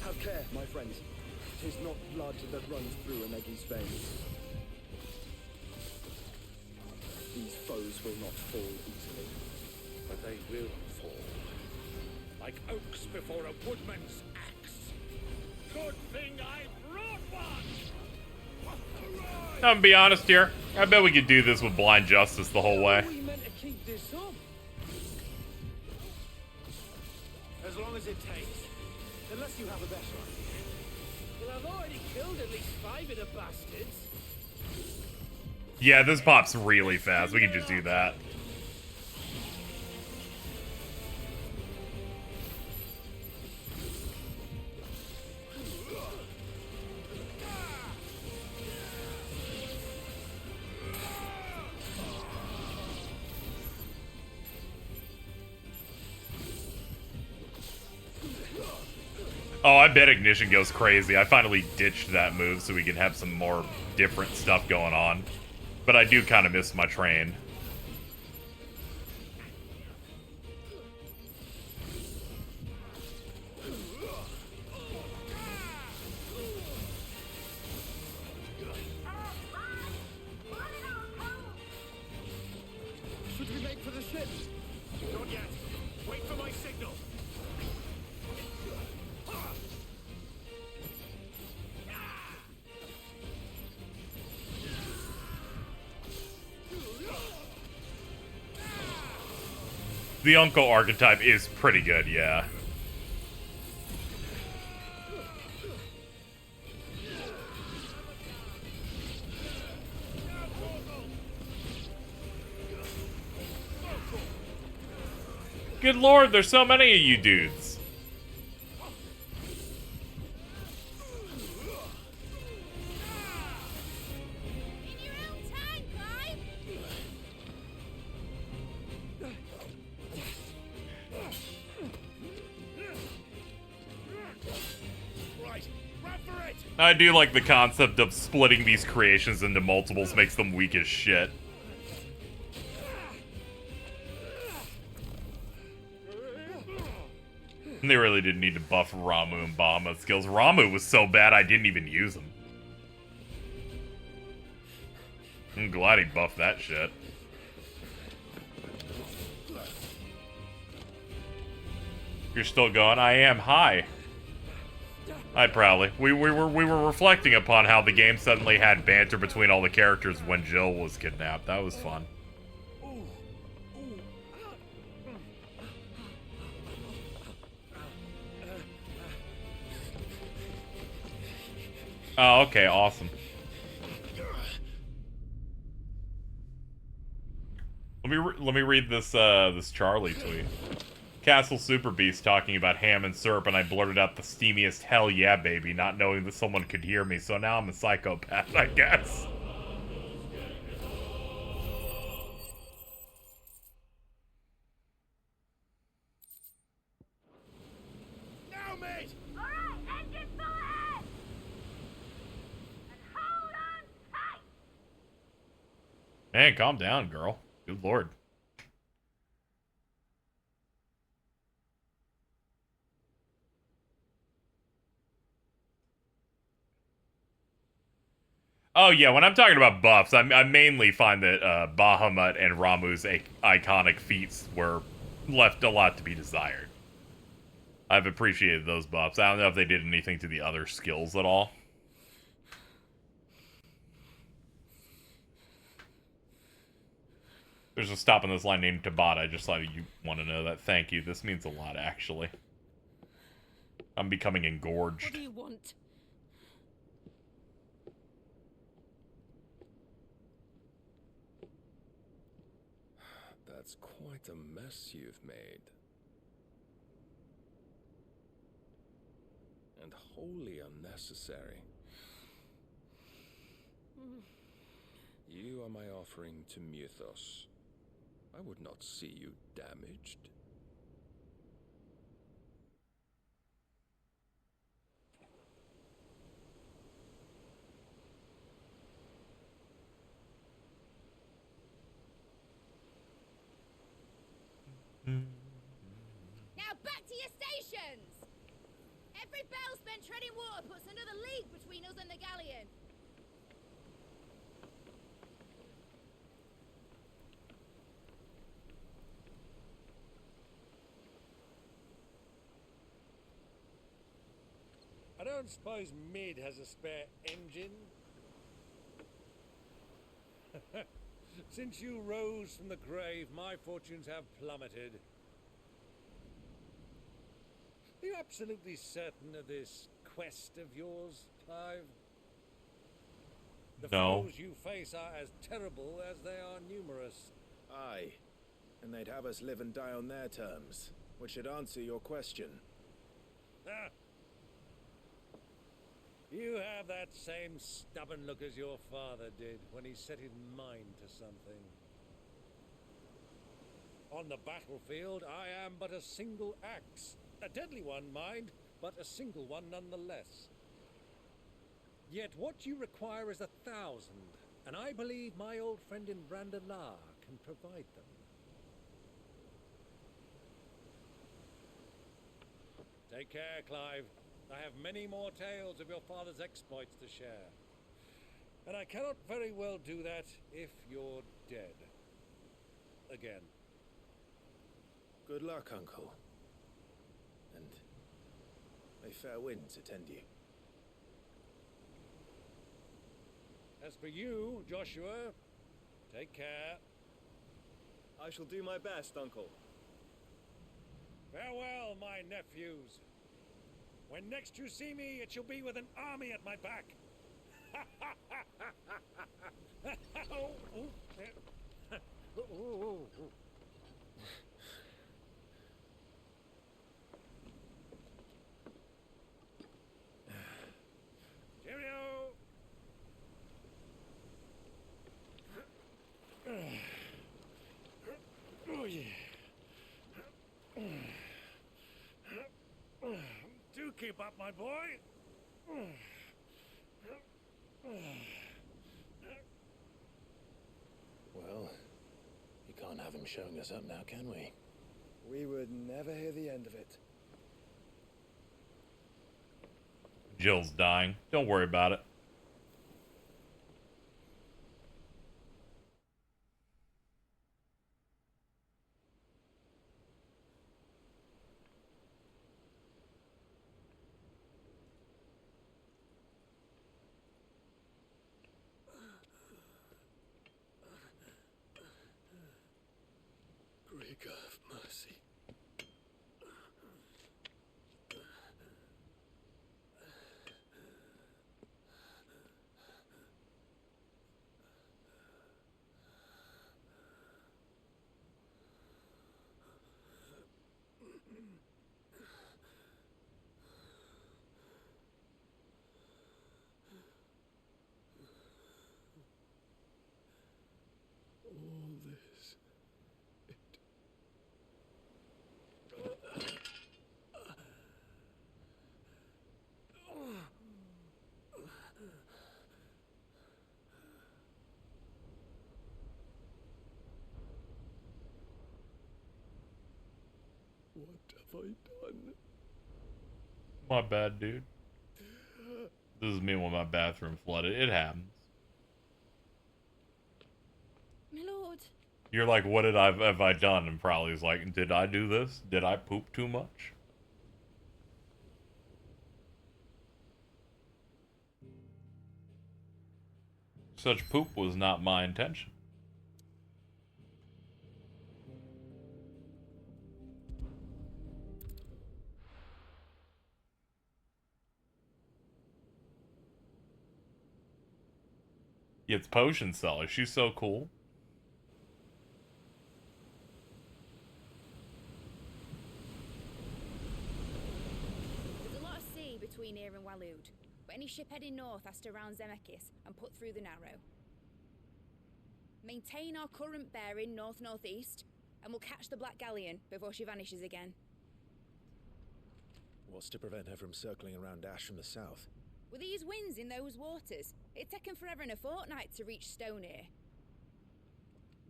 Have care, my friends. 'Tis not blood that runs through a Negi's veins. These foes will not fall easily. But they will fall. Like oaks before a woodman's axe. Good thing I brought one! I'm gonna be honest here. I bet we could do this with blind justice the whole way. We meant to keep this up. As long as it takes. Unless you have a better idea. Well, I've already killed at least 5 of the bastards. Yeah, this pops really fast. We can just do that. Oh, I bet Ignition goes crazy. I finally ditched that move so we can have some more different stuff going on. But I do kind of miss my train. Should we make for the ship? Not yet. Wait for my signal. The uncle archetype is pretty good, yeah. Good lord, there's so many of you dudes. I do like the concept of splitting these creations into multiples makes them weak as shit. And they really didn't need to buff Ramu and Bahamut skills. Ramu was so bad I didn't even use him. I'm glad he buffed that shit. You're still going? I am. Hi. Hi, Prowley. We were reflecting upon how the game suddenly had banter between all the characters when Jill was kidnapped. That was fun. Oh, okay, awesome. Let me read this this Charlie tweet. Castle Super Beast talking about ham and syrup, and I blurted out the steamiest hell yeah, baby, not knowing that someone could hear me, so now I'm a psychopath, I guess. Now, mate! Alright, engine full ahead! And hold on tight! Man, calm down, girl. Good lord. Oh yeah, when I'm talking about buffs, I mainly find that Bahamut and Ramu's iconic feats were left a lot to be desired. I've appreciated those buffs. I don't know if they did anything to the other skills at all. There's a stop on this line named Tabata. I just thought you want to know that. Thank you. This means a lot, actually. I'm becoming engorged. What do you want? That's quite a mess you've made. And wholly unnecessary. You are my offering to Mythos. I would not see you damaged. Now back to your stations! Every bell spent treading water puts another league between us and the galleon. I don't suppose Mid has a spare engine? Since you rose from the grave, my fortunes have plummeted. Are you absolutely certain of this quest of yours, Clive? The No. foes you face are as terrible as they are numerous. Aye, and they'd have us live and die on their terms, which should answer your question. Ah. You have that same stubborn look as your father did when he set his mind to something. On the battlefield, I am but a single axe. A deadly one, mind, but a single one nonetheless. Yet what you require is 1,000, and I believe my old friend in Brandalar can provide them. Take care, Clive. I have many more tales of your father's exploits to share. And I cannot very well do that if you're dead. Again. Good luck, Uncle. And may fair winds attend you. As for you, Joshua, take care. I shall do my best, Uncle. Farewell, my nephews. When next you see me, it shall be with an army at my back. Cheerio. Oh, yeah. Do keep up, my boy. Well, you can't have him showing us up now, can we? We would never hear the end of it. Jill's dying. Don't worry about it. Great God of mercy. All this. What have I done? My bad, dude. This is me when my bathroom flooded. It happens. My lord. You're like, what have I done? And probably is like, did I do this? Did I poop too much? Such poop was not my intention. It's Potion Seller. She's so cool. There's a lot of sea between here and Waloed, but any ship heading north has to round Zemeckis and put through the Narrow. Maintain our current bearing north-northeast, and we'll catch the Black Galleon before she vanishes again. What's to prevent her from circling around Ash from the south? With these winds in those waters, it's taken forever and a fortnight to reach Stonehere.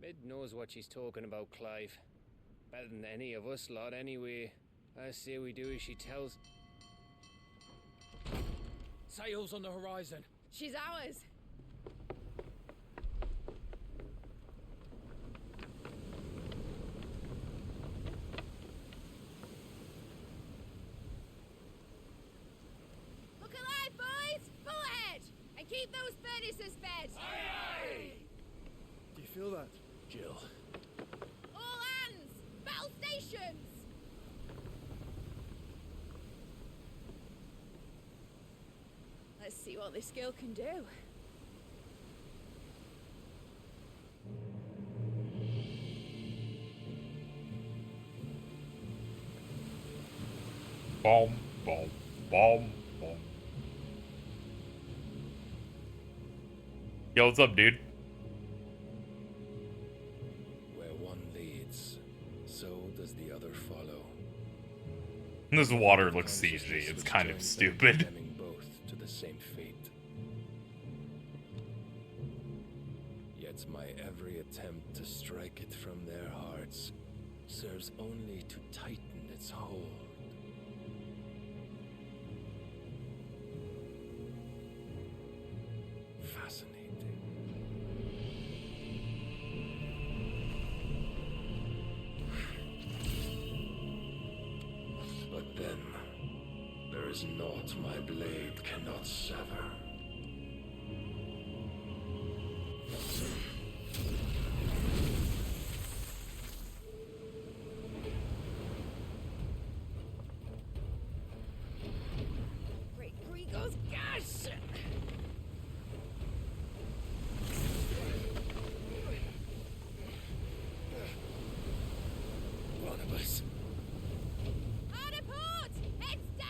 Mid knows what she's talking about, Clive. Better than any of us lot, anyway. I say we do as she tells. Sails on the horizon. She's ours. Look alive, boys! Full ahead! And keep those furnaces fed! Aye, aye! Do you feel that? Jill. All hands! Battle stations! Let's see what this girl can do. Boom, boom, boom, boom. Yo, what's up, dude? Where one leads, so does the other follow. This water looks CG. It's kind of stupid. Condemning both to the same fate. Yet my every attempt to strike it from their hearts serves only to tighten its hold. Fascinating. But then, there is naught my blade cannot sever. Great Gregor's gosh! One of us.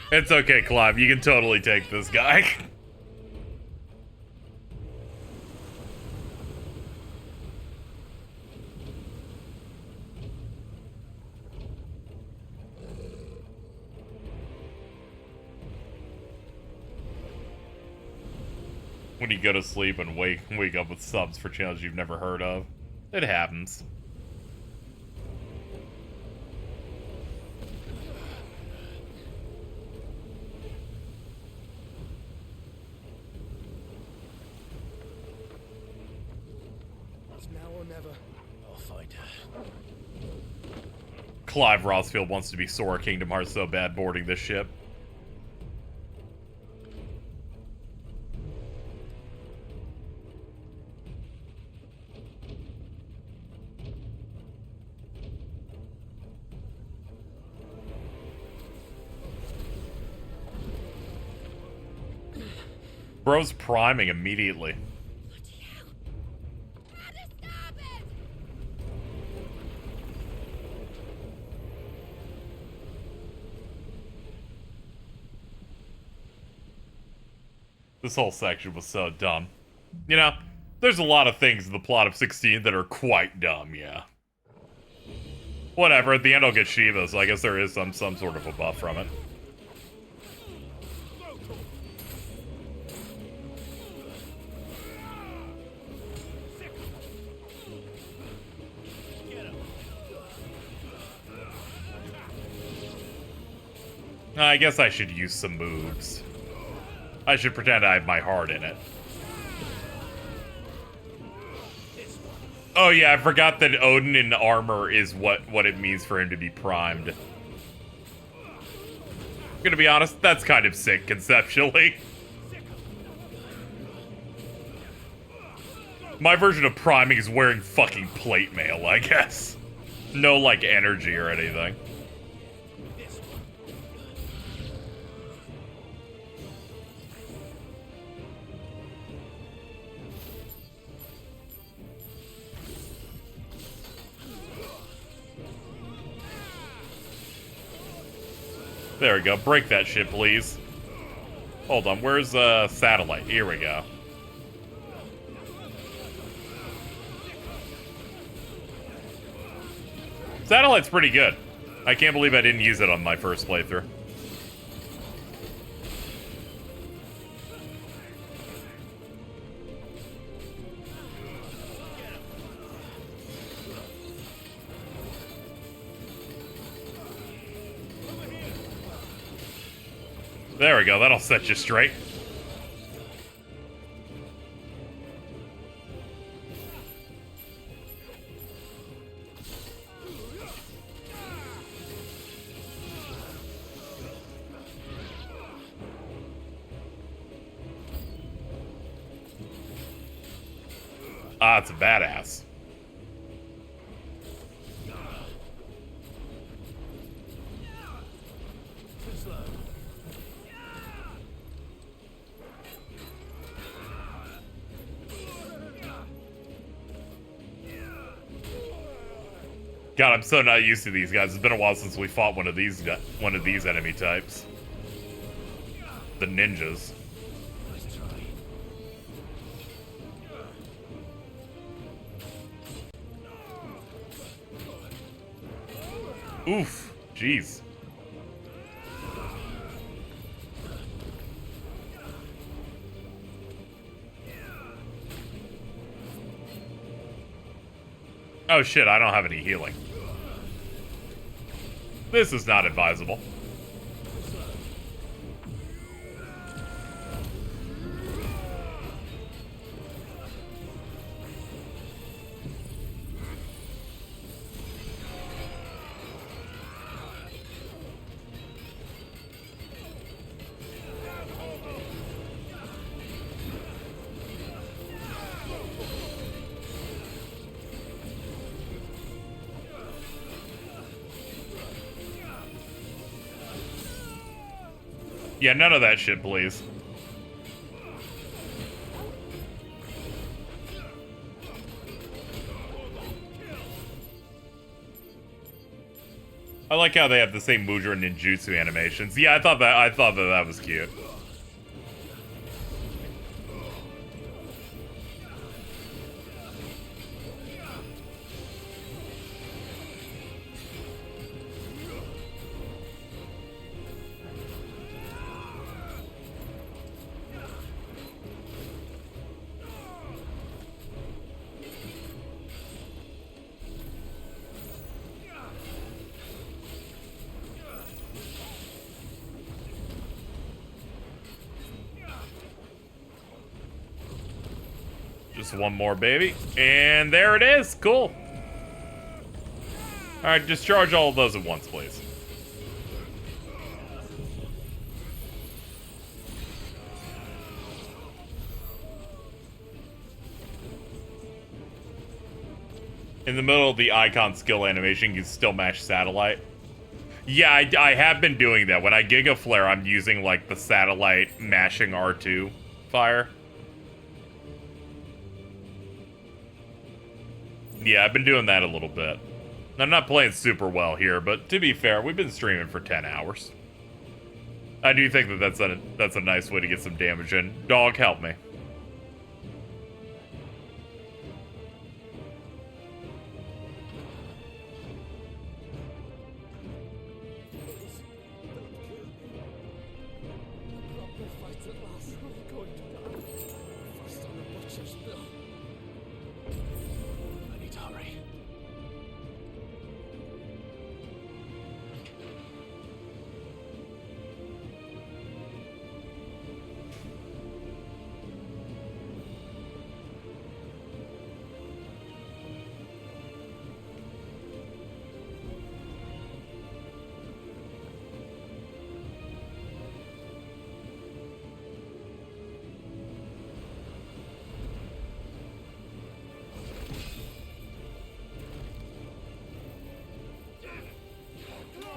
It's okay, Clive. You can totally take this guy. When you go to sleep and wake up with subs for channels you've never heard of. It happens. It's now or never. I'll find her. Clive Rossfield wants to be Sora Kingdom Hearts so bad boarding this ship. Bro's priming immediately. This whole section was so dumb. You know, there's a lot of things in the plot of 16 that are quite dumb, yeah. Whatever, at the end I'll get Shiva, so I guess there is some sort of a buff from it. I guess I should use some moves. I should pretend I have my heart in it. Oh yeah, I forgot that Odin in armor is what it means for him to be primed. I'm gonna be honest, that's kind of sick conceptually. My version of priming is wearing fucking plate mail, I guess. No, like, energy or anything. There we go. Break that shit, please. Hold on. Where's satellite? Here we go. Satellite's pretty good. I can't believe I didn't use it on my first playthrough. There we go, that'll set you straight. Ah, it's a badass. God, I'm so not used to these guys. It's been a while since we fought one of these enemy types. The ninjas. Oof. Jeez. Oh shit, I don't have any healing. This is not advisable. Yeah, none of that shit, please. I like how they have the same Mudra ninjutsu animations. Yeah, I thought that was cute. Just one more, baby. And there it is. Cool. Alright, discharge all of those at once, please. In the middle of the icon skill animation, you can still mash satellite. Yeah, I have been doing that. When I Giga Flare, I'm using, like, the satellite mashing R2 fire. Yeah, I've been doing that a little bit. I'm not playing super well here, but to be fair, we've been streaming for 10 hours. I do think that that's a nice way to get some damage in. Dog, help me.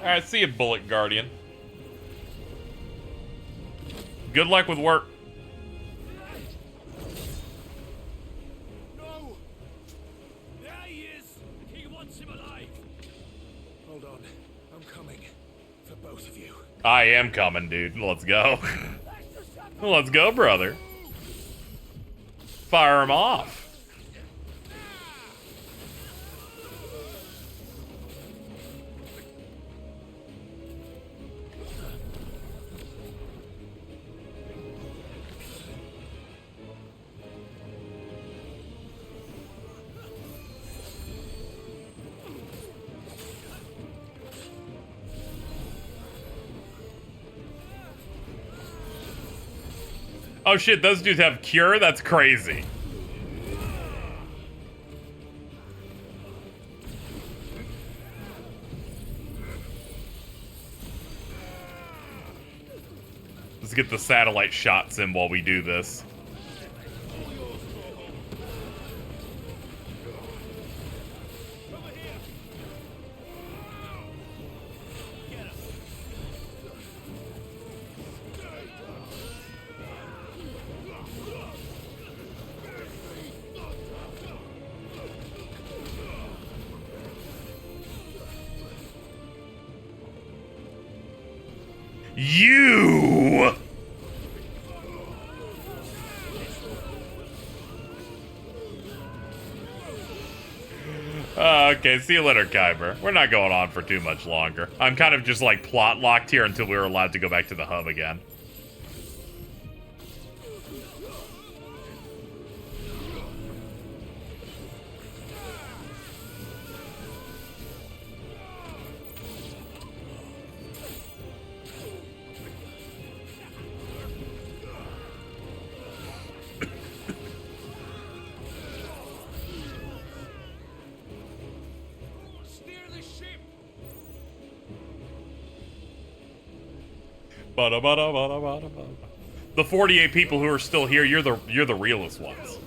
Alright, see you, Bullet Guardian. Good luck with work. No! There he is! He wants him alive! Hold on. I'm coming. For both of you. I am coming, dude. Let's go. Let's go, brother. Fire him off. Oh shit, those dudes have cure? That's crazy. Let's get the satellite shots in while we do this. You! Okay, see you later, Kyber. We're not going on for too much longer. I'm kind of just like plot locked here until we're allowed to go back to the hub again. The 48 people who are still here, you're the realest ones.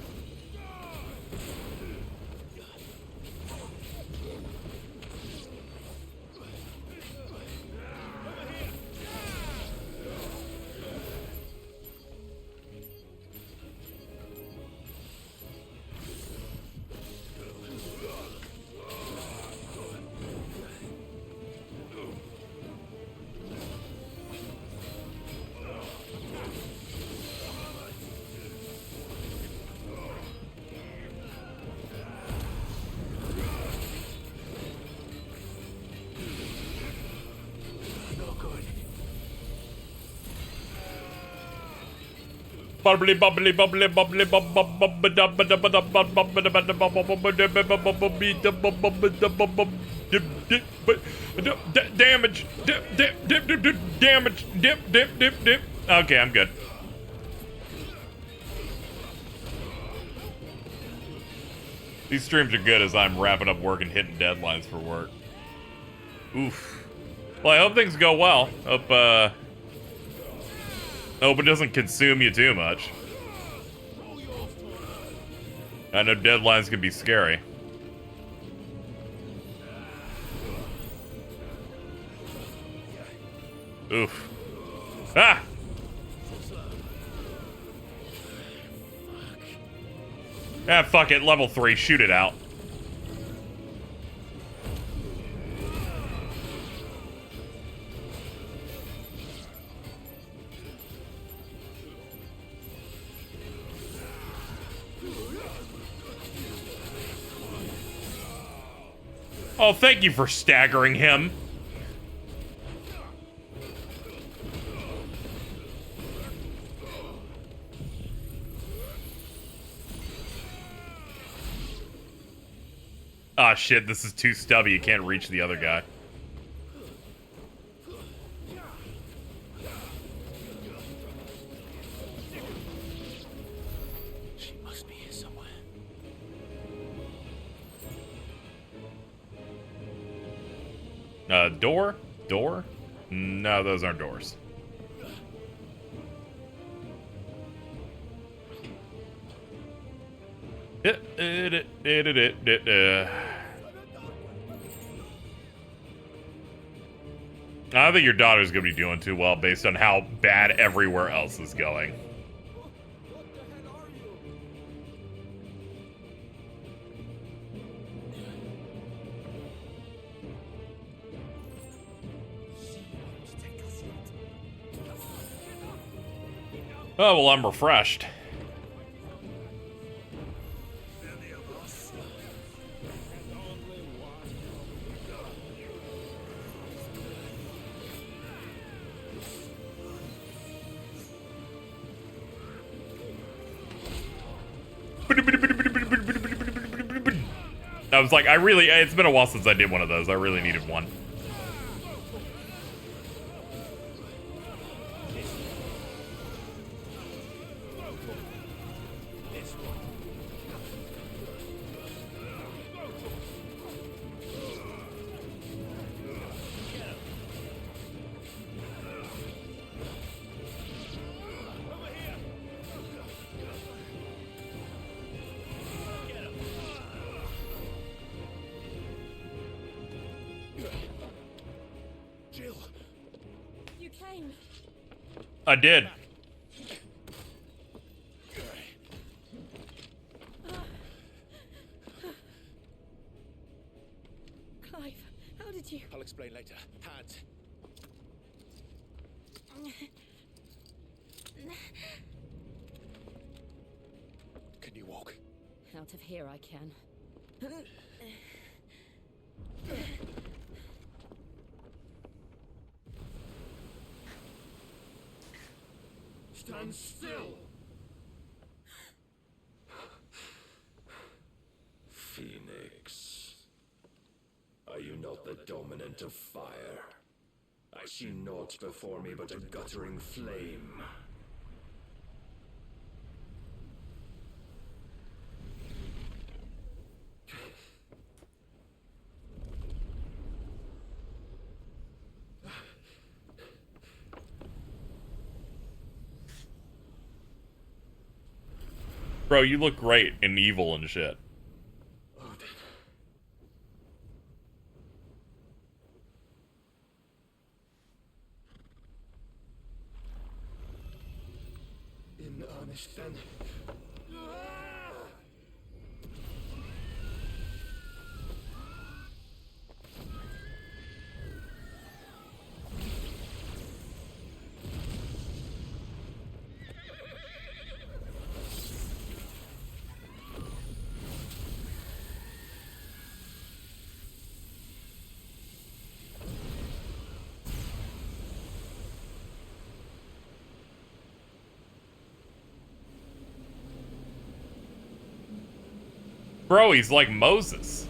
Bubbly bubbly bubbly bubbly damage damage dip. Okay, I'm good. These streams are good as I'm wrapping up work and hitting deadlines for work. Oof. Well, I hope things go well. Hope it doesn't consume you too much. I know deadlines can be scary. Oof. Ah! Ah, fuck it. Level 3. Shoot it out. Oh, thank you for staggering him. Ah, shit, this is too stubby. You can't reach the other guy. She must be here somewhere. Door? Door? No, those aren't doors. I don't think your daughter's gonna be doing too well based on how bad everywhere else is going. Oh, well, I'm refreshed. I was like, it's been a while since I did one of those. I really needed one. I did. Clive, how did you? I'll explain later. Hands. Can you walk? Out of here I can. Stand still! Phoenix. Are you not the dominant of fire? I see naught before me but a guttering flame. Bro, you look great in evil and shit. In earnest then. Bro, he's like Moses.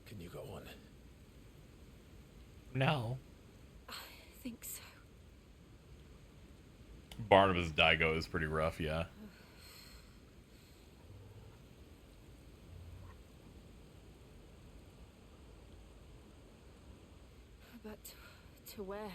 Can you go on? No. I think so. Barnabas Daigo is pretty rough, yeah. But to where?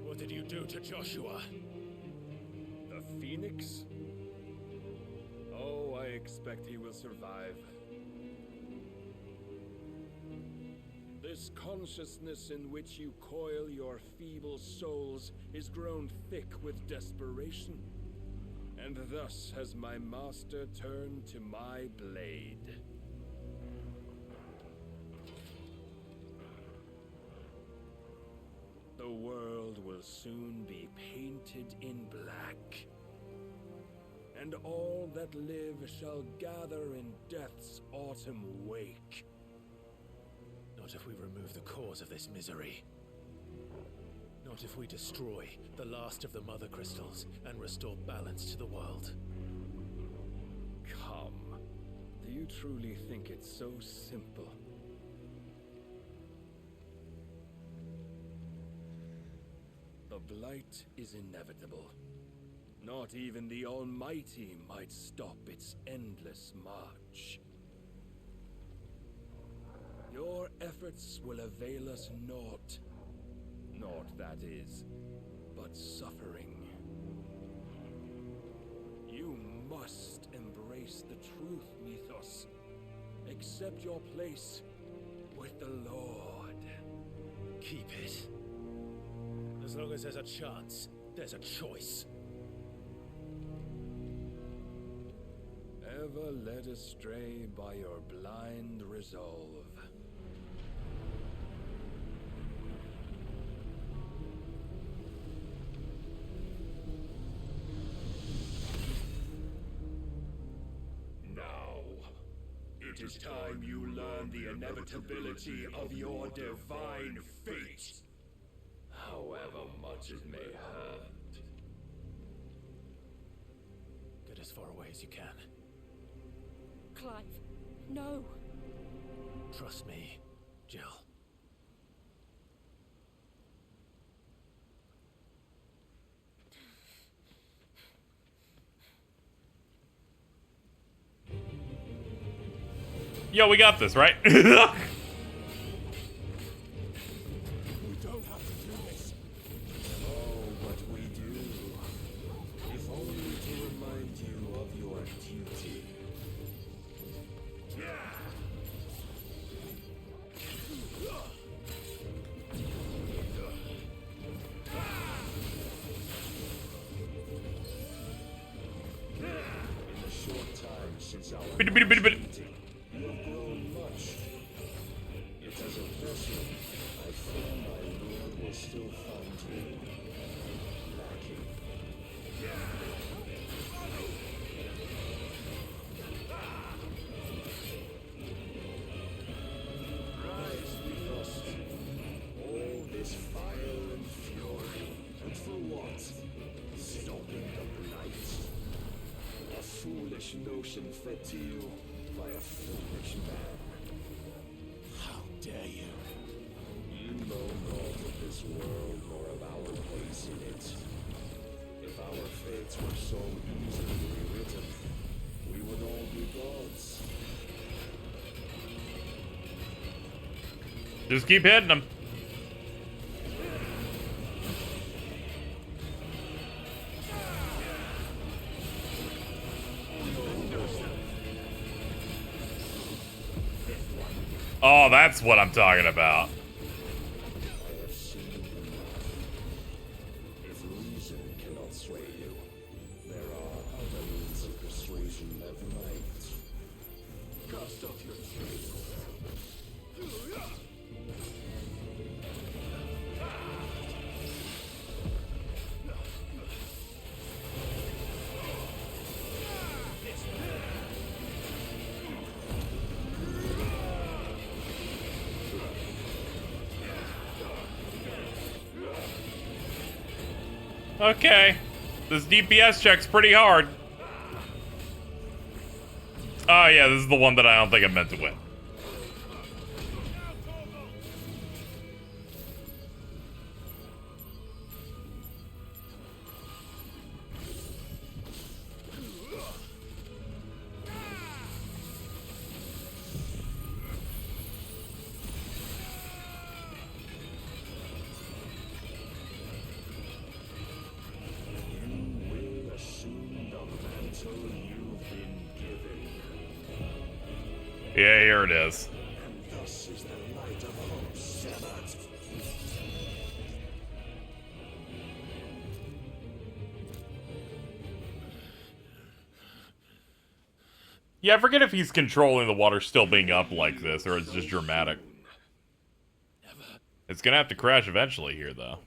What did you do to Joshua? The Phoenix? Oh, I expect he will survive. This consciousness in which you coil your feeble souls is grown thick with desperation. And thus has my master turned to my blade. The world will soon be painted in black. And all that live shall gather in death's autumn wake. Not if we remove the cause of this misery. Not if we destroy the last of the mother crystals and restore balance to the world. Come. Do you truly think it's so simple? The blight is inevitable. Not even the Almighty might stop its endless march. Your efforts will avail us naught. Naught, that is, but suffering. You must embrace the truth, Mythos. Accept your place with the Lord. Keep it. As long as there's a chance, there's a choice. Ever led astray by your blind resolve. Now, it is time you learn the inevitability of your divine fate, however much it may hurt. Get as far away as you can. Clive, no. Trust me, Jill. Yo, we got this, right? We don't have to do this. Oh, but we do. If only to remind you of your duty. In the short time since our you have grown much. Yet as a vessel, I fear my lord will still find you lacking. Rise with us. All this fire and fury, and for what? Stopping the blight. A foolish notion fed to you by a foolish man. How dare you? You know naught of this world nor of our place in it. If our fates were so easily rewritten, we would all be gods. Just keep hitting them. Oh, that's what I'm talking about. I have seen enough. If reason cannot sway you, there are other means of persuasion that might. Cast off your chains. Okay. This DPS check's pretty hard. Oh yeah, this is the one that I don't think I meant to win. Yeah, here it is. And thus is the light of hope severed. Yeah, I forget if he's controlling the water still being up like this, or it's just dramatic. It's gonna have to crash eventually here, though.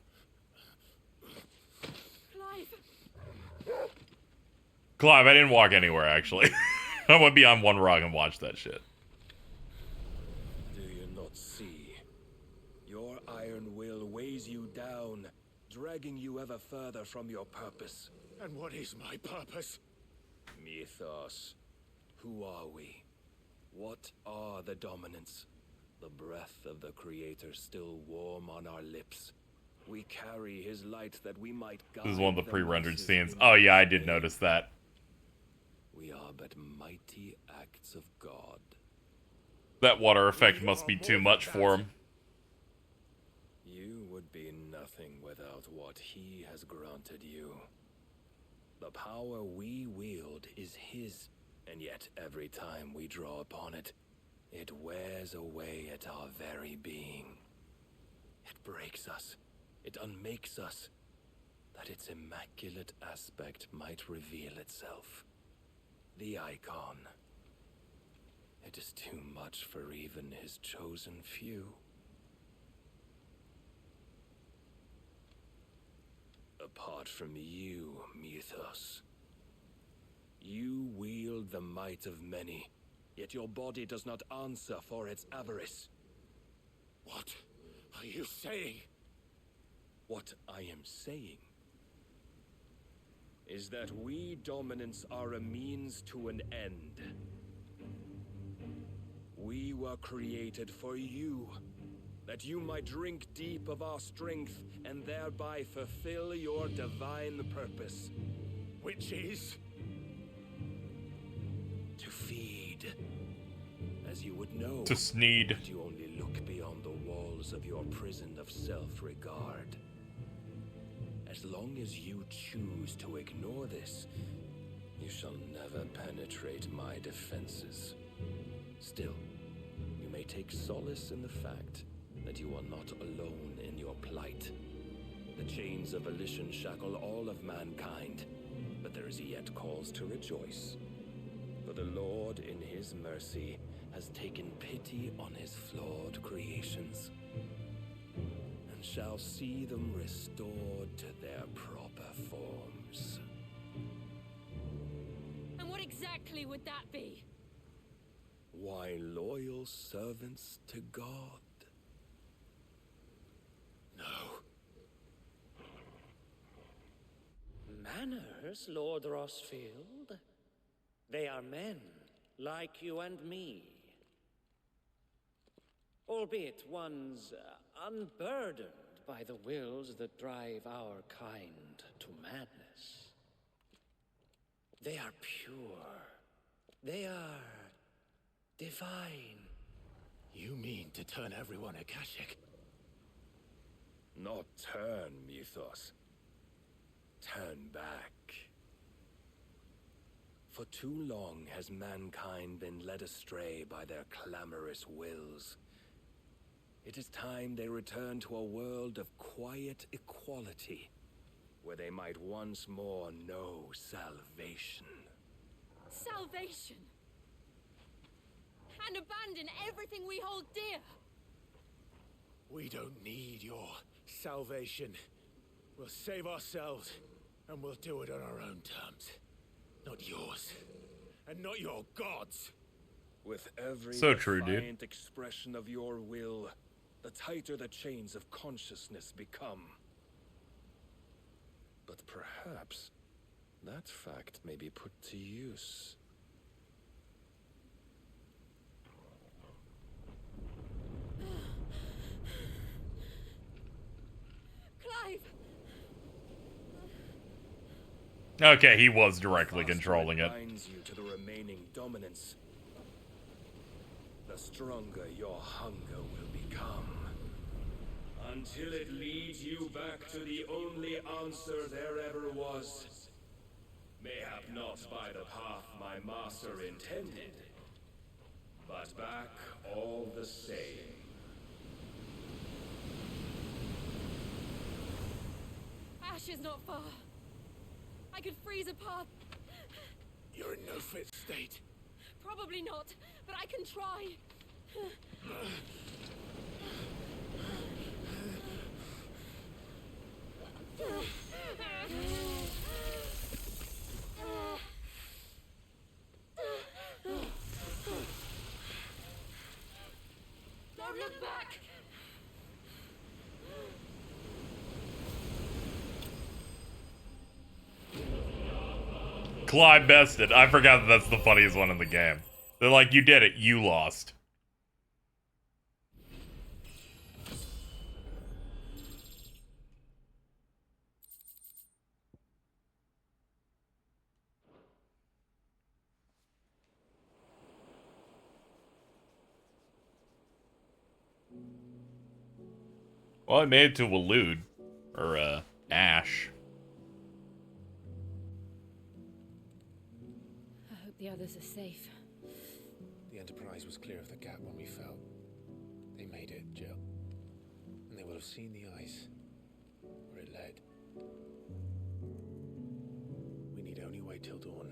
Clive, I didn't walk anywhere, actually. I went beyond one rock and watched that shit. Do you not see? Your iron will weighs you down, dragging you ever further from your purpose. And what is my purpose? Mythos. Who are we? What are the dominants? The breath of the Creator still warm on our lips. We carry his light that we might guide. This is one of the pre-rendered scenes. Oh yeah, I did notice that. We are but mighty acts of God. That water effect must be too much for him. You would be nothing without what he has granted you. The power we wield is his, and yet every time we draw upon it, it wears away at our very being. It breaks us. It unmakes us, that its immaculate aspect might reveal itself. the icon. It is too much for even his chosen few. Apart from you, Mythos, you wield the might of many, yet your body does not answer for its avarice. What are you saying? What I am saying is that we dominants are a means to an end. We were created for you, that you might drink deep of our strength and thereby fulfill your divine purpose. Which is? To feed. As you would know, To sneed. if you only look beyond the walls of your prison of self-regard. As long as you choose to ignore this, you shall never penetrate my defenses. Still, you may take solace in the fact that you are not alone in your plight. The chains of volition shackle all of mankind, but there is yet cause to rejoice. For the Lord, in his mercy, has taken pity on his flawed creations, and shall see them restored to their proper forms. And what exactly would that be? Why, loyal servants to God. No. Manners, Lord Rossfield? They are men, like you and me. Albeit ones unburdened by the wills that drive our kind to madness. They are pure. They are divine. You mean to turn everyone Akashic? Not turn, Mythos. Turn back. For too long has mankind been led astray by their clamorous wills. It is time they return to a world of quiet equality, where they might once more know salvation. Salvation! And abandon everything we hold dear! We don't need your salvation. We'll save ourselves, and we'll do it on our own terms. Not yours, and not your gods. With every So true, dude. defiant expression of your will, the tighter the chains of consciousness become. But perhaps that fact may be put to use. Clive! Okay, he was directly controlling it. Binds you to the remaining dominance, the stronger your hunger will become. Until it leads you back to the only answer there ever was. Mayhap not by the path my master intended, but back all the same. Ash is not far. I could freeze a path. You're in no fit state. Probably not, but I can try. Don't look back! Clyde bested. I forgot that that's the funniest one in the game. They're like, you did it, you lost. Well, I made it to Waloed. Or, Ash. I hope the others are safe. The Enterprise was clear of the gap when we fell. They made it, Jill. And they will have seen the ice where it led. We need only wait till dawn.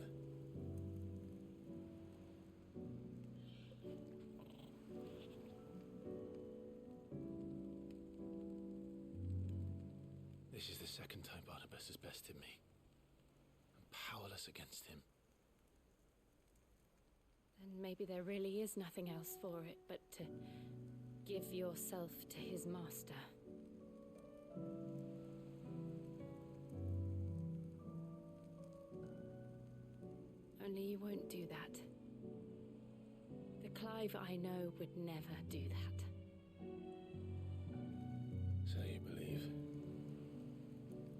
us against him. Then maybe there really is nothing else for it but to give yourself to his master. Only you won't do that. The Clive I know would never do that. So you believe?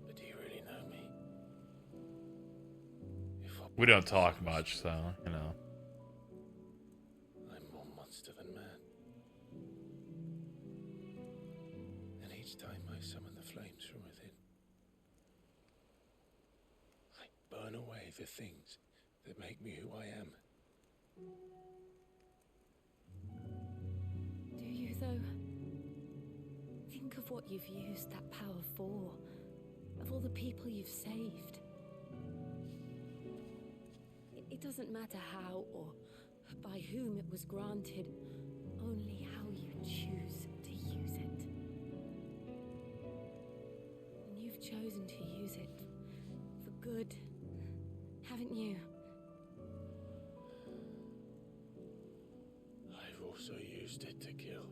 But do you really know me? We don't talk much, so, you know. I'm more monster than man. And each time I summon the flames from within, I burn away the things that make me who I am. Do you, though? Think of what you've used that power for, of all the people you've saved. It doesn't matter how or by whom it was granted, only how you choose to use it. And you've chosen to use it for good, haven't you? I've also used it to kill.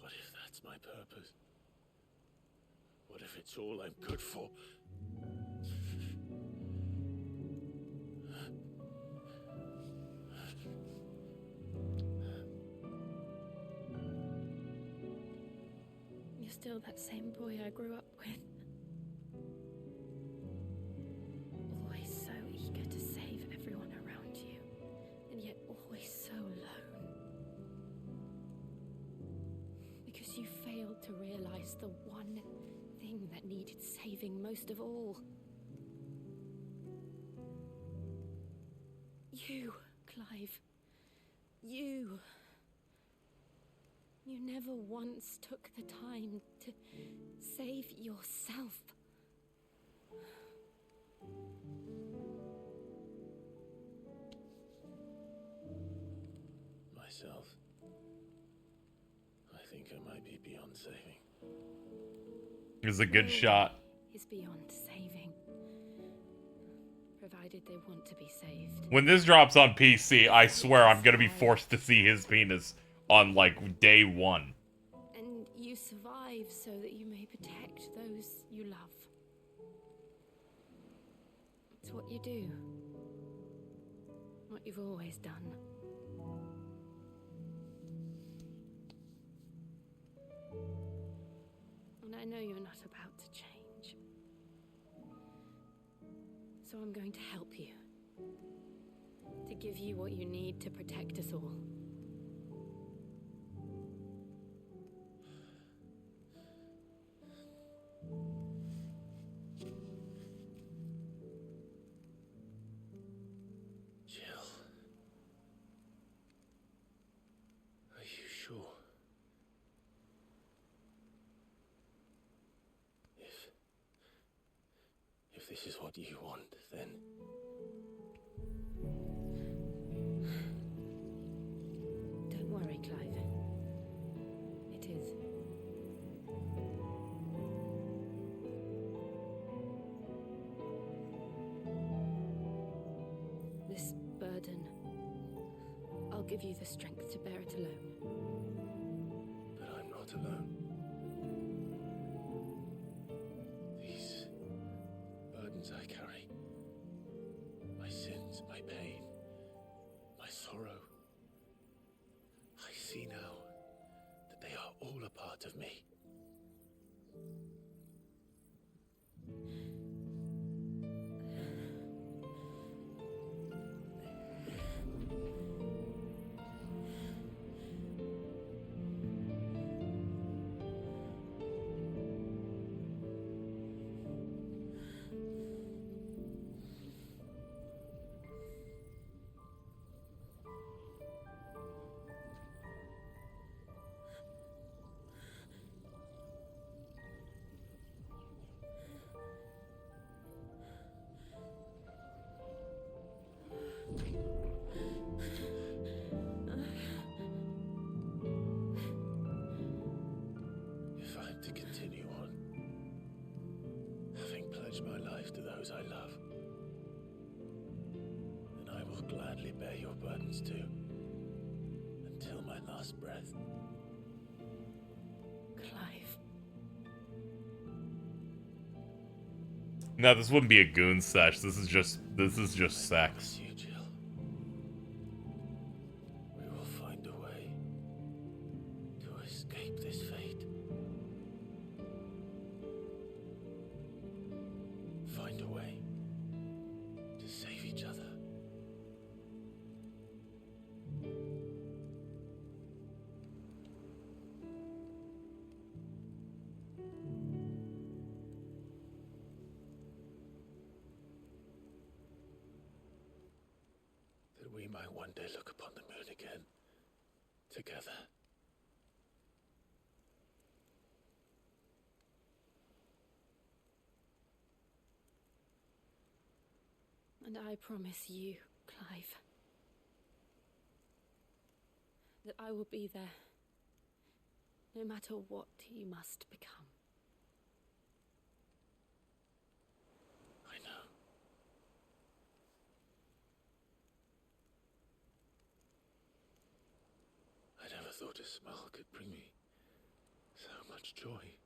What if that's my purpose? What if it's all I'm good for? You're still that same boy I grew up with. Always so eager to save everyone around you, and yet always so alone. Because you failed to realize the one thing that needed saving most of all. You, Clive. You. You never once took the time to save yourself. Myself. I think I might be beyond saving. It's a good shot. Is beyond saving. Provided they want to be saved. When this drops on PC, I swear I'm gonna be forced to see his penis on, like, day one. And you survive so that you may protect those you love. It's what you do. What you've always done. And I know you're not about to change. So I'm going to help you. To give you what you need to protect us all. Jill. Are you sure? If this is what you want, then... Don't worry, Clive. It is. This burden, I'll give you the strength to bear it alone. But I'm not alone. These burdens I carry, my sins, my pain, my sorrow, I see now that they are all a part of me. pledge my life to those I love. And I will gladly bear your burdens too, until my last breath. Clive. No, this wouldn't be a goon sesh. This is just sex. You, Jill. We will find a way to escape this fate. Find a way to save each other. That we might one day look upon the moon again, together. And I promise you, Clive, that I will be there, no matter what you must become. I know. I never thought a smile could bring me so much joy.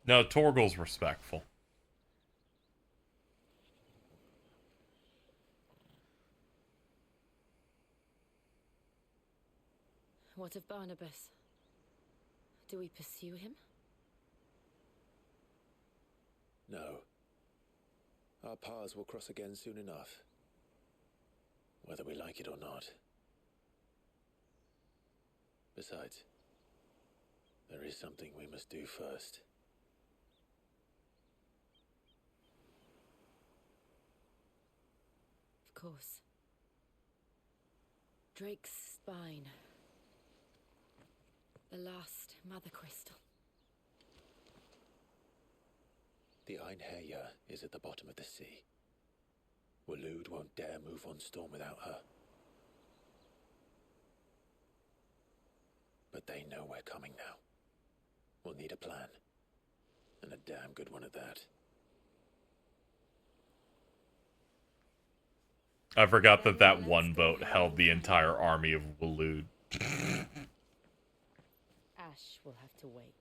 No, Torgal's respectful. What of Barnabas? Do we pursue him? No. Our paths will cross again soon enough, whether we like it or not. Besides, there is something we must do first. Of course. Drake's spine. The last Mother Crystal. The Einherjar is at the bottom of the sea. Waloed won't dare move on Storm without her. But they know we're coming now. We'll need a plan. And a damn good one at that. I forgot that that one boat held the entire army of Waloed. Ash will have to wait.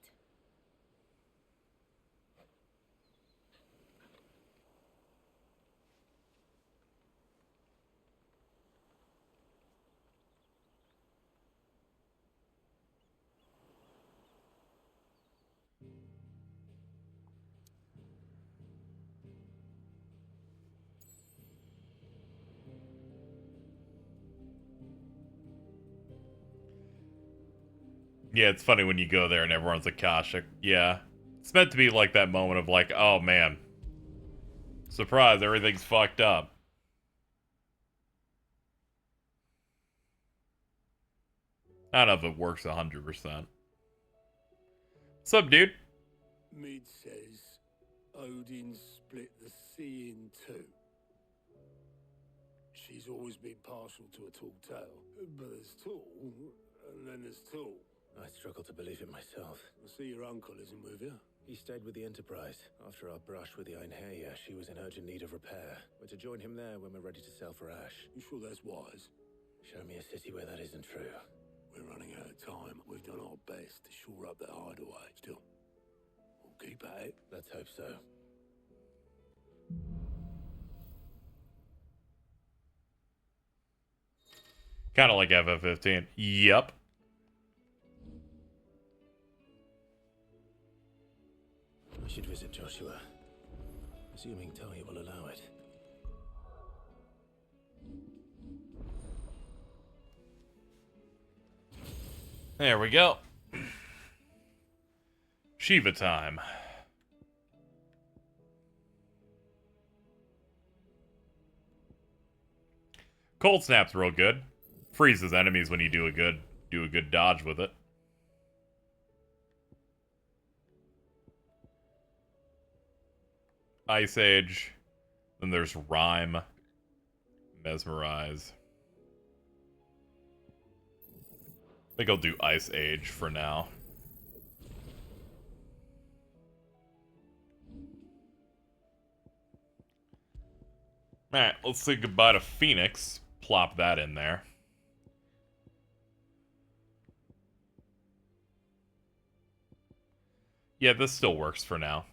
Yeah, it's funny when you go there and everyone's Akashic. Yeah. It's meant to be like that moment of like, oh man. Surprise, everything's fucked up. I don't know if it works 100%. What's up, dude? Mid says Odin split the sea in two. She's always been partial to a tall tale, but there's tall, and then there's tall. I struggle to believe it myself. I see your uncle isn't with you. He stayed with the Enterprise. After our brush with the Einherja, she was in urgent need of repair. We're to join him there when we're ready to sail for Ash. You sure that's wise? Show me a city where that isn't true. We're running out of time. We've done our best to shore up that hideaway. Still, we'll keep at it. Let's hope so. Kind of like FF15. Yep. I should visit Joshua. Assuming Talia will allow it. There we go. Shiva time. Cold Snap's real good. Freezes enemies when you do a good dodge with it. Ice Age. Then there's Rhyme. Mesmerize. I think I'll do Ice Age for now. Alright, let's say goodbye to Phoenix. Plop that in there. Yeah, this still works for now.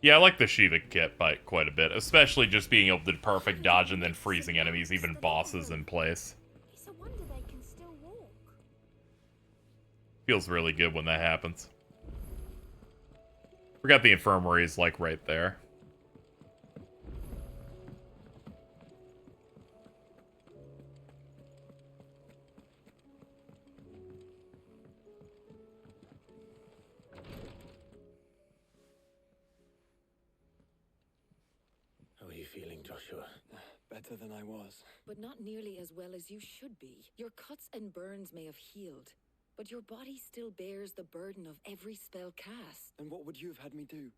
Yeah, I like the Shiva kit by quite a bit, especially just being able to perfect dodge and then freezing enemies, even bosses in place. It's a wonder they can still walk. Feels really good when that happens. Forgot the infirmary is like right there. How are you feeling, Joshua? Better than I was. But not nearly as well as you should be. Your cuts and burns may have healed, but your body still bears the burden of every spell cast. And what would you have had me do?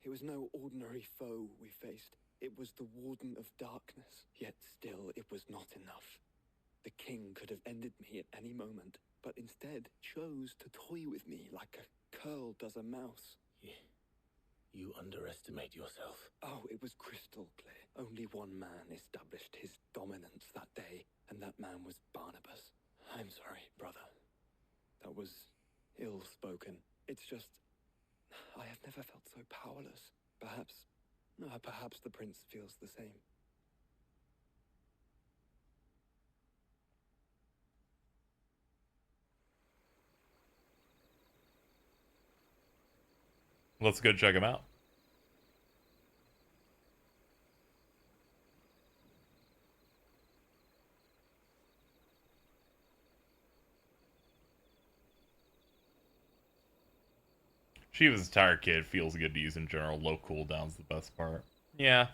It was no ordinary foe we faced. It was the Warden of Darkness. Yet still, it was not enough. The king could have ended me at any moment, but instead chose to toy with me like a curl does a mouse. You underestimate yourself. Oh, it was crystal clear. Only one man established his dominance that day, and that man was Barnabas. I'm sorry, brother. That was ill-spoken. It's just, I have never felt so powerless. Perhaps the prince feels the same. Let's go check him out. Shiva's entire kit feels good to use in general. Low cooldown's the best part. Yeah.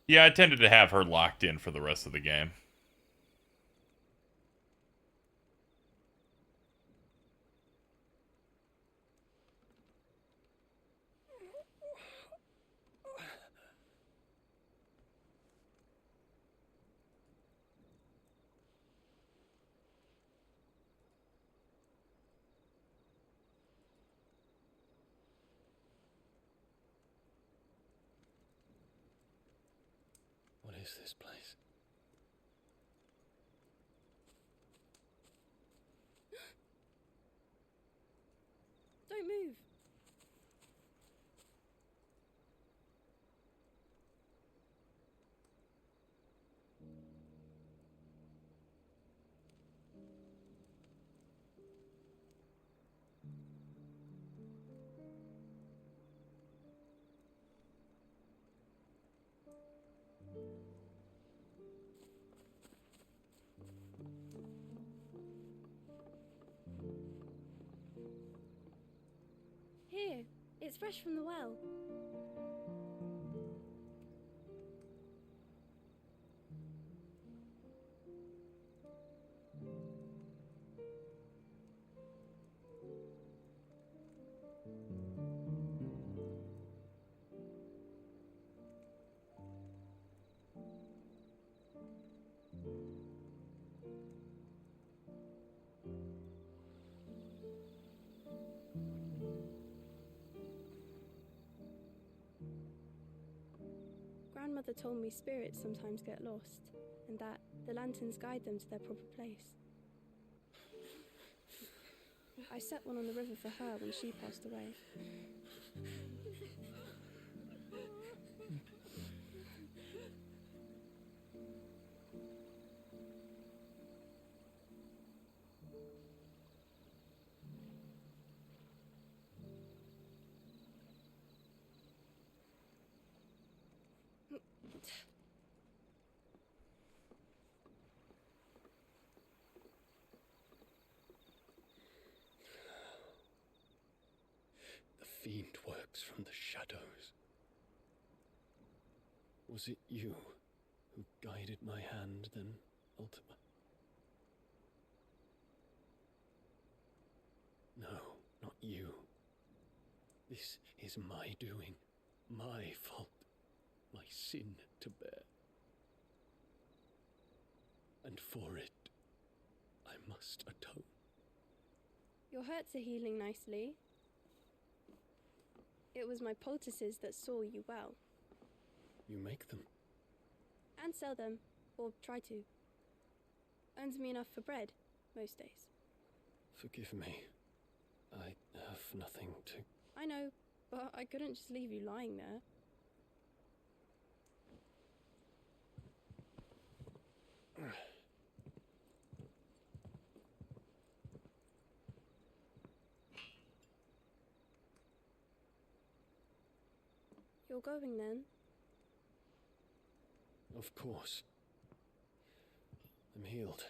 Yeah, I tended to have her locked in for the rest of the game. What is this place? Don't move. Here, it's fresh from the well. Mother told me spirits sometimes get lost, and that the lanterns guide them to their proper place. I set one on the river for her when she passed away. The fiend works from the shadows. Was it you who guided my hand then, Ultima? No, not you. This is my doing, my fault, my sin to bear. And for it, I must atone. Your hurts are healing nicely. It was my poultices that saw you well. You make them? And sell them, or try to. Earns me enough for bread, most days. Forgive me. I have nothing to... I know, but I couldn't just leave you lying there. You're going then? Of course. I'm healed.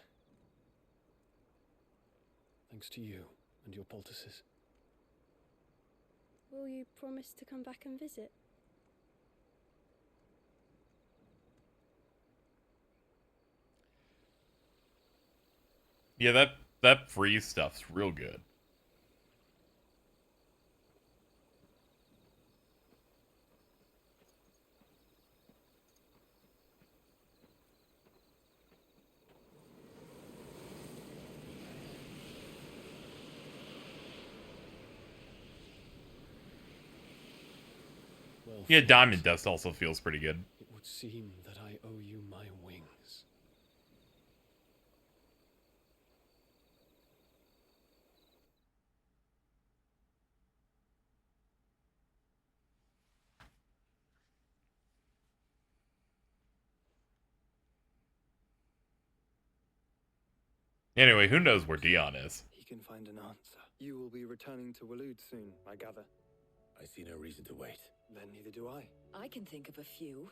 Thanks to you and your poultices. Will you promise to come back and visit? Yeah, that freeze stuff's real good. Well, Yeah, diamond dust also feels pretty good. it would seem that I owe you my wings. Anyway, who knows where Dion is? He can find an answer. You will be returning to Waloed soon, I gather. I see no reason to wait. Then neither do I. I can think of a few,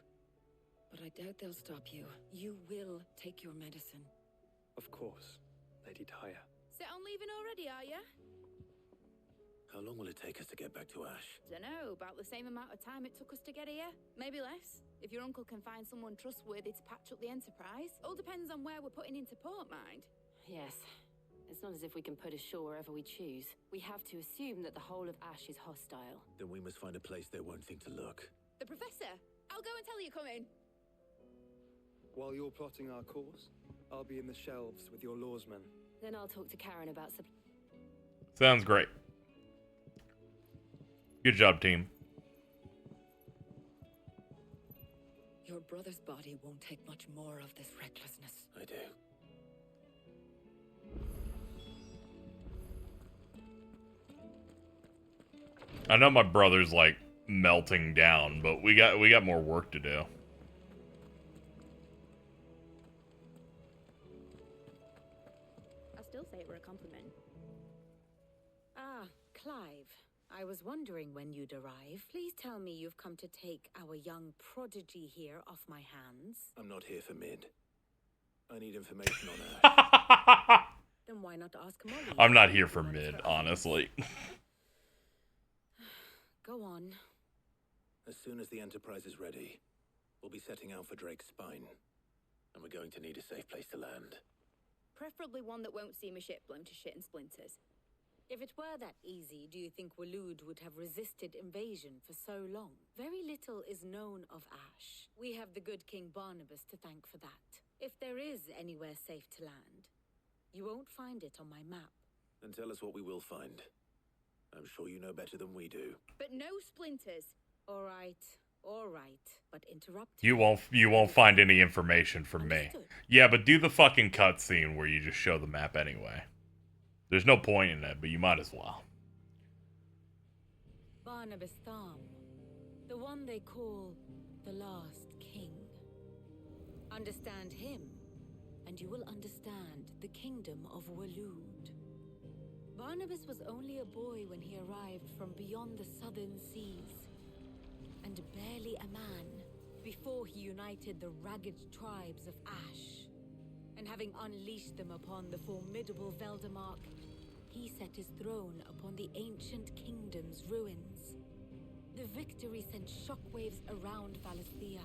but I doubt they'll stop you. You will take your medicine. Of course, Lady Daya. Set on leaving already, are ya? How long will it take us to get back to Ash? Dunno, about the same amount of time it took us to get here. Maybe less, if your uncle can find someone trustworthy to patch up the Enterprise. All depends on where we're putting into port, mind. Yes. It's not as if we can put ashore wherever we choose. We have to assume that the whole of Ash is hostile. Then we must find a place they won't think to look. The Professor! I'll go and tell you coming. While you're plotting our course, I'll be in the shelves with your lawsmen. Then I'll talk to Karen about Sounds great. Good job, team. Your brother's body won't take much more of this recklessness. I do. I know my brother's like melting down, but we got more work to do. I'll still say it were a compliment. Ah, Clive. I was wondering when you'd arrive. Please tell me you've come to take our young prodigy here off my hands. I'm not here for mid. I need information on Ash. Then why not ask Molly? I'm not here for mid, honestly. Go on. As soon as the Enterprise is ready, we'll be setting out for Drake's Spine. And we're going to need a safe place to land. Preferably one that won't see my ship blown to shit and splinters. If it were that easy, do you think Waloed would have resisted invasion for so long? Very little is known of Ash. We have the good King Barnabas to thank for that. If there is anywhere safe to land, you won't find it on my map. Then tell us what we will find. I'm sure you know better than we do. But no splinters. All right. All right, but interrupt. You won't find any information from me. Yeah, but do the fucking cutscene where you just show the map anyway. There's no point in it, but you might as well. Barnabas Thumb, the one they call the last king. Understand him, and you will understand the kingdom of Waloed. Barnabas was only a boy when he arrived from beyond the southern seas, and barely a man before he united the ragged tribes of Ash. And having unleashed them upon the formidable Veldemark, he set his throne upon the ancient kingdom's ruins. The victory sent shockwaves around Valisthea,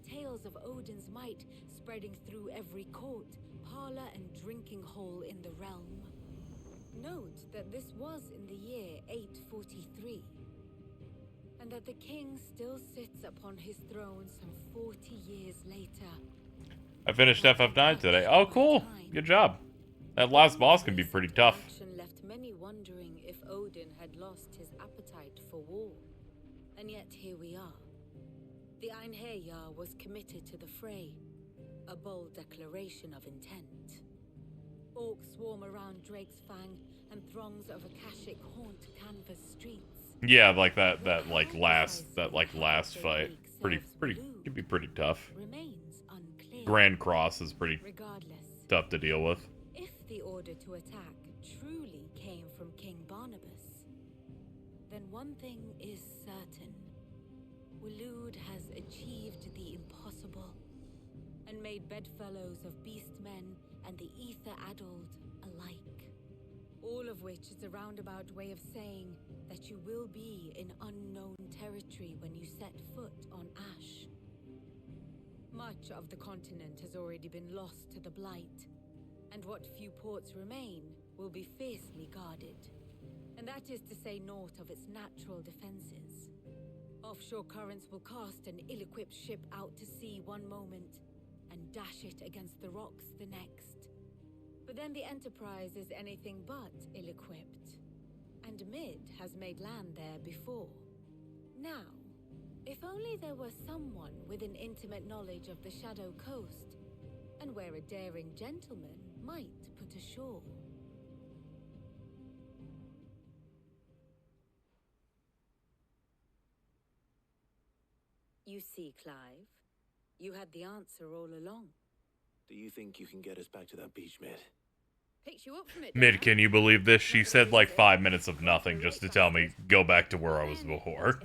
tales of Odin's might spreading through every court, parlor, and drinking hole in the realm. Note that this was in the year 843, and that the king still sits upon his throne some 40 years later. I finished FF9 today. Oh, cool. Good job. That last boss can be pretty tough. Action left many wondering if Odin had lost his appetite for war. And yet here we are. The Einherjar was committed to the fray, a bold declaration of intent. Orcs swarm around Drake's Fang, and throngs of Akashic haunt canvas streets. Yeah, like that last fight. Pretty could be pretty tough. Grand Cross is pretty tough to deal with. If the order to attack truly came from King Barnabas, then one thing is certain. Waloed has achieved the impossible, and made bedfellows of beastmen and the ether-addled alike. All of which is a roundabout way of saying that you will be in unknown territory when you set foot on Ash. Much of the continent has already been lost to the Blight, and what few ports remain will be fiercely guarded. And that is to say naught of its natural defenses. Offshore currents will cast an ill-equipped ship out to sea one moment, and dash it against the rocks the next. But then the Enterprise is anything but ill-equipped, and Mid has made land there before. Now, if only there were someone with an intimate knowledge of the Shadow Coast, and where a daring gentleman might put ashore. You see, Clive, you had the answer all along. Do you think you can get us back to that beach, Mid? Picked you up from it. Mid, can you believe this? She said like 5 minutes of nothing just to tell me go back to where I was before.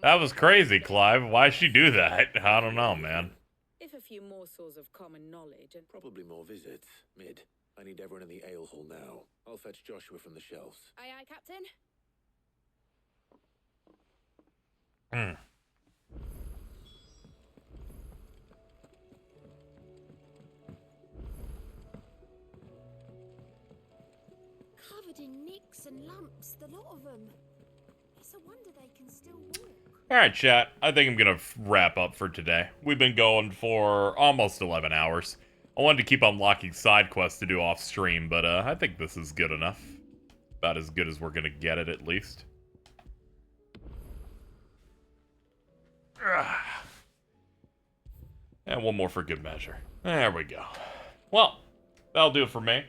That was crazy, Clive. Why'd she do that? I don't know, man. If a few morsels of common knowledge and probably more visits. Mid, I need everyone in the ale hall now. I'll fetch Joshua from the shelves. Aye, aye, Captain. Covered in nicks and lumps, the lot of them. It's a wonder they can still walk. Alright, chat. I think I'm gonna wrap up for today. We've been going for almost 11 hours. I wanted to keep unlocking side quests to do off stream, but I think this is good enough. About as good as we're gonna get it, at least. And one more for good measure. There we go. Well, that'll do it for me.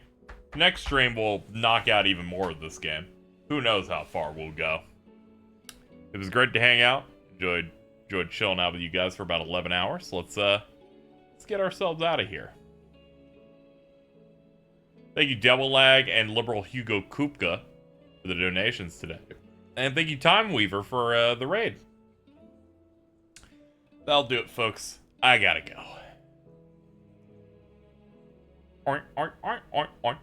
Next stream, we'll knock out even more of this game. Who knows how far we'll go. It was great to hang out. Enjoyed chilling out with you guys for about 11 hours. Let's get ourselves out of here. Thank you, Devil Lag and Liberal Hugo Kupka for the donations today. And thank you, Time Weaver, for the raid. That'll do it, folks. I gotta go. Oink, oink, oink, oink, oink.